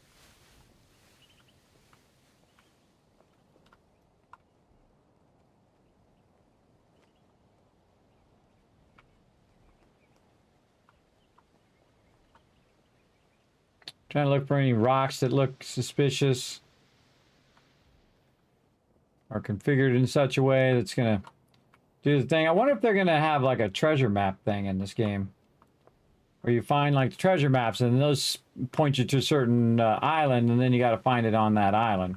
Speaker 3: Trying to look for any rocks that look suspicious or configured in such a way that's gonna do the thing. I wonder if they're gonna have like a treasure map thing in this game, where you find like the treasure maps and those point you to a certain island, and then you got to find it on that island.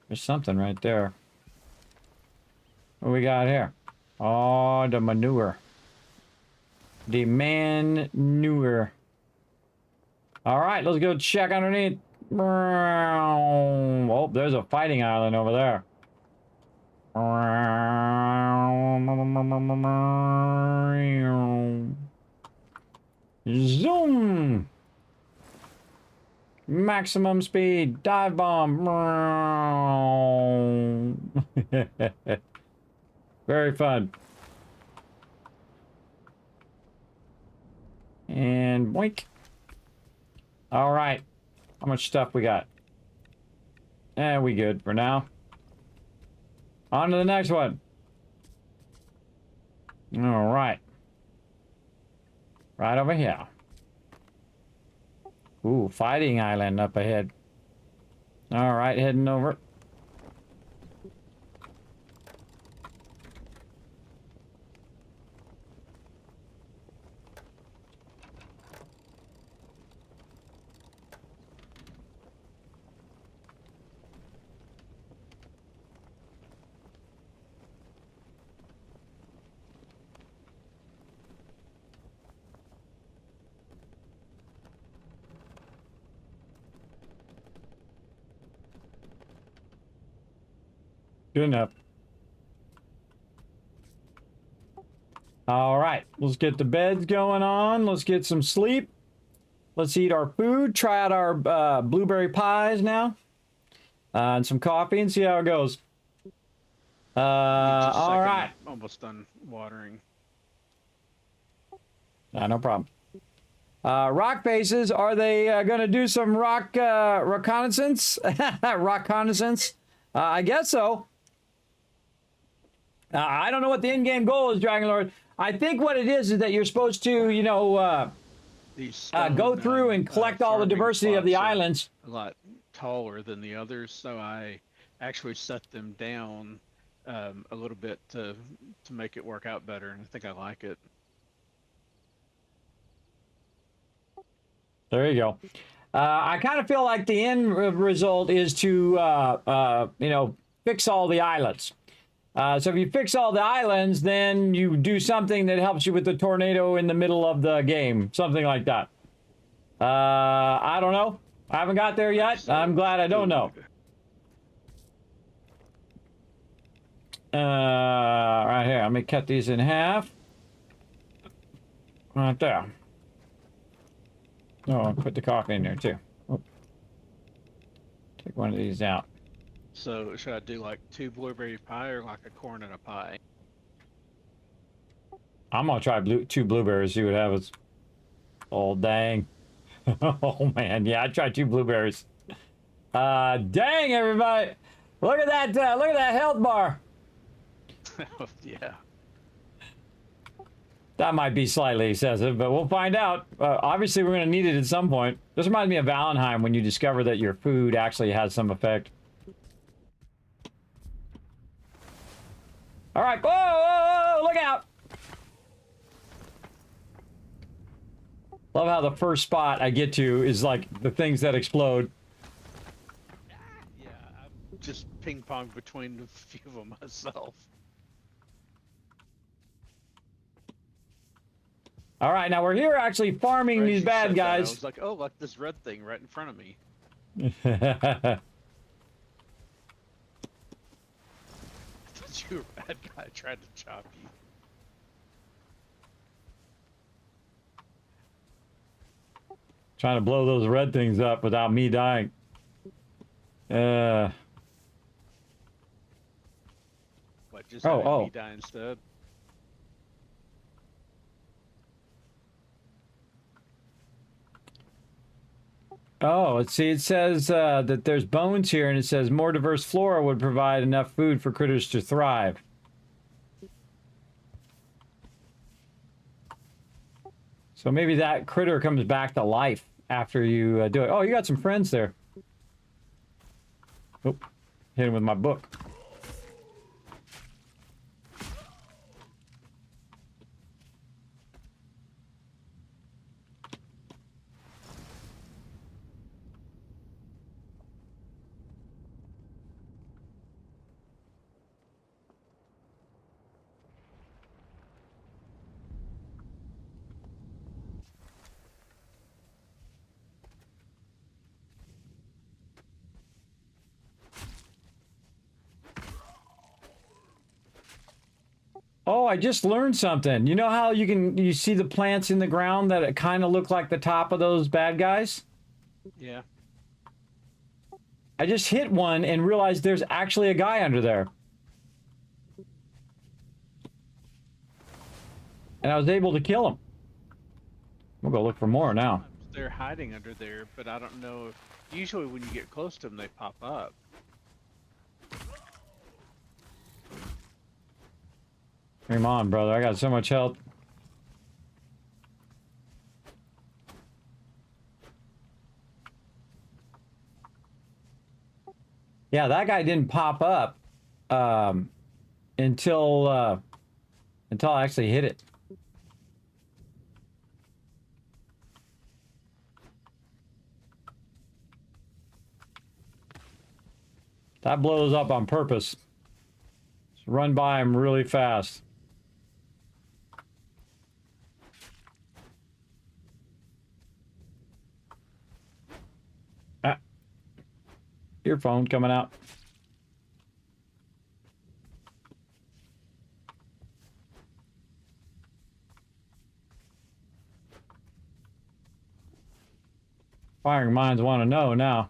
Speaker 3: There's something right there. What do we got here? Oh, the manure. The manure. All right, let's go check underneath. Oh, there's a fighting island over there. Zoom! Maximum speed, dive bomb. Very fun. And boink. All right. How much stuff we got? We good for now. On to the next one. All right. Right over here. Ooh, fighting island up ahead. All right, heading over. Good enough. All right, let's get the beds going on. Let's get some sleep. Let's eat our food. Try out our blueberry pies now. And some coffee and see how it goes. All right.
Speaker 4: Almost done watering.
Speaker 3: No problem. Rock bases, are they going to do some reconnaissance? Reconnaissance? I guess so. I don't know what the in-game goal is, Dragon Lord. I think what it is that you're supposed to, you know, go through and collect all the diversity of the islands.
Speaker 4: A lot taller than the others, so I actually set them down a little bit to make it work out better, and I think I like it.
Speaker 3: There you go. I kind of feel like the end result is to, you know, fix all the islands. So if you fix all the islands, then you do something that helps you with the tornado in the middle of the game. Something like that. I don't know. I haven't got there yet. I'm glad I don't know. Right here. Let me cut these in half. Right there. Oh, I'll put the coffee in there too. Oh. Take one of these out.
Speaker 4: So should I do like 2 blueberry pie or like a corn and a pie?
Speaker 3: I'm gonna try 2 blueberries, see what happens. Oh, dang. Oh, man. Yeah, I tried 2 blueberries. Dang, everybody. Look at that health bar.
Speaker 4: Yeah.
Speaker 3: That might be slightly excessive, but we'll find out. Obviously, we're going to need it at some point. This reminds me of Valheim when you discover that your food actually has some effect. All right. Whoa, whoa, whoa, look out. Love how the first spot I get to is like the things that explode.
Speaker 4: Yeah, I'm just ping pong between a few of them myself.
Speaker 3: All right, now we're here actually farming these bad guys.
Speaker 4: I was like, oh, like this red thing right in front of me. I thought you were a bad guy. I tried to chop you.
Speaker 3: Trying to blow those red things up without me dying.
Speaker 4: What, just having me die instead?
Speaker 3: Oh, let's see. It says that there's bones here, and it says more diverse flora would provide enough food for critters to thrive. So maybe that critter comes back to life after you do it. Oh, you got some friends there. Oh, hit him with my book. Oh, I just learned something. You know how you see the plants in the ground that kind of look like the top of those bad guys?
Speaker 4: Yeah.
Speaker 3: I just hit one and realized there's actually a guy under there. And I was able to kill him. We'll go look for more now.
Speaker 4: They're hiding under there, but I don't know if... Usually when you get close to them, they pop up.
Speaker 3: Come on, brother. I got so much health. Yeah, that guy didn't pop up until I actually hit it. That blows up on purpose. Just run by him really fast. Ah. Earphone coming out. Firing minds want to know now.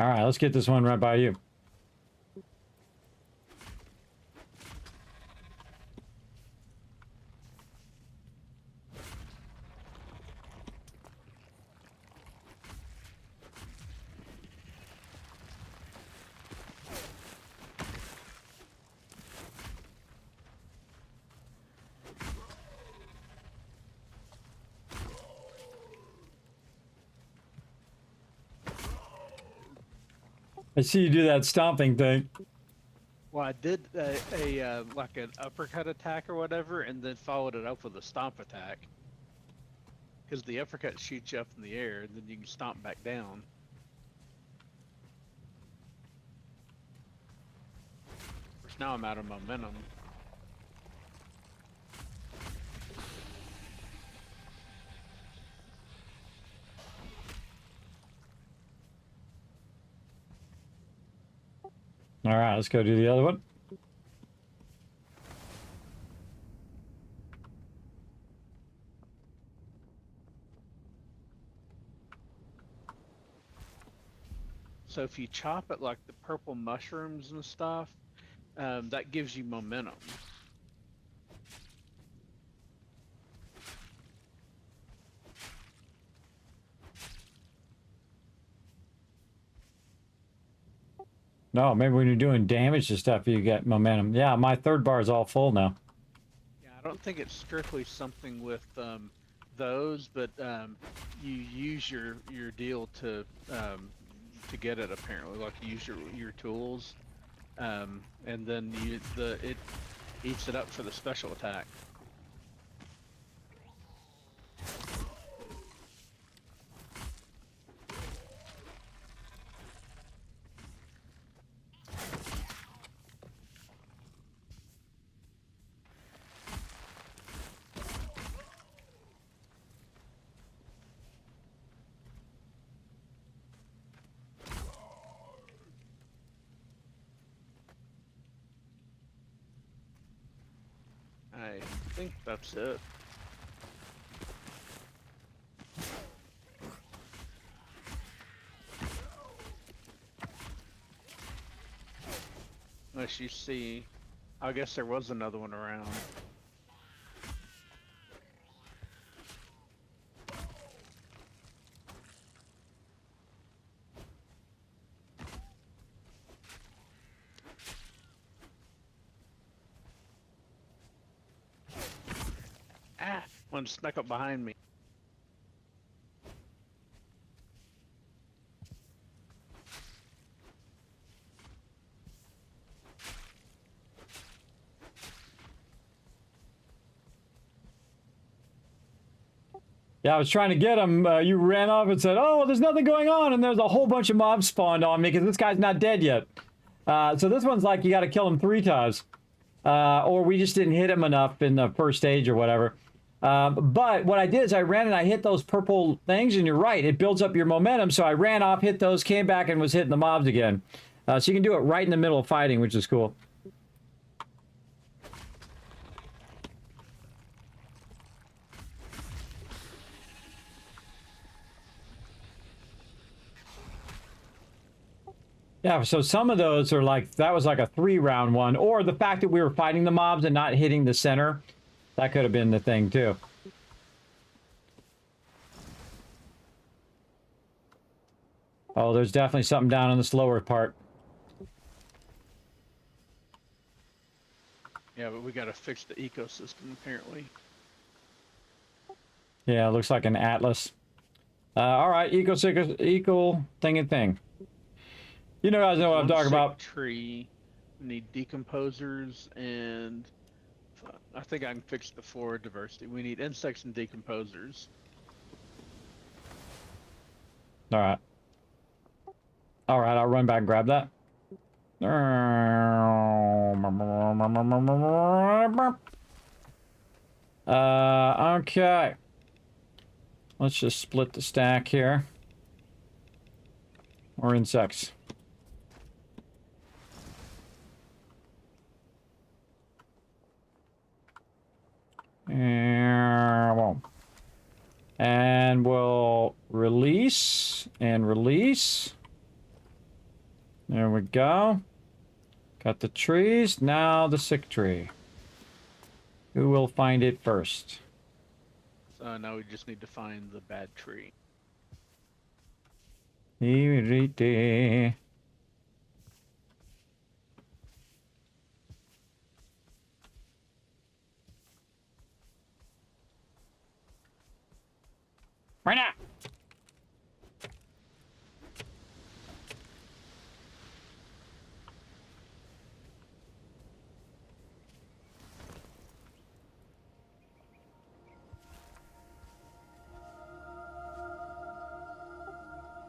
Speaker 3: All right, let's get this one right by you. I see you do that stomping thing.
Speaker 4: Well, I did like an uppercut attack or whatever, and then followed it up with a stomp attack. Because the uppercut shoots you up in the air, and then you can stomp back down. Of course, now I'm out of momentum.
Speaker 3: All right, let's go do the other one.
Speaker 4: So if you chop it like the purple mushrooms and stuff, that gives you momentum.
Speaker 3: No, maybe when you're doing damage to stuff, you get momentum. Yeah, my third bar is all full now.
Speaker 4: Yeah, I don't think it's strictly something with those, but you use your deal to get it apparently. Like you use your tools, and then it eats it up for the special attack. I think that's it. Unless you see, I guess there was another one around. Ah, one snuck up behind me.
Speaker 3: Yeah, I was trying to get him. You ran off and said, "Oh, there's nothing going on," and there's a whole bunch of mobs spawned on me because this guy's not dead yet. So this one's like you got to kill him 3 times, or we just didn't hit him enough in the first stage or whatever. But what I did is I ran and I hit those purple things, and you're right, it builds up your momentum. So I ran off, hit those, came back, and was hitting the mobs again. So you can do it right in the middle of fighting, which is cool. Yeah, so some of those are like, that was like a 3-round one, or the fact that we were fighting the mobs and not hitting the center, that could have been the thing too. Oh, there's definitely something down in the slower part.
Speaker 4: Yeah, but we gotta fix the ecosystem apparently.
Speaker 3: Yeah, it looks like an atlas. All right, eco thing and thing. You know guys know what I'm talking about.
Speaker 4: Tree. We need decomposers and I think I can fix the forward diversity. We need insects and decomposers.
Speaker 3: All right. All right, I'll run back and grab that. Okay. Let's just split the stack here. Or insects. And we'll release and release. There we go. Got the trees. Now the sick tree. Who will find it first?
Speaker 4: So now we just need to find the bad tree.
Speaker 3: Right now.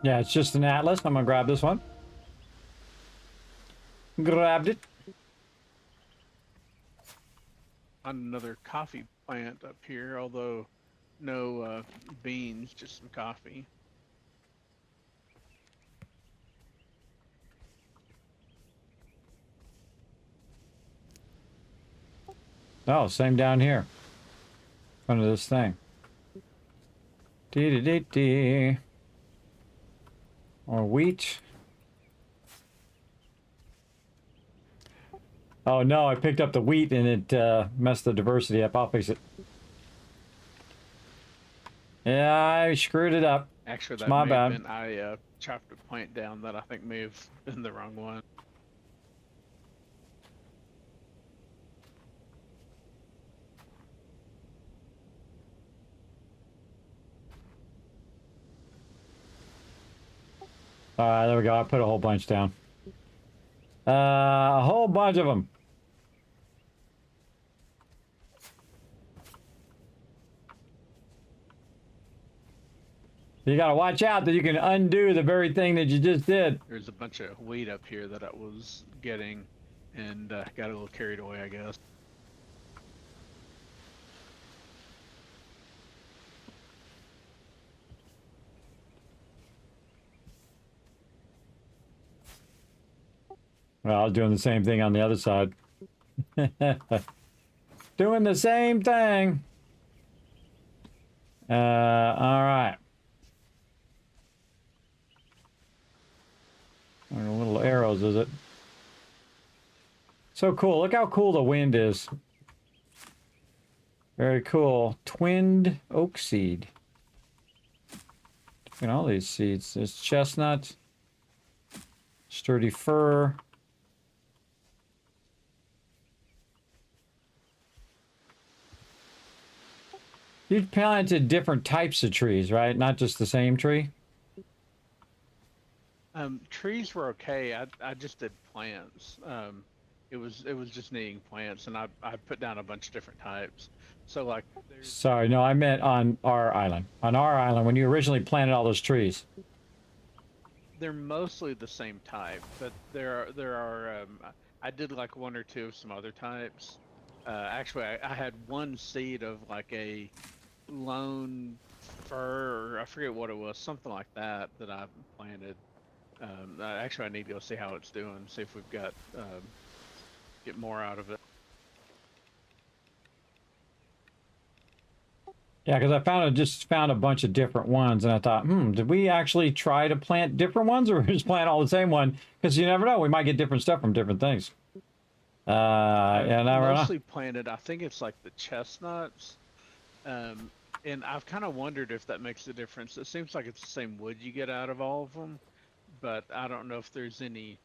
Speaker 3: Yeah, it's just an atlas. I'm gonna grab this one. Grabbed it.
Speaker 4: Another coffee plant up here, although no beans, just some coffee.
Speaker 3: Oh, same down here. In front of this thing. Dee. Or wheat. Oh no, I picked up the wheat and it messed the diversity up. I'll fix it. Yeah, I screwed it up.
Speaker 4: Actually,
Speaker 3: It's
Speaker 4: that
Speaker 3: my
Speaker 4: may have
Speaker 3: bad.
Speaker 4: been I chopped a plant down that I think may have been the wrong one.
Speaker 3: Alright, there we go. I put a whole bunch down. A whole bunch of them. You gotta watch out that you can undo the very thing that you just did.
Speaker 4: There's a bunch of wheat up here that I was getting, and got a little carried away, I guess.
Speaker 3: Well, I was doing the same thing on the other side. Doing the same thing. Alright. Little arrows, is it? So cool. Look how cool the wind is. Very cool. Twinned oak seed. Look at all these seeds. There's chestnut. Sturdy fir. You planted different types of trees, right? Not just the same tree?
Speaker 4: Trees were okay. I just did plants. It was just needing plants, and I put down a bunch of different types. So like,
Speaker 3: Sorry, no, I meant on our island. On our island, when you originally planted all those trees.
Speaker 4: they're mostly the same type, but there are I did like one or two of some other types. Actually, I had one seed of like a lone fir, or I forget what it was, something like that I planted. Actually, I need to go see how it's doing, see if we've got get more out of it.
Speaker 3: Yeah, because just found a bunch of different ones, and I thought, did we actually try to plant different ones, or just plant all the same one? Because you never know, we might get different stuff from different things. Yeah, never know.
Speaker 4: Mostly planted, I think it's like the chestnuts, and I've kind of wondered if that makes a difference. It seems like it's the same wood you get out of all of them, but I don't know if there's any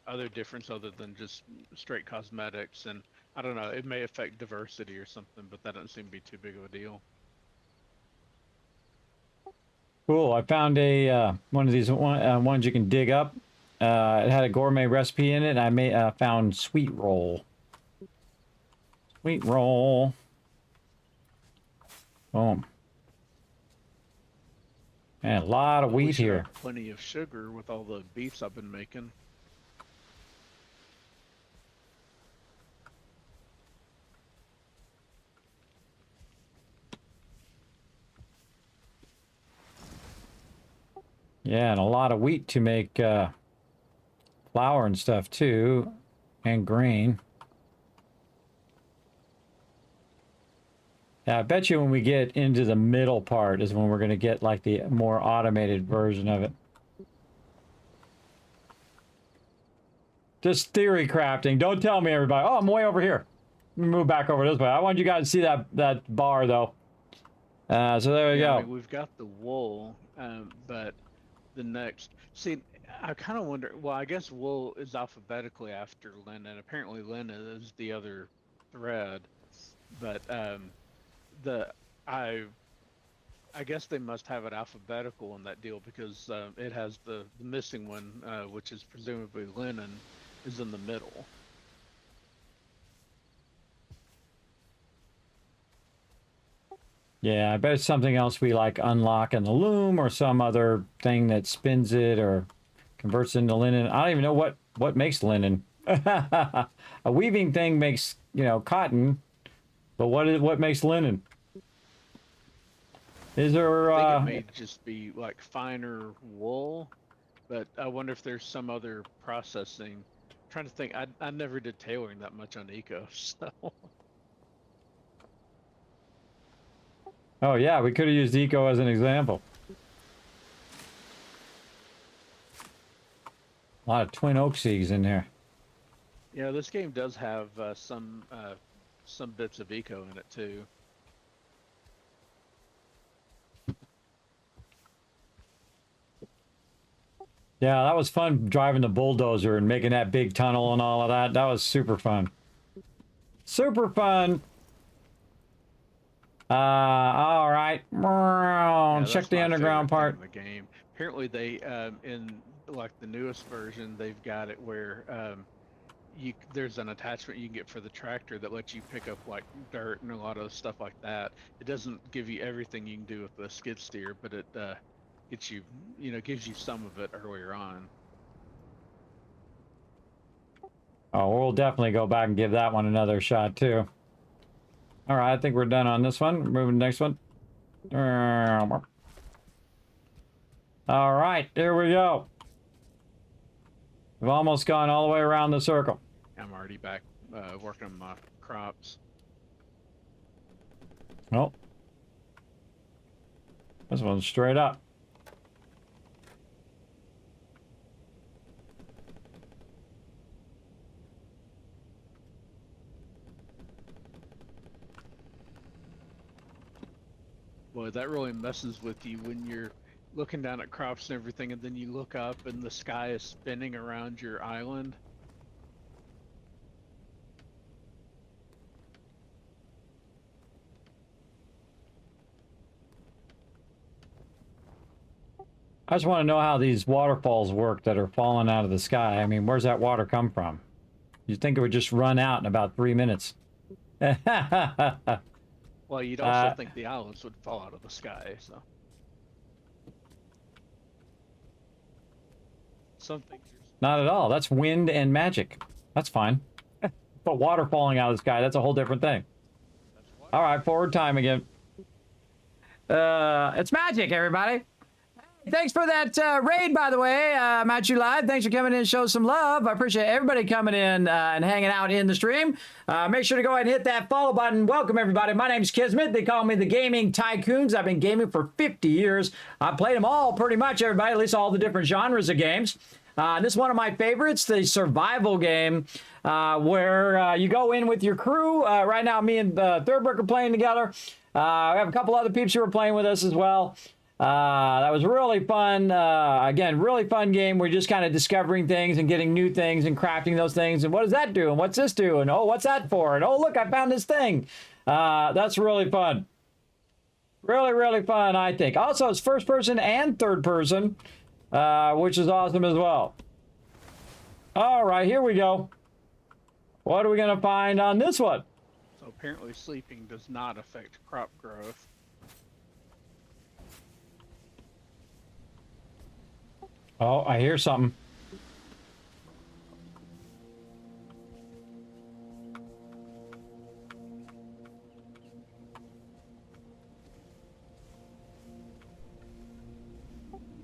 Speaker 4: other difference other than just straight cosmetics, and I don't know, it may affect diversity or something, but that doesn't seem to be too big of a deal.
Speaker 3: Cool. I found a one of these ones you can dig up. It had a gourmet recipe in it. I found sweet roll. Sweet roll. Boom. And a lot of
Speaker 4: We
Speaker 3: wheat
Speaker 4: should
Speaker 3: here.
Speaker 4: have plenty of sugar with all the beets I've been making.
Speaker 3: Yeah, and a lot of wheat to make flour and stuff too, and grain. Yeah, I bet you when we get into the middle part is when we're going to get like the more automated version of it. Just theory crafting. Don't tell me, everybody. Oh, I'm way over here. Let me move back over this way. I want you guys to see that bar, though. So there we go.
Speaker 4: I mean, we've got the wool, but the next... See, I kind of wonder... Well, I guess wool is alphabetically after linen. Apparently linen is the other thread. But I guess they must have it alphabetical in that deal, because it has the missing one, which is presumably linen, is in the middle.
Speaker 3: Yeah, I bet it's something else we like unlock in the loom, or some other thing that spins it or converts it into linen. I don't even know what makes linen. A weaving thing makes, cotton, but what makes linen? Is there
Speaker 4: I think it may just be like finer wool, but I wonder if there's some other processing. I'm trying to think, I never did tailoring that much on Eco, so
Speaker 3: Oh yeah, we could have used eco as an example. A lot of twin oak seeds in there.
Speaker 4: Yeah, this game does have some bits of eco in it too.
Speaker 3: Yeah, that was fun driving the bulldozer and making that big tunnel and all of that. That was super fun. Super fun. All right.
Speaker 4: Yeah,
Speaker 3: Check
Speaker 4: that's
Speaker 3: the
Speaker 4: my
Speaker 3: underground
Speaker 4: favorite
Speaker 3: part.
Speaker 4: thing in the game. Apparently, they in like the newest version, they've got it where there's an attachment you can get for the tractor that lets you pick up like dirt and a lot of stuff like that. It doesn't give you everything you can do with the skid steer, but it gets you, gives you some of it earlier on.
Speaker 3: Oh, we'll definitely go back and give that one another shot too. All right, I think we're done on this one. Moving to the next one. All right, here we go. We've almost gone all the way around the circle.
Speaker 4: I'm already back working on my crops.
Speaker 3: Oh. This one's straight up.
Speaker 4: Boy, that really messes with you when you're looking down at crops and everything, and then you look up and the sky is spinning around your island.
Speaker 3: I just want to know how these waterfalls work that are falling out of the sky. I mean, where's that water come from? You'd think it would just run out in about 3 minutes.
Speaker 4: Well, you'd also think the islands would fall out of the sky, so. Some things are...
Speaker 3: Not at all. That's wind and magic. That's fine. But water falling out of the sky, that's a whole different thing. All right, forward time again. It's magic, everybody. Thanks for that raid, by the way. I'm at you live. Thanks for coming in and show some love. I appreciate everybody coming in and hanging out in the stream. Make sure to go ahead and hit that follow button. Welcome, everybody. My name's Kismet. They call me the Gaming Tycoons. I've been gaming for 50 years. I've played them all pretty much, everybody, at least all the different genres of games. This is one of my favorites, the survival game, where you go in with your crew. Right now, me and Thirdbrook are playing together. We have a couple other peeps who are playing with us as well. That was really fun. Again, really fun game. We're just kind of discovering things and getting new things and crafting those things. And what does that do? And what's this do? And oh, what's that for? And oh, look, I found this thing. That's really fun. Really, really fun, I think. Also, it's first person and third person, which is awesome as well. All right, here we go. What are we going to find on this one?
Speaker 4: So apparently sleeping does not affect crop growth.
Speaker 3: Oh, I hear something.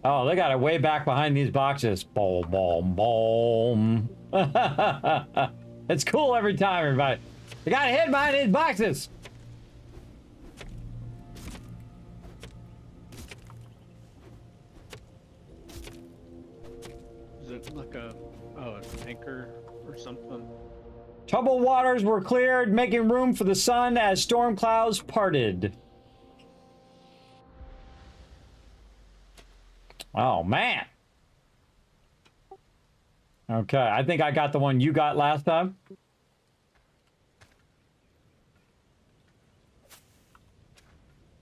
Speaker 3: Oh, they got it way back behind these boxes. Boom, boom, boom. It's cool every time, everybody. They got it hid behind these boxes.
Speaker 4: Is it like an anchor or something?
Speaker 3: Troubled waters were cleared, making room for the sun as storm clouds parted. Oh, man. Okay, I think I got the one you got last time.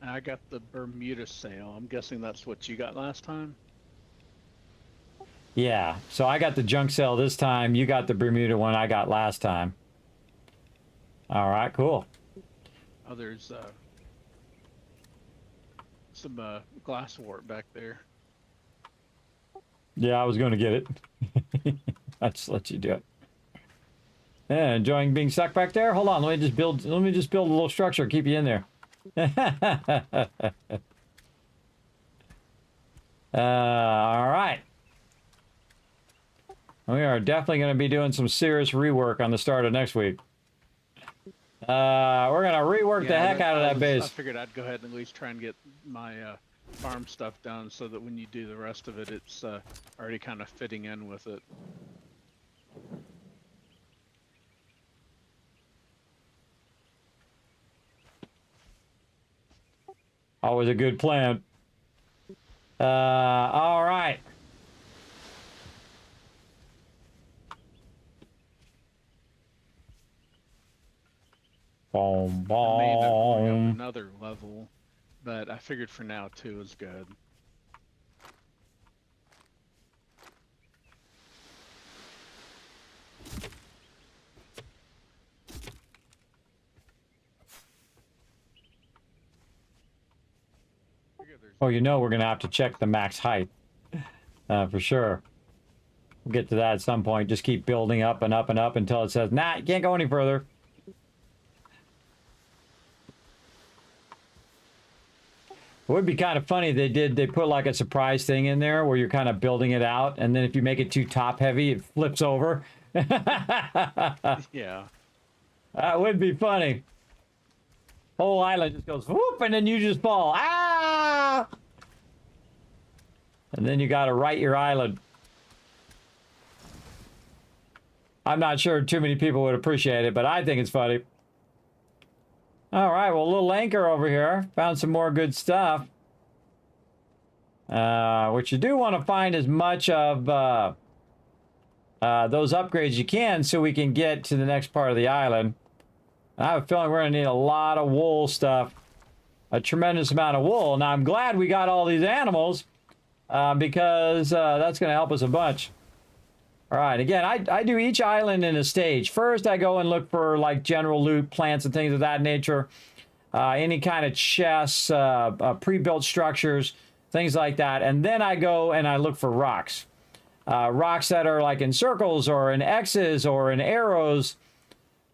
Speaker 4: I got the Bermuda sail. I'm guessing that's what you got last time?
Speaker 3: Yeah, so I got the junk sail this time. You got the Bermuda one I got last time. All right, cool.
Speaker 4: Oh, there's some glass wart back there.
Speaker 3: Yeah, I was going to get it. I'll just let you do it. Yeah, enjoying being stuck back there? Hold on, let me just build a little structure, keep you in there. All right. We are definitely going to be doing some serious rework on the start of next week. We're gonna rework the heck out of that
Speaker 4: I
Speaker 3: base.
Speaker 4: figured I'd go ahead and at least try and get my farm stuff done so that when you do the rest of it, it's already kind of fitting in with it.
Speaker 3: Always a good plan. All right. Boom,
Speaker 4: I may end up going
Speaker 3: boom.
Speaker 4: up another level, but I figured for now 2 is good.
Speaker 3: Oh, you know we're gonna have to check the max height. For sure. We'll get to that at some point. Just keep building up and up and up until it says, nah, you can't go any further. It would be kind of funny if they put like a surprise thing in there where you're kind of building it out, and then if you make it too top heavy, it flips over.
Speaker 4: Yeah.
Speaker 3: That would be funny. Whole island just goes whoop, and then you just fall. Ah! And then you got to right your island. I'm not sure too many people would appreciate it, but I think it's funny. All right, well, a little anchor over here. Found some more good stuff. Which you do want to find as much of those upgrades you can so we can get to the next part of the island. I have a feeling we're going to need a lot of wool stuff. A tremendous amount of wool. Now, I'm glad we got all these animals because that's going to help us a bunch. All right, again, I do each island in a stage. First, I go and look for, like, general loot, plants, and things of that nature. Any kind of chests, pre-built structures, things like that. And then I go and I look for rocks. Rocks that are, like, in circles or in X's or in arrows.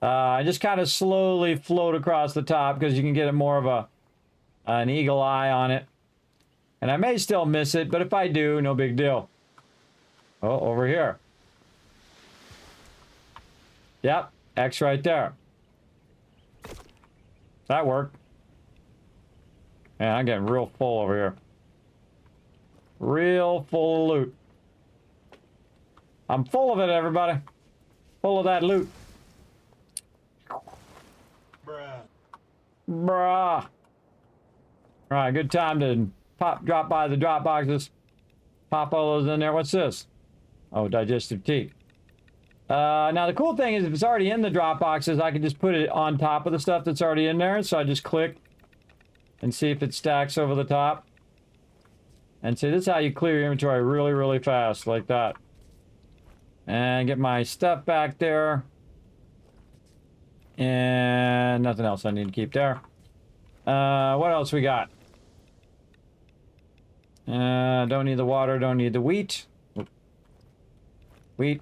Speaker 3: I just kind of slowly float across the top because you can get more of an eagle eye on it. And I may still miss it, but if I do, no big deal. Oh, over here. Yep, X right there. That worked. Man, I'm getting real full over here. Real full of loot. I'm full of it, everybody. Full of that loot. Bruh. All right, good time to drop by the drop boxes. Pop all those in there. What's this? Oh, digestive tea. Now, the cool thing is if it's already in the drop boxes, I can just put it on top of the stuff that's already in there. So I just click and see if it stacks over the top. And see, this is how you clear your inventory really, really fast, like that. And get my stuff back there. And nothing else I need to keep there. What else we got? Don't need the water, don't need the wheat. Wheat.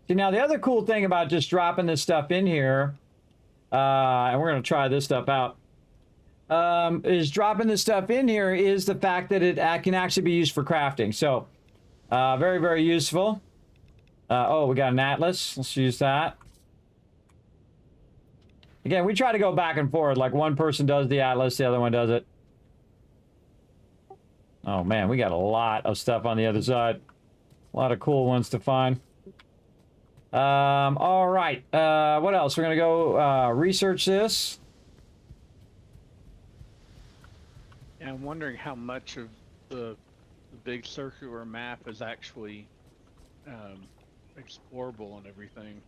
Speaker 3: See, now the other cool thing about just dropping this stuff in here, and we're going to try this stuff out, is dropping this stuff in here is the fact that it can actually be used for crafting. So, very, very useful. Oh, we got an atlas. Let's use that. Again, we try to go back and forth. Like one person does the atlas, the other one does it. Oh, man, we got a lot of stuff on the other side. A lot of cool ones to find. All right. What else? We're going to go research this.
Speaker 4: Yeah, I'm wondering how much of the big circular map is actually explorable and everything.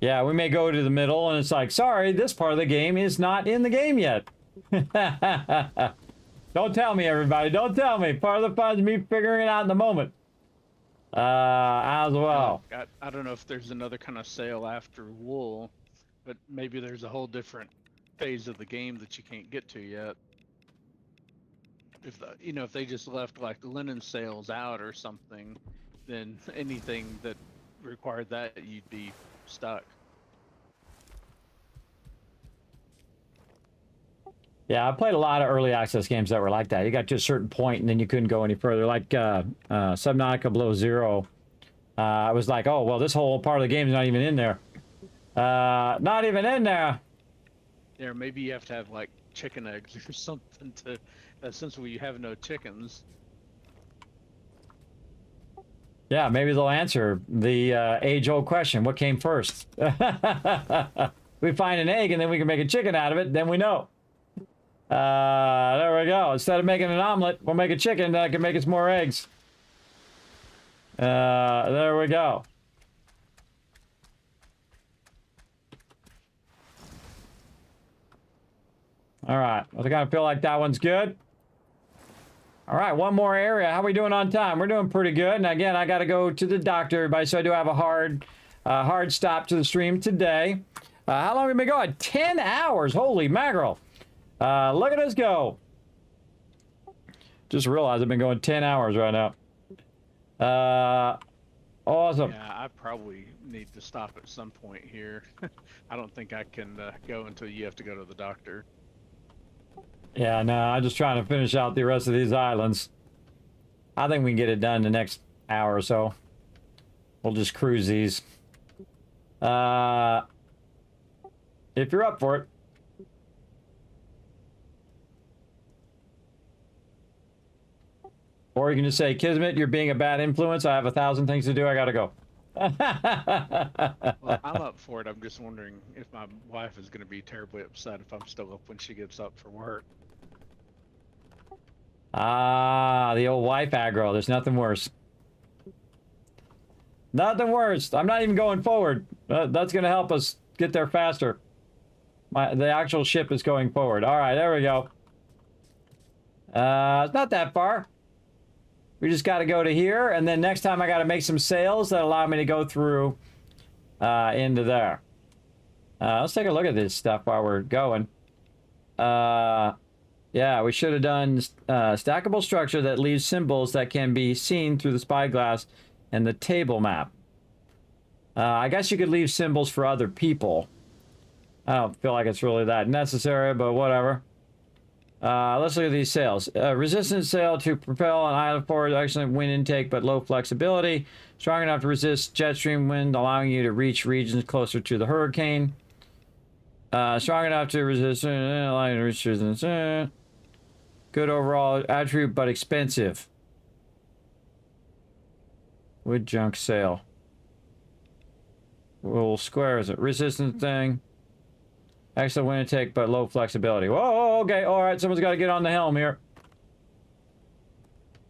Speaker 3: Yeah, we may go to the middle and it's like, sorry, this part of the game is not in the game yet. Don't tell me, everybody. Don't tell me. Part of the fun is me figuring it out in the moment. As well.
Speaker 4: I don't know if there's another kind of sale after wool, but maybe there's a whole different phase of the game that you can't get to yet. If if they just left like linen sales out or something, then anything that required that, you'd be stuck.
Speaker 3: Yeah, I played a lot of early access games that were like that. You got to a certain point and then you couldn't go any further. Like Subnautica Below Zero. I was like, oh, well, this whole part of the game is not even in there. Not even in there.
Speaker 4: Yeah, maybe you have to have like chicken eggs or something to, since we have no chickens.
Speaker 3: Yeah, maybe they'll answer the age-old question: what came first? We find an egg and then we can make a chicken out of it. Then we know. There we go. Instead of making an omelet, we'll make a chicken that can make us more eggs. There we go. All right. I kind of feel like that one's good. All right, one more area. How are we doing on time? We're doing pretty good. And again, I got to go to the doctor, everybody, so I do have a hard stop to the stream today. How long have we been going? 10 hours. Holy mackerel. Look at us go. Just realized I've been going 10 hours right now. Awesome.
Speaker 4: Yeah, I probably need to stop at some point here. I don't think I can go until you have to go to the doctor.
Speaker 3: Yeah, no, I'm just trying to finish out the rest of these islands. I think we can get it done in the next hour or so. We'll just cruise these. If you're up for it. Or you can just say, Kismet, you're being a bad influence. I have 1,000 things to do. I gotta go.
Speaker 4: Well, I'm up for it. I'm just wondering if my wife is going to be terribly upset if I'm still up when she gets up for work.
Speaker 3: Ah, the old wife aggro. There's nothing worse. Nothing worse. I'm not even going forward. That's going to help us get there faster. The actual ship is going forward. All right, there we go. It's not that far. We just got to go to here, and then next time I got to make some sails that allow me to go through into there. Let's take a look at this stuff while we're going. Yeah, we should have done stackable structure that leaves symbols that can be seen through the spyglass and the table map. I guess you could leave symbols for other people. I don't feel like it's really that necessary, but whatever. Let's look at these sails. Resistant sail to propel an island forward, excellent wind intake, but low flexibility. Strong enough to resist jet stream wind, allowing you to reach regions closer to the hurricane. Strong enough to resist, allowing you to reach regions. Good overall attribute, but expensive. Wood junk sail. Little square is it? Resistant thing. Excellent wind intake, but low flexibility. Whoa, okay, all right. Someone's got to get on the helm here.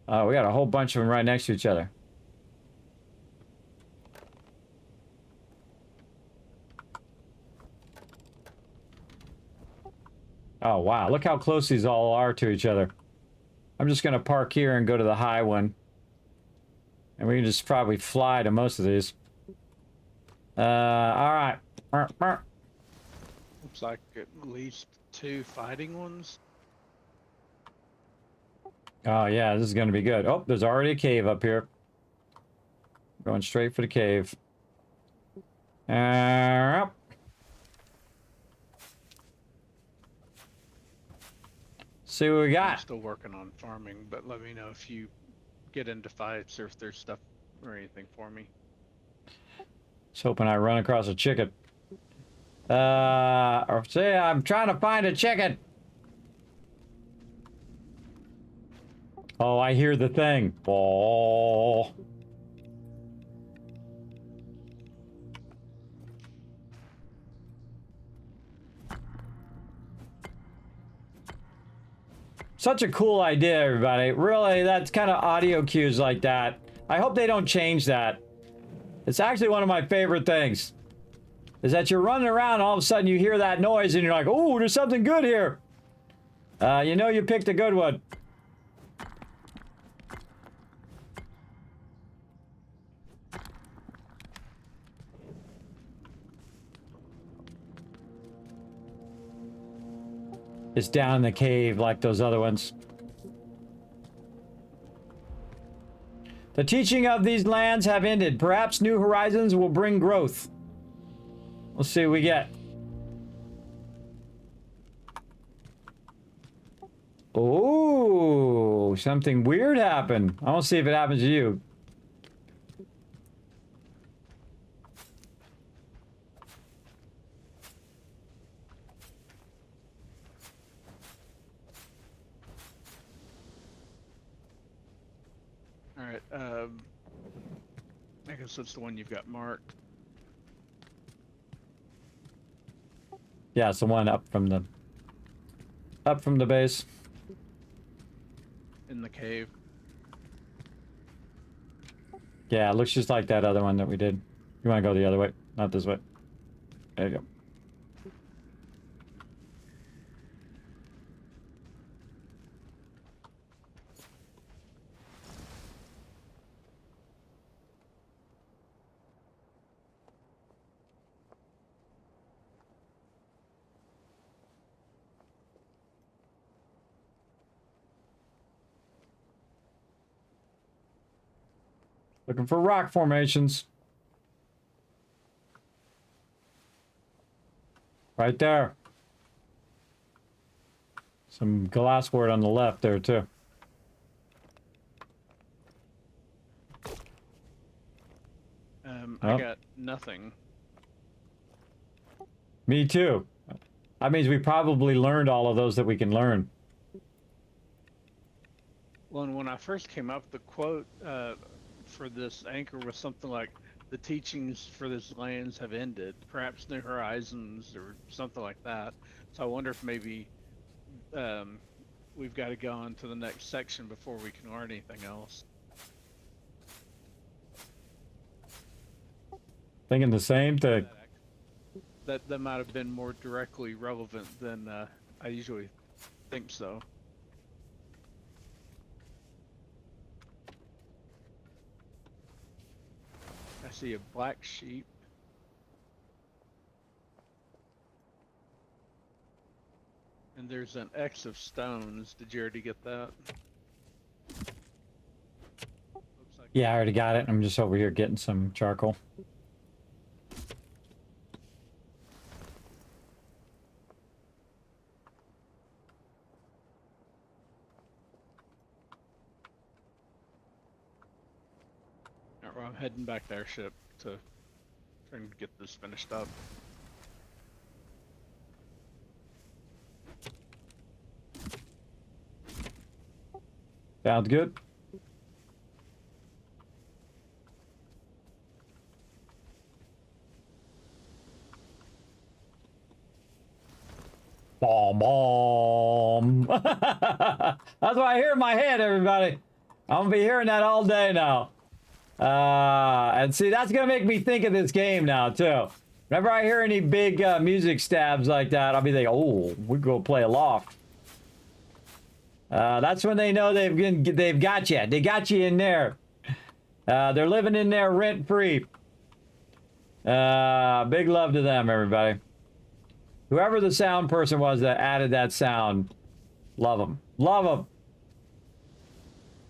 Speaker 3: We got a whole bunch of them right next to each other. Oh, wow. Look how close these all are to each other. I'm just going to park here and go to the high one. And we can just probably fly to most of these. All right.
Speaker 4: Looks like at least 2 fighting ones.
Speaker 3: Oh, yeah. This is going to be good. Oh, there's already a cave up here. Going straight for the cave. See what we got.
Speaker 4: I'm still working on farming, but let me know if you get into fights or if there's stuff or anything for me.
Speaker 3: Just hoping I run across a chicken. Or say I'm trying to find a chicken. Oh, I hear the thing. Oh. Such a cool idea, everybody. Really, that's kind of audio cues like that. I hope they don't change that. It's actually one of my favorite things. Is that you're running around and all of a sudden you hear that noise and you're like, oh, there's something good here. You know you picked a good one. It's down in the cave like those other ones. The teaching of these lands have ended. Perhaps new horizons will bring growth. Let's see what we get. Oh, something weird happened. I want to see if it happens to you.
Speaker 4: unless it's the one you've got marked.
Speaker 3: Yeah, it's the one up from the base.
Speaker 4: In the cave.
Speaker 3: Yeah, it looks just like that other one that we did. You want to go the other way, not this way. There you go. Looking for rock formations. Right there. Some glasswort on the left there, too.
Speaker 4: I got nothing.
Speaker 3: Me too. That means we probably learned all of those that we can learn.
Speaker 4: Well, and when I first came up, the quote for this anchor was something like, "The teachings for this lands have ended, perhaps new horizons," or something like that. So I wonder if maybe we've got to go on to the next section before we can learn anything else.
Speaker 3: Thinking the same thing.
Speaker 4: That might have been more directly relevant than I usually think so. I see a black sheep. And there's an X of stones. Did you already get that? Looks like
Speaker 3: Yeah, I already got it. I'm just over here getting some charcoal.
Speaker 4: Alright, well, I'm heading back to airship to try and get this finished up.
Speaker 3: Sounds good. Bomb, bomb. That's what I hear in my head, everybody. I'm gonna be hearing that all day now. And see, that's gonna make me think of this game now too. Whenever I hear any big music stabs like that, I'll be thinking, "Oh, we go play Aloft." That's when they know they've got you. They got you in there. They're living in there rent free. Big love to them, everybody. Whoever the sound person was that added that sound, love them. Love them.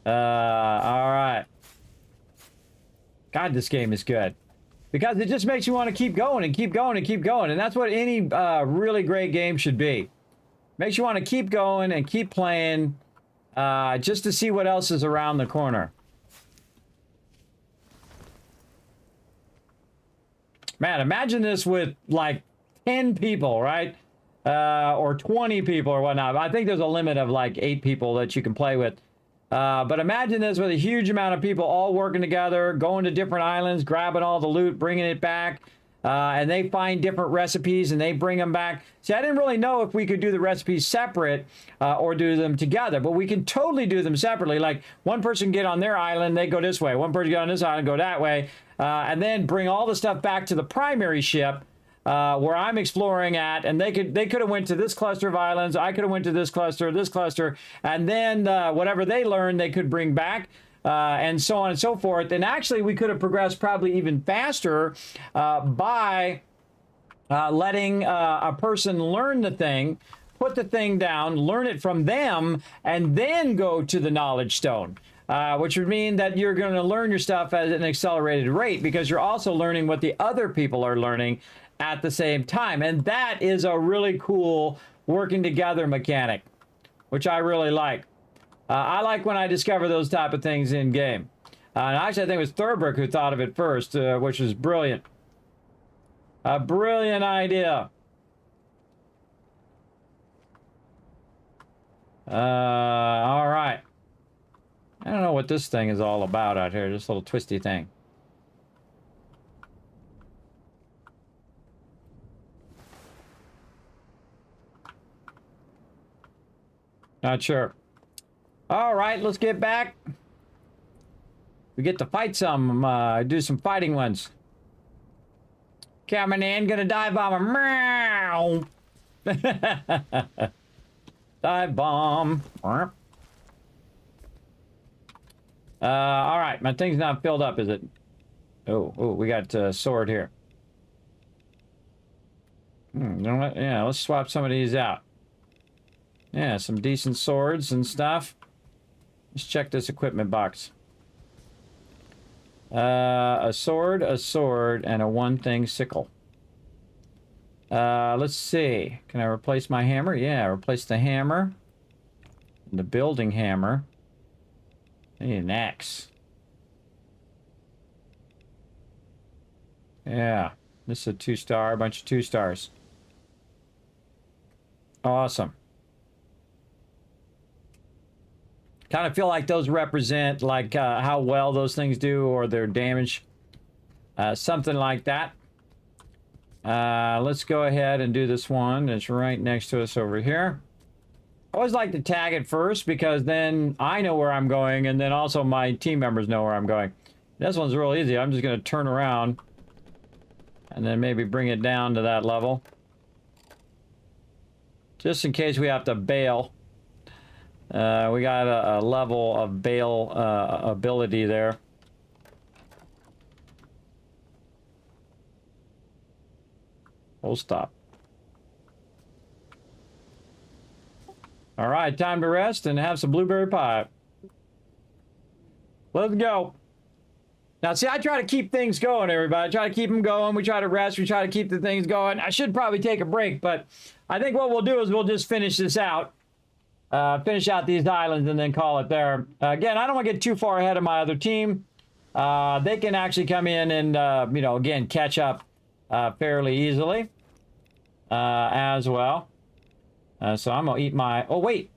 Speaker 3: All right. God, this game is good. Because it just makes you want to keep going and keep going and keep going. And that's what any really great game should be. Makes you want to keep going and keep playing just to see what else is around the corner. Man, imagine this with like 10 people, right? Or 20 people or whatnot. I think there's a limit of like 8 people that you can play with. But imagine this with a huge amount of people all working together, going to different islands, grabbing all the loot, bringing it back. And they find different recipes and they bring them back. See, I didn't really know if we could do the recipes separate or do them together, but we can totally do them separately. Like one person get on their island, they go this way. One person get on this island, go that way. And then bring all the stuff back to the primary ship where I'm exploring at. And they could have went to this cluster of islands. I could have went to this cluster. And then whatever they learned, they could bring back. And so on and so forth. And actually, we could have progressed probably even faster by letting a person learn the thing, put the thing down, learn it from them, and then go to the knowledge stone. Which would mean that you're going to learn your stuff at an accelerated rate because you're also learning what the other people are learning at the same time. And that is a really cool working together mechanic, which I really like. I like when I discover those type of things in game. And actually, I think it was Thurbrick who thought of it first, which was brilliant. A brilliant idea. All right. I don't know what this thing is all about out here, this little twisty thing. Not sure. All right, let's get back. We get to fight some, do some fighting ones. Coming in, gonna dive bomb. Meow. Dive bomb. All right, my thing's not filled up, is it? Oh, we got a sword here. You know what? Yeah, let's swap some of these out. Yeah, some decent swords and stuff. Let's check this equipment box. A sword, and a one-thing sickle. Let's see. Can I replace my hammer? Yeah, replace the hammer. The building hammer. I need an axe. Yeah, this is a 2-star, a bunch of 2 stars. Awesome. Kind of feel like those represent like how well those things do or their damage. Something like that. Let's go ahead and do this one. It's right next to us over here. I always like to tag it first because then I know where I'm going and then also my team members know where I'm going. This one's real easy. I'm just going to turn around and then maybe bring it down to that level. Just in case we have to bail. We got a level of bail ability there. Full stop. All right, time to rest and have some blueberry pie. Let's go. Now, see, I try to keep things going, everybody. I try to keep them going. We try to rest. We try to keep the things going. I should probably take a break, but I think what we'll do is we'll just finish this out. Finish out these islands and then call it there. Again, I don't want to get too far ahead of my other team. They can actually come in and, you know, again, catch up fairly easily as well. So I'm going to eat my... Oh, wait.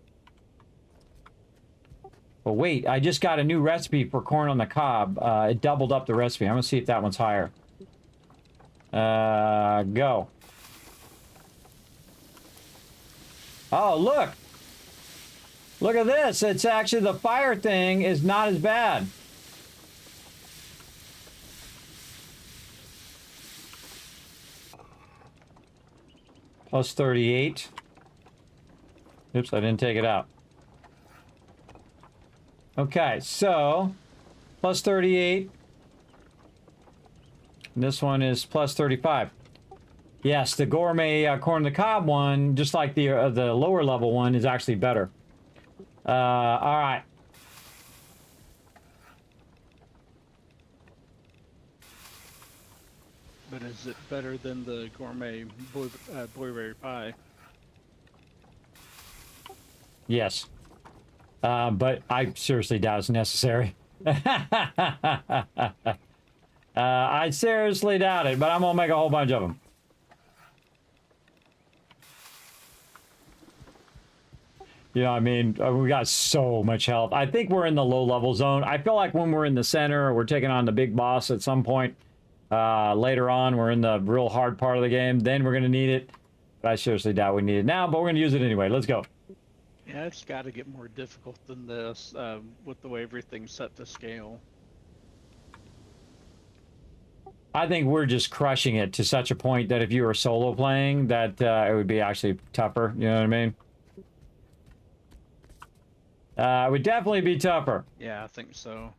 Speaker 3: Oh, wait. I just got a new recipe for corn on the cob. It doubled up the recipe. I'm going to see if that one's higher. Go. Oh, look. Look at this. It's actually the fire thing is not as bad. Plus 38. Oops, I didn't take it out. Okay, so plus 38. And this one is plus 35. Yes, the gourmet corn on the cob one, just like the lower level one, is actually better. All right.
Speaker 4: But is it better than the gourmet blueberry pie?
Speaker 3: Yes. But I seriously doubt it's necessary. I seriously doubt it, but I'm gonna make a whole bunch of them. You know what I mean? We got so much health. I think we're in the low-level zone. I feel like when we're in the center, or we're taking on the big boss at some point later on, we're in the real hard part of the game, then we're going to need it. But I seriously doubt we need it now, but we're going to use it anyway. Let's go.
Speaker 4: Yeah, it's got to get more difficult than this with the way everything's set to scale.
Speaker 3: I think we're just crushing it to such a point that if you were solo playing, that it would be actually tougher. You know what I mean? It would definitely be tougher.
Speaker 4: Yeah, I think so.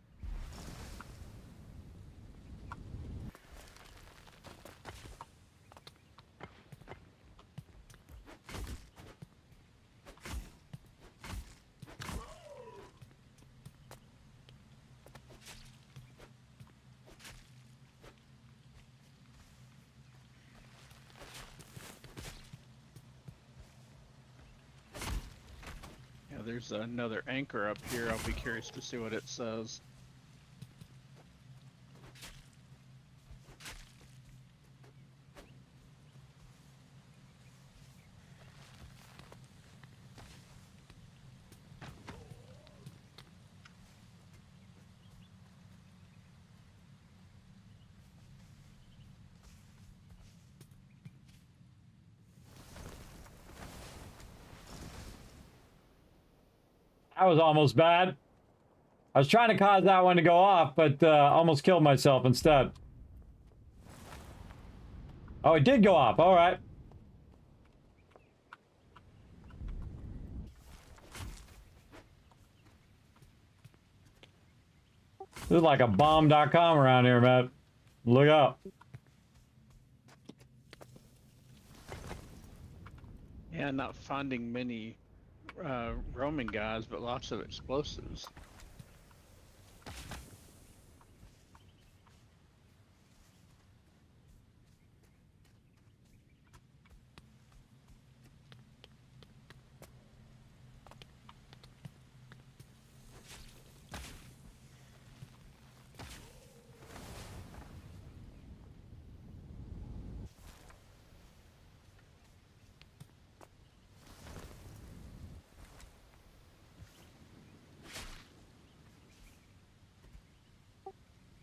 Speaker 4: There's another anchor up here. I'll be curious to see what it says.
Speaker 3: That was almost bad. I was trying to cause that one to go off, but almost killed myself instead. Oh, it did go off. All right. This is like a bomb.com around here, man. Look out.
Speaker 4: Yeah, not finding many roaming guys, but lots of explosives.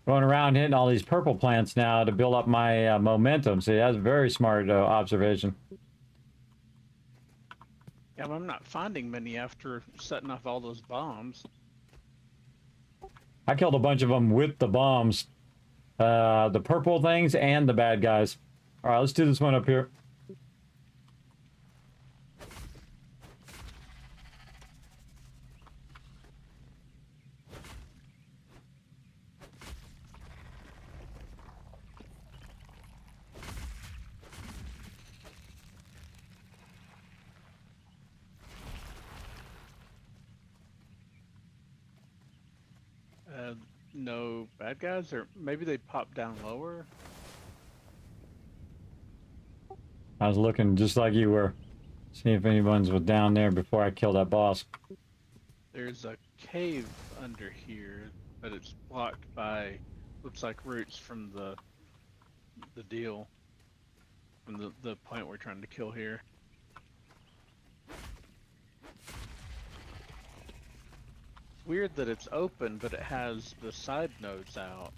Speaker 3: Going around hitting all these purple plants now to build up my momentum. See, that's a very smart observation.
Speaker 4: Yeah, but I'm not finding many after setting off all those bombs.
Speaker 3: I killed a bunch of them with the bombs. The purple things and the bad guys. All right, let's do this one up here.
Speaker 4: No bad guys, or maybe they pop down lower.
Speaker 3: I was looking just like you were. See if anyone's was down there before I killed that boss.
Speaker 4: There's a cave under here, but it's blocked by, looks like roots from the deal, from the plant we're trying to kill here. Weird that it's open, but it has the side nodes out.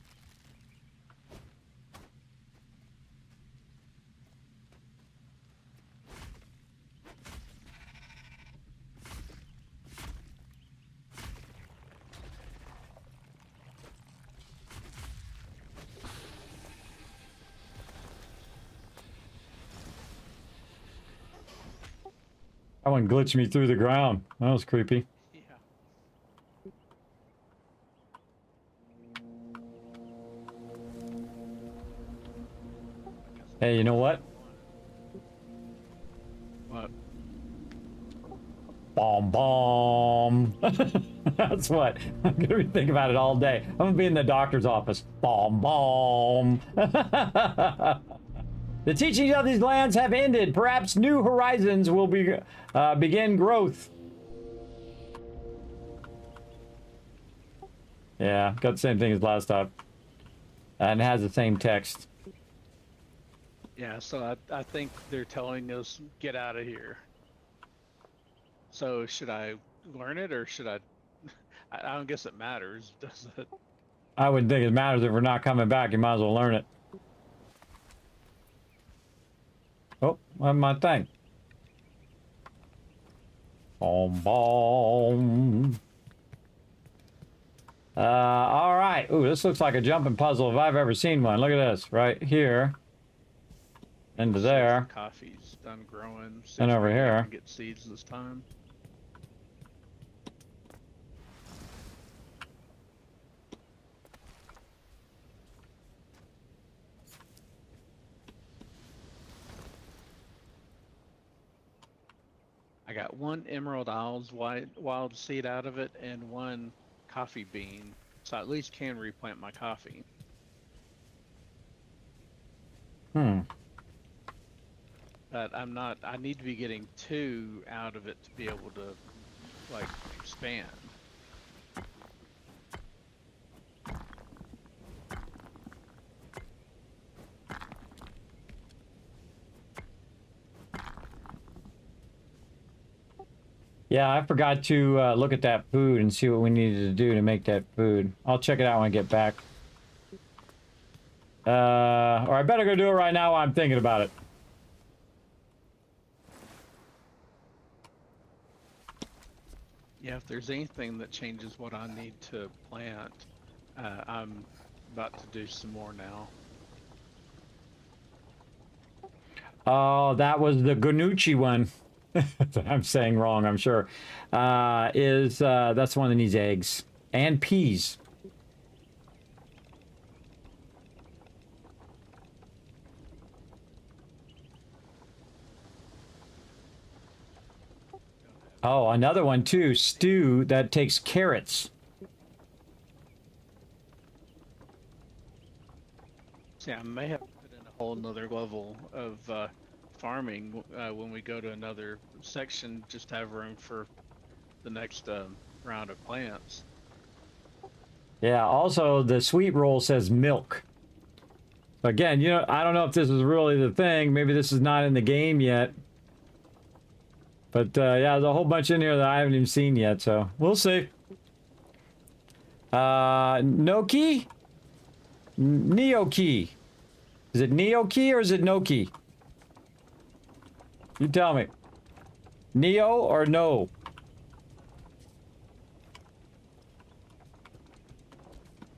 Speaker 3: That one glitched me through the ground. That was creepy. Hey, you know what?
Speaker 4: What?
Speaker 3: Bomb, bomb. That's what. I'm going to be thinking about it all day. I'm going to be in the doctor's office. Bomb, bomb. The teachings of these lands have ended. Perhaps new horizons will be begin growth. Yeah, got the same thing as last time. And it has the same text.
Speaker 4: Yeah, so I think they're telling us, get out of here. So should I learn it, or should I don't guess it matters, does it?
Speaker 3: I wouldn't think it matters if we're not coming back. You might as well learn it. Oh, I have my thing. Boom, boom. All right. Ooh, this looks like a jumping puzzle if I've ever seen one. Look at this. Right here. Into there.
Speaker 4: Coffee's done growing.
Speaker 3: And over here.
Speaker 4: Get seeds this time. I got one Emerald Isles wild seed out of it and one coffee bean, so I at least can replant my coffee. But I need to be getting 2 out of it to be able to, like, expand.
Speaker 3: Yeah, I forgot to look at that food and see what we needed to do to make that food. I'll check it out when I get back. Or I better go do it right now while I'm thinking about it.
Speaker 4: Yeah, if there's anything that changes what I need to plant, I'm about to do some more now.
Speaker 3: Oh, that was the Ganucci one. I'm saying wrong, I'm sure. That's the one that needs eggs and peas. Oh, another one too, stew that takes carrots.
Speaker 4: See, I may have to put in a whole nother level of farming when we go to another section, just to have room for the next round of plants.
Speaker 3: Yeah, also the sweet roll says milk. Again, you know, I don't know if this is really the thing. Maybe this is not in the game yet. But yeah, there's a whole bunch in here that I haven't even seen yet, so we'll see. Noki? Neoki. Is it Neoki or is it Noki? You tell me. Neo or no?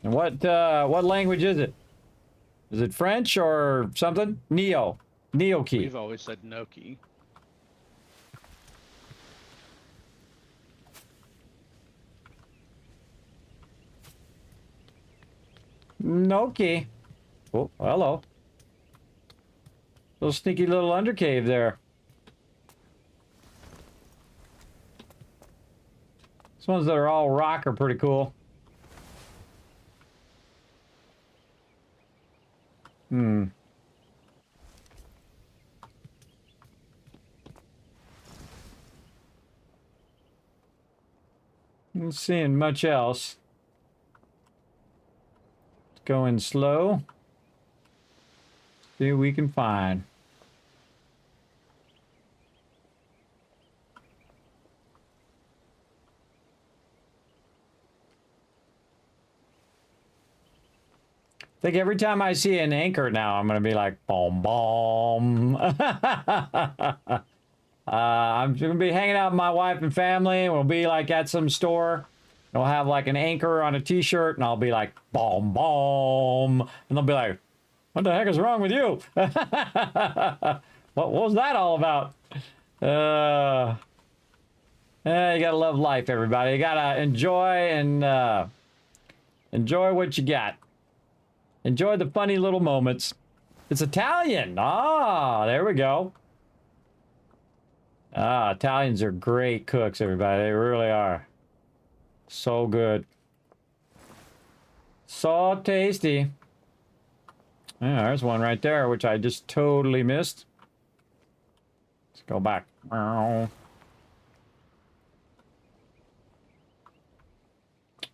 Speaker 3: And what language is it? Is it French or something? Neo. Neoki.
Speaker 4: We've always said Noki.
Speaker 3: Noki. Oh, hello. Little sneaky little undercave there. These ones that are all rock are pretty cool. Hmm. Not seeing much else. Let's go in slow. See what we can find. I think every time I see an anchor now, I'm going to be like, boom, boom. I'm going to be hanging out with my wife and family. We'll be like at some store. We'll have like an anchor on a t-shirt and I'll be like, boom, boom. And they'll be like, what the heck is wrong with you? What was that all about? Yeah, you got to love life, everybody. You got to enjoy and enjoy what you got. Enjoy the funny little moments. It's Italian. Ah, there we go. Ah, Italians are great cooks, everybody. They really are. So good. So tasty. Yeah, there's one right there, which I just totally missed. Let's go back. Where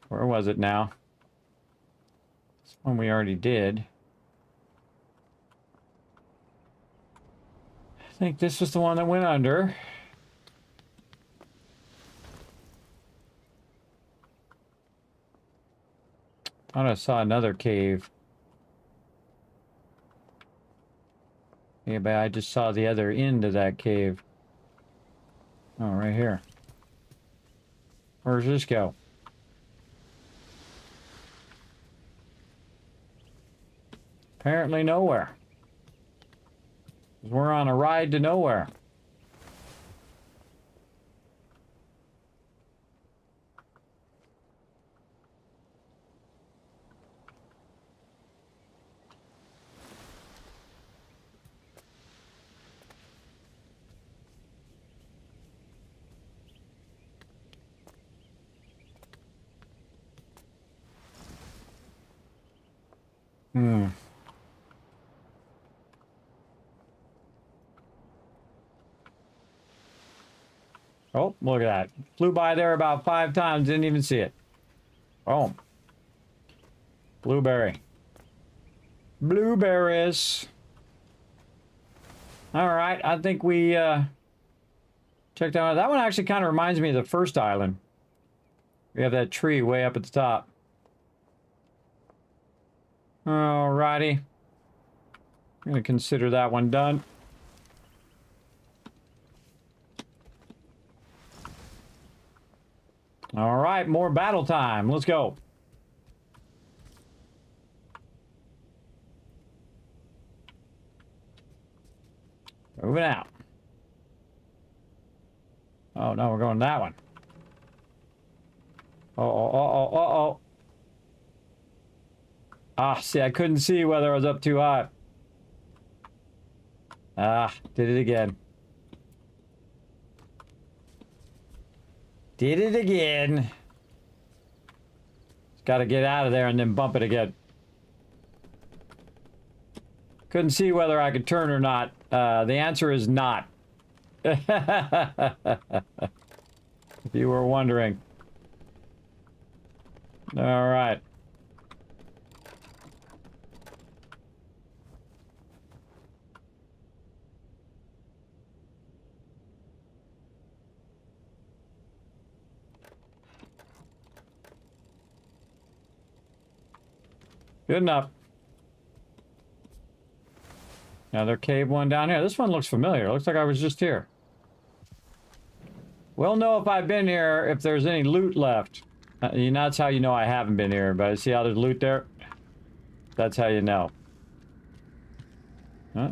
Speaker 3: was it now? This one we already did. I think this was the one that went under. Thought I saw another cave. Yeah, but I just saw the other end of that cave. Oh, right here. Where's this go? Apparently nowhere. We're on a ride to nowhere. Hmm. Oh, look at that. Flew by there about 5 times, didn't even see it. Oh. Blueberry. Blueberries. All right, I think we checked out. That one actually kind of reminds me of the first island. We have that tree way up at the top. All righty. I'm going to consider that one done. All right, more battle time. Let's go. Moving out. Oh, no, we're going that one. Uh-oh. Ah, see, I couldn't see whether I was up too high. Ah, did it again. Did it again. Just got to get out of there and then bump it again. Couldn't see whether I could turn or not. The answer is not. If you were wondering. All right. Good enough. Another cave one down here. This one looks familiar. Looks like I was just here. We'll know if I've been here if there's any loot left. That's how you know I haven't been here. But see how there's loot there? That's how you know. Huh?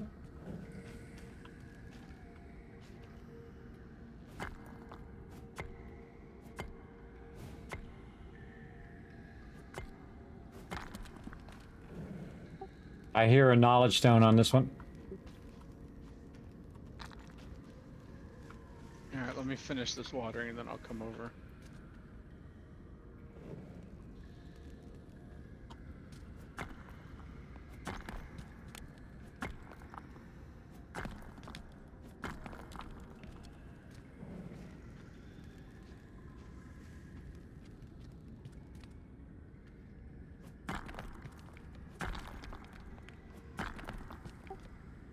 Speaker 3: I hear a knowledge stone on this one.
Speaker 4: Alright, let me finish this watering and then I'll come over.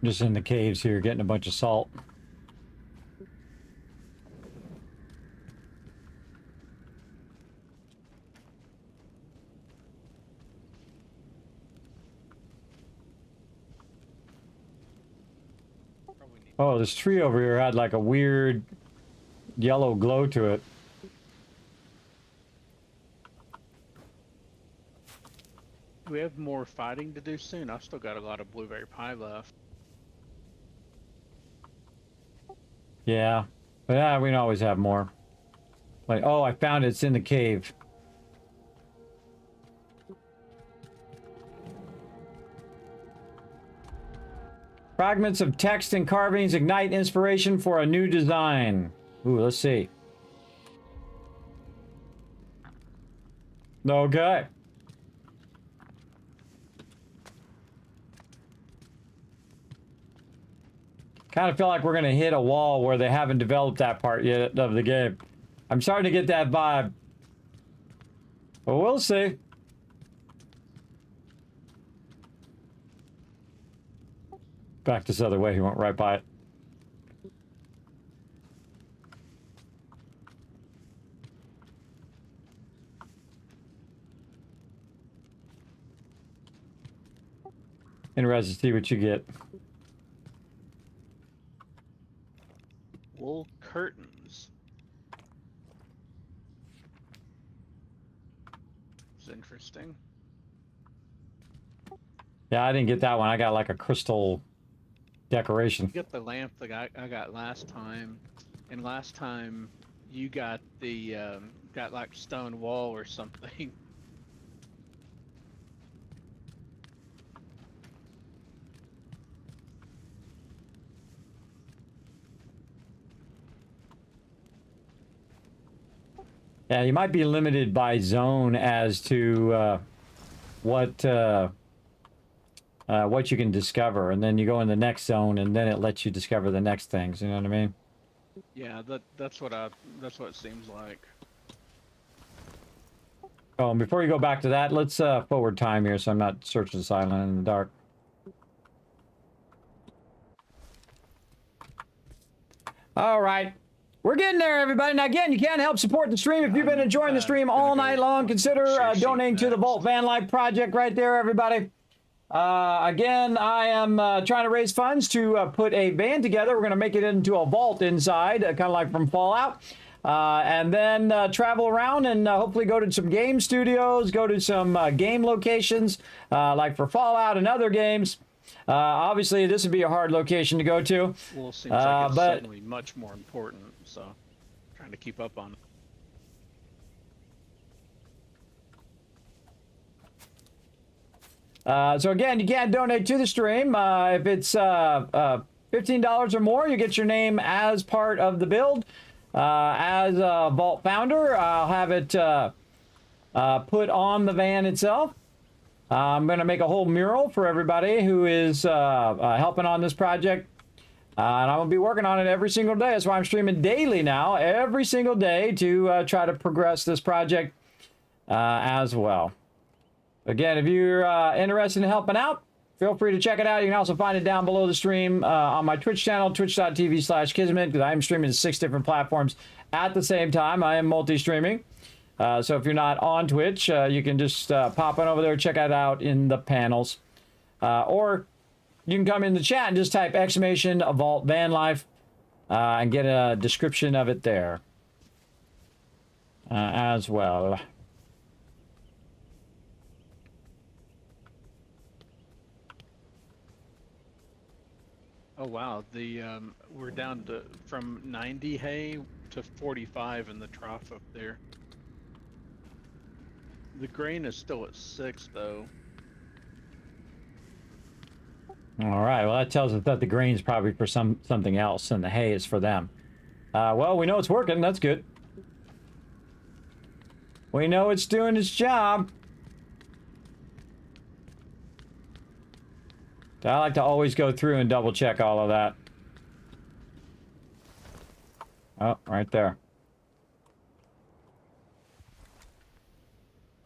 Speaker 3: Just in the caves here, getting a bunch of salt. Oh, this tree over here had like a weird yellow glow to it.
Speaker 4: We have more fighting to do soon. I've still got a lot of blueberry pie left.
Speaker 3: Yeah. Yeah, we can always have more. Like, oh, I found it. It's in the cave. Fragments of text and carvings ignite inspiration for a new design. Ooh, let's see. Okay. Kind of feel like we're going to hit a wall where they haven't developed that part yet of the game. I'm starting to get that vibe. But we'll see. Back this other way. He went right by it. Interested to see what you get.
Speaker 4: Wool curtains. It's interesting.
Speaker 3: Yeah, I didn't get that one. I got like a crystal decoration.
Speaker 4: You got the lamp that I got last time, and last time you got the got like stone wall or something.
Speaker 3: Yeah, you might be limited by zone as to what you can discover, and then you go in the next zone, and then it lets you discover the next things. You know what I mean?
Speaker 4: Yeah, that's what it seems like.
Speaker 3: Oh, and before you go back to that, let's forward time here, so I'm not searching silent in the dark. All right. We're getting there, everybody. Now, again, you can help support the stream. If you've been enjoying the stream all night long, consider donating to the Vault Van Life Project right there, everybody. Again, I am trying to raise funds to put a van together. We're going to make it into a vault inside, kind of like from Fallout. and then travel around and hopefully go to some game studios, go to some game locations like for Fallout and other games. Obviously, this would be a hard location to go to.
Speaker 4: Well, it seems like it's
Speaker 3: but
Speaker 4: suddenly much more important, so trying to keep up on it.
Speaker 3: So again, you can donate to the stream. If it's $15 or more, you get your name as part of the build. As a Vault founder, I'll have it put on the van itself. I'm going to make a whole mural for everybody who is helping on this project. And I'm going to be working on it every single day. That's why I'm streaming daily now, every single day, to try to progress this project as well. Again, if you're interested in helping out, feel free to check it out. You can also find it down below the stream on my Twitch channel, twitch.tv/Kismet, because I am streaming to 6 different platforms at the same time. I am multi-streaming. So if you're not on Twitch, you can just pop on over there, check it out in the panels. Or you can come in the chat and just type !Vault Van Life and get a description of it there as well.
Speaker 4: Oh wow, the we're down to from 90 hay to 45 in the trough up there. The grain is still at 6 though.
Speaker 3: All right, well that tells us that the grain's probably for something else and the hay is for them. Well, we know it's working, that's good. We know it's doing its job. I like to always go through and double check all of that. Oh, right there.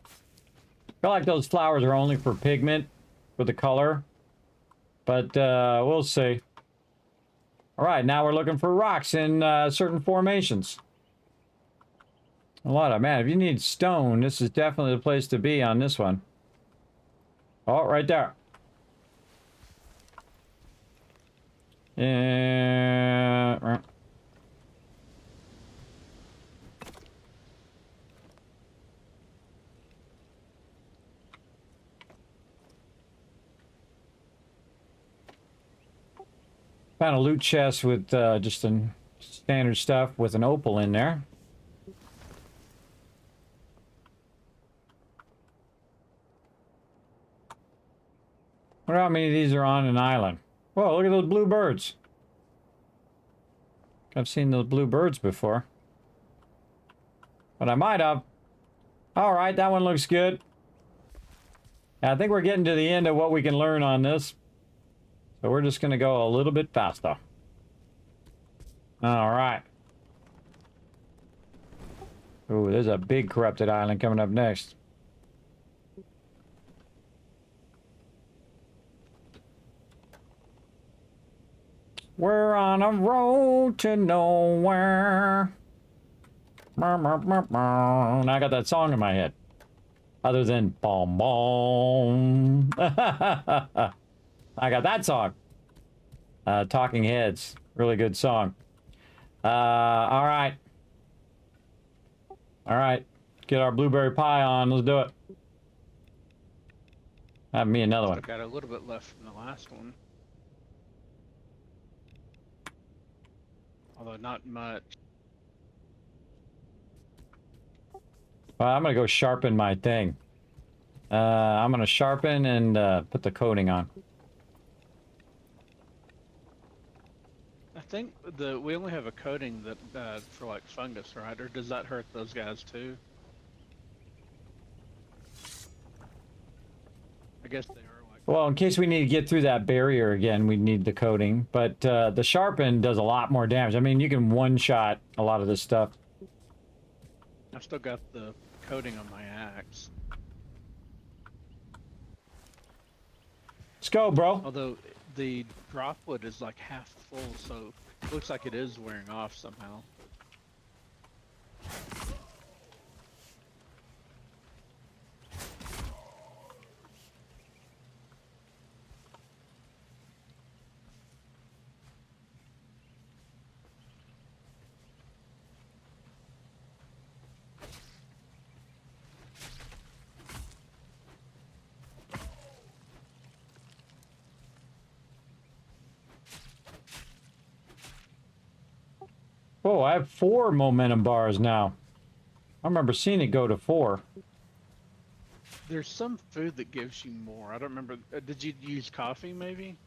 Speaker 3: I feel like those flowers are only for pigment, for the color. But we'll see. All right, now we're looking for rocks in certain formations. A lot of, man, if you need stone, this is definitely the place to be on this one. Oh, right there. Yeah. Found a loot chest with just some standard stuff with an opal in there. I wonder how many of these are on an island. Whoa, look at those blue birds. I've seen those blue birds before. But I might have. Alright, that one looks good. I think we're getting to the end of what we can learn on this. So we're just going to go a little bit faster. Alright. Ooh, there's a big corrupted island coming up next. We're on a road to nowhere. And I got that song in my head. Other than boom boom. I got that song. Talking Heads. Really good song. All right. All right. Get our blueberry pie on. Let's do it. Have me another one.
Speaker 4: I've got a little bit left from the last one. Although not much.
Speaker 3: Well, I'm gonna go sharpen my thing. I'm gonna sharpen and put the coating on.
Speaker 4: I think we only have a coating that for like fungus, right? Or does that hurt those guys too? I guess they are like.
Speaker 3: Well, in case we need to get through that barrier again, we need the coating. But the sharpen does a lot more damage. I mean, you can one-shot a lot of this stuff.
Speaker 4: I've still got the coating on my axe.
Speaker 3: Let's go, bro.
Speaker 4: Although the drop wood is like half full, so it looks like it is wearing off somehow.
Speaker 3: Oh, I have 4 momentum bars now. I remember seeing it go to 4.
Speaker 4: There's some food that gives you more. I don't remember. Did you use coffee maybe?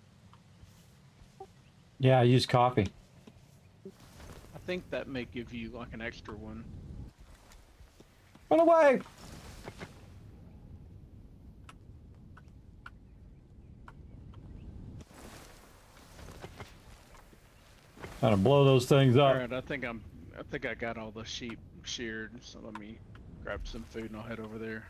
Speaker 3: Yeah, I use coffee.
Speaker 4: I think that may give you like an extra one.
Speaker 3: Run away! Trying to blow those things up.
Speaker 4: All right, I think I got all the sheep sheared. So let me grab some food and I'll head over there.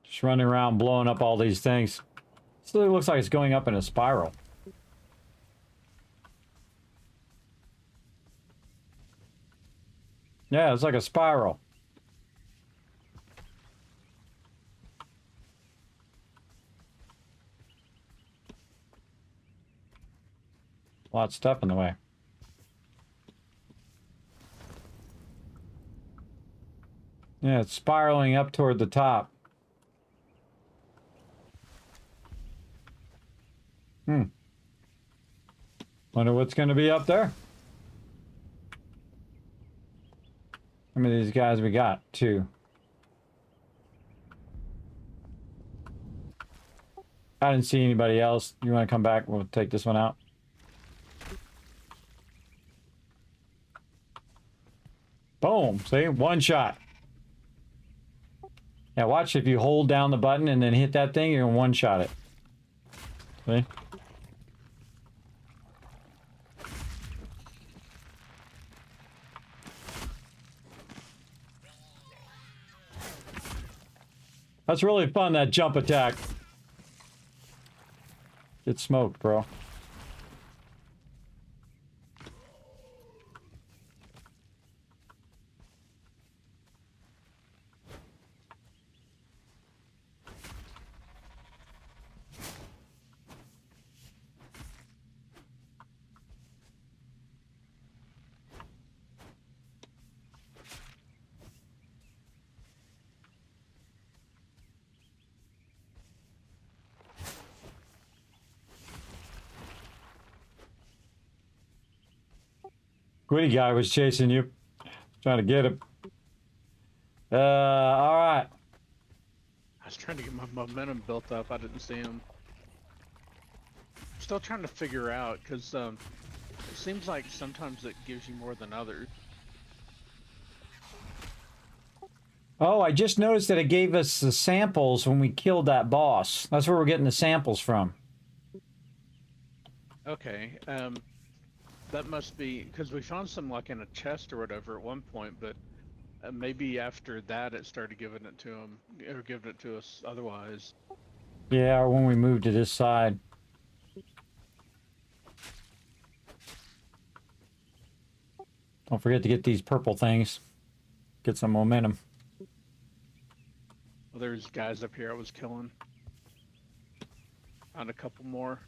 Speaker 3: Just running around blowing up all these things. Still looks like it's going up in a spiral. Yeah, it's like a spiral. A lot of stuff in the way. Yeah, it's spiraling up toward the top. Wonder what's going to be up there. How many of these guys we got? 2. I didn't see anybody else. You want to come back? We'll take this one out. Boom. See? One shot. Yeah, watch if you hold down the button and then hit that thing, you're going to one-shot it. See? That's really fun, that jump attack. Get smoked, bro. Greedy guy was chasing you. Trying to get him. Alright.
Speaker 4: I was trying to get my momentum built up. I didn't see him. Still trying to figure out because it seems like sometimes it gives you more than others.
Speaker 3: Oh, I just noticed that it gave us the samples when we killed that boss. That's where we're getting the samples from.
Speaker 4: Okay, that must be because we found some like in a chest or whatever at one point, but maybe after that it started giving it to him or giving it to us otherwise.
Speaker 3: Yeah, or when we moved to this side. Don't forget to get these purple things. Get some momentum.
Speaker 4: Well, there's guys up here I was killing. Found a couple more.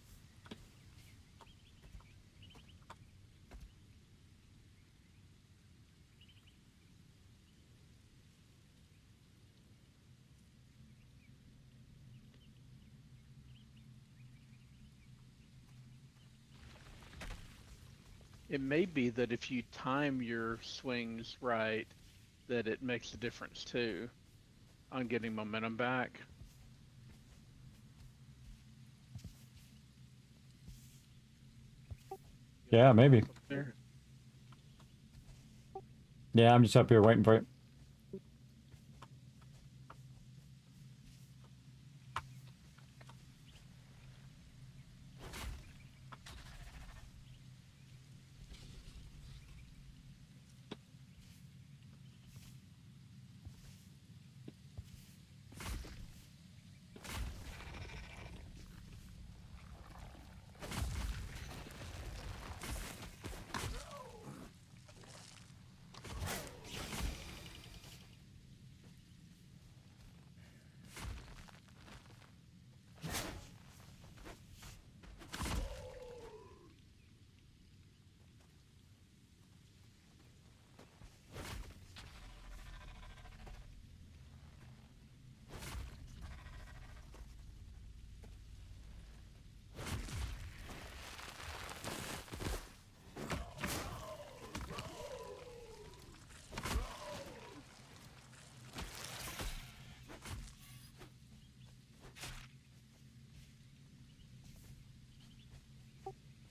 Speaker 4: It may be that if you time your swings right, that it makes a difference too on getting momentum back.
Speaker 3: Yeah, maybe.
Speaker 4: There.
Speaker 3: Yeah, I'm just up here waiting for it.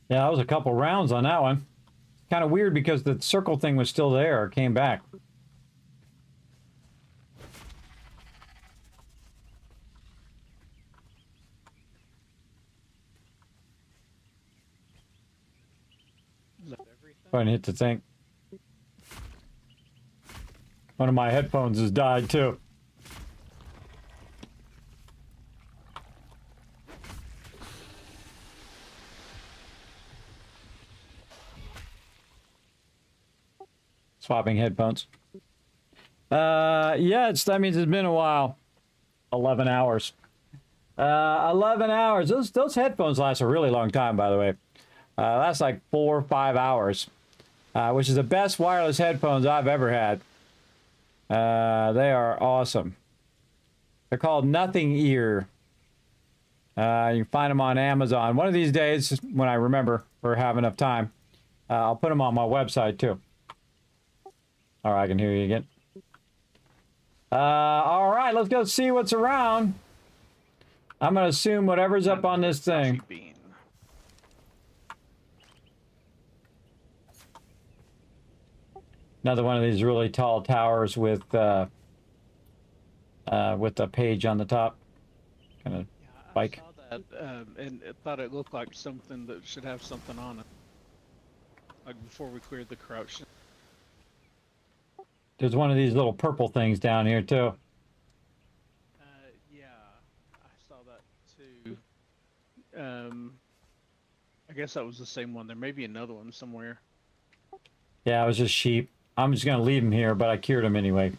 Speaker 3: Yeah, that was a couple rounds on that one. Kind of weird because the circle thing was still there. It came back.
Speaker 4: Is that everything?
Speaker 3: Trying to hit the thing. One of my headphones has died too. Swapping headphones. Yeah, that means it's been a while. 11 hours. 11 hours. Those headphones last a really long time, by the way. That's like 4 or 5 hours, which is the best wireless headphones I've ever had. They are awesome. They're called Nothing Ear. You can find them on Amazon. One of these days, when I remember or have enough time, I'll put them on my website too. All right, I can hear you again. All right, let's go see what's around. I'm going to assume whatever's up on this thing. Another one of these really tall towers with a page on the top. Kind of bike.
Speaker 4: I saw that, and it thought it looked like something that should have something on it. Like before we cleared the corruption.
Speaker 3: There's one of these little purple things down here too.
Speaker 4: Yeah, I saw that too. I guess that was the same one. There may be another one somewhere.
Speaker 3: Yeah, it was just sheep. I'm just gonna leave them here, but I cured them anyway.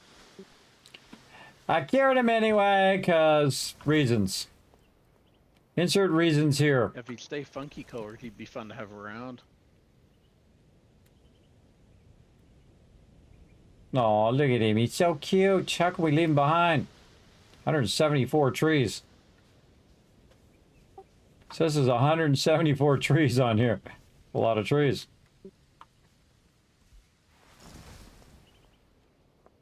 Speaker 3: I cured them anyway, cause reasons. Insert reasons here.
Speaker 4: If he'd stay funky colored, he'd be fun to have around.
Speaker 3: Oh, look at him. He's so cute. How can we leave him behind? 174 trees. It says there's 174 trees on here. A lot of trees.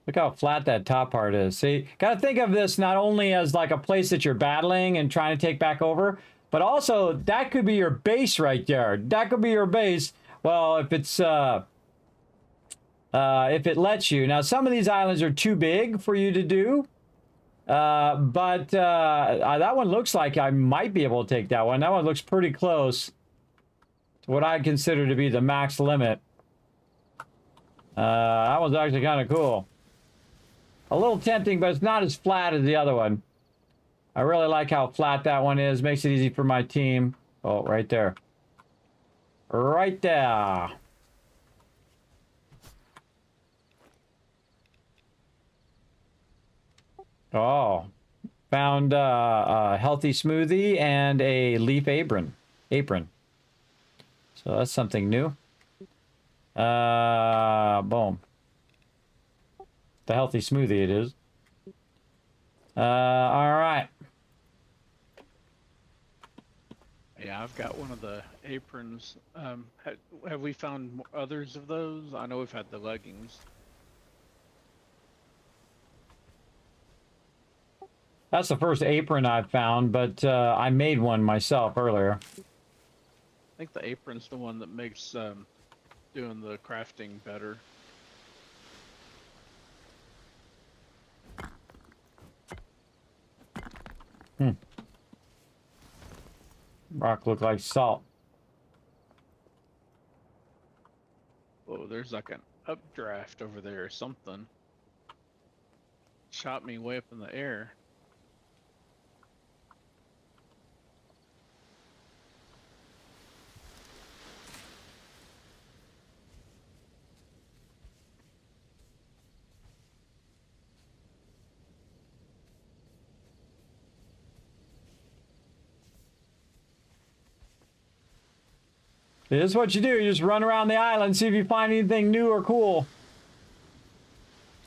Speaker 3: Look how flat that top part is. See, gotta think of this not only as like a place that you're battling and trying to take back over, but also that could be your base right there. That could be your base. Well, if it's if it lets you. Now, some of these islands are too big for you to do, but that one looks like I might be able to take that one. That one looks pretty close to what I consider to be the max limit. That one's actually kind of cool. A little tempting, but it's not as flat as the other one. I really like how flat that one is. Makes it easy for my team. Oh, right there. Right there. Oh, found a healthy smoothie and a leaf apron. So that's something new. Boom. The healthy smoothie it is. All right.
Speaker 4: Yeah, I've got one of the aprons. Have we found others of those? I know we've had the leggings.
Speaker 3: That's the first apron I've found, but I made one myself earlier.
Speaker 4: I think the apron's the one that makes doing the crafting better.
Speaker 3: Rock look like salt.
Speaker 4: Oh, there's like an updraft over there or something. Shot me way up in the air.
Speaker 3: This is what you do. You just run around the island, see if you find anything new or cool.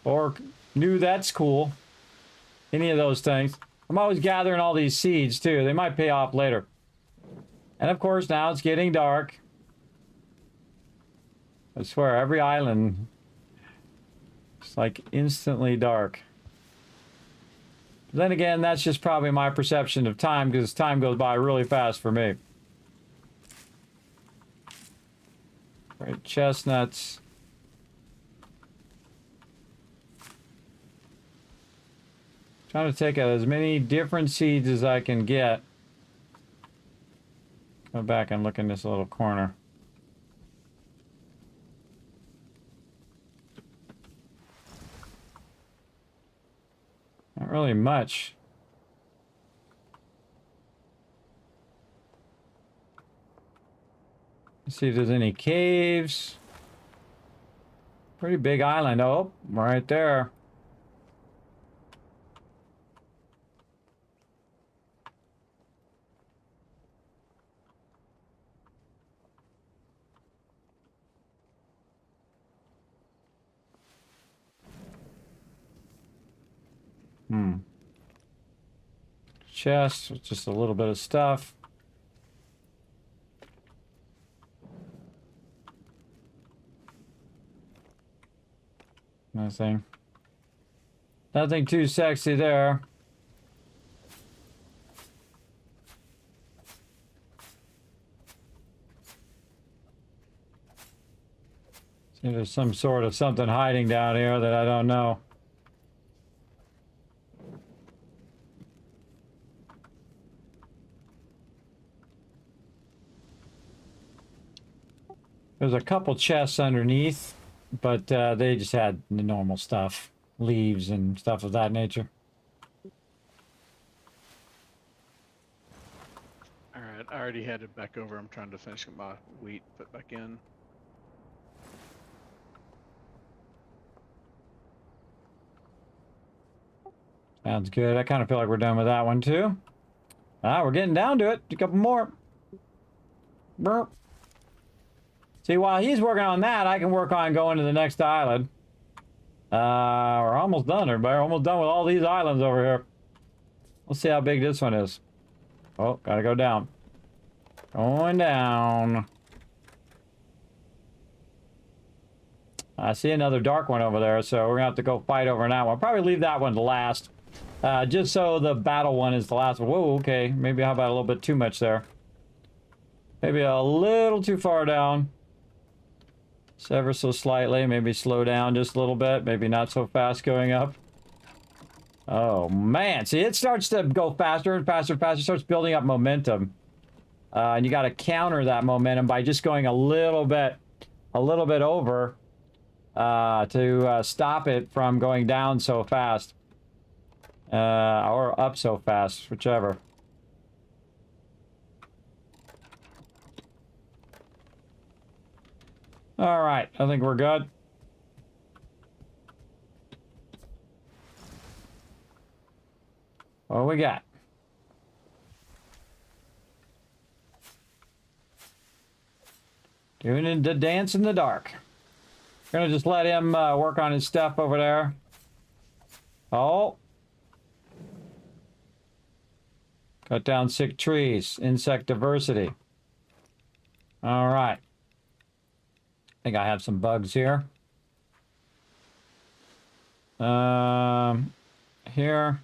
Speaker 3: Or new that's cool. Any of those things. I'm always gathering all these seeds, too. They might pay off later. And, of course, now it's getting dark. I swear, every island is like instantly dark. Then again, that's just probably my perception of time, because time goes by really fast for me. Great chestnuts. Trying to take out as many different seeds as I can get. Go back and look in this little corner. Not really much. Let's see if there's any caves. Pretty big island. Oh, right there. Chest with just a little bit of stuff. Nothing. Nothing too sexy there. See, there's some sort of something hiding down here that I don't know. There's a couple chests underneath, but they just had the normal stuff. Leaves and stuff of that nature.
Speaker 4: Alright, I already headed back over. I'm trying to finish my wheat, put back in.
Speaker 3: Sounds good. I kind of feel like we're done with that one too. Ah, we're getting down to it. A couple more. Burp. See, while he's working on that, I can work on going to the next island. We're almost done, everybody. We're almost done with all these islands over here. Let's see how big this one is. Oh, gotta go down. Going down. I see another dark one over there, so we're gonna have to go fight over that one. I'll probably leave that one to last. Just so the battle one is the last one. Whoa, okay. Maybe how about a little bit too much there? Maybe a little too far down. Just ever so slightly. Maybe slow down just a little bit. Maybe not so fast going up. Oh, man. See, it starts to go faster and faster and faster. It starts building up momentum. And you got to counter that momentum by just going a little bit over to stop it from going down so fast. Or up so fast, whichever. All right, I think we're good. What we got? Doing the dance in the dark. Gonna just let him work on his stuff over there. Oh. Cut down sick trees. Insect diversity. All right. I think I have some bugs here. Here.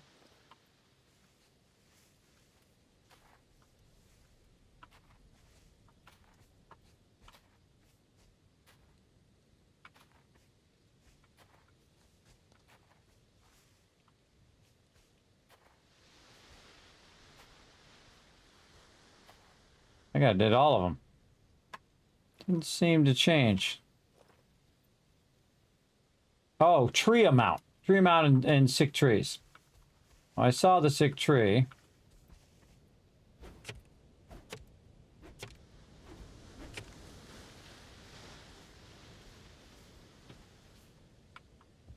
Speaker 3: I think I did all of them. Didn't seem to change. Oh, tree amount. Tree amount and sick trees. Well, I saw the sick tree.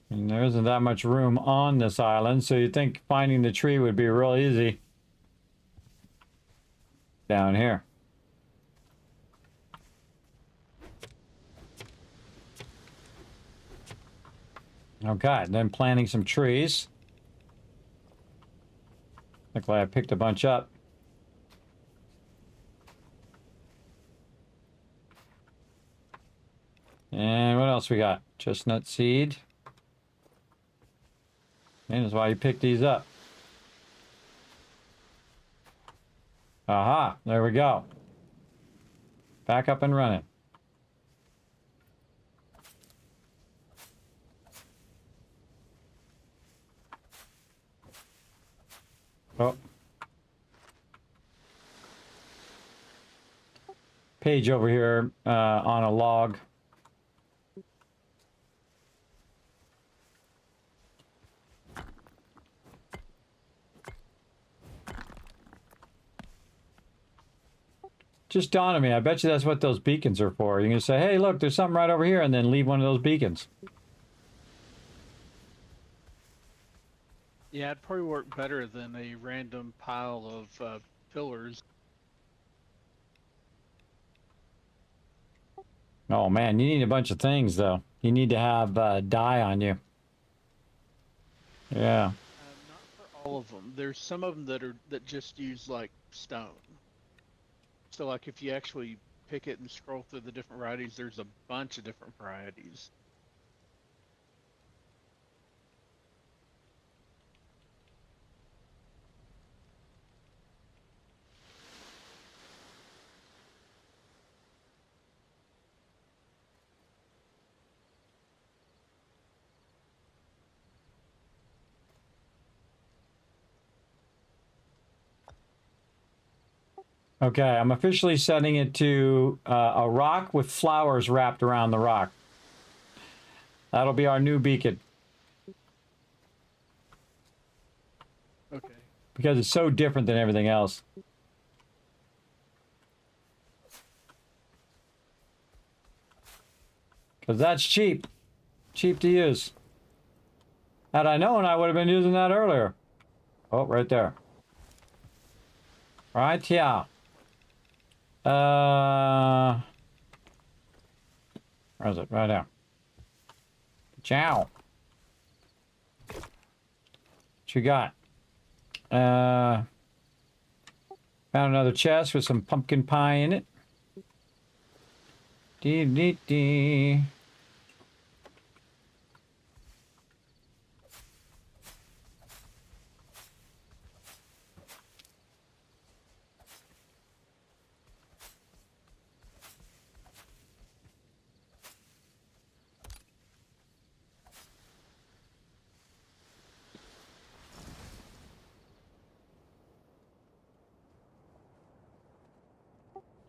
Speaker 3: And there isn't that much room on this island, so you'd think finding the tree would be real easy. Down here. Okay, then planting some trees. Look like I picked a bunch up. And what else we got? Chestnut seed. And that's why you picked these up. Aha, there we go. Back up and running. Oh. Page over here on a log. Just dawned on me. I bet you that's what those beacons are for. You can say, hey, look, there's something right over here, and then leave one of those beacons.
Speaker 4: Yeah, it'd probably work better than a random pile of pillars.
Speaker 3: Oh, man, you need a bunch of things, though. You need to have dye on you. Yeah.
Speaker 4: Not for all of them. There's some of them that just use like stone. So like if you actually pick it and scroll through the different varieties, there's a bunch of different varieties.
Speaker 3: Okay, I'm officially setting it to a rock with flowers wrapped around the rock. That'll be our new beacon.
Speaker 4: Okay.
Speaker 3: Because it's so different than everything else. Because that's cheap. Cheap to use. Had I known, I would have been using that earlier. Oh, right there. Right here. Where is it? Right there. Ciao. What you got? Found another chest with some pumpkin pie in it. Dee dee dee.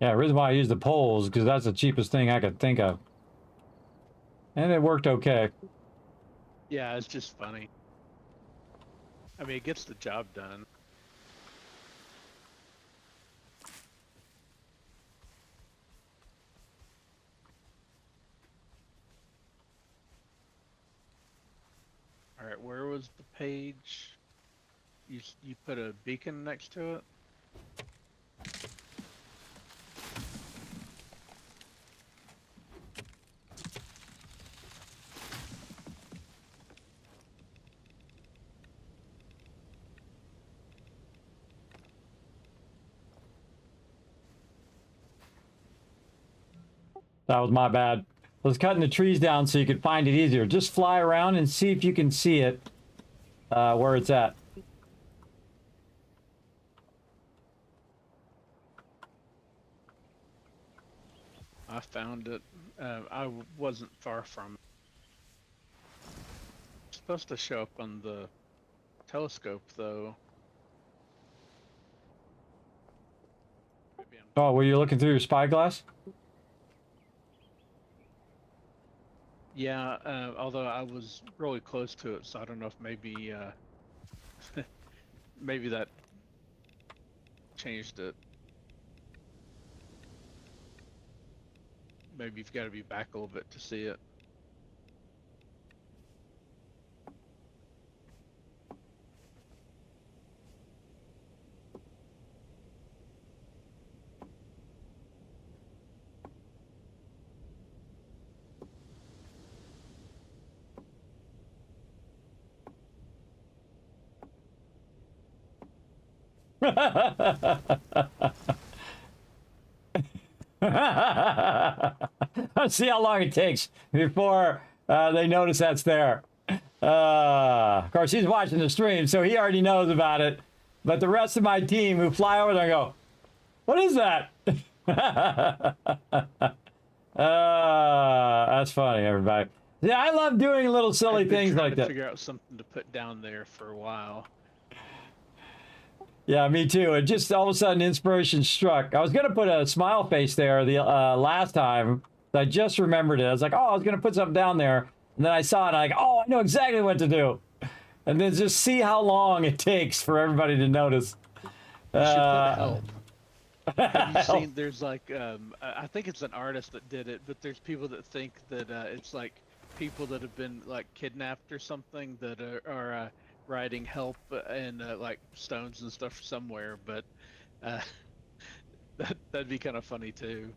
Speaker 3: Yeah, the reason why I use the poles because that's the cheapest thing I could think of. And it worked okay.
Speaker 4: Yeah, it's just funny. I mean, it gets the job done. All right, where was the page? You put a beacon next to it?
Speaker 3: That was my bad. I was cutting the trees down so you could find it easier. Just fly around and see if you can see it where it's at.
Speaker 4: I found it. I wasn't far from it. It's supposed to show up on the telescope, though. Maybe
Speaker 3: Oh, were you looking through your spyglass?
Speaker 4: Yeah, although I was really close to it, so I don't know if maybe maybe that changed it. Maybe you've got to be back a little bit to see it.
Speaker 3: Let's see how long it takes before they notice that's there. Of course, he's watching the stream, so he already knows about it. But the rest of my team who fly over there go, what is that? That's funny, everybody. Yeah, I love doing little silly
Speaker 4: I've been
Speaker 3: things
Speaker 4: trying
Speaker 3: like
Speaker 4: to
Speaker 3: that.
Speaker 4: figure out something to put down there for a while.
Speaker 3: Yeah, me too. It just all of a sudden inspiration struck. I was gonna put a smile face there the last time. I just remembered it. I was like, oh, I was gonna put something down there, and then I saw it. And I'm like, oh, I know exactly what to do. And then just see how long it takes for everybody to notice.
Speaker 4: You should put help. Have you
Speaker 3: Help.
Speaker 4: seen? There's like, I think it's an artist that did it, but there's people that think that it's like people that have been like kidnapped or something that are writing help and like stones and stuff somewhere. But uh, that'd be kind of funny too.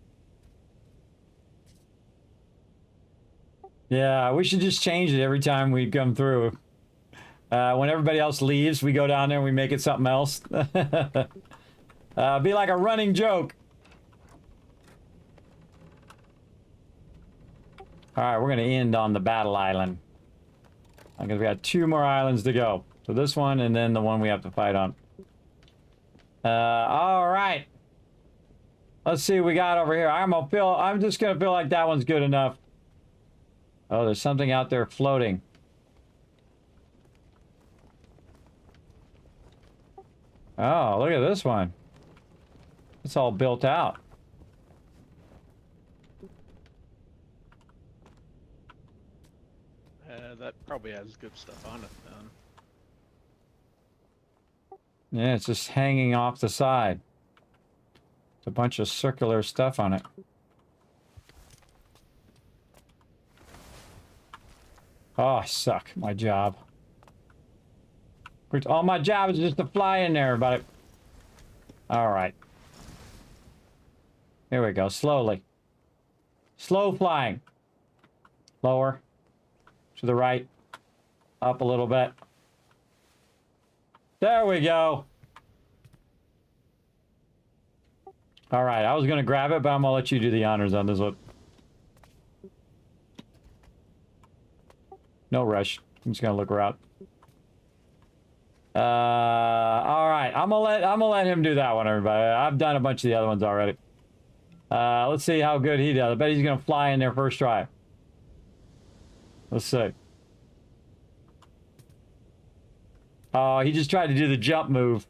Speaker 3: Yeah, we should just change it every time we come through. When everybody else leaves, we go down there and we make it something else. Be like a running joke. All right, we're going to end on the battle island. Because we got 2 more islands to go. So this one and then the one we have to fight on. All right. Let's see what we got over here. I'm just going to feel like that one's good enough. Oh, there's something out there floating. Oh, look at this one. It's all built out.
Speaker 4: That probably has good stuff on it then.
Speaker 3: Yeah, it's just hanging off the side. It's a bunch of circular stuff on it. Oh, I suck. My job. All my job is just to fly in there, but all right. Here we go. Slowly. Slow flying. Lower. To the right. Up a little bit. There we go. All right. I was going to grab it, but I'm going to let you do the honors on this one. No rush. I'm just going to look around. All right. I'm gonna let him do that one, everybody. I've done a bunch of the other ones already. Let's see how good he does. I bet he's gonna fly in there first try. Let's see. Oh, he just tried to do the jump move.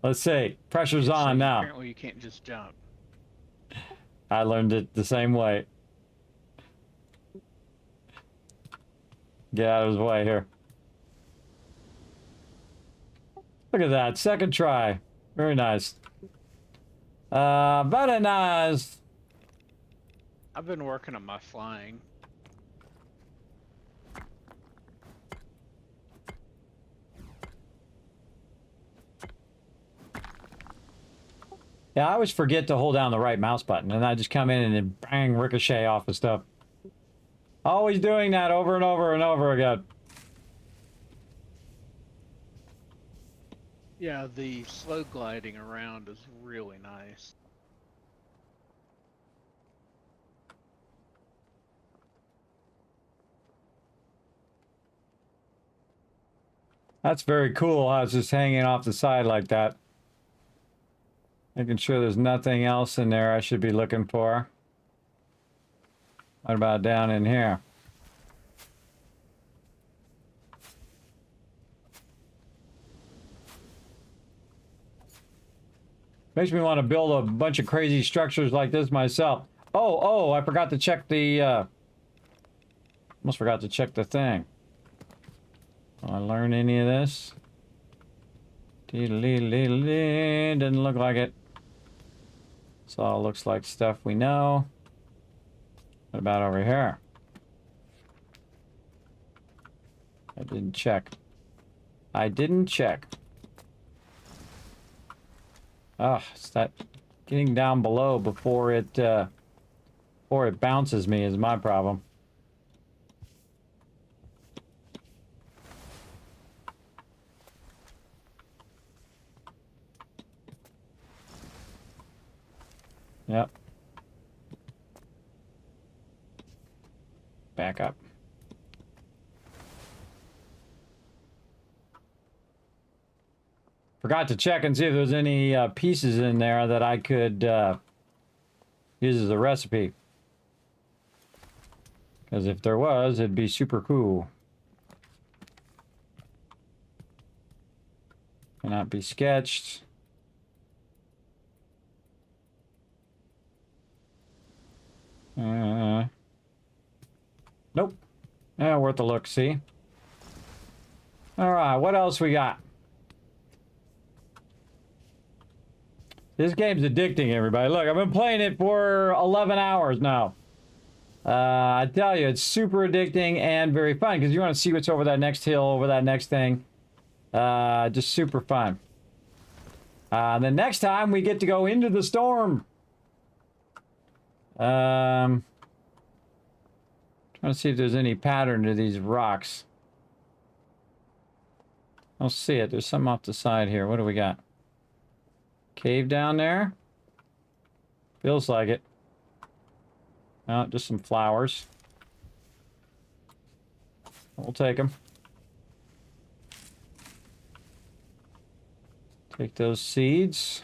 Speaker 3: Let's see. Pressure's on now.
Speaker 4: Apparently you can't just jump.
Speaker 3: I learned it the same way. Get out of his way here. Look at that. Second try. Very nice. Very nice.
Speaker 4: I've been working on my flying.
Speaker 3: Yeah, I always forget to hold down the right mouse button, and I just come in and then bang, ricochet off of stuff. Always doing that over and over and over again.
Speaker 4: Yeah, the slow gliding around is really nice.
Speaker 3: That's very cool. I was just hanging off the side like that. Making sure there's nothing else in there I should be looking for. What about down in here? Makes me want to build a bunch of crazy structures like this myself. Oh, I forgot to check the, almost forgot to check the thing. Will I learn any of this? Didn't look like it. This all looks like stuff we know. What about over here? I didn't check. I didn't check. Ah, it's that getting down below before it bounces me is my problem. Yep. Back up. Forgot to check and see if there's any pieces in there that I could use as a recipe. Because if there was, it'd be super cool. Cannot be sketched. Nope. Yeah, worth a look, see? Alright, what else we got? This game's addicting, everybody. Look, I've been playing it for 11 hours now. I tell you, it's super addicting and very fun because you want to see what's over that next hill, over that next thing. Just super fun. The next time we get to go into the storm. Trying to see if there's any pattern to these rocks. I don't see it. There's some off the side here. What do we got? Cave down there? Feels like it. Oh, just some flowers. We'll take them. Take those seeds.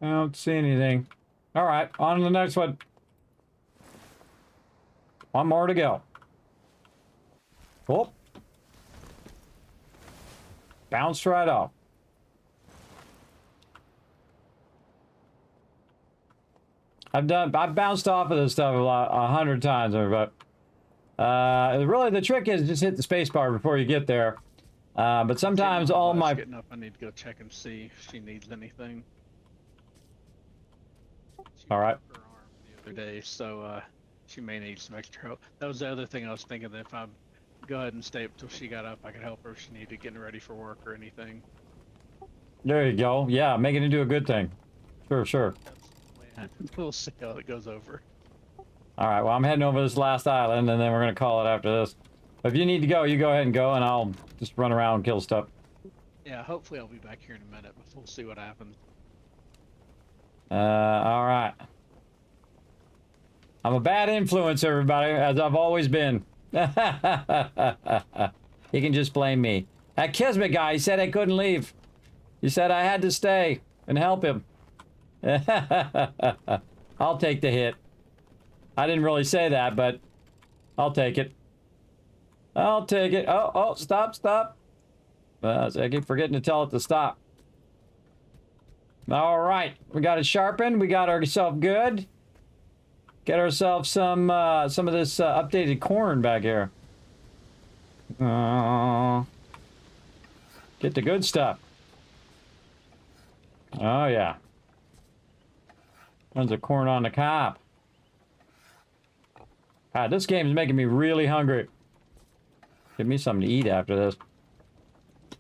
Speaker 3: I don't see anything. All right, on to the next one. One more to go. Oh. Bounced right off. I've bounced off of this stuff 100 times, everybody. Really, the trick is just hit the space bar before you get there. But sometimes all my...
Speaker 4: Getting up, I need to go check and see if she needs anything.
Speaker 3: All right.
Speaker 4: Her arm the other day, so she may need some extra help. That was the other thing I was thinking, that if I go ahead and stay up till she got up, I could help her if she needed getting ready for work or anything.
Speaker 3: There you go. Yeah, make it into a good thing. Sure, sure.
Speaker 4: We'll see how it goes over.
Speaker 3: All right, well, I'm heading over this last island, and then we're going to call it after this. But if you need to go, you go ahead and go, and I'll just run around and kill stuff.
Speaker 4: Yeah, hopefully I'll be back here in a minute, but we'll see what happens.
Speaker 3: All right. I'm a bad influence, everybody, as I've always been. You can just blame me. That Kismet guy, he said I couldn't leave. He said I had to stay and help him. I'll take the hit. I didn't really say that, but I'll take it. I'll take it. Oh, stop. I keep forgetting to tell it to stop. All right, we got it sharpened. We got ourselves good. Get ourselves some of this updated corn back here. Get the good stuff. Oh yeah. Tons of corn on the cob. God, this game is making me really hungry. Give me something to eat after this.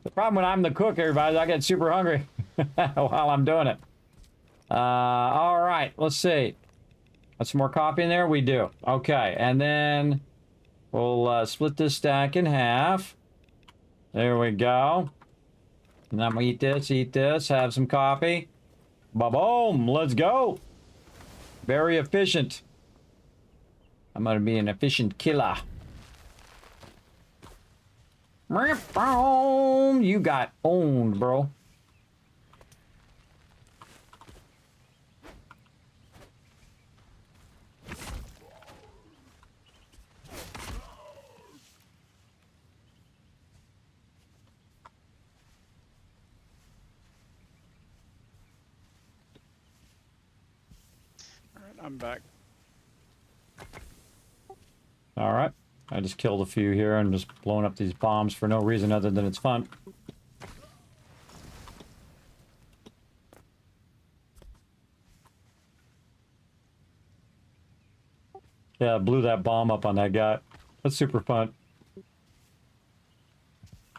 Speaker 3: The problem when I'm the cook, everybody, is I get super hungry while I'm doing it. All right, let's see. Got some more coffee in there? We do. Okay, and then we'll split this stack in half. There we go. And I'm gonna eat this, have some coffee. Ba-boom, let's go. Very efficient. I'm gonna be an efficient killer. You got owned, bro.
Speaker 4: Alright, I'm back.
Speaker 3: All right. I just killed a few here and just blowing up these bombs for no reason other than it's fun. Yeah, I blew that bomb up on that guy. That's super fun.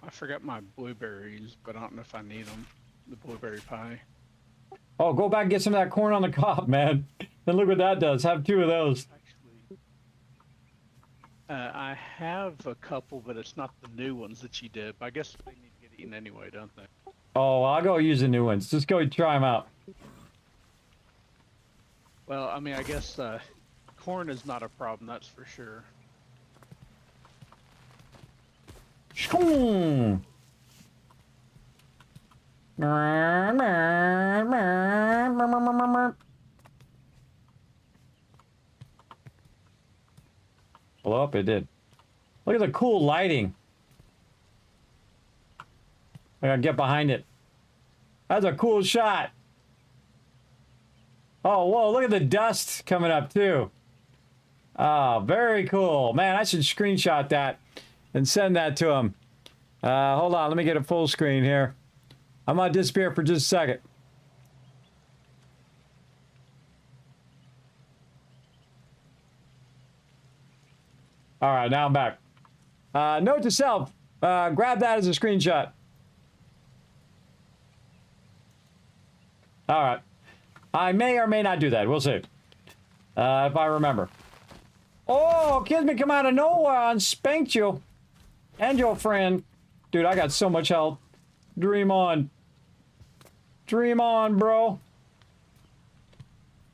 Speaker 4: I forgot my blueberries, but I don't know if I need them. The blueberry pie.
Speaker 3: Oh, go back and get some of that corn on the cob, man. And look what that does. Have two of those.
Speaker 4: Actually, I have a couple, but it's not the new ones that you did. But I guess they need to get eaten anyway, don't they?
Speaker 3: Oh, I'll go use the new ones. Just go try them out.
Speaker 4: Well, I mean, I guess corn is not a problem, that's for sure.
Speaker 3: Shkoom. Blow up, it did. Look at the cool lighting. I gotta get behind it. That's a cool shot. Oh, whoa, look at the dust coming up too. Oh, very cool. Man, I should screenshot that and send that to him. Hold on, let me get a full screen here. I'm gonna disappear for just a second. All right, now I'm back. Note to self, grab that as a screenshot. All right. I may or may not do that. We'll see. If I remember. Oh, Kismet come out of nowhere and spanked you. And your friend. Dude, I got so much health. Dream on. Dream on, bro.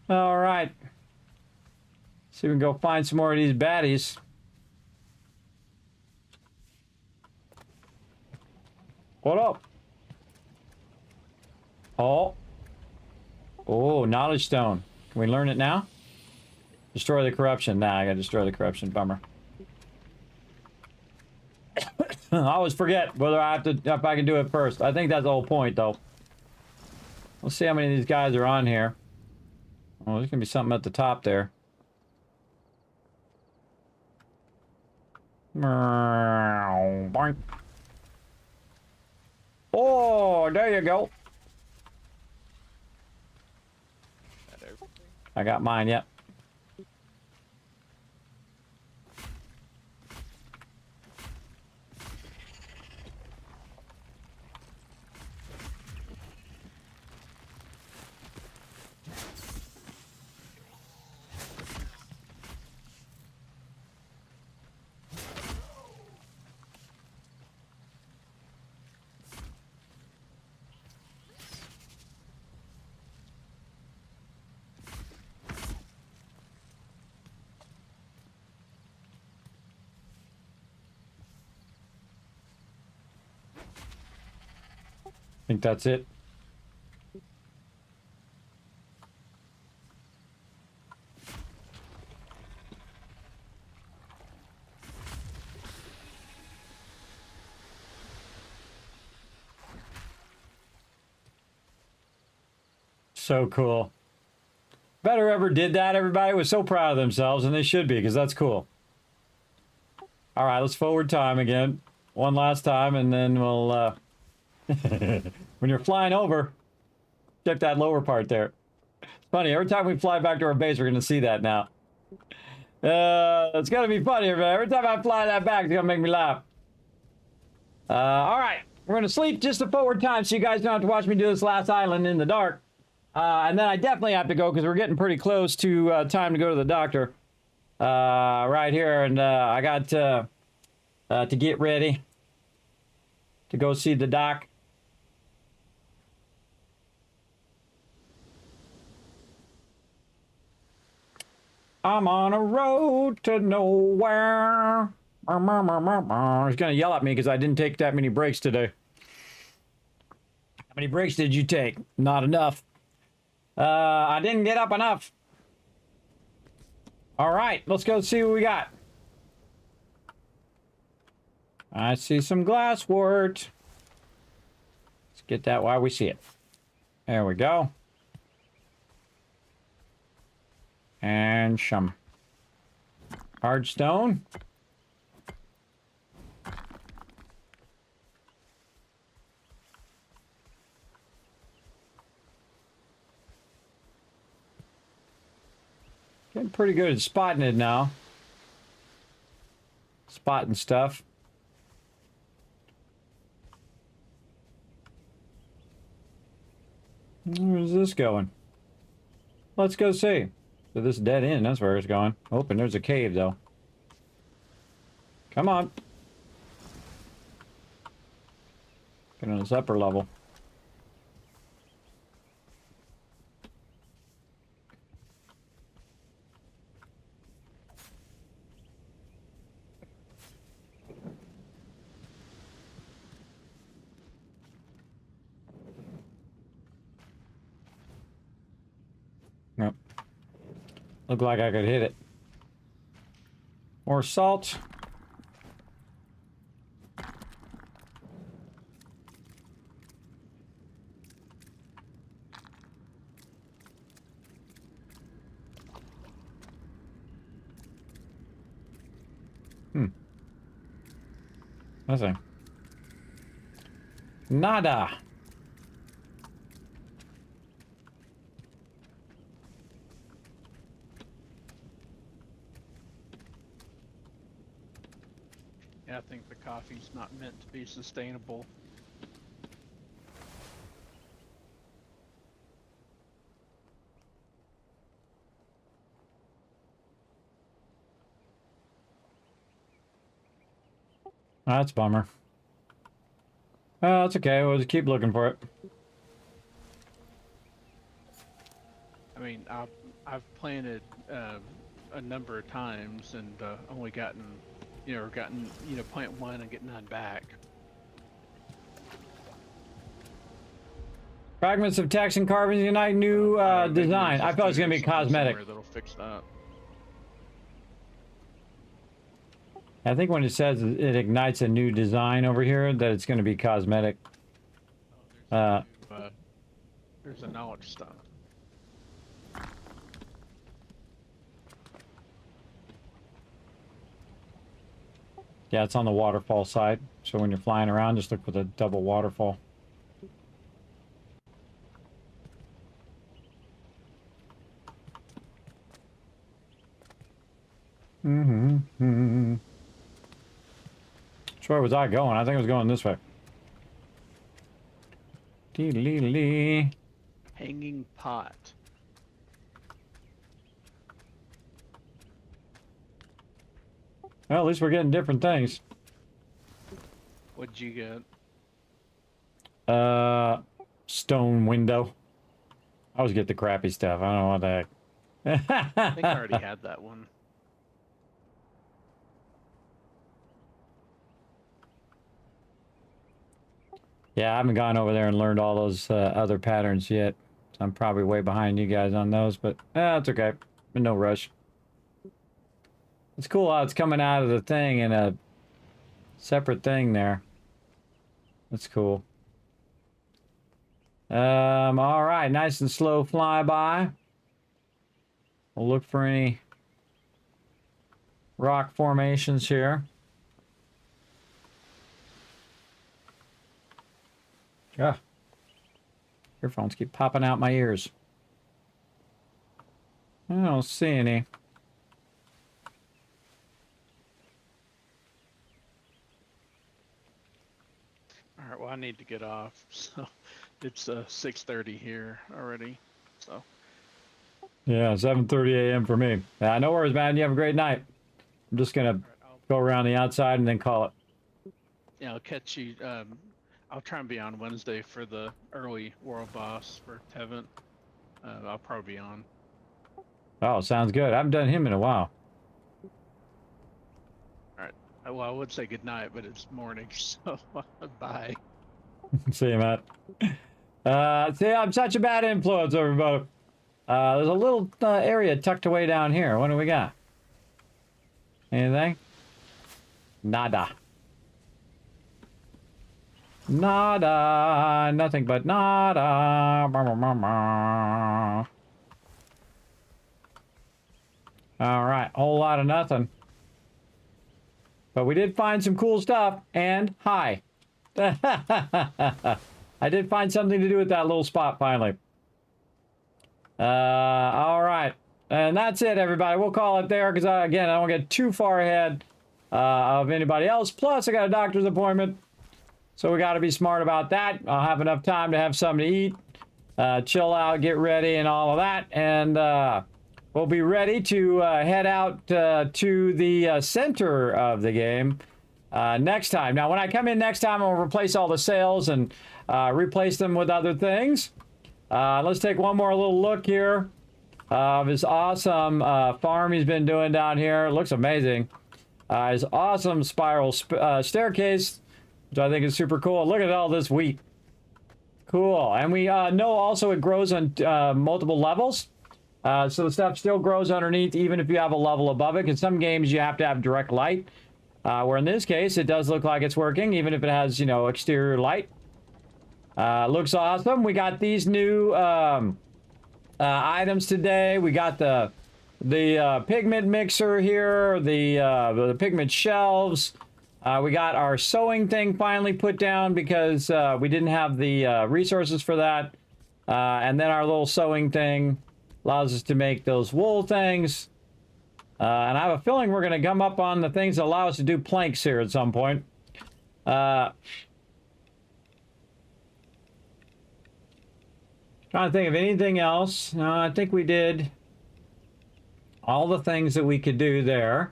Speaker 3: All right. See if we can go find some more of these baddies. What up? Oh. Oh, knowledge stone. Can we learn it now? Destroy the corruption. Nah, I gotta destroy the corruption. Bummer. I always forget whether I have to, if I can do it first. I think that's the whole point, though. Let's see how many of these guys are on here. Oh, there's gonna be something at the top there. Boink. Oh, there you go. I got mine, yep. I think that's it. So cool. Better ever did that. Everybody was so proud of themselves, and they should be, because that's cool. All right, let's forward time again. One last time, and then we'll... when you're flying over, check that lower part there. It's funny, every time we fly back to our base, we're going to see that now. It's going to be funny. Every time I fly that back, it's going to make me laugh. All right, we're going to sleep just a forward time so you guys don't have to watch me do this last island in the dark. And then I definitely have to go because we're getting pretty close to time to go to the doctor. Right here, and I got to get ready to go see the doc. I'm on a road to nowhere. He's gonna yell at me because I didn't take that many breaks today. How many breaks did you take? Not enough. I didn't get up enough. All right, let's go see what we got. I see some glasswort. Let's get that while we see it. There we go. And some hard stone. Getting pretty good at spotting it now. Spotting stuff. Where's this going? Let's go see. So this dead end, that's where it's going. Oh, and there's a cave, though. Come on. Get on this upper level. Yep. Looked like I could hit it. More salt. Nothing. Nada.
Speaker 4: Yeah, I think the coffee's not meant to be sustainable.
Speaker 3: That's a bummer. Oh, that's okay. We'll just keep looking for it.
Speaker 4: I mean, I've planted a number of times and only gotten, plant one and get none back.
Speaker 3: Fragments of text and carbons unite new design. I thought it was going to be cosmetic.
Speaker 4: That'll fix that.
Speaker 3: I think when it says it ignites a new design over here, that it's going to be cosmetic.
Speaker 4: There's a knowledge stuff.
Speaker 3: Yeah, it's on the waterfall side. So when you're flying around, just look for the double waterfall. Which way was I going? I think I was going this way. Dee-lee-lee.
Speaker 4: Hanging pot.
Speaker 3: Well, at least we're getting different things.
Speaker 4: What'd you get?
Speaker 3: Stone window. I always get the crappy stuff. I don't know what the heck.
Speaker 4: I think I already had that one.
Speaker 3: Yeah, I haven't gone over there and learned all those other patterns yet. So I'm probably way behind you guys on those, but it's okay. No rush. It's cool how it's coming out of the thing in a separate thing there. That's cool. All right, nice and slow flyby. We'll look for any rock formations here. Yeah. Earphones keep popping out my ears. I don't see any.
Speaker 4: All right, well, I need to get off. So it's 6:30 here already. So
Speaker 3: Yeah, 7:30 a.m. for me. Yeah, no worries, man. You have a great night. I'm just gonna go around the outside and then call it.
Speaker 4: yeah, I'll catch you. I'll try and be on Wednesday for the early World Boss for Tevin. I'll probably be on.
Speaker 3: Oh, sounds good. I haven't done him in a while.
Speaker 4: All right. Well, I would say good night, but it's morning, so bye.
Speaker 3: See you, Matt. See, I'm such a bad influence, everybody. There's a little area tucked away down here. What do we got? Anything? Nada. Nada. Nothing but nada. All right. Whole lot of nothing. But we did find some cool stuff. And hi. I did find something to do with that little spot finally. All right. And that's it, everybody. We'll call it there because, again, I don't get too far ahead of anybody else. Plus, I got a doctor's appointment. So we got to be smart about that. I'll have enough time to have something to eat, chill out, get ready, and all of that. And we'll be ready to head out to the center of the game next time. Now, when I come in next time, I'll replace all the sails and replace them with other things. Let's take one more little look here of his awesome farm he's been doing down here. It looks amazing. His awesome spiral staircase, which I think is super cool. Look at all this wheat. Cool. And we know also it grows on multiple levels. So the stuff still grows underneath even if you have a level above it. In some games you have to have direct light. Where in this case it does look like it's working even if it has, you know, exterior light. Looks awesome. We got these new items today. We got the pigment mixer here, the pigment shelves. We got our sewing thing finally put down because we didn't have the resources for that. And then our little sewing thing allows us to make those wool things. And I have a feeling we're going to come up on the things that allow us to do planks here at some point. Trying to think of anything else. I think we did all the things that we could do there.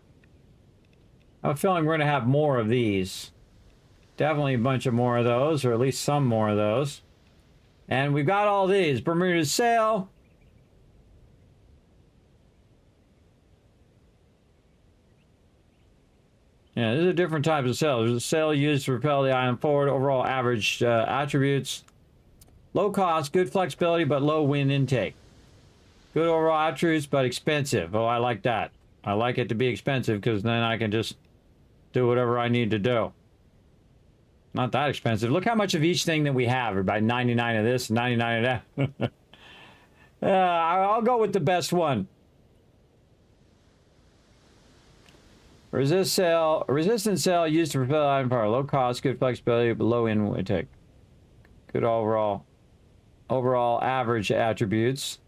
Speaker 3: I have a feeling we're going to have more of these. Definitely a bunch of more of those, or at least some more of those. And we've got all these. Bermuda sail. Yeah, these are different types of sail. There's a sail used to propel the island forward. Overall average attributes. Low cost, good flexibility, but low wind intake. Good overall attributes, but expensive. Oh, I like that. I like it to be expensive because then I can just do whatever I need to do. Not that expensive. Look how much of each thing that we have. About 99 of this, 99 of that. I'll go with the best one. Resistant sail used to propel island power. Low cost, good flexibility, but low wind intake. Good overall average attributes.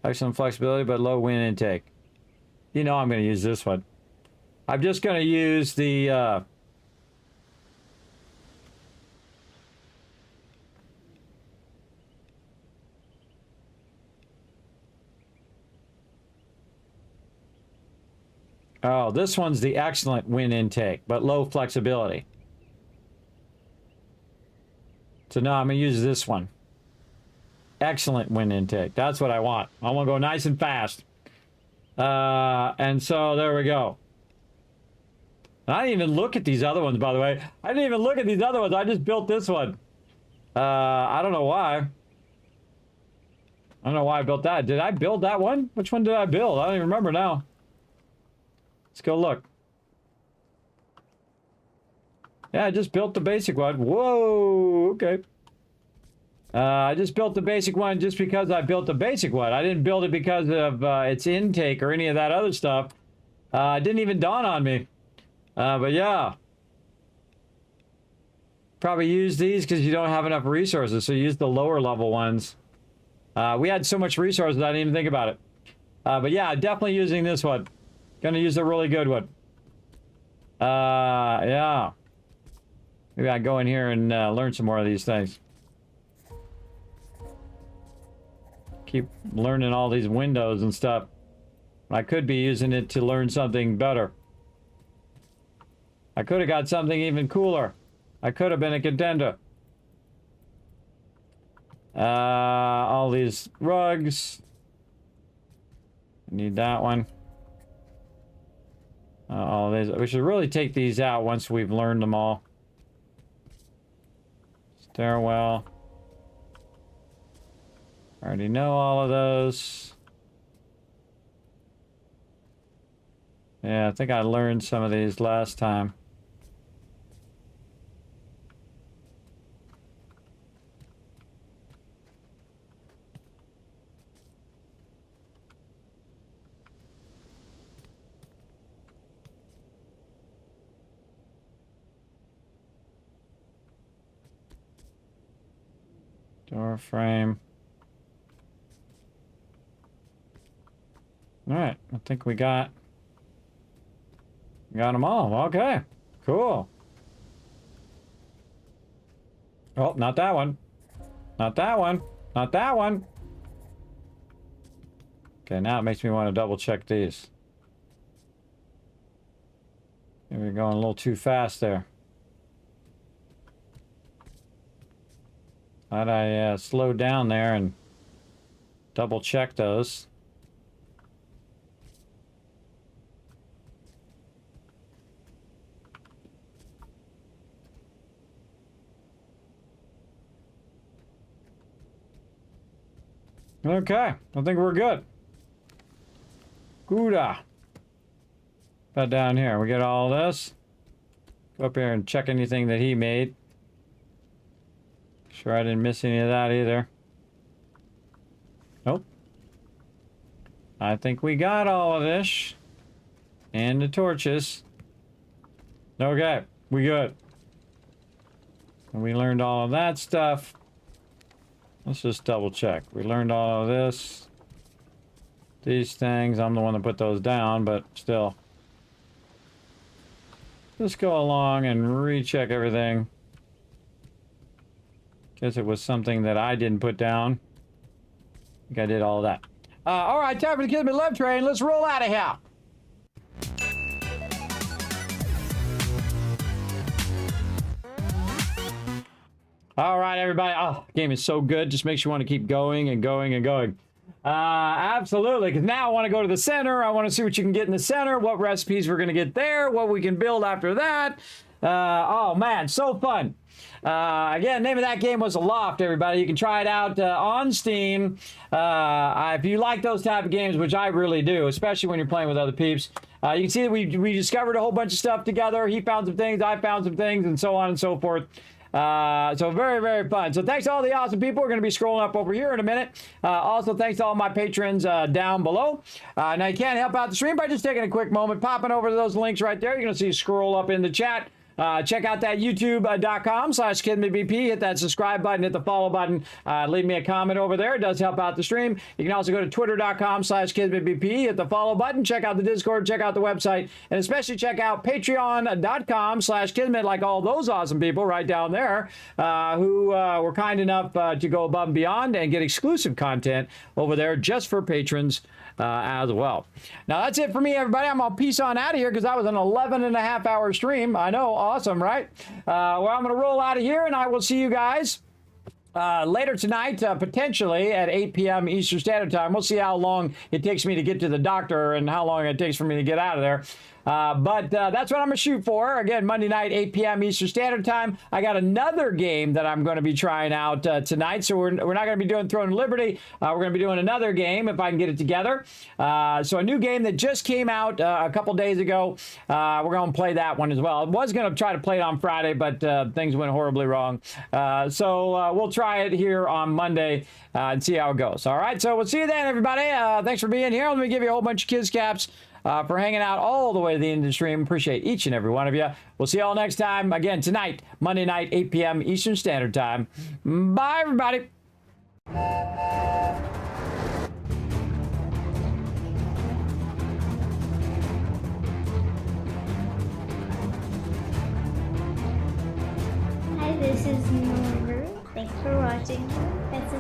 Speaker 3: Excellent flexibility, but low wind intake. You know I'm going to use this one. I'm just going to use the... Oh, this one's the excellent wind intake, but low flexibility. So now I'm going to use this one. Excellent wind intake. That's what I want. I want to go nice and fast. And so there we go. I didn't even look at these other ones, by the way. I didn't even look at these other ones. I just built this one. I don't know why. I don't know why I built that. Did I build that one? Which one did I build? I don't even remember now. Let's go look. Yeah, I just built the basic one. Whoa, okay. I just built the basic one just because I built the basic one. I didn't build it because of its intake or any of that other stuff. It didn't even dawn on me. But yeah. Probably use these because you don't have enough resources, so use the lower level ones. We had so much resources, I didn't even think about it. But yeah, definitely using this one. Gonna use a really good one. Yeah. Maybe I go in here and learn some more of these things. Keep learning all these windows and stuff. I could be using it to learn something better. I could have got something even cooler. I could have been a contender. All these rugs. I need that one. All these. We should really take these out once we've learned them all. Stairwell. I already know all of those. Yeah, I think I learned some of these last time. Door frame. All right, I think we got them all. Okay, cool. Oh, not that one. Not that one. Not that one. Okay, now it makes me want to double check these. Maybe we're going a little too fast there. How'd I slow down there and double check those? Okay, I think we're good. Gouda. But down here, we get all this. Go up here and check anything that he made. Sure I didn't miss any of that either. Nope. I think we got all of this. And the torches. Okay, we good. And we learned all of that stuff. Let's just double check. We learned all of this. These things, I'm the one that put those down, but still. Just go along and recheck everything. Guess it was something that I didn't put down. I think I did all of that. All right, time for the Kismet Love Train. Let's roll out of here. All right, everybody. Oh, the game is so good. Just makes you want to keep going and going and going. Absolutely, because now I want to go to the center. I want to see what you can get in the center, what recipes we're going to get there, what we can build after that. Oh, man, so fun. Again, name of that game was Aloft, everybody. You can try it out on Steam. If you like those type of games, which I really do, especially when you're playing with other peeps. You can see that we discovered a whole bunch of stuff together. He found some things, I found some things, and so on and so forth. So very, very fun. So thanks to all the awesome people. We're going to be scrolling up over here in a minute. Also, thanks to all my patrons down below. Now, you can help out the stream by just taking a quick moment, popping over to those links right there. You're going to see scroll up in the chat. Check out that youtube.com/KismetBP. Hit that subscribe button, hit the follow button. Leave me a comment over there. It does help out the stream. You can also go to twitter.com/KismetBP. Hit the follow button. Check out the Discord. Check out the website. And especially check out patreon.com/Kismet, like all those awesome people right down there who were kind enough to go above and beyond and get exclusive content over there just for patrons as well. Now, that's it for me, everybody. I'm going to peace on out of here because that was an 11.5-hour stream. I know. Awesome, right? Well, I'm going to roll out of here, and I will see you guys later tonight, potentially at 8 p.m. Eastern Standard Time. We'll see how long it takes me to get to the doctor and how long it takes for me to get out of there. But that's what I'm going to shoot for. Again, Monday night, 8 p.m. Eastern Standard Time. I got another game that I'm going to be trying out tonight. So we're not going to be doing Throne of Liberty. We're going to be doing another game if I can get it together. So a new game that just came out a couple days ago. We're going to play that one as well. I was going to try to play it on Friday, but things went horribly wrong. So we'll try it here on Monday and see how it goes. All right. So we'll see you then, everybody. Thanks for being here. Let me give you a whole bunch of kids caps. For hanging out all the way to the end of the stream. Appreciate each and every one of you. We'll see you all next time. Again, tonight, Monday night, 8 p.m. Eastern Standard Time. Bye, everybody.
Speaker 5: Hi, this is Norbert. Thanks for watching. That's